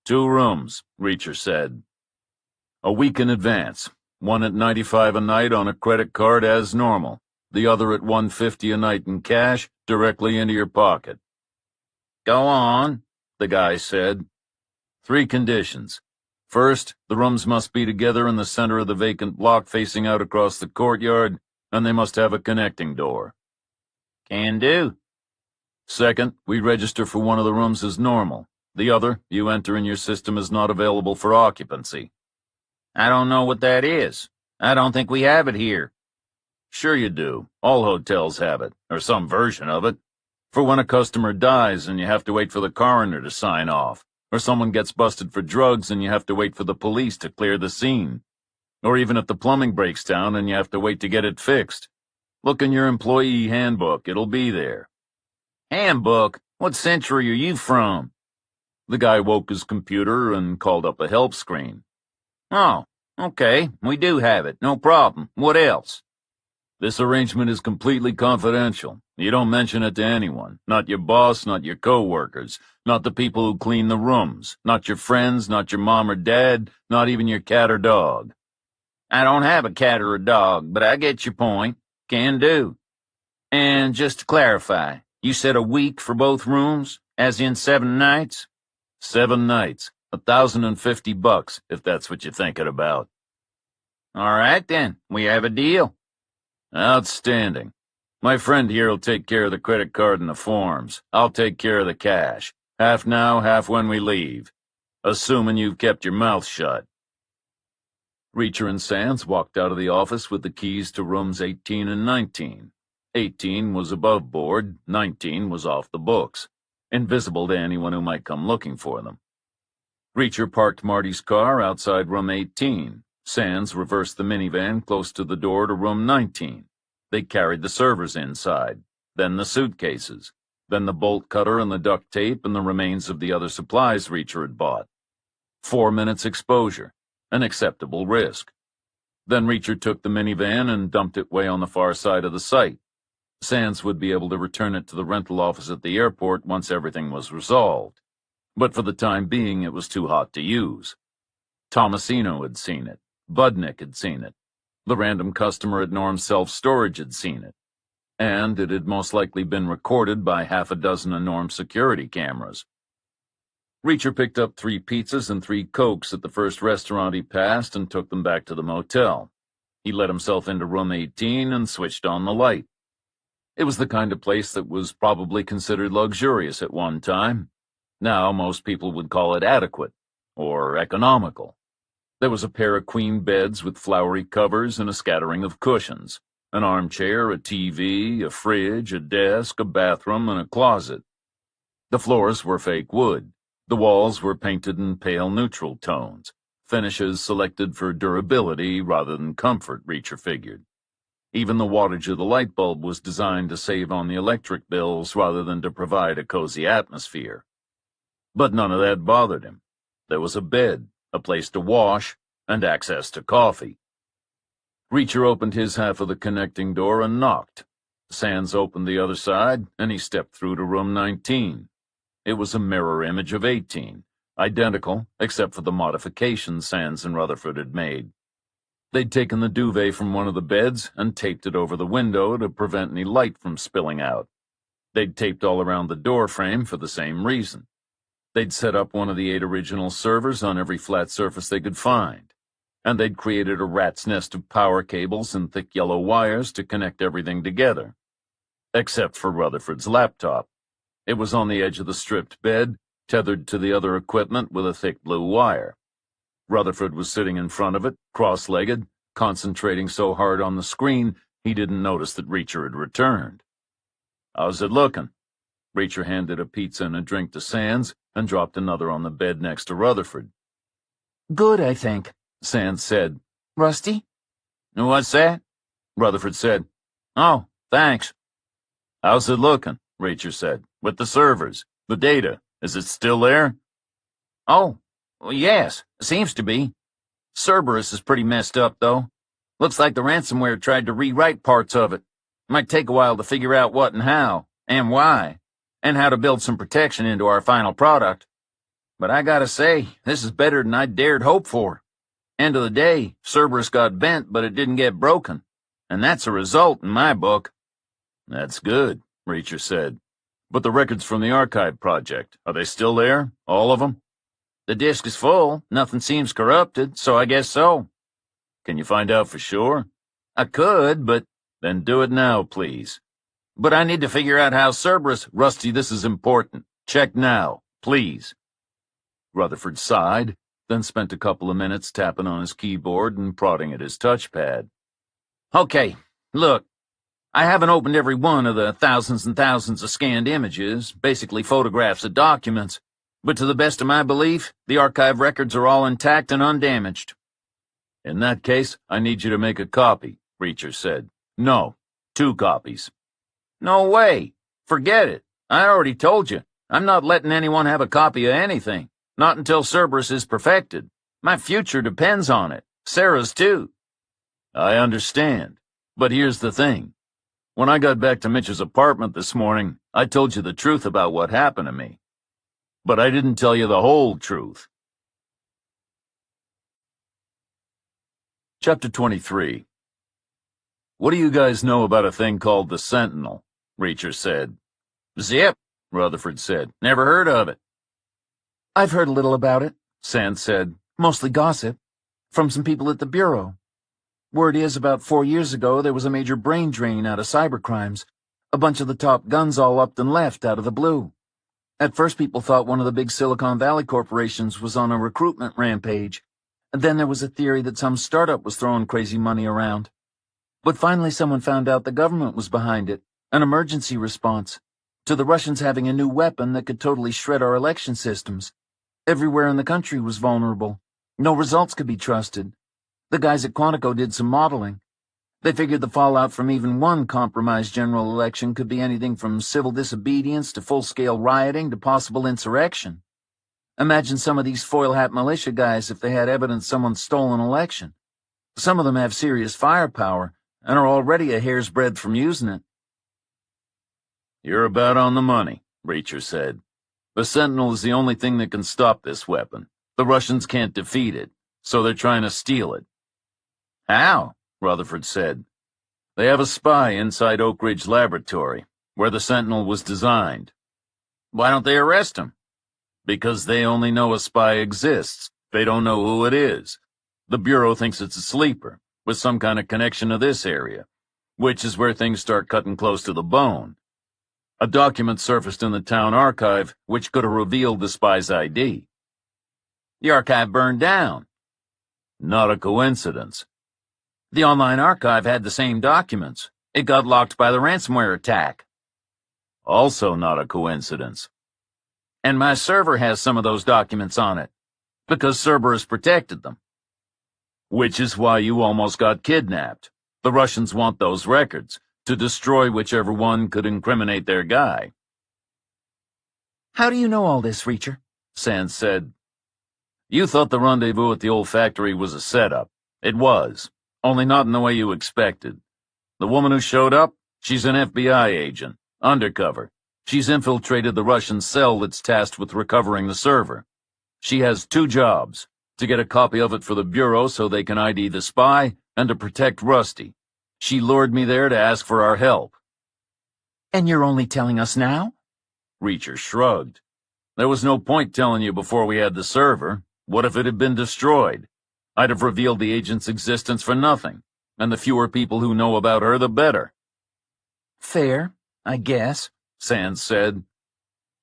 2 rooms, Reacher said. A week in advance. One at $95 a night on a credit card as normal. The other at $150 a night in cash, directly into your pocket. Go on, the guy said. 3 conditions. First, the rooms must be together in the center of the vacant block facing out across the courtyard, and they must have a connecting door. Can do. Second, we register for one of the rooms as normal. The other, you enter in your system as not available for occupancy. I don't know what that is. I don't think we have it here. Sure you do. All hotels have it, or some version of it. For when a customer dies and you have to wait for the coroner to sign off, or someone gets busted for drugs and you have to wait for the police to clear the scene, or even if the plumbing breaks down and you have to wait to get it fixed. Look in your employee handbook, it'll be there. Handbook? What century are you from? The guy woke his computer and called up a help screen. Oh, okay, we do have it, no problem. What else? This arrangement is completely confidential. You don't mention it to anyone. Not your boss, not your co-workers, not the people who clean the rooms, not your friends, not your mom or dad, not even your cat or dog. I don't have a cat or a dog, but I get your point. Can do. And just to clarify, you said a week for both rooms, as in 7 nights? 7 nights. $1,050, if that's what you're thinking about. All right, then. We have a deal. Outstanding. My friend here will take care of the credit card and the forms. I'll take care of the cash. Half now, half when we leave. Assuming you've kept your mouth shut. Reacher and Sands walked out of the office with the keys to rooms 18 and 19. 18 was above board, 19 was off the books, invisible to anyone who might come looking for them. Reacher parked Marty's car outside room 18. Sands reversed the minivan close to the door to room 19. They carried the servers inside, then the suitcases, then the bolt cutter and the duct tape and the remains of the other supplies Reacher had bought. 4 minutes exposure, an acceptable risk. Then Reacher took the minivan and dumped it way on the far side of the site. Sands would be able to return it to the rental office at the airport once everything was resolved. But for the time being, it was too hot to use. Tomasino had seen it. Budnick had seen it. The random customer at Norm's self-storage had seen it. And it had most likely been recorded by half a dozen of Norm's security cameras. Reacher picked up 3 pizzas and 3 Cokes at the first restaurant he passed and took them back to the motel. He let himself into room 18 and switched on the light. It was the kind of place that was probably considered luxurious at one time. Now most people would call it adequate or economical. There was a pair of queen beds with flowery covers and a scattering of cushions, an armchair, a TV, a fridge, a desk, a bathroom, and a closet. The floors were fake wood. The walls were painted in pale neutral tones, finishes selected for durability rather than comfort, Reacher figured. Even the wattage of the light bulb was designed to save on the electric bills rather than to provide a cozy atmosphere. But none of that bothered him. There was a bed, a place to wash, and access to coffee. Reacher opened his half of the connecting door and knocked. Sands opened the other side, and he stepped through to room 19. It was a mirror image of 18, identical except for the modifications Sands and Rutherford had made. They'd taken the duvet from one of the beds and taped it over the window to prevent any light from spilling out. They'd taped all around the door frame for the same reason. They'd set up one of the 8 original servers on every flat surface they could find, and they'd created a rat's nest of power cables and thick yellow wires to connect everything together. Except for Rutherford's laptop. It was on the edge of the stripped bed, tethered to the other equipment with a thick blue wire. Rutherford was sitting in front of it, cross-legged, concentrating so hard on the screen he didn't notice that Reacher had returned. "How's it looking?" Reacher handed a pizza and a drink to Sands and dropped another on the bed next to Rutherford. Good, I think, Sands said. Rusty? What's that? Rutherford said. Oh, thanks. "How's it looking?" Reacher said. With the servers. The data. Is it still there? Oh, well, yes, seems to be. Cerberus is pretty messed up, though. Looks like the ransomware tried to rewrite parts of it. Might take a while to figure out what and how, and why, and how to build some protection into our final product. But I gotta say, this is better than I dared hope for. End of the day, Cerberus got bent, but it didn't get broken. And that's a result in my book. That's good, Reacher said. But the records from the archive project, are they still there? All of them? The disk is full. Nothing seems corrupted, so I guess so. Can you find out for sure? I could, but... Then do it now, please. But I need to figure out how Cerberus... Rusty, this is important. Check now, please. Rutherford sighed, then spent a couple of minutes tapping on his keyboard and prodding at his touchpad. Okay, look. I haven't opened every one of the thousands and thousands of scanned images, basically photographs of documents, but to the best of my belief, the archive records are all intact and undamaged. In that case, I need you to make a copy, Reacher said. No, 2 copies. No way. Forget it. I already told you. I'm not letting anyone have a copy of anything. Not until Cerberus is perfected. My future depends on it. Sarah's too. I understand. But here's the thing. When I got back to Mitch's apartment this morning, I told you the truth about what happened to me. But I didn't tell you the whole truth. Chapter 23. What do you guys know about a thing called the Sentinel? Reacher said. Zip, Rutherford said. Never heard of it. I've heard a little about it, Sand said. mostly gossip, from some people at the Bureau. Word is, about 4 years ago, there was a major brain drain out of cybercrimes. A bunch of the top guns all upped and left out of the blue. At first, people thought one of the big Silicon Valley corporations was on a recruitment rampage. And then there was a theory that some startup was throwing crazy money around. But finally someone found out the government was behind it, an emergency response, to the Russians having a new weapon that could totally shred our election systems. Everywhere in the country was vulnerable. No results could be trusted. The guys at Quantico did some modeling. They figured the fallout from even one compromised general election could be anything from civil disobedience to full-scale rioting to possible insurrection. Imagine some of these foil hat militia guys if they had evidence someone stole an election. Some of them have serious firepower and are already a hair's breadth from using it. You're about on the money, Reacher said. The Sentinel is the only thing that can stop this weapon. The Russians can't defeat it, so they're trying to steal it. How? Rutherford said. They have a spy inside Oak Ridge Laboratory, where the Sentinel was designed. Why don't they arrest him? Because they only know a spy exists. They don't know who it is. The Bureau thinks it's a sleeper, with some kind of connection to this area, which is where things start cutting close to the bone. A document surfaced in the town archive which could have revealed the spy's ID. The archive burned down. Not a coincidence. The online archive had the same documents. It got locked by the ransomware attack. Also not a coincidence. And my server has some of those documents on it, because Cerberus protected them. Which is why you almost got kidnapped. The Russians want those records, to destroy whichever one could incriminate their guy. How do you know all this, Reacher? Sands said. You thought the rendezvous at the old factory was a setup. It was, only not in the way you expected. The woman who showed up, she's an FBI agent, undercover. She's infiltrated the Russian cell that's tasked with recovering the server. She has 2 jobs, to get a copy of it for the Bureau so they can ID the spy, and to protect Rusty. She lured me there to ask for our help. And you're only telling us now? Reacher shrugged. There was no point telling you before we had the server. What if it had been destroyed? I'd have revealed the agent's existence for nothing, and the fewer people who know about her, the better. Fair, I guess, Sands said.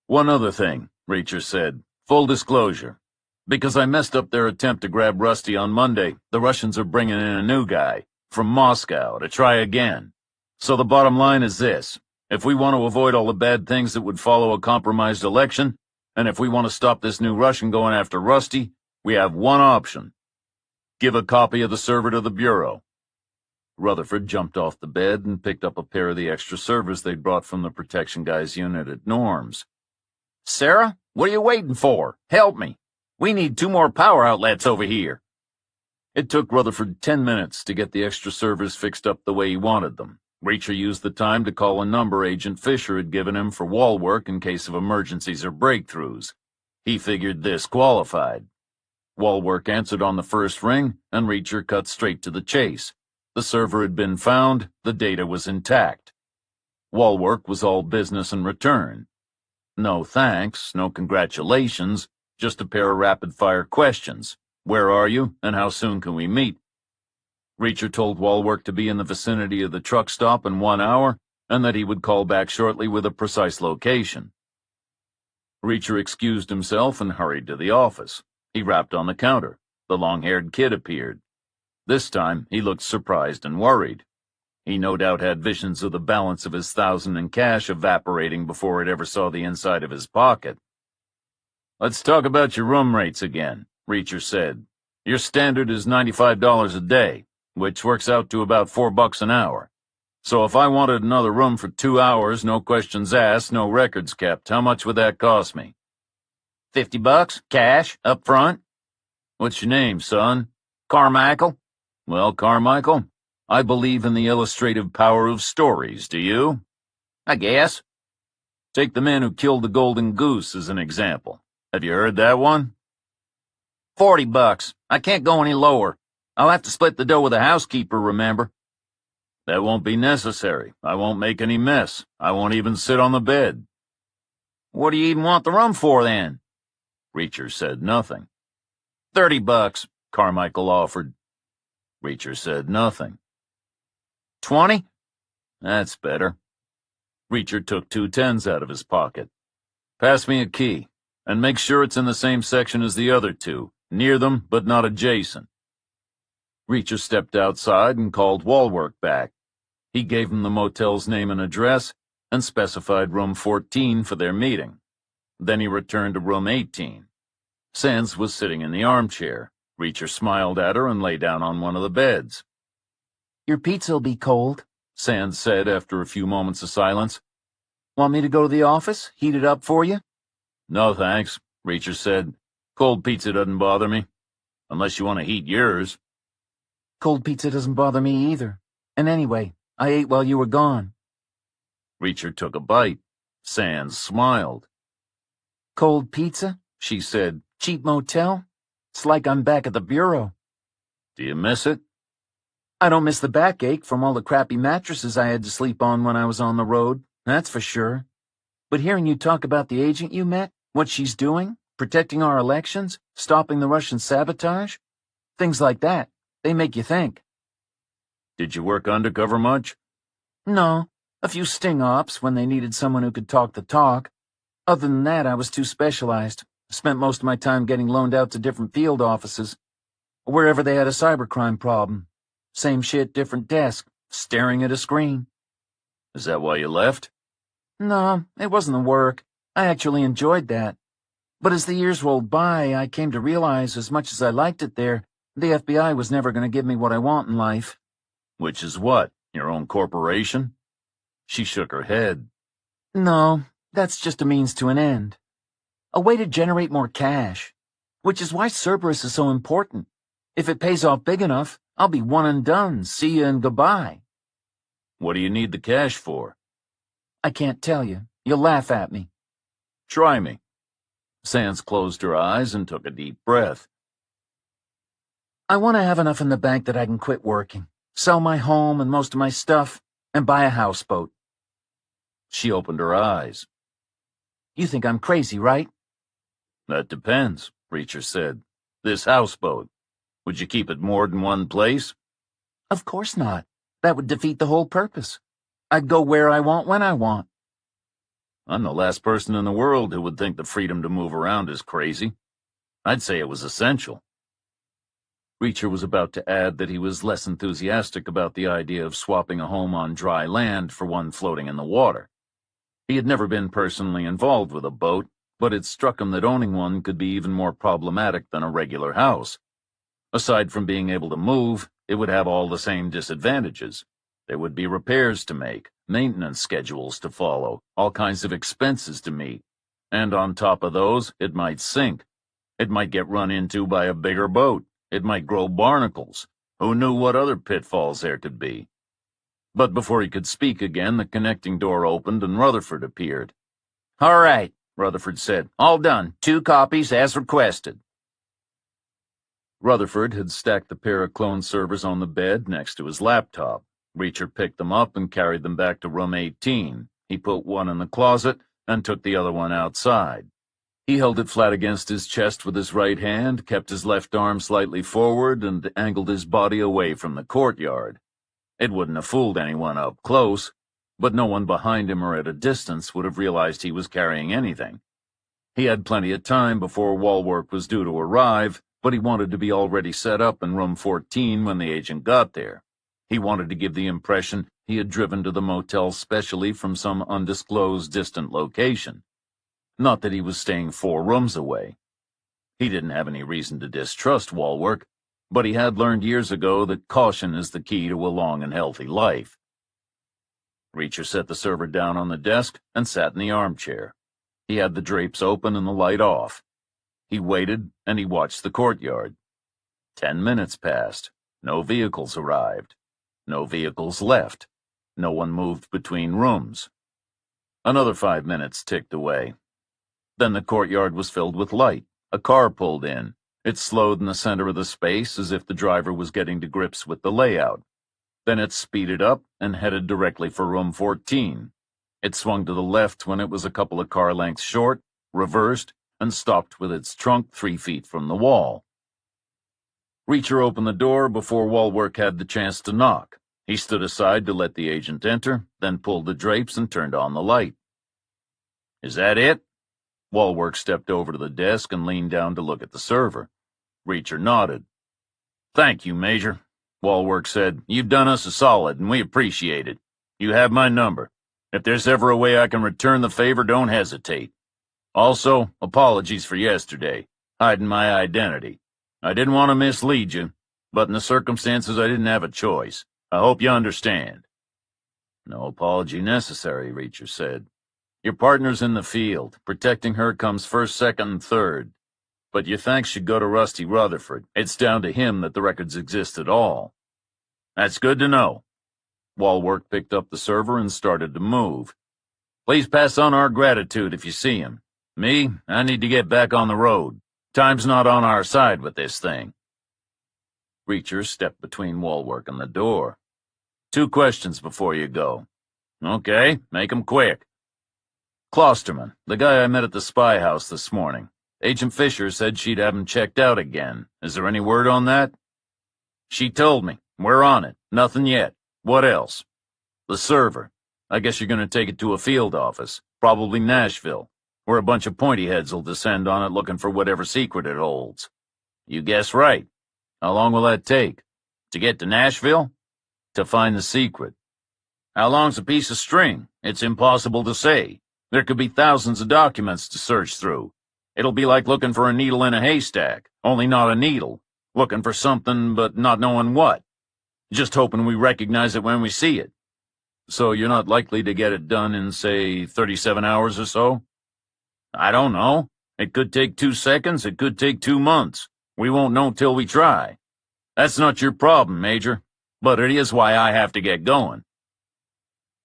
One other thing, Reacher said. Full disclosure. Because I messed up their attempt to grab Rusty on Monday, the Russians are bringing in a new guy, from Moscow, to try again. So the bottom line is this. If we want to avoid all the bad things that would follow a compromised election, and if we want to stop this new Russian going after Rusty, we have one option. Give a copy of the server to the Bureau. Rutherford jumped off the bed and picked up a pair of the extra servers they'd brought from the protection guy's unit at Norm's. Sarah, what are you waiting for? Help me. We need 2 more power outlets over here. It took Rutherford 10 minutes to get the extra servers fixed up the way he wanted them. Reacher used the time to call a number Agent Fisher had given him for wall work in case of emergencies or breakthroughs. He figured this qualified. Wall work answered on the first ring, and Reacher cut straight to the chase. The server had been found, the data was intact. Wall work was all business and return. No thanks, no congratulations, just a pair of rapid-fire questions. Where are you, and how soon can we meet? Reacher told Wallwork to be in the vicinity of the truck stop in 1 hour, and that he would call back shortly with a precise location. Reacher excused himself and hurried to the office. He rapped on the counter. The long-haired kid appeared. This time, he looked surprised and worried. He no doubt had visions of the balance of his $1,000 in cash evaporating before it ever saw the inside of his pocket. "Let's talk about your room rates again," Reacher said. "Your standard is $95 a day, which works out to about $4 an hour. So if I wanted another room for 2 hours, no questions asked, no records kept, how much would that cost me?" $50, cash, up front. "What's your name, son?" Carmichael. "Well, Carmichael, I believe in the illustrative power of stories, do you?" I guess. Take The Man Who Killed the Golden Goose as an example. Have you heard that one? $40. I can't go any lower. I'll have to split the dough with the housekeeper, remember? That won't be necessary. I won't make any mess. I won't even sit on the bed. What do you even want the room for, then? Reacher said nothing. $30, Carmichael offered. Reacher said nothing. 20? That's better. Reacher took 2 tens out of his pocket. "Pass me a key, and make sure it's in the same section as the other 2, near them but not adjacent." Reacher stepped outside and called Wallwork back. He gave him the motel's name and address, and specified room 14 for their meeting. Then he returned to room 18. Sands was sitting in the armchair. Reacher smiled at her and lay down on one of the beds. Your pizza'll be cold, Sands said after a few moments of silence. Want me to go to the office? Heat it up for you? "No, thanks," Reacher said. "Cold pizza doesn't bother me. Unless you want to heat yours." Cold pizza doesn't bother me either. And anyway, I ate while you were gone. Reacher took a bite. Sands smiled. Cold pizza? She said, Cheap motel? It's like I'm back at the bureau. "Do you miss it?" I don't miss the backache from all the crappy mattresses I had to sleep on when I was on the road, that's for sure. But hearing you talk about the agent you met, what she's doing, protecting our elections, stopping the Russian sabotage, things like that, they make you think. "Did you work undercover much?" No, a few sting ops when they needed someone who could talk the talk. Other than that, I was too specialized. Spent most of my time getting loaned out to different field offices, wherever they had a cybercrime problem. Same shit, different desk, staring at a screen. "Is that why you left?" No, it wasn't the work. I actually enjoyed that. But as the years rolled by, I came to realize as much as I liked it there, the FBI was never going to give me what I want in life. "Which is what? Your own corporation?" She shook her head. No, that's just a means to an end. A way to generate more cash. Which is why Cerberus is so important. If it pays off big enough, I'll be one and done, see ya and goodbye. "What do you need the cash for?" I can't tell you. You'll laugh at me. "Try me." Sands closed her eyes and took a deep breath. I want to have enough in the bank that I can quit working, sell my home and most of my stuff, and buy a houseboat. She opened her eyes. You think I'm crazy, right? "That depends," Reacher said. "This houseboat. Would you keep it moored in one place?" Of course not. That would defeat the whole purpose. I'd go where I want when I want. I'm the last person in the world who would think the freedom to move around is crazy. I'd say it was essential. Reacher was about to add that he was less enthusiastic about the idea of swapping a home on dry land for one floating in the water. He had never been personally involved with a boat, but it struck him that owning one could be even more problematic than a regular house. Aside from being able to move, It would have all the same disadvantages. There would be repairs to make, maintenance schedules to follow, all kinds of expenses to meet. And on top of those, it might sink. It might get run into by a bigger boat. It might grow barnacles. Who knew what other pitfalls there could be? But before he could speak again, the connecting door opened and Rutherford appeared. "All right," Rutherford said. "All done. 2 copies as requested." Rutherford had stacked the pair of clone servers on the bed next to his laptop. Reacher picked them up and carried them back to room 18. He put one in the closet and took the other one outside. He held it flat against his chest with his right hand, kept his left arm slightly forward, and angled his body away from the courtyard. It wouldn't have fooled anyone up close, but no one behind him or at a distance would have realized he was carrying anything. He had plenty of time before wall work was due to arrive, but he wanted to be already set up in room 14 when the agent got there. He wanted to give the impression he had driven to the motel specially from some undisclosed distant location. Not that he was staying 4 rooms away. He didn't have any reason to distrust wall work, but he had learned years ago that caution is the key to a long and healthy life. Reacher set the server down on the desk and sat in the armchair. He had the drapes open and the light off. He waited and he watched the courtyard. 10 minutes passed. No vehicles arrived. No vehicles left. No one moved between rooms. Another 5 minutes ticked away. Then the courtyard was filled with light. A car pulled in. It slowed in the center of the space as if the driver was getting to grips with the layout. Then it speeded up and headed directly for room 14. It swung to the left when it was a couple of car lengths short, reversed, and stopped with its trunk 3 feet from the wall. Reacher opened the door before Wallwork had the chance to knock. He stood aside to let the agent enter, then pulled the drapes and turned on the light. "Is that it?" Wallwork stepped over to the desk and leaned down to look at the server. Reacher nodded. "Thank you, Major," Wallwork said. "You've done us a solid, and we appreciate it. You have my number. If there's ever a way I can return the favor, don't hesitate. Also, apologies for yesterday, hiding my identity. I didn't want to mislead you, but in the circumstances I didn't have a choice. I hope you understand." "No apology necessary," Reacher said. "Your partner's in the field. Protecting her comes first, second, and third. But your thanks should go to Rusty Rutherford. It's down to him that the records exist at all." "That's good to know." Wallwork picked up the server and started to move. "Please pass on our gratitude if you see him. Me, I need to get back on the road. Time's not on our side with this thing." Reacher stepped between Wallwork and the door. "2 questions before you go." "Okay, make 'em quick." "Klosterman, the guy I met at the spy house this morning. Agent Fisher said she'd have him checked out again. Is there any word on that?" "She told me. We're on it. Nothing yet. What else?" "The server. I guess you're going to take it to a field office, probably Nashville, where a bunch of pointy heads will descend on it looking for whatever secret it holds." "You guess right. How long will that take? To get to Nashville?" "To find the secret." "How long's a piece of string? It's impossible to say. There could be thousands of documents to search through. It'll be like looking for a needle in a haystack, only not a needle. Looking for something, but not knowing what. Just hoping we recognize it when we see it." "So you're not likely to get it done in, say, 37 hours or so?" "I don't know. It could take 2 seconds, it could take 2 months. We won't know till we try. That's not your problem, Major, but it is why I have to get going."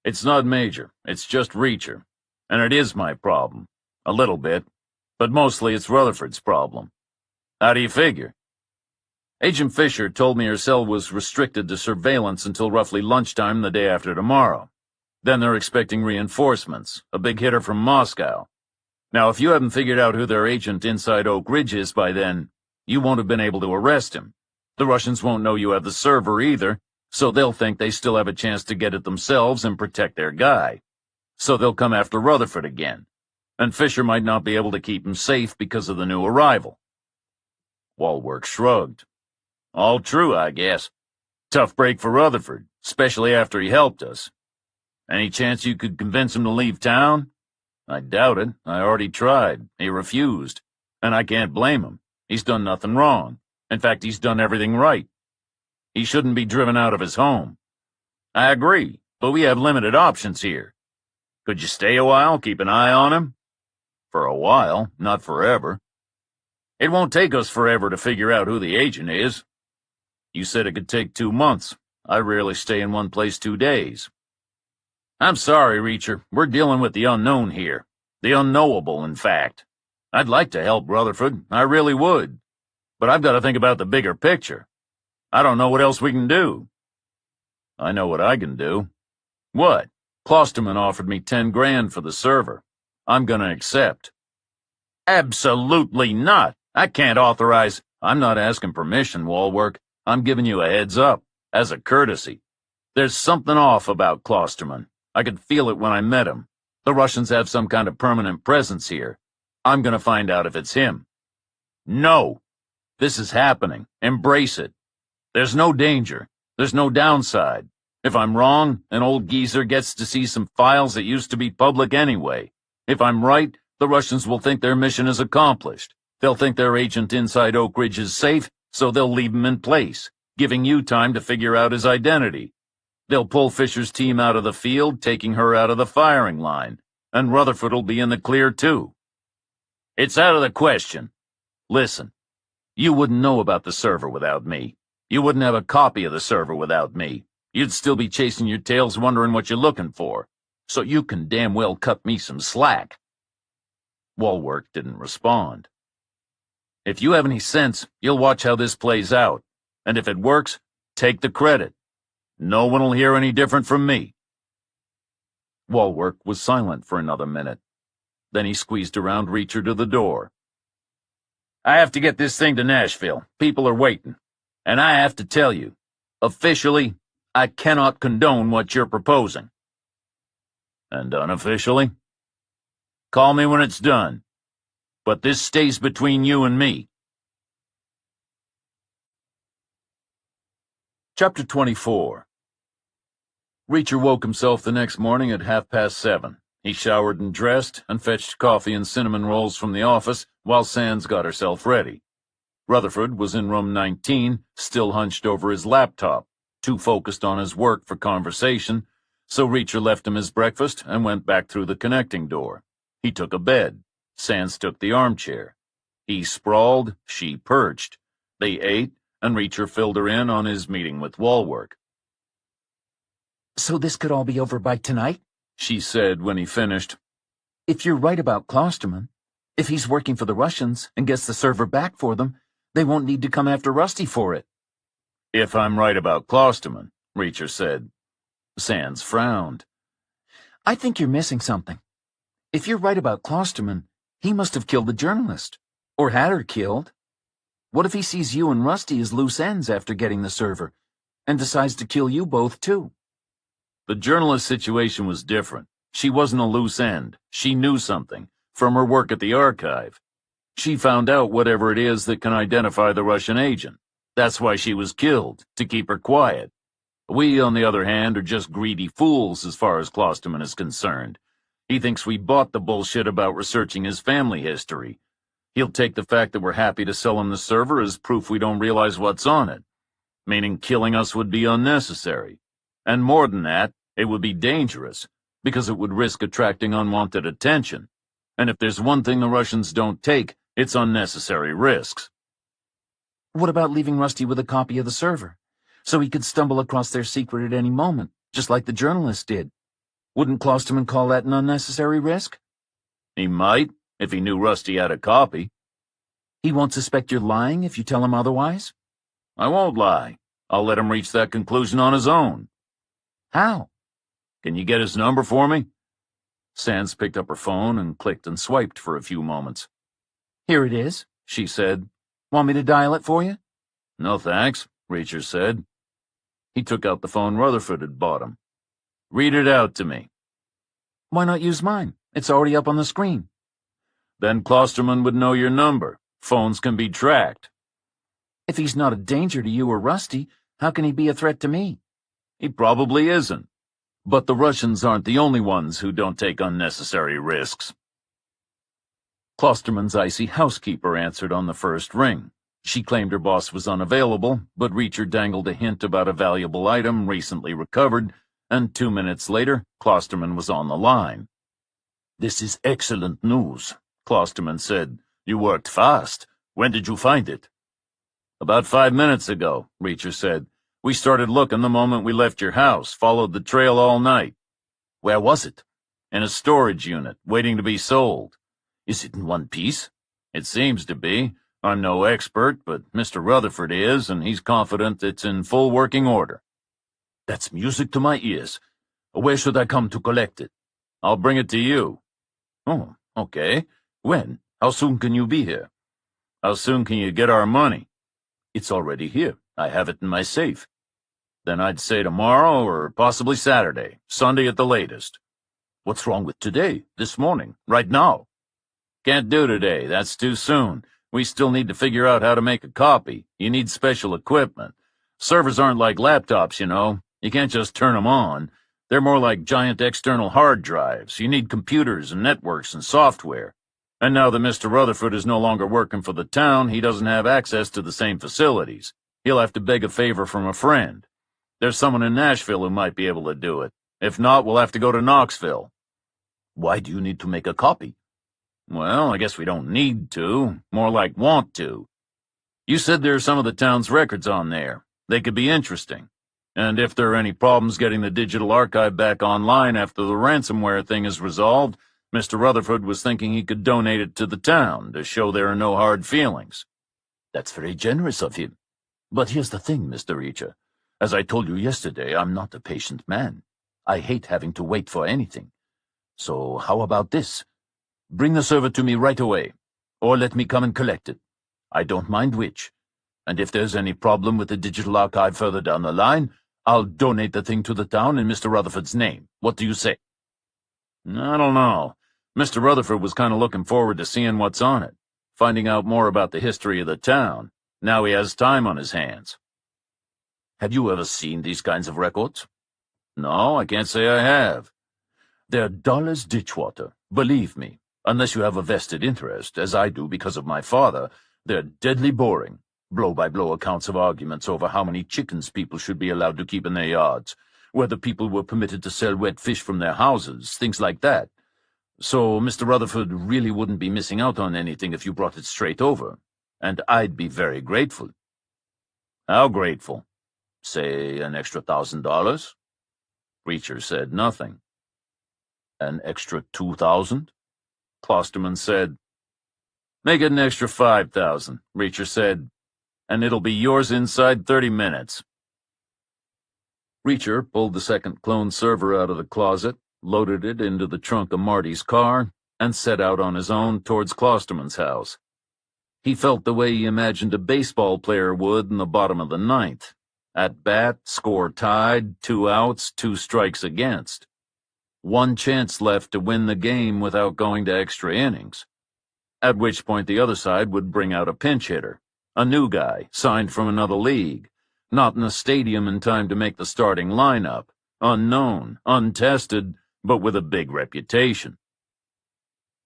"It's not Major, it's just Reacher. And it is my problem. A little bit. But mostly it's Rutherford's problem." "How do you figure?" "Agent Fisher told me her cell was restricted to surveillance until roughly lunchtime the day after tomorrow. Then they're expecting reinforcements, a big hitter from Moscow. Now, if you haven't figured out who their agent inside Oak Ridge is by then, you won't have been able to arrest him. The Russians won't know you have the server either, so they'll think they still have a chance to get it themselves and protect their guy. So they'll come after Rutherford again, and Fisher might not be able to keep him safe because of the new arrival." Wallwork shrugged. "All true, I guess. Tough break for Rutherford, especially after he helped us. Any chance you could convince him to leave town?" "I doubt it. I already tried. He refused. And I can't blame him. He's done nothing wrong. In fact, he's done everything right." He shouldn't be driven out of his home. I agree, but we have limited options here. Could you stay a while, keep an eye on him? For a while, not forever. It won't take us forever to figure out who the agent is. You said it could take 2 months. I rarely stay in one place 2 days. I'm sorry, Reacher. We're dealing with the unknown here. The unknowable, in fact. I'd like to help Rutherford. I really would. But I've got to think about the bigger picture. I don't know what else we can do. I know what I can do. What? Klosterman offered me 10 grand for the server. I'm gonna accept. Absolutely not. I can't authorize. I'm not asking permission, Walwork. I'm giving you a heads up, as a courtesy. There's something off about Klosterman. I could feel it when I met him. The Russians have some kind of permanent presence here. I'm gonna find out if it's him. No. This is happening. Embrace it. There's no danger. There's no downside. If I'm wrong, an old geezer gets to see some files that used to be public anyway. If I'm right, the Russians will think their mission is accomplished. They'll think their agent inside Oak Ridge is safe, so they'll leave him in place, giving you time to figure out his identity. They'll pull Fisher's team out of the field, taking her out of the firing line, and Rutherford will be in the clear too. It's out of the question. Listen, you wouldn't know about the server without me. You wouldn't have a copy of the server without me. You'd still be chasing your tails wondering what you're looking for. So you can damn well cut me some slack. Walwork didn't respond. If you have any sense, you'll watch how this plays out. And if it works, take the credit. No one will hear any different from me. Walwork was silent for another minute. Then he squeezed around Reacher to the door. I have to get this thing to Nashville. People are waiting. And I have to tell you, officially, I cannot condone what you're proposing. And unofficially? Call me when it's done. But this stays between you and me. Chapter 24. Reacher woke himself the next morning at 7:30. He showered and dressed and fetched coffee and cinnamon rolls from the office while Sands got herself ready. Rutherford was in room 19, still hunched over his laptop, too focused on his work for conversation, so Reacher left him his breakfast and went back through the connecting door. He took a bed. Sands took the armchair. He sprawled, she perched. They ate, and Reacher filled her in on his meeting with Walwork. So this could all be over by tonight? She said when he finished. If you're right about Klosterman, if he's working for the Russians and gets the server back for them, they won't need to come after Rusty for it. If I'm right about Klosterman, Reacher said. Sands frowned. I think you're missing something. If you're right about Klosterman, he must have killed the journalist, or had her killed. What if he sees you and Rusty as loose ends after getting the server, and decides to kill you both too? The journalist situation was different. She wasn't a loose end. She knew something, from her work at the archive. She found out whatever it is that can identify the Russian agent. That's why she was killed, to keep her quiet. We, on the other hand, are just greedy fools as far as Klosterman is concerned. He thinks we bought the bullshit about researching his family history. He'll take the fact that we're happy to sell him the server as proof we don't realize what's on it, meaning killing us would be unnecessary. And more than that, it would be dangerous, because it would risk attracting unwanted attention. And if there's one thing the Russians don't take, it's unnecessary risks. What about leaving Rusty with a copy of the server, so he could stumble across their secret at any moment, just like the journalist did? Wouldn't Klosterman call that an unnecessary risk? He might, if he knew Rusty had a copy. He won't suspect you're lying if you tell him otherwise? I won't lie. I'll let him reach that conclusion on his own. How? Can you get his number for me? Sands picked up her phone and clicked and swiped for a few moments. Here it is, she said. Want me to dial it for you? No thanks, Reacher said. He took out the phone Rutherford had bought him. Read it out to me. Why not use mine? It's already up on the screen. Then Klosterman would know your number. Phones can be tracked. If he's not a danger to you or Rusty, how can he be a threat to me? He probably isn't. But the Russians aren't the only ones who don't take unnecessary risks. Klosterman's icy housekeeper answered on the first ring. She claimed her boss was unavailable, but Reacher dangled a hint about a valuable item recently recovered, and 2 minutes later, Klosterman was on the line. "This is excellent news," Klosterman said. "You worked fast. When did you find it?" "About 5 minutes ago," Reacher said. "We started looking the moment we left your house, followed the trail all night." "Where was it?" "In a storage unit, waiting to be sold." "Is it in one piece?" "It seems to be. I'm no expert, but Mr. Rutherford is, and he's confident it's in full working order." "That's music to my ears. Where should I come to collect it?" "I'll bring it to you." "Oh, okay. When? How soon can you be here?" "How soon can you get our money?" "It's already here. I have it in my safe." "Then I'd say tomorrow or possibly Saturday, Sunday at the latest." "What's wrong with today, this morning, right now?" "Can't do today. That's too soon. We still need to figure out how to make a copy. You need special equipment. Servers aren't like laptops, you know. You can't just turn them on. They're more like giant external hard drives. You need computers and networks and software. And now that Mr. Rutherford is no longer working for the town, he doesn't have access to the same facilities. He'll have to beg a favor from a friend. There's someone in Nashville who might be able to do it. If not, we'll have to go to Knoxville." "Why do you need to make a copy?" "Well, I guess we don't need to. More like want to. You said there are some of the town's records on there. They could be interesting. And if there are any problems getting the digital archive back online after the ransomware thing is resolved, Mr. Rutherford was thinking he could donate it to the town to show there are no hard feelings." "That's very generous of him. But here's the thing, Mr. Reacher. As I told you yesterday, I'm not a patient man. I hate having to wait for anything. So how about this? Bring the server to me right away, or let me come and collect it. I don't mind which. And if there's any problem with the digital archive further down the line, I'll donate the thing to the town in Mr. Rutherford's name. What do you say?" "I don't know. Mr. Rutherford was kind of looking forward to seeing what's on it, finding out more about the history of the town. Now he has time on his hands." "Have you ever seen these kinds of records?" "No, I can't say I have." "They're dull as ditchwater, believe me. Unless you have a vested interest, as I do because of my father, they're deadly boring. Blow-by-blow accounts of arguments over how many chickens people should be allowed to keep in their yards, whether people were permitted to sell wet fish from their houses, things like that. So Mr. Rutherford really wouldn't be missing out on anything if you brought it straight over, and I'd be very grateful." "How grateful?" "Say an extra $1,000. Reacher said nothing. "An extra 2,000? Klosterman said. "Make it an extra 5,000, Reacher said, "and it'll be yours inside 30 minutes. Reacher pulled the second clone server out of the closet, loaded it into the trunk of Marty's car, and set out on his own towards Klosterman's house. He felt the way he imagined a baseball player would in the bottom of the ninth. At bat, score tied, 2 outs, 2 strikes against. One chance left to win the game without going to extra innings. At which point the other side would bring out a pinch hitter, a new guy, signed from another league, not in a stadium in time to make the starting lineup, unknown, untested, but with a big reputation.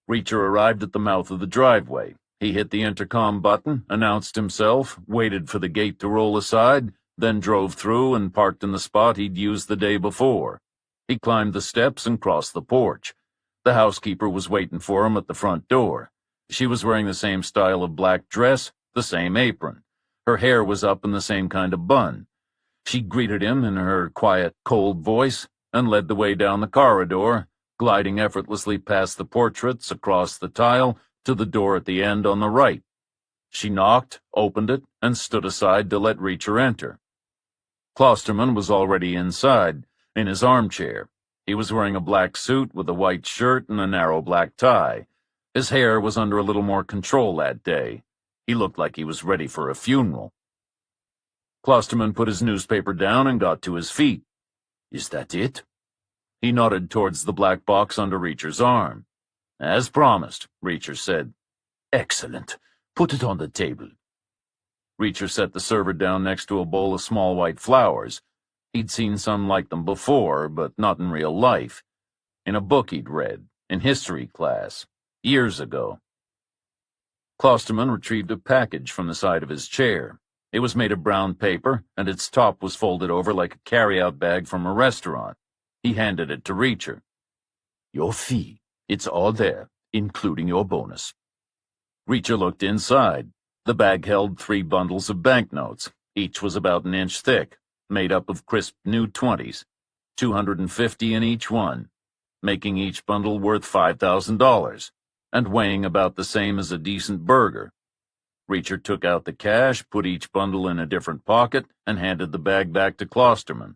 Reacher arrived at the mouth of the driveway. He hit the intercom button, announced himself, waited for the gate to roll aside, then drove through and parked in the spot he'd used the day before. He climbed the steps and crossed the porch. The housekeeper was waiting for him at the front door. She was wearing the same style of black dress, the same apron. Her hair was up in the same kind of bun. She greeted him in her quiet, cold voice and led the way down the corridor, gliding effortlessly past the portraits across the tile to the door at the end on the right. She knocked, opened it, and stood aside to let Reacher enter. Klosterman was already inside, in his armchair. He was wearing a black suit with a white shirt and a narrow black tie. His hair was under a little more control that day. He looked like he was ready for a funeral. Klosterman put his newspaper down and got to his feet. "Is that it?" He nodded towards the black box under Reacher's arm. "As promised," Reacher said. "Excellent. Put it on the table." Reacher set the server down next to a bowl of small white flowers. He'd seen some like them before, but not in real life. In a book he'd read, in history class, years ago. Klosterman retrieved a package from the side of his chair. It was made of brown paper, and its top was folded over like a carry-out bag from a restaurant. He handed it to Reacher. "Your fee. It's all there, including your bonus." Reacher looked inside. The bag held 3 bundles of banknotes. Each was about an inch thick, made up of crisp new 20s, 250 in each one, making each bundle worth $5,000, and weighing about the same as a decent burger. Reacher took out the cash, put each bundle in a different pocket, and handed the bag back to Klosterman.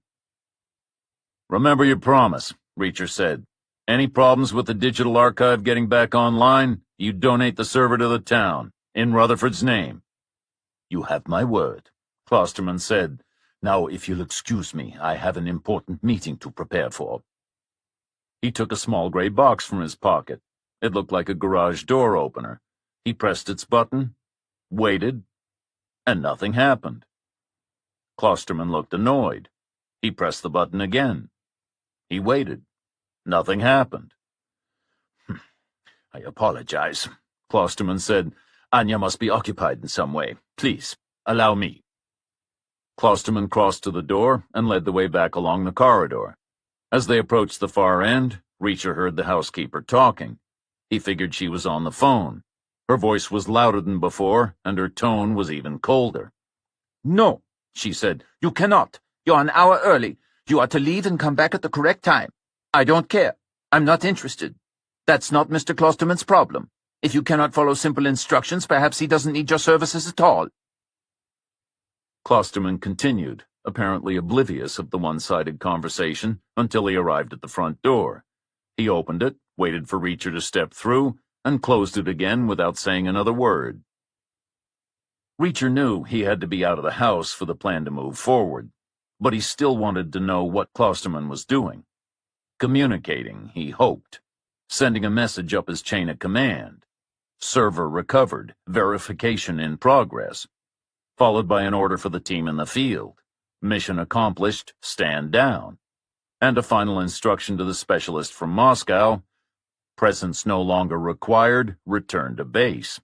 "Remember your promise," Reacher said. "Any problems with the digital archive getting back online, you donate the server to the town, in Rutherford's name." "You have my word," Klosterman said. "Now, if you'll excuse me, I have an important meeting to prepare for." He took a small gray box from his pocket. It looked like a garage door opener. He pressed its button, waited, and nothing happened. Klosterman looked annoyed. He pressed the button again. He waited. Nothing happened. "I apologize," Klosterman said. "Anya must be occupied in some way. Please, allow me." Klosterman crossed to the door and led the way back along the corridor. As they approached the far end, Reacher heard the housekeeper talking. He figured she was on the phone. Her voice was louder than before, and her tone was even colder. "No," she said. "You cannot. You're an hour early. You are to leave and come back at the correct time. I don't care. I'm not interested. That's not Mr. Klosterman's problem. If you cannot follow simple instructions, perhaps he doesn't need your services at all." Klosterman continued, apparently oblivious of the one-sided conversation, until he arrived at the front door. He opened it, waited for Reacher to step through, and closed it again without saying another word. Reacher knew he had to be out of the house for the plan to move forward, but he still wanted to know what Klosterman was doing. Communicating, he hoped. Sending a message up his chain of command. Server recovered, verification in progress. Followed by an order for the team in the field. Mission accomplished, stand down. And a final instruction to the specialist from Moscow. Presence no longer required, return to base.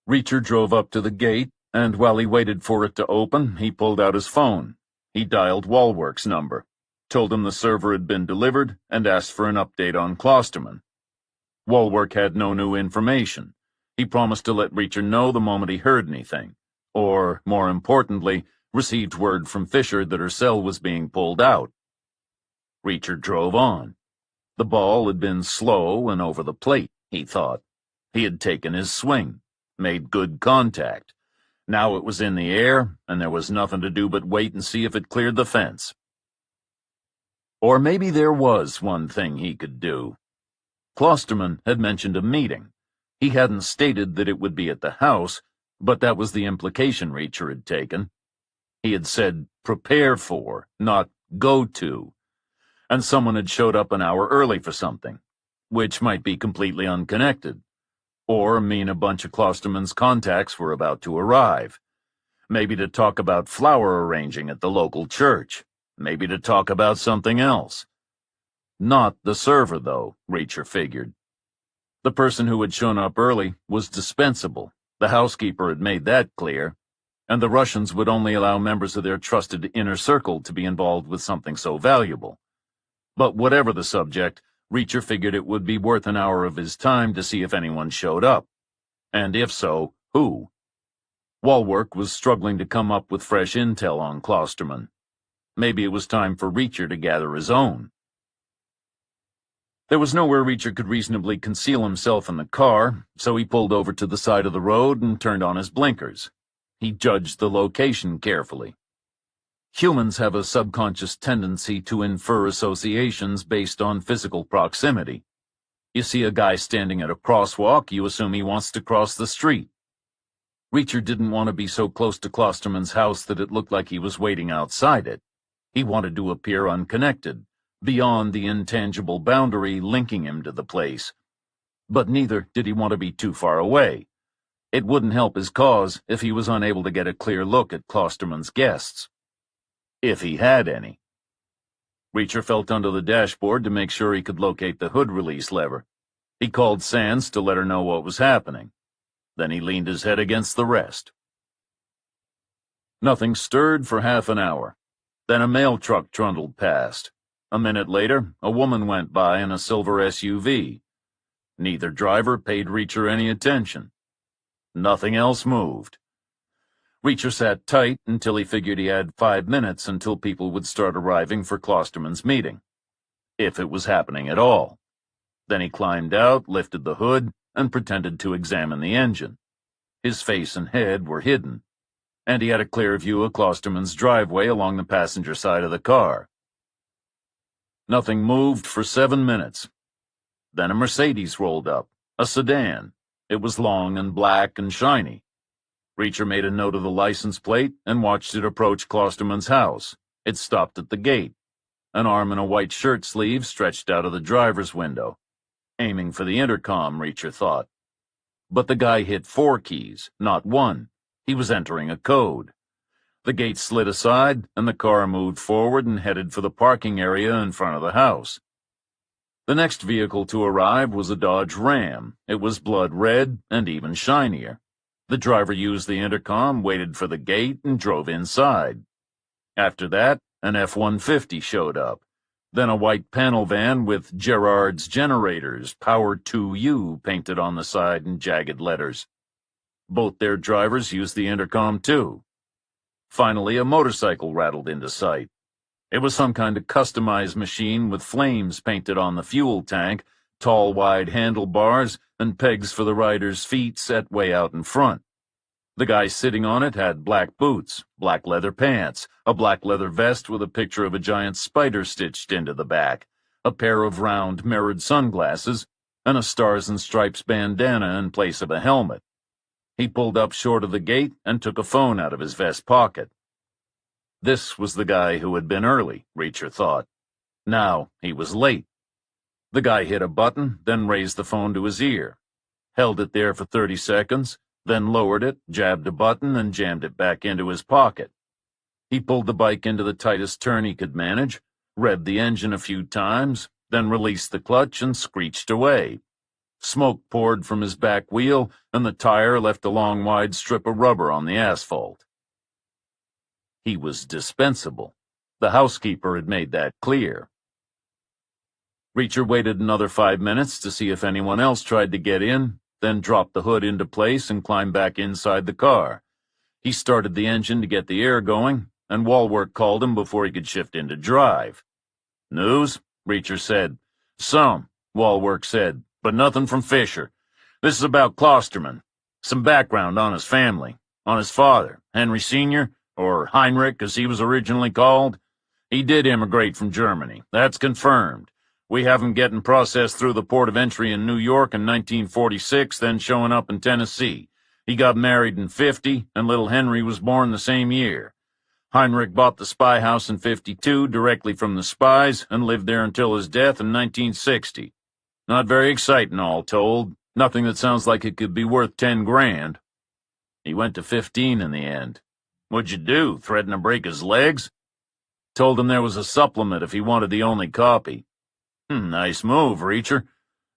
Reacher drove up to the gate, and while he waited for it to open, he pulled out his phone. He dialed Wallwork's number, told him the server had been delivered, and asked for an update on Klosterman. Wallwork had no new information. He promised to let Reacher know the moment he heard anything, or, more importantly, received word from Fisher that her cell was being pulled out. Reacher drove on. The ball had been slow and over the plate, he thought. He had taken his swing, made good contact. Now it was in the air, and there was nothing to do but wait and see if it cleared the fence. Or maybe there was one thing he could do. Klosterman had mentioned a meeting. He hadn't stated that it would be at the house, but that was the implication Reacher had taken. He had said, prepare for, not go to. And someone had showed up an hour early for something, which might be completely unconnected, or mean a bunch of Klosterman's contacts were about to arrive. Maybe to talk about flower arranging at the local church. Maybe to talk about something else. Not the server, though, Reacher figured. The person who had shown up early was dispensable. The housekeeper had made that clear, and the Russians would only allow members of their trusted inner circle to be involved with something so valuable. But whatever the subject, Reacher figured it would be worth an hour of his time to see if anyone showed up. And if so, who? Wallwork was struggling to come up with fresh intel on Klosterman. Maybe it was time for Reacher to gather his own. There was nowhere Reacher could reasonably conceal himself in the car, so he pulled over to the side of the road and turned on his blinkers. He judged the location carefully. Humans have a subconscious tendency to infer associations based on physical proximity. You see a guy standing at a crosswalk, you assume he wants to cross the street. Reacher didn't want to be so close to Klosterman's house that it looked like he was waiting outside it. He wanted to appear unconnected, beyond the intangible boundary linking him to the place. But neither did he want to be too far away. It wouldn't help his cause if he was unable to get a clear look at Klosterman's guests. If he had any. Reacher felt under the dashboard to make sure he could locate the hood release lever. He called Sands to let her know what was happening. Then he leaned his head against the rest. Nothing stirred for half an hour. Then a mail truck trundled past. A minute later, a woman went by in a silver SUV. Neither driver paid Reacher any attention. Nothing else moved. Reacher sat tight until he figured he had 5 minutes until people would start arriving for Klosterman's meeting, if it was happening at all. Then he climbed out, lifted the hood, and pretended to examine the engine. His face and head were hidden, and he had a clear view of Klosterman's driveway along the passenger side of the car. Nothing moved for 7 minutes. Then a Mercedes rolled up, a sedan. It was long and black and shiny. Reacher made a note of the license plate and watched it approach Klosterman's house. It stopped at the gate. An arm in a white shirt sleeve stretched out of the driver's window. Aiming for the intercom, Reacher thought. But the guy hit 4 keys, not 1. He was entering a code. The gate slid aside, and the car moved forward and headed for the parking area in front of the house. The next vehicle to arrive was a Dodge Ram. It was blood red and even shinier. The driver used the intercom, waited for the gate, and drove inside. After that, an F-150 showed up. Then a white panel van with Gerard's Generators, Power 2U, painted on the side in jagged letters. Both their drivers used the intercom, too. Finally, a motorcycle rattled into sight. It was some kind of customized machine with flames painted on the fuel tank, tall, wide handlebars, and pegs for the rider's feet set way out in front. The guy sitting on it had black boots, black leather pants, a black leather vest with a picture of a giant spider stitched into the back, a pair of round mirrored sunglasses, and a stars and stripes bandana in place of a helmet. He pulled up short of the gate and took a phone out of his vest pocket. This was the guy who had been early, Reacher thought. Now he was late. The guy hit a button, then raised the phone to his ear, held it there for 30 seconds, then lowered it, jabbed a button, and jammed it back into his pocket. He pulled the bike into the tightest turn he could manage, revved the engine a few times, then released the clutch and screeched away. Smoke poured from his back wheel, and the tire left a long, wide strip of rubber on the asphalt. He was dispensable. The housekeeper had made that clear. Reacher waited another 5 minutes to see if anyone else tried to get in, then dropped the hood into place and climbed back inside the car. He started the engine to get the air going, and Walwork called him before he could shift into drive. "News?" Reacher said. "Some," Walwork said, "but nothing from Fisher. This is about Klosterman. Some background on his family, on his father, Henry Sr., or Heinrich as he was originally called. He did immigrate from Germany. That's confirmed. We have him getting processed through the port of entry in New York in 1946, then showing up in Tennessee. He got married in 50, and little Henry was born the same year. Heinrich bought the spy house in 52 directly from the spies and lived there until his death in 1960. Not very exciting, all told. Nothing that sounds like it could be worth 10 grand. He went to 15 in the end. What'd you do, threaten to break his legs? Told him there was a supplement if he wanted the only copy. Nice move, Reacher.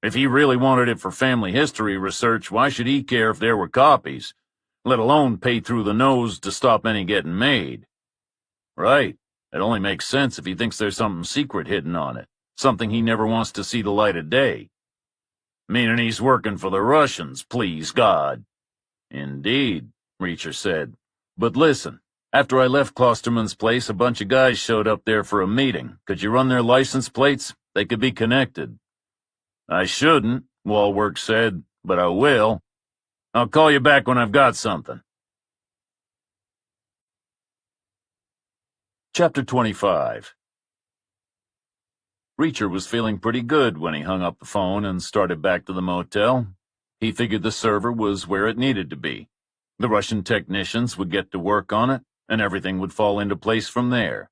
If he really wanted it for family history research, why should he care if there were copies? Let alone pay through the nose to stop any getting made. Right. It only makes sense if he thinks there's something secret hidden on it. Something he never wants to see the light of day. Meaning he's working for the Russians, please God. Indeed, Reacher said. But listen, after I left Klosterman's place, a bunch of guys showed up there for a meeting. Could you run their license plates? They could be connected. I shouldn't, Walwork said, but I will. I'll call you back when I've got something. Chapter 25. Reacher was feeling pretty good when he hung up the phone and started back to the motel. He figured the server was where it needed to be. The Russian technicians would get to work on it, and everything would fall into place from there.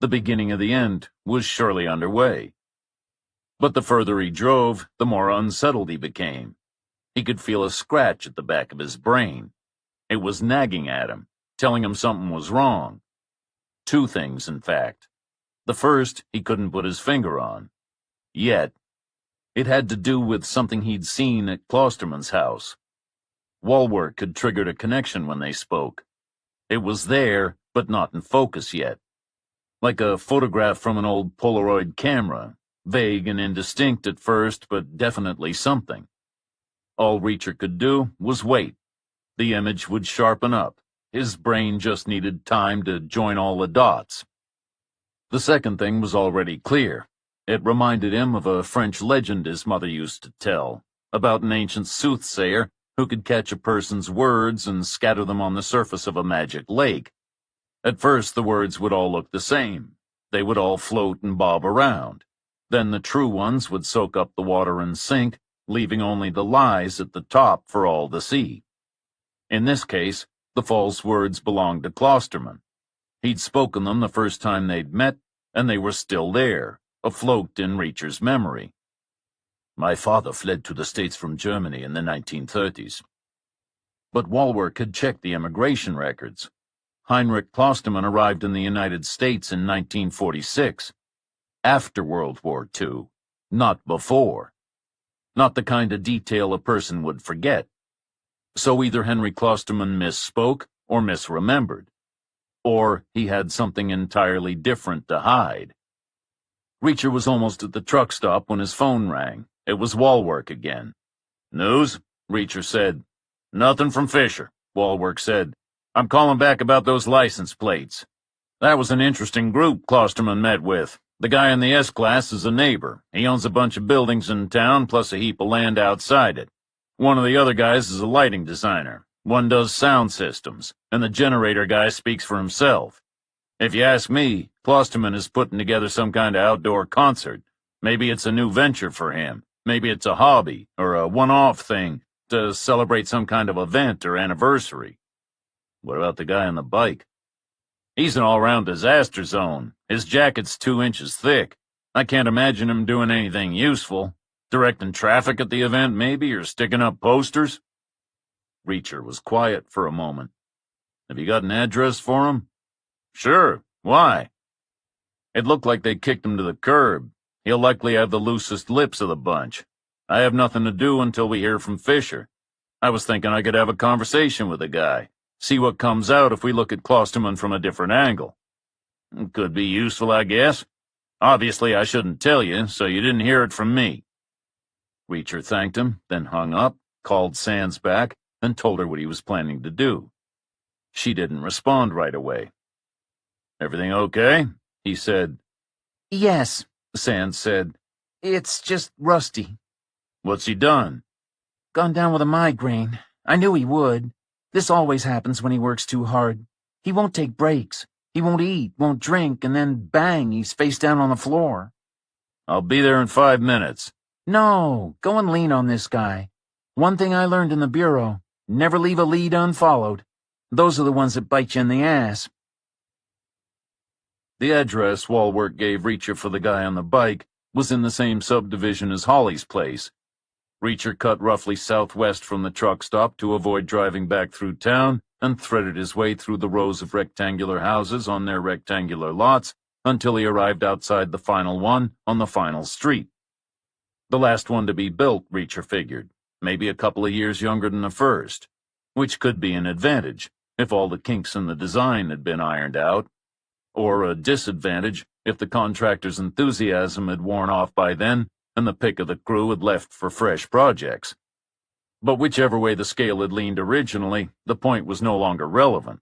The beginning of the end was surely underway. But the further he drove, the more unsettled he became. He could feel a scratch at the back of his brain. It was nagging at him, telling him something was wrong. 2 things, in fact. The first he couldn't put his finger on. Yet. It had to do with something he'd seen at Klosterman's house. Wall work had triggered a connection when they spoke. It was there, but not in focus yet. Like a photograph from an old Polaroid camera, vague and indistinct at first, but definitely something. All Reacher could do was wait. The image would sharpen up. His brain just needed time to join all the dots. The second thing was already clear. It reminded him of a French legend his mother used to tell, about an ancient soothsayer who could catch a person's words and scatter them on the surface of a magic lake. At first, the words would all look the same. They would all float and bob around. Then the true ones would soak up the water and sink, leaving only the lies at the top for all to see. In this case, the false words belonged to Klosterman. He'd spoken them the first time they'd met, and they were still there, afloat in Reacher's memory. My father fled to the States from Germany in the 1930s. But Walwork had checked the immigration records. Heinrich Klosterman arrived in the United States in 1946, after World War II, not before. Not the kind of detail a person would forget. So either Henry Klosterman misspoke or misremembered, or he had something entirely different to hide. Reacher was almost at the truck stop when his phone rang. It was Walwork again. News? Reacher said. Nothing from Fisher, Walwork said. I'm calling back about those license plates. That was an interesting group Klosterman met with. The guy in the S-Class is a neighbor. He owns a bunch of buildings in town, plus a heap of land outside it. One of the other guys is a lighting designer. One does sound systems, and the generator guy speaks for himself. If you ask me, Klosterman is putting together some kind of outdoor concert. Maybe it's a new venture for him. Maybe it's a hobby, or a one-off thing, to celebrate some kind of event or anniversary. What about the guy on the bike? He's an all-round disaster zone. His jacket's 2 inches thick. I can't imagine him doing anything useful. Directing traffic at the event, maybe, or sticking up posters? Reacher was quiet for a moment. Have you got an address for him? Sure. Why? It looked like they kicked him to the curb. He'll likely have the loosest lips of the bunch. I have nothing to do until we hear from Fisher. I was thinking I could have a conversation with the guy. See what comes out if we look at Klosterman from a different angle. Could be useful, I guess. Obviously, I shouldn't tell you, so you didn't hear it from me. Reacher thanked him, then hung up, called Sands back, and told her what he was planning to do. She didn't respond right away. Everything okay? He said. Yes, Sands said. It's just Rusty. What's he done? Gone down with a migraine. I knew he would. This always happens when he works too hard. He won't take breaks. He won't eat, won't drink, and then bang, he's face down on the floor. I'll be there in 5 minutes. No, go and lean on this guy. One thing I learned in the Bureau, never leave a lead unfollowed. Those are the ones that bite you in the ass. The address Walwork gave Reacher for the guy on the bike was in the same subdivision as Holly's place. Reacher cut roughly southwest from the truck stop to avoid driving back through town and threaded his way through the rows of rectangular houses on their rectangular lots until he arrived outside the final one on the final street. The last one to be built, Reacher figured, maybe a couple of years younger than the first, which could be an advantage if all the kinks in the design had been ironed out, or a disadvantage if the contractor's enthusiasm had worn off by then and the pick of the crew had left for fresh projects. But whichever way the scale had leaned originally, the point was no longer relevant.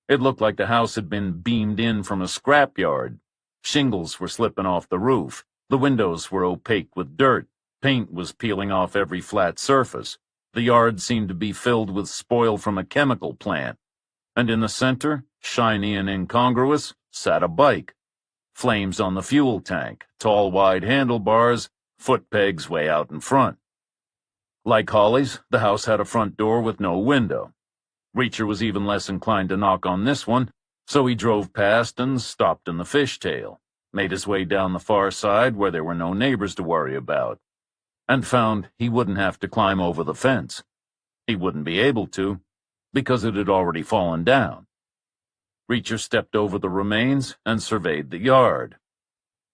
It looked like the house had been beamed in from a scrapyard. Shingles were slipping off the roof, the windows were opaque with dirt, paint was peeling off every flat surface, the yard seemed to be filled with spoil from a chemical plant, and in the center, shiny and incongruous, sat a bike. Flames on the fuel tank, tall wide handlebars, foot pegs way out in front. Like Holly's, the house had a front door with no window. Reacher was even less inclined to knock on this one, so he drove past and stopped in the fishtail, made his way down the far side where there were no neighbors to worry about, and found he wouldn't have to climb over the fence. He wouldn't be able to, because it had already fallen down. Reacher stepped over the remains and surveyed the yard.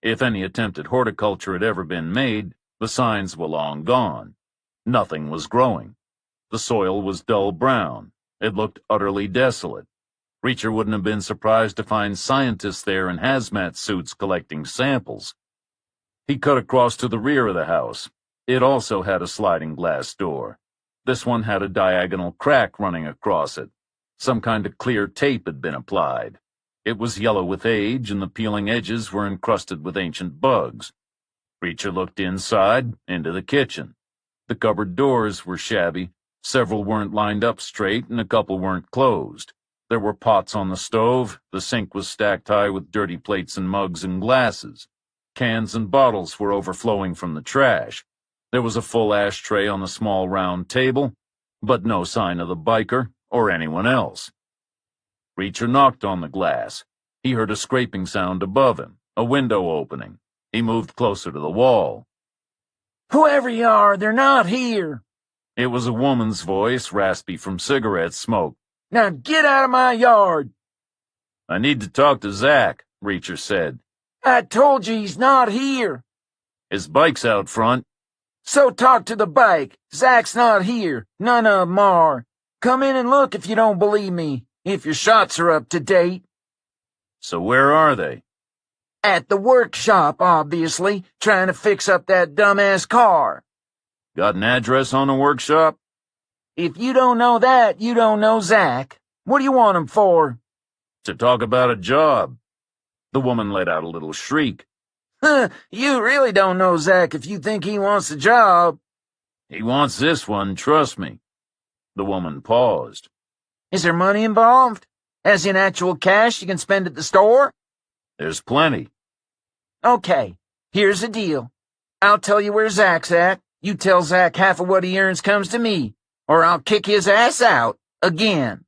If any attempt at horticulture had ever been made, the signs were long gone. Nothing was growing. The soil was dull brown. It looked utterly desolate. Reacher wouldn't have been surprised to find scientists there in hazmat suits collecting samples. He cut across to the rear of the house. It also had a sliding glass door. This one had a diagonal crack running across it. Some kind of clear tape had been applied. It was yellow with age, and the peeling edges were encrusted with ancient bugs. Reacher looked inside, into the kitchen. The cupboard doors were shabby. Several weren't lined up straight, and a couple weren't closed. There were pots on the stove. The sink was stacked high with dirty plates and mugs and glasses. Cans and bottles were overflowing from the trash. There was a full ashtray on the small round table, but no sign of the biker or anyone else. Reacher knocked on the glass. He heard a scraping sound above him, a window opening. He moved closer to the wall. "Whoever you are, they're not here." It was a woman's voice, raspy from cigarette smoke. "Now get out of my yard." "I need to talk to Zach," Reacher said. "I told you he's not here." "His bike's out front." "So talk to the bike. Zach's not here. None of 'em are. Come in and look if you don't believe me, if your shots are up to date." "So where are they?" "At the workshop, obviously, trying to fix up that dumbass car." "Got an address on the workshop?" "If you don't know that, you don't know Zach. What do you want him for?" "To talk about a job." The woman let out a little shriek. You really don't know Zach if you think he wants a job." "He wants this one, trust me." The woman paused. "Is there money involved? As in actual cash you can spend at the store?" "There's plenty." "Okay, here's the deal. I'll tell you where Zach's at. You tell Zach half of what he earns comes to me, or I'll kick his ass out. Again."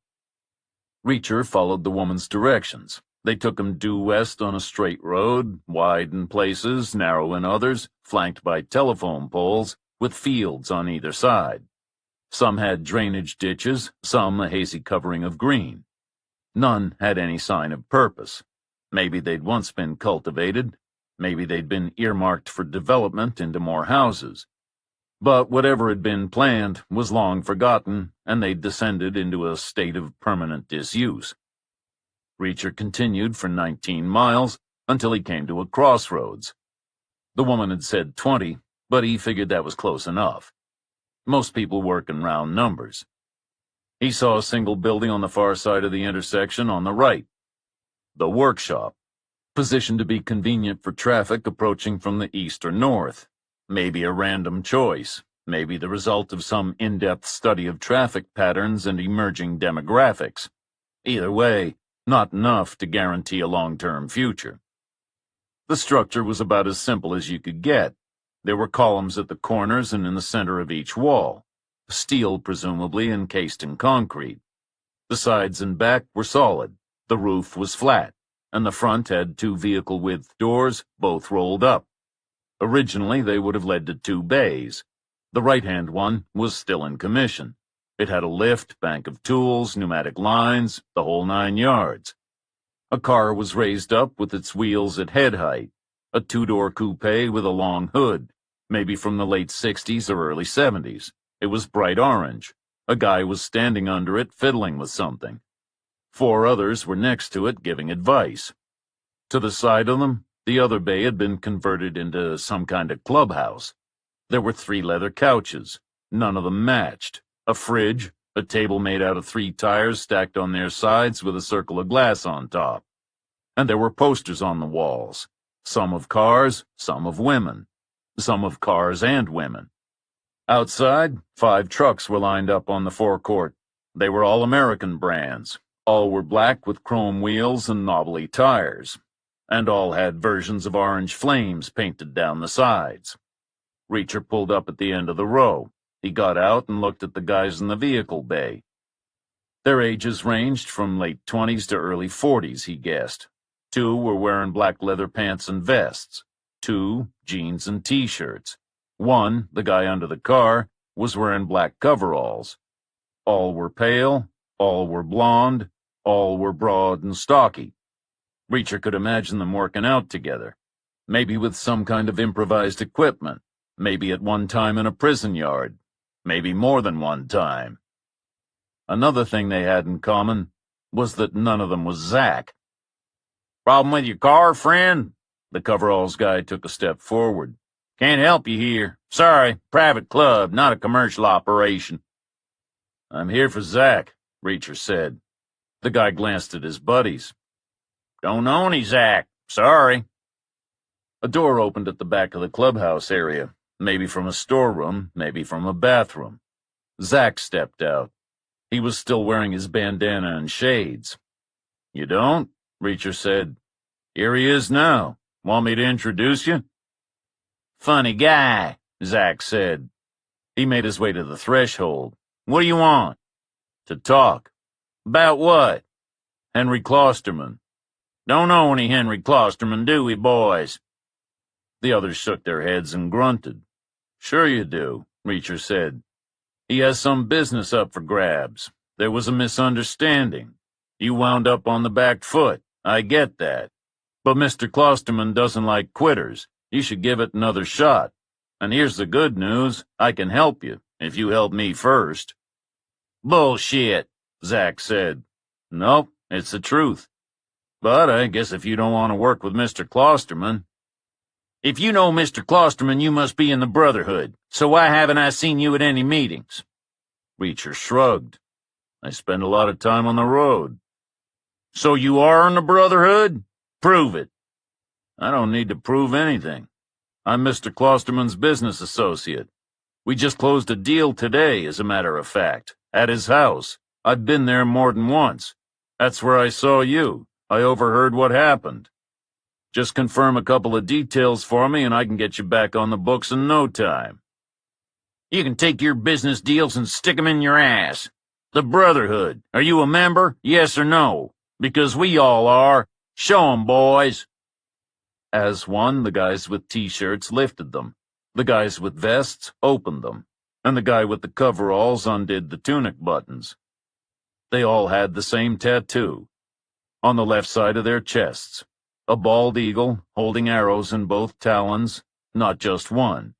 Reacher followed the woman's directions. They took him due west on a straight road, wide in places, narrow in others, flanked by telephone poles, with fields on either side. Some had drainage ditches, some a hazy covering of green. None had any sign of purpose. Maybe they'd once been cultivated. Maybe they'd been earmarked for development into more houses. But whatever had been planned was long forgotten, and they'd descended into a state of permanent disuse. Reacher continued for 19 miles until he came to a crossroads. The woman had said 20, but he figured that was close enough. Most people work in round numbers. He saw a single building on the far side of the intersection on the right. The workshop, positioned to be convenient for traffic approaching from the east or north. Maybe a random choice, maybe the result of some in-depth study of traffic patterns and emerging demographics. Either way, not enough to guarantee a long-term future. The structure was about as simple as you could get. There were columns at the corners and in the center of each wall, steel presumably encased in concrete. The sides and back were solid, the roof was flat, and the front had two vehicle-width doors, both rolled up. Originally, they would have led to two bays. The right-hand one was still in commission. It had a lift, bank of tools, pneumatic lines, the whole 9 yards. A car was raised up with its wheels at head height, a two-door coupe with a long hood, maybe from the late 60s or early 70s. It was bright orange. A guy was standing under it, fiddling with something. 4 others were next to it, giving advice. To the side of them, the other bay had been converted into some kind of clubhouse. There were 3 leather couches. None of them matched. A fridge, a table made out of 3 tires stacked on their sides with a circle of glass on top. And there were posters on the walls, some of cars, some of women, some of cars and women. Outside, 5 trucks were lined up on the forecourt. They were all American brands. All were black with chrome wheels and knobbly tires, and all had versions of orange flames painted down the sides. Reacher pulled up at the end of the row. He got out and looked at the guys in the vehicle bay. Their ages ranged from late 20s to early 40s, he guessed. 2 were wearing black leather pants and vests. 2, jeans and t-shirts. 1, the guy under the car, was wearing black coveralls. All were pale, all were blonde, all were broad and stocky. Reacher could imagine them working out together, maybe with some kind of improvised equipment, maybe at one time in a prison yard. maybe more than one time. Another thing they had in common was that none of them was Zack. Problem with your car, friend? The coveralls guy took a step forward. Can't help you here. Sorry, private club, not a commercial operation. I'm here for Zack, Reacher said. The guy glanced at his buddies. Don't know any Zack. Sorry. A door opened at the back of the clubhouse area, maybe from a storeroom, maybe from a bathroom. Zack stepped out. He was still wearing his bandana and shades. You don't? Reacher said. Here he is now. Want me to introduce you? Funny guy, Zack said. He made his way to the threshold. What do you want? To talk. About what? Henry Klosterman. Don't know any Henry Klosterman, do we, boys? The others shook their heads and grunted. Sure you do, Reacher said. He has some business up for grabs. There was a misunderstanding. You wound up on the back foot. I get that. But Mr. Klosterman doesn't like quitters. You should give it another shot. And here's the good news. I can help you, if you help me first. Bullshit, Zack said. Nope, it's the truth. But I guess if you don't want to work with Mr. Klosterman... If you know Mr. Klosterman, you must be in the Brotherhood. So why haven't I seen you at any meetings? Reacher shrugged. I spend a lot of time on the road. So you are in the Brotherhood? Prove it. I don't need to prove anything. I'm Mr. Klosterman's business associate. We just closed a deal today, as a matter of fact, at his house. I've been there more than once. That's where I saw you. I overheard what happened. Just confirm a couple of details for me and I can get you back on the books in no time. You can take your business deals and stick 'em in your ass. The Brotherhood, are you a member? Yes or no? Because we all are. Show 'em, boys. As one, the guys with T-shirts lifted them. The guys with vests opened them. And the guy with the coveralls undid the tunic buttons. They all had the same tattoo. On the left side of their chests. A bald eagle holding arrows in both talons, not just one.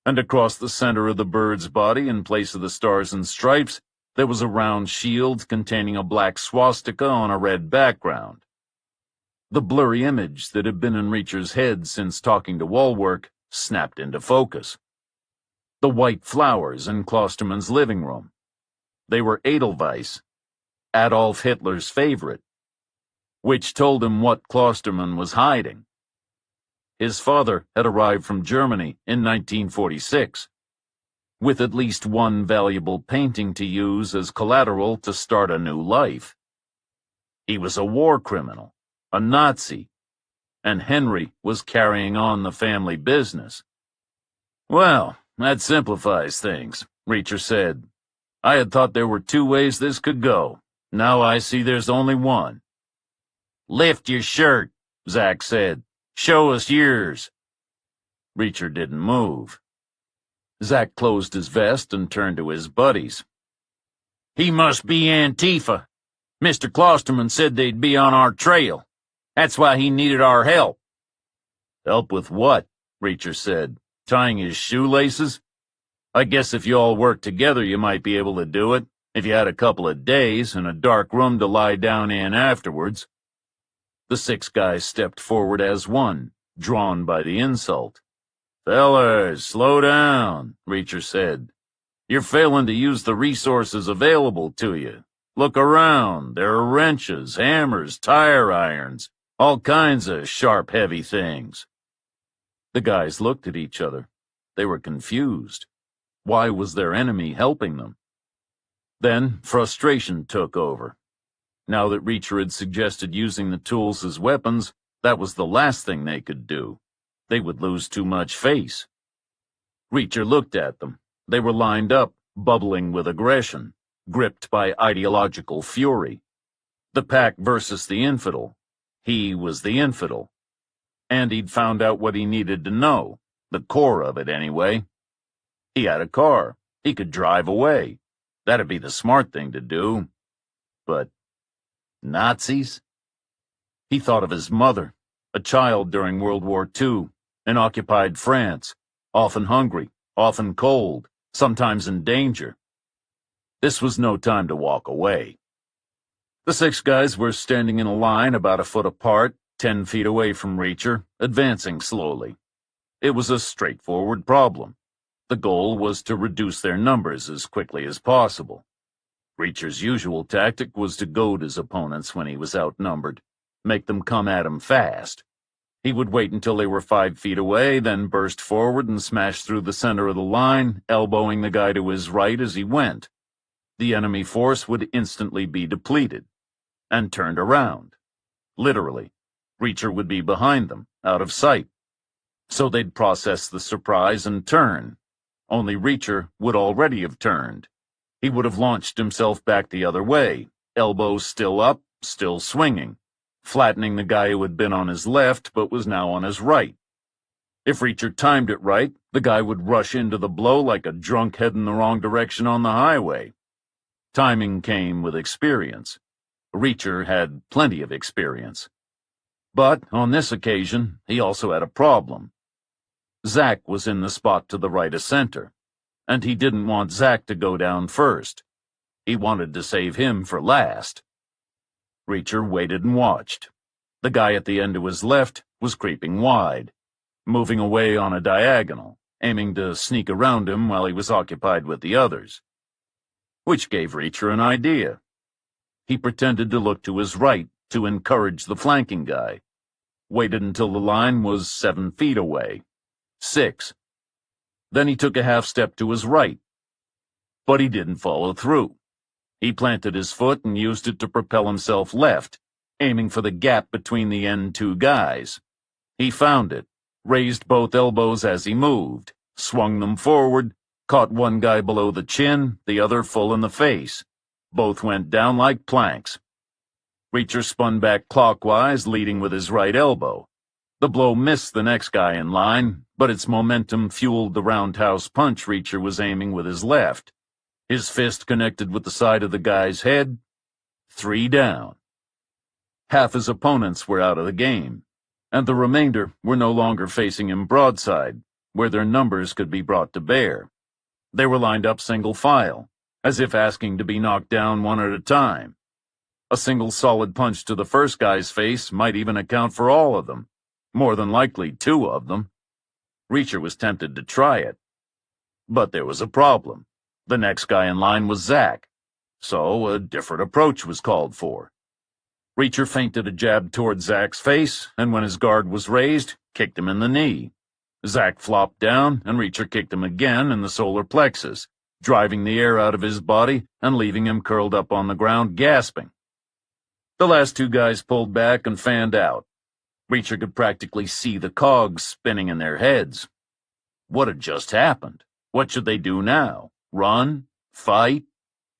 And across the center of the bird's body, in place of the stars and stripes, there was a round shield containing a black swastika on a red background. The blurry image that had been in Reacher's head since talking to Wallwork snapped into focus. The white flowers in Klosterman's living room. They were Edelweiss, Adolf Hitler's favorite, which told him what Klosterman was hiding. His father had arrived from Germany in 1946, with at least one valuable painting to use as collateral to start a new life. He was a war criminal, a Nazi, and Henry was carrying on the family business. Well, that simplifies things, Reacher said. I had thought there were two ways this could go. Now I see there's only one. Lift your shirt, Zack said. Show us yours. Reacher didn't move. Zack closed his vest and turned to his buddies. He must be Antifa. Mr. Klosterman said they'd be on our trail. That's why he needed our help. Help with what? Reacher said. Tying his shoelaces? I guess if you all worked together you might be able to do it, if you had a couple of days and a dark room to lie down in afterwards. The six guys stepped forward as one, drawn by the insult. Fellas, slow down, Reacher said. You're failing to use the resources available to you. Look around. There are wrenches, hammers, tire irons, all kinds of sharp, heavy things. The guys looked at each other. They were confused. Why was their enemy helping them? Then frustration took over. Now that Reacher had suggested using the tools as weapons, that was the last thing they could do. They would lose too much face. Reacher looked at them. They were lined up, bubbling with aggression, gripped by ideological fury. The pack versus the infidel. He was the infidel. And he'd found out what he needed to know, the core of it anyway. He had a car. He could drive away. That'd be the smart thing to do. But Nazis? He thought of his mother, a child during World War II, in occupied France, often hungry, often cold, sometimes in danger. This was no time to walk away. The 6 guys were standing in a line about a foot apart, 10 feet away from Reacher, advancing slowly. It was a straightforward problem. The goal was to reduce their numbers as quickly as possible. Reacher's usual tactic was to goad his opponents when he was outnumbered, make them come at him fast. He would wait until they were 5 feet away, then burst forward and smash through the center of the line, elbowing the guy to his right as he went. The enemy force would instantly be depleted and turned around. Literally, Reacher would be behind them, out of sight. So they'd process the surprise and turn. Only Reacher would already have turned. He would have launched himself back the other way, elbows still up, still swinging, flattening the guy who had been on his left but was now on his right. If Reacher timed it right, the guy would rush into the blow like a drunk heading the wrong direction on the highway. Timing came with experience. Reacher had plenty of experience. But on this occasion, he also had a problem. Zach was in the spot to the right of center, and he didn't want Zach to go down first. He wanted to save him for last. Reacher waited and watched. The guy at the end to his left was creeping wide, moving away on a diagonal, aiming to sneak around him while he was occupied with the others. Which gave Reacher an idea. He pretended to look to his right to encourage the flanking guy, waited until the line was 7 feet away, 6. Then he took a half step to his right, but he didn't follow through. He planted his foot and used it to propel himself left, aiming for the gap between the end 2 guys. He found it, raised both elbows as he moved, swung them forward, caught one guy below the chin, the other full in the face. Both went down like planks. Reacher spun back clockwise, leading with his right elbow. The blow missed the next guy in line, but its momentum fueled the roundhouse punch Reacher was aiming with his left. His fist connected with the side of the guy's head. 3 down. Half his opponents were out of the game, and the remainder were no longer facing him broadside, where their numbers could be brought to bear. They were lined up single file, as if asking to be knocked down one at a time. A single solid punch to the first guy's face might even account for all of them, more than likely 2 of them. Reacher was tempted to try it. But there was a problem. The next guy in line was Zach, so a different approach was called for. Reacher feinted a jab toward Zach's face, and when his guard was raised, kicked him in the knee. Zach flopped down, and Reacher kicked him again in the solar plexus, driving the air out of his body and leaving him curled up on the ground, gasping. The last 2 guys pulled back and fanned out. Reacher could practically see the cogs spinning in their heads. What had just happened? What should they do now? Run? Fight?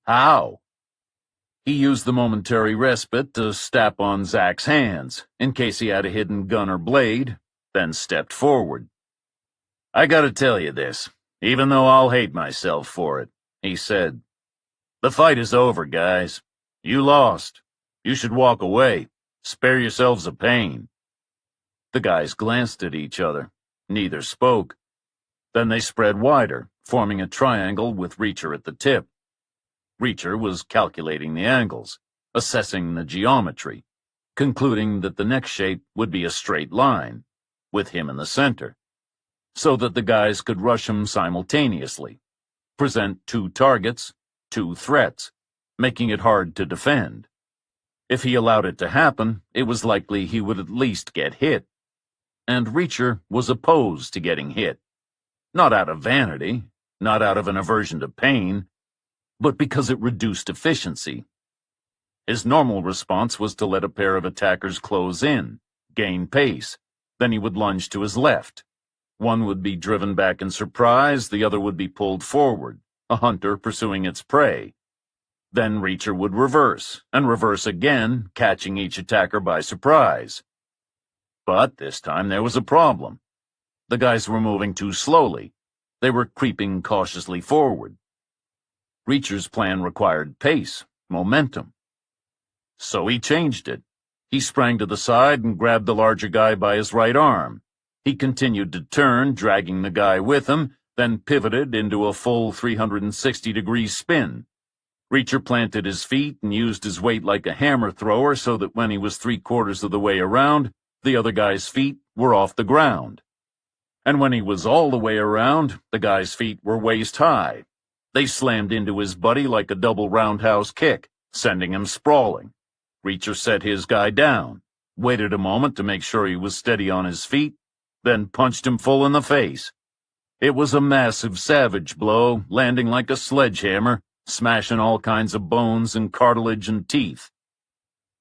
How? He used the momentary respite to stap on Zach's hands, in case he had a hidden gun or blade, then stepped forward. "I gotta tell you this, even though I'll hate myself for it," he said. "The fight is over, guys. You lost. You should walk away. Spare yourselves a pain." The guys glanced at each other. Neither spoke. Then they spread wider, forming a triangle with Reacher at the tip. Reacher was calculating the angles, assessing the geometry, concluding that the next shape would be a straight line, with him in the center, so that the guys could rush him simultaneously, present 2 targets, 2 threats, making it hard to defend. If he allowed it to happen, it was likely he would at least get hit. And Reacher was opposed to getting hit. Not out of vanity, not out of an aversion to pain, but because it reduced efficiency. His normal response was to let a pair of attackers close in, gain pace, then he would lunge to his left. One would be driven back in surprise, the other would be pulled forward, a hunter pursuing its prey. Then Reacher would reverse, and reverse again, catching each attacker by surprise. But this time there was a problem. The guys were moving too slowly. They were creeping cautiously forward. Reacher's plan required pace, momentum. So he changed it. He sprang to the side and grabbed the larger guy by his right arm. He continued to turn, dragging the guy with him, then pivoted into a full 360-degree spin. Reacher planted his feet and used his weight like a hammer thrower so that when he was 3/4 of the way around, the other guy's feet were off the ground. And when he was all the way around, the guy's feet were waist high. They slammed into his buddy like a double roundhouse kick, sending him sprawling. Reacher set his guy down, waited a moment to make sure he was steady on his feet, then punched him full in the face. It was a massive, savage blow, landing like a sledgehammer, smashing all kinds of bones and cartilage and teeth.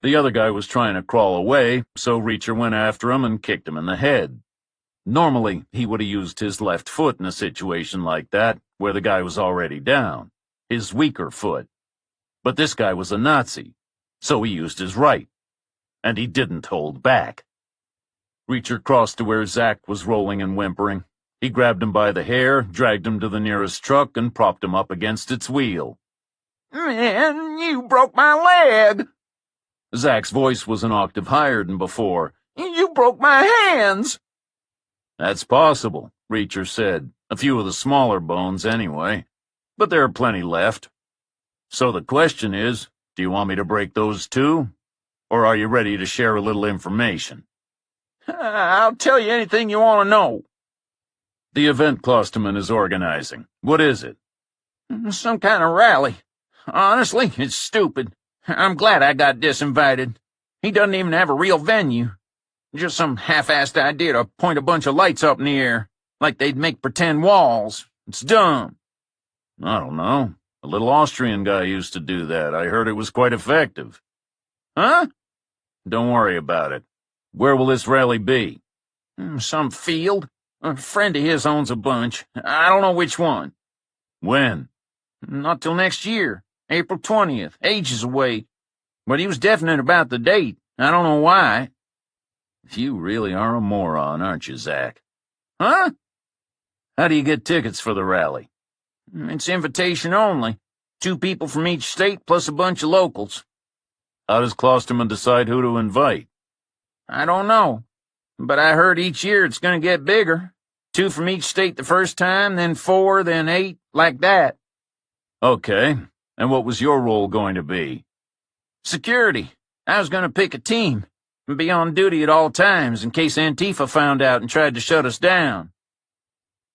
The other guy was trying to crawl away, so Reacher went after him and kicked him in the head. Normally, he would have used his left foot in a situation like that, where the guy was already down, his weaker foot. But this guy was a Nazi, so he used his right. And he didn't hold back. Reacher crossed to where Zach was rolling and whimpering. He grabbed him by the hair, dragged him to the nearest truck, and propped him up against its wheel. "Man, you broke my leg!" Zach's voice was an octave higher than before. "You broke my hands!" "That's possible," Reacher said. "A few of the smaller bones, anyway. But there are plenty left. So the question is, do you want me to break those too? Or are you ready to share a little information?" "I'll tell you anything you want to know." "The event Klosterman is organizing. What is it?" "Some kind of rally. Honestly, it's stupid. I'm glad I got disinvited. He doesn't even have a real venue. Just some half-assed idea to point a bunch of lights up in the air, like they'd make pretend walls. It's dumb." "I don't know. A little Austrian guy used to do that. I heard it was quite effective." "Huh?" "Don't worry about it. Where will this rally be?" "Some field. A friend of his owns a bunch. I don't know which one." "When?" "Not till next year. April 20th. Ages away. But he was definite about the date. I don't know why." "You really are a moron, aren't you, Zach?" "Huh?" "How do you get tickets for the rally?" "It's invitation only. 2 people from each state plus a bunch of locals." "How does Klosterman decide who to invite?" "I don't know. But I heard each year it's going to get bigger. 2 from each state the first time, then 4, then 8, like that." "Okay. And what was your role going to be?" "Security. I was going to pick a team and be on duty at all times in case Antifa found out and tried to shut us down."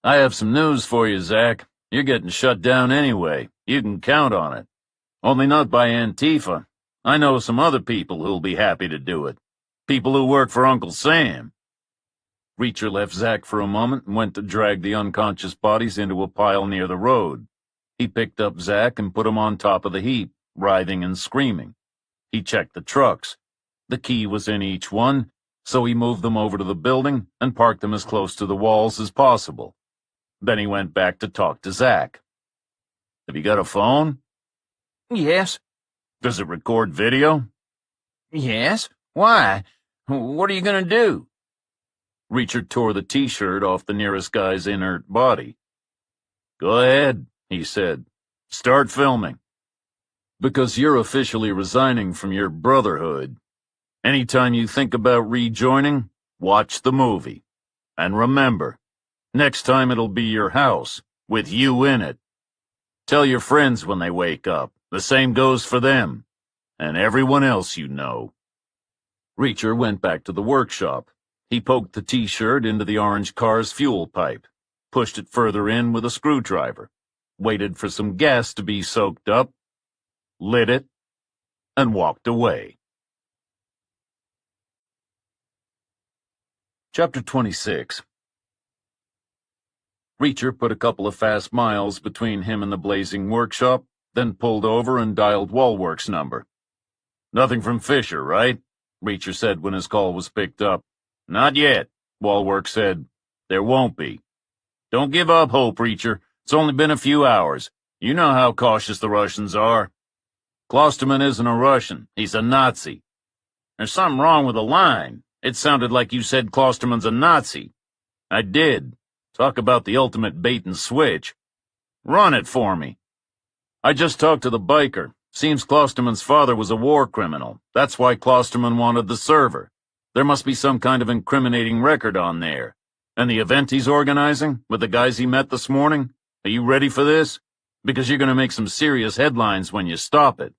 "I have some news for you, Zach. You're getting shut down anyway. You can count on it. Only not by Antifa. I know some other people who'll be happy to do it. People who work for Uncle Sam." Reacher left Zach for a moment and went to drag the unconscious bodies into a pile near the road. He picked up Zach and put him on top of the heap, writhing and screaming. He checked the trucks. The key was in each one, so he moved them over to the building and parked them as close to the walls as possible. Then he went back to talk to Zach. "Have you got a phone?" "Yes." "Does it record video?" "Yes. Why? What are you going to do?" Reacher tore the T-shirt off the nearest guy's inert body. "Go ahead," he said. "Start filming. Because you're officially resigning from your brotherhood. Anytime you think about rejoining, watch the movie. And remember, next time it'll be your house, with you in it. Tell your friends when they wake up. The same goes for them. And everyone else you know." Reacher went back to the workshop. He poked the T-shirt into the orange car's fuel pipe, pushed it further in with a screwdriver, waited for some gas to be soaked up, lit it, and walked away. Chapter 26. Reacher put a couple of fast miles between him and the blazing workshop, then pulled over and dialed Wallwork's number. "Nothing from Fisher, right?" Reacher said when his call was picked up. "Not yet," Wallwork said. "There won't be. Don't give up hope, Reacher. It's only been a few hours. You know how cautious the Russians are." "Klosterman isn't a Russian. He's a Nazi." "There's something wrong with the line. It sounded like you said Klosterman's a Nazi." "I did. Talk about the ultimate bait and switch. Run it for me." "I just talked to the biker. Seems Klosterman's father was a war criminal. That's why Klosterman wanted the server. There must be some kind of incriminating record on there. And the event he's organizing with the guys he met this morning? Are you ready for this? Because you're going to make some serious headlines when you stop it.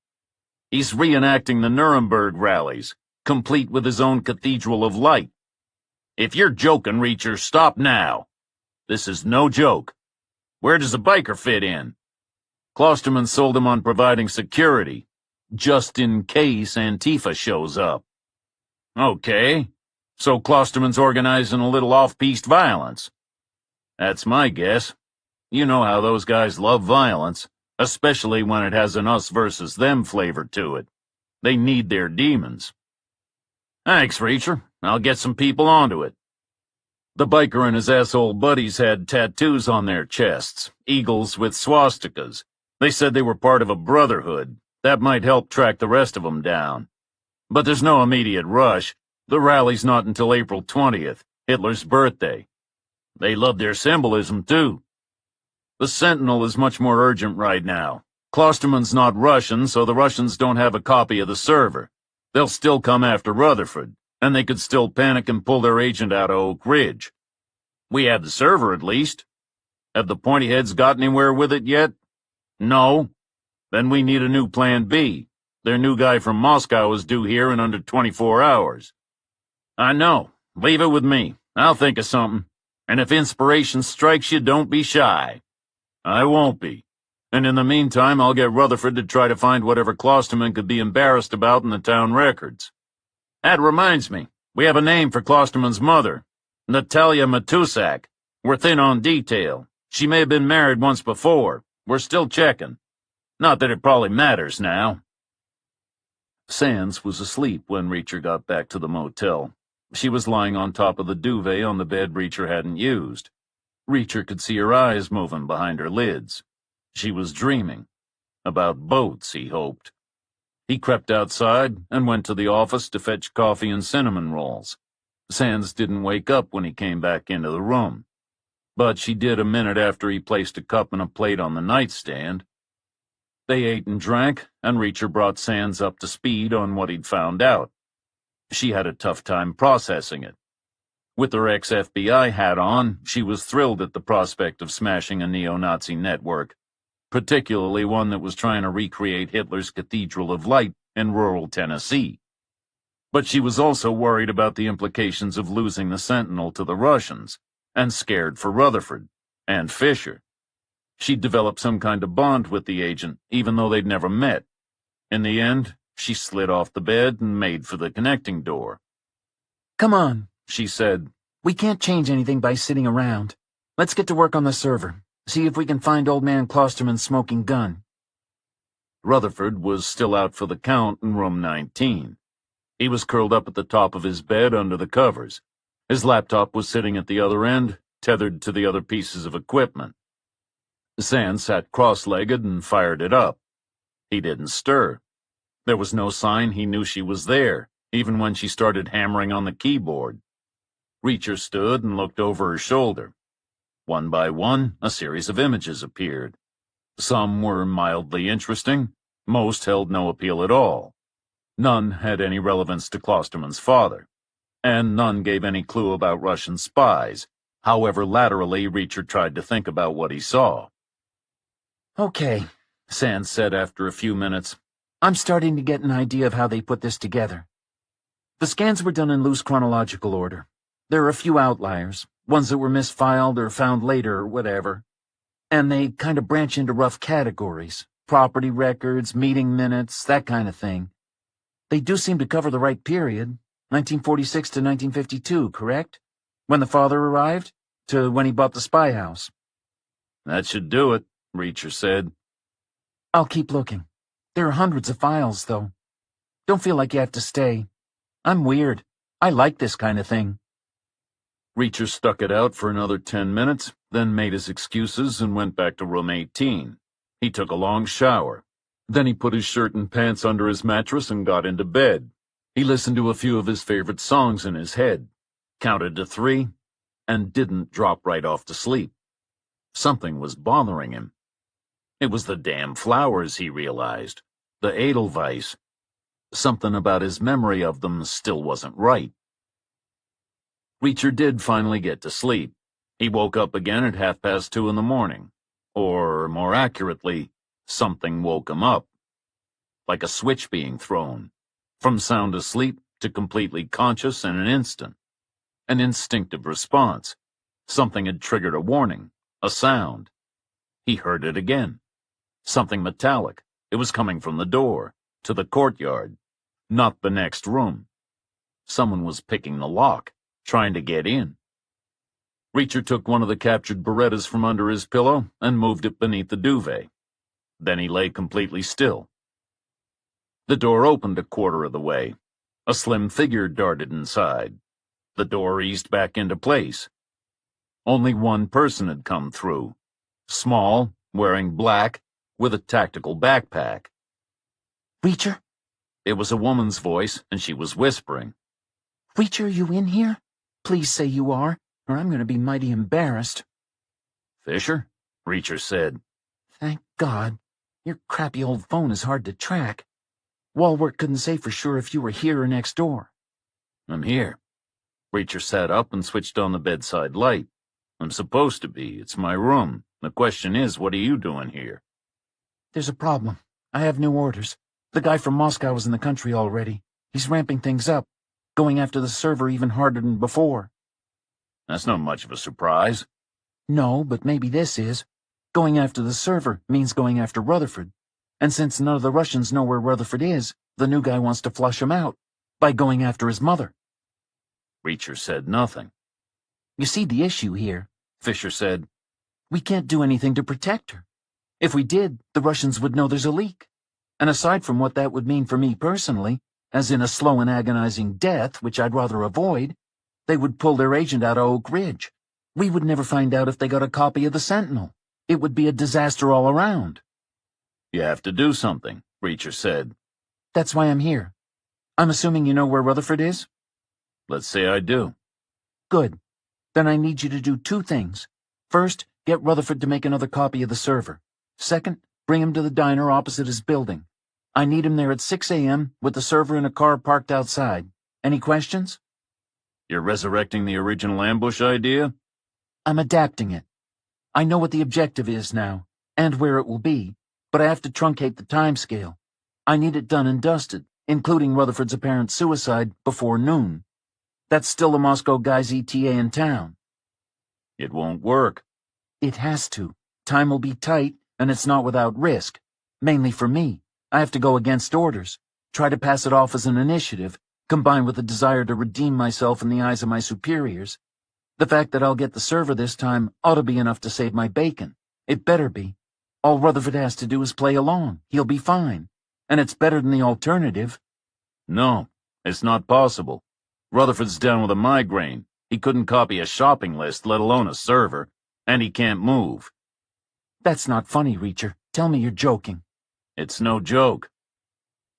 He's reenacting the Nuremberg rallies, complete with his own Cathedral of Light. If you're joking, Reacher, stop now. This is no joke. Where does a biker fit in? Klosterman sold him on providing security, just in case Antifa shows up. Okay, so Klosterman's organizing a little off-piste violence. That's my guess. You know how those guys love violence, especially when it has an us-versus-them flavor to it. They need their demons. Thanks, Reacher. I'll get some people onto it. The biker and his asshole buddies had tattoos on their chests, eagles with swastikas. They said they were part of a brotherhood. That might help track the rest of them down. But there's no immediate rush. The rally's not until April 20th, Hitler's birthday. They love their symbolism, too. The Sentinel is much more urgent right now. Klosterman's not Russian, so the Russians don't have a copy of the server. They'll still come after Rutherford, and they could still panic and pull their agent out of Oak Ridge. We have the server, at least. Have the pointy heads got anywhere with it yet? No. Then we need a new plan B. Their new guy from Moscow is due here in under 24 hours. I know. Leave it with me. I'll think of something. And if inspiration strikes you, don't be shy. I won't be. And in the meantime, I'll get Rutherford to try to find whatever Klosterman could be embarrassed about in the town records. That reminds me, we have a name for Klosterman's mother. Natalia Matusak. We're thin on detail. She may have been married once before. We're still checking. Not that it probably matters now. Sands was asleep when Reacher got back to the motel. She was lying on top of the duvet on the bed Reacher hadn't used. Reacher could see her eyes moving behind her lids. She was dreaming. About boats, he hoped. He crept outside and went to the office to fetch coffee and cinnamon rolls. Sands didn't wake up when he came back into the room. But she did a minute after he placed a cup and a plate on the nightstand. They ate and drank, and Reacher brought Sands up to speed on what he'd found out. She had a tough time processing it. With her ex-FBI hat on, she was thrilled at the prospect of smashing a neo-Nazi network, particularly one that was trying to recreate Hitler's Cathedral of Light in rural Tennessee. But she was also worried about the implications of losing the Sentinel to the Russians, and scared for Rutherford and Fisher. She'd developed some kind of bond with the agent, even though they'd never met. In the end, she slid off the bed and made for the connecting door. Come on, She said, we can't change anything by sitting around. Let's get to work on the server. See if we can find old man Klosterman's smoking gun. Rutherford was still out for the count in room 19. He was curled up at the top of his bed under the covers. His laptop was sitting at the other end, tethered to the other pieces of equipment. Sands sat cross-legged and fired it up. He didn't stir. There was no sign he knew she was there, even when she started hammering on the keyboard. Reacher stood and looked over her shoulder. One by one, a series of images appeared. Some were mildly interesting. Most held no appeal at all. None had any relevance to Klosterman's father. And none gave any clue about Russian spies. However, laterally, Reacher tried to think about what he saw. Okay, Sands said after a few minutes. I'm starting to get an idea of how they put this together. The scans were done in loose chronological order. There are a few outliers, ones that were misfiled or found later or whatever. And they kind of branch into rough categories. Property records, meeting minutes, that kind of thing. They do seem to cover the right period. 1946 to 1952, correct? When the father arrived? To when he bought the spy house. That should do it, Reacher said. I'll keep looking. There are hundreds of files, though. Don't feel like you have to stay. I'm weird. I like this kind of thing. Reacher stuck it out for another 10 minutes, then made his excuses and went back to room 18. He took a long shower. Then he put his shirt and pants under his mattress and got into bed. He listened to a few of his favorite songs in his head, counted to 3, and didn't drop right off to sleep. Something was bothering him. It was the damn flowers, he realized. The Edelweiss. Something about his memory of them still wasn't right. Reacher did finally get to sleep. He woke up again at 2:30 in the morning. Or, more accurately, something woke him up. Like a switch being thrown. From sound asleep to completely conscious in an instant. An instinctive response. Something had triggered a warning, a sound. He heard it again. Something metallic. It was coming from the door, to the courtyard, not the next room. Someone was picking the lock, trying to get in. Reacher took one of the captured Berettas from under his pillow and moved it beneath the duvet. Then he lay completely still. The door opened a quarter of the way. A slim figure darted inside. The door eased back into place. Only one person had come through. Small, wearing black, with a tactical backpack. Reacher? It was a woman's voice, and she was whispering. Reacher, you in here? Please say you are, or I'm going to be mighty embarrassed. Fisher? Reacher said. Thank God. Your crappy old phone is hard to track. Walworth couldn't say for sure if you were here or next door. I'm here. Reacher sat up and switched on the bedside light. I'm supposed to be. It's my room. The question is, what are you doing here? There's a problem. I have new orders. The guy from Moscow is in the country already. He's ramping things up, going after the server even harder than before. That's not much of a surprise. No, but maybe this is. Going after the server means going after Rutherford. And since none of the Russians know where Rutherford is, the new guy wants to flush him out by going after his mother. Reacher said nothing. You see the issue here, Fisher said. We can't do anything to protect her. If we did, the Russians would know there's a leak. And aside from what that would mean for me personally, as in a slow and agonizing death, which I'd rather avoid, they would pull their agent out of Oak Ridge. We would never find out if they got a copy of the Sentinel. It would be a disaster all around. You have to do something, Reacher said. That's why I'm here. I'm assuming you know where Rutherford is? Let's say I do. Good. Then I need you to do two things. First, get Rutherford to make another copy of the server. Second, bring him to the diner opposite his building. I need him there at 6 a.m. with the server in a car parked outside. Any questions? You're resurrecting the original ambush idea? I'm adapting it. I know what the objective is now, and where it will be, but I have to truncate the timescale. I need it done and dusted, including Rutherford's apparent suicide, before noon. That's still the Moscow guy's ETA in town. It won't work. It has to. Time will be tight, and it's not without risk. Mainly for me. I have to go against orders, try to pass it off as an initiative, combined with a desire to redeem myself in the eyes of my superiors. The fact that I'll get the server this time ought to be enough to save my bacon. It better be. All Rutherford has to do is play along. He'll be fine. And it's better than the alternative. No, it's not possible. Rutherford's down with a migraine. He couldn't copy a shopping list, let alone a server. And he can't move. That's not funny, Reacher. Tell me you're joking. It's no joke.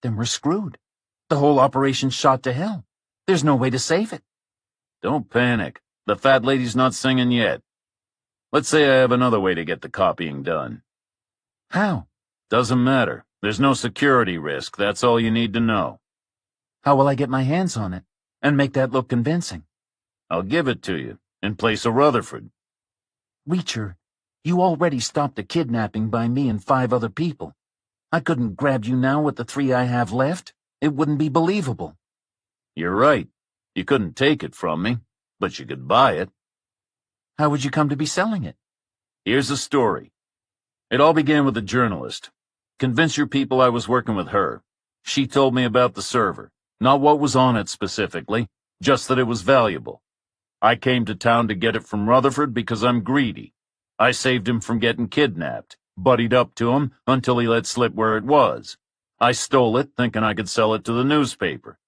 Then we're screwed. The whole operation's shot to hell. There's no way to save it. Don't panic. The fat lady's not singing yet. Let's say I have another way to get the copying done. How? Doesn't matter. There's no security risk. That's all you need to know. How will I get my hands on it and make that look convincing? I'll give it to you, in place of Rutherford. Reacher, you already stopped a kidnapping by me and 5 other people. I couldn't grab you now with the 3 I have left. It wouldn't be believable. You're right. You couldn't take it from me, but you could buy it. How would you come to be selling it? Here's the story. It all began with a journalist. Convince your people I was working with her. She told me about the server, not what was on it specifically, just that it was valuable. I came to town to get it from Rutherford because I'm greedy. I saved him from getting kidnapped, buddied up to him until he let slip where it was. I stole it, thinking I could sell it to the newspaper.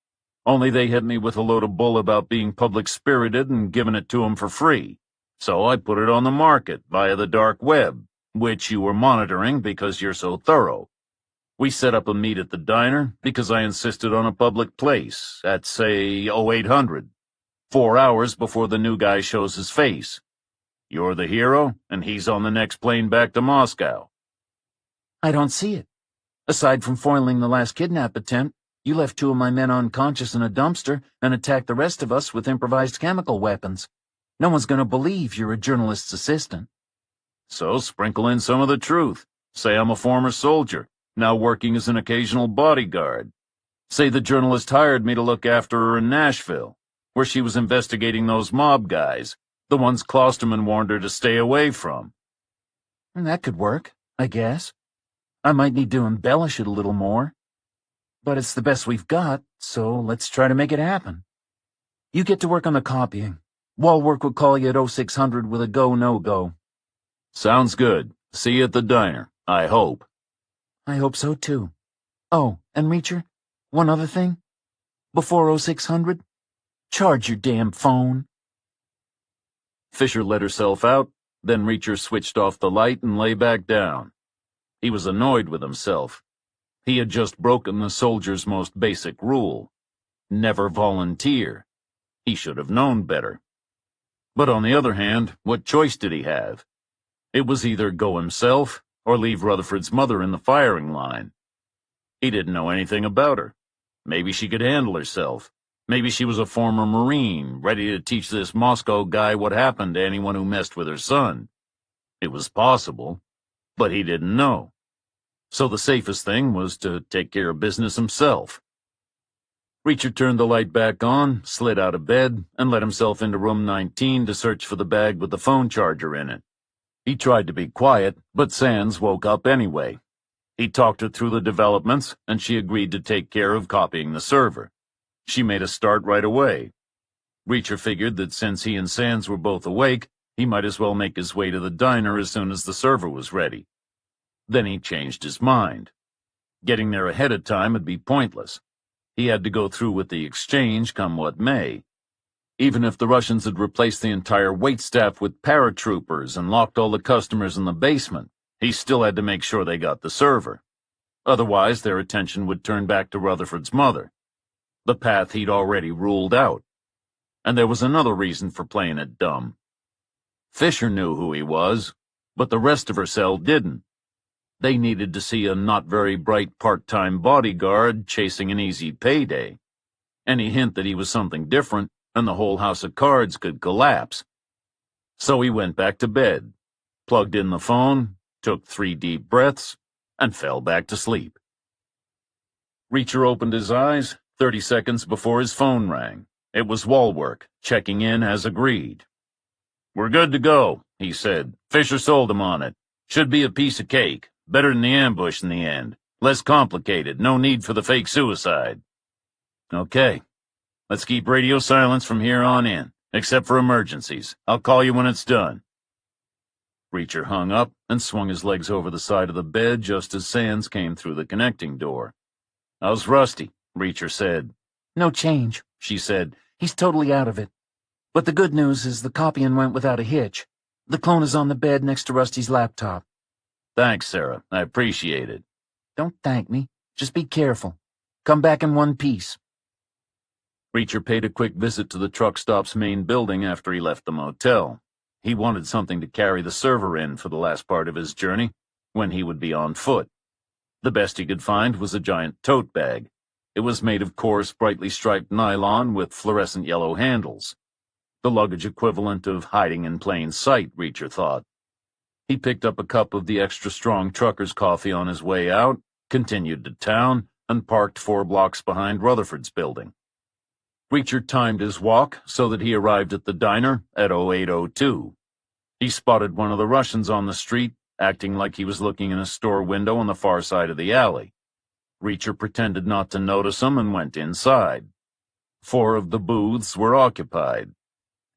Only they hit me with a load of bull about being public-spirited and giving it to him for free. So I put it on the market via the dark web, which you were monitoring because you're so thorough. We set up a meet at the diner because I insisted on a public place at, say, 0800, 4 hours before the new guy shows his face. You're the hero, and he's on the next plane back to Moscow. I don't see it. Aside from foiling the last kidnap attempt, You left 2 of my men unconscious in a dumpster and attacked the rest of us with improvised chemical weapons. No one's going to believe you're a journalist's assistant. So sprinkle in some of the truth. Say I'm a former soldier, now working as an occasional bodyguard. Say the journalist hired me to look after her in Nashville, where she was investigating those mob guys, the ones Klosterman warned her to stay away from. That could work, I guess. I might need to embellish it a little more. But it's the best we've got, so let's try to make it happen. You get to work on the copying. Walwork will call you at 0600 with a go, no-go. Sounds good. See you at the diner, I hope. I hope so, too. Oh, and Reacher, one other thing. Before 0600, charge your damn phone. Fisher let herself out, then Reacher switched off the light and lay back down. He was annoyed with himself. He had just broken the soldier's most basic rule. Never volunteer. He should have known better. But on the other hand, what choice did he have? It was either go himself or leave Rutherford's mother in the firing line. He didn't know anything about her. Maybe she could handle herself. Maybe she was a former Marine, ready to teach this Moscow guy what happened to anyone who messed with her son. It was possible, but he didn't know. So the safest thing was to take care of business himself. Reacher turned the light back on, slid out of bed, and let himself into room 19 to search for the bag with the phone charger in it. He tried to be quiet, but Sands woke up anyway. He talked her through the developments, and she agreed to take care of copying the server. She made a start right away. Reacher figured that since he and Sands were both awake, he might as well make his way to the diner as soon as the server was ready. Then he changed his mind. Getting there ahead of time would be pointless. He had to go through with the exchange come what may. Even if the Russians had replaced the entire waitstaff with paratroopers and locked all the customers in the basement, he still had to make sure they got the server. Otherwise, their attention would turn back to Rutherford's mother, the path he'd already ruled out. And there was another reason for playing it dumb. Fisher knew who he was, but the rest of her cell didn't. They needed to see a not-very-bright part-time bodyguard chasing an easy payday. Any hint that he was something different, and the whole house of cards could collapse. So he went back to bed, plugged in the phone, took 3 deep breaths, and fell back to sleep. Reacher opened his eyes 30 seconds before his phone rang. It was Walwork, checking in as agreed. "We're good to go," he said. "Fisher sold him on it. Should be a piece of cake. Better than the ambush in the end. Less complicated. No need for the fake suicide." "Okay. Let's keep radio silence from here on in, except for emergencies. I'll call you when it's done." Reacher hung up and swung his legs over the side of the bed just as Sands came through the connecting door. "How's Rusty?" Reacher said. No change, she said. He's totally out of it. But the good news is the copying went without a hitch. The clone is on the bed next to Rusty's laptop. "Thanks, Sarah. I appreciate it." Don't thank me. Just be careful. Come back in one piece. Reacher paid a quick visit to the truck stop's main building after he left the motel. He wanted something to carry the server in for the last part of his journey, when he would be on foot. The best he could find was a giant tote bag. It was made of coarse, brightly striped nylon with fluorescent yellow handles. The luggage equivalent of hiding in plain sight, Reacher thought. He picked up a cup of the extra-strong trucker's coffee on his way out, continued to town, and parked 4 blocks behind Rutherford's building. Reacher timed his walk so that he arrived at the diner at 0802. He spotted one of the Russians on the street, acting like he was looking in a store window on the far side of the alley. Reacher pretended not to notice him and went inside. 4 of the booths were occupied.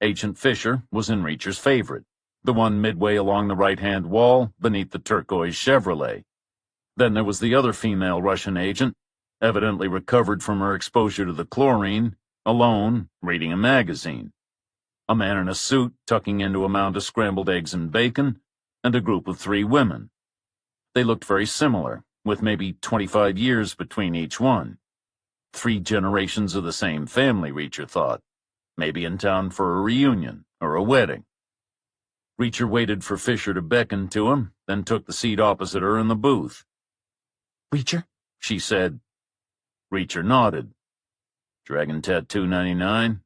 Agent Fisher was in Reacher's favorite, the one midway along the right-hand wall beneath the turquoise Chevrolet. Then there was the other female Russian agent, evidently recovered from her exposure to the chlorine, alone, reading a magazine. A man in a suit tucking into a mound of scrambled eggs and bacon, and a group of 3 women. They looked very similar, with maybe 25 years between each one. 3 generations of the same family, Reacher thought. Maybe in town for a reunion or a wedding. Reacher waited for Fisher to beckon to him, then took the seat opposite her in the booth. "Reacher?" she said. Reacher nodded. Dragon Tattoo 99?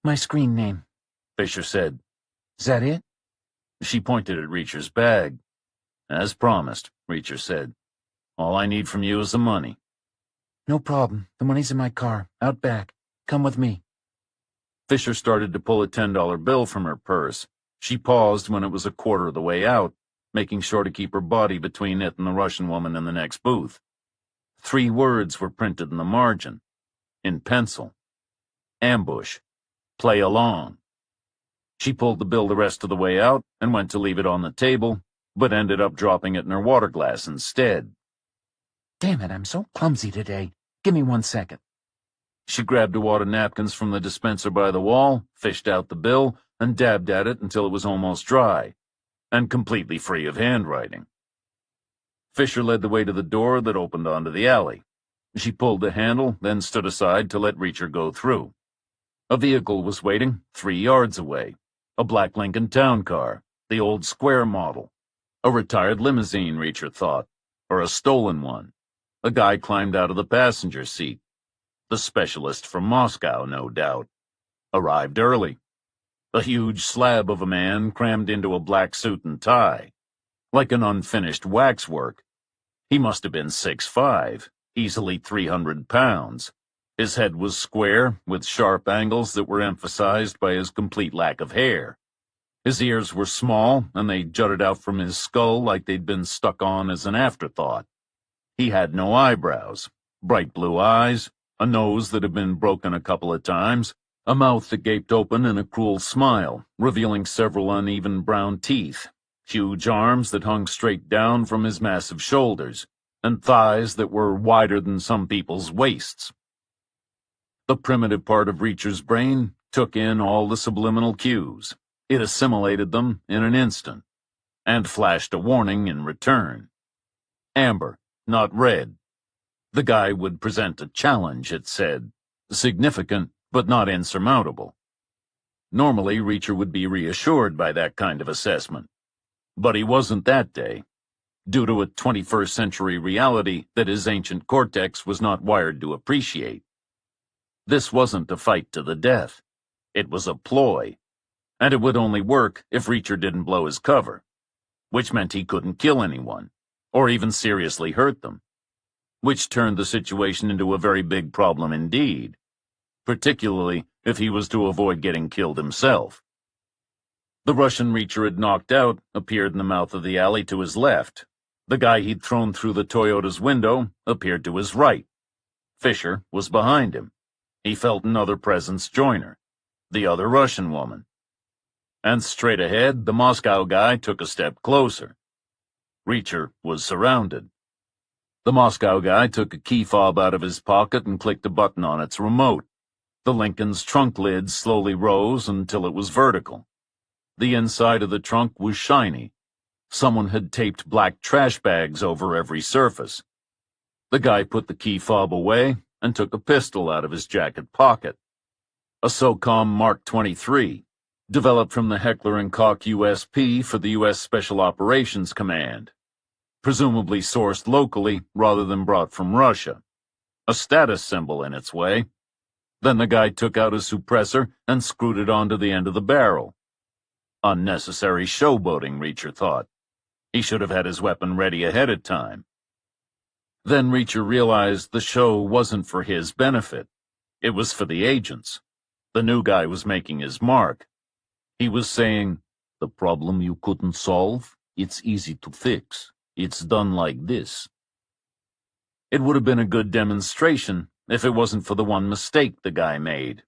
My screen name. Fisher said. Is that it? She pointed at Reacher's bag. As promised, Reacher said. All I need from you is the money. No problem. The money's in my car, out back. Come with me. Fisher started to pull a $10 bill from her purse. She paused when it was a quarter of the way out, making sure to keep her body between it and the Russian woman in the next booth. 3 words were printed in the margin, in pencil. Ambush. Play along. She pulled the bill the rest of the way out and went to leave it on the table, but ended up dropping it in her water glass instead. Damn it, I'm so clumsy today. Give me 1 second. She grabbed a wad of napkins from the dispenser by the wall, fished out the bill, and dabbed at it until it was almost dry, and completely free of handwriting. Fisher led the way to the door that opened onto the alley. She pulled the handle, then stood aside to let Reacher go through. A vehicle was waiting 3 yards away. A black Lincoln town car, the old square model. A retired limousine, Reacher thought, or a stolen one. A guy climbed out of the passenger seat. The specialist from Moscow, no doubt. Arrived early. A huge slab of a man crammed into a black suit and tie. Like an unfinished waxwork. He must have been 6'5", easily 300 pounds. His head was square, with sharp angles that were emphasized by his complete lack of hair. His ears were small, and they jutted out from his skull like they'd been stuck on as an afterthought. He had no eyebrows, bright blue eyes, a nose that had been broken a couple of times, a mouth that gaped open in a cruel smile, revealing several uneven brown teeth, huge arms that hung straight down from his massive shoulders, and thighs that were wider than some people's waists. The primitive part of Reacher's brain took in all the subliminal cues. It assimilated them in an instant, and flashed a warning in return. Amber, not red. The guy would present a challenge, it said. Significant, but not insurmountable. Normally, Reacher would be reassured by that kind of assessment. But he wasn't that day, due to a 21st century reality that his ancient cortex was not wired to appreciate. This wasn't a fight to the death. It was a ploy, and it would only work if Reacher didn't blow his cover, which meant he couldn't kill anyone, or even seriously hurt them, which turned the situation into a very big problem indeed, particularly if he was to avoid getting killed himself. The Russian Reacher had knocked out appeared in the mouth of the alley to his left. The guy he'd thrown through the Toyota's window appeared to his right. Fisher was behind him. He felt another presence join her, the other Russian woman. And straight ahead, the Moscow guy took a step closer. Reacher was surrounded. The Moscow guy took a key fob out of his pocket and clicked a button on its remote. The Lincoln's trunk lid slowly rose until it was vertical. The inside of the trunk was shiny. Someone had taped black trash bags over every surface. The guy put the key fob away and took a pistol out of his jacket pocket. A SOCOM Mark 23, developed from the Heckler & Koch USP for the U.S. Special Operations Command, presumably sourced locally rather than brought from Russia. A status symbol in its way. Then the guy took out a suppressor and screwed it onto the end of the barrel. Unnecessary showboating, Reacher thought. He should have had his weapon ready ahead of time. Then Reacher realized the show wasn't for his benefit. It was for the agents. The new guy was making his mark. He was saying, "The problem you couldn't solve, it's easy to fix. It's done like this." It would have been a good demonstration if it wasn't for the one mistake the guy made.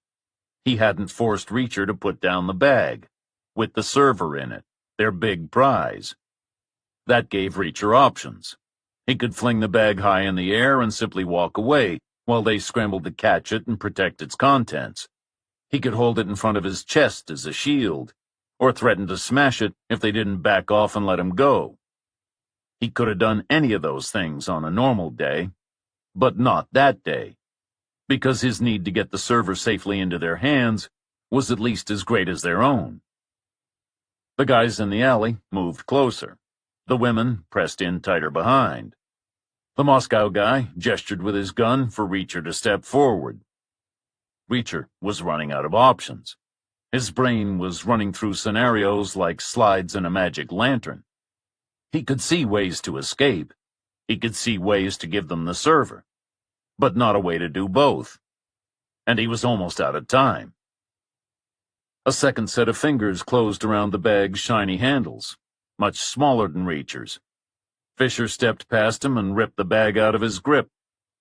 He hadn't forced Reacher to put down the bag, with the server in it, their big prize. That gave Reacher options. He could fling the bag high in the air and simply walk away while they scrambled to catch it and protect its contents. He could hold it in front of his chest as a shield, or threaten to smash it if they didn't back off and let him go. He could have done any of those things on a normal day, but not that day, because his need to get the server safely into their hands was at least as great as their own. The guys in the alley moved closer. The women pressed in tighter behind. The Moscow guy gestured with his gun for Reacher to step forward. Reacher was running out of options. His brain was running through scenarios like slides in a magic lantern. He could see ways to escape. He could see ways to give them the server, but not a way to do both. And he was almost out of time. A second set of fingers closed around the bag's shiny handles, much smaller than Reacher's. Fisher stepped past him and ripped the bag out of his grip.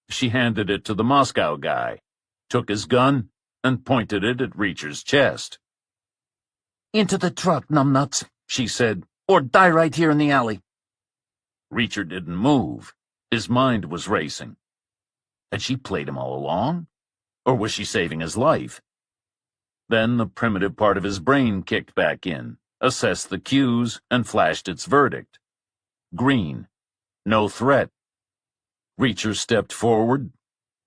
She handed it to the Moscow guy, took his gun, and pointed it at Reacher's chest. "Into the truck, numbnuts," she said, "or die right here in the alley." Reacher didn't move. His mind was racing. Had she played him all along? Or was she saving his life? Then the primitive part of his brain kicked back in, assessed the cues, and flashed its verdict. Green. No threat. Reacher stepped forward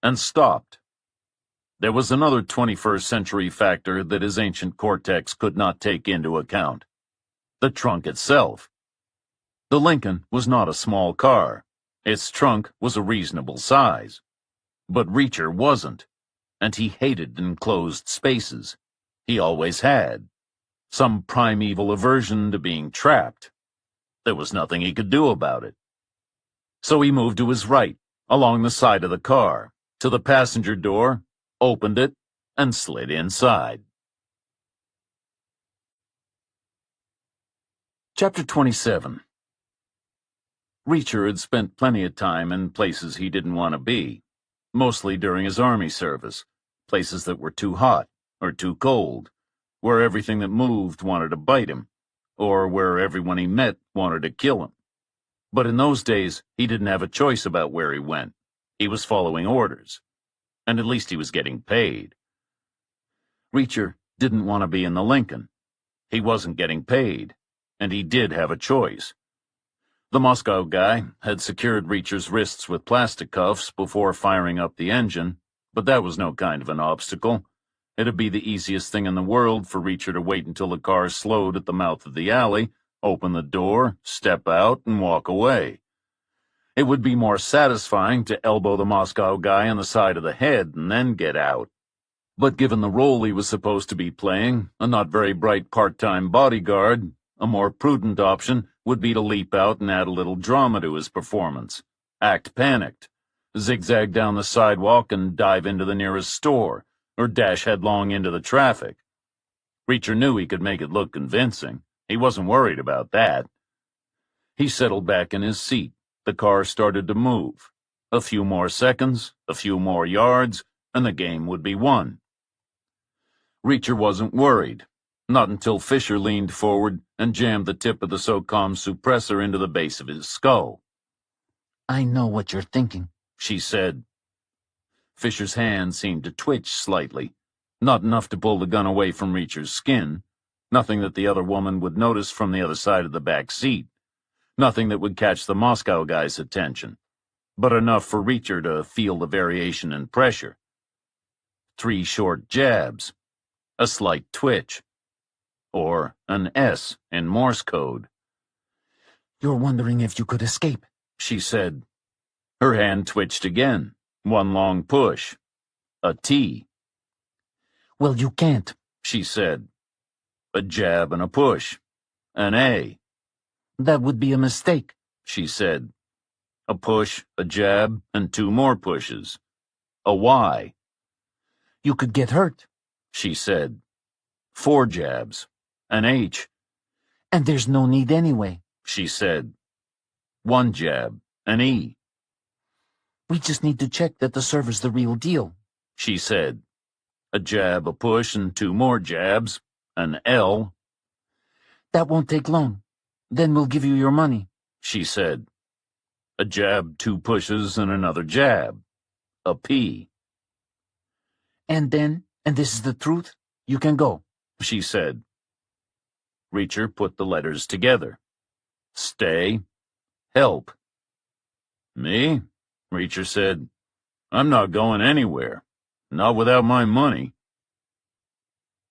and stopped. There was another 21st century factor that his ancient cortex could not take into account. The trunk itself. The Lincoln was not a small car. Its trunk was a reasonable size. But Reacher wasn't, and he hated enclosed spaces. He always had. Some primeval aversion to being trapped. There was nothing he could do about it. So he moved to his right, along the side of the car, to the passenger door, opened it, and slid inside. Chapter 27. Reacher had spent plenty of time in places he didn't want to be, mostly during his army service, places that were too hot or too cold, where everything that moved wanted to bite him, or where everyone he met wanted to kill him. But in those days, he didn't have a choice about where he went. He was following orders, and at least he was getting paid. Reacher didn't want to be in the Lincoln. He wasn't getting paid, and he did have a choice. The Moscow guy had secured Reacher's wrists with plastic cuffs before firing up the engine, but that was no kind of an obstacle. It'd be the easiest thing in the world for Reacher to wait until the car slowed at the mouth of the alley, open the door, step out, and walk away. It would be more satisfying to elbow the Moscow guy on the side of the head and then get out. But given the role he was supposed to be playing, a not very bright part-time bodyguard, a more prudent option would be to leap out and add a little drama to his performance. Act panicked, zigzag down the sidewalk and dive into the nearest store, or dash headlong into the traffic. Reacher knew he could make it look convincing. He wasn't worried about that. He settled back in his seat. The car started to move. A few more seconds, a few more yards, and the game would be won. Reacher wasn't worried, not until Fisher leaned forward and jammed the tip of the SOCOM suppressor into the base of his skull. "I know what you're thinking," she said. Fisher's hand seemed to twitch slightly, not enough to pull the gun away from Reacher's skin, nothing that the other woman would notice from the other side of the back seat, nothing that would catch the Moscow guy's attention, but enough for Reacher to feel the variation in pressure. 3 short jabs, a slight twitch, or an S in Morse code. "You're wondering if you could escape," she said. Her hand twitched again. One long push. A T. "Well, you can't," she said. A jab and a push. An A. "That would be a mistake," she said. A push, a jab, and 2 more pushes. A Y. "You could get hurt," she said. 4 jabs. An H. "And there's no need anyway," she said. 1 jab. An E. "We just need to check that the server's the real deal," she said. A jab, a push, and 2 more jabs. An L. "That won't take long. Then we'll give you your money," she said. A jab, 2 pushes, and another jab. A P. "And then, and this is the truth, you can go," she said. Reacher put the letters together. Stay. Help. Me? Reacher said. I'm not going anywhere. Not without my money.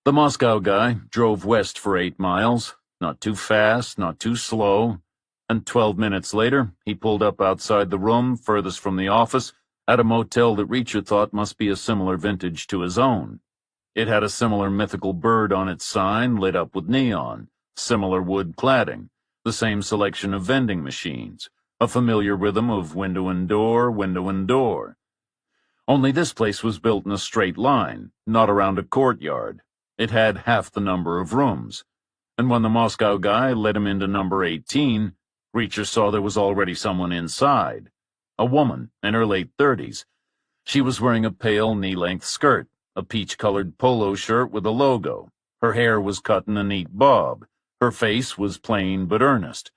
The Moscow guy drove west for 8 miles. Not too fast, not too slow. and 12 minutes later, he pulled up outside the room furthest from the office at a motel that Reacher thought must be a similar vintage to his own. It had a similar mythical bird on its sign lit up with neon, similar wood cladding, the same selection of vending machines, a familiar rhythm of window and door, window and door. Only this place was built in a straight line, not around a courtyard. It had half the number of rooms. And when the Moscow guy led him into number 18, Reacher saw there was already someone inside. A woman in her late 30s. She was wearing a pale knee-length skirt, a peach-colored polo shirt with a logo. Her hair was cut in a neat bob. Her face was plain but earnest.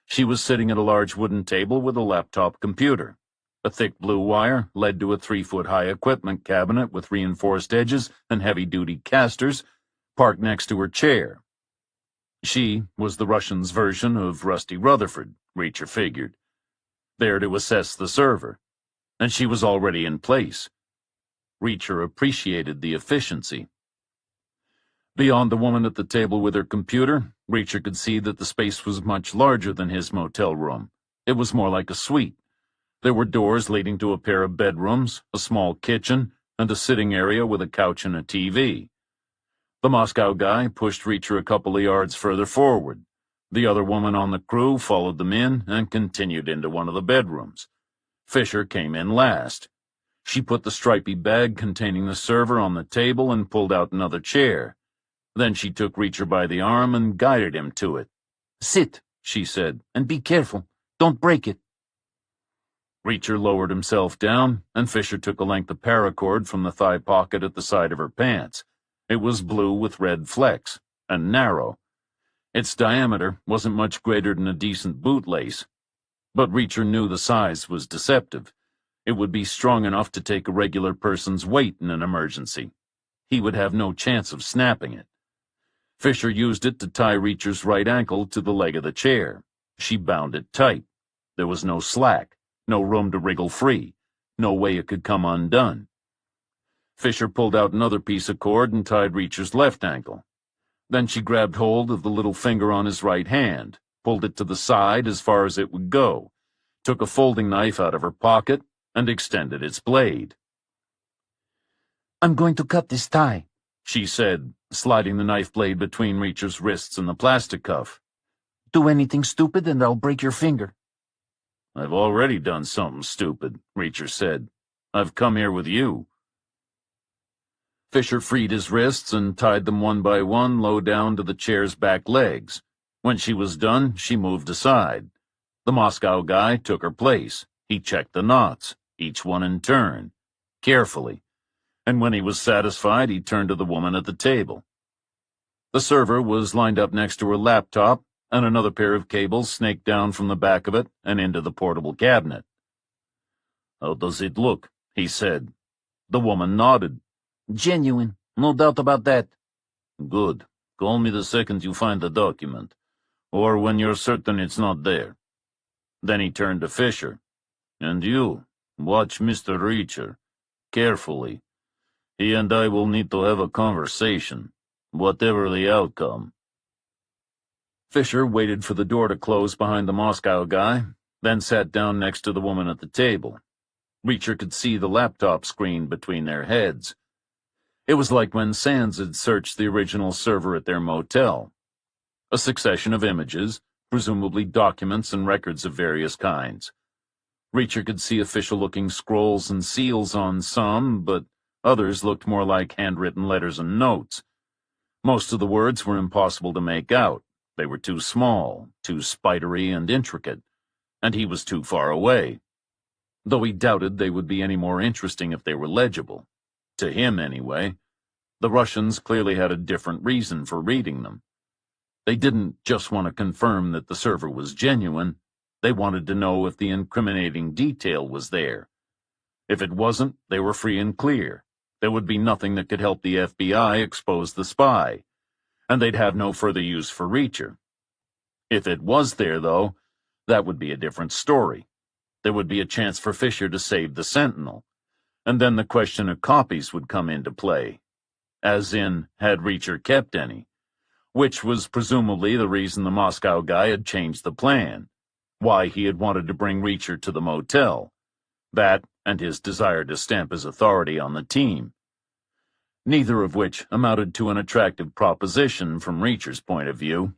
She was sitting at a large wooden table with a laptop computer. A thick blue wire led to a 3-foot-high equipment cabinet with reinforced edges and heavy-duty casters, parked next to her chair. She was the Russian's version of Rusty Rutherford, Reacher figured, there to assess the server, and she was already in place. Reacher appreciated the efficiency. Beyond the woman at the table with her computer, Reacher could see that the space was much larger than his motel room. It was more like a suite. There were doors leading to a pair of bedrooms, a small kitchen, and a sitting area with a couch and a TV. The Moscow guy pushed Reacher a couple of yards further forward. The other woman on the crew followed them in and continued into one of the bedrooms. Fisher came in last. She put the stripy bag containing the server on the table and pulled out another chair. Then she took Reacher by the arm and guided him to it. "Sit," she said, "and be careful. Don't break it." Reacher lowered himself down, and Fisher took a length of paracord from the thigh pocket at the side of her pants. It was blue with red flecks, and narrow. Its diameter wasn't much greater than a decent bootlace, but Reacher knew the size was deceptive. It would be strong enough to take a regular person's weight in an emergency. He would have no chance of snapping it. Fisher used it to tie Reacher's right ankle to the leg of the chair. She bound it tight. There was no slack, no room to wriggle free, no way it could come undone. Fisher pulled out another piece of cord and tied Reacher's left ankle. Then she grabbed hold of the little finger on his right hand, pulled it to the side as far as it would go, took a folding knife out of her pocket, and extended its blade. "I'm going to cut this tie," she said, sliding the knife blade between Reacher's wrists and the plastic cuff. "Do anything stupid and I'll break your finger." "I've already done something stupid," Reacher said. "I've come here with you." Fisher freed his wrists and tied them one by one low down to the chair's back legs. When she was done, she moved aside. The Moscow guy took her place. He checked the knots, each one in turn, carefully, and when he was satisfied, he turned to the woman at the table. The server was lined up next to her laptop, and another pair of cables snaked down from the back of it and into the portable cabinet. "How does it look?" he said. The woman nodded. "Genuine, no doubt about that." "Good. Call me the second you find the document, or when you're certain it's not there." Then he turned to Fisher. "And you, watch Mr. Reacher, carefully. He and I will need to have a conversation, whatever the outcome." Fisher waited for the door to close behind the Moscow guy, then sat down next to the woman at the table. Reacher could see the laptop screen between their heads. It was like when Sands had searched the original server at their motel. A succession of images, presumably documents and records of various kinds. Reacher could see official-looking scrolls and seals on some, but others looked more like handwritten letters and notes. Most of the words were impossible to make out. They were too small, too spidery and intricate, and he was too far away. Though he doubted they would be any more interesting if they were legible. To him, anyway. The Russians clearly had a different reason for reading them. They didn't just want to confirm that the server was genuine. They wanted to know if the incriminating detail was there. If it wasn't, they were free and clear. There would be nothing that could help the FBI expose the spy, and they'd have no further use for Reacher. If it was there, though, that would be a different story. There would be a chance for Fisher to save the Sentinel, and then the question of copies would come into play. As in, had Reacher kept any? Which was presumably the reason the Moscow guy had changed the plan. why he had wanted to bring Reacher to the motel. That and his desire to stamp his authority on the team. Neither of which amounted to an attractive proposition from Reacher's point of view.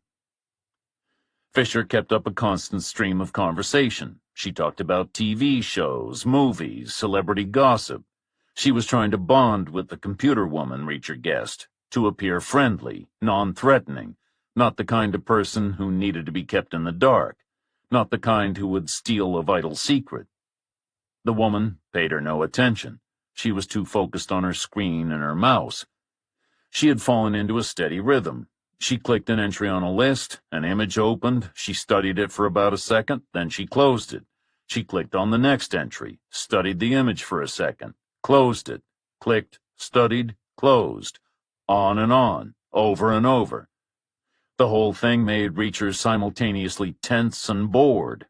Fisher kept up a constant stream of conversation. She talked about TV shows, movies, celebrity gossip. She was trying to bond with the computer woman, Reacher guessed, to appear friendly, non-threatening, not the kind of person who needed to be kept in the dark, not the kind who would steal a vital secret. The woman paid her no attention. She was too focused on her screen and her mouse. She had fallen into a steady rhythm. She clicked an entry on a list, an image opened, she studied it for about a second, then she closed it. She clicked on the next entry, studied the image for a second, closed it, clicked, studied, closed. On, over and over. The whole thing made Reacher simultaneously tense and bored.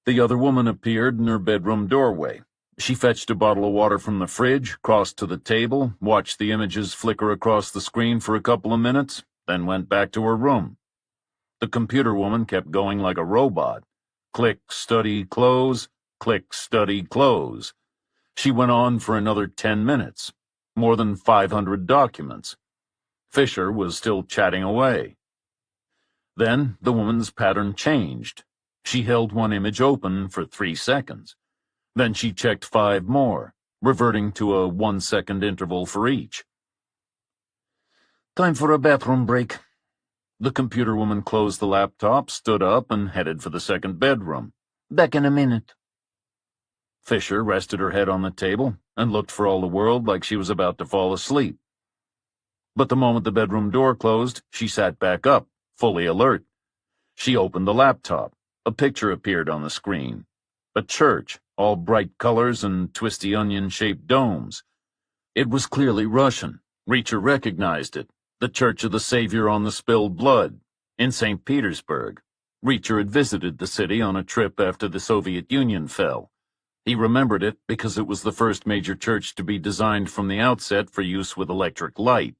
The other woman appeared in her bedroom doorway. She fetched a bottle of water from the fridge, crossed to the table, watched the images flicker across the screen for a couple of minutes, then went back to her room. The computer woman kept going like a robot. Click, study, close, click, study, close. She went on for another 10 minutes, more than 500 documents. Fisher was still chatting away. Then the woman's pattern changed. She held one image open for 3 seconds. Then she checked 5 more, reverting to a 1-second interval for each. Time for a bathroom break. The computer woman closed the laptop, stood up, and headed for the second bedroom. Back in a minute. Fisher rested her head on the table and looked for all the world like she was about to fall asleep. But the moment the bedroom door closed, she sat back up, fully alert. She opened the laptop. A picture appeared on the screen. A church, all bright colors and twisty onion-shaped domes. It was clearly Russian. Reacher recognized it. The Church of the Savior on the Spilled Blood, in St. Petersburg. Reacher had visited the city on a trip after the Soviet Union fell. He remembered it because it was the first major church to be designed from the outset for use with electric light.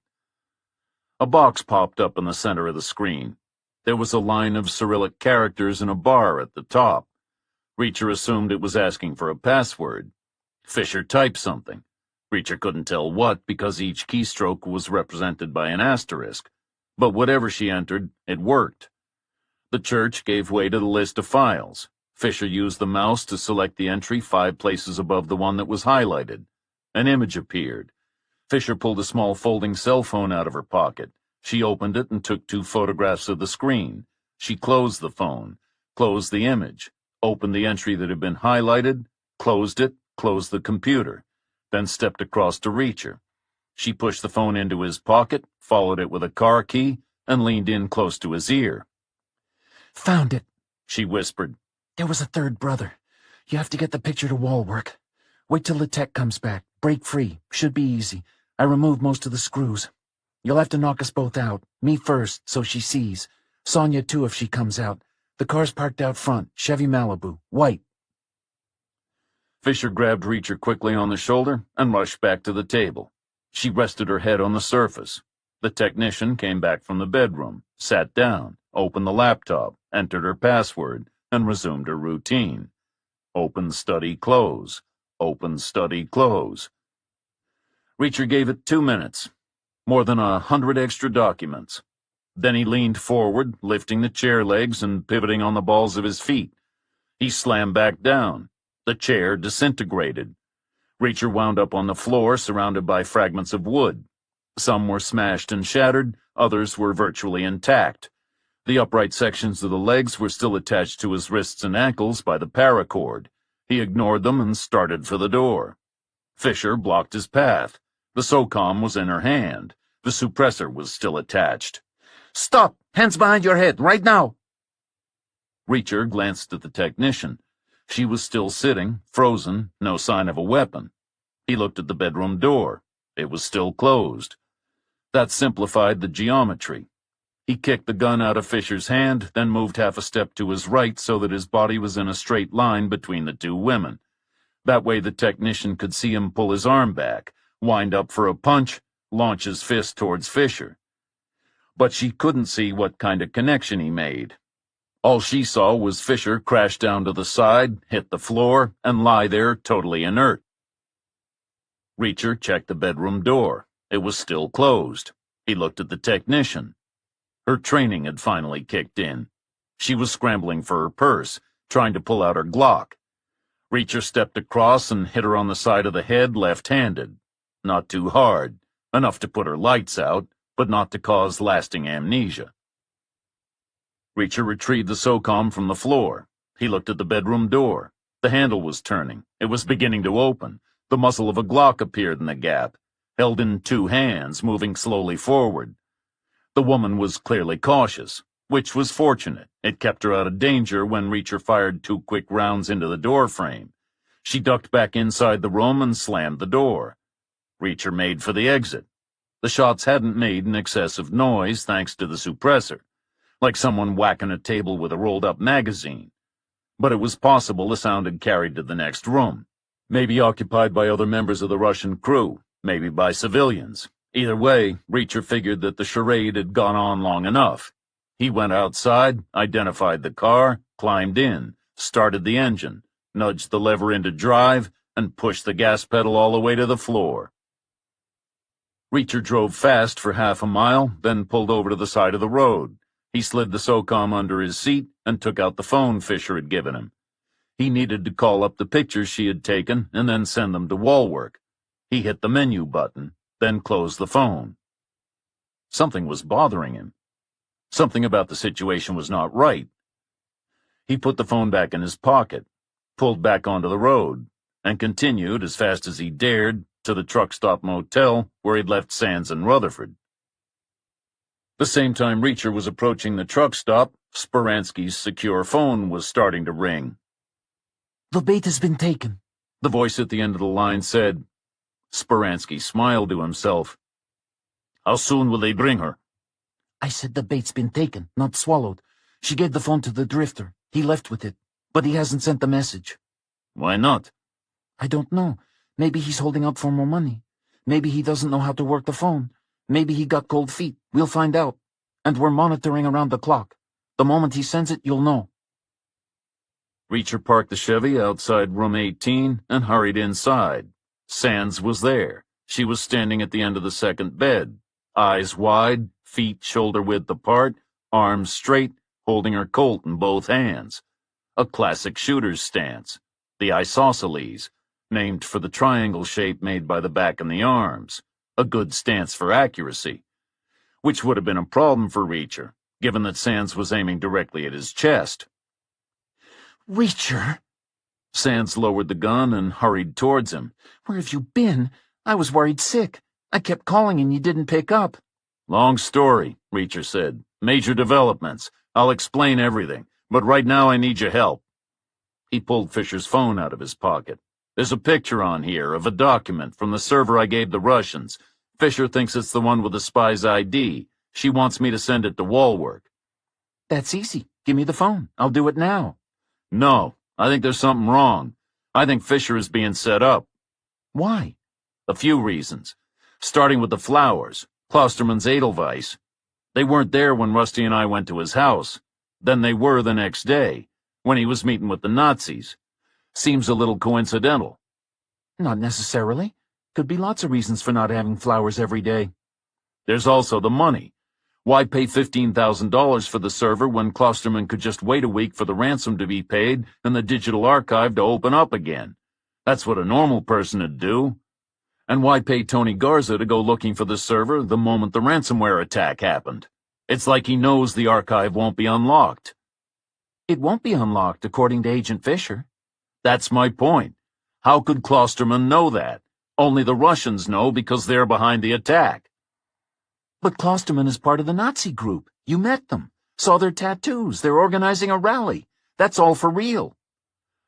A box popped up in the center of the screen. There was a line of Cyrillic characters and a bar at the top. Reacher assumed it was asking for a password. Fisher typed something. Reacher couldn't tell what because each keystroke was represented by an asterisk. But whatever she entered, it worked. The church gave way to the list of files. Fisher used the mouse to select the entry 5 places above the one that was highlighted. An image appeared. Fisher pulled a small folding cell phone out of her pocket. She opened it and took 2 photographs of the screen. She closed the phone, closed the image, opened the entry that had been highlighted, closed it, closed the computer, then stepped across to Reacher. She pushed the phone into his pocket, followed it with a car key, and leaned in close to his ear. Found it, she whispered. There was a third brother. You have to get the picture to wall work. Wait till the tech comes back. Break free. Should be easy. I removed most of the screws. You'll have to knock us both out. Me first, so she sees. Sonia too if she comes out. The car's parked out front. Chevy Malibu. White. Fisher grabbed Reacher quickly on the shoulder and rushed back to the table. She rested her head on the surface. The technician came back from the bedroom, sat down, opened the laptop, entered her password, and resumed her routine. Open, study, close. Open, study, close. Reacher gave it 2 minutes. More than 100 extra documents. Then he leaned forward, lifting the chair legs and pivoting on the balls of his feet. He slammed back down. The chair disintegrated. Reacher wound up on the floor, surrounded by fragments of wood. Some were smashed and shattered, others were virtually intact. The upright sections of the legs were still attached to his wrists and ankles by the paracord. He ignored them and started for the door. Fisher blocked his path. The SOCOM was in her hand. The suppressor was still attached. Stop! Hands behind your head, right now! Reacher glanced at the technician. She was still sitting, frozen, no sign of a weapon. He looked at the bedroom door. It was still closed. That simplified the geometry. He kicked the gun out of Fisher's hand, then moved half a step to his right so that his body was in a straight line between the 2 women. That way the technician could see him pull his arm back, wind up for a punch, launch his fist towards Fisher. But she couldn't see what kind of connection he made. All she saw was Fisher crash down to the side, hit the floor, and lie there totally inert. Reacher checked the bedroom door. It was still closed. He looked at the technician. Her training had finally kicked in. She was scrambling for her purse, trying to pull out her Glock. Reacher stepped across and hit her on the side of the head left-handed. Not too hard, enough to put her lights out, but not to cause lasting amnesia. Reacher retrieved the SOCOM from the floor. He looked at the bedroom door. The handle was turning. It was beginning to open. The muzzle of a Glock appeared in the gap, held in two hands, moving slowly forward. The woman was clearly cautious, which was fortunate. It kept her out of danger when Reacher fired 2 quick rounds into the door frame. She ducked back inside the room and slammed the door. Reacher made for the exit. The shots hadn't made an excessive noise thanks to the suppressor, like someone whacking a table with a rolled-up magazine. But it was possible the sound had carried to the next room, maybe occupied by other members of the Russian crew, maybe by civilians. Either way, Reacher figured that the charade had gone on long enough. He went outside, identified the car, climbed in, started the engine, nudged the lever into drive, and pushed the gas pedal all the way to the floor. Reacher drove fast for half a mile, then pulled over to the side of the road. He slid the SOCOM under his seat and took out the phone Fisher had given him. He needed to call up the pictures she had taken and then send them to Wallwork. He hit the menu button, then closed the phone. Something was bothering him. Something about the situation was not right. He put the phone back in his pocket, pulled back onto the road, and continued as fast as he dared to the truck stop motel where he'd left Sands and Rutherford. The same time Reacher was approaching the truck stop, Speransky's secure phone was starting to ring. "The bait has been taken," the voice at the end of the line said. Speransky smiled to himself. "How soon will they bring her?" "I said the bait's been taken, not swallowed. She gave the phone to the drifter. He left with it, but he hasn't sent the message." "Why not?" "I don't know. Maybe he's holding out for more money. Maybe he doesn't know how to work the phone. Maybe he got cold feet. We'll find out. And we're monitoring around the clock. The moment he sends it, you'll know." Reacher parked the Chevy outside room 18 and hurried inside. Sands was there. She was standing at the end of the second bed, eyes wide, feet shoulder-width apart, arms straight, holding her Colt in both hands. A classic shooter's stance, the isosceles, named for the triangle shape made by the back and the arms. A good stance for accuracy, which would have been a problem for Reacher, given that Sands was aiming directly at his chest. "Reacher!" Sands lowered the gun and hurried towards him. "Where have you been? I was worried sick. I kept calling and you didn't pick up." "Long story," Reacher said. "Major developments. I'll explain everything, but right now I need your help." He pulled Fisher's phone out of his pocket. "There's a picture on here of a document from the server I gave the Russians. Fisher thinks it's the one with the spy's ID. She wants me to send it to Wallwork." "That's easy. Give me the phone. I'll do it now." "No, I think there's something wrong. I think Fisher is being set up." "Why?" "A few reasons. Starting with the flowers, Klosterman's Edelweiss. They weren't there when Rusty and I went to his house. Then they were the next day, when he was meeting with the Nazis. Seems a little coincidental." "Not necessarily. Could be lots of reasons for not having flowers every day." "There's also the money. Why pay $15,000 for the server when Klosterman could just wait a week for the ransom to be paid and the digital archive to open up again? That's what a normal person would do. And why pay Tony Garza to go looking for the server the moment the ransomware attack happened? It's like he knows the archive won't be unlocked." "It won't be unlocked, according to Agent Fisher." "That's my point. How could Klosterman know that? Only the Russians know because they're behind the attack." "But Klosterman is part of the Nazi group. You met them. Saw their tattoos. They're organizing a rally. That's all for real."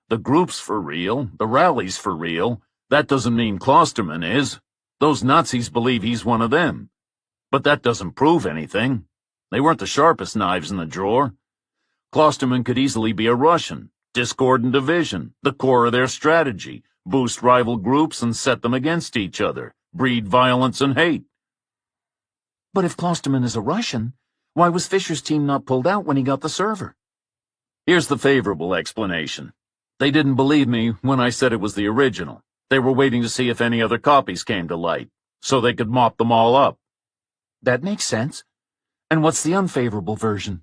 "The group's for real. The rally's for real. That doesn't mean Klosterman is. Those Nazis believe he's one of them. But that doesn't prove anything. They weren't the sharpest knives in the drawer. Klosterman could easily be a Russian. Discord and division, the core of their strategy. Boost rival groups and set them against each other. Breed violence and hate." "But if Klosterman is a Russian, why was Fisher's team not pulled out when he got the server?" Here's the favorable explanation. They didn't believe me when I said it was the original. They were waiting to see if any other copies came to light, so they could mop them all up. That makes sense. And what's the unfavorable version?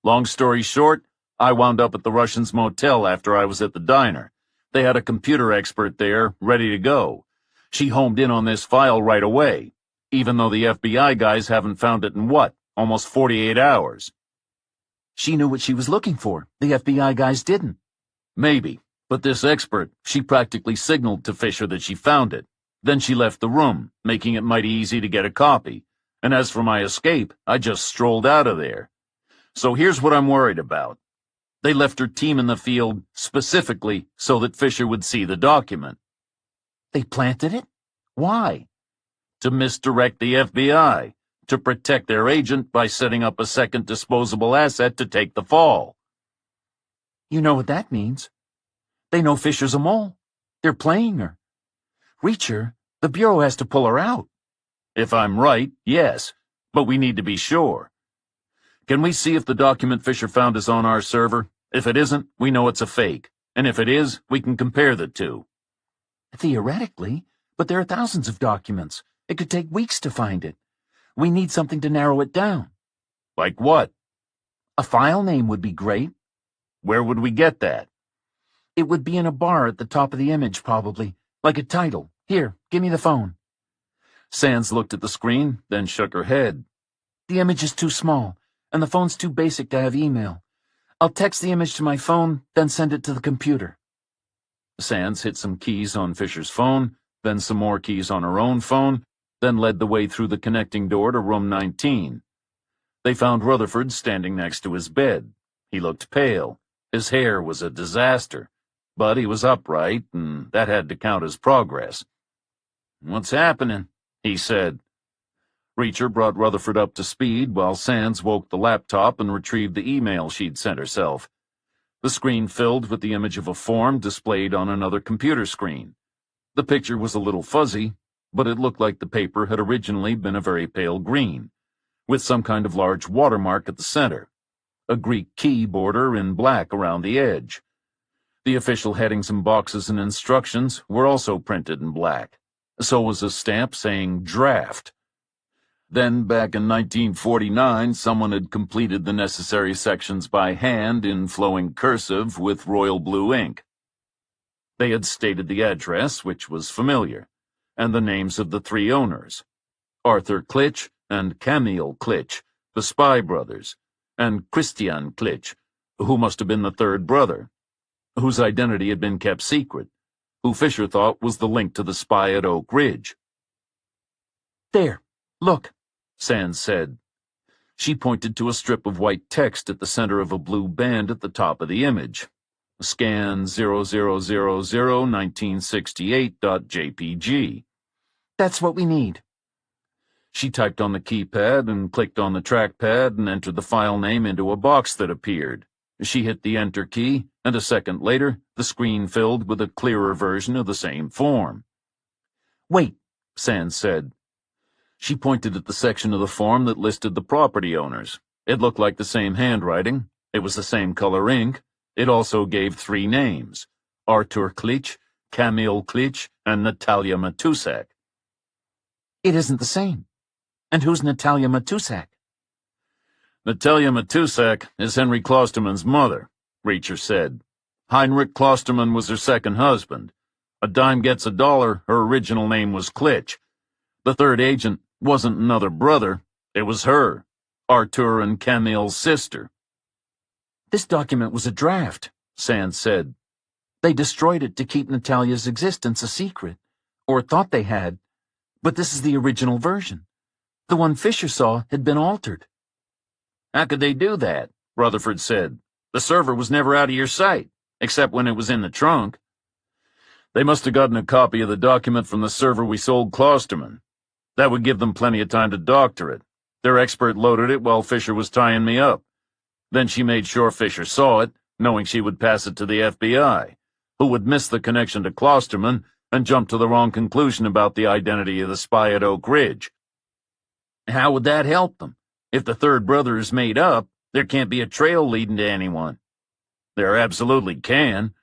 Long story short, I wound up at the Russians' motel after I was at the diner. They had a computer expert there, ready to go. She homed in on this file right away, even though the FBI guys haven't found it in almost 48 hours. She knew what she was looking for. The FBI guys didn't. Maybe, but this expert, she practically signaled to Fisher that she found it. Then she left the room, making it mighty easy to get a copy. And as for my escape, I just strolled out of there. So here's what I'm worried about. They left her team in the field specifically so that Fisher would see the document. They planted it? Why? To misdirect the FBI, to protect their agent by setting up a second disposable asset to take the fall. You know what that means. They know Fisher's a mole. They're playing her. Reach her, the Bureau has to pull her out. If I'm right, yes, but we need to be sure. Can we see if the document Fisher found is on our server? If it isn't, we know it's a fake. And if it is, we can compare the two. Theoretically, but there are thousands of documents. It could take weeks to find it. We need something to narrow it down. Like what? A file name would be great. Where would we get that? It would be in a bar at the top of the image, probably. Like a title. Here, give me the phone. Sands looked at the screen, then shook her head. The image is too small, and the phone's too basic to have email. I'll text the image to my phone, then send it to the computer. Sands hit some keys on Fisher's phone, then some more keys on her own phone, then led the way through the connecting door to room 19. They found Rutherford standing next to his bed. He looked pale. His hair was a disaster, but he was upright, and that had to count as progress. "What's happening?" he said. Reacher brought Rutherford up to speed while Sands woke the laptop and retrieved the email she'd sent herself. The screen filled with the image of a form displayed on another computer screen. The picture was a little fuzzy, but it looked like the paper had originally been a very pale green, with some kind of large watermark at the center, a Greek key border in black around the edge. The official headings and boxes and instructions were also printed in black. So was a stamp saying draft. Then, back in 1949, someone had completed the necessary sections by hand in flowing cursive with royal blue ink. They had stated the address, which was familiar, and the names of the three owners, Arthur Klitsch and Camille Klitsch, the spy brothers, and Christian Klitsch, who must have been the third brother, whose identity had been kept secret, who Fisher thought was the link to the spy at Oak Ridge. There, look, Sands said. She pointed to a strip of white text at the center of a blue band at the top of the image. Scan 00001968.jpg. That's what we need. She typed on the keypad and clicked on the trackpad and entered the file name into a box that appeared. She hit the Enter key, and a second later, the screen filled with a clearer version of the same form. Wait, Sands said. She pointed at the section of the form that listed the property owners. It looked like the same handwriting. It was the same color ink. It also gave three names: Artur Klitsch, Camille Klitsch, and Natalia Matusak. It isn't the same. And who's Natalia Matusak? Natalia Matusak is Henry Klosterman's mother, Reacher said. Heinrich Klosterman was her second husband. A dime gets a dollar, her original name was Klitsch. The third agent wasn't another brother, it was her, Artur and Camille's sister. This document was a draft, Sands said. They destroyed it to keep Natalia's existence a secret, or thought they had, but this is the original version. The one Fisher saw had been altered. How could they do that? Rutherford said. The server was never out of your sight, except when it was in the trunk. They must have gotten a copy of the document from the server we sold Klosterman. That would give them plenty of time to doctor it. Their expert loaded it while Fisher was tying me up. Then she made sure Fisher saw it, knowing she would pass it to the FBI, who would miss the connection to Klosterman and jump to the wrong conclusion about the identity of the spy at Oak Ridge. How would that help them? If the third brother is made up, there can't be a trail leading to anyone. There absolutely can.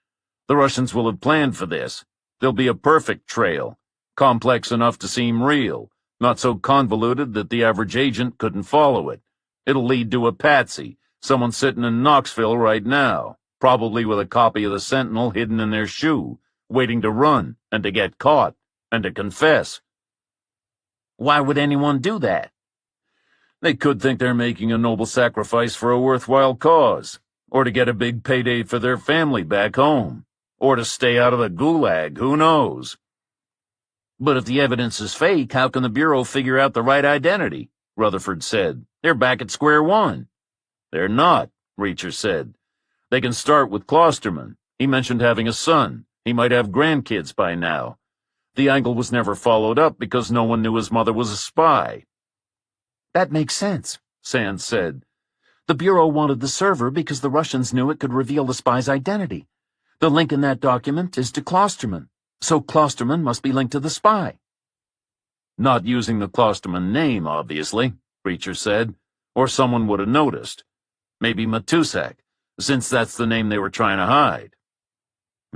The Russians will have planned for this. There'll be a perfect trail, complex enough to seem real, not so convoluted that the average agent couldn't follow it. It'll lead to a patsy, someone sitting in Knoxville right now, probably with a copy of the Sentinel hidden in their shoe, waiting to run and to get caught and to confess. Why would anyone do that? They could think they're making a noble sacrifice for a worthwhile cause, or to get a big payday for their family back home, or to stay out of the gulag, who knows? But if the evidence is fake, how can the Bureau figure out the right identity? Rutherford said. They're back at square one. They're not, Reacher said. They can start with Klosterman. He mentioned having a son. He might have grandkids by now. The angle was never followed up because no one knew his mother was a spy. That makes sense, Sands said. The Bureau wanted the server because the Russians knew it could reveal the spy's identity. The link in that document is to Klosterman, so Klosterman must be linked to the spy. Not using the Klosterman name, obviously, Reacher said, or someone would have noticed. Maybe Matusak, since that's the name they were trying to hide.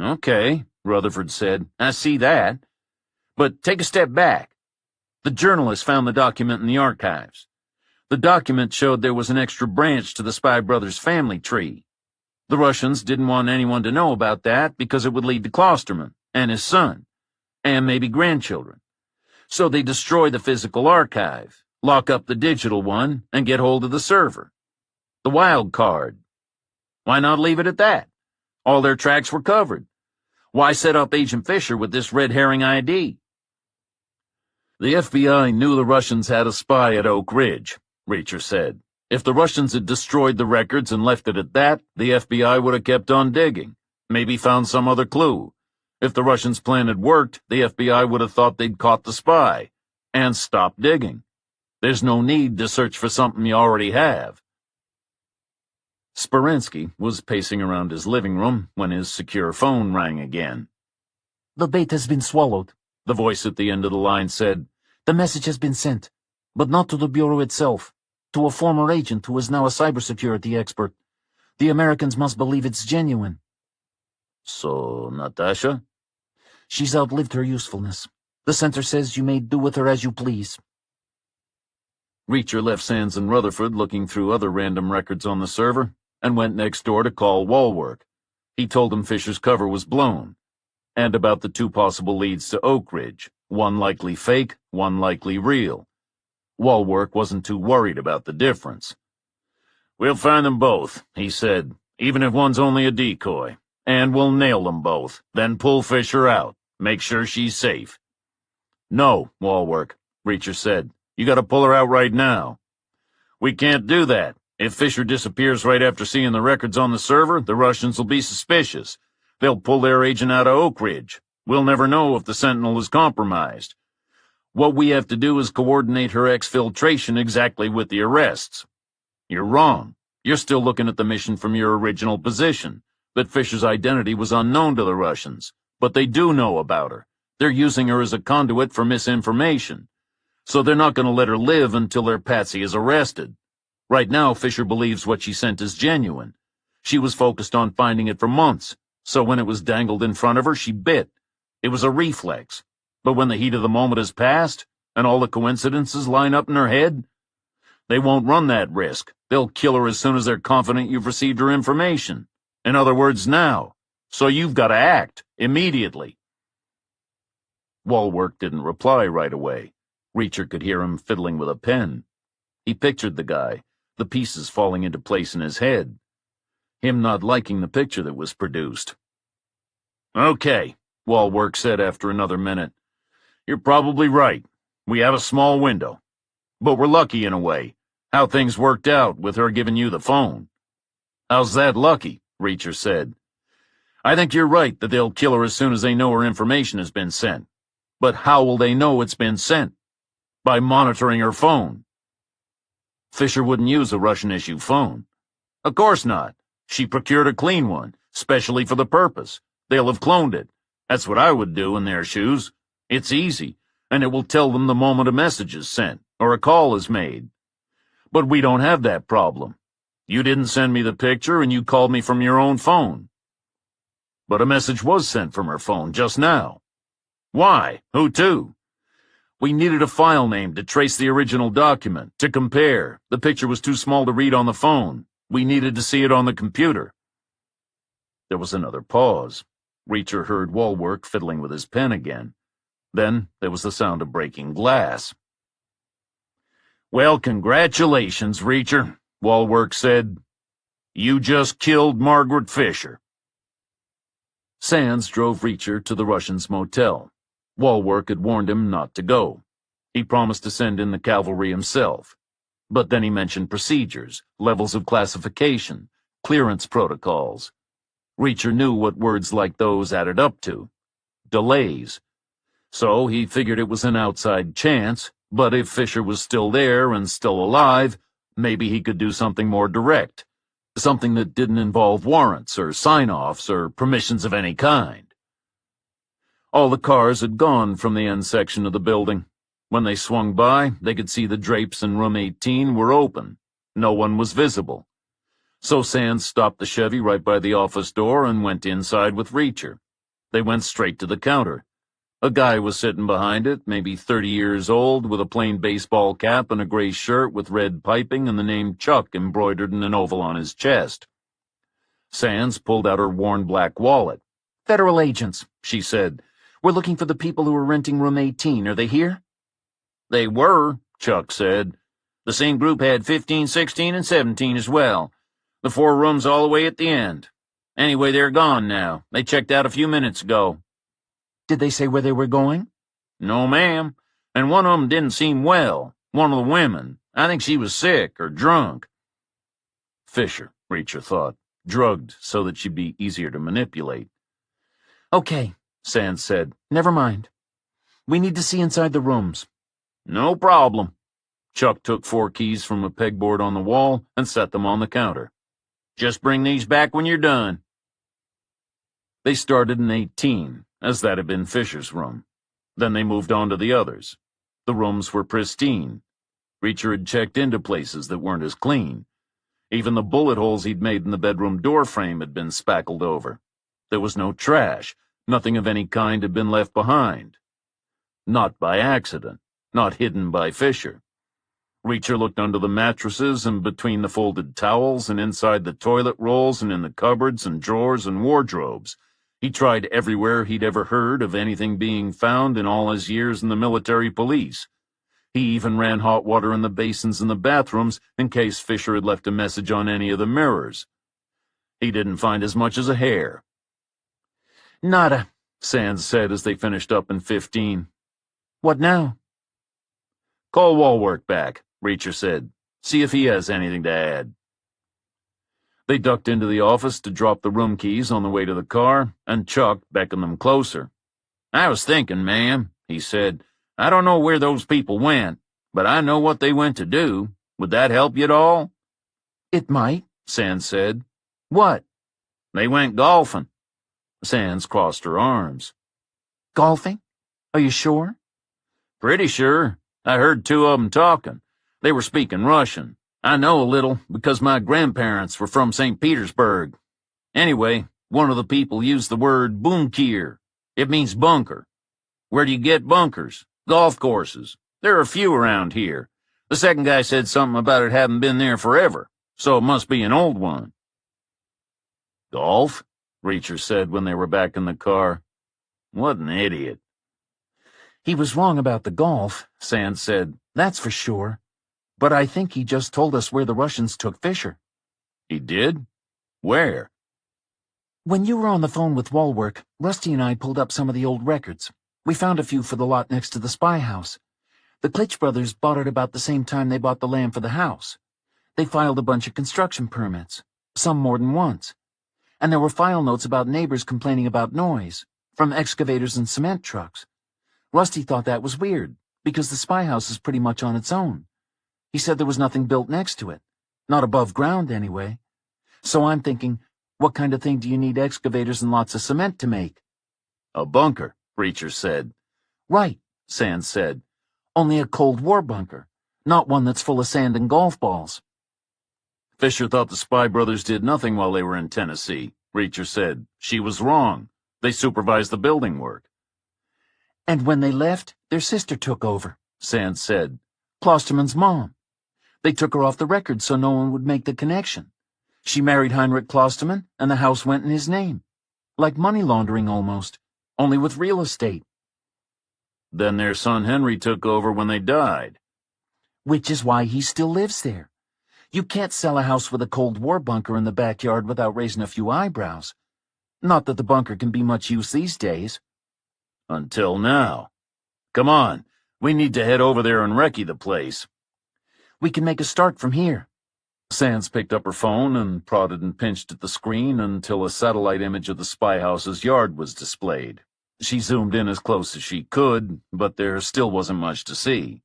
Okay, Rutherford said. I see that. But take a step back. The journalist found the document in the archives. The document showed there was an extra branch to the Spy Brothers family tree. The Russians didn't want anyone to know about that because it would lead to Klosterman and his son, and maybe grandchildren. So they destroy the physical archive, lock up the digital one, and get hold of the server. The wild card. Why not leave it at that? All their tracks were covered. Why set up Agent Fisher with this red herring ID? The FBI knew the Russians had a spy at Oak Ridge, Reacher said. If the Russians had destroyed the records and left it at that, the FBI would have kept on digging, maybe found some other clue. If the Russians' plan had worked, the FBI would have thought they'd caught the spy, and stopped digging. There's no need to search for something you already have. Speransky was pacing around his living room when his secure phone rang again. The bait has been swallowed, the voice at the end of the line said. The message has been sent, but not to the Bureau itself, to a former agent who is now a cybersecurity expert. The Americans must believe it's genuine. So, Natasha? She's outlived her usefulness. The center says you may do with her as you please. Reacher left Sands and Rutherford looking through other random records on the server and went next door to call Wallwork. He told him Fisher's cover was blown, and about the two possible leads to Oak Ridge, one likely fake, one likely real. Wallwork wasn't too worried about the difference. We'll find them both, he said, even if one's only a decoy, and we'll nail them both, then pull Fisher out, make sure she's safe. No, Wallwork, Reacher said. You gotta pull her out right now. We can't do that. If Fisher disappears right after seeing the records on the server, the Russians will be suspicious. They'll pull their agent out of Oak Ridge. We'll never know if the Sentinel is compromised. What we have to do is coordinate her exfiltration exactly with the arrests. You're wrong. You're still looking at the mission from your original position, that Fisher's identity was unknown to the Russians, but they do know about her. They're using her as a conduit for misinformation. So they're not going to let her live until their patsy is arrested. Right now, Fisher believes what she sent is genuine. She was focused on finding it for months, so when it was dangled in front of her, she bit. It was a reflex. But when the heat of the moment has passed, and all the coincidences line up in her head, they won't run that risk. They'll kill her as soon as they're confident you've received her information. In other words, now. So you've got to act, immediately. Wallwork didn't reply right away. Reacher could hear him fiddling with a pen. He pictured the guy, the pieces falling into place in his head. Him not liking the picture that was produced. Okay, Wallwork said after another minute. You're probably right. We have a small window. But we're lucky in a way. How things worked out with her giving you the phone. How's that lucky? Reacher said. I think you're right that they'll kill her as soon as they know her information has been sent. But how will they know it's been sent? By monitoring her phone. Fisher wouldn't use a Russian-issue phone. Of course not. She procured a clean one, specially for the purpose. They'll have cloned it. That's what I would do in their shoes. It's easy, and it will tell them the moment a message is sent, or a call is made. But we don't have that problem. You didn't send me the picture, and you called me from your own phone. But a message was sent from her phone just now. Why? Who to? We needed a file name to trace the original document, to compare. The picture was too small to read on the phone. We needed to see it on the computer. There was another pause. Reacher heard Walwork fiddling with his pen again. Then there was the sound of breaking glass. Well, congratulations, Reacher, Walwork said. You just killed Margaret Fisher. Sands drove Reacher to the Russian's motel. Walwork had warned him not to go. He promised to send in the cavalry himself. But then he mentioned procedures, levels of classification, clearance protocols. Reacher knew what words like those added up to. Delays. So he figured it was an outside chance, but if Fisher was still there and still alive, maybe he could do something more direct. Something that didn't involve warrants or sign-offs or permissions of any kind. All the cars had gone from the end section of the building. When they swung by, they could see the drapes in room 18 were open. No one was visible. So Sands stopped the Chevy right by the office door and went inside with Reacher. They went straight to the counter. A guy was sitting behind it, maybe 30 years old, with a plain baseball cap and a gray shirt with red piping and the name Chuck embroidered in an oval on his chest. Sands pulled out her worn black wallet. Federal agents, she said. We're looking for the people who were renting room 18. Are they here? They were, Chuck said. The same group had 15, 16, and 17 as well. The 4 rooms all the way at the end. Anyway, they're gone now. They checked out a few minutes ago. Did they say where they were going? No, ma'am. And one of them didn't seem well. One of the women. I think she was sick or drunk. Fisher, Reacher thought, drugged so that she'd be easier to manipulate. Okay, Sands said. Never mind. We need to see inside the rooms. No problem. Chuck took 4 keys from a pegboard on the wall and set them on the counter. Just bring these back when you're done. They started in 18, as that had been Fisher's room. Then they moved on to the others. The rooms were pristine. Reacher had checked into places that weren't as clean. Even the bullet holes he'd made in the bedroom door frame had been spackled over. There was no trash. Nothing of any kind had been left behind. Not by accident. Not hidden by Fisher. Reacher looked under the mattresses and between the folded towels and inside the toilet rolls and in the cupboards and drawers and wardrobes. He tried everywhere he'd ever heard of anything being found in all his years in the military police. He even ran hot water in the basins in the bathrooms in case Fisher had left a message on any of the mirrors. He didn't find as much as a hair. Nada, Sands said as they finished up in 15. What now? Call Walwork back, Reacher said. See if he has anything to add. They ducked into the office to drop the room keys on the way to the car, and Chuck beckoned them closer. I was thinking, ma'am, he said. I don't know where those people went, but I know what they went to do. Would that help you at all? It might, Sands said. What? They went golfing. Sands crossed her arms. Golfing? Are you sure? Pretty sure. I heard 2 of them talking. They were speaking Russian. I know a little because my grandparents were from St. Petersburg. Anyway, one of the people used the word bunkir. It means bunker. Where do you get bunkers? Golf courses. There are a few around here. The second guy said something about it having been there forever, so it must be an old one. Golf? Reacher said when they were back in the car. What an idiot. He was wrong about the golf, Sands said. That's for sure. But I think he just told us where the Russians took Fisher. He did? Where? When you were on the phone with Walwork, Rusty and I pulled up some of the old records. We found a few for the lot next to the spy house. The Klitsch brothers bought it about the same time they bought the land for the house. They filed a bunch of construction permits, some more than once. And there were file notes about neighbors complaining about noise, from excavators and cement trucks. Rusty thought that was weird, because the spy house is pretty much on its own. He said there was nothing built next to it. Not above ground, anyway. So I'm thinking, what kind of thing do you need excavators and lots of cement to make? A bunker, Reacher said. Right, Sands said. Only a Cold War bunker, not one that's full of sand and golf balls. Fisher thought the Spy Brothers did nothing while they were in Tennessee. Reacher said. She was wrong. They supervised the building work. And when they left, their sister took over, Sands said. Klosterman's mom. They took her off the record so no one would make the connection. She married Heinrich Klosterman, and the house went in his name. Like money laundering almost, only with real estate. Then their son Henry took over when they died. Which is why he still lives there. You can't sell a house with a Cold War bunker in the backyard without raising a few eyebrows. Not that the bunker can be much use these days. Until now. Come on, we need to head over there and recce the place. We can make a start from here. Sands picked up her phone and prodded and pinched at the screen until a satellite image of the spy house's yard was displayed. She zoomed in as close as she could, but there still wasn't much to see.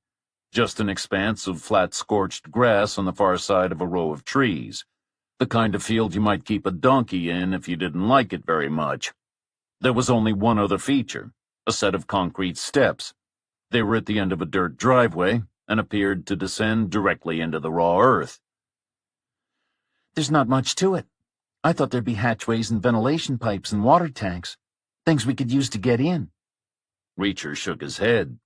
Just an expanse of flat, scorched grass on the far side of a row of trees. The kind of field you might keep a donkey in if you didn't like it very much. There was only one other feature, a set of concrete steps. They were at the end of a dirt driveway and appeared to descend directly into the raw earth. There's not much to it. I thought there'd be hatchways and ventilation pipes and water tanks. Things we could use to get in. Reacher shook his head.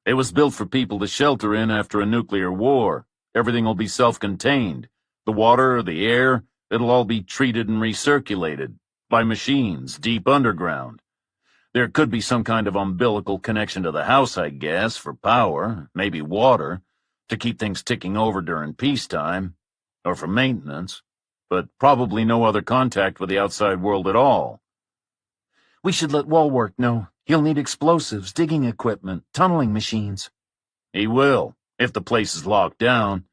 It was built for people to shelter in after a nuclear war. Everything will be self-contained. The water, the air, it'll all be treated and recirculated by machines deep underground. There could be some kind of umbilical connection to the house, I guess, for power, maybe water, to keep things ticking over during peacetime, or for maintenance, but probably no other contact with the outside world at all. We should let Walwork know. He'll need explosives, digging equipment, tunneling machines. He will, if the place is locked down.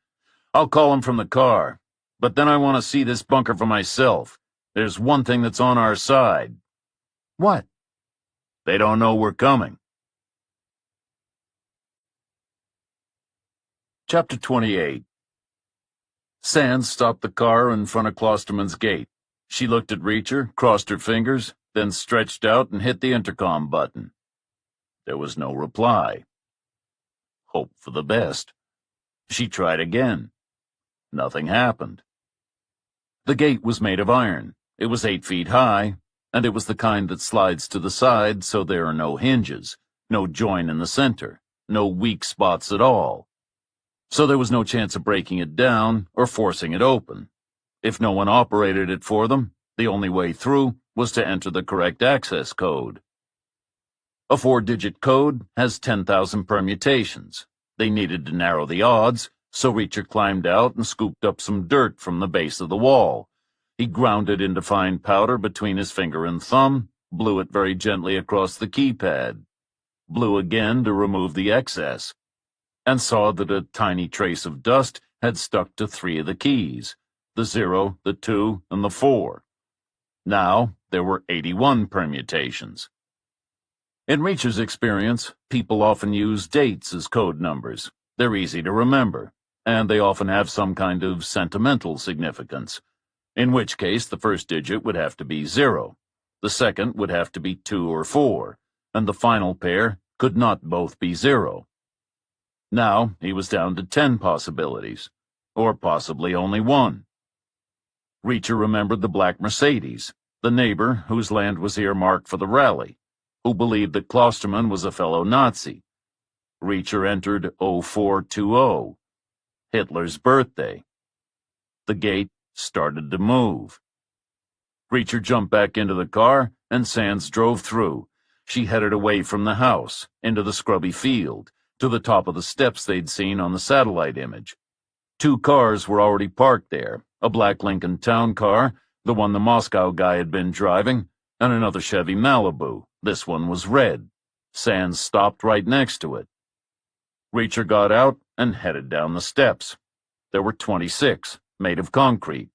I'll call him from the car. But then I want to see this bunker for myself. There's one thing that's on our side. What? They don't know we're coming. Chapter 28. Sands stopped the car in front of Klosterman's gate. She looked at Reacher, crossed her fingers, then stretched out and hit the intercom button. There was no reply. Hope for the best. She tried again. Nothing happened. The gate was made of iron. It was 8 feet high, and it was the kind that slides to the side, so there are no hinges, no join in the center, no weak spots at all. So there was no chance of breaking it down or forcing it open. If no one operated it for them, the only way through was to enter the correct access code. A 4-digit code has 10,000 permutations. They needed to narrow the odds, so Reacher climbed out and scooped up some dirt from the base of the wall. He ground it into fine powder between his finger and thumb, blew it very gently across the keypad, blew again to remove the excess, and saw that a tiny trace of dust had stuck to 3 of the keys, the 0, the 2, and the 4. Now there were 81 permutations. In Reacher's experience, people often use dates as code numbers. They're easy to remember, and they often have some kind of sentimental significance, in which case the first digit would have to be 0, the second would have to be 2 or 4, and the final pair could not both be 0. Now he was down to 10 possibilities, or possibly only one. Reacher remembered the black Mercedes, the neighbor whose land was earmarked for the rally, who believed that Klosterman was a fellow Nazi. Reacher entered 0420, Hitler's birthday. The gate started to move. Reacher jumped back into the car, and Sands drove through. She headed away from the house, into the scrubby field, to the top of the steps they'd seen on the satellite image. 2 cars were already parked there, a black Lincoln Town car, the one the Moscow guy had been driving, and another Chevy Malibu. This one was red. Sands stopped right next to it. Reacher got out and headed down the steps. There were 26, made of concrete,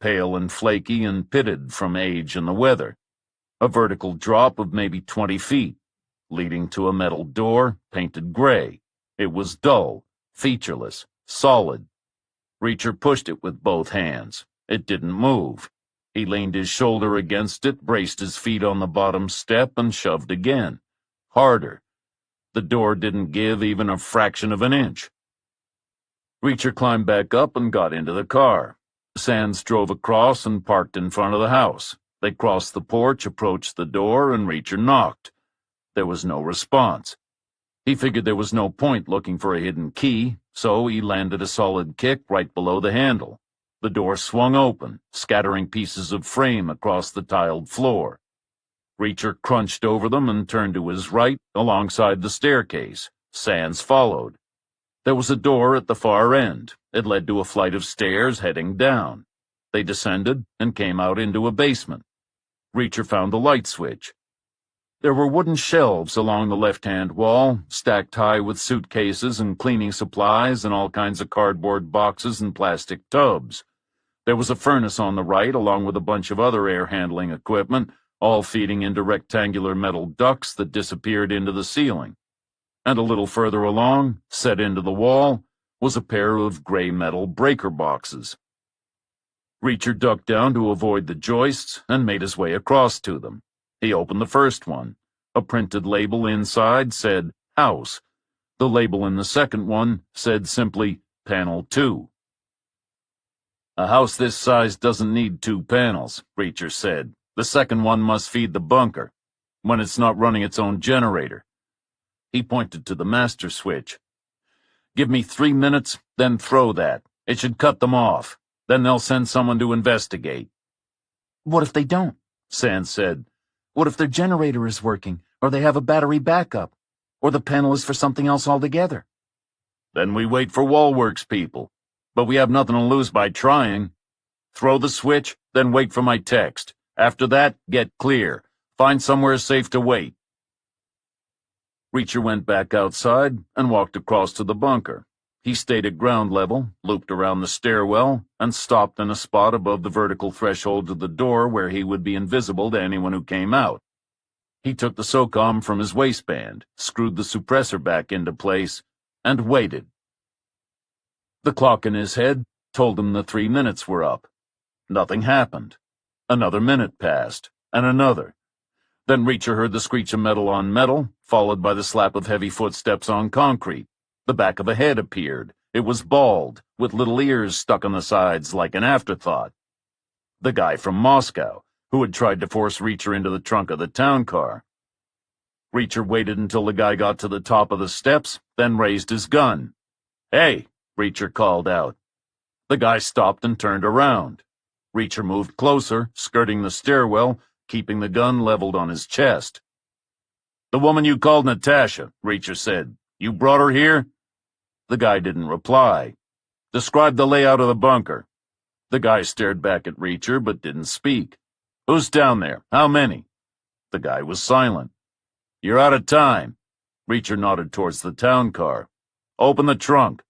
pale and flaky and pitted from age and the weather. A vertical drop of maybe 20 feet, leading to a metal door painted gray. It was dull, featureless, solid. Reacher pushed it with both hands. It didn't move. He leaned his shoulder against it, braced his feet on the bottom step, and shoved again. Harder. The door didn't give even a fraction of an inch. Reacher climbed back up and got into the car. Sands drove across and parked in front of the house. They crossed the porch, approached the door, and Reacher knocked. There was no response. He figured there was no point looking for a hidden key, so he landed a solid kick right below the handle. The door swung open, scattering pieces of frame across the tiled floor. Reacher crunched over them and turned to his right, alongside the staircase. Sands followed. There was a door at the far end. It led to a flight of stairs heading down. They descended and came out into a basement. Reacher found the light switch. There were wooden shelves along the left-hand wall, stacked high with suitcases and cleaning supplies and all kinds of cardboard boxes and plastic tubs. There was a furnace on the right, along with a bunch of other air-handling equipment, all feeding into rectangular metal ducts that disappeared into the ceiling. And a little further along, set into the wall, was a pair of gray metal breaker boxes. Reacher ducked down to avoid the joists and made his way across to them. He opened the first one. A printed label inside said, House. The label in the second one said simply, Panel 2. A house this size doesn't need 2 panels, Reacher said. The second one must feed the bunker, when it's not running its own generator. He pointed to the master switch. Give me 3 minutes, then throw that. It should cut them off. Then they'll send someone to investigate. What if they don't? Sands said. What if their generator is working, or they have a battery backup, or the panel is for something else altogether? Then we wait for Wallworks people. But we have nothing to lose by trying. Throw the switch, then wait for my text. After that, get clear. Find somewhere safe to wait. Reacher went back outside and walked across to the bunker. He stayed at ground level, looped around the stairwell, and stopped in a spot above the vertical threshold of the door where he would be invisible to anyone who came out. He took the SOCOM from his waistband, screwed the suppressor back into place, and waited. The clock in his head told him the 3 minutes were up. Nothing happened. Another minute passed, and another. Then Reacher heard the screech of metal on metal, followed by the slap of heavy footsteps on concrete. The back of a head appeared. It was bald, with little ears stuck on the sides like an afterthought. The guy from Moscow, who had tried to force Reacher into the trunk of the town car. Reacher waited until the guy got to the top of the steps, then raised his gun. Hey! Reacher called out. The guy stopped and turned around. Reacher moved closer, skirting the stairwell, keeping the gun leveled on his chest. The woman you called Natasha, Reacher said. You brought her here? The guy didn't reply. Describe the layout of the bunker. The guy stared back at Reacher but didn't speak. Who's down there? How many? The guy was silent. You're out of time. Reacher nodded towards the town car. Open the trunk.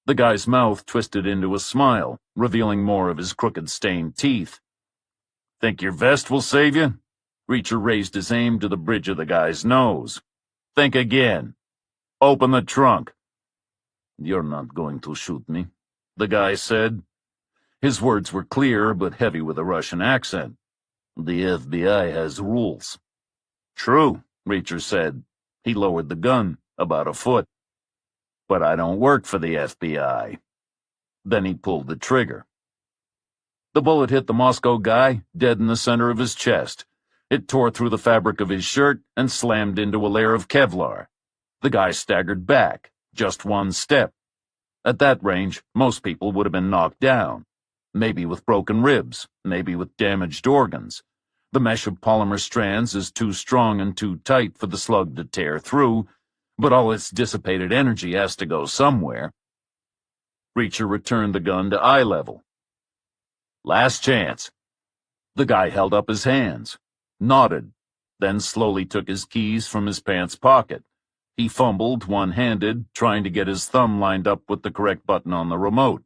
The guy's mouth twisted into a smile, revealing more of his crooked stained teeth. Think your vest will save you? Reacher raised his aim to the bridge of the guy's nose. Think again. Open the trunk. You're not going to shoot me, the guy said. His words were clear but heavy with a Russian accent. The FBI has rules. True, Reacher said. He lowered the gun about a foot. But I don't work for the FBI. Then he pulled the trigger. The bullet hit the Moscow guy dead in the center of his chest. It tore through the fabric of his shirt and slammed into a layer of Kevlar. The guy staggered back, just 1 step. At that range, most people would have been knocked down. Maybe with broken ribs, maybe with damaged organs. The mesh of polymer strands is too strong and too tight for the slug to tear through, but all its dissipated energy has to go somewhere. Reacher returned the gun to eye level. Last chance. The guy held up his hands, nodded, then slowly took his keys from his pants pocket. He fumbled, one-handed, trying to get his thumb lined up with the correct button on the remote.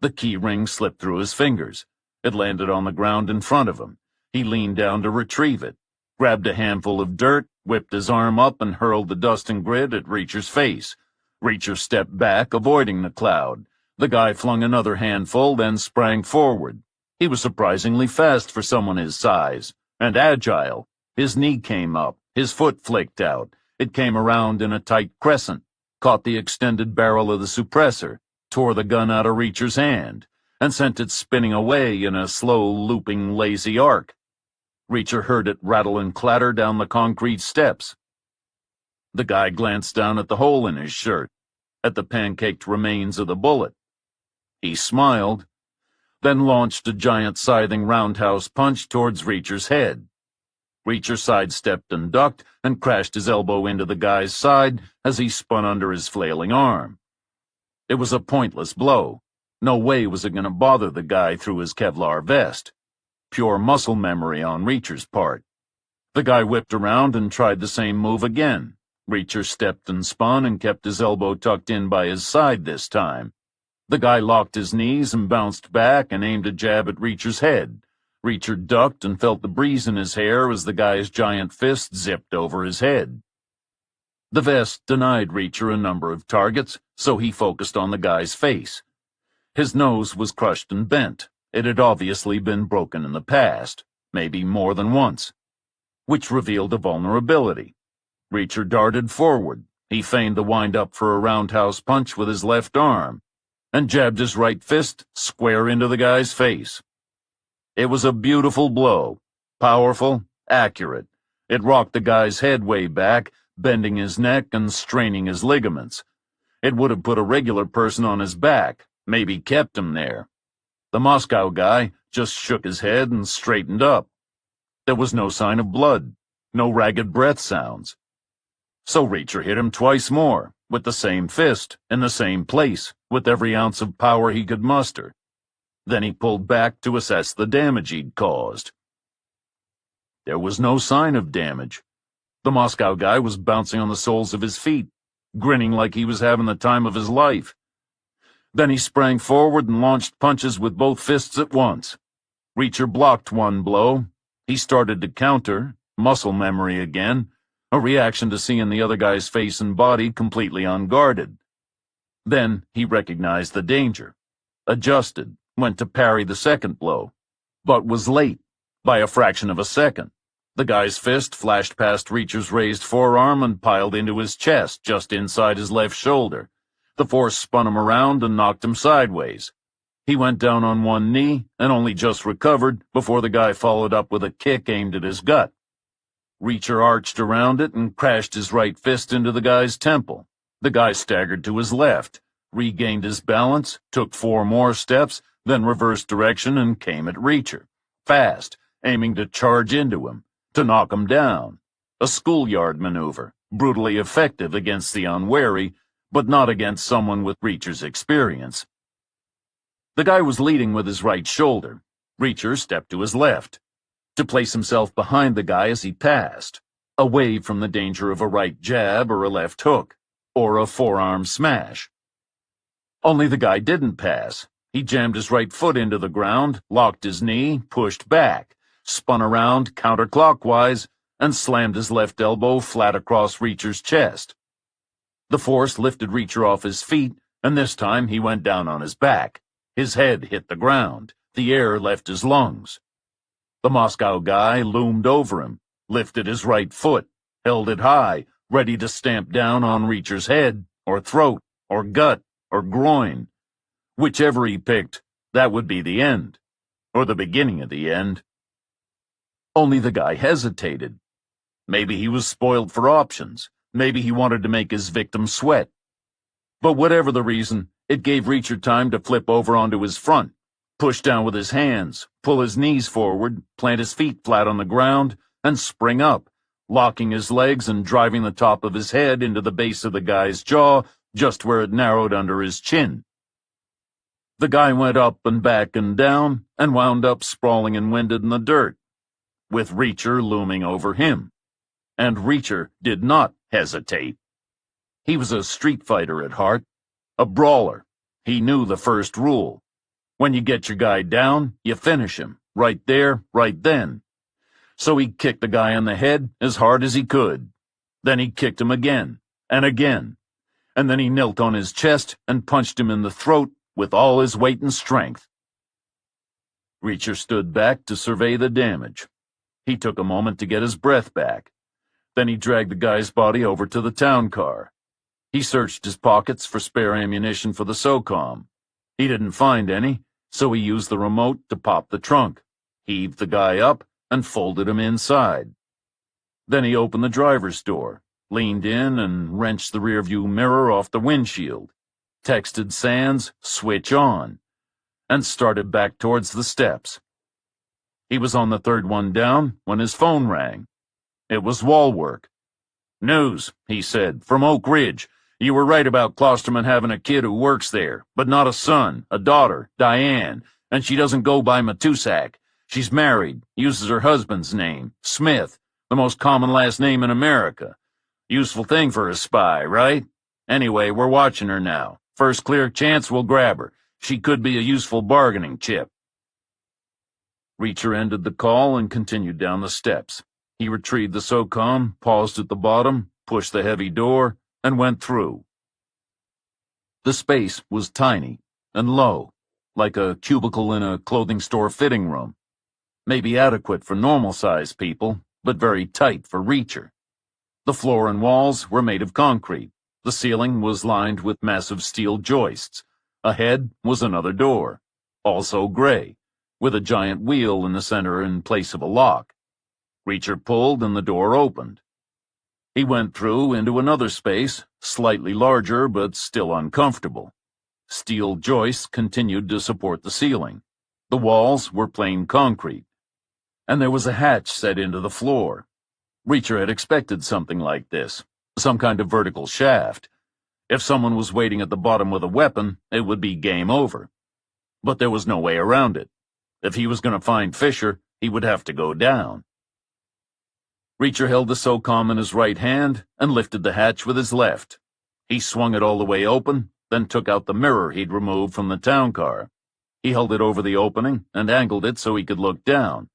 The key ring slipped through his fingers. It landed on the ground in front of him. He leaned down to retrieve it, grabbed a handful of dirt, whipped his arm up, and hurled the dust and grit at Reacher's face. Reacher stepped back, avoiding the cloud. The guy flung another handful, then sprang forward. He was surprisingly fast for someone his size, and agile. His knee came up, his foot flaked out. It came around in a tight crescent, caught the extended barrel of the suppressor, tore the gun out of Reacher's hand. and sent it spinning away in a slow, looping, lazy arc. Reacher heard it rattle and clatter down the concrete steps. The guy glanced down at the hole in his shirt, at the pancaked remains of the bullet. He smiled, then launched a giant scything roundhouse punch towards Reacher's head. Reacher sidestepped and ducked and crashed his elbow into the guy's side as he spun under his flailing arm. It was a pointless blow. No way was it going to bother the guy through his Kevlar vest. Pure muscle memory on Reacher's part. The guy whipped around and tried the same move again. Reacher stepped and spun and kept his elbow tucked in by his side this time. The guy locked his knees and bounced back and aimed a jab at Reacher's head. Reacher ducked and felt the breeze in his hair as the guy's giant fist zipped over his head. The vest denied Reacher a number of targets, so he focused on the guy's face. His nose was crushed and bent. It had obviously been broken in the past, maybe more than once, which revealed a vulnerability. Reacher darted forward. He feigned the wind-up for a roundhouse punch with his left arm, and jabbed his right fist square into the guy's face. It was a beautiful blow, powerful, accurate. It rocked the guy's head way back, bending his neck and straining his ligaments. It would have put a regular person on his back, maybe kept him there. The Moscow guy just shook his head and straightened up. There was no sign of blood, no ragged breath sounds. So Reacher hit him twice more, with the same fist, in the same place, with every ounce of power he could muster. Then he pulled back to assess the damage he'd caused. There was no sign of damage. The Moscow guy was bouncing on the soles of his feet, grinning like he was having the time of his life. Then he sprang forward and launched punches with both fists at once. Reacher blocked one blow. He started to counter, muscle memory again, a reaction to seeing the other guy's face and body completely unguarded. Then he recognized the danger, adjusted, went to parry the second blow, but was late, by a fraction of a second. The guy's fist flashed past Reacher's raised forearm and piled into his chest, just inside his left shoulder. The force spun him around and knocked him sideways. He went down on one knee and only just recovered before the guy followed up with a kick aimed at his gut. Reacher arched around it and crashed his right fist into the guy's temple. The guy staggered to his left, regained his balance, took 4 more steps, then reversed direction and came at Reacher, fast, aiming to charge into him, to knock him down. A schoolyard maneuver, brutally effective against the unwary, but not against someone with Reacher's experience. The guy was leading with his right shoulder. Reacher stepped to his left, to place himself behind the guy as he passed, away from the danger of a right jab or a left hook, or a forearm smash. Only the guy didn't pass. He jammed his right foot into the ground, locked his knee, pushed back, spun around counterclockwise, and slammed his left elbow flat across Reacher's chest. The force lifted Reacher off his feet, and this time he went down on his back. His head hit the ground. The air left his lungs. The Moscow guy loomed over him, lifted his right foot, held it high, ready to stamp down on Reacher's head, or throat, or gut, or groin. Whichever he picked, that would be the end, or the beginning of the end. Only the guy hesitated. Maybe he was spoiled for options. Maybe he wanted to make his victim sweat. But whatever the reason, it gave Reacher time to flip over onto his front, push down with his hands, pull his knees forward, plant his feet flat on the ground, and spring up, locking his legs and driving the top of his head into the base of the guy's jaw, just where it narrowed under his chin. The guy went up and back and down, and wound up sprawling and winded in the dirt, with Reacher looming over him. And Reacher did not hesitate. He was a street fighter at heart, a brawler. He knew the first rule. When you get your guy down, you finish him, right there, right then. So he kicked the guy on the head as hard as he could. Then he kicked him again, and again. And then he knelt on his chest and punched him in the throat with all his weight and strength. Reacher stood back to survey the damage. He took a moment to get his breath back. Then he dragged the guy's body over to the town car. He searched his pockets for spare ammunition for the SOCOM. He didn't find any, so he used the remote to pop the trunk, heaved the guy up, and folded him inside. Then he opened the driver's door, leaned in and wrenched the rearview mirror off the windshield, texted Sands, "Switch on," and started back towards the steps. He was on the third one down when his phone rang. It was Walwork. "News," he said, "from Oak Ridge. You were right about Klosterman having a kid who works there, but not a son, a daughter, Diane, and she doesn't go by Matusak. She's married, uses her husband's name, Smith, the most common last name in America. Useful thing for a spy, right? Anyway, we're watching her now. First clear chance, we'll grab her. She could be a useful bargaining chip." Reacher ended the call and continued down the steps. He retrieved the SOCOM, paused at the bottom, pushed the heavy door, and went through. The space was tiny and low, like a cubicle in a clothing store fitting room. Maybe adequate for normal-sized people, but very tight for Reacher. The floor and walls were made of concrete. The ceiling was lined with massive steel joists. Ahead was another door, also gray, with a giant wheel in the center in place of a lock. Reacher pulled and the door opened. He went through into another space, slightly larger but still uncomfortable. Steel joists continued to support the ceiling. The walls were plain concrete. And there was a hatch set into the floor. Reacher had expected something like this, some kind of vertical shaft. If someone was waiting at the bottom with a weapon, it would be game over. But there was no way around it. If he was going to find Fisher, he would have to go down. Reacher held the SOCOM in his right hand and lifted the hatch with his left. He swung it all the way open, then took out the mirror he'd removed from the town car. He held it over the opening and angled it so he could look down.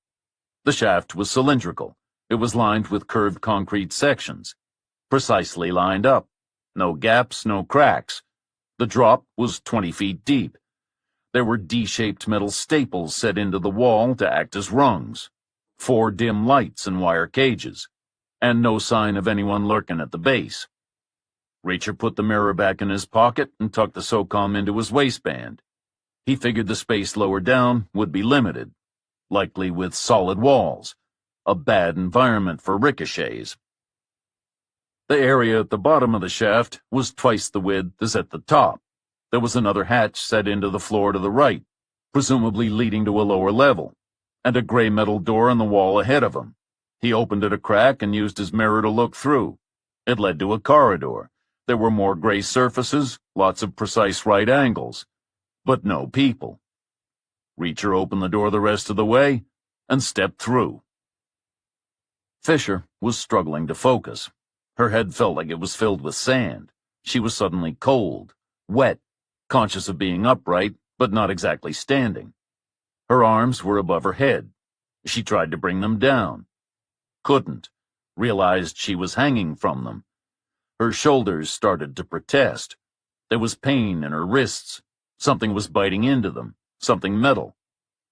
The shaft was cylindrical. It was lined with curved concrete sections, precisely lined up. No gaps, no cracks. The drop was 20 feet deep. There were D-shaped metal staples set into the wall to act as rungs, 4 dim lights and wire cages, and no sign of anyone lurking at the base. Reacher put the mirror back in his pocket and tucked the SOCOM into his waistband. He figured the space lower down would be limited, likely with solid walls, a bad environment for ricochets. The area at the bottom of the shaft was twice the width as at the top. There was another hatch set into the floor to the right, presumably leading to a lower level, and a gray metal door in the wall ahead of him. He opened it a crack and used his mirror to look through. It led to a corridor. There were more gray surfaces, lots of precise right angles, but no people. Reacher opened the door the rest of the way and stepped through. Fisher was struggling to focus. Her head felt like it was filled with sand. She was suddenly cold, wet, conscious of being upright, but not exactly standing. Her arms were above her head. She tried to bring them down. Couldn't. Realized she was hanging from them. Her shoulders started to protest. There was pain in her wrists. Something was biting into them, something metal.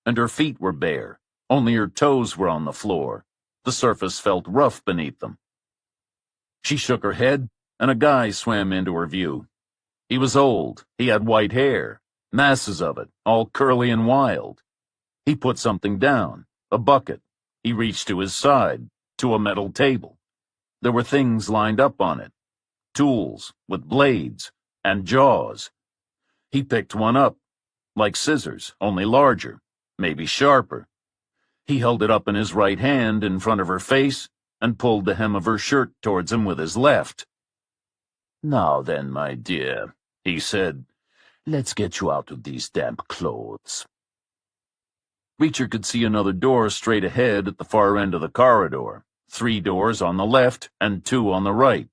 And her feet were bare. Only her toes were on the floor. The surface felt rough beneath them. She shook her head, and a guy swam into her view. He was old. He had white hair, masses of it, all curly and wild. He put something down, a bucket. He reached to his side, to a metal table. There were things lined up on it, tools with blades and jaws. He picked one up, like scissors, only larger, maybe sharper. He held it up in his right hand in front of her face and pulled the hem of her shirt towards him with his left. "Now then, my dear," he said, "let's get you out of these damp clothes." Reacher could see another door straight ahead at the far end of the corridor, 3 doors on the left and 2 on the right.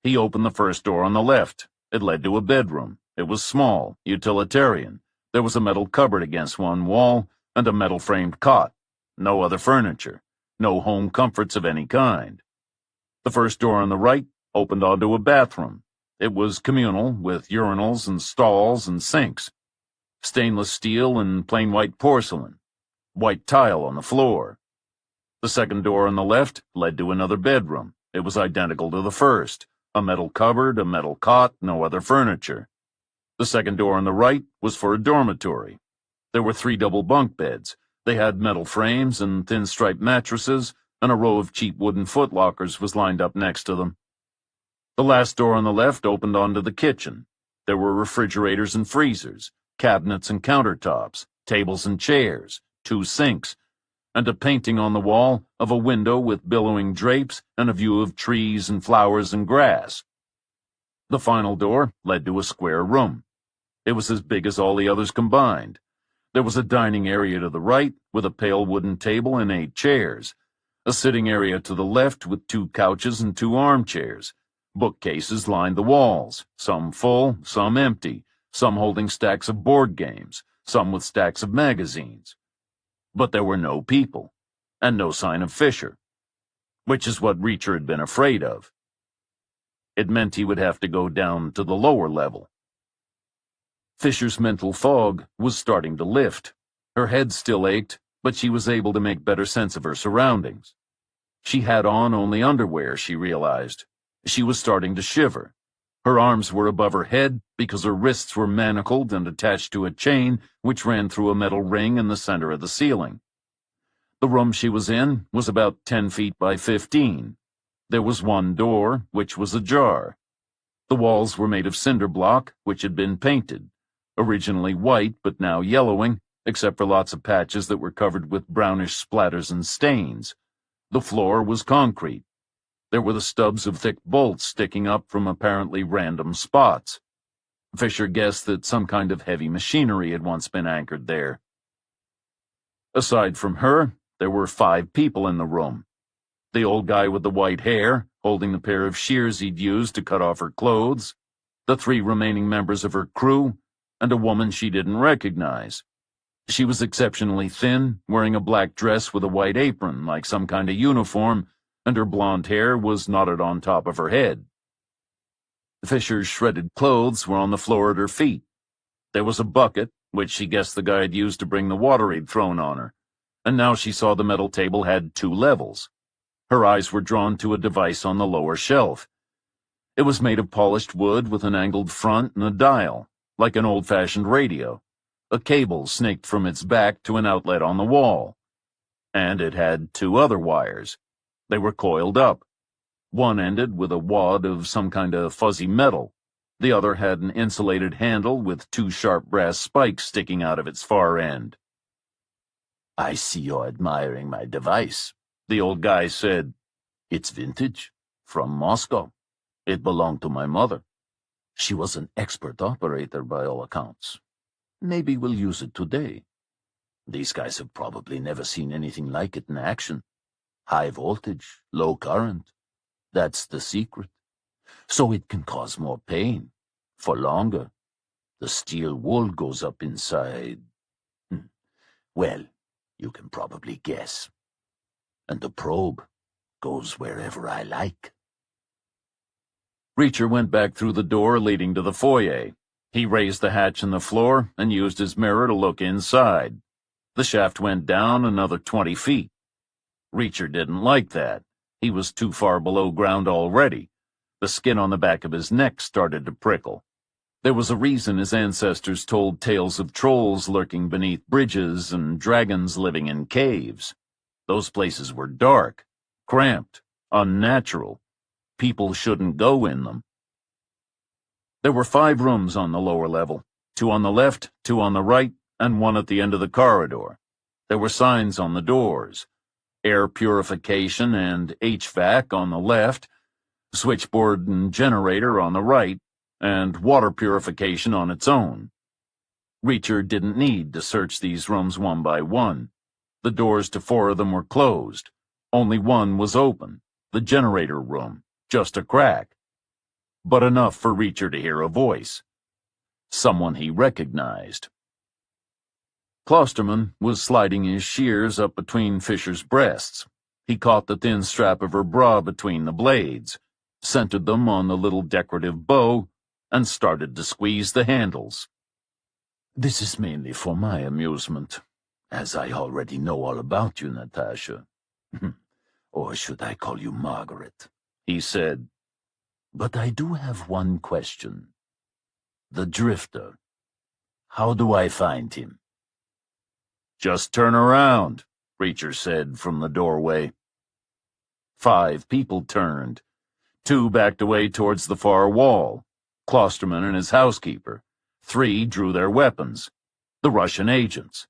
He opened the first door on the left. It led to a bedroom. It was small, utilitarian. There was a metal cupboard against one wall and a metal-framed cot. No other furniture. No home comforts of any kind. The first door on the right opened onto a bathroom. It was communal, with urinals and stalls and sinks. Stainless steel and plain white porcelain. White tile on the floor. The second door on the left led to another bedroom. It was identical to the first. A metal cupboard, a metal cot, no other furniture. The second door on the right was for a dormitory. There were 3 double bunk beds. They had metal frames and thin striped mattresses, and a row of cheap wooden footlockers was lined up next to them. The last door on the left opened onto the kitchen. There were refrigerators and freezers, cabinets and countertops, tables and chairs, 2 sinks, and a painting on the wall of a window with billowing drapes and a view of trees and flowers and grass. The final door led to a square room. It was as big as all the others combined. There was a dining area to the right with a pale wooden table and 8 chairs, a sitting area to the left with 2 couches and 2 armchairs. Bookcases lined the walls, some full, some empty, some holding stacks of board games, some with stacks of magazines. But there were no people, and no sign of Fisher, which is what Reacher had been afraid of. It meant he would have to go down to the lower level. Fisher's mental fog was starting to lift. Her head still ached, but she was able to make better sense of her surroundings. She had on only underwear, she realized. She was starting to shiver. Her arms were above her head because her wrists were manacled and attached to a chain which ran through a metal ring in the center of the ceiling. The room she was in was about 10 feet by 15. There was one door, which was ajar. The walls were made of cinder block, which had been painted, originally white but now yellowing, except for lots of patches that were covered with brownish splatters and stains. The floor was concrete. There were the stubs of thick bolts sticking up from apparently random spots. Fisher guessed that some kind of heavy machinery had once been anchored there. Aside from her, there were 5 people in the room. The old guy with the white hair, holding the pair of shears he'd used to cut off her clothes, the 3 remaining members of her crew, and a woman she didn't recognize. She was exceptionally thin, wearing a black dress with a white apron, like some kind of uniform, and her blonde hair was knotted on top of her head. Fisher's shredded clothes were on the floor at her feet. There was a bucket, which she guessed the guy had used to bring the water he'd thrown on her, and now she saw the metal table had 2 levels. Her eyes were drawn to a device on the lower shelf. It was made of polished wood with an angled front and a dial, like an old-fashioned radio. A cable snaked from its back to an outlet on the wall. And it had 2 other wires. They were coiled up. One ended with a wad of some kind of fuzzy metal. The other had an insulated handle with 2 sharp brass spikes sticking out of its far end. "I see you're admiring my device," the old guy said. "It's vintage, from Moscow. It belonged to my mother. She was an expert operator by all accounts. Maybe we'll use it today. These guys have probably never seen anything like it in action. High voltage, low current. That's the secret. So it can cause more pain, for longer. The steel wool goes up inside. Well, you can probably guess. And the probe goes wherever I like." Reacher went back through the door leading to the foyer. He raised the hatch in the floor and used his mirror to look inside. The shaft went down another 20 feet. Reacher didn't like that. He was too far below ground already. The skin on the back of his neck started to prickle. There was a reason his ancestors told tales of trolls lurking beneath bridges and dragons living in caves. Those places were dark, cramped, unnatural. People shouldn't go in them. There were 5 rooms on the lower level, 2 on the left, 2 on the right, and 1 at the end of the corridor. There were signs on the doors. Air purification and HVAC on the left, switchboard and generator on the right, and water purification on its own. Reacher didn't need to search these rooms one by one. The doors to 4 of them were closed. Only one was open, the generator room, just a crack. But enough for Reacher to hear a voice. Someone he recognized. Klosterman was sliding his shears up between Fisher's breasts. He caught the thin strap of her bra between the blades, centered them on the little decorative bow, and started to squeeze the handles. "This is mainly for my amusement, as I already know all about you, Natasha. Or should I call you Margaret?" he said. "But I do have one question. The Drifter. How do I find him?" Just turn around, Reacher said from the doorway. 5 people turned. 2 backed away towards the far wall. Klosterman and his housekeeper. 3 drew their weapons. The Russian agents.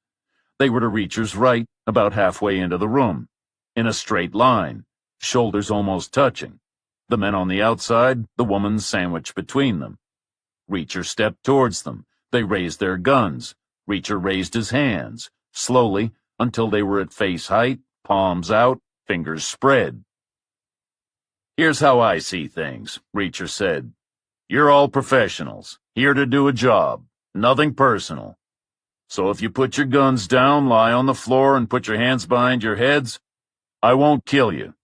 They were to Reacher's right, about halfway into the room. In a straight line, shoulders almost touching. The men on the outside, the woman sandwiched between them. Reacher stepped towards them. They raised their guns. Reacher raised his hands, slowly, until they were at face height, palms out, fingers spread. Here's how I see things, Reacher said. You're all professionals, here to do a job, nothing personal. So if you put your guns down, lie on the floor, and put your hands behind your heads, I won't kill you.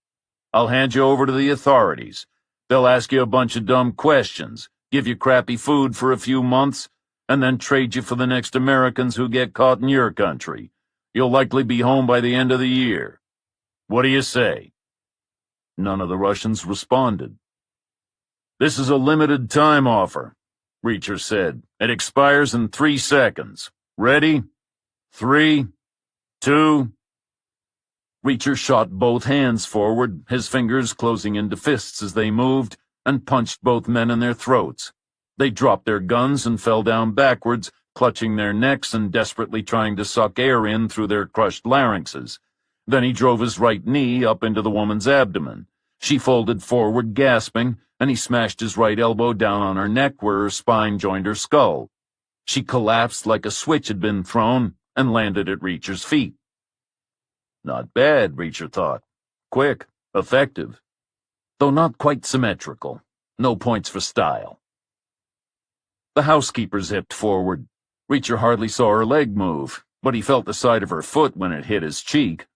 I'll hand you over to the authorities. They'll ask you a bunch of dumb questions, give you crappy food for a few months, and then trade you for the next Americans who get caught in your country. You'll likely be home by the end of the year. What do you say? None of the Russians responded. This is a limited time offer, Reacher said. It expires in 3 seconds. Ready? 3, 2... Reacher shot both hands forward, his fingers closing into fists as they moved, and punched both men in their throats. They dropped their guns and fell down backwards, clutching their necks and desperately trying to suck air in through their crushed larynxes. Then he drove his right knee up into the woman's abdomen. She folded forward, gasping, and he smashed his right elbow down on her neck where her spine joined her skull. She collapsed like a switch had been thrown and landed at Reacher's feet. Not bad, Reacher thought. Quick, effective. Though not quite symmetrical. No points for style. The housekeeper zipped forward. Reacher hardly saw her leg move, but he felt the side of her foot when it hit his cheek.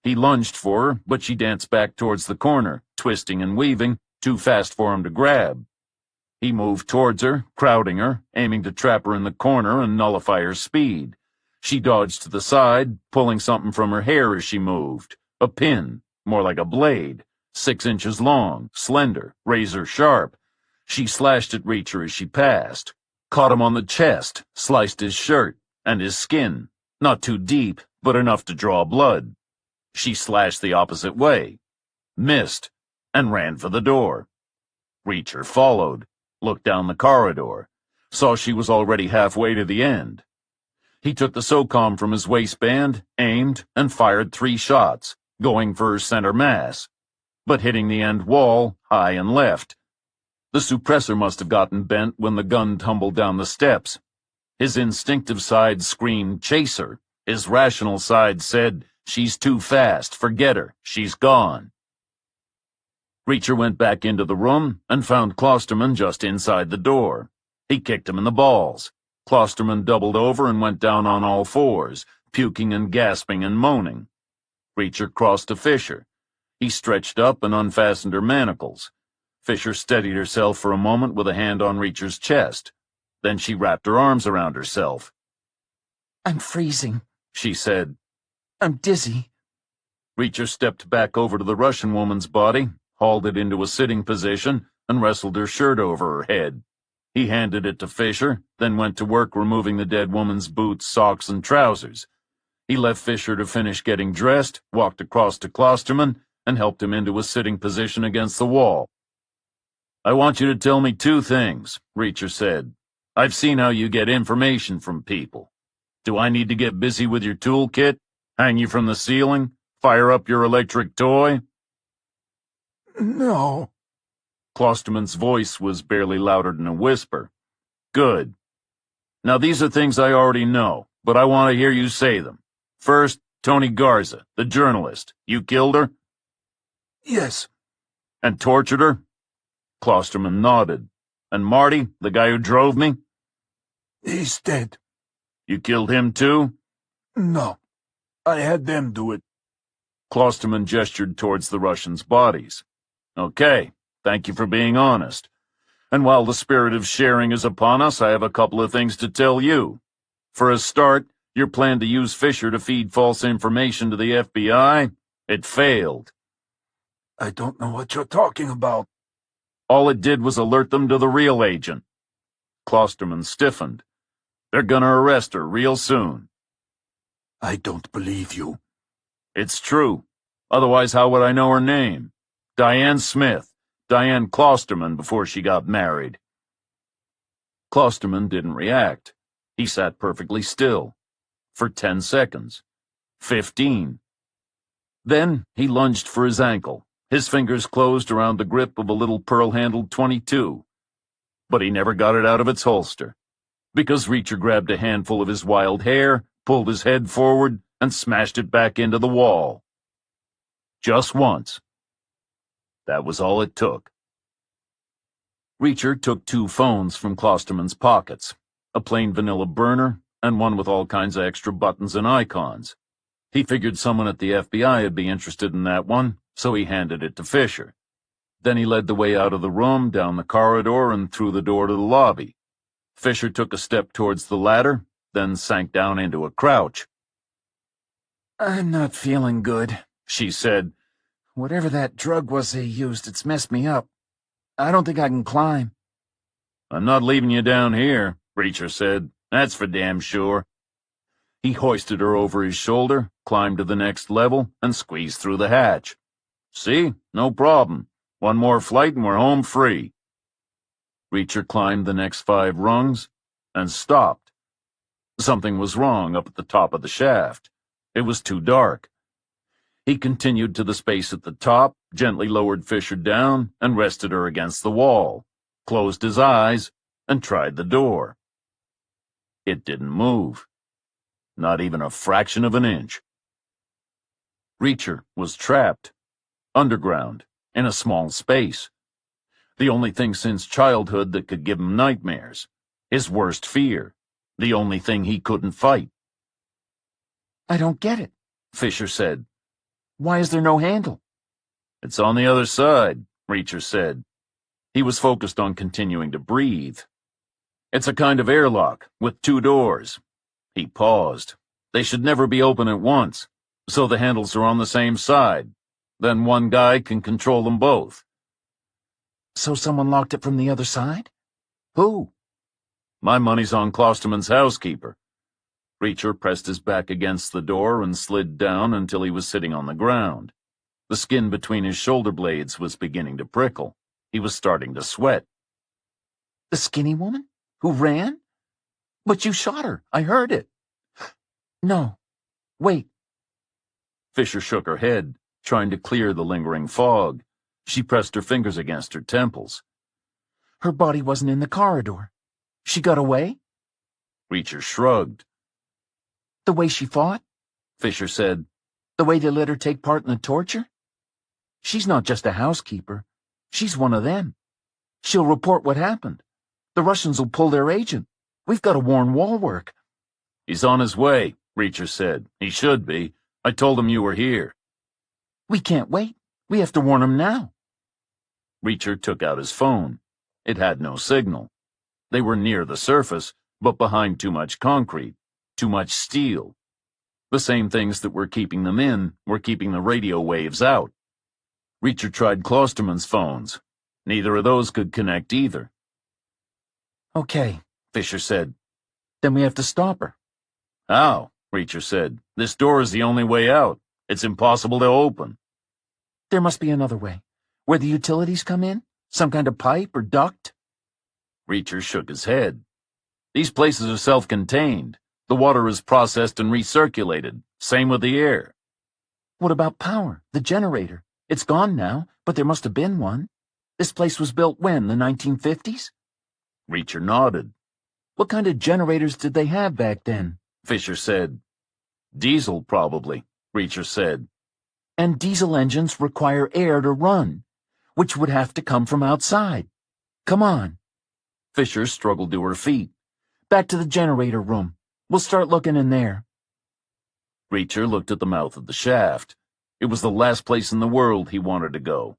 He lunged for her, but she danced back towards the corner, twisting and weaving, too fast for him to grab. He moved towards her, crowding her, aiming to trap her in the corner and nullify her speed. She dodged to the side, pulling something from her hair as she moved. A pin, more like a blade, 6 inches long, slender, razor sharp. She slashed at Reacher as she passed, caught him on the chest, sliced his shirt, and his skin, not too deep, but enough to draw blood. She slashed the opposite way, missed, and ran for the door. Reacher followed, looked down the corridor, saw she was already halfway to the end. He took the SOCOM from his waistband, aimed, and fired 3 shots, going for her center mass, but hitting the end wall, high and left. The suppressor must have gotten bent when the gun tumbled down the steps. His instinctive side screamed, "Chase her." His rational side said, "She's too fast, forget her, she's gone." Reacher went back into the room and found Klosterman just inside the door. He kicked him in the balls. Klosterman doubled over and went down on all fours, puking and gasping and moaning. Reacher crossed to Fisher. He stretched up and unfastened her manacles. Fisher steadied herself for a moment with a hand on Reacher's chest. Then she wrapped her arms around herself. "I'm freezing," she said. "I'm dizzy." Reacher stepped back over to the Russian woman's body, hauled it into a sitting position, and wrestled her shirt over her head. He handed it to Fisher, then went to work removing the dead woman's boots, socks, and trousers. He left Fisher to finish getting dressed, walked across to Klosterman, and helped him into a sitting position against the wall. "I want you to tell me 2 things, Reacher said. "I've seen how you get information from people. Do I need to get busy with your toolkit? Hang you from the ceiling? Fire up your electric toy?" "No." Klosterman's voice was barely louder than a whisper. "Good. Now these are things I already know, but I want to hear you say them. First, Tony Garza, the journalist. You killed her?" "Yes." "And tortured her?" Klosterman nodded. "And Marty, the guy who drove me?" "He's dead." "You killed him too?" "No. I had them do it." Klosterman gestured towards the Russians' bodies. "Okay, thank you for being honest. And while the spirit of sharing is upon us, I have a couple of things to tell you. For a start, your plan to use Fisher to feed false information to the FBI, it failed." "I don't know what you're talking about." "All it did was alert them to the real agent." Klosterman stiffened. "They're gonna arrest her real soon." I don't believe you. It's true. Otherwise, how would I know her name? Diane Smith. Diane Klosterman before she got married. Klosterman didn't react. He sat perfectly still. For 10 seconds. 15. Then he lunged for his ankle. His fingers closed around the grip of a little pearl-handled .22. But he never got it out of its holster, because Reacher grabbed a handful of his wild hair, pulled his head forward, and smashed it back into the wall. Just once. That was all it took. Reacher took 2 phones from Klosterman's pockets, a plain vanilla burner and one with all kinds of extra buttons and icons. He figured someone at the FBI would be interested in that one, so he handed it to Fisher. Then he led the way out of the room, down the corridor, and through the door to the lobby. Fisher took a step towards the ladder, then sank down into a crouch. I'm not feeling good, she said. Whatever that drug was they used, it's messed me up. I don't think I can climb. I'm not leaving you down here, Reacher said. That's for damn sure. He hoisted her over his shoulder, climbed to the next level, and squeezed through the hatch. See? No problem. One more flight and we're home free. Reacher climbed the next 5 rungs and stopped. Something was wrong up at the top of the shaft. It was too dark. He continued to the space at the top, gently lowered Fisher down, and rested her against the wall, closed his eyes, and tried the door. It didn't move. Not even a fraction of an inch. Reacher was trapped, underground, in a small space. The only thing since childhood that could give him nightmares. His worst fear. The only thing he couldn't fight. I don't get it, Fisher said. Why is there no handle? It's on the other side, Reacher said. He was focused on continuing to breathe. It's a kind of airlock, with 2 doors. He paused. They should never be open at once, so the handles are on the same side. Then one guy can control them both. So someone locked it from the other side? Who? My money's on Klosterman's housekeeper. Reacher pressed his back against the door and slid down until he was sitting on the ground. The skin between his shoulder blades was beginning to prickle. He was starting to sweat. The skinny woman? Who ran? But you shot her. I heard it. No. Wait. Fisher shook her head, trying to clear the lingering fog. She pressed her fingers against her temples. Her body wasn't in the corridor. She got away? Reacher shrugged. The way she fought? Fisher said. The way they let her take part in the torture? She's not just a housekeeper. She's one of them. She'll report what happened. The Russians will pull their agent. We've got to warn Walwork. He's on his way, Reacher said. He should be. I told him you were here. We can't wait. We have to warn him now. Reacher took out his phone. It had no signal. They were near the surface, but behind too much concrete, too much steel. The same things that were keeping them in were keeping the radio waves out. Reacher tried Klosterman's phones. Neither of those could connect either. Okay, Fisher said. Then we have to stop her. How? Reacher said. This door is the only way out. It's impossible to open. There must be another way. Where the utilities come in? Some kind of pipe or duct? Reacher shook his head. These places are self-contained. The water is processed and recirculated. Same with the air. What about power? The generator? It's gone now, but there must have been one. This place was built when, the 1950s? Reacher nodded. What kind of generators did they have back then? Fisher said. Diesel, probably, Reacher said. And diesel engines require air to run, which would have to come from outside. Come on. Fisher struggled to her feet. Back to the generator room. We'll start looking in there. Reacher looked at the mouth of the shaft. It was the last place in the world he wanted to go.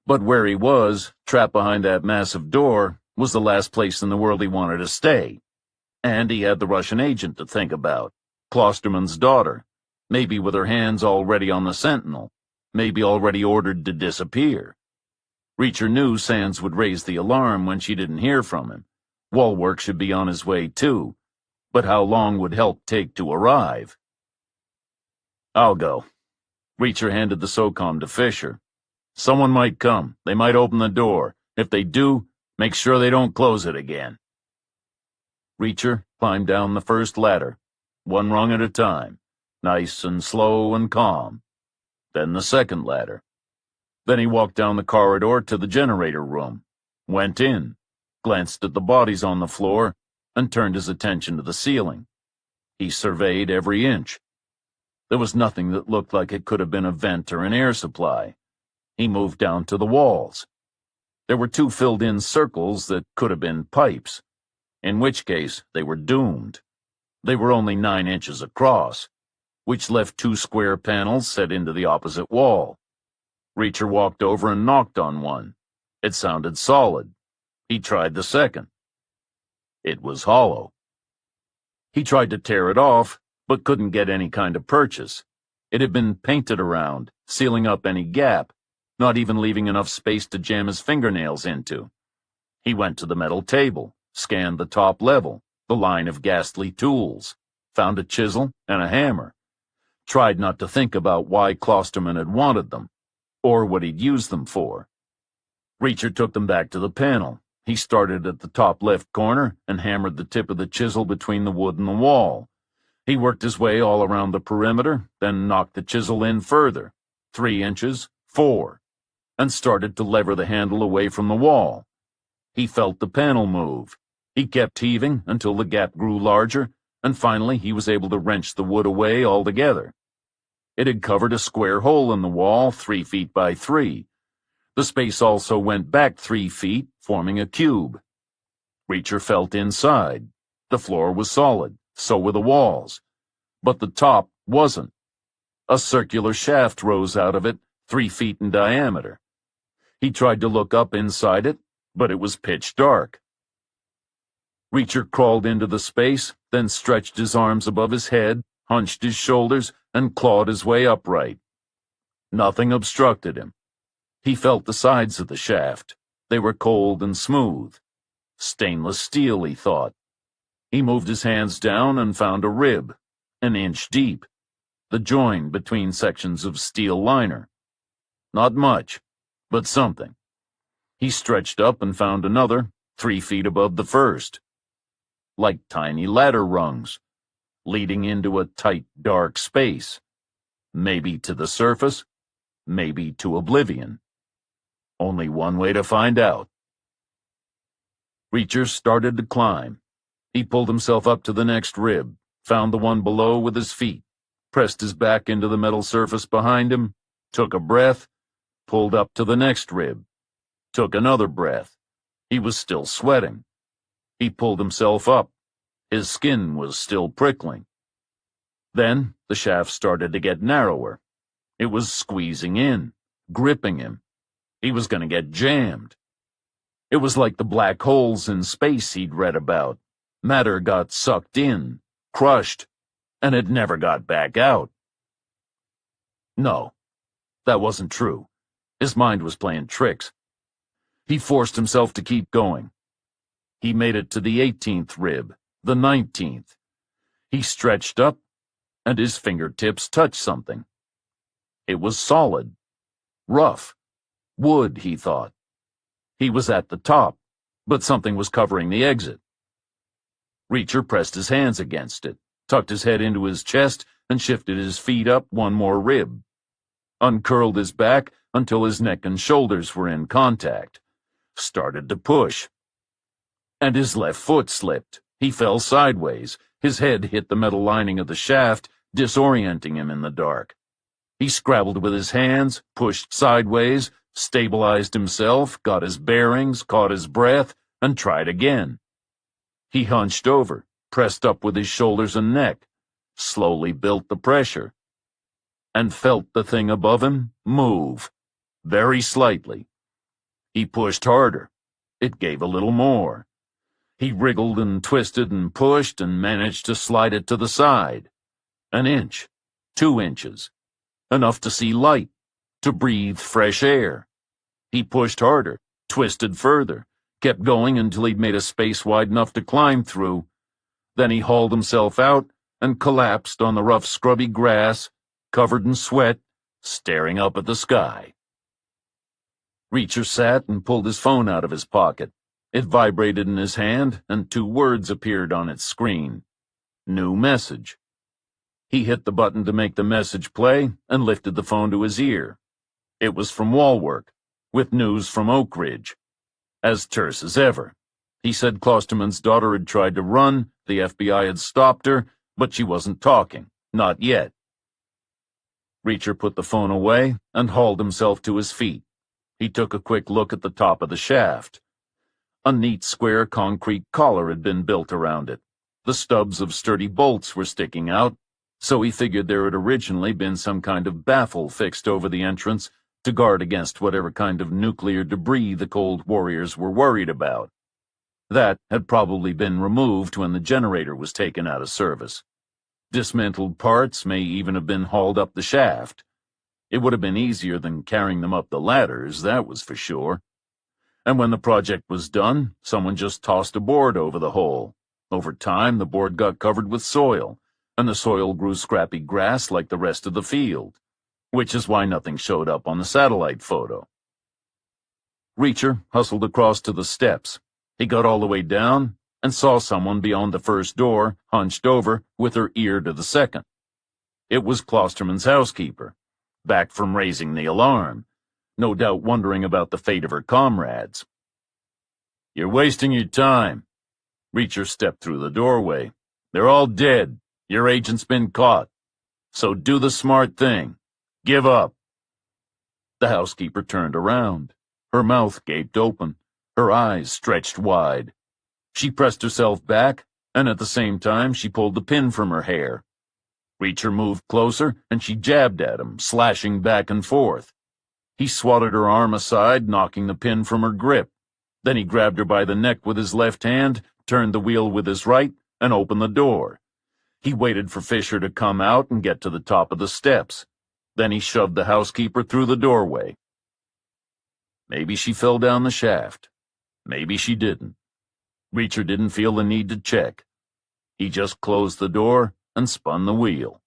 But where he was, trapped behind that massive door, was the last place in the world he wanted to stay. And he had the Russian agent to think about. Klosterman's daughter. Maybe with her hands already on the Sentinel. Maybe already ordered to disappear. Reacher knew Sands would raise the alarm when she didn't hear from him. Walwork should be on his way too. But how long would help take to arrive? I'll go. Reacher handed the SOCOM to Fisher. Someone might come. They might open the door. If they do, make sure they don't close it again. Reacher climbed down the first ladder, one rung at a time, nice and slow and calm. Then the second ladder. Then he walked down the corridor to the generator room, went in, glanced at the bodies on the floor, and turned his attention to the ceiling. He surveyed every inch. There was nothing that looked like it could have been a vent or an air supply. He moved down to the walls. There were two filled-in circles that could have been pipes, in which case they were doomed. They were only 9 inches across, which left 2 square panels set into the opposite wall. Reacher walked over and knocked on one. It sounded solid. He tried the second. It was hollow. He tried to tear it off, but couldn't get any kind of purchase. It had been painted around, sealing up any gap, not even leaving enough space to jam his fingernails into. He went to the metal table, scanned the top level, the line of ghastly tools, found a chisel and a hammer, tried not to think about why Klosterman had wanted them, or what he'd used them for. Reacher took them back to the panel. He started at the top left corner and hammered the tip of the chisel between the wood and the wall. He worked his way all around the perimeter, then knocked the chisel in further, 3 inches, 4, and started to lever the handle away from the wall. He felt the panel move. He kept heaving until the gap grew larger, and finally he was able to wrench the wood away altogether. It had covered a square hole in the wall 3 feet by 3. The space also went back 3 feet, forming a cube. Reacher felt inside. The floor was solid, so were the walls. But the top wasn't. A circular shaft rose out of it, 3 feet in diameter. He tried to look up inside it, but it was pitch dark. Reacher crawled into the space, then stretched his arms above his head, hunched his shoulders, and clawed his way upright. Nothing obstructed him. He felt the sides of the shaft. They were cold and smooth. Stainless steel, he thought. He moved his hands down and found a rib, an inch deep, the join between sections of steel liner. Not much, but something. He stretched up and found another, 3 feet above the first. Like tiny ladder rungs, leading into a tight, dark space. Maybe to the surface, maybe to oblivion. Only one way to find out. Reacher started to climb. He pulled himself up to the next rib, found the one below with his feet, pressed his back into the metal surface behind him, took a breath, pulled up to the next rib, took another breath. He was still sweating. He pulled himself up. His skin was still prickling. Then the shaft started to get narrower. It was squeezing in, gripping him. He was going to get jammed. It was like the black holes in space he'd read about. Matter got sucked in, crushed, and it never got back out. No, that wasn't true. His mind was playing tricks. He forced himself to keep going. He made it to the 18th rib, the 19th. He stretched up, and his fingertips touched something. It was solid, rough, wood, he thought. He was at the top, but something was covering the exit. Reacher pressed his hands against it, tucked his head into his chest, and shifted his feet up one more rib. Uncurled his back until his neck and shoulders were in contact. Started to push. And his left foot slipped. He fell sideways. His head hit the metal lining of the shaft, disorienting him in the dark. He scrabbled with his hands, pushed sideways, stabilized himself, got his bearings, caught his breath, and tried again. He hunched over, pressed up with his shoulders and neck, slowly built the pressure, and felt the thing above him move, very slightly. He pushed harder. It gave a little more. He wriggled and twisted and pushed and managed to slide it to the side. An inch, 2 inches, enough to see light, to breathe fresh air. He pushed harder, twisted further, kept going until he'd made a space wide enough to climb through. Then he hauled himself out and collapsed on the rough, scrubby grass, covered in sweat, staring up at the sky. Reacher sat and pulled his phone out of his pocket. It vibrated in his hand, and 2 words appeared on its screen. New message. He hit the button to make the message play and lifted the phone to his ear. It was from Walwork, with news from Oak Ridge. As terse as ever. He said Klosterman's daughter had tried to run, the FBI had stopped her, but she wasn't talking. Not yet. Reacher put the phone away and hauled himself to his feet. He took a quick look at the top of the shaft. A neat square concrete collar had been built around it. The stubs of sturdy bolts were sticking out, so he figured there had originally been some kind of baffle fixed over the entrance to guard against whatever kind of nuclear debris the Cold Warriors were worried about. That had probably been removed when the generator was taken out of service. Dismantled parts may even have been hauled up the shaft. It would have been easier than carrying them up the ladders, that was for sure. And when the project was done, someone just tossed a board over the hole. Over time, the board got covered with soil, and the soil grew scrappy grass like the rest of the field, which is why nothing showed up on the satellite photo. Reacher hustled across to the steps. He got all the way down and saw someone beyond the first door, hunched over, with her ear to the second. It was Klosterman's housekeeper, back from raising the alarm, no doubt wondering about the fate of her comrades. "You're wasting your time." Reacher stepped through the doorway. "They're all dead. Your agent's been caught. So do the smart thing. Give up." The housekeeper turned around. Her mouth gaped open. Her eyes stretched wide. She pressed herself back, and at the same time she pulled the pin from her hair. Reacher moved closer, and she jabbed at him, slashing back and forth. He swatted her arm aside, knocking the pin from her grip. Then he grabbed her by the neck with his left hand, turned the wheel with his right, and opened the door. He waited for Fisher to come out and get to the top of the steps. Then he shoved the housekeeper through the doorway. Maybe she fell down the shaft. Maybe she didn't. Reacher didn't feel the need to check. He just closed the door and spun the wheel.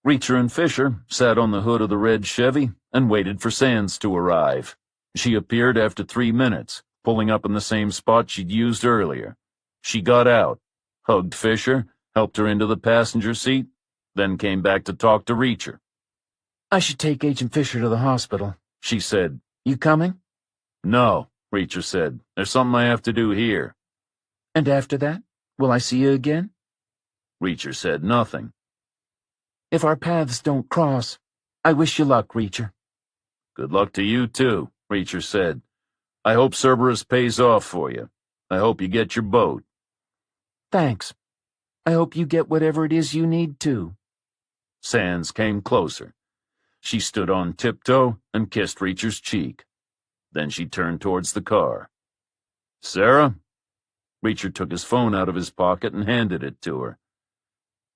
Reacher and Fisher sat on the hood of the red Chevy and waited for Sands to arrive. She appeared after 3 minutes, pulling up in the same spot she'd used earlier. She got out, hugged Fisher, helped her into the passenger seat, then came back to talk to Reacher. "I should take Agent Fisher to the hospital," She said. "You coming?" "No," Reacher said. "There's something I have to do here." "And after that, will I see you again?" Reacher said nothing. "If our paths don't cross, I wish you luck, Reacher." "Good luck to you, too," Reacher said. "I hope Cerberus pays off for you. I hope you get your boat." "Thanks. I hope you get whatever it is you need, too." Sands came closer. She stood on tiptoe and kissed Reacher's cheek. Then she turned towards the car. "Sarah?" Reacher took his phone out of his pocket and handed it to her.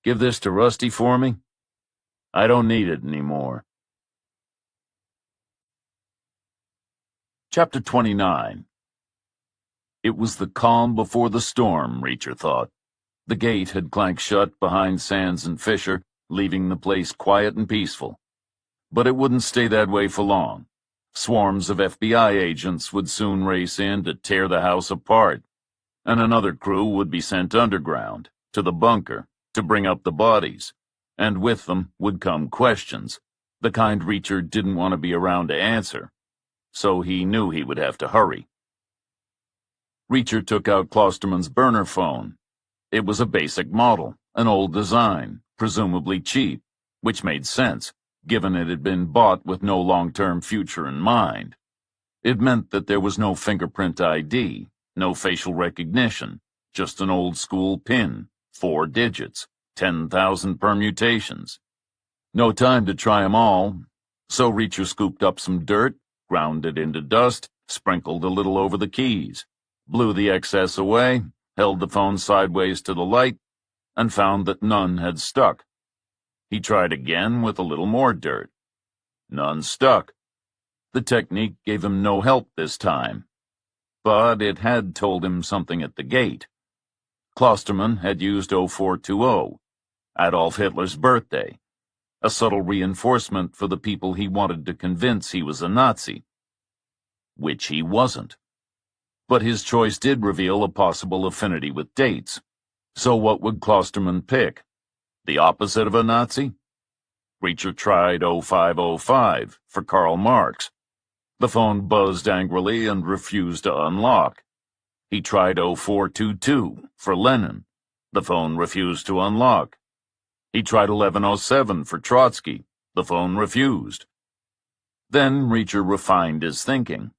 "Give this to Rusty for me. I don't need it anymore." Chapter 29. It was the calm before the storm, Reacher thought. The gate had clanked shut behind Sands and Fisher, leaving the place quiet and peaceful. But it wouldn't stay that way for long. Swarms of FBI agents would soon race in to tear the house apart, and another crew would be sent underground, to the bunker, to bring up the bodies, and with them would come questions, the kind Reacher didn't want to be around to answer, so he knew he would have to hurry. Reacher took out Klosterman's burner phone. It was a basic model, an old design, presumably cheap, which made sense, given it had been bought with no long-term future in mind. It meant that there was no fingerprint ID, no facial recognition, just an old-school PIN, 4 digits, 10,000 permutations. No time to try 'em all, so Reacher scooped up some dirt, ground it into dust, sprinkled a little over the keys, blew the excess away, held the phone sideways to the light, and found that none had stuck. He tried again with a little more dirt. None stuck. The technique gave him no help this time, but it had told him something at the gate. Klosterman had used 0420, Adolf Hitler's birthday, a subtle reinforcement for the people he wanted to convince he was a Nazi. Which he wasn't. But his choice did reveal a possible affinity with dates. So what would Klosterman pick? The opposite of a Nazi? Reacher tried 0505 for Karl Marx. The phone buzzed angrily and refused to unlock. He tried 0422 for Lenin. The phone refused to unlock. He tried 1107 for Trotsky. The phone refused. Then Reacher refined his thinking.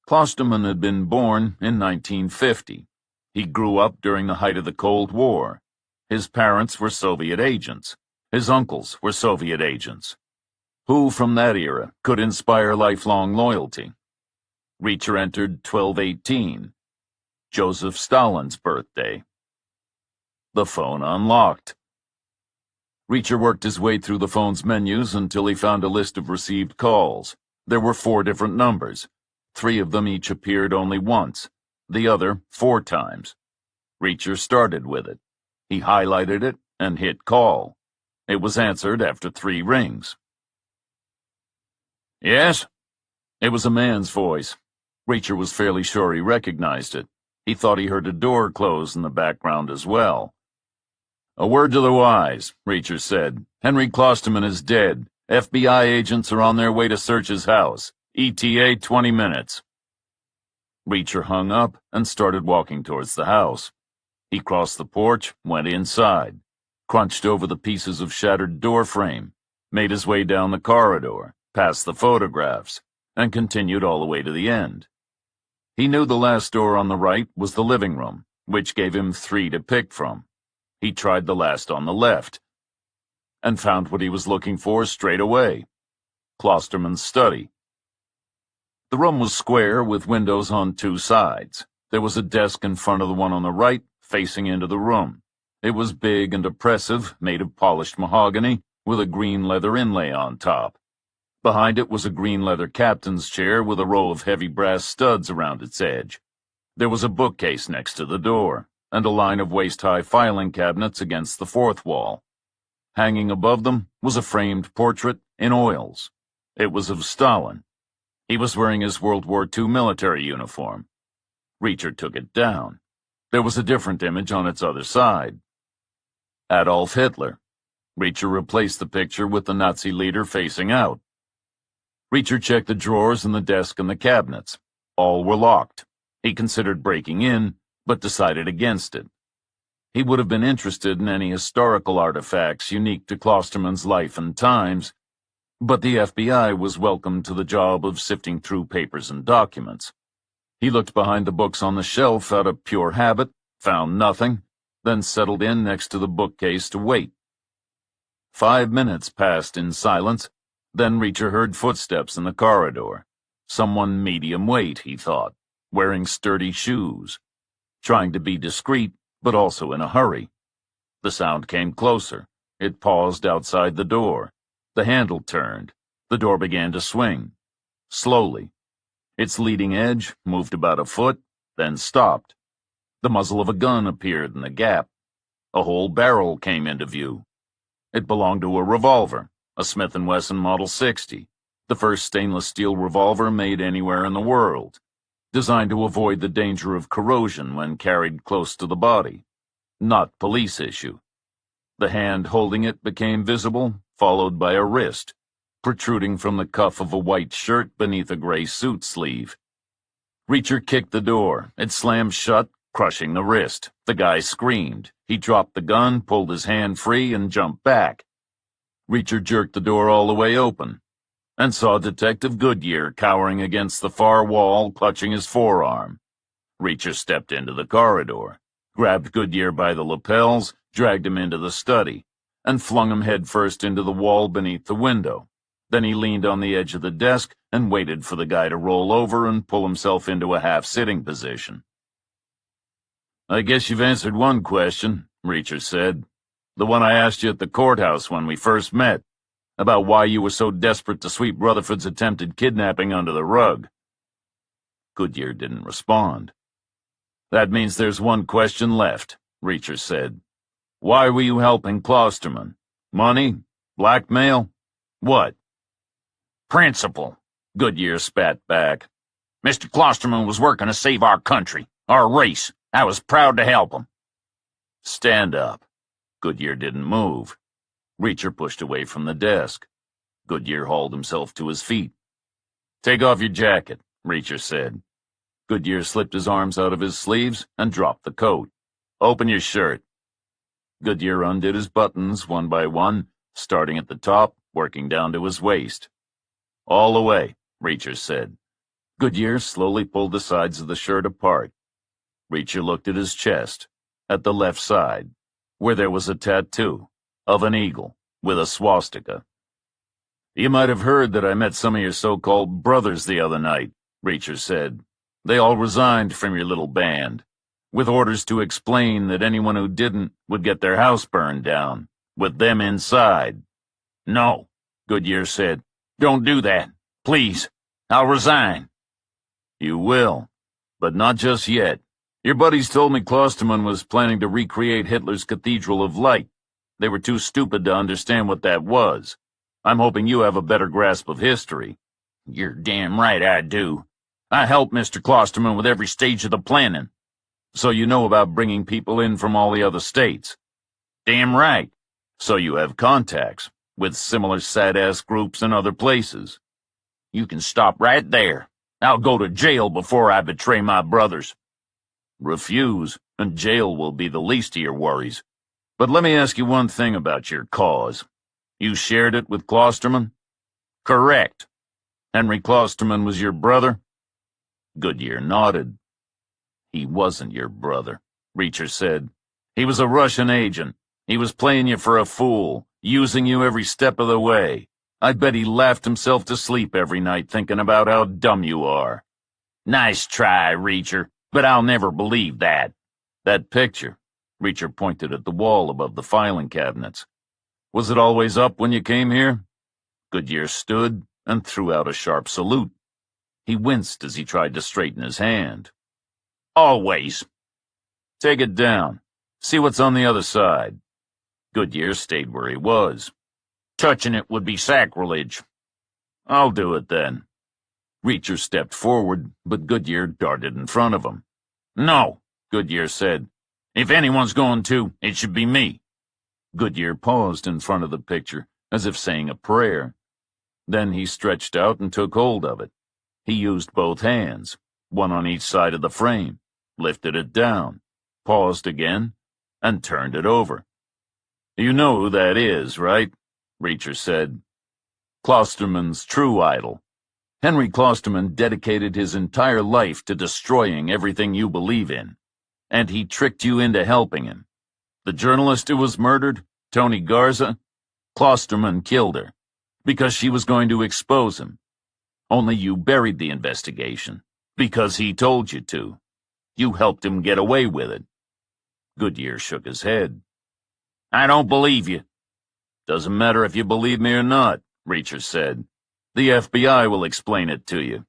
Klosterman had been born in 1950. He grew up during the height of the Cold War. His parents were Soviet agents. His uncles were Soviet agents. Who from that era could inspire lifelong loyalty? Reacher entered 1218, Joseph Stalin's birthday. The phone unlocked. Reacher worked his way through the phone's menus until he found a list of received calls. There were 4 different numbers. 3 of them each appeared only once, the other 4 times. Reacher started with it. He highlighted it and hit call. It was answered after 3 rings. Yes? It was a man's voice. Reacher was fairly sure he recognized it. He thought he heard a door close in the background as well. A word to the wise, Reacher said. Henry Klosterman is dead. FBI agents are on their way to search his house. ETA 20 minutes. Reacher hung up and started walking towards the house. He crossed the porch, went inside, crunched over the pieces of shattered door frame, made his way down the corridor, past the photographs, and continued all the way to the end. He knew the last door on the right was the living room, which gave him 3 to pick from. He tried the last on the left, and found what he was looking for straight away. Klosterman's study. The room was square with windows on 2 sides. There was a desk in front of the one on the right, facing into the room. It was big and oppressive, made of polished mahogany, with a green leather inlay on top. Behind it was a green leather captain's chair with a row of heavy brass studs around its edge. There was a bookcase next to the door, and a line of waist-high filing cabinets against the 4th wall. Hanging above them was a framed portrait in oils. It was of Stalin. He was wearing his World War II military uniform. Reacher took it down. There was a different image on its other side. Adolf Hitler. Reacher replaced the picture with the Nazi leader facing out. Reacher checked the drawers in the desk and the cabinets. All were locked. He considered breaking in, but decided against it. He would have been interested in any historical artifacts unique to Klosterman's life and times, but the FBI was welcome to the job of sifting through papers and documents. He looked behind the books on the shelf out of pure habit, found nothing, then settled in next to the bookcase to wait. 5 minutes passed in silence, then Reacher heard footsteps in the corridor. Someone medium weight, he thought, wearing sturdy shoes, trying to be discreet, but also in a hurry. The sound came closer. It paused outside the door. The handle turned. The door began to swing. Slowly. Its leading edge moved about a foot, then stopped. The muzzle of a gun appeared in the gap. A whole barrel came into view. It belonged to a revolver, a Smith & Wesson Model 60, the first stainless steel revolver made anywhere in the world, designed to avoid the danger of corrosion when carried close to the body. Not police issue. The hand holding it became visible, followed by a wrist, protruding from the cuff of a white shirt beneath a gray suit sleeve. Reacher kicked the door. It slammed shut, crushing the wrist. The guy screamed. He dropped the gun, pulled his hand free, and jumped back. Reacher jerked the door all the way open, and saw Detective Goodyear cowering against the far wall, clutching his forearm. Reacher stepped into the corridor, grabbed Goodyear by the lapels, dragged him into the study, and flung him headfirst into the wall beneath the window. Then he leaned on the edge of the desk and waited for the guy to roll over and pull himself into a half-sitting position. "I guess you've answered one question," Reacher said. "The one I asked you at the courthouse when we first met, about why you were so desperate to sweep Rutherford's attempted kidnapping under the rug." Goodyear didn't respond. "That means there's one question left," Reacher said. "Why were you helping Klosterman? Money? Blackmail? What? Principle, Goodyear spat back. Mr. Klosterman was working to save our country, our race. I was proud to help him. Stand up. Goodyear didn't move. Reacher pushed away from the desk. Goodyear hauled himself to his feet. Take off your jacket, Reacher said. Goodyear slipped his arms out of his sleeves and dropped the coat. Open your shirt. Goodyear undid his buttons one by one, starting at the top, working down to his waist. All the way, Reacher said. Goodyear slowly pulled the sides of the shirt apart. Reacher looked at his chest, at the left side, where there was a tattoo of an eagle with a swastika. You might have heard that I met some of your so-called brothers the other night, Reacher said. They all resigned from your little band, with orders to explain that anyone who didn't would get their house burned down, with them inside. No, Goodyear said. Don't do that. Please. I'll resign. You will, but not just yet. Your buddies told me Klosterman was planning to recreate Hitler's Cathedral of Light. They were too stupid to understand what that was. I'm hoping you have a better grasp of history. You're damn right I do. I helped Mr. Klosterman with every stage of the planning. So you know about bringing people in from all the other states? Damn right. So you have contacts with similar sad-ass groups in other places? You can stop right there. I'll go to jail before I betray my brothers. Refuse, and jail will be the least of your worries. But let me ask you one thing about your cause. You shared it with Klosterman? Correct. Henry Klosterman was your brother? Goodyear nodded. He wasn't your brother, Reacher said. He was a Russian agent. He was playing you for a fool, using you every step of the way. I bet he laughed himself to sleep every night thinking about how dumb you are. Nice try, Reacher, but I'll never believe that. That picture, Reacher pointed at the wall above the filing cabinets. Was it always up when you came here? Goodyear stood and threw out a sharp salute. He winced as he tried to straighten his hand. Always. Take it down. See what's on the other side. Goodyear stayed where he was. Touching it would be sacrilege. I'll do it then. Reacher stepped forward, but Goodyear darted in front of him. No, Goodyear said. If anyone's going to, it should be me. Goodyear paused in front of the picture, as if saying a prayer. Then he stretched out and took hold of it. He used both hands, one on each side of the frame, lifted it down, paused again, and turned it over. You know who that is, right? Reacher said. Klosterman's true idol. Henry Klosterman dedicated his entire life to destroying everything you believe in, and he tricked you into helping him. The journalist who was murdered, Tony Garza, Klosterman killed her, because she was going to expose him. Only you buried the investigation, because he told you to. You helped him get away with it. Goodyear shook his head. I don't believe you. Doesn't matter if you believe me or not, Reacher said. The FBI will explain it to you.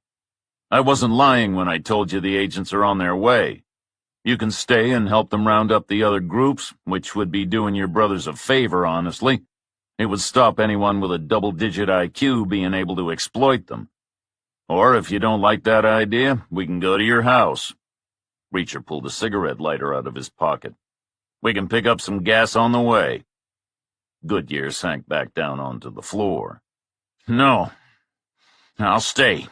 I wasn't lying when I told you the agents are on their way. You can stay and help them round up the other groups, which would be doing your brothers a favor, honestly. It would stop anyone with a double-digit IQ being able to exploit them. Or if you don't like that idea, we can go to your house. Reacher pulled a cigarette lighter out of his pocket. We can pick up some gas on the way. Goodyear sank back down onto the floor. No. I'll stay.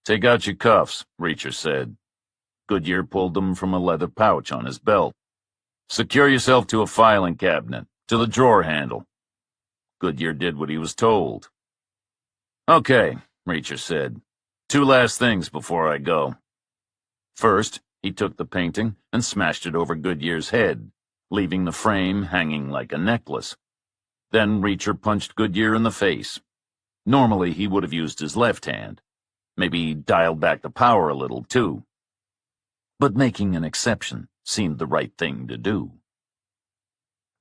Take out your cuffs, Reacher said. Goodyear pulled them from a leather pouch on his belt. Secure yourself to a filing cabinet, to the drawer handle. Goodyear did what he was told. Okay, Reacher said. 2 last things before I go. First, he took the painting and smashed it over Goodyear's head, leaving the frame hanging like a necklace. Then Reacher punched Goodyear in the face. Normally, he would have used his left hand. Maybe dialed back the power a little, too. But making an exception seemed the right thing to do.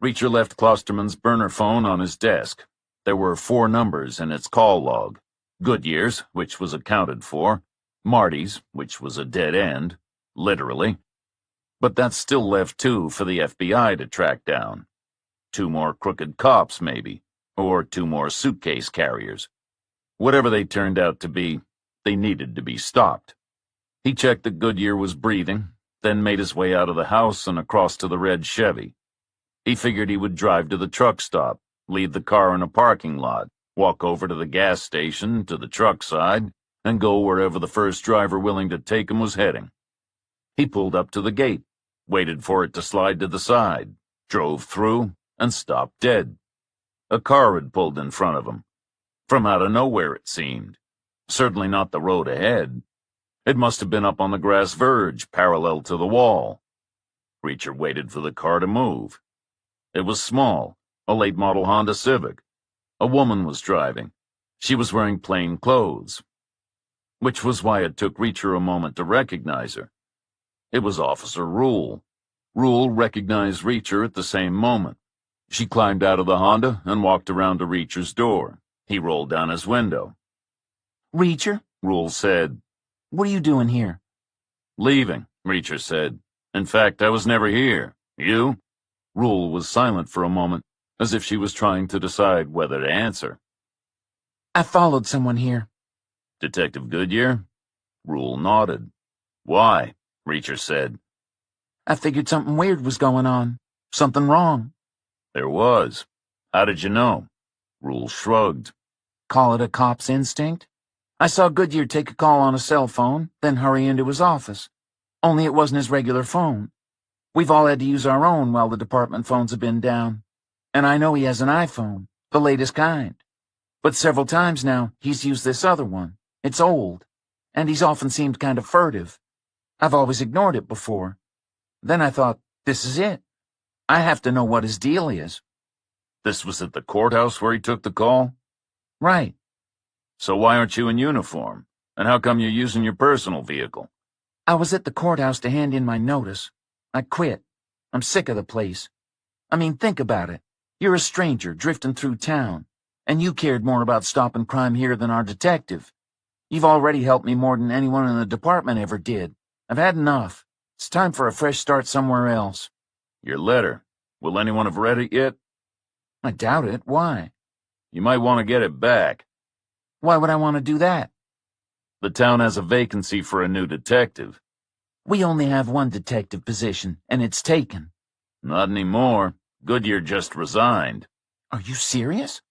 Reacher left Klosterman's burner phone on his desk. There were 4 numbers in its call log. Goodyear's, which was accounted for, Marty's, which was a dead end, literally. But that still left 2 for the FBI to track down. 2 more crooked cops, maybe, or 2 more suitcase carriers. Whatever they turned out to be, they needed to be stopped. He checked that Goodyear was breathing, then made his way out of the house and across to the red Chevy. He figured he would drive to the truck stop, leave the car in a parking lot, walk over to the gas station, to the truck side, and go wherever the first driver willing to take him was heading. He pulled up to the gate, waited for it to slide to the side, drove through, and stopped dead. A car had pulled in front of him. From out of nowhere, it seemed. Certainly not the road ahead. It must have been up on the grass verge, parallel to the wall. Reacher waited for the car to move. It was small, a late-model Honda Civic. A woman was driving. She was wearing plain clothes, which was why it took Reacher a moment to recognize her. It was Officer Rule. Rule recognized Reacher at the same moment. She climbed out of the Honda and walked around to Reacher's door. He rolled down his window. "Reacher," Rule said. "what are you doing here?" "Leaving," Reacher said. "In fact, I was never here. You?" Rule was silent for a moment, as if she was trying to decide whether to answer. "I followed someone here." "Detective Goodyear?" Rule nodded. "Why?" Reacher said. "I figured something weird was going on. Something wrong." "There was. How did you know?" Rule shrugged. Call it a cop's instinct. I saw Goodyear take a call on a cell phone, then hurry into his office. Only it wasn't his regular phone. We've all had to use our own while the department phones have been down. And I know he has an iPhone, the latest kind. But several times now, he's used this other one. It's old, and he's often seemed kind of furtive. I've always ignored it before. Then I thought, this is it. I have to know what his deal is. "This was at the courthouse where he took the call?" Right. "So why aren't you in uniform? And how come you're using your personal vehicle?" I was at the courthouse to hand in my notice. I quit. I'm sick of the place. I mean, think about it. You're a stranger drifting through town, and you cared more about stopping crime here than our detective. You've already helped me more than anyone in the department ever did. I've had enough. It's time for a fresh start somewhere else." "Your letter. Will anyone have read it yet?" I doubt it. Why? "You might want to get it back. Why would I want to do that? The town has a vacancy for a new detective." We only have one detective position, and it's taken. "Not anymore. Goodyear just resigned." Are you serious?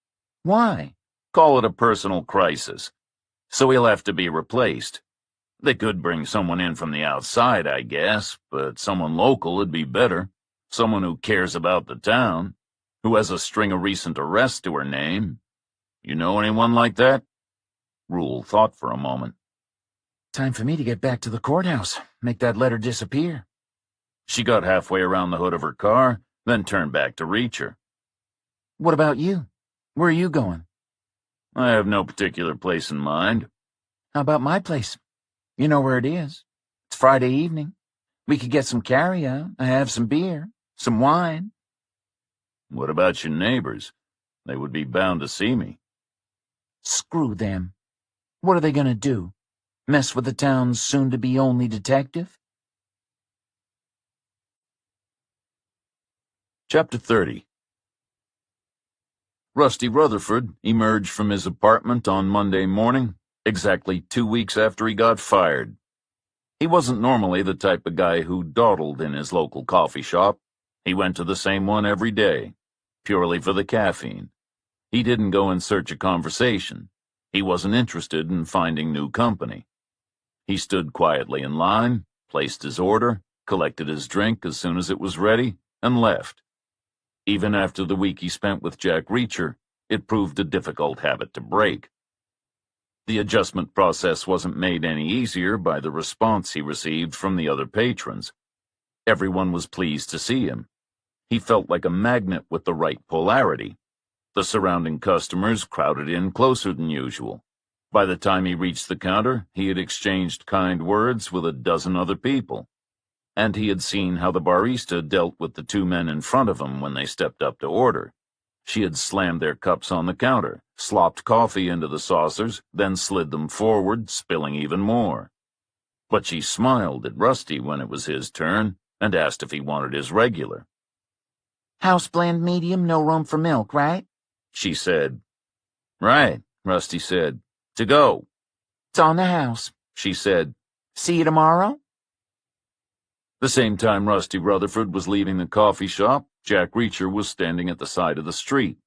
Why? "Call it a personal crisis. So he'll have to be replaced. They could bring someone in from the outside, I guess, but someone local would be better. Someone who cares about the town, who has a string of recent arrests to her name. You know anyone like that?" Rule thought for a moment. Time for me to get back to the courthouse. Make that letter disappear. She got halfway around the hood of her car, then turned back to Reacher. What about you? Where are you going? "I have no particular place in mind." How about my place? You know where it is. It's Friday evening. We could get some carry-out. I have some beer, some wine. "What about your neighbors? They would be bound to see me." Screw them. What are they going to do? Mess with the town's soon-to-be only detective? Chapter 30. Rusty Rutherford emerged from his apartment on Monday morning, exactly 2 weeks after he got fired. He wasn't normally the type of guy who dawdled in his local coffee shop. He went to the same one every day, purely for the caffeine. He didn't go in search of conversation. He wasn't interested in finding new company. He stood quietly in line, placed his order, collected his drink as soon as it was ready, and left. Even after the week he spent with Jack Reacher, it proved a difficult habit to break. The adjustment process wasn't made any easier by the response he received from the other patrons. Everyone was pleased to see him. He felt like a magnet with the right polarity. The surrounding customers crowded in closer than usual. By the time he reached the counter, he had exchanged kind words with a dozen other people. And he had seen how the barista dealt with the 2 men in front of him when they stepped up to order. She had slammed their cups on the counter, slopped coffee into the saucers, then slid them forward, spilling even more. But she smiled at Rusty when it was his turn and asked if he wanted his regular. House blend medium, no room for milk, right? she said. Right, Rusty said. To go. It's on the house, She said. See you tomorrow? The same time Rusty Rutherford was leaving the coffee shop, Jack Reacher was standing at the side of the street.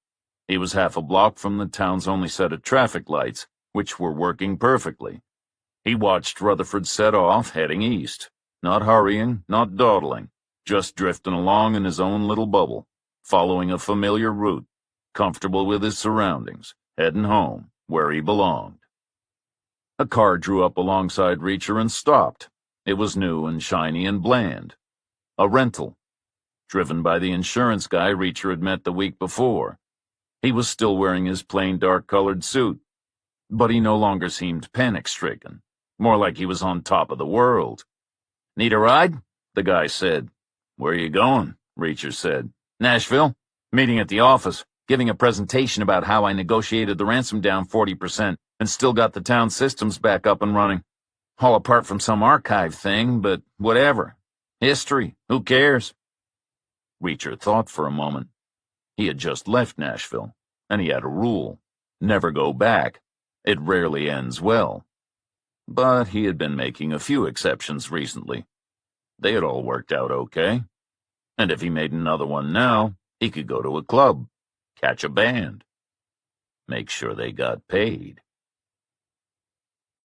He was half a block from the town's only set of traffic lights, which were working perfectly. He watched Rutherford set off, heading east. Not hurrying, not dawdling, just drifting along in his own little bubble, following a familiar route, comfortable with his surroundings, heading home, where he belonged. A car drew up alongside Reacher and stopped. It was new and shiny and bland. A rental. Driven by the insurance guy Reacher had met the week before. He was still wearing his plain dark-colored suit, but he no longer seemed panic-stricken, more like he was on top of the world. Need a ride? The guy said. Where are you going? Reacher said. Nashville. Meeting at the office, giving a presentation about how I negotiated the ransom down 40% and still got the town systems back up and running. All apart from some archive thing, but whatever. History. Who cares? Reacher thought for a moment. He had just left Nashville, and he had a rule. Never go back. It rarely ends well. But he had been making a few exceptions recently. They had all worked out okay. And if he made another one now, he could go to a club, catch a band, make sure they got paid.